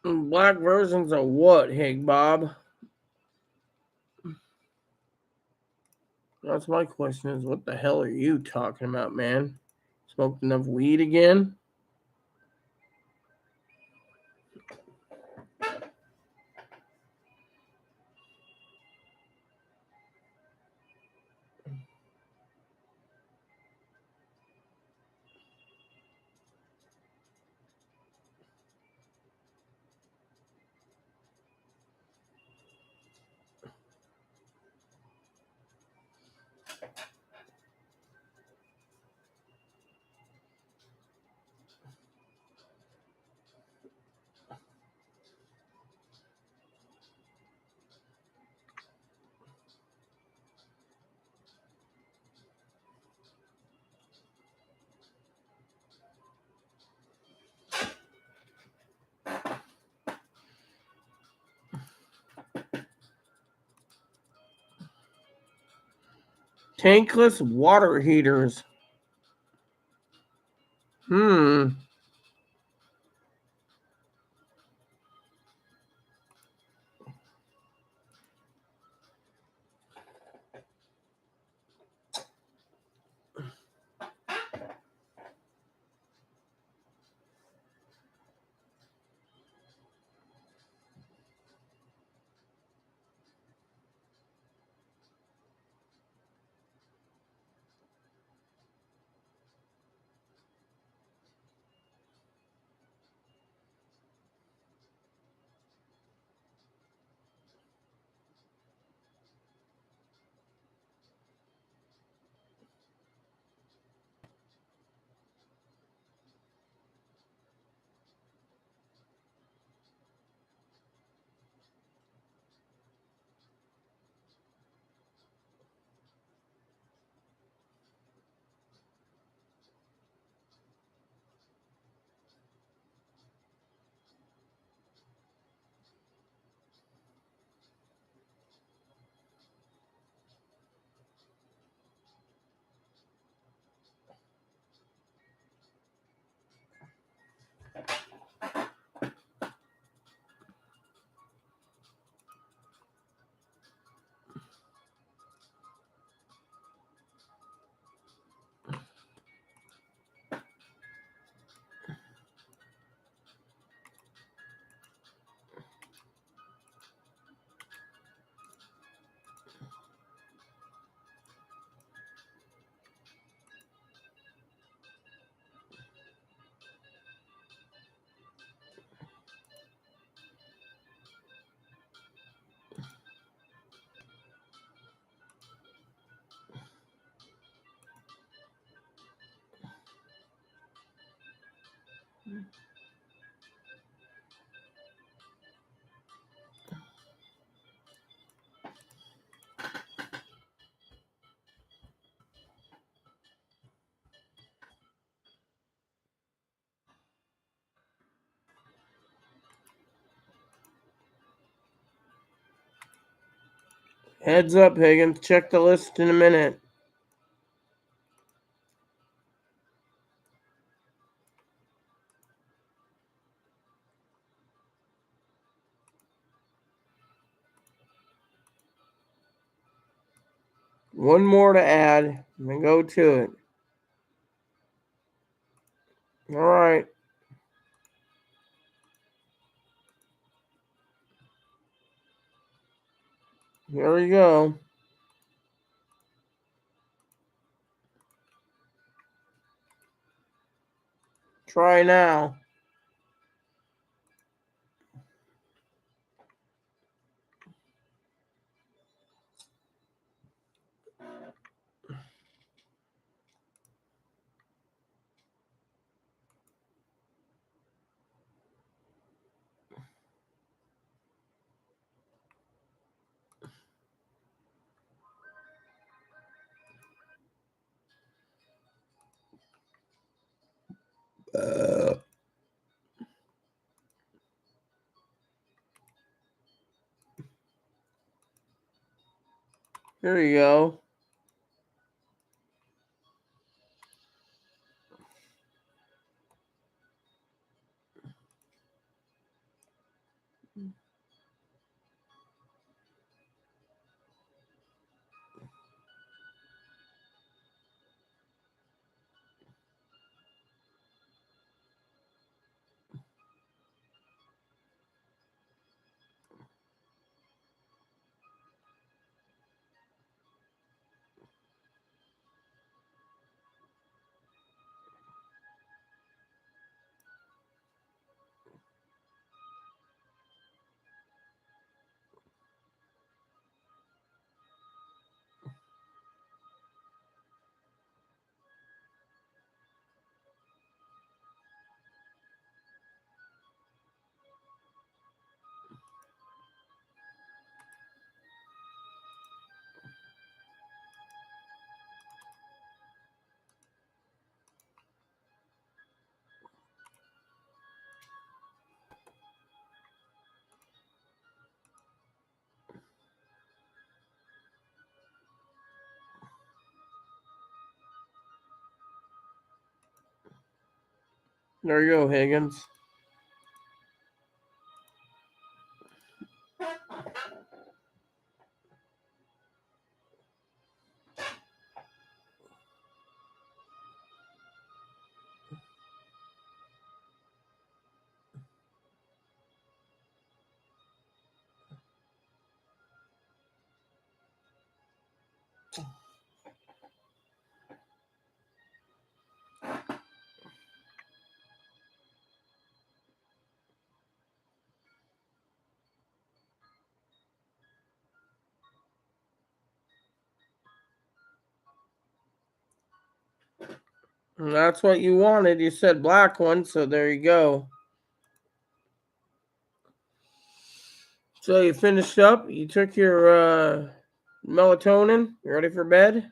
Black versions of what, Hig Bob? That's my question is, what the hell are you talking about, man? Smoked enough weed again? Tankless water heaters. Heads up, Higgins. Check the list in a minute. One more to add, and then go to it. All right. Here we go. Try now. Here you go. There you go, Higgins. And that's what you wanted. You said black one, so there you go. So you finished up. You took your melatonin. You ready for bed?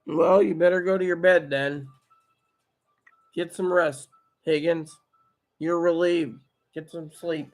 Well, you better go to your bed then. Get some rest, Higgins. You're relieved. Get some sleep.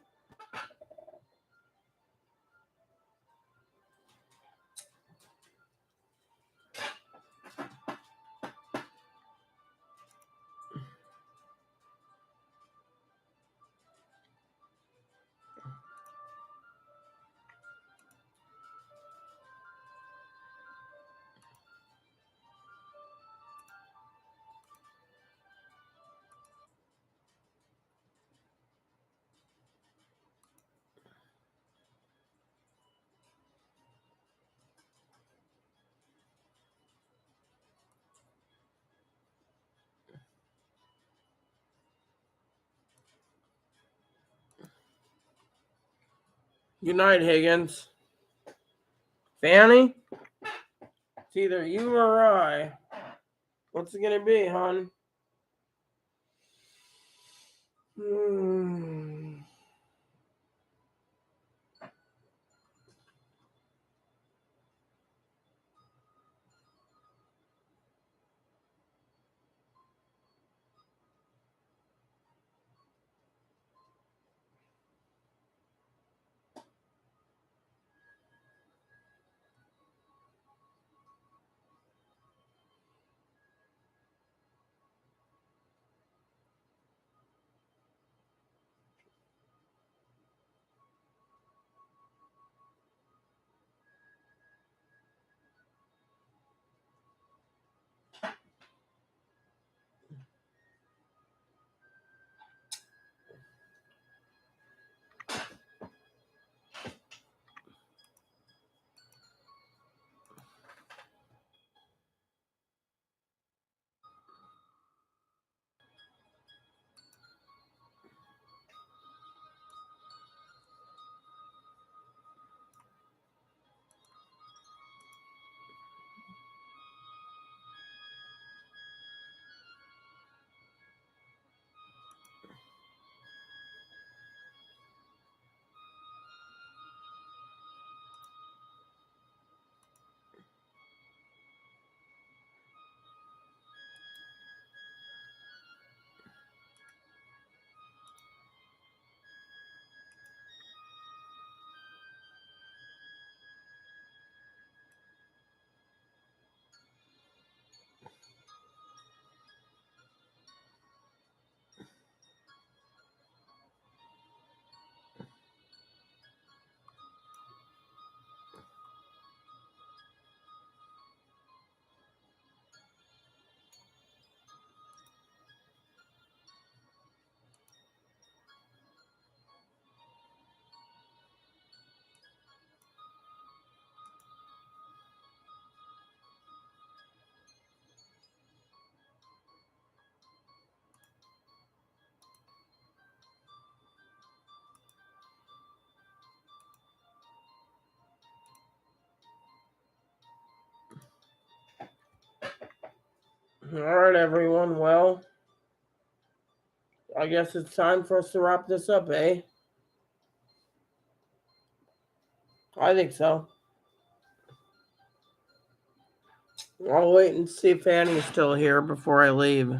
Good night, Higgins. Fanny? It's either you or I. What's it gonna be, hon? All right, everyone. Well, I guess it's time for us to wrap this up, eh? I think so. I'll wait and see if Annie's still here before I leave.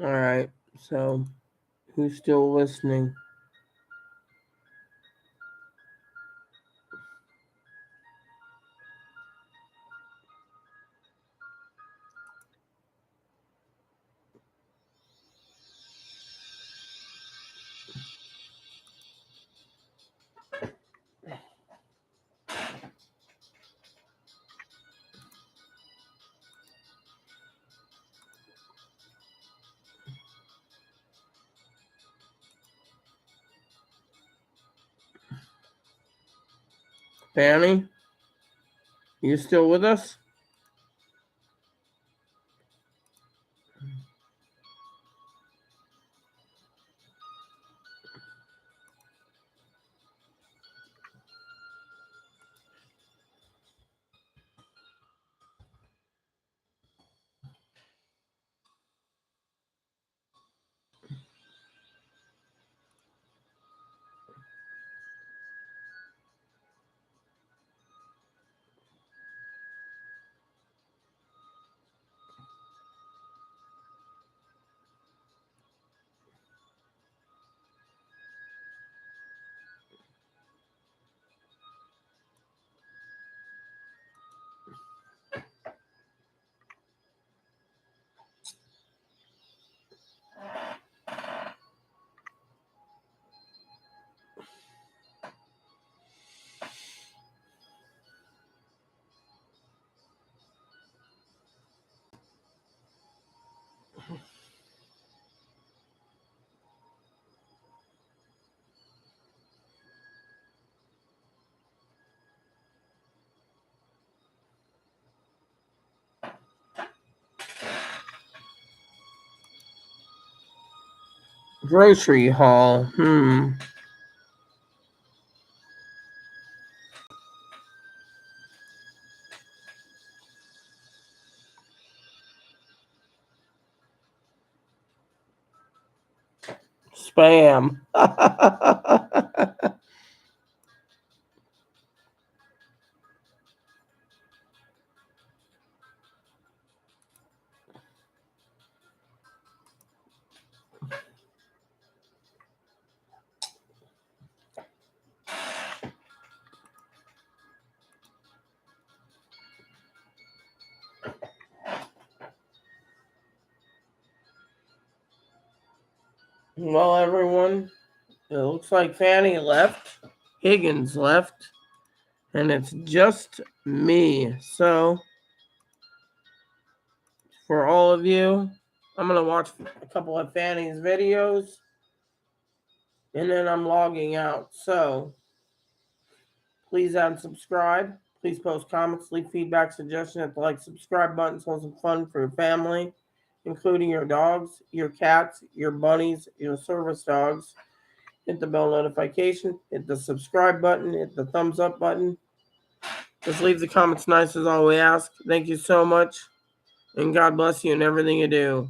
All right. So, who's still listening? Fanny? You still with us? Grocery haul. Spam. Well, everyone, it looks like Fanny left, Higgins left, and it's just me. So, for all of you, I'm going to watch a couple of Fanny's videos, and then I'm logging out. So, please add and subscribe. Please post comments, leave feedback, suggestions at the subscribe button. So some fun for your family, including your dogs, your cats, your bunnies, your service dogs. Hit the bell notification, hit the subscribe button, hit the thumbs up button. Just leave the comments nice as all we ask. Thank you so much, and God bless you in everything you do.